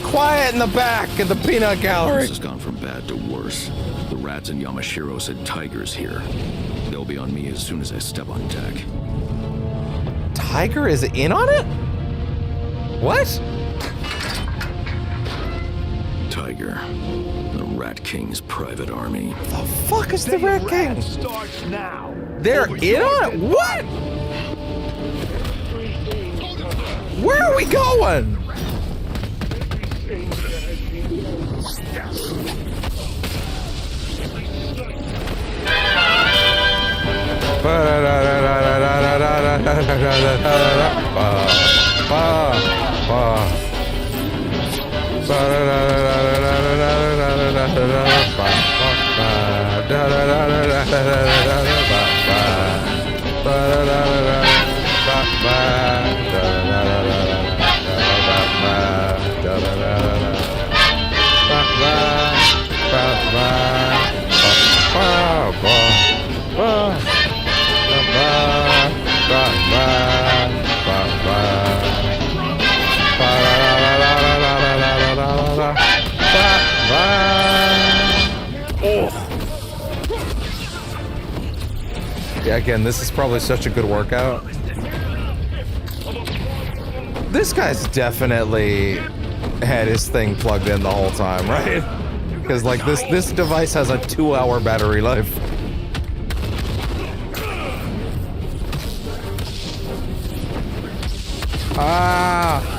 Quiet in the back of the peanut gallery. This has gone from bad to worse. The rats and Yamashiro said Tiger's here. They'll be on me as soon as I step on deck. Tiger is in on it? What? Tiger. The Rat King's private army. The fuck is the Rat King? Starts now. They're in on it? What? Where are we going? Yeah, again, this is probably such a good workout. This guy's definitely had his thing plugged in the whole time, right? Because like this device has a 2-hour battery life. Ah!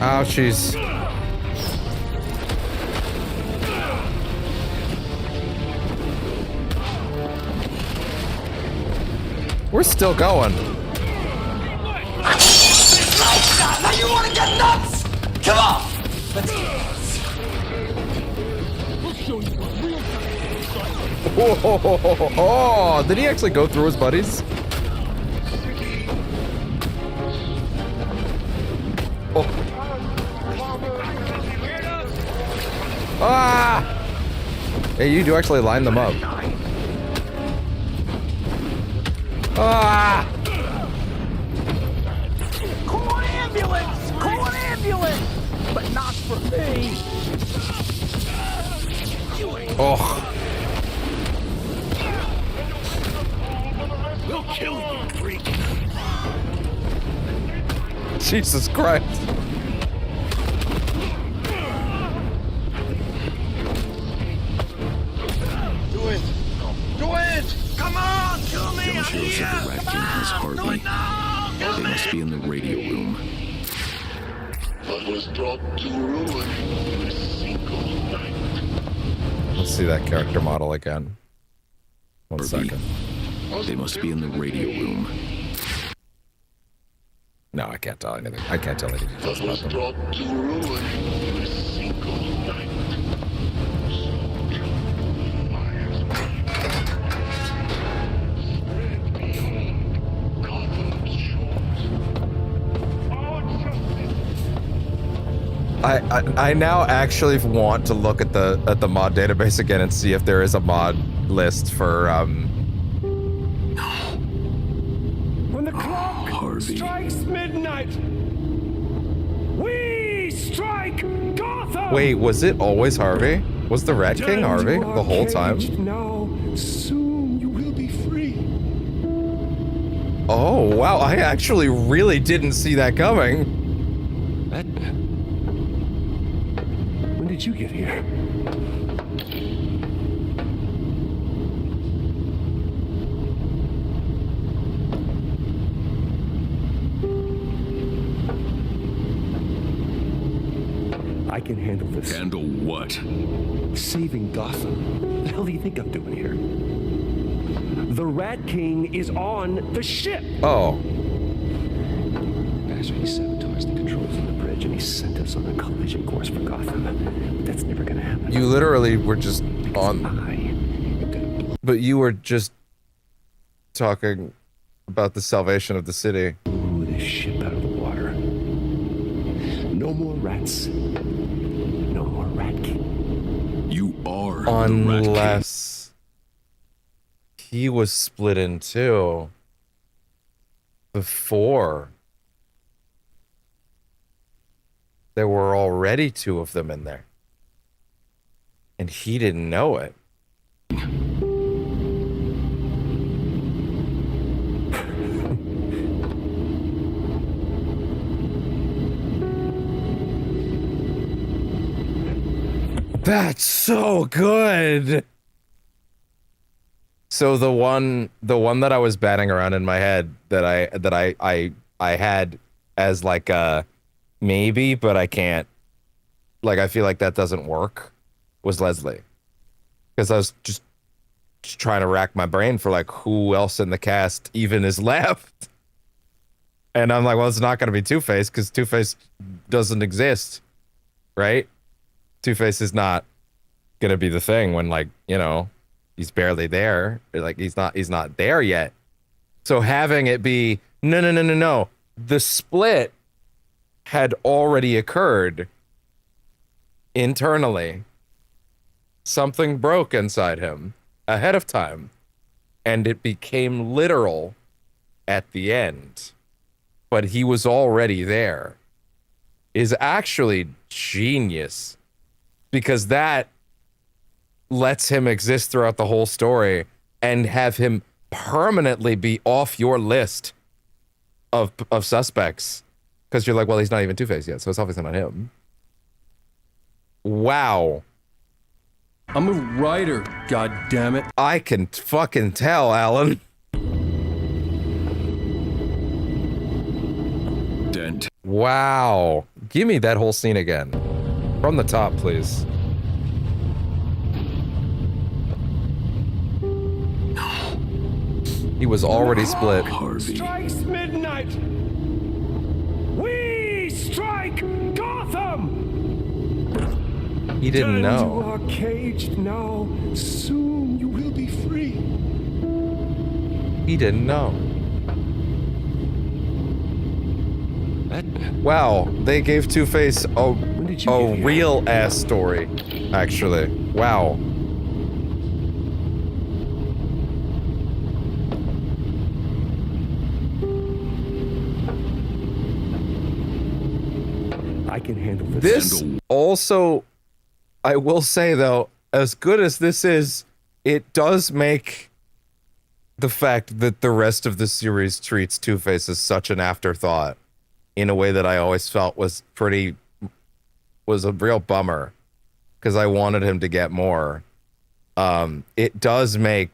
Ouchies. We're still going. Now you want to get nuts? Come on! Let's dance. Oh, did he actually go through his buddies? Oh. Ah! Hey, you do actually line them up. Ah! Call an ambulance! Call an ambulance! But not for me! Oh. We'll kill you, freak! Jesus Christ. Do it! Do it! Come on! Kill me! Those heroes of the Rat King has Harvey. They must be in the radio room. What was brought to ruin in a single night. Let's see that character model again. One second. They must be in the radio room. No, I can't tell anything. I can't tell any details What was about them. brought to ruin in a single night. I now actually want to look at the mod database again and see if there is a mod list for When the clock strikes midnight, we strike Gotham! Wait, was it always Harvey? Was the Rat King Harvey the whole time? Now, soon you will be free. Oh, wow, I actually really didn't see that coming. When did you get here? I can handle this. Handle what? Saving Gotham. What the hell do you think I'm doing here? The Rat King is on the ship! Oh. He sabotaged the controls on the bridge and he sent us on a collision course for Gotham. But that's never gonna happen. You literally were just on... But you were just talking about the salvation of the city. Blew this ship out of the water. No more rats. No more Rat King. You are Unless he was split in two before there were already two of them in there. And he didn't know it. That's so good. So the one that I was batting around in my head that I had as like a maybe, but I can't, like, I feel like that doesn't work, was Leslie. Because I was just trying to rack my brain for like who else in the cast even is left. And I'm like, well, it's not going to be Two-Face because Two-Face doesn't exist, right? Two-Face is not going to be the thing when, like, you know, he's barely there. Like, he's not there yet. So having it be, no. The split had already occurred internally. Something broke inside him ahead of time, and it became literal at the end. But he was already there. Is actually genius, because that lets him exist throughout the whole story and have him permanently be off your list of suspects Because you're like, well, he's not even Two-Face yet, so it's obviously not him. Wow. I'm a writer, god damn it. I can fucking tell, Alan. Dent. Wow. Give me that whole scene again. From the top, please. No. He was already split. Harvey. Strikes midnight. We strike Gotham. He didn't know. You are caged now. Soon you will be free. He didn't know. Wow, they gave Two-Face a real ass story, actually. Wow. I can handle this. This also, I will say though, as good as this is, it does make the fact that the rest of the series treats Two-Face as such an afterthought in a way that I always felt was a real bummer, because I wanted him to get more. It does make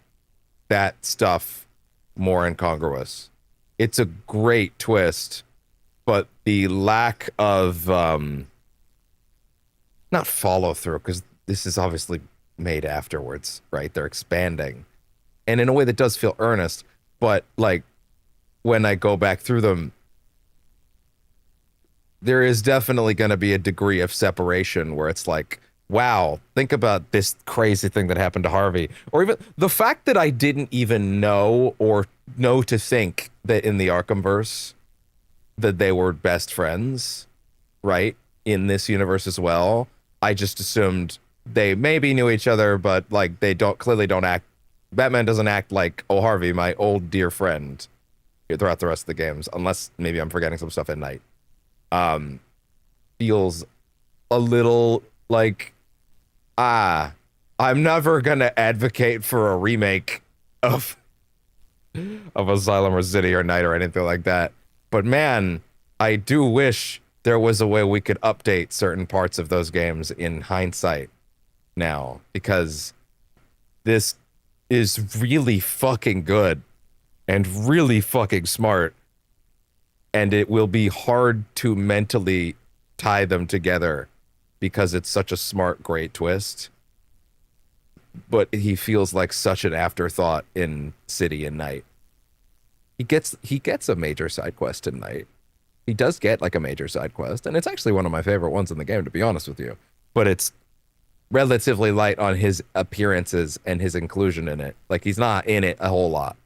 that stuff more incongruous. It's a great twist, but the lack of not follow through, because this is obviously made afterwards, right? They're expanding, and in a way that does feel earnest, but like when I go back through them, there is definitely going to be a degree of separation where it's like, wow, think about this crazy thing that happened to Harvey. Or even the fact that I didn't even know or know to think that in the Arkhamverse that they were best friends, right? In this universe as well. I just assumed they maybe knew each other, but like they clearly don't act, Batman doesn't act like, oh, Harvey, my old dear friend, throughout the rest of the games, unless maybe I'm forgetting some stuff at night. Feels a little like, I'm never gonna advocate for a remake of Asylum or City or Night or anything like that. But man, I do wish there was a way we could update certain parts of those games in hindsight now, because this is really fucking good and really fucking smart. And it will be hard to mentally tie them together because it's such a smart, great twist. But he feels like such an afterthought in City and Night. He gets a major side quest in Night. He does get like a major side quest, and it's actually one of my favorite ones in the game, to be honest with you. But it's relatively light on his appearances and his inclusion in it. Like, he's not in it a whole lot.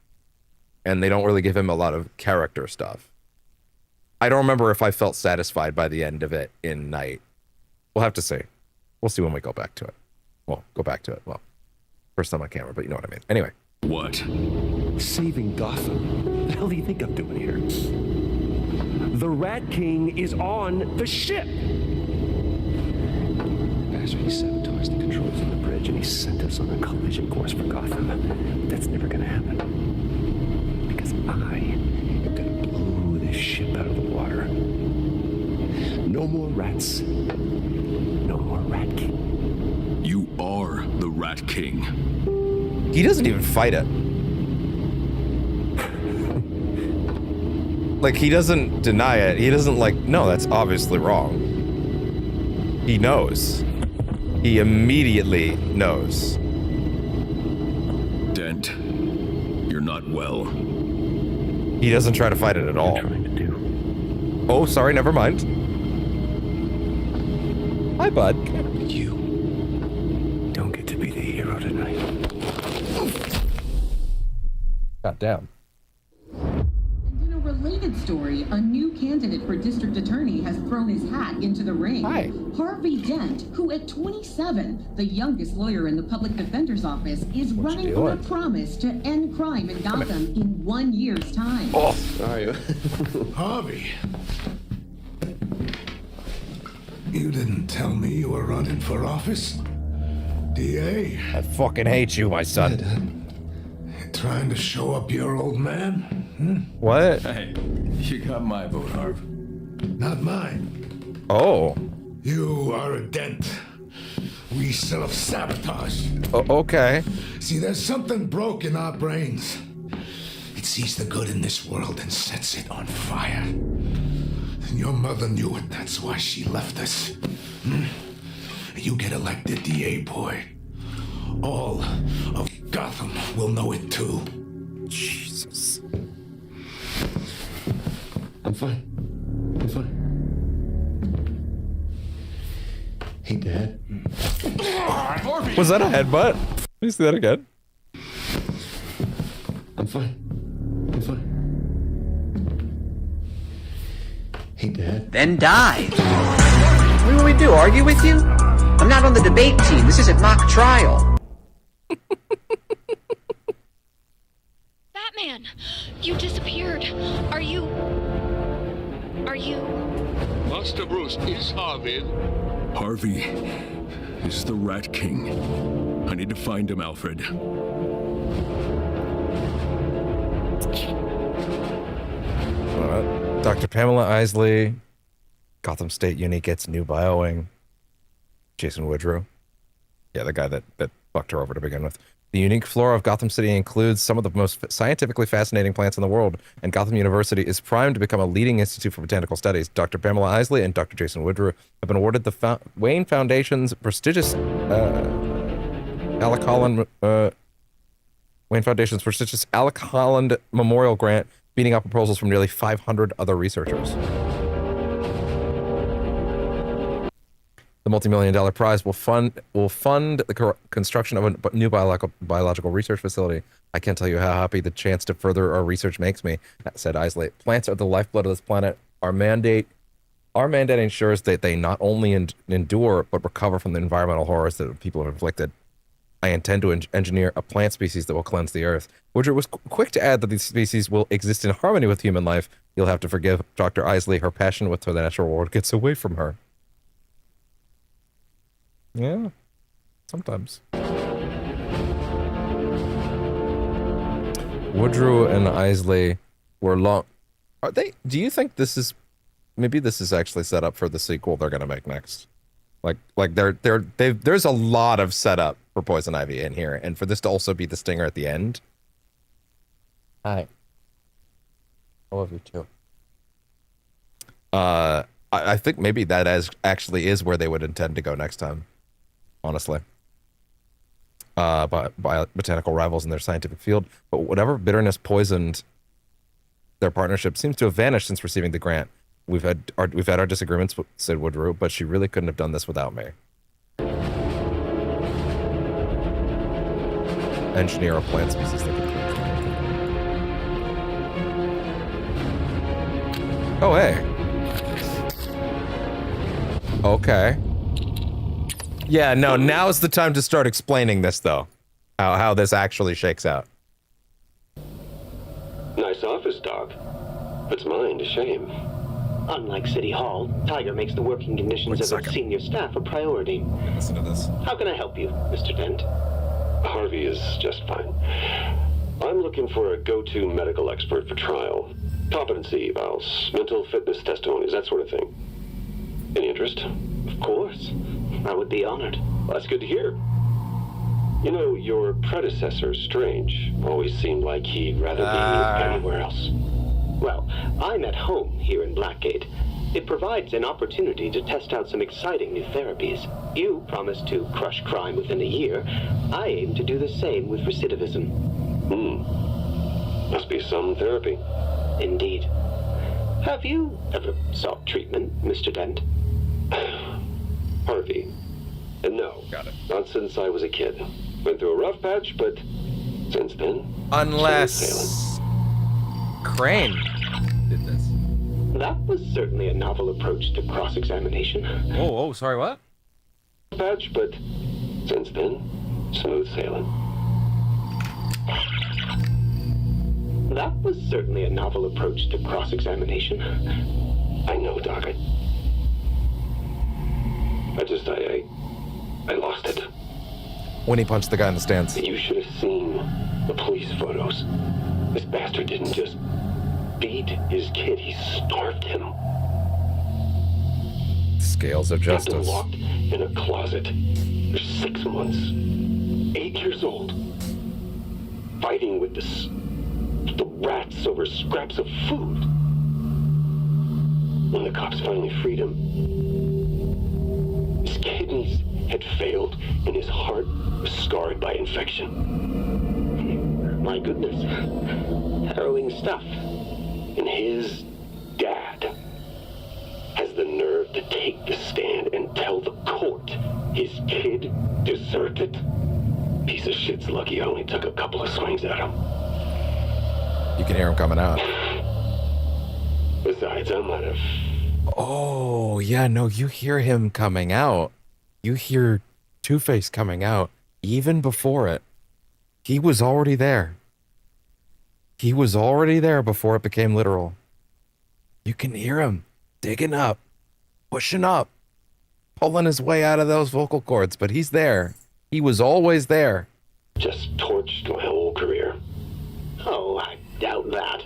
And they don't really give him a lot of character stuff. I don't remember if I felt satisfied by the end of it in Night. We'll have to see. We'll see when we go back to it. Well, go back to it. Well, first time on camera, but you know what I mean. Anyway. What? Saving Gotham? What the hell do you think I'm doing here? The Rat King is on the ship! Bastard, he sabotaged the controls of the bridge and he sent us on a collision course for Gotham. That's never gonna happen. Because I am gonna blow this ship out of the water. No more rats. No more Rat King. You are the Rat King. He doesn't even fight it. Like, he doesn't deny it. He doesn't like, no, that's obviously wrong. He knows. He immediately knows. Dent, you're not well. He doesn't try to fight it at all. What are you trying to do? Oh, sorry, never mind. Hi, bud. You don't get to be the hero tonight. God damn. In a related story, a new candidate for district attorney has thrown his hat into the ring. Hi. Harvey Dent, who at 27, the youngest lawyer in the public defender's office, is running on a promise to end crime in Gotham in 1 year's time. Oh, sorry. Harvey. You didn't tell me you were running for office? DA? I fucking hate you, my son. Trying to show up your old man? Hmm? What? Hey, you got my vote, Harv. Not mine. Oh. You are a dent. We self-sabotage. Okay. See, there's something broke in our brains. It sees the good in this world and sets it on fire. And your mother knew it. That's why she left us. You get elected DA, boy. All of Gotham will know it too. Jesus. I'm fine. I'm fine. Hey, Dad. Was that a headbutt? Let me see that again. I'm fine. I'm fine. Hey, Dad. Then die. What do we do, argue with you? I'm not on the debate team. This isn't mock trial. Batman, you disappeared. Are you... Master Bruce, is Harvey? Harvey is the Rat King. I need to find him, Alfred. Dr. Pamela Isley, Gotham State Uni gets new bioing. Jason Woodrow. Yeah, the guy that fucked her over to begin with. The unique flora of Gotham City includes some of the most scientifically fascinating plants in the world, and Gotham University is primed to become a leading institute for botanical studies. Dr. Pamela Isley and Dr. Jason Woodrow have been awarded the Wayne Foundation's prestigious Alec Holland Memorial Grant, beating out proposals from nearly 500 other researchers. The multi-million-dollar prize will fund the construction of a new biological research facility. I can't tell you how happy the chance to further our research makes me, said Isley. Plants are the lifeblood of this planet. Our mandate ensures that they not only endure, but recover from the environmental horrors that people have inflicted. I intend to engineer a plant species that will cleanse the earth. Woodrow was quick to add that these species will exist in harmony with human life. You'll have to forgive Dr. Isley. Her passion with the natural world gets away from her. Yeah, sometimes. Woodrow and Isley were long. Are they? Do you think this is? Maybe this is actually set up for the sequel they're gonna make next. Like there's a lot of setup for Poison Ivy in here, and for this to also be the stinger at the end. Hi. I love you too. I think maybe that actually is where they would intend to go next time. Honestly. By botanical rivals in their scientific field. But whatever bitterness poisoned their partnership seems to have vanished since receiving the grant. We've had our disagreements, said Woodrow, but she really couldn't have done this without me. Engineer a plant species that could... Oh, hey. Okay. Yeah, no, now's the time to start explaining this, though. How this actually shakes out. Nice office, Doc. It's mine, a shame. Unlike City Hall, Tiger makes the working conditions of its senior staff a priority. Listen to this. How can I help you, Mr. Dent? Harvey is just fine. I'm looking for a go-to medical expert for trial. Competency evals, mental fitness testimonies, that sort of thing. Any interest? Of course. I would be honored. Well, that's good to hear. You know, your predecessor, Strange, always seemed like he'd rather be anywhere else. Well, I'm at home here in Blackgate. It provides an opportunity to test out some exciting new therapies. You promised to crush crime within a year. I aim to do the same with recidivism. Must be some therapy. Indeed. Have you ever sought treatment, Mr. Dent? Harvey. No. Got it. Not since I was a kid. Went through a rough patch, but since then... Unless... Crane did this. That was certainly a novel approach to cross-examination. Oh, sorry, what? Patch, but since then, smooth sailing. That was certainly a novel approach to cross-examination. I know, Doc. I lost it. When he punched the guy in the stands. You should have seen the police photos. This bastard didn't just beat his kid, he starved him. Scales of Kept him justice. locked in a closet for 6 months. 8 years old. Fighting with the rats over scraps of food. When the cops finally freed him, his kidneys had failed and his heart was scarred by infection. My goodness. Harrowing stuff. And his dad has the nerve to take the stand and tell the court his kid deserted. Piece of shit's lucky I only took a couple of swings at him. You can hear him coming out. Besides, I might have... Oh, yeah, no, you hear him coming out. You hear Two-Face coming out even before it. He was already there. He was already there before it became literal. You can hear him digging up, pushing up, pulling his way out of those vocal cords, but he's there. He was always there. Just torched my whole career. Oh, I doubt that.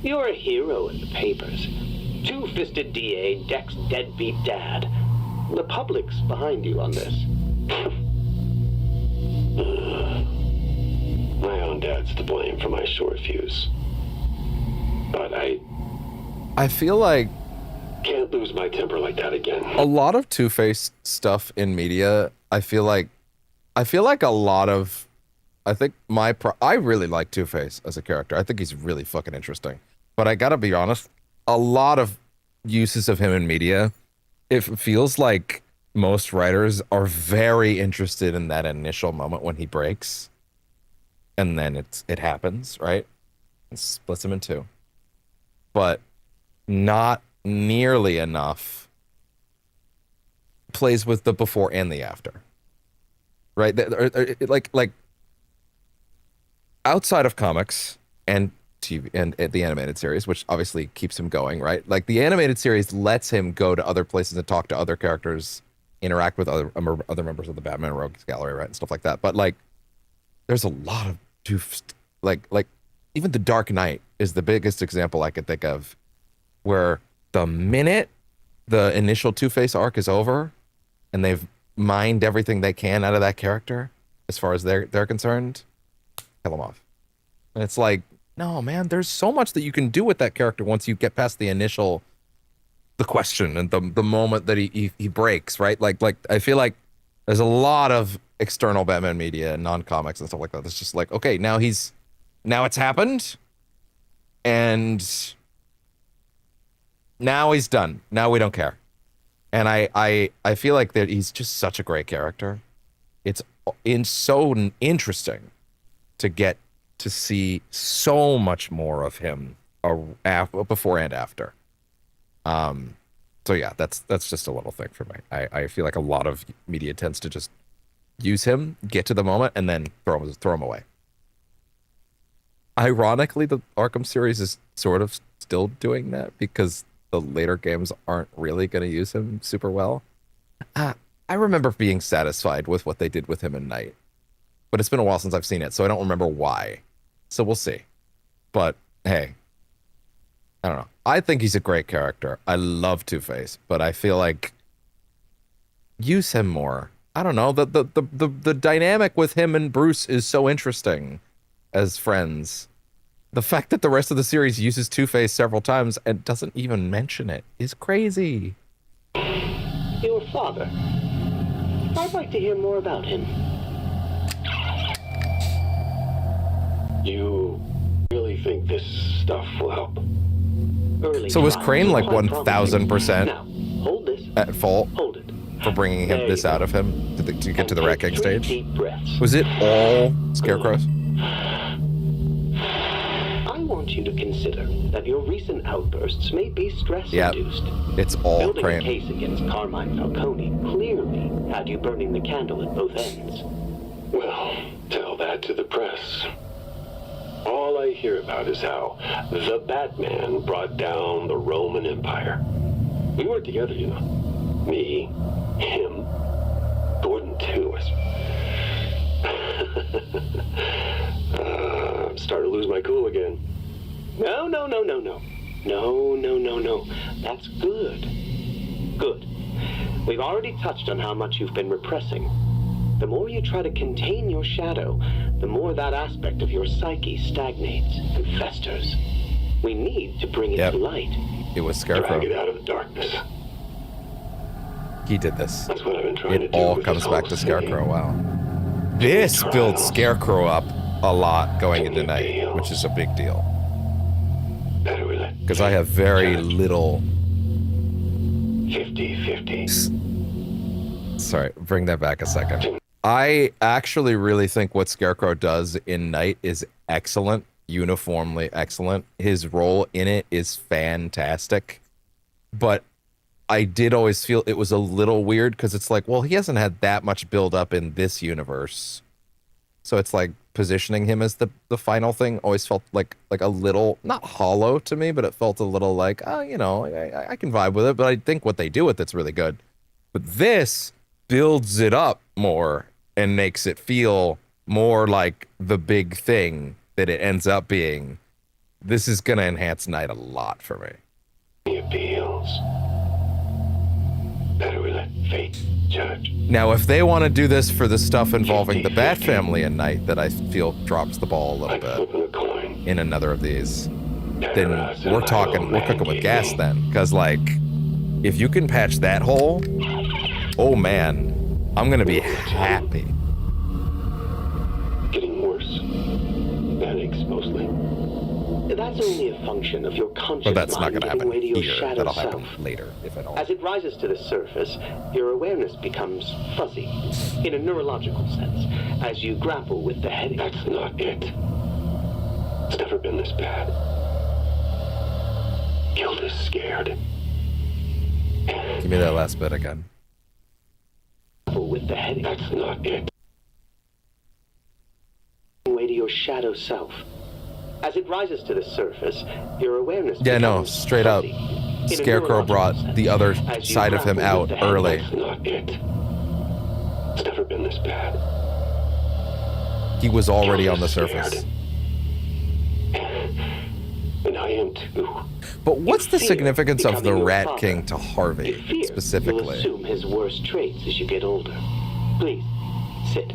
You're a hero in the papers. Two-fisted DA, Deck's deadbeat dad. The public's behind you on this. My own dad's to blame for my short fuse. But I feel like can't lose my temper like that again. a lot of Two-Face stuff in media, I feel like a lot of, I really like Two-Face as a character. I think he's really fucking interesting. But I gotta be honest, a lot of uses of him in media, it feels like most writers are very interested in that initial moment when he breaks. And then it happens, right? It splits him in two. But not nearly enough plays with the before and the after. Right? Like outside of comics and TV and the animated series, which obviously keeps him going, right? Like the animated series lets him go to other places and talk to other characters, interact with other members of the Batman Rogues Gallery, right? And stuff like that. But like there's a lot of like even The Dark Knight is the biggest example I could think of, where the minute the initial Two-Face arc is over and they've mined everything they can out of that character as far as they're concerned, kill him off. And it's like, no, man, there's so much that you can do with that character once you get past the question and the moment that he breaks, right? Like I feel like there's a lot of external Batman media and non-comics and stuff like that. It's just like, okay, now it's happened, and now he's done. Now we don't care. And I feel like that he's just such a great character. It's so interesting to get to see so much more of him before and after. So yeah, that's just a little thing for me. I feel like a lot of media tends to just use him, get to the moment, and then throw him away. Ironically, the Arkham series is sort of still doing that because the later games aren't really going to use him super well. I remember being satisfied with what they did with him in Night, but it's been a while since I've seen it, so I don't remember why. So we'll see. But hey, I don't know. I think he's a great character. I love Two-Face, but I feel like use him more. I don't know. The dynamic with him and Bruce is so interesting as friends. The fact that the rest of the series uses Two-Face several times and doesn't even mention it is crazy. Your father. I'd like to hear more about him. You really think this stuff will help? So was Crane like 1,000% hold this. at fault Hold it. for bringing this out of him to get to the Rat King stage? Deep breaths. Was it all Scarecrows? I want you to consider that your recent outbursts may be stress-induced. It's all Building Crane. a case against Carmine Falcone clearly had you burning the candle at both ends. Well, tell that to the press. All I hear about is how the Batman brought down the Roman Empire. We worked together, you know. Me, him, Gordon too. I'm starting to lose my cool again. No. No. That's good. Good. We've already touched on how much you've been repressing. The more you try to contain your shadow, the more that aspect of your psyche stagnates and festers. We need to bring it to light. It was Scarecrow. Drag it out of the darkness. He did this. That's what I've been trying to It do all with comes this back whole to city. Scarecrow. Wow. This builds Scarecrow up a lot going into night, which is a big deal. Because I have very little. 50-50. Sorry, bring that back a second. I actually really think what Scarecrow does in Night is excellent, uniformly excellent. His role in it is fantastic. But I did always feel it was a little weird because it's like, well, he hasn't had that much build up in this universe. So it's like positioning him as the final thing always felt like a little, not hollow to me, but it felt a little like, oh, you know, I can vibe with it. But I think what they do with it's really good. But this builds it up more and makes it feel more like the big thing that it ends up being. This is going to enhance Night a lot for me. Appeals. Better we let fate judge. Now, if they want to do this for the stuff involving the Bat family in Night that I feel drops the ball a little bit in another of these, then we're cooking with gas then. Because, like, if you can patch that hole, oh man, I'm going to be happy. Getting worse. Headaches mostly. That's only a function of your conscious But that's not mind going to giving happen way to your here. shadow That'll self. happen later, if at all. As it rises to the surface, your awareness becomes fuzzy, in a neurological sense, as you grapple with the headache. That's not it. It's never been this bad. Gilda's scared. Give me that last bit again. With the headache. That's not it. Way to your shadow self. As it rises to the surface, your awareness Yeah, no, becomes straight up. fuzzy, in a Scarecrow neurological brought sense, the other as you side of him grapple out with the headache. early. That's not it. It's never been this bad. He was already on the Scared. surface. And I am too. But what's the Fear significance of the becoming your Rat father. King to Harvey, Fear you'll specifically? assume his worst traits as you get older. Please, sit.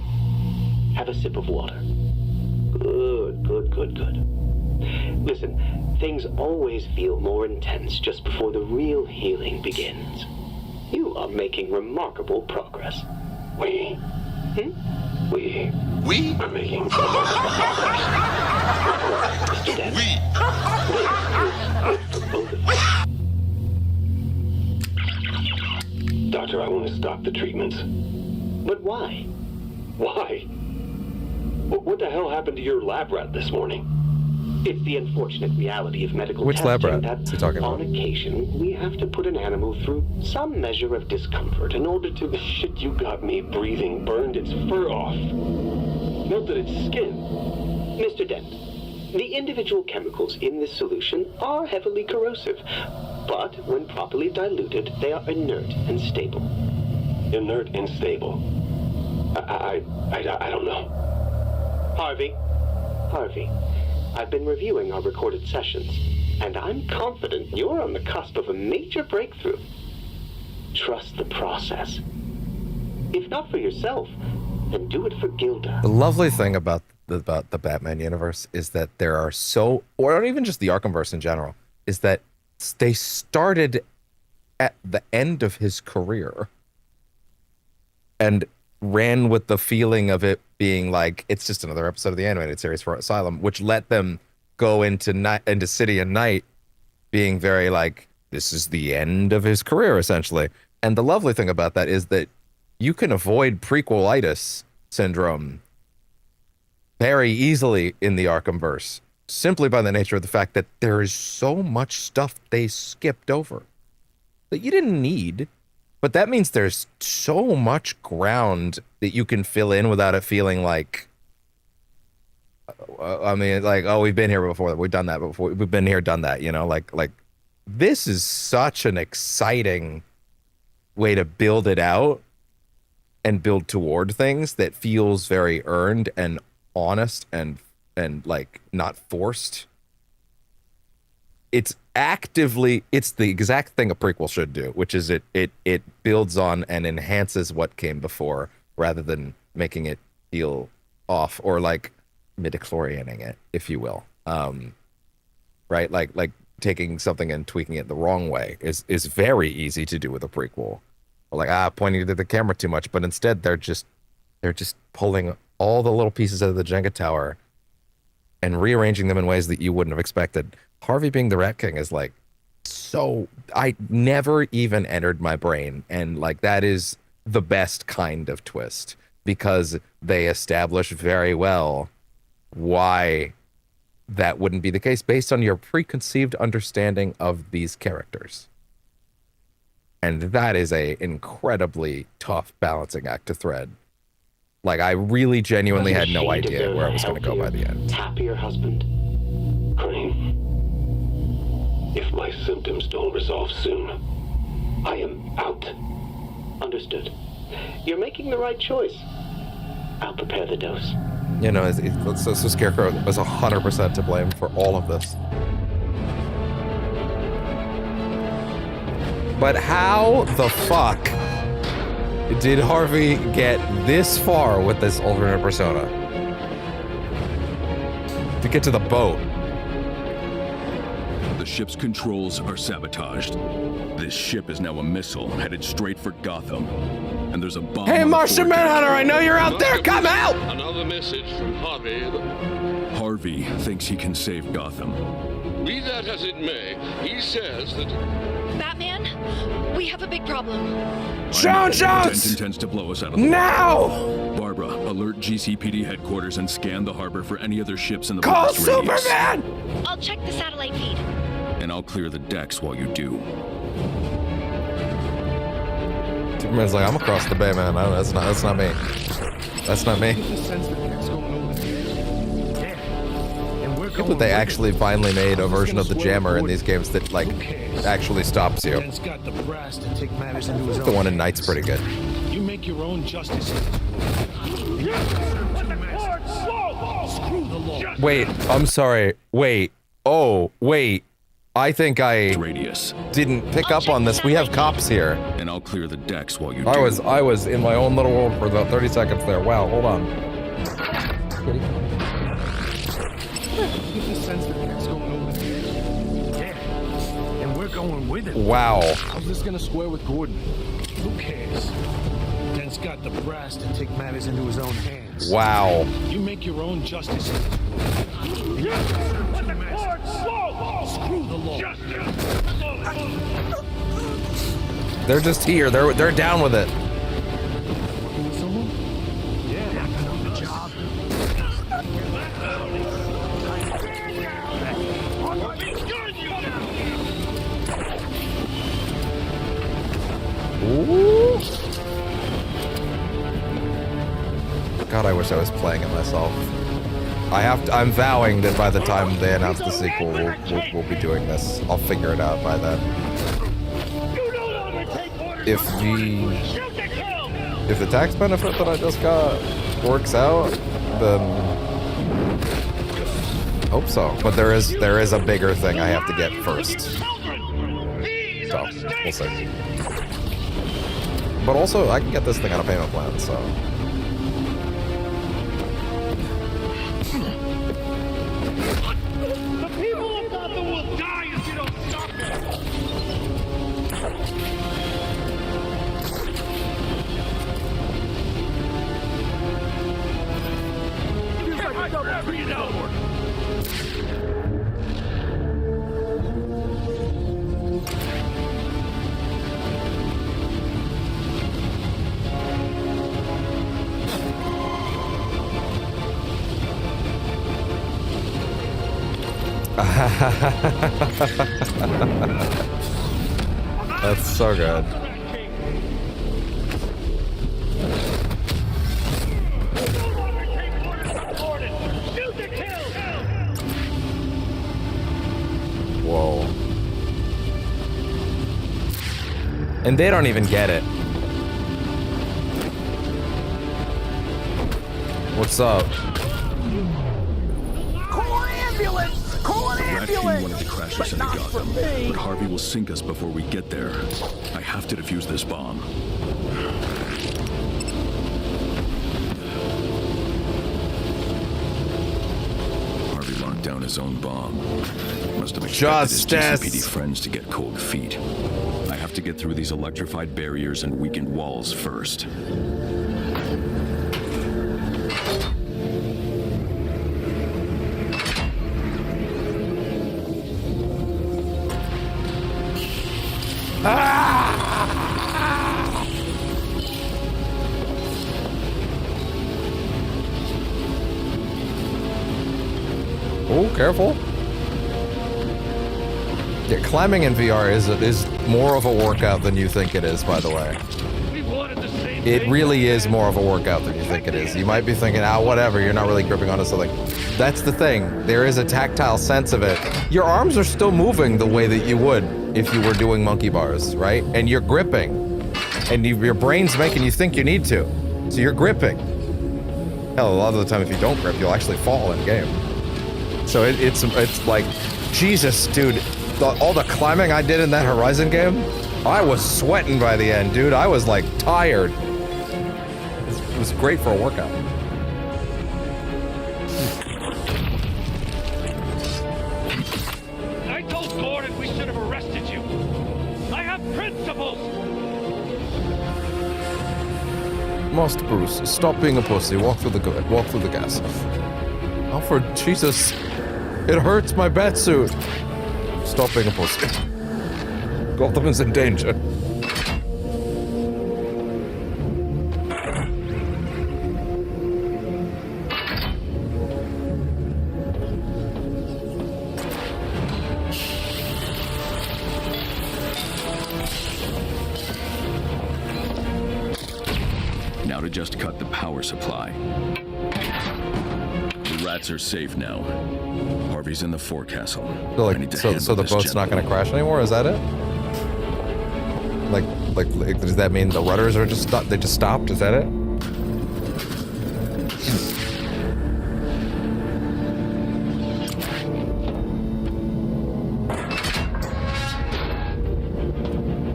Have a sip of water. Good. Listen, things always feel more intense just before the real healing begins. You are making remarkable progress. We are making remarkable progress. Mr. Dent, this is good for both of us. Doctor, I want to stop the treatments. But why? Why? What the hell happened to your lab rat this morning? It's the unfortunate reality of medical Which lab testing rat that is he talking about? on occasion we have to put an animal through some measure of discomfort in order to... Shit, you got me breathing, burned its fur off. Melted its skin. Mr. Dent, the individual chemicals in this solution are heavily corrosive, but when properly diluted, they are inert and stable. Inert and stable? I don't know. Harvey, I've been reviewing our recorded sessions, and I'm confident you're on the cusp of a major breakthrough. Trust the process. If not for yourself, then do it for Gilda. The lovely thing about the Batman universe is that there are or even just the Arkhamverse in general, is that they started at the end of his career and ran with the feeling of it being like, it's just another episode of the animated series for Asylum, which let them go into City and Night being very like, this is the end of his career, essentially. And the lovely thing about that is that you can avoid prequelitis syndrome very easily in the Arkhamverse, simply by the nature of the fact that there is so much stuff they skipped over that you didn't need. But that means there's so much ground that you can fill in without it feeling like, I mean, like, oh, we've been here before. We've done that before. We've been here, done that, you know, like this is such an exciting way to build it out and build toward things that feels very earned and honest and like not forced. it's actively, it's the exact thing a prequel should do, which is it builds on and enhances what came before rather than making it feel off or like midichlorianing it, if you will. Right? Like taking something and tweaking it the wrong way is very easy to do with a prequel. Or like, pointing to the camera too much, but instead they're just pulling all the little pieces out of the Jenga tower and rearranging them in ways that you wouldn't have expected. Harvey being the Rat King is like, so I never even entered my brain. And like, that is the best kind of twist because they establish very well why that wouldn't be the case based on your preconceived understanding of these characters. And that is a incredibly tough balancing act to thread. Like, I really genuinely had no idea where I was going to go by the end. Happier husband? Crane, if my symptoms don't resolve soon, I am out. Understood. You're making the right choice. I'll prepare the dose. You know, so Scarecrow was 100% to blame for all of this. But how the fuck did Harvey get this far with this alternate persona? To get to the boat. The ship's controls are sabotaged. This ship is now a missile headed straight for Gotham. And there's a bomb. Hey, Martian Manhunter, I know you're out there. Come out! Another message from Harvey. Harvey thinks he can save Gotham. Be that as it may, he says that... Batman, we have a big problem. Jones! Dent intends to blow us out of the Now! water. Barbara, alert GCPD headquarters and scan the harbor for any other ships in the Call blast radius. Superman! I'll check the satellite feed. And I'll clear the decks while you do. Superman's like, I'm across the bay, man. That's not me. That's not me. But they actually finally made a version of the jammer in these games that like actually stops you. The one in Knight's pretty good. You make your own justice. Wait, I'm sorry. Wait. Oh, wait. I think I didn't pick up on this. We have cops here. And I'll clear the decks while you do. I was in my own little world for about 30 seconds there. Wow, hold on. And we're going with it. Wow. How's this gonna square with Gordon? Who cares? Dent's got the brass to take matters into his own hands. Wow. You make your own justice. Screw the law. They're just here. They're down with it. Ooh. God, I wish I was playing it myself. I'm vowing that by the time they announce the sequel, we'll be doing this. I'll figure it out by then. If the tax benefit that I just got works out, then hope so. But there is a bigger thing I have to get first. So we'll see. But also, I can get this thing on a payment plan, so. The people of Gotham will die if you don't stop it! That's so good. Whoa. And they don't even get it. What's up? Call an ambulance! Call an ambulance! King wanted to crash us into Gotham, but Harvey will sink us before we get there. I have to defuse this bomb. Harvey locked down his own bomb. Must have expected his GCPD friends to get cold feet. I have to get through these electrified barriers and weakened walls first. Oh, careful. Yeah, climbing in VR is more of a workout than you think it is, by the way. It really is more of a workout than you think it is. You might be thinking, whatever, you're not really gripping onto something. That's the thing. There is a tactile sense of it. Your arms are still moving the way that you would if you were doing monkey bars, right? And you're gripping. And your brain's making you think you need to. So you're gripping. Hell, a lot of the time if you don't grip, you'll actually fall in game. So it's like, Jesus, dude. All the climbing I did in that Horizon game, I was sweating by the end, dude. I was like tired. It was great for a workout. I told Gordon we should have arrested you. I have principles. Master Bruce, stop being a pussy. Walk through the gas. Alfred, Jesus, it hurts my batsuit. Stop being a pussy. Gotham's in danger. Now to just cut the power supply. The rats are safe now. Harvey's in the forecastle. So the boat's not going to crash anymore? Is that it? Like, does that mean the rudders are just they just stopped? Is that it?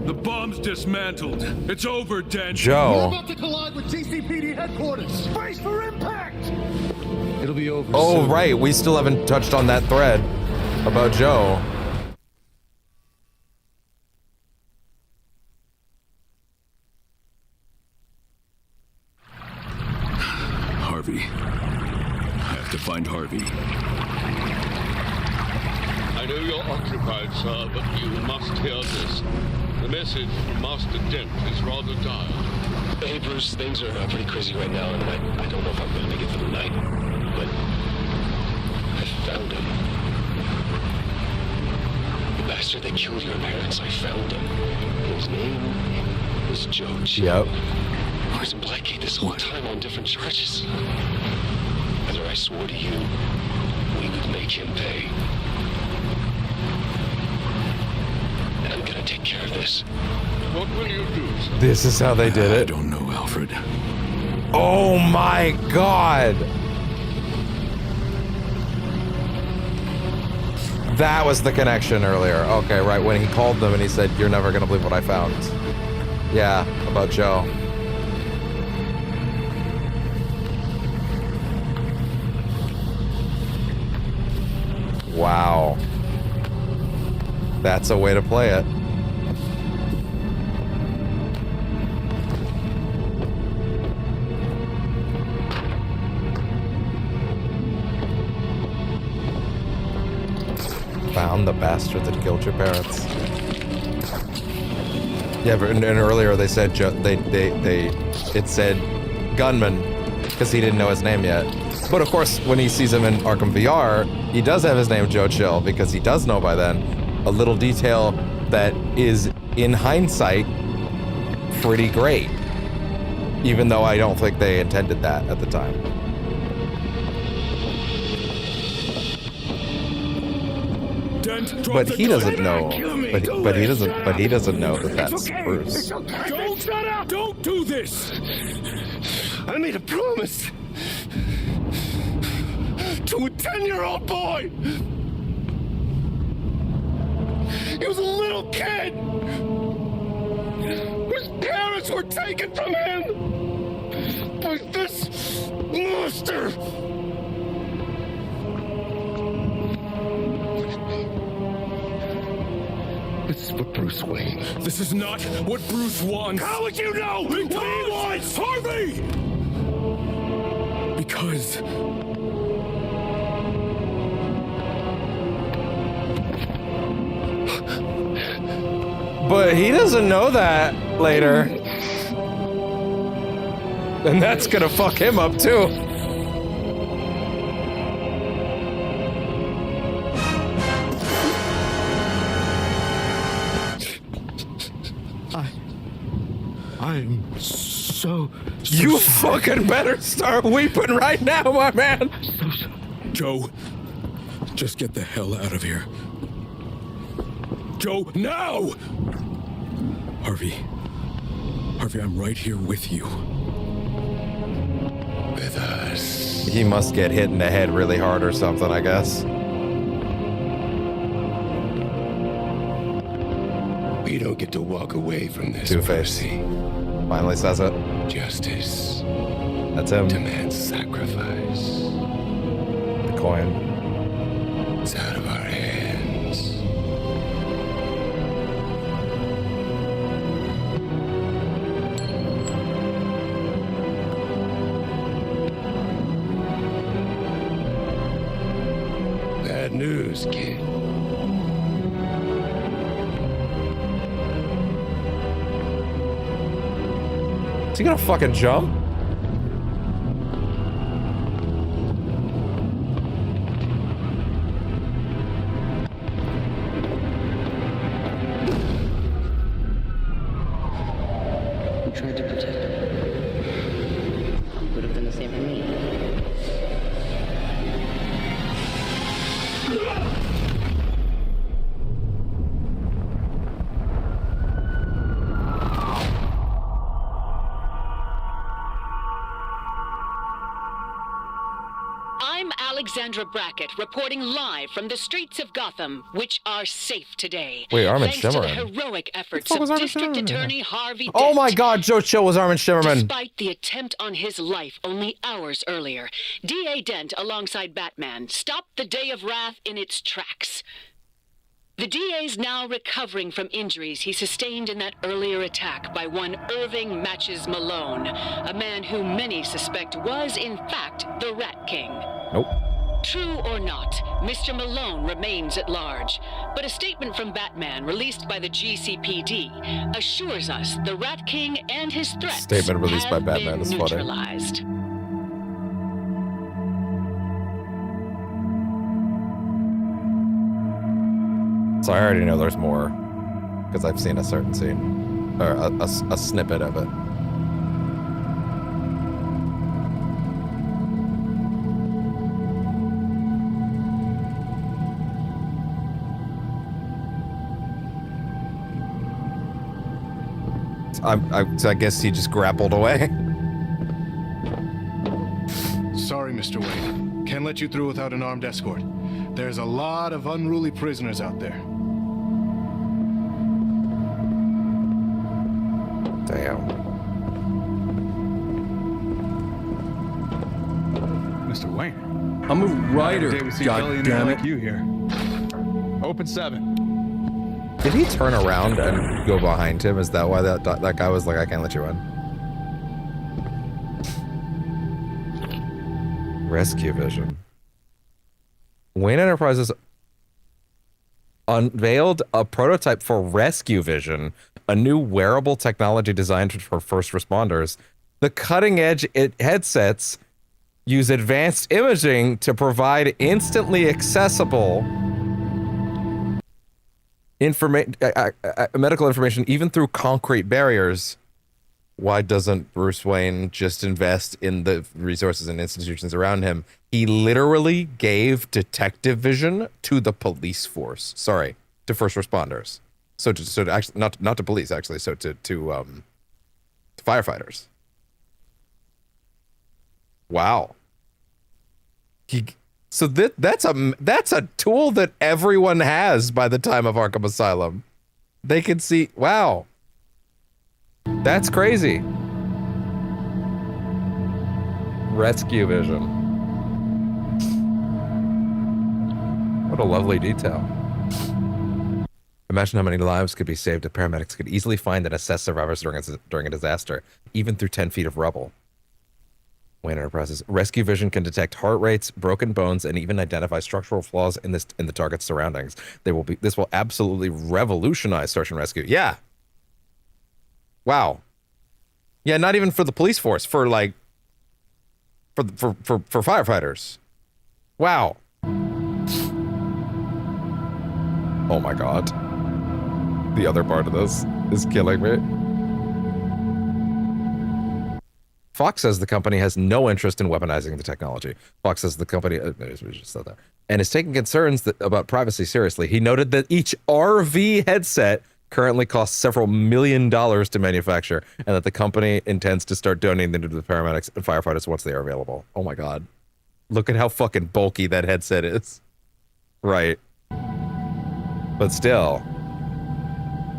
The bomb's dismantled. It's over, Dent. Joe. We're about to collide with GCPD headquarters. Brace for impact. It'll be over. Oh, soon. right. We still haven't touched on that thread about Joe. Harvey. I have to find Harvey. I know you're occupied, sir, but you must hear this. The message from Master Dent is rather dire. Hey, Bruce, things are pretty crazy right now, and I don't know if I'm going to make it through the night. But I found him. The bastard that killed your parents, I found him. His name was Joe Chill. Yep. I was in Blackgate this whole time on different charges. Whether I swore to you, we would make him pay. And I'm gonna take care of this. What will you do, sir? This is how they did it. I don't know, Alfred. Oh my God. That was the connection earlier. Okay, right, when he called them and he said, "You're never gonna believe what I found." Yeah, about Joe. Wow. That's a way to play it. Found the bastard that killed your parents. Yeah, but and earlier they said it said gunman because he didn't know his name yet. But of course, when he sees him in Arkham VR, he does have his name Joe Chill because he does know by then. A little detail that is, in hindsight, pretty great. Even though I don't think they intended that at the time. But he doesn't know. But he doesn't know that that's Bruce. Don't do this. I made a promise to a 10-year-old boy. kid whose parents were taken from him by this monster. This is for Bruce Wayne. This is not what Bruce wants. How would you know what he wants? Harvey! Because but he doesn't know that later. And that's gonna fuck him up too. I'm so you sorry. fucking better start weeping right now, my man. Joe, just get the hell out of here. Joe, now! Harvey, I'm right here with you. With us. He must get hit in the head really hard or something, I guess. We don't get to walk away from this. Two-Face finally says it. Justice. That's him. Demands sacrifice. The coin. It's out of our hands. Bad news, kid. Is he gonna fucking jump? You tried to protect him. You would have done the same for me. Alexandra Brackett reporting live from the streets of Gotham, which are safe today. Wait, Armin thanks to the Shimmerman. heroic efforts of District Attorney Harvey Dent. Oh my God, Joe Chill was Armin Shimmerman. Despite the attempt on his life only hours earlier, D.A. Dent, alongside Batman, stopped the Day of Wrath in its tracks. The DA's now recovering from injuries he sustained in that earlier attack by one Irving Matches Malone, a man who many suspect was, in fact, the Rat King. Nope. True or not, Mr. Malone remains at large, but a statement from Batman released by the GCPD assures us the Rat King and his threats Statement released by have Batman been is funny. neutralized. So I already know there's more, because I've seen a certain scene, or a snippet of it. So I guess he just grappled away. Sorry, Mr. Wayne. Can't let you through without an armed escort. There's a lot of unruly prisoners out there. Damn. Mr. Wayne. I'm a writer, God damn it. like you here. Open 7. Did he turn around and go behind him? Is that why that guy was like, I can't let you in? Rescue Vision. Wayne Enterprises unveiled a prototype for Rescue Vision, a new wearable technology designed for first responders. The cutting-edge headsets use advanced imaging to provide instantly accessible medical information even through concrete barriers. Why doesn't Bruce Wayne just invest in the resources and institutions around him? He literally gave detective vision to the police force. Sorry, to first responders. So to actually not to police actually. So to firefighters. Wow. So that's a tool that everyone has by the time of Arkham Asylum. They can see. Wow. That's crazy. Rescue vision. What a lovely detail. Imagine how many lives could be saved if paramedics could easily find and assess survivors during a disaster, even through 10 feet of rubble. Wayne Enterprises. Rescue vision can detect heart rates, broken bones, and even identify structural flaws in the target's surroundings. This will absolutely revolutionize search and rescue. Yeah. Wow. Yeah, not even for the police force, for like for firefighters. Wow. Oh my god. The other part of this is killing me. Fox says the company has no interest in weaponizing the technology. Fox says the company, we just said that, and is taking concerns about privacy seriously. He noted that each RV headset currently costs several $1 million to manufacture, and that the company intends to start donating them to the paramedics and firefighters once they are available. Oh my god. Look at how fucking bulky that headset is. Right. But still.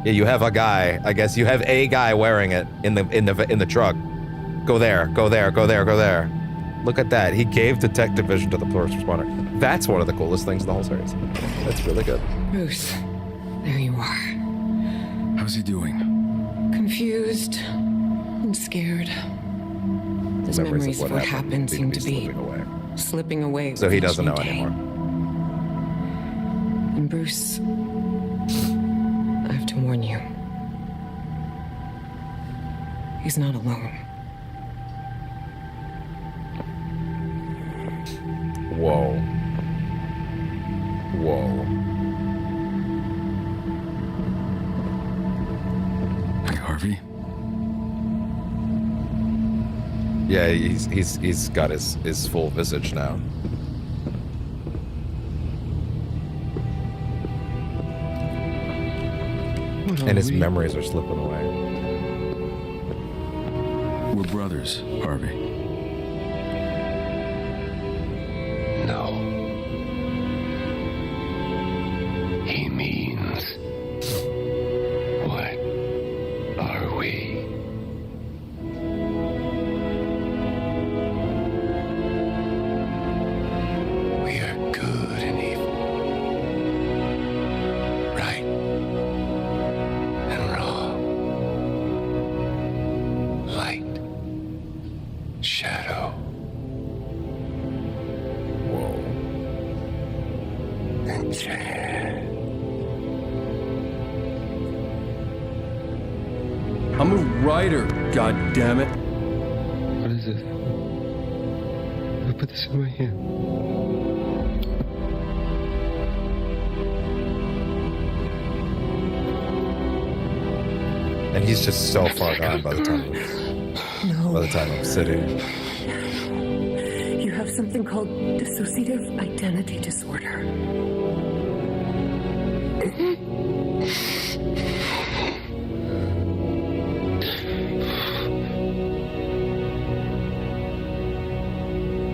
Yeah, you have a guy, I guess you have a guy wearing it in the truck. Go there, go there, go there, go there. Look at that. He gave detective vision to the first responder. That's one of the coolest things in the whole series. That's really good. Bruce, there you are. How's he doing? Confused and scared. His memories of what happened seem to be slipping away. So he doesn't know anymore. And Bruce, I have to warn you. He's not alone. Whoa. Whoa. Hey, Harvey. Yeah, he's got his full visage now. And his memories are slipping away. We're brothers, Harvey. No. He means, what are we? We are good and evil. Right and wrong. Light. Shadow. I'm a writer, goddammit. What is this? Who put this in my hand? And he's just so far gone by the time I'm sitting. You have something called dissociative identity disorder.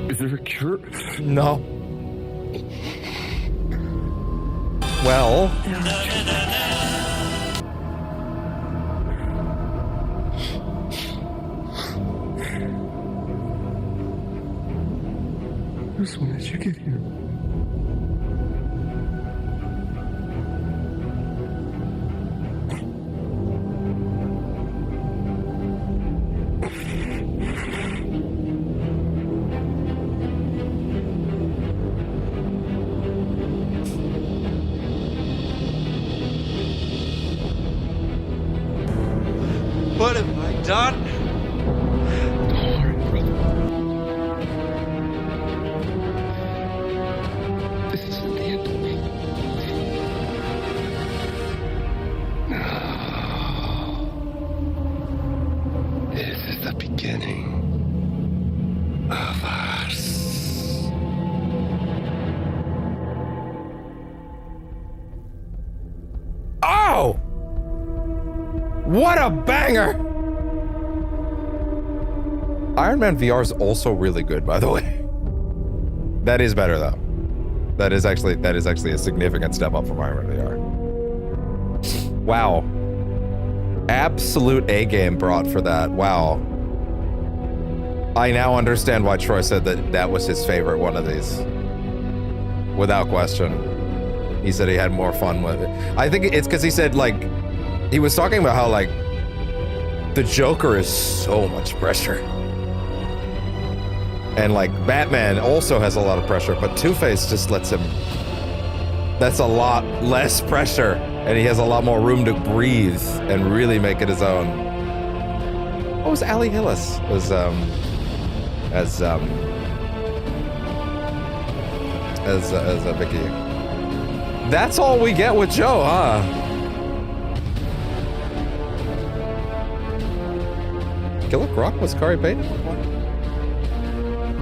Is there a cure? No. Well. Bruce, when did you get here? What have I done? Don't worry, brother. This isn't the end of me. No. This is the beginning of us. Oh! What a banger! Iron Man VR is also really good, by the way. That is better though. That is actually a significant step up from Iron Man VR. Wow. Absolute A-game brought for that. Wow. I now understand why Troy said that that was his favorite one of these. Without question. He said he had more fun with it. I think it's because he said, like, he was talking about how, like, the Joker is so much pressure. And, like, Batman also has a lot of pressure, but Two-Face just lets him... That's a lot less pressure, and he has a lot more room to breathe and really make it his own. What was Ali Hillis? Was, as a Vicky. That's all we get with Joe, huh? Killer Croc was Kari Payton?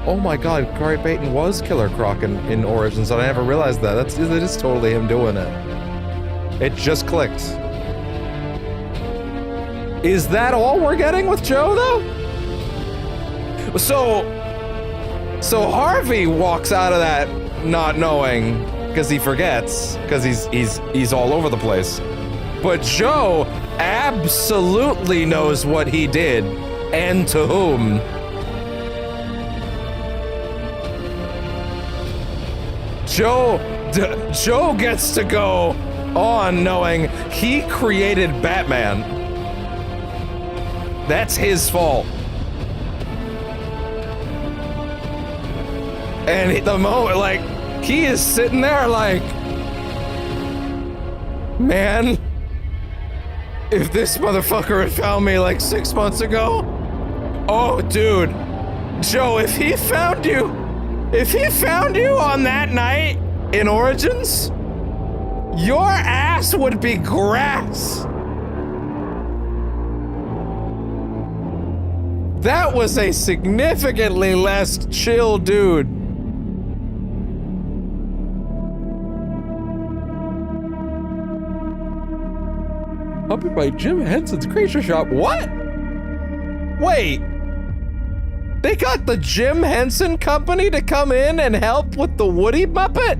Oh my god, Kari Payton was Killer Croc in Origins, and I never realized that. It is totally him doing it. It just clicked. Is that all we're getting with Joe, though? So Harvey walks out of that not knowing, because he forgets, because he's all over the place. But Joe absolutely knows what he did, and to whom. Joe gets to go on knowing he created Batman. That's his fault. And at the moment, like, he is sitting there like, man, if this motherfucker had found me like 6 months ago, oh, dude, Joe, if he found you on that night in Origins, your ass would be grass. That was a significantly less chill dude. Helped by Jim Henson's Creature Shop. What? Wait. They got the Jim Henson Company to come in and help with the Woody Muppet?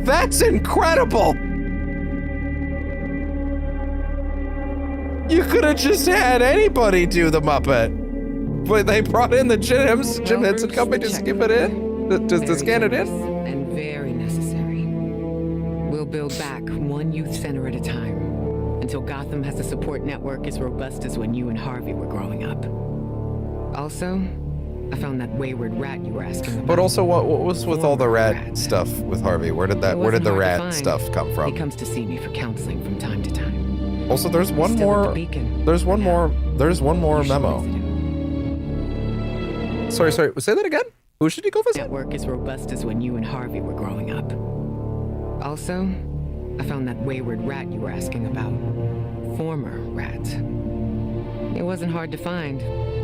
That's incredible. You could have just had anybody do the Muppet. But they brought in the Jim Henson Company to skip it in? To scan it in? And very necessary. We'll build back one youth center at a time until Gotham has a support network as robust as when you and Harvey were growing up. Also, I found that wayward rat you were asking about. But also, what was with all the rat stuff with Harvey? Where did the rat stuff come from? He comes to see me for counseling from time to time. Also, there's one more memo. Sorry, say that again? Who should he go visit? Network as robust as when you and Harvey were growing up. Also, I found that wayward rat you were asking about. Former rat. It wasn't hard to find.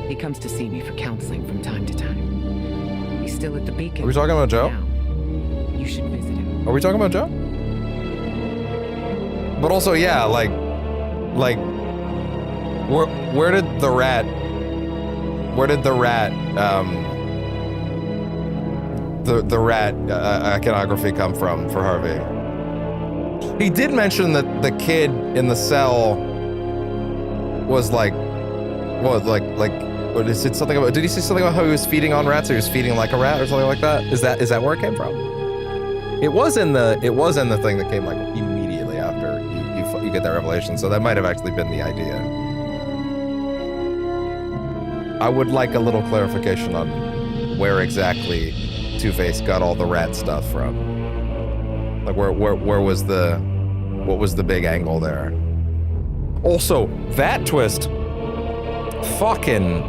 He comes to see me for counseling from time to time. He's still at the Beacon. Are we talking about Joe? Now, you should visit him. Are we talking about Joe? But also, yeah, like, where did the rat iconography come from for Harvey? He did mention that the kid in the cell was like, what is it something about? Did he say something about how he was feeding on rats, or he was feeding like a rat, or something like that? Is that where it came from? It was in the thing that came like immediately after you get that revelation. So that might have actually been the idea. I would like a little clarification on where exactly Two-Face got all the rat stuff from. Like what was the big angle there? Also, that twist, fucking,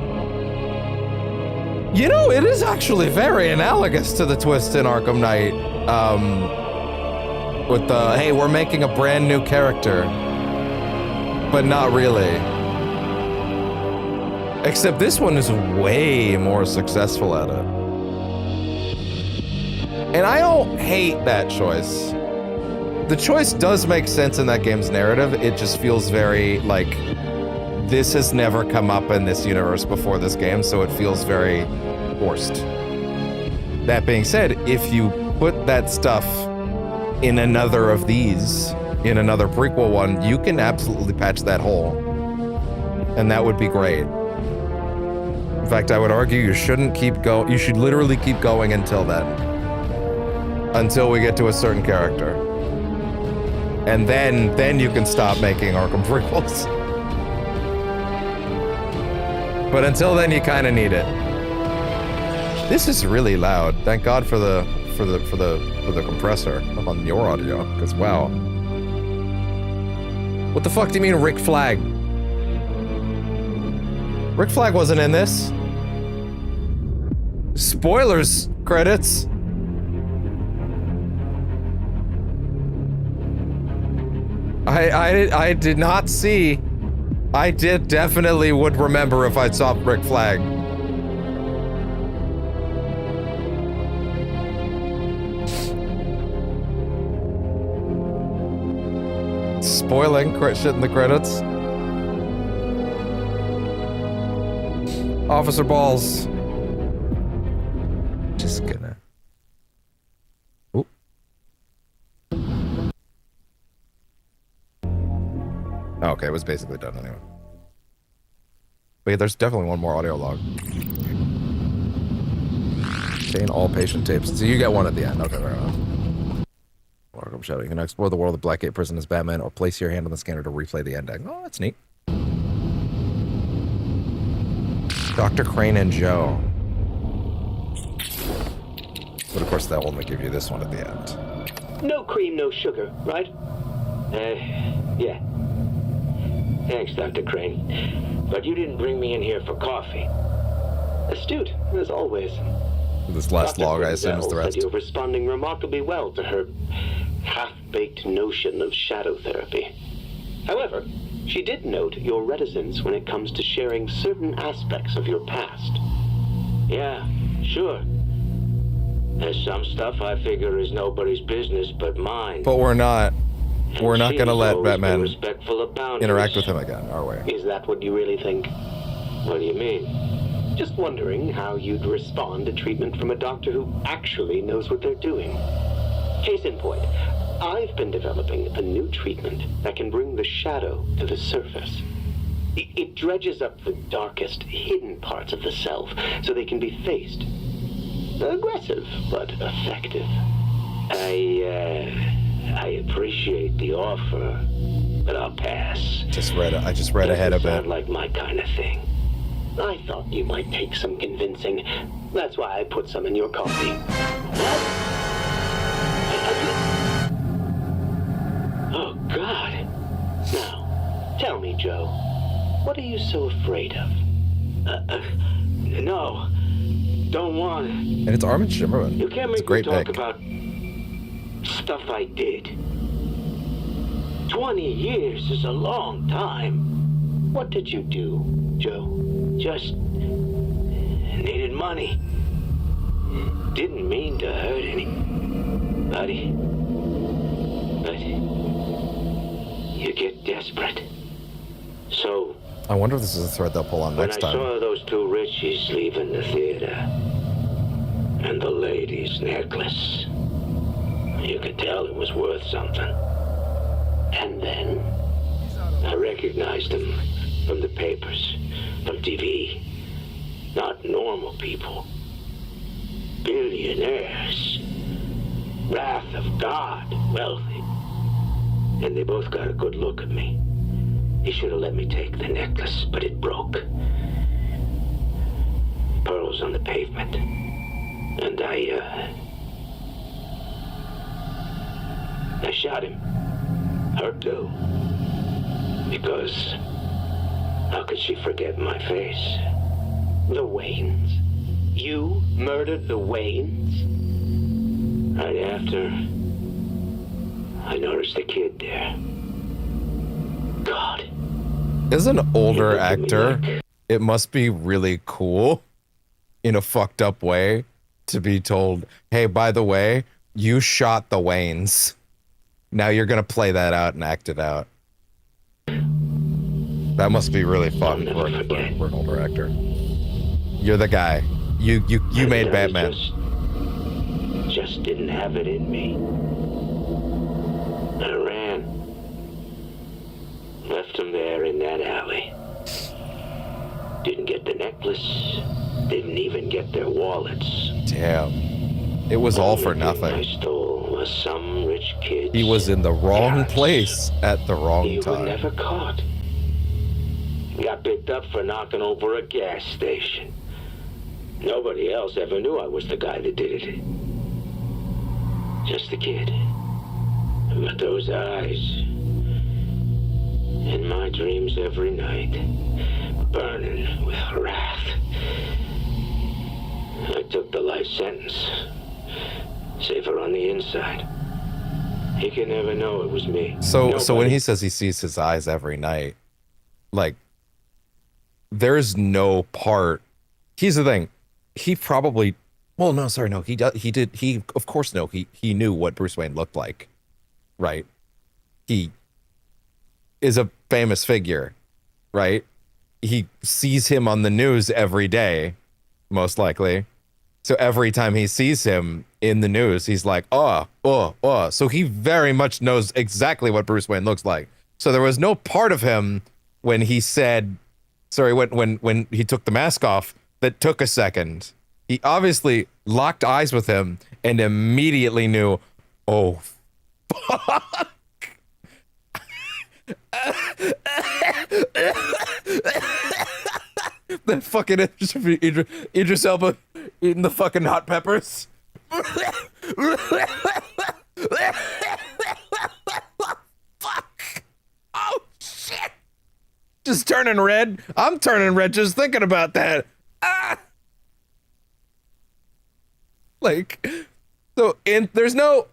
you know, it is actually very analogous to the twist in Arkham Knight, with the, hey, we're making a brand new character, but not really. Except this one is way more successful at it. And I don't hate that choice. The choice does make sense in that game's narrative. It just feels very, like, this has never come up in this universe before this game, so it feels very forced. That being said, if you put that stuff in another of these, in another prequel one, you can absolutely patch that hole. And that would be great. In fact, I would argue you shouldn't keep going. You should literally keep going until then. Until we get to a certain character. And then you can stop making Arkham prequels. But until then, you kind of need it. This is really loud. Thank God for the compressor on your audio, because wow. What the fuck do you mean, Rick Flag? Rick Flag wasn't in this. Spoilers credits. I did not see. I definitely would remember if I saw Rick Flag. Spoiling shit in the credits. Officer Balls. Just gonna. Oop. Okay, it was basically done anyway. Wait, there's definitely one more audio log. Obtain all patient tapes. So you get one at the end. Okay, fair enough. Arkham Shadow. You can explore the world of Blackgate Prison as Batman, or place your hand on the scanner to replay the ending. Oh, that's neat. Dr. Crane and Joe. But of course, they'll only give you this one at the end. No cream, no sugar, right? Yeah. Thanks, Dr. Crane. But you didn't bring me in here for coffee. Astute, as always. This last log, I assume, is the rest. You're responding remarkably well to her half-baked notion of shadow therapy. However, she did note your reticence when it comes to sharing certain aspects of your past. Yeah, sure. There's some stuff I figure is nobody's business but mine. But we're not. We're not going to let Batman interact with him again, are we? Is that what you really think? What do you mean? Just wondering how you'd respond to treatment from a doctor who actually knows what they're doing. Case in point, I've been developing a new treatment that can bring the shadow to the surface. It dredges up the darkest, hidden parts of the self so they can be faced. Aggressive, but effective. I appreciate the offer, but I'll pass. I just read ahead a bit. Sound like my kind of thing. I thought you might take some convincing. That's why I put some in your coffee. What? Oh, God. Now, tell me, Joe, what are you so afraid of? No, don't want it. And it's Armin Shimmerman. You can't make me talk about stuff I did. 20 years is a long time. What did you do, Joe? Just needed money. Didn't mean to hurt anybody. But you get desperate. So I wonder if this is a thread they'll pull on next time. When I saw those two Richies leaving the theater, and the lady's necklace, you could tell it was worth something. And then I recognized them from the papers, from TV. Not normal people. Billionaires. Wrath of God, wealthy. And they both got a good look at me. He should have let me take the necklace, but it broke. Pearls on the pavement. And I shot him. Her too. Because how could she forget my face? The Waynes. You murdered the Waynes? Right after I noticed the kid there. God. As an older actor, it must be really cool in a fucked up way to be told, hey, by the way, you shot the Waynes. Now you're going to play that out and act it out. That must be really fun for an older actor. You're the guy. You made Batman. Just didn't have it in me. I ran. Didn't even get their wallets. Damn. It was all for I nothing. stole was some rich kid. He was in the wrong place at the wrong You were time. never caught. Got picked up for knocking over a gas station. Nobody else ever knew I was the guy that did it. Just the kid. But those eyes. In my dreams every night. Burning with wrath. I took the life sentence. Safer on the inside. He can never know it was me. So when he says he sees his eyes every night, like, there's no part. Here's the thing. He probably, well, no, sorry, no, he did, of course, no, he knew what Bruce Wayne looked like, right? He is a famous figure, right? He sees him on the news every day, most likely. So every time he sees him in the news, he's like, oh. So he very much knows exactly what Bruce Wayne looks like. So there was no part of him when he said, sorry, when he took the mask off, that took a second. He obviously locked eyes with him and immediately knew, oh, fuck. That fucking Idris Elba eating the fucking hot peppers. Fuck. Oh, shit. Just turning red. I'm turning red just thinking about that. Ah. Like, so there's no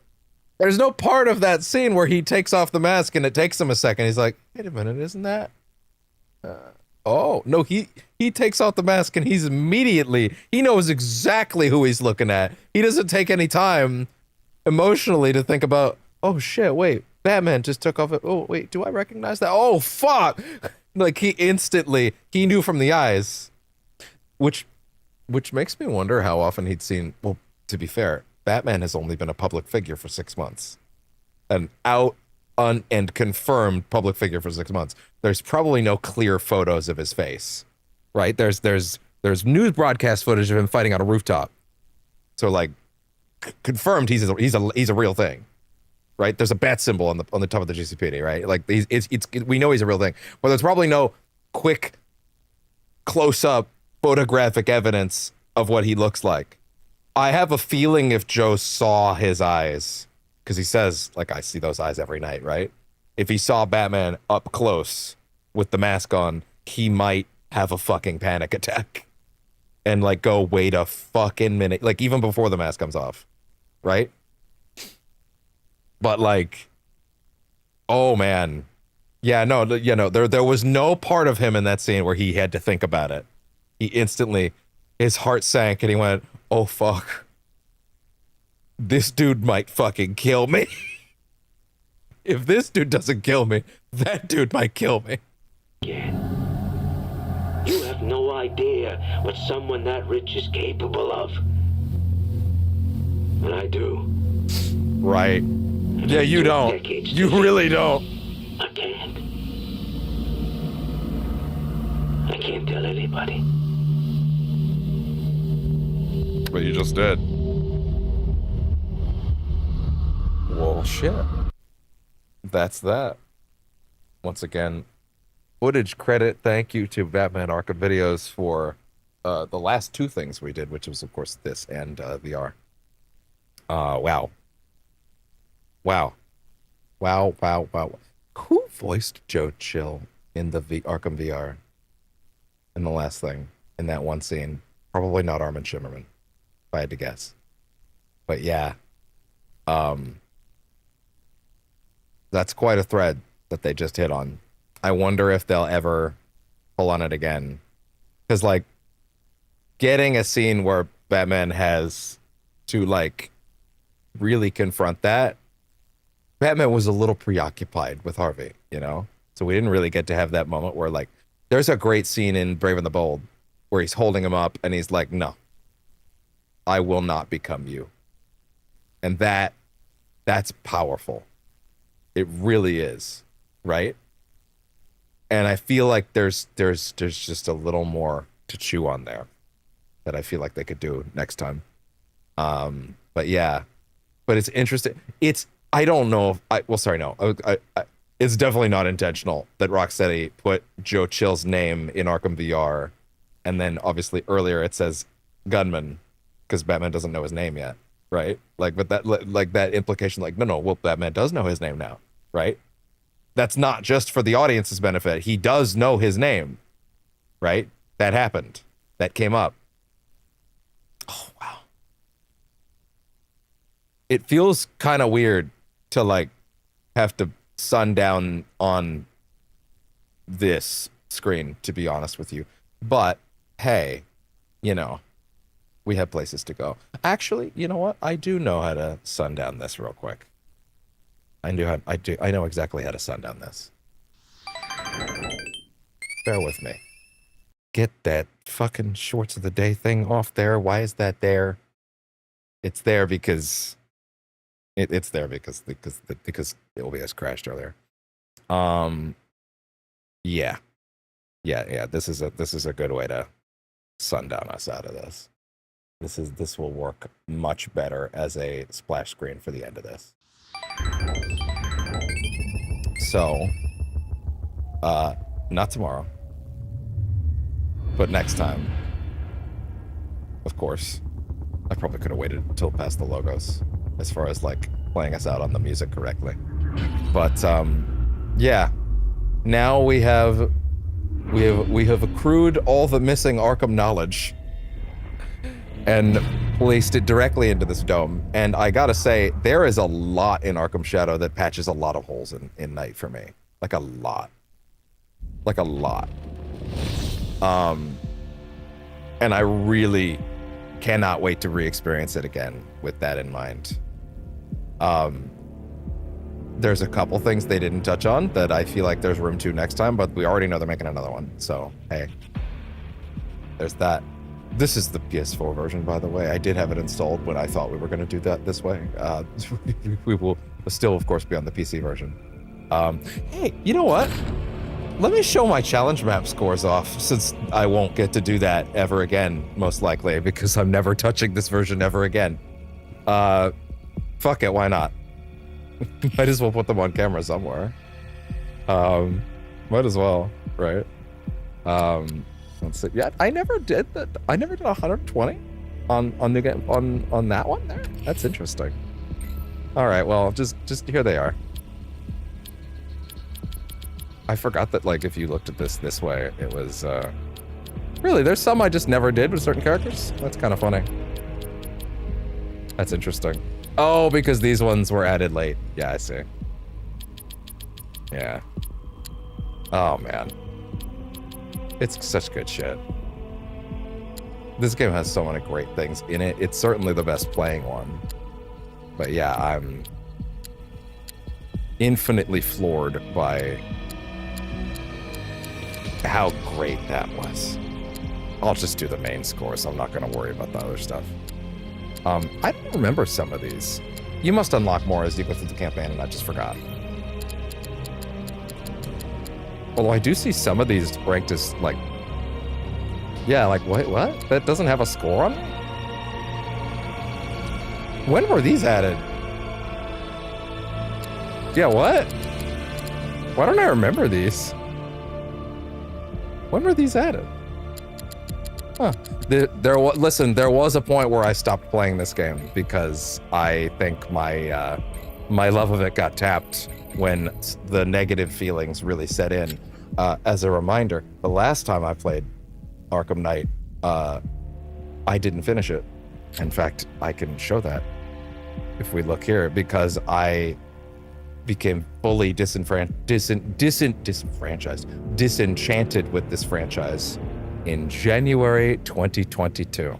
part of that scene where he takes off the mask and it takes him a second. He's like, wait a minute, isn't that? Oh, no, he takes off the mask and he knows exactly who he's looking at. He doesn't take any time emotionally to think about, oh shit, wait, Batman just took off it. Oh, wait, do I recognize that? Oh, fuck. Like, he knew from the eyes, which makes me wonder how often he'd seen, well, to be fair, Batman has only been a public figure for 6 months. An and confirmed public figure for 6 months. There's probably no clear photos of his face, right? There's news broadcast footage of him fighting on a rooftop. So like, confirmed he's a real thing, right? There's a bat symbol on the top of the GCPD, right? Like we know he's a real thing, but there's probably no quick close up photographic evidence of what he looks like. I have a feeling if Joe saw his eyes, because he says, like, I see those eyes every night, right? If he saw Batman up close with the mask on, he might have a fucking panic attack and like go, wait a fucking minute, like even before the mask comes off, right? But like, oh man, yeah, no, there was no part of him in that scene where he had to think about it. He instantly, his heart sank and he went, oh fuck, this dude might fucking kill me. If this dude doesn't kill me, that dude might kill me. Yeah. You have no idea what someone that rich is capable of. And I do. Right. Yeah, you don't. You really don't. I can't. I can't tell anybody. But you just did. Well, shit. That's that. Once again, footage credit. Thank you to Batman Arkham Videos for the last two things we did, which was, of course, this and VR. Wow. Who voiced Joe Chill in the Arkham VR? In the last thing, in that one scene? Probably not Armin Shimmerman, if I had to guess. But yeah. That's quite a thread that they just hit on. I wonder if they'll ever pull on it again. Because, like, getting a scene where Batman has to, like, really confront that, Batman was a little preoccupied with Harvey, you know? So we didn't really get to have that moment where, like, there's a great scene in Brave and the Bold where he's holding him up and he's like, no, I will not become you. And that's powerful. It really is, right? And I feel like there's just a little more to chew on there. that I feel like they could do next time. But yeah, but it's interesting. I don't know if it's definitely not intentional that Rocksteady put Joe Chill's name in Arkham VR, and then obviously earlier it says Gunman because Batman doesn't know his name yet, right? Like, but that implication, like, no, well, Batman does know his name now, right? That's not just for the audience's benefit. He does know his name, right? That happened. That came up. Oh, wow. It feels kind of weird to, like, have to sundown on this screen, to be honest with you. But, hey, you know, we have places to go. Actually, you know what? I do know how to sundown this real quick. I know exactly how to sundown this. Bear with me. Get that fucking shorts of the day thing off there. Why is that there? It's there because it's there because OBS crashed earlier. Yeah. This is a good way to sundown us out of this. This will work much better as a splash screen for the end of this. So, not tomorrow, but next time. Of course, I probably could have waited until past the logos, as far as like playing us out on the music correctly. But yeah, now we have accrued all the missing Arkham knowledge and placed it directly into this dome. And I gotta say, there is a lot in Arkham Shadow that patches a lot of holes in Night for me. Like a lot. And I really cannot wait to re-experience it again with that in mind. There's a couple things they didn't touch on that I feel like there's room to next time, but we already know they're making another one. So, hey, there's that. This is the PS4 version, by the way. I did have it installed when I thought we were going to do that this way. We will still, of course, be on the PC version. Hey, you know what? Let me show my challenge map scores off, since I won't get to do that ever again, most likely, because I'm never touching this version ever again. Fuck it, why not? Might as well put them on camera somewhere. Might as well, right? Let's see. Yeah, I never did that. I never did 120 on the game on that one there. That's interesting. All right, well, just here they are. I forgot that, like, if you looked at this way, it was really, there's some I just never did with certain characters. That's kind of funny. That's interesting. Oh, because these ones were added late. Yeah, I see. Yeah. Oh man. It's such good shit. This game has so many great things in it. It's certainly the best playing one. But yeah, I'm infinitely floored by how great that was. I'll just do the main score, so I'm not going to worry about the other stuff. I don't remember some of these. You must unlock more as you go through the campaign, and I just forgot. Although I do see some of these ranked as, like... Yeah, like, wait, what? That doesn't have a score on it? When were these added? Yeah, what? Why don't I remember these? When were these added? Huh. There was a point where I stopped playing this game because I think my love of it got tapped when the negative feelings really set in. As a reminder, the last time I played Arkham Knight, I didn't finish it. In fact, I can show that if we look here, because I became fully disenchanted with this franchise in January 2022,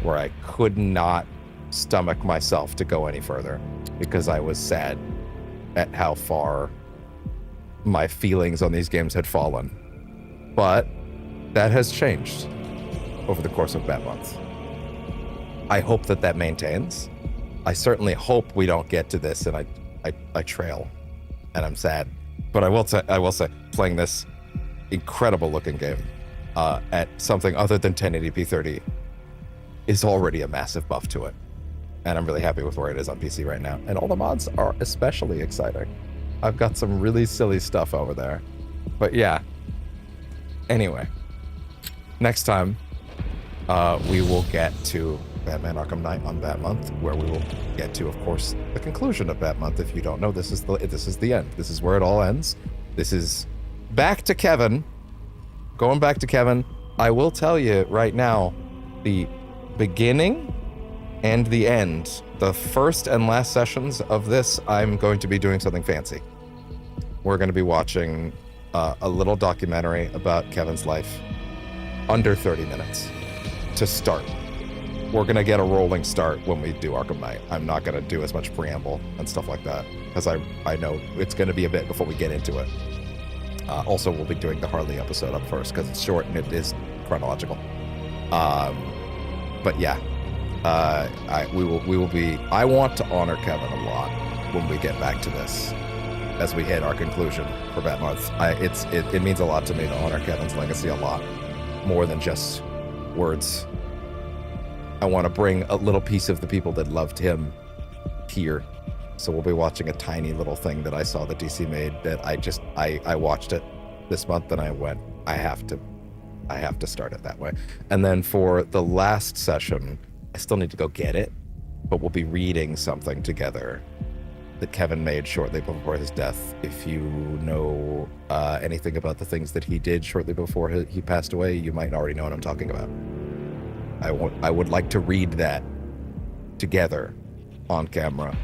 where I could not stomach myself to go any further because I was sad at how far my feelings on these games had fallen. But that has changed over the course of Batmonth. I hope that maintains. I certainly hope we don't get to this and I trail and I'm sad. But I will say, playing this incredible looking game at something other than 1080p 30 is already a massive buff to it. And I'm really happy with where it is on PC right now. And all the mods are especially exciting. I've got some really silly stuff over there. But yeah. Anyway. Next time, we will get to Batman Arkham Knight on Batmonth, where we will get to, of course, the conclusion of Batmonth. If you don't know, this is the end. This is where it all ends. This is back to Kevin. Going back to Kevin. I will tell you right now, the beginning and the end, the first and last sessions of this, I'm going to be doing something fancy. We're going to be watching a little documentary about Kevin's life, under 30 minutes to start. We're going to get a rolling start when we do Arkham Knight. I'm not going to do as much preamble and stuff like that, because I know it's going to be a bit before we get into it. Also, we'll be doing the Harley episode up first, because it's short and it is chronological. But yeah. We will be. I want to honor Kevin a lot when we get back to this, as we hit our conclusion for Batmonth. It means a lot to me to honor Kevin's legacy a lot more than just words. I want to bring a little piece of the people that loved him here. So we'll be watching a tiny little thing that I saw that DC made that I watched it this month and I went, I have to start it that way. And then for the last session, I still need to go get it, but we'll be reading something together that Kevin made shortly before his death. If you know anything about the things that he did shortly before he passed away, you might already know what I'm talking about. I would like to read that together on camera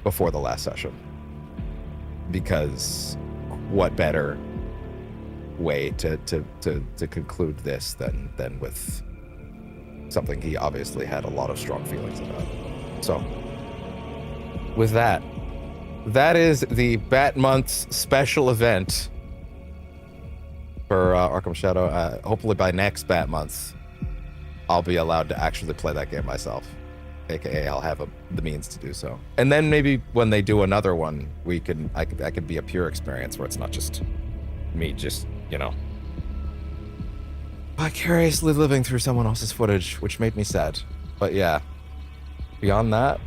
before the last session, because what better way to conclude this than with something he obviously had a lot of strong feelings about. So, with that is the Batmonth special event for Arkham Shadow. Hopefully by next Batmonth, I'll be allowed to actually play that game myself. AKA, I'll have the means to do so. And then maybe when they do another one, I could be a pure experience where it's not just me, just, vicariously living through someone else's footage, which made me sad. But yeah, beyond that,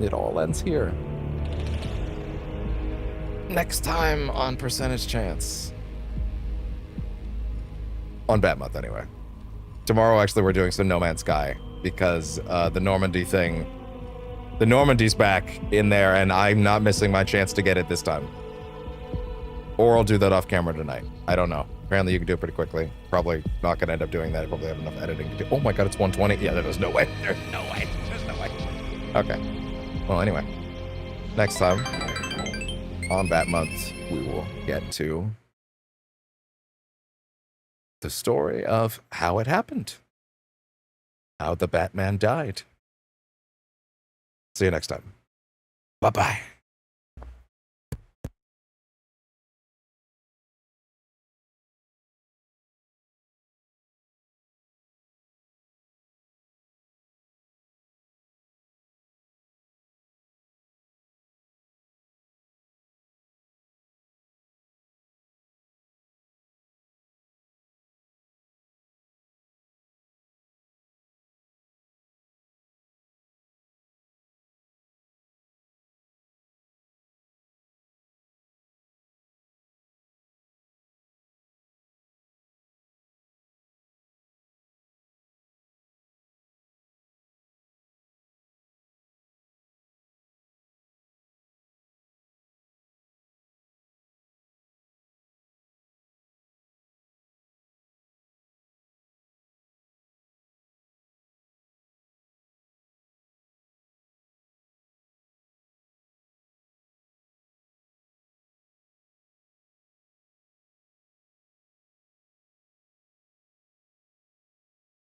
it all ends here. Next time on Percentage Chance. On Batmonth, anyway. Tomorrow, actually, we're doing some No Man's Sky, because the Normandy's back in there, and I'm not missing my chance to get it this time. Or I'll do that off camera tonight. I don't know. Apparently you can do it pretty quickly. Probably not gonna end up doing that. I probably have enough editing to do. Oh my god, it's 120. Yeah, there's no way. There's no way. Okay. Well, anyway. Next time on Batmonth, we will get to the story of how it happened. How the Batman died. See you next time. Bye-bye.